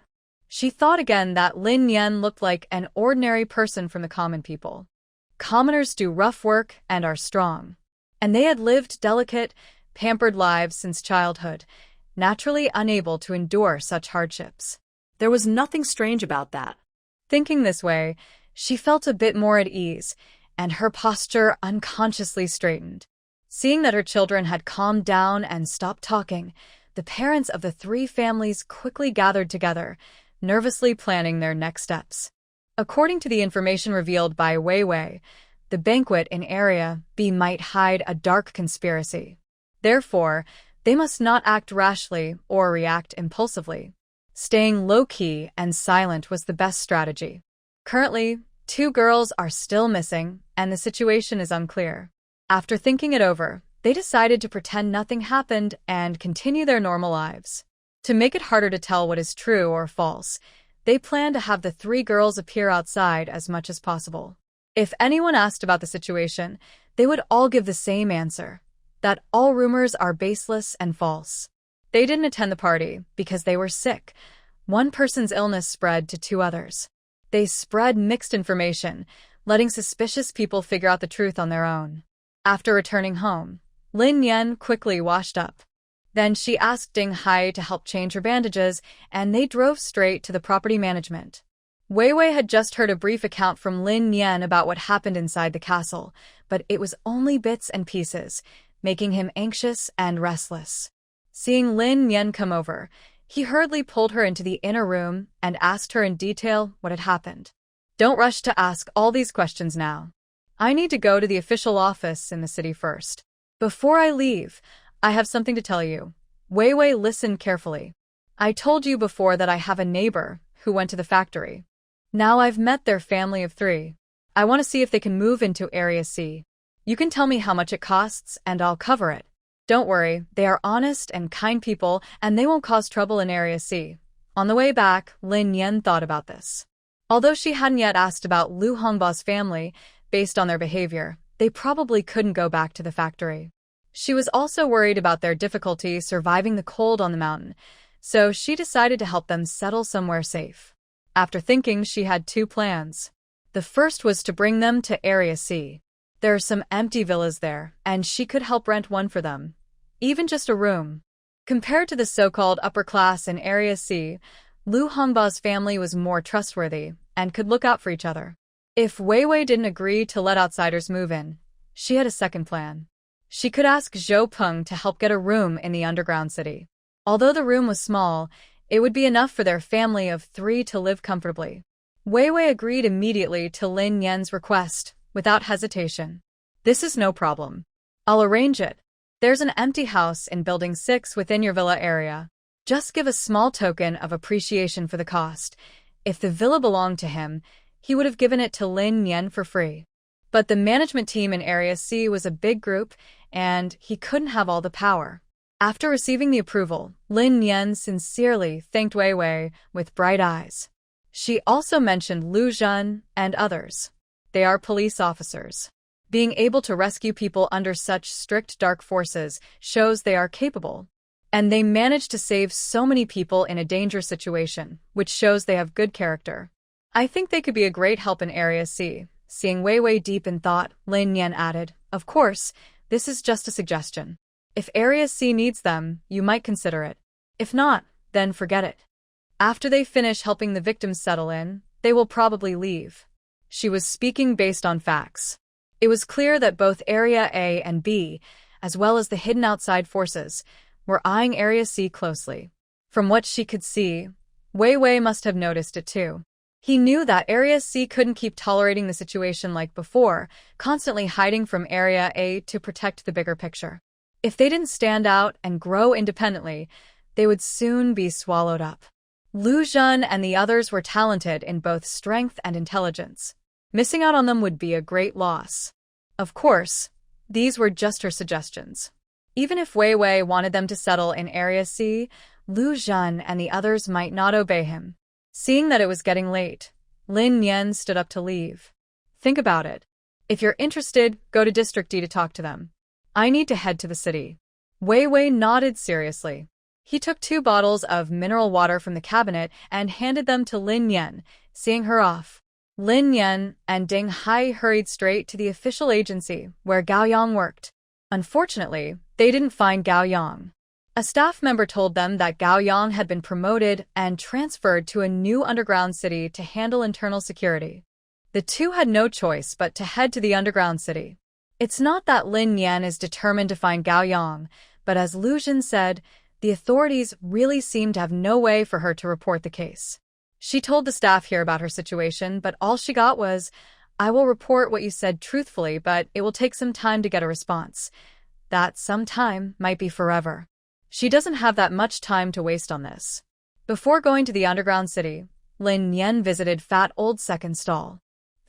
She thought again that Lin Yan looked like an ordinary person from the common people. Commoners do rough work and are strong. And they had lived delicate, pampered lives since childhood, naturally unable to endure such hardships.
There was nothing strange about that.
Thinking this way, she felt a bit more at ease, and her posture unconsciously straightened. Seeing that her children had calmed down and stopped talking, the parents of the three families quickly gathered together, nervously planning their next steps. According to the information revealed by Wei Wei, the banquet in Area B might hide a dark conspiracy. Therefore, they must not act rashly or react impulsively. Staying low-key and silent was the best strategy. Currently, 2 girls are still missing, and the situation is unclear. After thinking it over, they decided to pretend nothing happened and continue their normal lives. To make it harder to tell what is true or false, they planned to have the 3 girls appear outside as much as possible. If anyone asked about the situation, they would all give the same answer, that all rumors are baseless and false. They didn't attend the party because they were sick. One person's illness spread to two others. They spread mixed information, letting suspicious people figure out the truth on their own. After returning home, Lin Yan quickly washed up. Then she asked Ding Hai to help change her bandages, and they drove straight to the property management. Wei Wei had just heard a brief account from Lin Yan about what happened inside the castle, but it was only bits and pieces, making him anxious and restless. Seeing Lin Yan come over, he hurriedly pulled her into the inner room and asked her in detail what had happened. Don't rush to ask all these questions now. I need to go to the official office in the city first. Before I leave, I have something to tell you. Wei Wei listened carefully. I told you before that I have a neighbor who went to the factory. Now I've met their family of 3. I want to see if they can move into Area C. You can tell me how much it costs and I'll cover it. Don't worry, they are honest and kind people and they won't cause trouble in Area C. On the way back, Lin Yan thought about this. Although she hadn't yet asked about Lu Hongba's family, based on their behavior, they probably couldn't go back to the factory. She was also worried about their difficulty surviving the cold on the mountain, so she decided to help them settle somewhere safe. After thinking, she had 2 plans. The first was to bring them to Area C. There are some empty villas there, and she could help rent one for them. Even just a room. Compared to the so-called upper class in Area C, Lu Hongba's family was more trustworthy and could look out for each other. If Wei Wei didn't agree to let outsiders move in, she had a second plan. She could ask Zhou Peng to help get a room in the underground city. Although the room was small, it would be enough for their family of 3 to live comfortably. Wei Wei agreed immediately to Lin Yan's request, without hesitation. This is no problem. I'll arrange it. There's an empty house in Building 6 within your villa area. Just give a small token of appreciation for the cost. If the villa belonged to him, he would have given it to Lin Yan for free. But the management team in Area C was a big group, and he couldn't have all the power. After receiving the approval, Lin Yan sincerely thanked Wei Wei with bright eyes. She also mentioned Lu Zhen and others. They are police officers. Being able to rescue people under such strict dark forces shows they are capable. And they managed to save so many people in a dangerous situation, which shows they have good character. I think they could be a great help in Area C. Seeing Wei Wei deep in thought, Lin Yan added, Of course, this is just a suggestion. If Area C needs them, you might consider it. If not, then forget it. After they finish helping the victims settle in, they will probably leave. She was speaking based on facts. It was clear that both Area A and B, as well as the hidden outside forces, were eyeing Area C closely. From what she could see, Wei Wei must have noticed it too. He knew that Area C couldn't keep tolerating the situation like before, constantly hiding from Area A to protect the bigger picture. If they didn't stand out and grow independently, they would soon be swallowed up. Lu Zhen and the others were talented in both strength and intelligence. Missing out on them would be a great loss. Of course, these were just her suggestions. Even if Wei Wei wanted them to settle in Area C, Lu Zhen and the others might not obey him. Seeing that it was getting late, Lin Yan stood up to leave. Think about it. If you're interested, go to District D to talk to them. I need to head to the city. Wei Wei nodded seriously. He took 2 bottles of mineral water from the cabinet and handed them to Lin Yan, seeing her off. Lin Yan and Ding Hai hurried straight to the official agency where Gao Yang worked. Unfortunately, they didn't find Gao Yang. A staff member told them that Gao Yang had been promoted and transferred to a new underground city to handle internal security. The 2 had no choice but to head to the underground city. It's not that Lin Yan is determined to find Gao Yang, but as Lu Zhen said, the authorities really seemed to have no way for her to report the case. She told the staff here about her situation, but all she got was, I will report what you said truthfully, but it will take some time to get a response. That some time might be forever. She doesn't have that much time to waste on this. Before going to the underground city, Lin Yan visited Fat Old Second stall.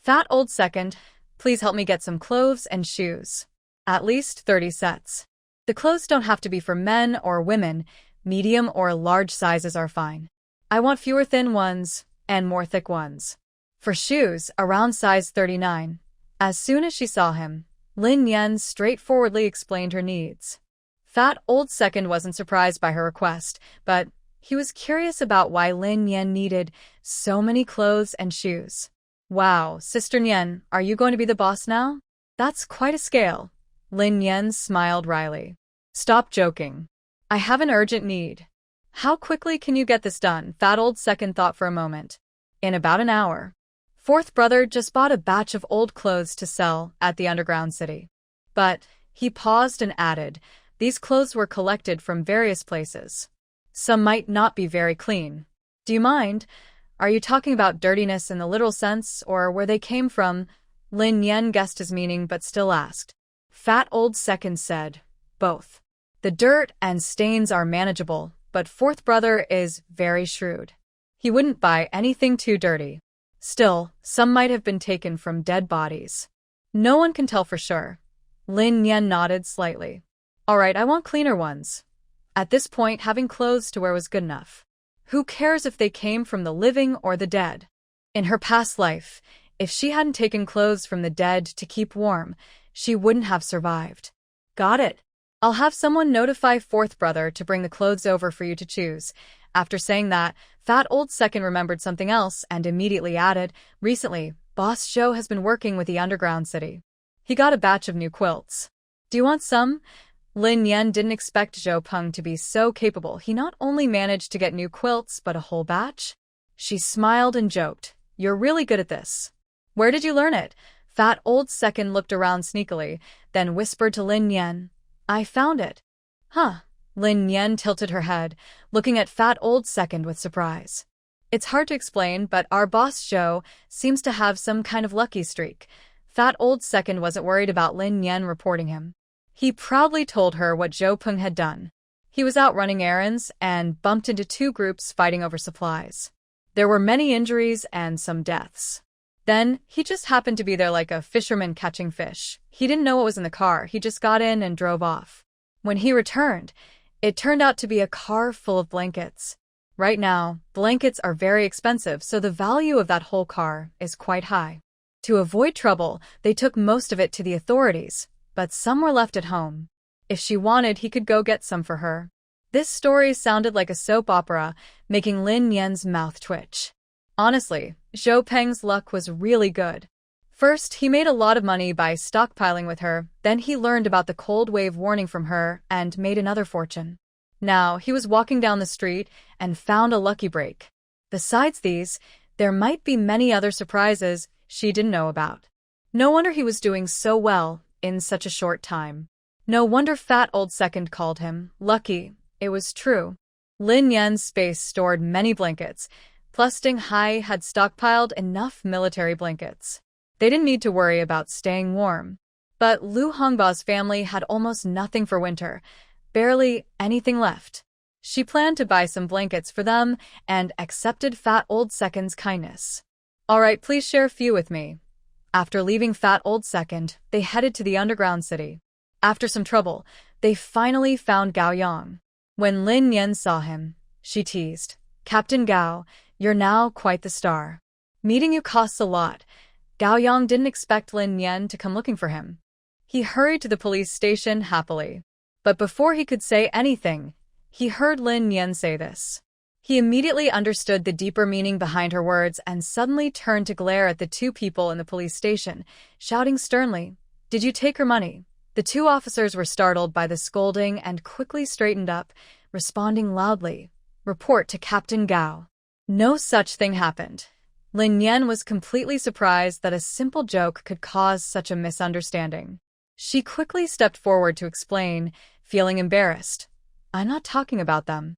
Fat Old Second, please help me get some clothes and shoes. At least 30 sets. The clothes don't have to be for men or women, medium or large sizes are fine. I want fewer thin ones and more thick ones. For shoes, around size 39. As soon as she saw him, Lin Yan straightforwardly explained her needs. Fat Old Second wasn't surprised by her request, but he was curious about why Lin Yan needed so many clothes and shoes. Wow, Sister Nyen, are you going to be the boss now? That's quite a scale. Lin Yan smiled wryly. Stop joking. I have an urgent need. How quickly can you get this done? Fat Old Second thought for a moment. In about an hour. Fourth brother just bought a batch of old clothes to sell at the underground city. But he paused and added, these clothes were collected from various places. Some might not be very clean. Do you mind? Are you talking about dirtiness in the literal sense, or where they came from? Lin Yan guessed his meaning but still asked. Fat Old Second said, both. The dirt and stains are manageable, but fourth brother is very shrewd. He wouldn't buy anything too dirty. Still, some might have been taken from dead bodies. No one can tell for sure. Lin Yan nodded slightly. All right, I want cleaner ones. At this point, having clothes to wear was good enough. Who cares if they came from the living or the dead? In her past life, if she hadn't taken clothes from the dead to keep warm, she wouldn't have survived. Got it. I'll have someone notify fourth brother to bring the clothes over for you to choose. After saying that, Fat Old Second remembered something else and immediately added, recently, Boss Zhou has been working with the underground city. He got a batch of new quilts. Do you want some? Lin Yan didn't expect Zhou Peng to be so capable. He not only managed to get new quilts, but a whole batch. She smiled and joked, you're really good at this. Where did you learn it? Fat Old Second looked around sneakily, then whispered to Lin Yan, I found it. Huh. Lin Yan tilted her head, looking at Fat Old Second with surprise. It's hard to explain, but our boss Zhou seems to have some kind of lucky streak. Fat Old Second wasn't worried about Lin Yan reporting him. He proudly told her what Zhou Peng had done. He was out running errands and bumped into two groups fighting over supplies. There were many injuries and some deaths. Then, he just happened to be there like a fisherman catching fish. He didn't know what was in the car, he just got in and drove off. When he returned, it turned out to be a car full of blankets. Right now, blankets are very expensive, so the value of that whole car is quite high. To avoid trouble, they took most of it to the authorities, but some were left at home. If she wanted, he could go get some for her. This story sounded like a soap opera, making Lin Yan's mouth twitch. Honestly, Zhou Peng's luck was really good. First, he made a lot of money by stockpiling with her, then he learned about the cold wave warning from her and made another fortune. Now, he was walking down the street and found a lucky break. Besides these, there might be many other surprises she didn't know about. No wonder he was doing so well in such a short time. No wonder Fat Old Second called him lucky. It was true. Lin Yan's space stored many blankets, plus Ding Hai had stockpiled enough military blankets. They didn't need to worry about staying warm. But Lu Hongba's family had almost nothing for winter, barely anything left. She planned to buy some blankets for them and accepted Fat Old Second's kindness. All right, please share a few with me. After leaving Fat Old Second, they headed to the underground city. After some trouble, they finally found Gao Yang. When Lin Yan saw him, she teased, Captain Gao, you're now quite the star. Meeting you costs a lot. Gao Yang didn't expect Lin Yan to come looking for him. He hurried to the police station happily. But before he could say anything, he heard Lin Yan say this. He immediately understood the deeper meaning behind her words and suddenly turned to glare at the two people in the police station, shouting sternly, Did you take her money? The two officers were startled by the scolding and quickly straightened up, responding loudly, Report to Captain Gao. No such thing happened. Lin Yan was completely surprised that a simple joke could cause such a misunderstanding. She quickly stepped forward to explain, feeling embarrassed. I'm not talking about them.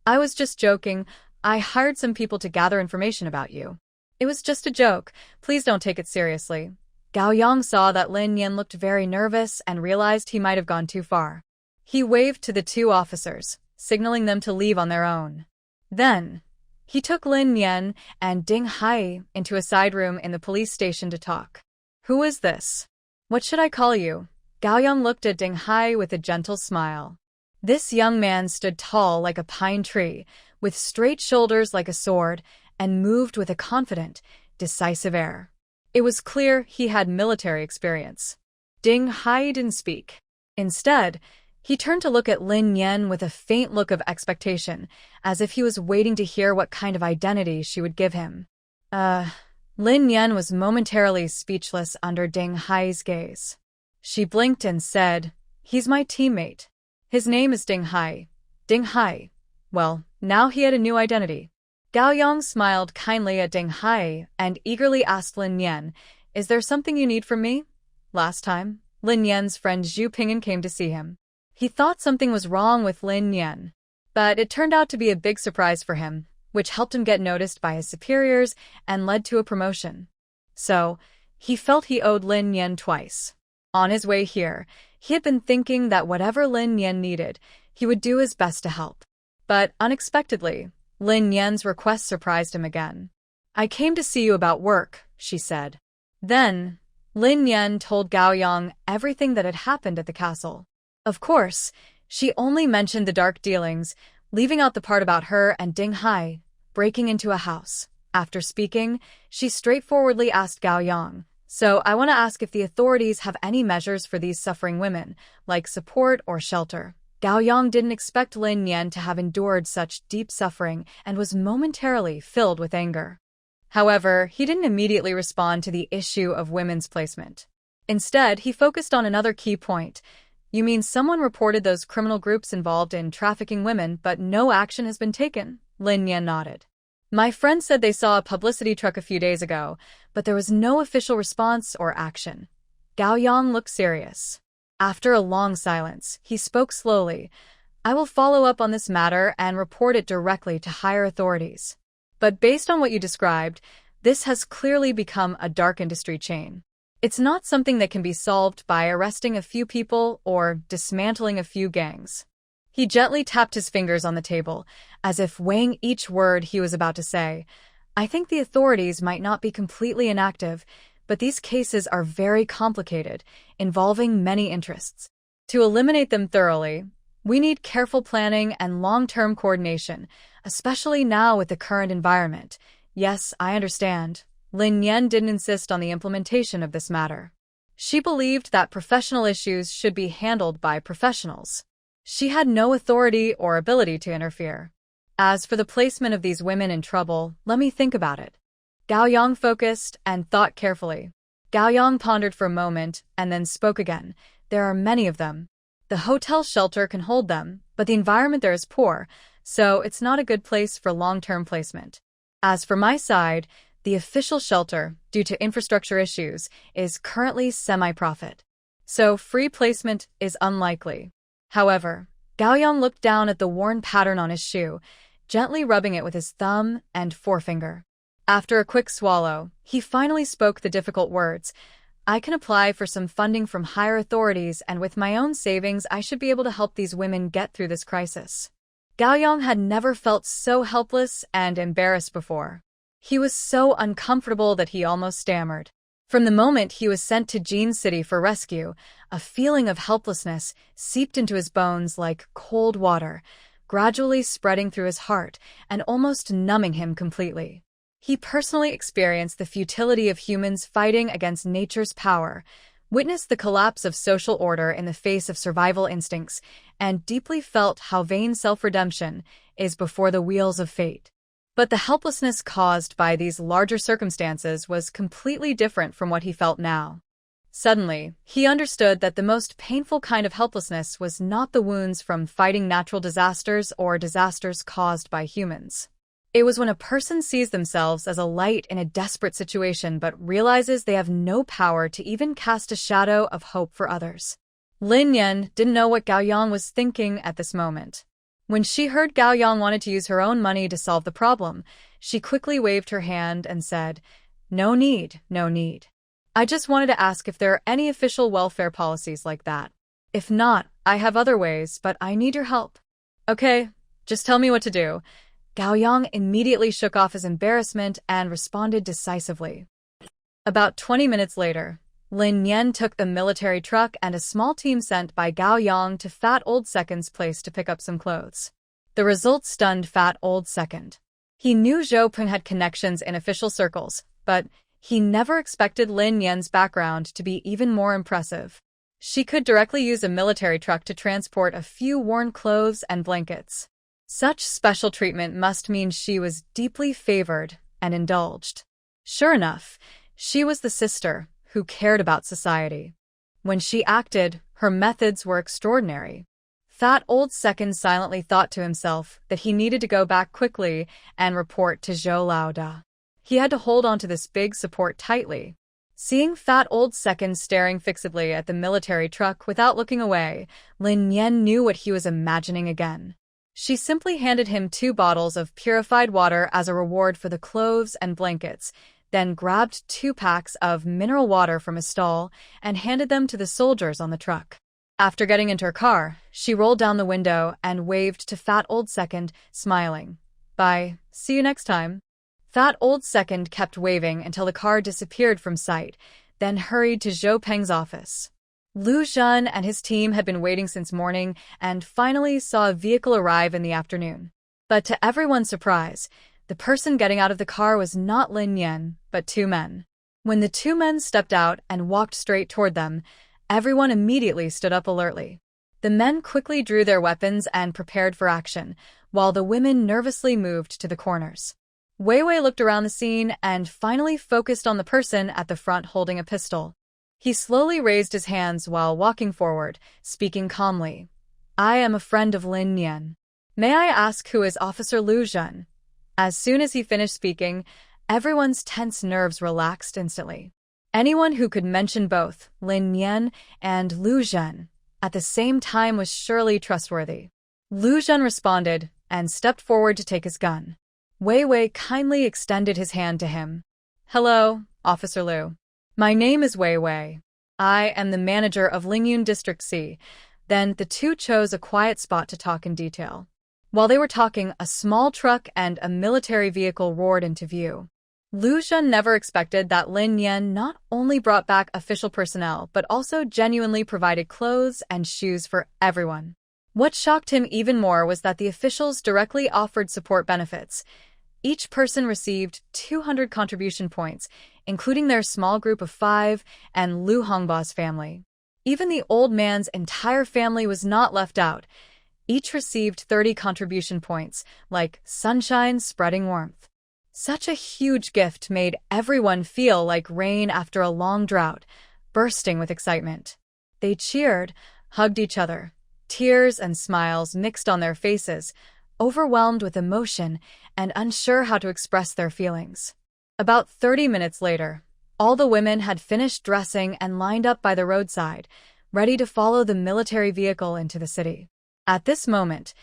I was just joking. I hired some people to gather information about you. It was just a joke. Please don't take it seriously. Gao Yang saw that Lin Yan looked very nervous and realized he might have gone too far. He waved to the two officers, signaling them to leave on their own. Then, he took Lin Yan and Ding Hai into a side room in the police station to talk. Who is this? What should I call you? Gao Yang looked at Ding Hai with a gentle smile. This young man stood tall like a pine tree, with straight shoulders like a sword, and moved with a confident, decisive air. It was clear he had military experience. Ding Hai didn't speak. Instead, he turned to look at Lin Yan with a faint look of expectation, as if he was waiting to hear what kind of identity she would give him. Lin Yan was momentarily speechless under Ding Hai's gaze. She blinked and said, "He's my teammate. His name is Ding Hai." Ding Hai. Well, now he had a new identity. Gao Yang smiled kindly at Ding Hai and eagerly asked Lin Yan, "Is there something you need from me?" Last time, Lin Yan's friend Zhu Ping'an came to see him. He thought something was wrong with Lin Yan, but it turned out to be a big surprise for him, which helped him get noticed by his superiors and led to a promotion. So, he felt he owed Lin Yan twice. On his way here, he had been thinking that whatever Lin Yan needed, he would do his best to help. But unexpectedly, Lin Yan's request surprised him again. "I came to see you about work," she said. Then, Lin Yan told Gao Yang everything that had happened at the castle. Of course, she only mentioned the dark dealings, leaving out the part about her and Ding Hai breaking into a house. After speaking, she straightforwardly asked Gao Yang, "So I want to ask if the authorities have any measures for these suffering women, like support or shelter." Gao Yang didn't expect Lin Yan to have endured such deep suffering and was momentarily filled with anger. However, he didn't immediately respond to the issue of women's placement. Instead, he focused on another key point. "You mean someone reported those criminal groups involved in trafficking women, but no action has been taken?" Lin Yan nodded. "My friend said they saw a publicity truck a few days ago, but there was no official response or action." Gao Yang looked serious. After a long silence, he spoke slowly. "I will follow up on this matter and report it directly to higher authorities. But based on what you described, this has clearly become a dark industry chain. It's not something that can be solved by arresting a few people or dismantling a few gangs." He gently tapped his fingers on the table, as if weighing each word he was about to say. "I think the authorities might not be completely inactive, but these cases are very complicated, involving many interests. To eliminate them thoroughly, we need careful planning and long-term coordination, especially now with the current environment." "Yes, I understand." Lin Yan didn't insist on the implementation of this matter. She believed that professional issues should be handled by professionals. She had no authority or ability to interfere. "As for the placement of these women in trouble, let me think about it." Gao Yang focused and thought carefully. Gao Yang pondered for a moment and then spoke again. "There are many of them. The hotel shelter can hold them, but the environment there is poor, so it's not a good place for long-term placement. As for my side, the official shelter, due to infrastructure issues, is currently semi-profit. So free placement is unlikely." However, Gao Yang looked down at the worn pattern on his shoe, gently rubbing it with his thumb and forefinger. After a quick swallow, he finally spoke the difficult words. "I can apply for some funding from higher authorities, and with my own savings I should be able to help these women get through this crisis." Gao Yang had never felt so helpless and embarrassed before. He was so uncomfortable that he almost stammered. From the moment he was sent to Jin City for rescue, a feeling of helplessness seeped into his bones like cold water, gradually spreading through his heart and almost numbing him completely. He personally experienced the futility of humans fighting against nature's power, witnessed the collapse of social order in the face of survival instincts, and deeply felt how vain self-redemption is before the wheels of fate. But the helplessness caused by these larger circumstances was completely different from what he felt now. Suddenly, he understood that the most painful kind of helplessness was not the wounds from fighting natural disasters or disasters caused by humans. It was when a person sees themselves as a light in a desperate situation but realizes they have no power to even cast a shadow of hope for others. Lin Yan didn't know what Gao Yang was thinking at this moment. When she heard Gao Yang wanted to use her own money to solve the problem, she quickly waved her hand and said, "No need, no need. I just wanted to ask if there are any official welfare policies like that. If not, I have other ways, but I need your help." "Okay, just tell me what to do." Gao Yang immediately shook off his embarrassment and responded decisively. About 20 minutes later, Lin Yan took the military truck and a small team sent by Gao Yang to Fat Old Second's place to pick up some clothes. The result stunned Fat Old Second. He knew Zhou Peng had connections in official circles, but He never expected Lin Yan's background to be even more impressive. She could directly use a military truck to transport a few worn clothes and blankets. Such special treatment must mean she was deeply favored and indulged. Sure enough, she was the sister who cared about society. When she acted, her methods were extraordinary. Fat Old Second silently thought to himself that he needed to go back quickly and report to Zhou Laoda. He had to hold on to this big support tightly. Seeing Fat Old Second staring fixedly at the military truck without looking away, Lin Yan knew what he was imagining again. She simply handed him 2 bottles of purified water as a reward for the clothes and blankets, then grabbed 2 packs of mineral water from a stall and handed them to the soldiers on the truck. After getting into her car, she rolled down the window and waved to Fat Old Second, smiling. "Bye, see you next time." Fat Old Second kept waving until the car disappeared from sight, then hurried to Zhou Peng's office. Lu Zhen and his team had been waiting since morning and finally saw a vehicle arrive in the afternoon. But to everyone's surprise, the person getting out of the car was not Lin Yan, but 2 men. When the 2 men stepped out and walked straight toward them, everyone immediately stood up alertly. The men quickly drew their weapons and prepared for action, while the women nervously moved to the corners. Wei Wei looked around the scene and finally focused on the person at the front holding a pistol. He slowly raised his hands while walking forward, speaking calmly. "I am a friend of Lin Yan. May I ask who is Officer Lu Zhen?" As soon as he finished speaking, everyone's tense nerves relaxed instantly. Anyone who could mention both Lin Yan and Lu Zhen at the same time was surely trustworthy. Lu Zhen responded and stepped forward to take his gun. Wei Wei kindly extended his hand to him. "Hello, Officer Lu. My name is Wei Wei. I am the manager of Lingyun District C." Then the 2 chose a quiet spot to talk in detail. While they were talking, a small truck and a military vehicle roared into view. Lu Zhen never expected that Lin Yan not only brought back official personnel, but also genuinely provided clothes and shoes for everyone. What shocked him even more was that the officials directly offered support benefits. Each person received 200 contribution points, including their small group of 5 and Lu Hongba's family. Even the old man's entire family was not left out. Each received 30 contribution points, like sunshine spreading warmth. Such a huge gift made everyone feel like rain after a long drought, bursting with excitement. They cheered, hugged each other. Tears and smiles mixed on their faces, overwhelmed with emotion and unsure how to express their feelings. About 30 minutes later, all the women had finished dressing and lined up by the roadside, ready to follow the military vehicle into the city. At this moment,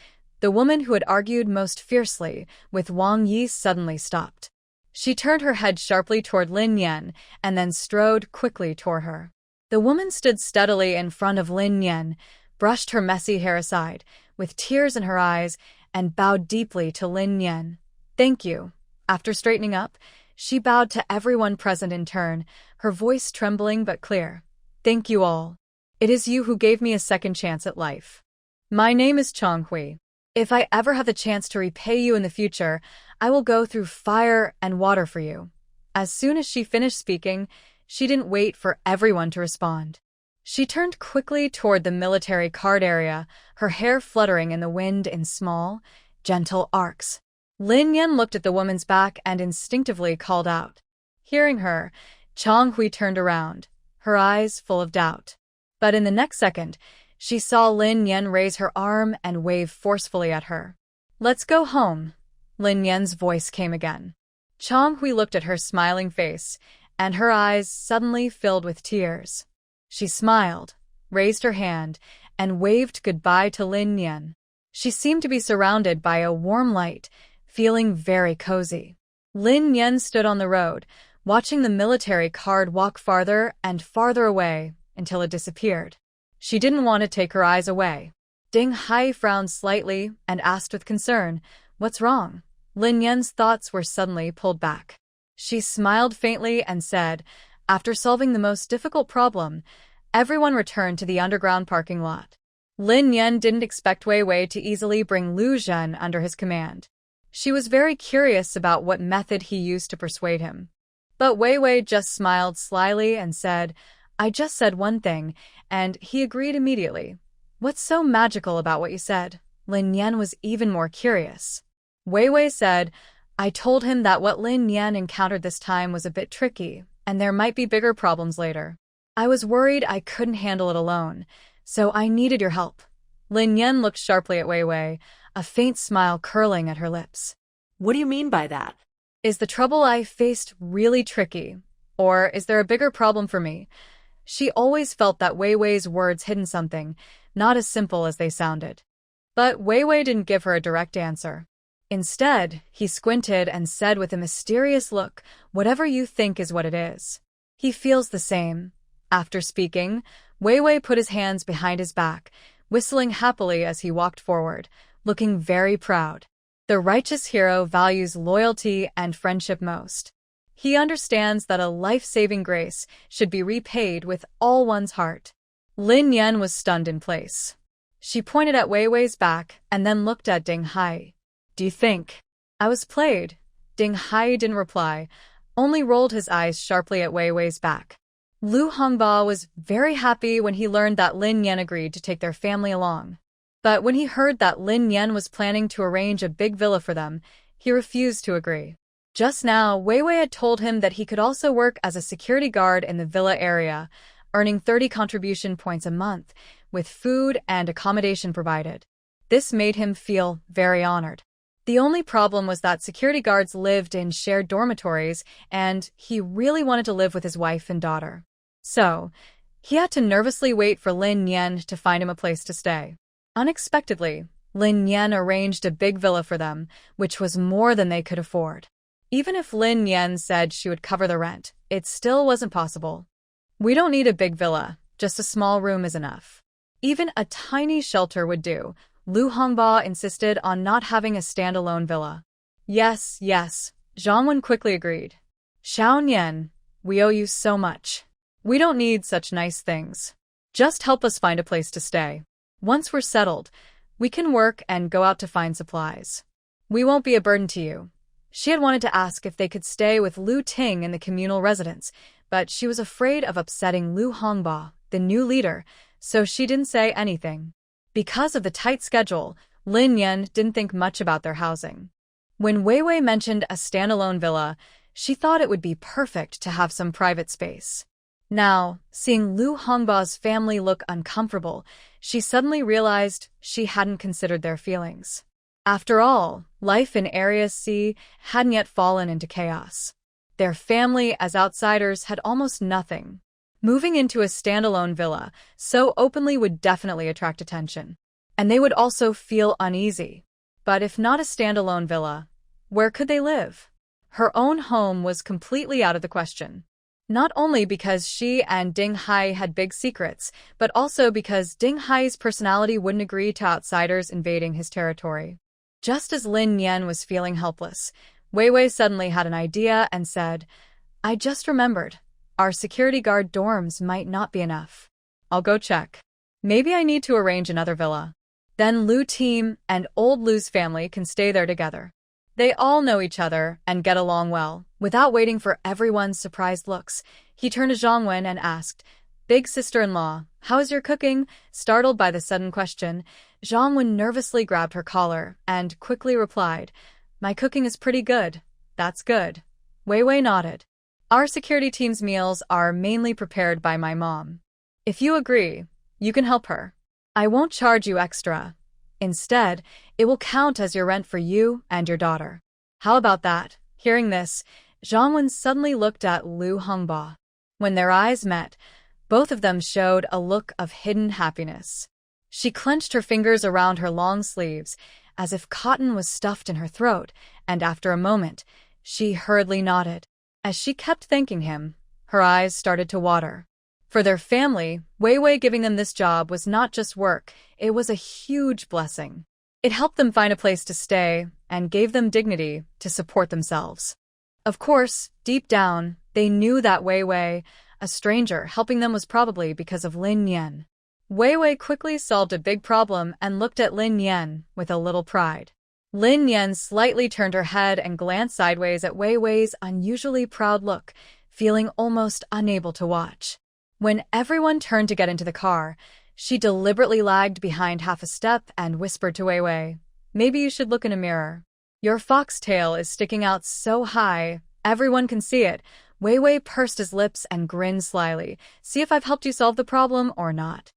the woman who had argued most fiercely with Wang Yi suddenly stopped. She turned her head sharply toward Lin Yan and then strode quickly toward her. The woman stood steadily in front of Lin Yan, brushed her messy hair aside, with tears in her eyes, and bowed deeply to Lin Yan. "Thank you." After straightening up, she bowed to everyone present in turn, her voice trembling but clear. "Thank you all. It is you who gave me a second chance at life. My name is Chong Hui. If I ever have the chance to repay you in the future, I will go through fire and water for you." As soon as she finished speaking, she didn't wait for everyone to respond. She turned quickly toward the military card area, her hair fluttering in the wind in small, gentle arcs. Lin Yan looked at the woman's back and instinctively called out. Hearing her, Chong Hui turned around, her eyes full of doubt. But in the next second, she saw Lin Yan raise her arm and wave forcefully at her. "Let's go home," Lin Yan's voice came again. Chong Hui looked at her smiling face, and her eyes suddenly filled with tears. She smiled, raised her hand, and waved goodbye to Lin Yan. She seemed to be surrounded by a warm light, feeling very cozy. Lin Yan stood on the road, watching the military card walk farther and farther away until it disappeared. She didn't want to take her eyes away. Ding Hai frowned slightly and asked with concern, "What's wrong?" Lin Yan's thoughts were suddenly pulled back. She smiled faintly and said, "After solving the most difficult problem, everyone returned to the underground parking lot." Lin Yan didn't expect Wei Wei to easily bring Lu Zhen under his command. She was very curious about what method he used to persuade him. But Wei Wei just smiled slyly and said, I just said one thing, and he agreed immediately. What's so magical about what you said? Lin Yan was even more curious. Wei Wei said, I told him that what Lin Yan encountered this time was a bit tricky, and there might be bigger problems later. I was worried I couldn't handle it alone, so I needed your help. Lin Yan looked sharply at Wei Wei, a faint smile curling at her lips.
What do you mean by that?
Is the trouble I faced really tricky? Or is there a bigger problem for me? She always felt that Wei Wei's words hidden something, not as simple as they sounded. But Wei Wei didn't give her a direct answer. Instead, he squinted and said with a mysterious look, whatever you think is what it is. He feels the same. After speaking, Wei Wei put his hands behind his back, whistling happily as he walked forward, looking very proud. The righteous hero values loyalty and friendship most. He understands that a life-saving grace should be repaid with all one's heart. Lin Yan was stunned in place. She pointed at Wei Wei's back and then looked at Ding Hai. Do you think I was played? Ding Hai didn't reply, only rolled his eyes sharply at Wei Wei's back. Lu Hongba was very happy when he learned that Lin Yan agreed to take their family along. But when he heard that Lin Yan was planning to arrange a big villa for them, he refused to agree. Just now, Wei Wei had told him that he could also work as a security guard in the villa area, earning 30 contribution points a month, with food and accommodation provided. This made him feel very honored. The only problem was that security guards lived in shared dormitories, and he really wanted to live with his wife and daughter. So, he had to nervously wait for Lin Yan to find him a place to stay. Unexpectedly, Lin Yan arranged a big villa for them, which was more than they could afford. Even if Lin Yan said she would cover the rent, it still wasn't possible. We don't need a big villa, just a small room is enough. Even a tiny shelter would do. Lu Hongba insisted on not having a standalone villa. Yes, Zhang Wen quickly agreed. Xiao Nian, we owe you so much. We don't need such nice things. Just help us find a place to stay. Once we're settled, we can work and go out to find supplies. We won't be a burden to you. She had wanted to ask if they could stay with Lu Ting in the communal residence, but she was afraid of upsetting Lu Hongba, the new leader, so she didn't say anything. Because of the tight schedule, Lin Yan didn't think much about their housing. When Wei Wei mentioned a standalone villa, she thought it would be perfect to have some private space. Now, seeing Lu Hongba's family look uncomfortable, she suddenly realized she hadn't considered their feelings. After all, life in Area C hadn't yet fallen into chaos. Their family, as outsiders, had almost nothing. Moving into a standalone villa so openly would definitely attract attention. And they would also feel uneasy. But if not a standalone villa, where could they live? Her own home was completely out of the question. Not only because she and Ding Hai had big secrets, but also because Ding Hai's personality wouldn't agree to outsiders invading his territory. Just as Lin Yan was feeling helpless, Wei Wei suddenly had an idea and said, I just remembered. Our security guard dorms might not be enough. I'll go check. Maybe I need to arrange another villa. Then Lu Team and old Lu's family can stay there together. They all know each other and get along well. Without waiting for everyone's surprised looks, he turned to Zhang Wen and asked, Big sister-in-law, how is your cooking? Startled by the sudden question, Zhang Wen nervously grabbed her collar and quickly replied, My cooking is pretty good. That's good. Wei Wei nodded. Our security team's meals are mainly prepared by my mom. If you agree, you can help her. I won't charge you extra. Instead, it will count as your rent for you and your daughter. How about that? Hearing this, Zhang Wen suddenly looked at Lu Hongba. When their eyes met, both of them showed a look of hidden happiness. She clenched her fingers around her long sleeves, as if cotton was stuffed in her throat, and after a moment, she hurriedly nodded. As she kept thanking him, her eyes started to water. For their family, Wei Wei giving them this job was not just work, it was a huge blessing. It helped them find a place to stay and gave them dignity to support themselves. Of course, deep down, they knew that Wei Wei, a stranger helping them, was probably because of Lin Yan. Wei Wei quickly solved a big problem and looked at Lin Yan with a little pride. Lin Yan slightly turned her head and glanced sideways at Wei Wei's unusually proud look, feeling almost unable to watch. When everyone turned to get into the car, she deliberately lagged behind half a step and whispered to Wei Wei, "Maybe you should look in a mirror. Your foxtail is sticking out so high, everyone can see it." Wei Wei pursed his lips and grinned slyly. "See if I've helped you solve the problem or not."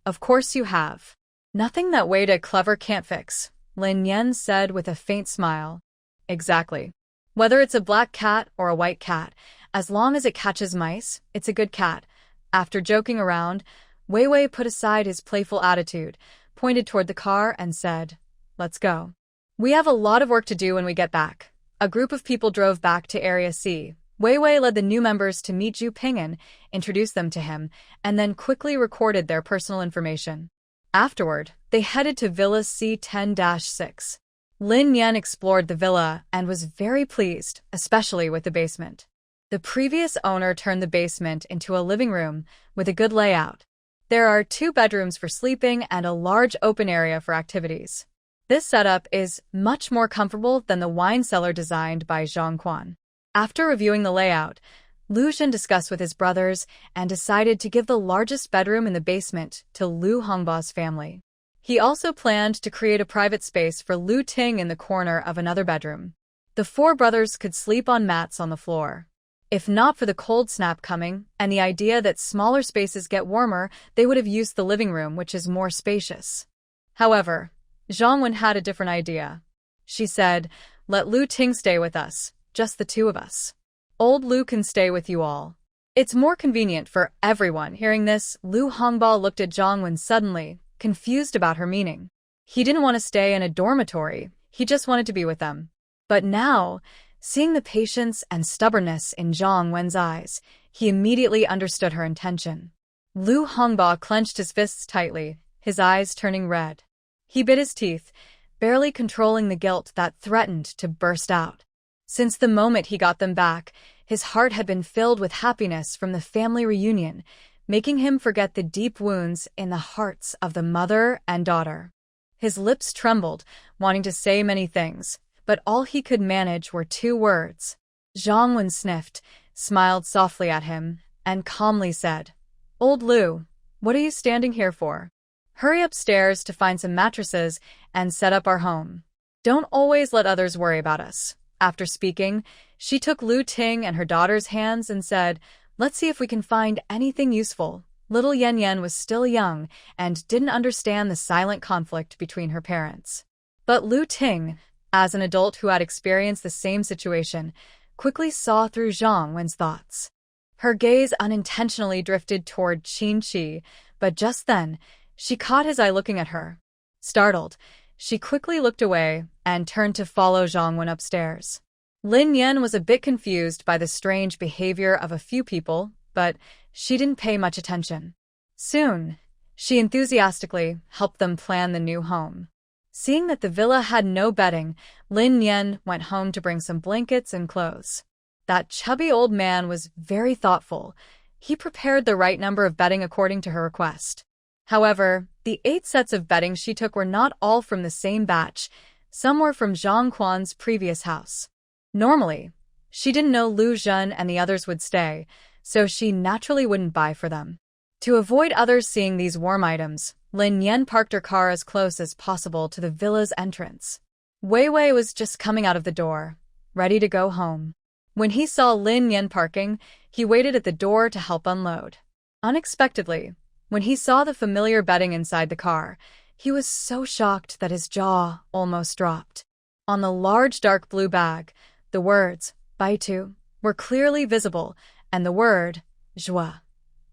"Of course you have. Nothing that Wei De Clever can't fix," Lin Yan said with a faint smile. "Exactly. Whether it's a black cat or a white cat, as long as it catches mice, it's a good cat." After joking around, Wei Wei put aside his playful attitude, pointed toward the car, and said, "Let's go. We have a lot of work to do when we get back." A group of people drove back to Area C. Wei Wei led the new members to meet Zhu Ping'an, introduced them to him, and then quickly recorded their personal information. Afterward, they headed to Villa C10-6. Lin Yan explored the villa and was very pleased, especially with the basement. The previous owner turned the basement into a living room with a good layout. There are 2 bedrooms for sleeping and a large open area for activities. This setup is much more comfortable than the wine cellar designed by Zhang Quan. After reviewing the layout, Lu Zhen discussed with his brothers and decided to give the largest bedroom in the basement to Lu Hongba's family. He also planned to create a private space for Lu Ting in the corner of another bedroom. The 4 brothers could sleep on mats on the floor. If not for the cold snap coming and the idea that smaller spaces get warmer, they would have used the living room, which is more spacious. However, Zhang Wen had a different idea. She said, "Let Lu Ting stay with us, just the 2 of us. Old Lu can stay with you all. It's more convenient for everyone." Hearing this, Lu Hongba looked at Zhang Wen suddenly, confused about her meaning. He didn't want to stay in a dormitory, he just wanted to be with them. But now, seeing the patience and stubbornness in Zhang Wen's eyes, he immediately understood her intention. Lu Hongba clenched his fists tightly, his eyes turning red. He bit his teeth, barely controlling the guilt that threatened to burst out. Since the moment he got them back, his heart had been filled with happiness from the family reunion, making him forget the deep wounds in the hearts of the mother and daughter. His lips trembled, wanting to say many things, but all he could manage were 2 words. Zhang Wen sniffed, smiled softly at him, and calmly said, "Old Lu, what are you standing here for? Hurry upstairs to find some mattresses and set up our home. Don't always let others worry about us." After speaking, she took Lu Ting and her daughter's hands and said, "Let's see if we can find anything useful." Little Yan Yan was still young and didn't understand the silent conflict between her parents. But Lu Ting, as an adult who had experienced the same situation, quickly saw through Zhang Wen's thoughts. Her gaze unintentionally drifted toward Qin Qi, but just then, she caught his eye looking at her. Startled, she quickly looked away and turned to follow Zhang Wen upstairs. Lin Yan was a bit confused by the strange behavior of a few people, but she didn't pay much attention. Soon, she enthusiastically helped them plan the new home. Seeing that the villa had no bedding, Lin Yan went home to bring some blankets and clothes. That chubby old man was very thoughtful. He prepared the right number of bedding according to her request. However, the 8 sets of bedding she took were not all from the same batch. Some were from Zhang Quan's previous house. Normally, she didn't know Lu Zhen and the others would stay, so she naturally wouldn't buy for them. To avoid others seeing these warm items, Lin Yan parked her car as close as possible to the villa's entrance. Wei Wei was just coming out of the door, ready to go home. When he saw Lin Yan parking, he waited at the door to help unload. Unexpectedly, when he saw the familiar bedding inside the car, he was so shocked that his jaw almost dropped. On the large dark blue bag, the words, "Baitu," were clearly visible, and the word, "Joie,"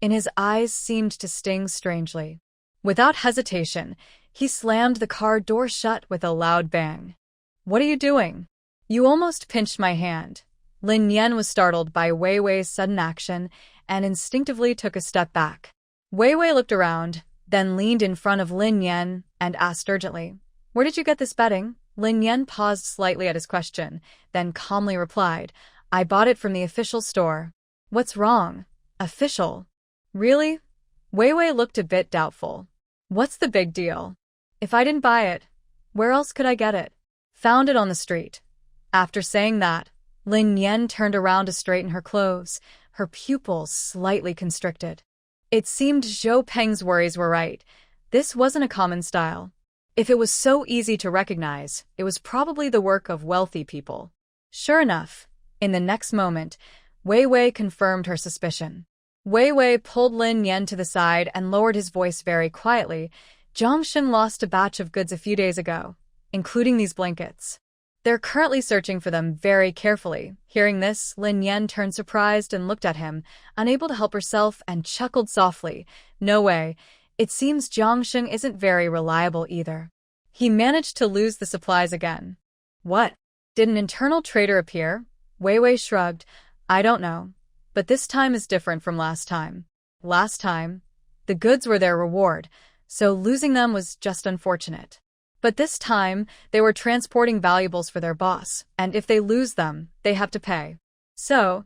in his eyes seemed to sting strangely. Without hesitation, he slammed the car door shut with a loud bang. "What are you doing? You almost pinched my hand." Lin Yan was startled by Wei Wei's sudden action and instinctively took a step back. Wei Wei looked around, then leaned in front of Lin Yan and asked urgently, "Where did you get this bedding?" Lin Yan paused slightly at his question, then calmly replied, "I bought it from the official store." "What's wrong? Official? Really?" Wei Wei looked a bit doubtful. "What's the big deal? If I didn't buy it, where else could I get it?" Found it on the street. After saying that, Lin Yen turned around to straighten her clothes, her pupils slightly constricted. It seemed Zhou Peng's worries were right. This wasn't a common style. If it was so easy to recognize, it was probably the work of wealthy people. Sure enough, in the next moment, Wei Wei confirmed her suspicion. Wei Wei pulled Lin Yen to the side and lowered his voice very quietly. Zhongshan lost a batch of goods a few days ago, including these blankets. They're currently searching for them very carefully. Hearing this, Lin Yen turned surprised and looked at him, unable to help herself, and chuckled softly. No way. It seems Zhongshan isn't very reliable either. He managed to lose the supplies again. What? Did an internal traitor appear? Wei Wei shrugged. I don't know. But this time is different from last time. Last time, the goods were their reward, so losing them was just unfortunate. But this time, they were transporting valuables for their boss, and if they lose them, they have to pay. So,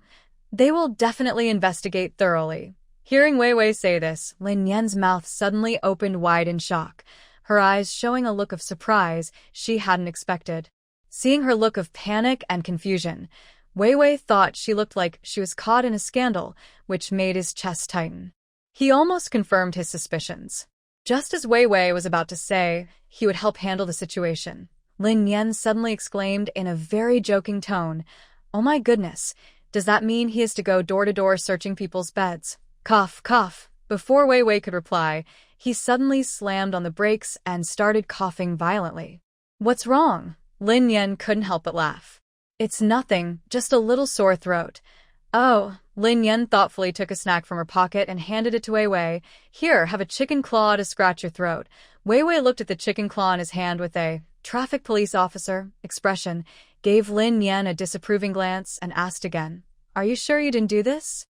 they will definitely investigate thoroughly. Hearing Wei Wei say this, Lin Yan's mouth suddenly opened wide in shock, her eyes showing a look of surprise she hadn't expected. Seeing her look of panic and confusion, Wei Wei thought she looked like she was caught in a scandal, which made his chest tighten. He almost confirmed his suspicions. Just as Wei Wei was about to say he would help handle the situation, Lin Yan suddenly exclaimed in a very joking tone, "Oh my goodness, does that mean he is to go door to door searching people's beds?" Cough, cough. Before Wei Wei could reply, he suddenly slammed on the brakes and started coughing violently. What's wrong? Lin Yan couldn't help but laugh. It's nothing, just a little sore throat. Oh, Lin Yan thoughtfully took a snack from her pocket and handed it to Wei Wei. Here, have a chicken claw to scratch your throat. Wei Wei looked at the chicken claw in his hand with a traffic police officer expression, gave Lin Yan a disapproving glance, and asked again, Are you sure you didn't do this?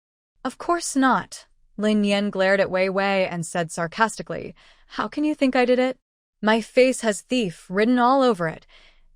Of course not. Lin Yan glared at Wei Wei and said sarcastically, How can you think I did it? My face has thief written all over it.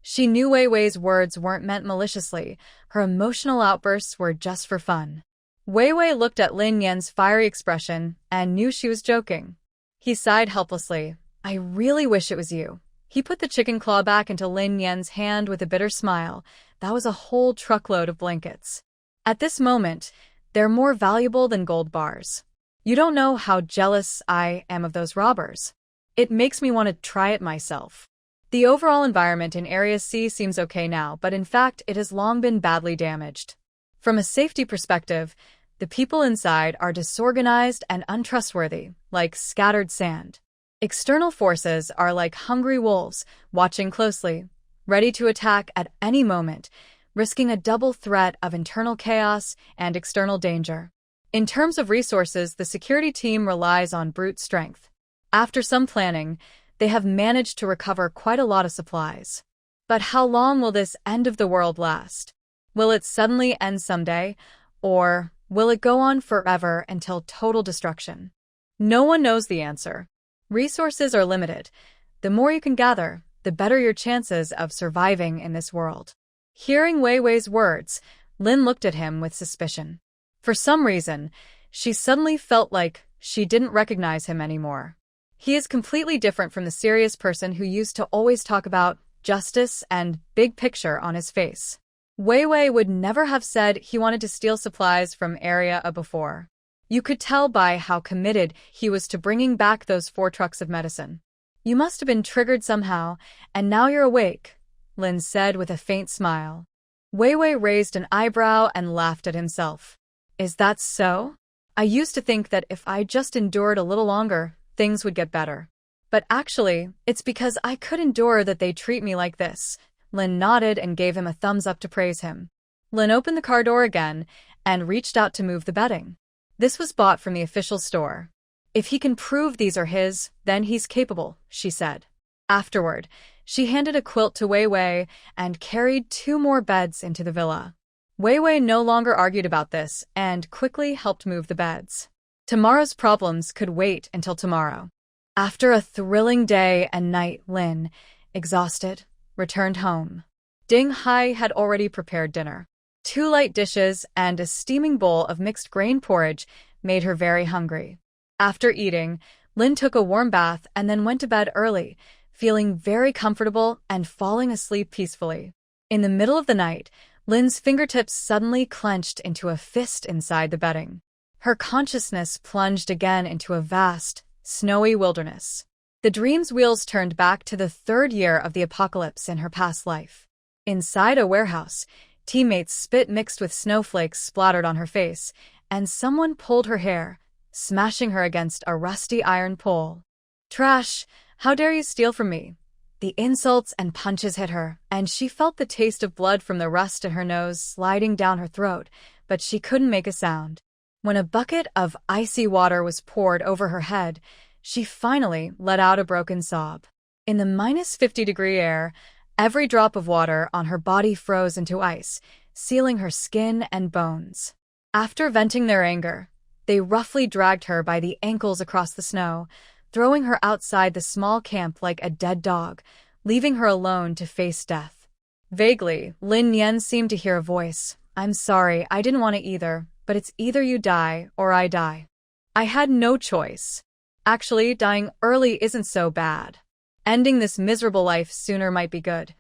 She knew Wei Wei's words weren't meant maliciously. Her emotional outbursts were just for fun. Wei Wei looked at Lin Yan's fiery expression and knew she was joking. He sighed helplessly. I really wish it was you. He put the chicken claw back into Lin Yan's hand with a bitter smile. That was a whole truckload of blankets. At this moment, they're more valuable than gold bars. You don't know how jealous I am of those robbers. It makes me want to try it myself. The overall environment in Area C seems okay now, but in fact it has long been badly damaged. From a safety perspective, the people inside are disorganized and untrustworthy, like scattered sand. External forces are like hungry wolves, watching closely, ready to attack at any moment, risking a double threat of internal chaos and external danger. In terms of resources, the security team relies on brute strength. After some planning, they have managed to recover quite a lot of supplies. But how long will this end of the world last? Will it suddenly end someday, or will it go on forever until total destruction? No one knows the answer. Resources are limited. The more you can gather, the better your chances of surviving in this world. Hearing Wei Wei's words, Lin looked at him with suspicion. For some reason, she suddenly felt like she didn't recognize him anymore. He is completely different from the serious person who used to always talk about justice and big picture on his face. Wei Wei would never have said he wanted to steal supplies from Area A before. You could tell by how committed he was to bringing back those 4 trucks of medicine. You must have been triggered somehow, and now you're awake, Lin said with a faint smile. Wei Wei raised an eyebrow and laughed at himself. Is that so? I used to think that if I just endured a little longer, things would get better. But actually, it's because I could endure that they treat me like this. Lin nodded and gave him a thumbs up to praise him. Lin opened the car door again and reached out to move the bedding. This was bought from the official store. If he can prove these are his, then he's capable, she said. Afterward, she handed a quilt to Wei Wei and carried 2 more beds into the villa. Wei Wei no longer argued about this and quickly helped move the beds. Tomorrow's problems could wait until tomorrow. After a thrilling day and night, Lin, exhausted, returned home. Ding Hai had already prepared dinner. 2 light dishes and a steaming bowl of mixed grain porridge made her very hungry. After eating, Lin took a warm bath and then went to bed early, feeling very comfortable and falling asleep peacefully. In the middle of the night, Lin's fingertips suddenly clenched into a fist inside the bedding. Her consciousness plunged again into a vast, snowy wilderness. The dream's wheels turned back to the third year of the apocalypse in her past life. Inside a warehouse, teammates' spit mixed with snowflakes splattered on her face, and someone pulled her hair, smashing her against a rusty iron pole. "Trash! How dare you steal from me?" The insults and punches hit her, and she felt the taste of blood from the rust in her nose sliding down her throat, but she couldn't make a sound. When a bucket of icy water was poured over her head, she finally let out a broken sob. In the -50-degree air, every drop of water on her body froze into ice, sealing her skin and bones. After venting their anger, they roughly dragged her by the ankles across the snow, throwing her outside the small camp like a dead dog, leaving her alone to face death. Vaguely, Lin Yan seemed to hear a voice. "I'm sorry, I didn't want to either, but it's either you die or I die. I had no choice. Actually, dying early isn't so bad. Ending this miserable life sooner might be good.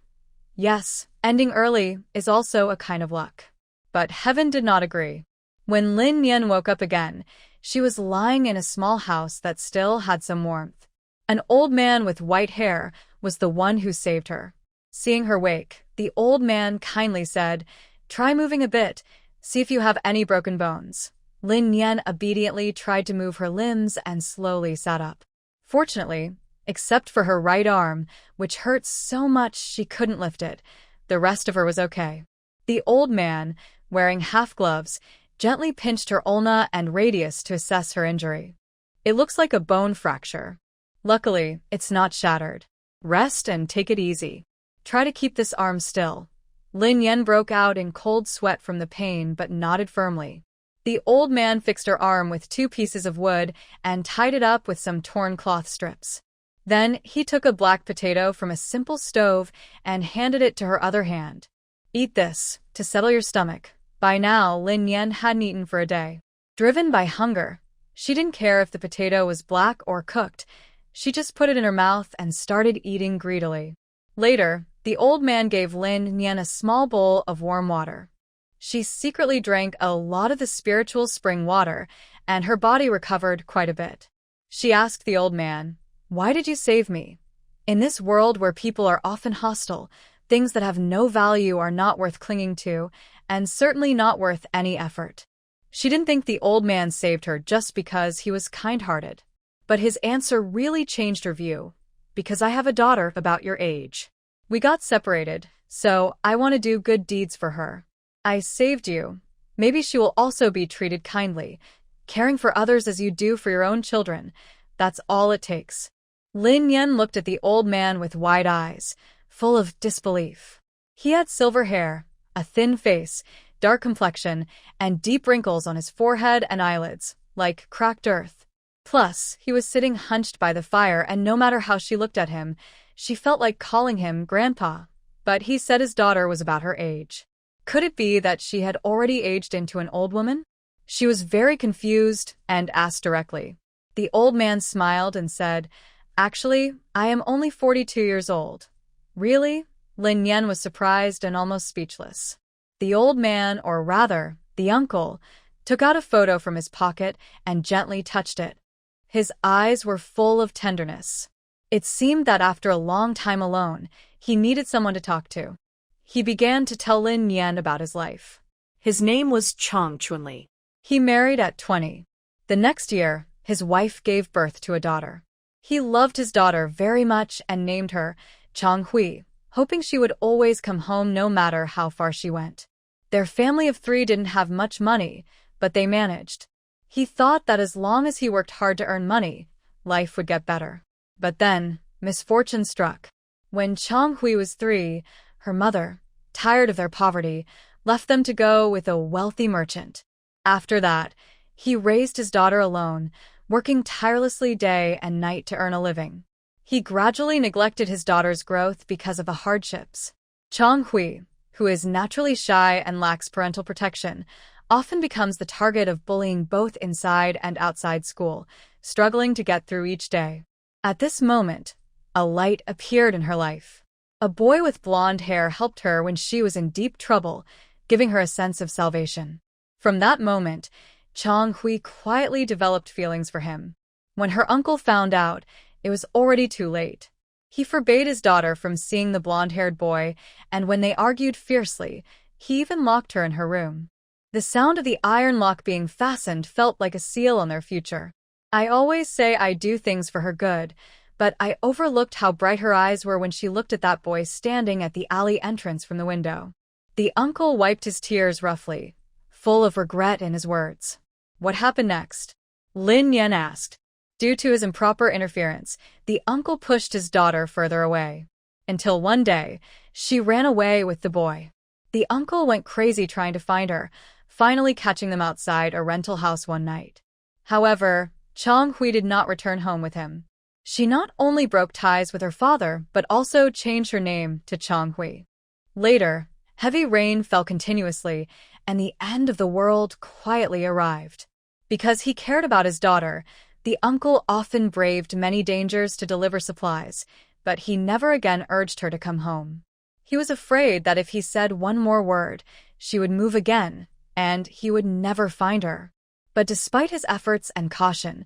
Yes, ending early is also a kind of luck." But heaven did not agree. When Lin Yan woke up again, she was lying in a small house that still had some warmth. An old man with white hair was the one who saved her. Seeing her wake, the old man kindly said, "Try moving a bit, see if you have any broken bones." Lin Yan obediently tried to move her limbs and slowly sat up. Fortunately, except for her right arm, which hurt so much she couldn't lift it, the rest of her was okay. The old man, wearing half gloves, gently pinched her ulna and radius to assess her injury. "It looks like a bone fracture. Luckily, it's not shattered. Rest and take it easy. Try to keep this arm still." Lin Yan broke out in cold sweat from the pain but nodded firmly. The old man fixed her arm with 2 pieces of wood and tied it up with some torn cloth strips. Then he took a black potato from a simple stove and handed it to her other hand. "Eat this, to settle your stomach." By now, Lin Yan hadn't eaten for a day. Driven by hunger, she didn't care if the potato was black or cooked. She just put it in her mouth and started eating greedily. Later, the old man gave Lin Yan a small bowl of warm water. She secretly drank a lot of the spiritual spring water, and her body recovered quite a bit. She asked the old man, "Why did you save me? In this world where people are often hostile, things that have no value are not worth clinging to, and certainly not worth any effort." She didn't think the old man saved her just because he was kind-hearted. But his answer really changed her view. "Because I have a daughter about your age. We got separated, so I want to do good deeds for her. I saved you. Maybe she will also be treated kindly, caring for others as you do for your own children. That's all it takes." Lin Yan looked at the old man with wide eyes, full of disbelief. He had silver hair, a thin face, dark complexion, and deep wrinkles on his forehead and eyelids, like cracked earth. Plus, he was sitting hunched by the fire, and no matter how she looked at him, she felt like calling him Grandpa. But he said his daughter was about her age. Could it be that she had already aged into an old woman? She was very confused and asked directly. The old man smiled and said, "Actually, I am only 42 years old." "Really?" Lin Yan was surprised and almost speechless. The old man, or rather, the uncle, took out a photo from his pocket and gently touched it. His eyes were full of tenderness. It seemed that after a long time alone, he needed someone to talk to. He began to tell Lin Yan about his life.
His name was Chang Chunli.
He married at 20. The next year, his wife gave birth to a daughter. He loved his daughter very much and named her Chang Hui, hoping she would always come home no matter how far she went. Their family of 3 didn't have much money, but they managed. He thought that as long as he worked hard to earn money, life would get better. But then, misfortune struck. When Chang Hui was 3, her mother, tired of their poverty, left them to go with a wealthy merchant. After that, he raised his daughter alone, working tirelessly day and night to earn a living. He gradually neglected his daughter's growth because of the hardships. Chang Hui, who is naturally shy and lacks parental protection, often becomes the target of bullying both inside and outside school, struggling to get through each day. At this moment, A light appeared in her life. A boy with blonde hair helped her when she was in deep trouble, giving her a sense of salvation. From that moment, Chang Hui quietly developed feelings for him. When her uncle found out, it was already too late. He forbade his daughter from seeing the blonde-haired boy, and when they argued fiercely, he even locked her in her room. The sound of the iron lock being fastened felt like a seal on their future. I always say I do things for her good, but I overlooked how bright her eyes were when she looked at that boy standing at the alley entrance from the window. The uncle wiped his tears roughly, full of regret in his words. What happened next? Lin Yan asked. Due to his improper interference, the uncle pushed his daughter further away. Until one day, she ran away with the boy. The uncle went crazy trying to find her, finally catching them outside a rental house one night. However, Chang Hui did not return home with him. She not only broke ties with her father, but also changed her name to Chang Hui. Later, heavy rain fell continuously, and the end of the world quietly arrived. Because he cared about his daughter, the uncle often braved many dangers to deliver supplies, but he never again urged her to come home. He was afraid that if he said one more word, she would move again, and he would never find her. But despite his efforts and caution,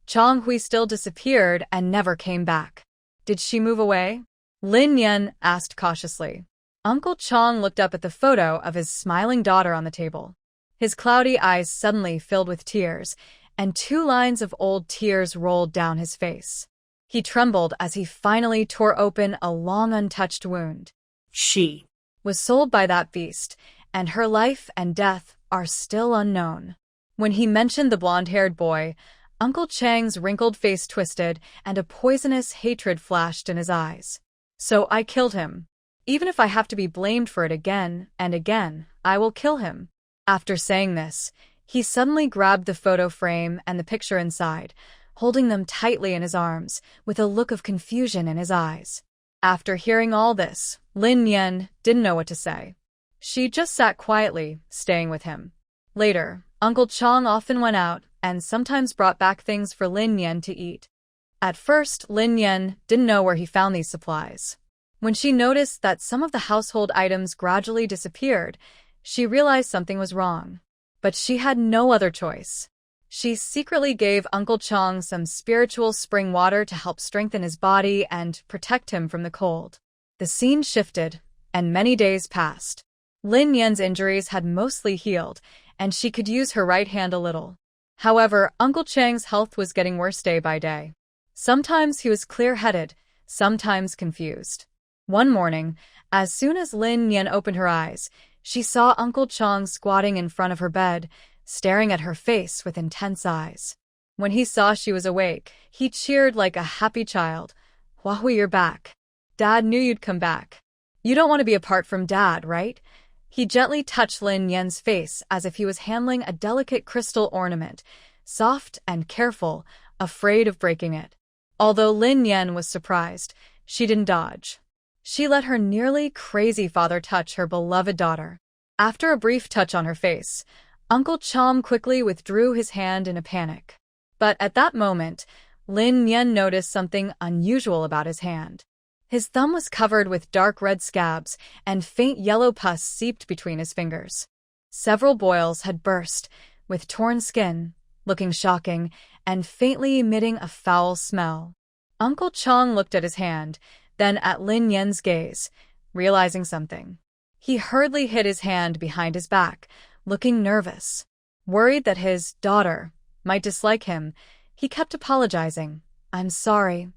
Chang Hui still disappeared and never came back. Did she move away? Lin Yan asked cautiously. Uncle Chang looked up at the photo of his smiling daughter on the table. His cloudy eyes suddenly filled with tears, and 2 lines of old tears rolled down his face. He trembled as he finally tore open a long untouched wound.
She
was sold by that beast, and her life and death are still unknown. When he mentioned the blonde-haired boy, Uncle Chang's wrinkled face twisted and a poisonous hatred flashed in his eyes. So I killed him. Even if I have to be blamed for it again and again, I will kill him. After saying this, he suddenly grabbed the photo frame and the picture inside, holding them tightly in his arms, with a look of confusion in his eyes. After hearing all this, Lin Yan didn't know what to say. She just sat quietly, staying with him. Later, Uncle Chang often went out and sometimes brought back things for Lin Yan to eat. At first, Lin Yan didn't know where he found these supplies. When she noticed that some of the household items gradually disappeared, she realized something was wrong. But she had no other choice. She secretly gave Uncle Chang some spiritual spring water to help strengthen his body and protect him from the cold. The scene shifted, and many days passed. Lin Yan's injuries had mostly healed, and she could use her right hand a little. However, Uncle Chang's health was getting worse day by day. Sometimes he was clear-headed, sometimes confused. One morning, as soon as Lin Yan opened her eyes, she saw Uncle Chang squatting in front of her bed, staring at her face with intense eyes. When he saw she was awake, he cheered like a happy child. "Wahui, you're back. Dad knew you'd come back. You don't want to be apart from Dad, right?" He gently touched Lin Yan's face as if he was handling a delicate crystal ornament, soft and careful, afraid of breaking it. Although Lin Yan was surprised, she didn't dodge. She let her nearly crazy father touch her beloved daughter. After a brief touch on her face, Uncle Chang quickly withdrew his hand in a panic. But at that moment, Lin Yan noticed something unusual about his hand. His thumb was covered with dark red scabs, and faint yellow pus seeped between his fingers. Several boils had burst, with torn skin, looking shocking, and faintly emitting a foul smell. Uncle Chang looked at his hand, then at Lin Yan's gaze, realizing something. He hurriedly hid his hand behind his back, looking nervous. Worried that his daughter might dislike him, he kept apologizing. "I'm sorry.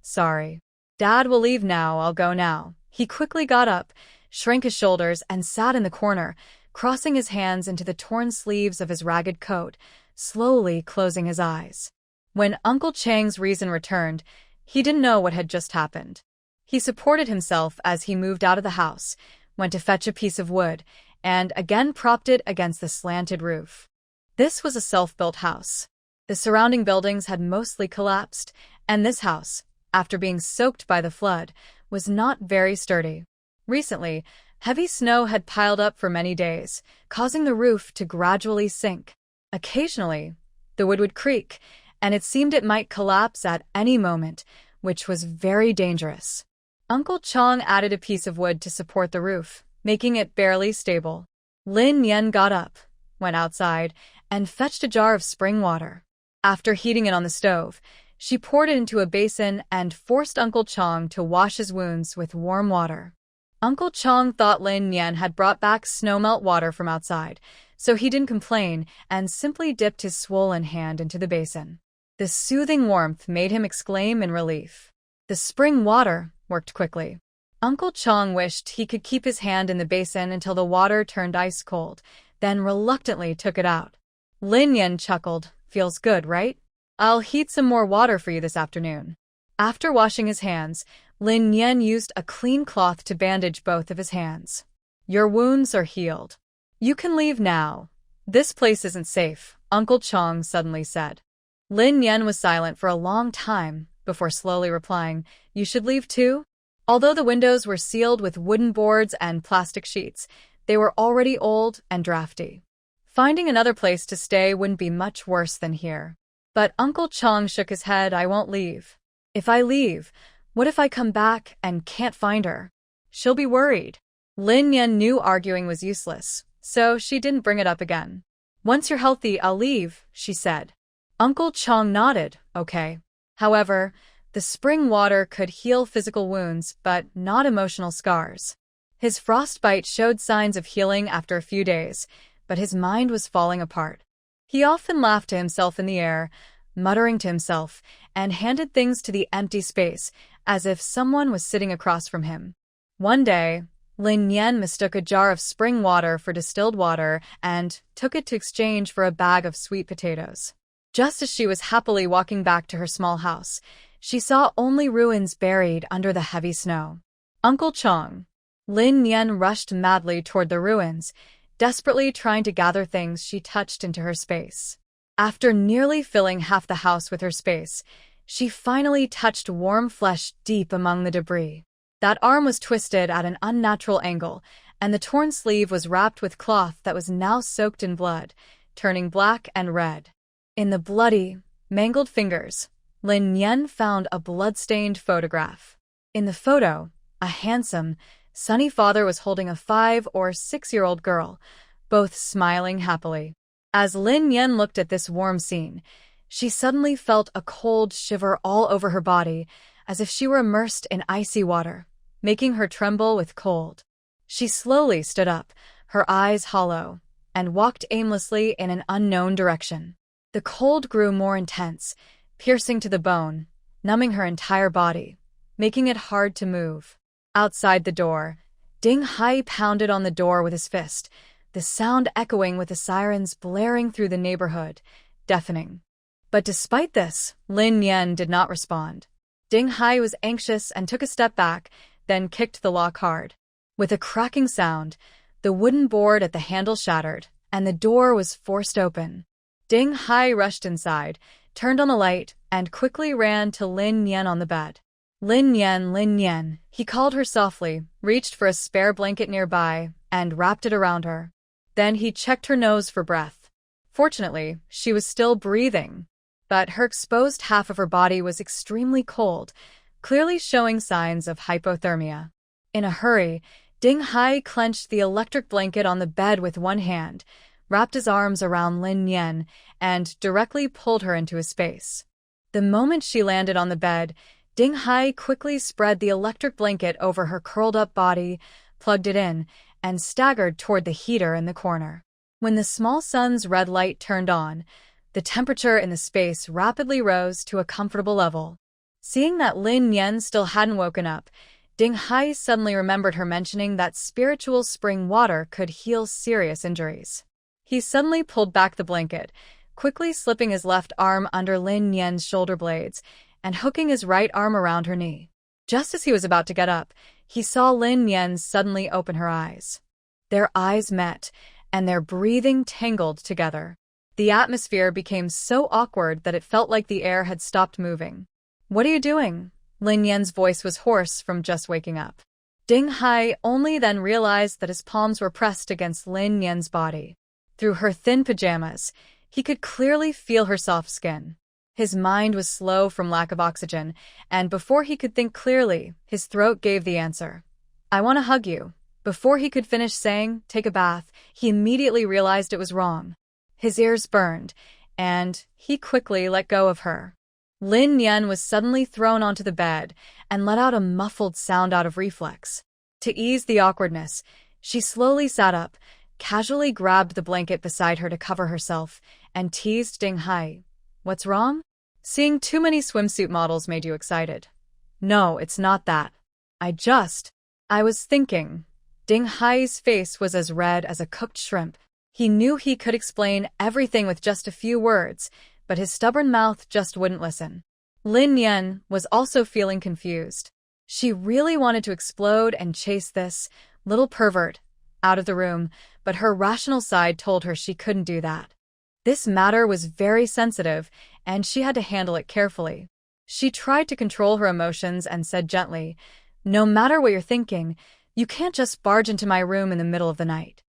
Dad will leave now, I'll go now." He quickly got up, shrank his shoulders, and sat in the corner, crossing his hands into the torn sleeves of his ragged coat, slowly closing his eyes. When Uncle Chang's reason returned, he didn't know what had just happened. He supported himself as he moved out of the house, went to fetch a piece of wood, and again propped it against the slanted roof. This was a self-built house. The surrounding buildings had mostly collapsed, and this house, after being soaked by the flood, was not very sturdy. Recently, heavy snow had piled up for many days, causing the roof to gradually sink. Occasionally, the wood would creak, and it seemed it might collapse at any moment, which was very dangerous. Uncle Chong added a piece of wood to support the roof, making it barely stable. Lin Yen got up, went outside, and fetched a jar of spring water. After heating it on the stove, she poured it into a basin and forced Uncle Chong to wash his wounds with warm water. Uncle Chong thought Lin Yen had brought back snowmelt water from outside, so he didn't complain and simply dipped his swollen hand into the basin. The soothing warmth made him exclaim in relief. The spring water worked quickly. Uncle Chong wished he could keep his hand in the basin until the water turned ice cold, then reluctantly took it out. Lin Yen chuckled. Feels good, right? I'll heat some more water for you this afternoon. After washing his hands, Lin Yen used a clean cloth to bandage both of his hands. Your wounds are healed. You can leave now. This place isn't safe, Uncle Chong suddenly said. Lin Yen was silent for a long time before slowly replying, You should leave too? Although the windows were sealed with wooden boards and plastic sheets, they were already old and drafty. Finding another place to stay wouldn't be much worse than here. But Uncle Chong shook his head. I won't leave. If I leave, what if I come back and can't find her? She'll be worried. Lin Yen knew arguing was useless, so she didn't bring it up again. Once you're healthy, I'll leave, she said. Uncle Chong nodded, okay. However, the spring water could heal physical wounds, but not emotional scars. His frostbite showed signs of healing after a few days, but his mind was falling apart. He often laughed to himself in the air, muttering to himself, and handed things to the empty space, as if someone was sitting across from him. One day, Lin Yen mistook a jar of spring water for distilled water and took it to exchange for a bag of sweet potatoes. Just as she was happily walking back to her small house, she saw only ruins buried under the heavy snow. Uncle Chong. Lin Yen rushed madly toward the ruins, desperately trying to gather things she touched into her space. After nearly filling half the house with her space, she finally touched warm flesh deep among the debris. That arm was twisted at an unnatural angle, and the torn sleeve was wrapped with cloth that was now soaked in blood, turning black and red. In the bloody, mangled fingers, Lin Yen found a blood-stained photograph. In the photo, a handsome, sunny father was holding a 5- or 6-year-old girl, both smiling happily. As Lin Yen looked at this warm scene, she suddenly felt a cold shiver all over her body, as if she were immersed in icy water, making her tremble with cold. She slowly stood up, her eyes hollow, and walked aimlessly in an unknown direction. The cold grew more intense, piercing to the bone, numbing her entire body, making it hard to move. Outside the door, Ding Hai pounded on the door with his fist, the sound echoing with the sirens blaring through the neighborhood, deafening. But despite this, Lin Yen did not respond. Ding Hai was anxious and took a step back, then kicked the lock hard. With a cracking sound, the wooden board at the handle shattered, and the door was forced open. Ding Hai rushed inside, turned on the light, and quickly ran to Lin Yen on the bed. Lin Yen, he called her softly, reached for a spare blanket nearby, and wrapped it around her. Then he checked her nose for breath. Fortunately, she was still breathing, but her exposed half of her body was extremely cold, clearly showing signs of hypothermia. In a hurry, Ding Hai clenched the electric blanket on the bed with one hand, wrapped his arms around Lin Yen, and directly pulled her into his space. The moment she landed on the bed, Ding Hai quickly spread the electric blanket over her curled-up body, plugged it in, and staggered toward the heater in the corner. When the small sun's red light turned on, the temperature in the space rapidly rose to a comfortable level. Seeing that Lin Yen still hadn't woken up, Ding Hai suddenly remembered her mentioning that spiritual spring water could heal serious injuries. He suddenly pulled back the blanket, quickly slipping his left arm under Lin Yen's shoulder blades and hooking his right arm around her knee. Just as he was about to get up, he saw Lin Yen suddenly open her eyes. Their eyes met, and their breathing tangled together. The atmosphere became so awkward that it felt like the air had stopped moving. What are you doing? Lin Yen's voice was hoarse from just waking up. Ding Hai only then realized that his palms were pressed against Lin Yen's body. Through her thin pajamas, he could clearly feel her soft skin. His mind was slow from lack of oxygen, and before he could think clearly, his throat gave the answer. I want to hug you. Before he could finish saying, take a bath, he immediately realized it was wrong. His ears burned, and he quickly let go of her. Lin Yan was suddenly thrown onto the bed and let out a muffled sound out of reflex. To ease the awkwardness, she slowly sat up, casually grabbed the blanket beside her to cover herself, and teased Ding Hai. What's wrong? Seeing too many swimsuit models made you excited. No, it's not that. I was thinking. Ding Hai's face was as red as a cooked shrimp. He knew he could explain everything with just a few words, but his stubborn mouth just wouldn't listen. Lin Yan was also feeling confused. She really wanted to explode and chase this little pervert out of the room, but her rational side told her she couldn't do that. This matter was very sensitive, and she had to handle it carefully. She tried to control her emotions and said gently, no matter what you're thinking, you can't just barge into my room in the middle of the night.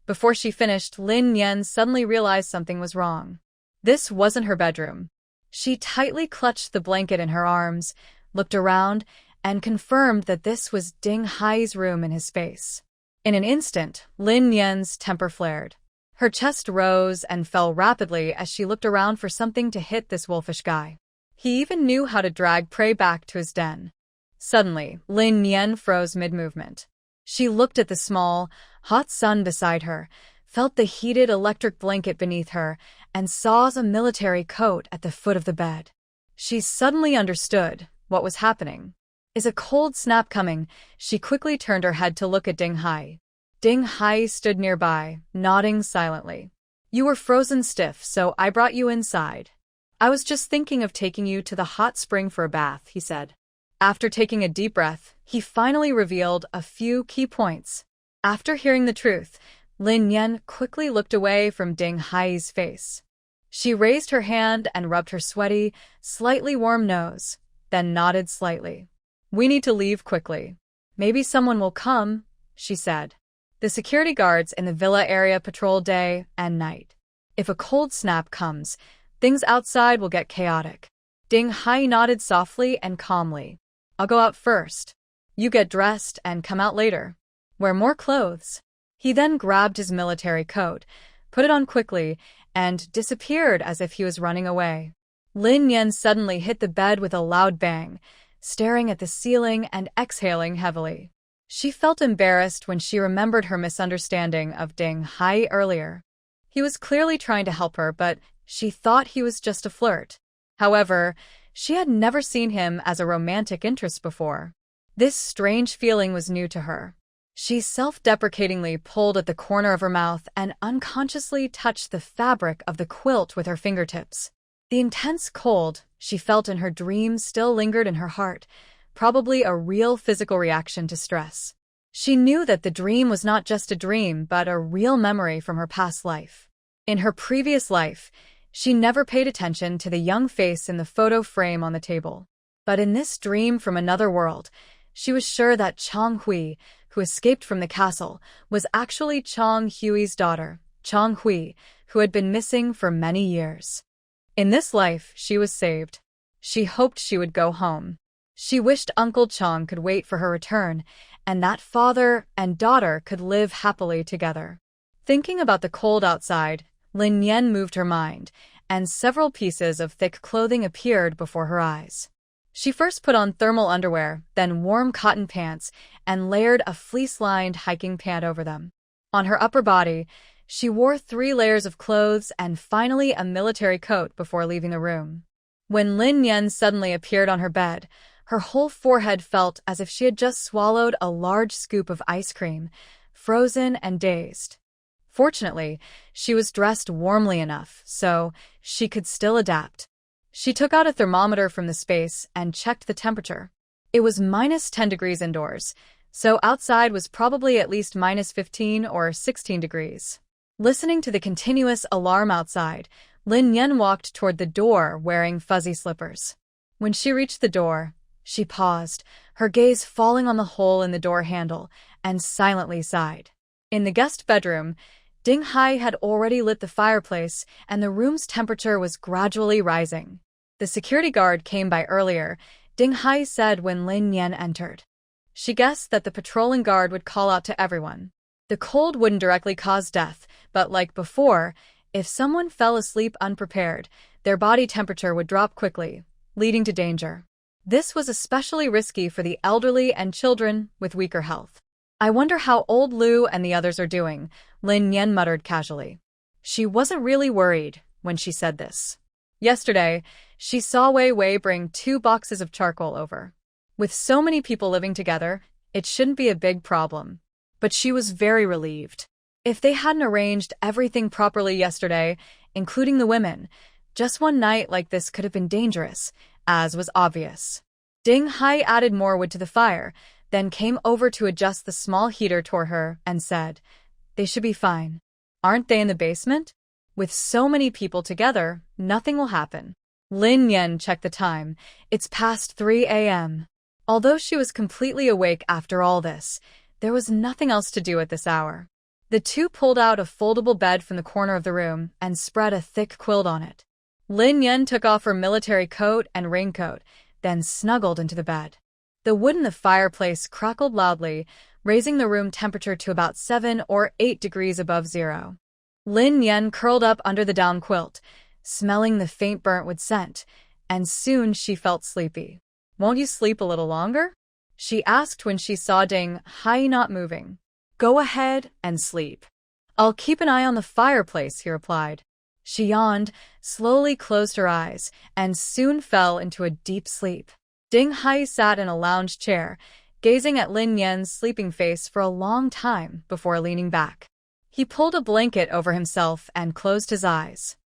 Before she finished, Lin Yan suddenly realized something was wrong. This wasn't her bedroom. She tightly clutched the blanket in her arms, looked around, and confirmed that this was Ding Hai's room in his space. In an instant, Lin Yan's temper flared. Her chest rose and fell rapidly as she looked around for something to hit this wolfish guy. He even knew how to drag prey back to his den. Suddenly, Lin Yan froze mid-movement. She looked at the small, hot sun beside her, felt the heated electric blanket beneath her, and saw a military coat at the foot of the bed. She suddenly understood what was happening. Is a cold snap coming? She quickly turned her head to look at Ding Hai. Ding Hai stood nearby, nodding silently. You were frozen stiff, so I brought you inside. I was just thinking of taking you to the hot spring for a bath, he said. After taking a deep breath, he finally revealed a few key points. After hearing the truth, Lin Yan quickly looked away from Ding Hai's face. She raised her hand and rubbed her sweaty, slightly warm nose, then nodded slightly. We need to leave quickly. Maybe someone will come, she said. The security guards in the villa area patrol day and night. If a cold snap comes, things outside will get chaotic. Ding Hai nodded softly and calmly. I'll go out first. You get dressed and come out later. Wear more clothes. He then grabbed his military coat, put it on quickly, and disappeared as if he was running away. Lin Yan suddenly hit the bed with a loud bang, staring at the ceiling and exhaling heavily. She felt embarrassed when she remembered her misunderstanding of Ding Hai earlier. He was clearly trying to help her, but she thought he was just a flirt. However, she had never seen him as a romantic interest before. This strange feeling was new to her. She self-deprecatingly pulled at the corner of her mouth and unconsciously touched the fabric of the quilt with her fingertips. The intense cold she felt in her dreams still lingered in her heart, probably a real physical reaction to stress. She knew that the dream was not just a dream, but a real memory from her past life. In her previous life, she never paid attention to the young face in the photo frame on the table. But in this dream from another world, she was sure that Chang Hui, who escaped from the castle, was actually Chang Hui's daughter, Chang Hui, who had been missing for many years. In this life, she was saved. She hoped she would go home. She wished Uncle Chang could wait for her return, and that father and daughter could live happily together. Thinking about the cold outside, Lin Yan moved her mind, and several pieces of thick clothing appeared before her eyes. She first put on thermal underwear, then warm cotton pants, and layered a fleece-lined hiking pant over them. On her upper body, she wore 3 layers of clothes and finally a military coat before leaving the room. When Lin Yan suddenly appeared on her bed, her whole forehead felt as if she had just swallowed a large scoop of ice cream, frozen and dazed. Fortunately, she was dressed warmly enough, so she could still adapt. She took out a thermometer from the space and checked the temperature. It was -10 degrees indoors, so outside was probably at least -15 or 16 degrees. Listening to the continuous alarm outside, Lin Yan walked toward the door wearing fuzzy slippers. When she reached the door, she paused, her gaze falling on the hole in the door handle, and silently sighed. In the guest bedroom, Ding Hai had already lit the fireplace, and the room's temperature was gradually rising. The security guard came by earlier, Ding Hai said when Lin Yan entered. She guessed that the patrolling guard would call out to everyone. The cold wouldn't directly cause death, but like before, if someone fell asleep unprepared, their body temperature would drop quickly, leading to danger. This was especially risky for the elderly and children with weaker health. I wonder how old Lu and the others are doing, Lin Yan muttered casually. She wasn't really worried when she said this. Yesterday, she saw Wei Wei bring 2 boxes of charcoal over. With so many people living together, it shouldn't be a big problem. But she was very relieved. If they hadn't arranged everything properly yesterday, including the women, just one night like this could have been dangerous, as was obvious. Ding Hai added more wood to the fire, then came over to adjust the small heater toward her and said, "They should be fine. Aren't they in the basement? With so many people together, nothing will happen." Lin Yan checked the time. It's past 3 a.m. Although she was completely awake after all this, there was nothing else to do at this hour. The two pulled out a foldable bed from the corner of the room and spread a thick quilt on it. Lin Yan took off her military coat and raincoat, then snuggled into the bed. The wood in the fireplace crackled loudly, raising the room temperature to about 7 or 8 degrees above zero. Lin Yan curled up under the down quilt, smelling the faint burnt wood scent, and soon she felt sleepy. "Won't you sleep a little longer?" she asked when she saw Ding Hai not moving. "Go ahead and sleep. I'll keep an eye on the fireplace," he replied. She yawned, slowly closed her eyes, and soon fell into a deep sleep. Ding Hai sat in a lounge chair, gazing at Lin Yan's sleeping face for a long time before leaning back. He pulled a blanket over himself and closed his eyes.